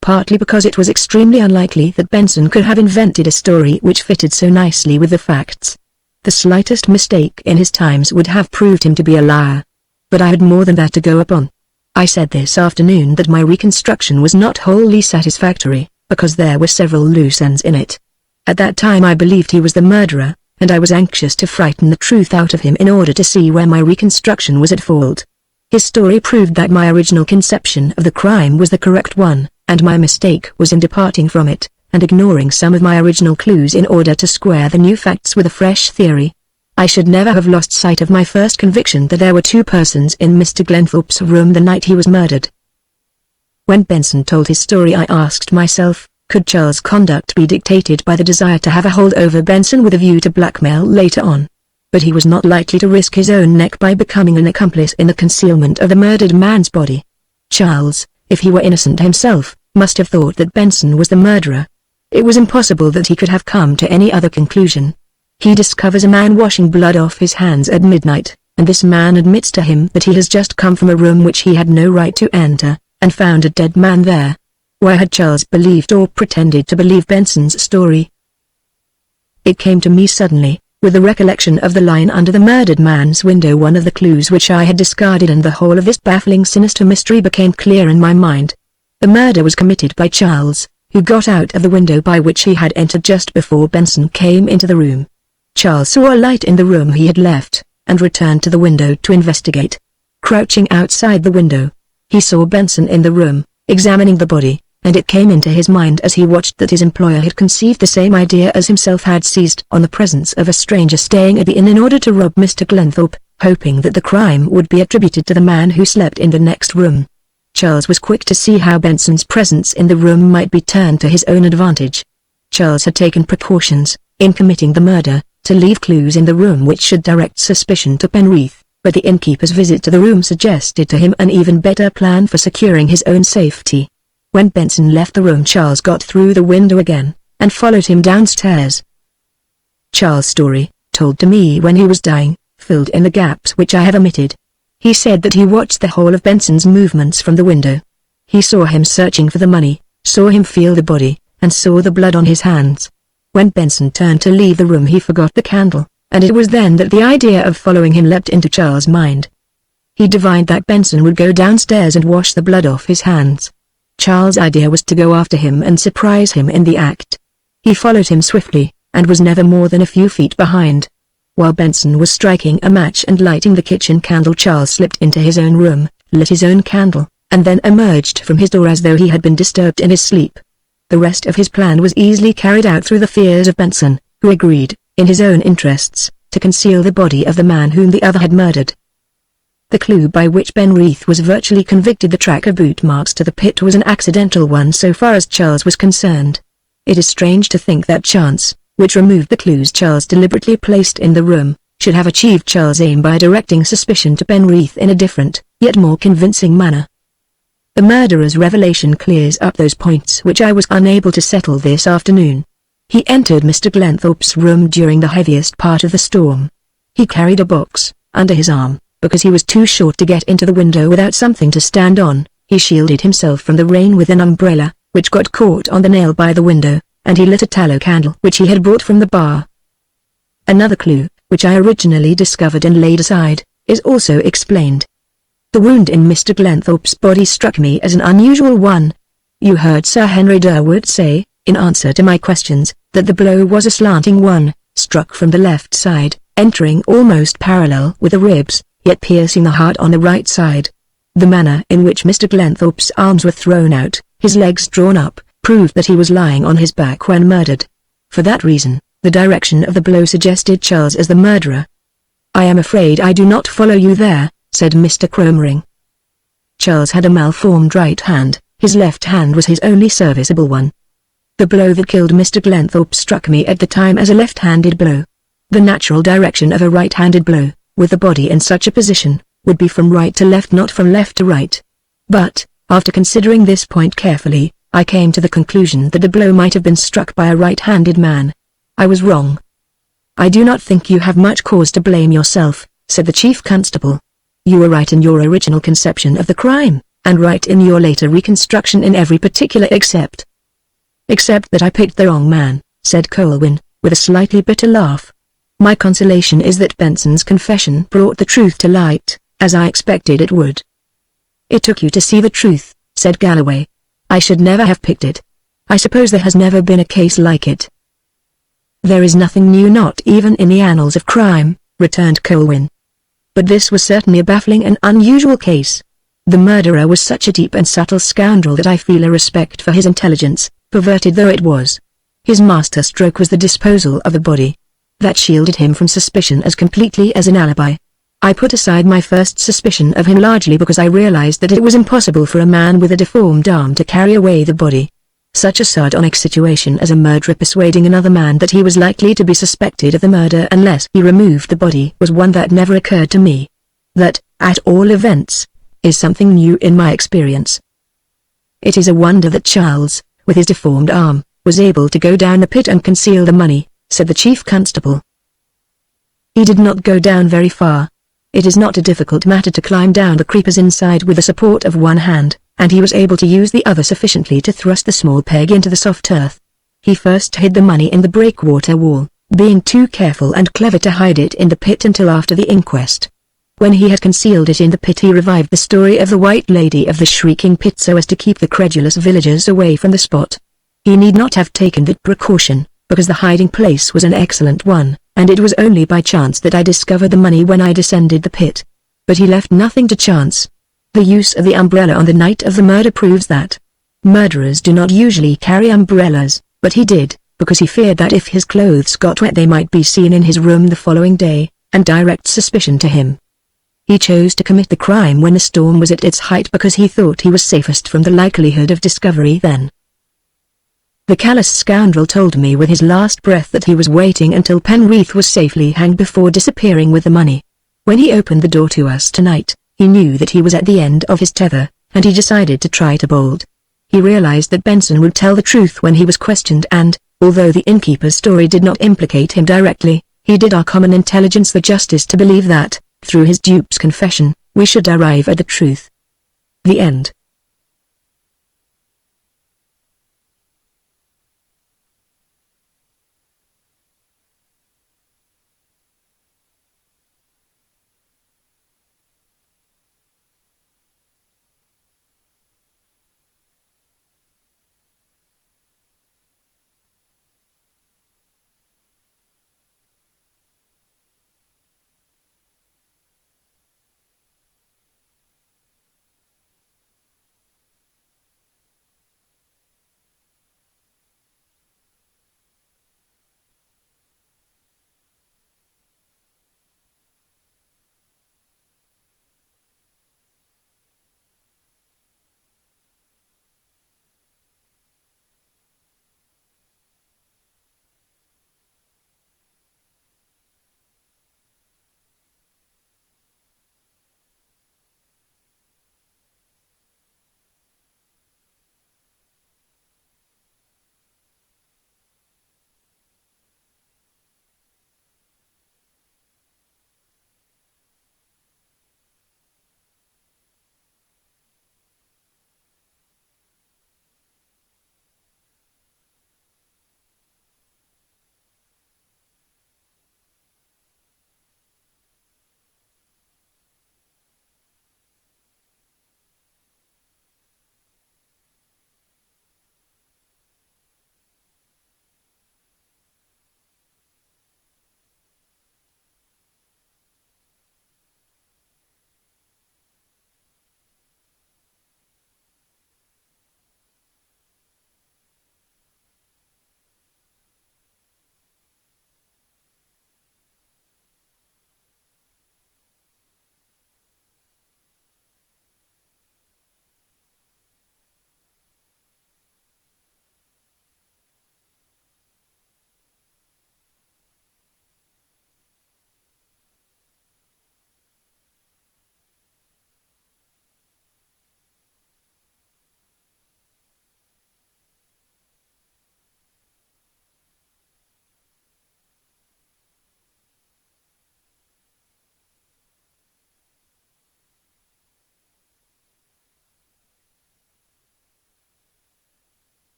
"Partly because it was extremely unlikely that Benson could have invented a story which fitted so nicely with the facts. The slightest mistake in his times would have proved him to be a liar. But I had more than that to go upon. I said this afternoon that my reconstruction was not wholly satisfactory, because there were several loose ends in it. At that time I believed he was the murderer, and I was anxious to frighten the truth out of him in order to see where my reconstruction was at fault. His story proved that my original conception of the crime was the correct one, and my mistake was in departing from it, and ignoring some of my original clues in order to square the new facts with a fresh theory. I should never have lost sight of my first conviction that there were two persons in Mr. Glenthorpe's room the night he was murdered. When Benson told his story I asked myself, could Charles' conduct be dictated by the desire to have a hold over Benson with a view to blackmail later on? But he was not likely to risk his own neck by becoming an accomplice in the concealment of the murdered man's body. Charles, if he were innocent himself, must have thought that Benson was the murderer. It was impossible that he could have come to any other conclusion. He discovers a man washing blood off his hands at midnight, and this man admits to him that he has just come from a room which he had no right to enter, and found a dead man there. Why had Charles believed or pretended to believe Benson's story? It came to me suddenly, with the recollection of the line under the murdered man's window, one of the clues which I had discarded, and the whole of this baffling sinister mystery became clear in my mind. The murder was committed by Charles, who got out of the window by which he had entered just before Benson came into the room. Charles saw a light in the room he had left, and returned to the window to investigate. Crouching outside the window, he saw Benson in the room, examining the body, and it came into his mind as he watched that his employer had conceived the same idea as himself, had seized on the presence of a stranger staying at the inn in order to rob Mr. Glenthorpe, hoping that the crime would be attributed to the man who slept in the next room. Charles was quick to see how Benson's presence in the room might be turned to his own advantage. Charles had taken precautions, in committing the murder, to leave clues in the room which should direct suspicion to Penreath, but the innkeeper's visit to the room suggested to him an even better plan for securing his own safety. When Benson left the room, Charles got through the window again, and followed him downstairs. Charles' story, told to me when he was dying, filled in the gaps which I have omitted. He said that he watched the whole of Benson's movements from the window. He saw him searching for the money, saw him feel the body, and saw the blood on his hands. When Benson turned to leave the room he forgot the candle, and it was then that the idea of following him leapt into Charles' mind. He divined that Benson would go downstairs and wash the blood off his hands. Charles' idea was to go after him and surprise him in the act. He followed him swiftly, and was never more than a few feet behind. While Benson was striking a match and lighting the kitchen candle, Charles slipped into his own room, lit his own candle, and then emerged from his door as though he had been disturbed in his sleep. The rest of his plan was easily carried out through the fears of Benson, who agreed, in his own interests, to conceal the body of the man whom the other had murdered. The clue by which Ben Rees was virtually convicted, the track of boot marks to the pit, was an accidental one so far as Charles was concerned. It is strange to think that chance, which removed the clues Charles deliberately placed in the room, should have achieved Charles' aim by directing suspicion to Ben Rees in a different, yet more convincing manner. The murderer's revelation clears up those points which I was unable to settle this afternoon. He entered Mr. Glenthorpe's room during the heaviest part of the storm. He carried a box under his arm, because he was too short to get into the window without something to stand on. He shielded himself from the rain with an umbrella, which got caught on the nail by the window, and he lit a tallow candle which he had brought from the bar. Another clue, which I originally discovered and laid aside, is also explained. The wound in Mr. Glenthorpe's body struck me as an unusual one. You heard Sir Henry Durwood say, in answer to my questions, that the blow was a slanting one, struck from the left side, entering almost parallel with the ribs, yet piercing the heart on the right side. The manner in which Mr. Glenthorpe's arms were thrown out, his legs drawn up, proved that he was lying on his back when murdered. For that reason, the direction of the blow suggested Charles as the murderer. "I am afraid I do not follow you there," said Mr. Cromering. Charles had a malformed right hand, his left hand was his only serviceable one. The blow that killed Mr. Glenthorpe struck me at the time as a left-handed blow. The natural direction of a right-handed blow, with the body in such a position, would be from right to left, not from left to right. But, after considering this point carefully, I came to the conclusion that the blow might have been struck by a right-handed man. I was wrong. "I do not think you have much cause to blame yourself," said the chief constable. "You were right in your original conception of the crime, and right in your later reconstruction in every particular except that I picked the wrong man," said Colwyn, with a slightly bitter laugh. "My consolation is that Benson's confession brought the truth to light, as I expected it would." "It took you to see the truth," said Galloway. "I should never have picked it. I suppose there has never been a case like it." "There is nothing new, not even in the annals of crime," returned Colwyn. "But this was certainly a baffling and unusual case. The murderer was such a deep and subtle scoundrel that I feel a respect for his intelligence, perverted though it was. His master stroke was the disposal of the body. That shielded him from suspicion as completely as an alibi. I put aside my first suspicion of him largely because I realized that it was impossible for a man with a deformed arm to carry away the body. Such a sardonic situation as a murderer persuading another man that he was likely to be suspected of the murder unless he removed the body was one that never occurred to me. That, at all events, is something new in my experience. It is a wonder that Charles, with his deformed arm, was able to go down the pit and conceal the money," said the chief constable. "He did not go down very far. It is not a difficult matter to climb down the creepers inside with the support of one hand, and he was able to use the other sufficiently to thrust the small peg into the soft earth. He first hid the money in the breakwater wall, being too careful and clever to hide it in the pit until after the inquest. When he had concealed it in the pit, he revived the story of the White Lady of the Shrieking Pit so as to keep the credulous villagers away from the spot. He need not have taken that precaution, because the hiding place was an excellent one, and it was only by chance that I discovered the money when I descended the pit. But he left nothing to chance. The use of the umbrella on the night of the murder proves that. Murderers do not usually carry umbrellas, but he did, because he feared that if his clothes got wet they might be seen in his room the following day, and direct suspicion to him. He chose to commit the crime when the storm was at its height because he thought he was safest from the likelihood of discovery then. The callous scoundrel told me with his last breath that he was waiting until Penreath was safely hanged before disappearing with the money. When he opened the door to us tonight, he knew that he was at the end of his tether, and he decided to try to bolt. He realized that Benson would tell the truth when he was questioned and, although the innkeeper's story did not implicate him directly, he did our common intelligence the justice to believe that, through his dupe's confession, we should arrive at the truth. The end.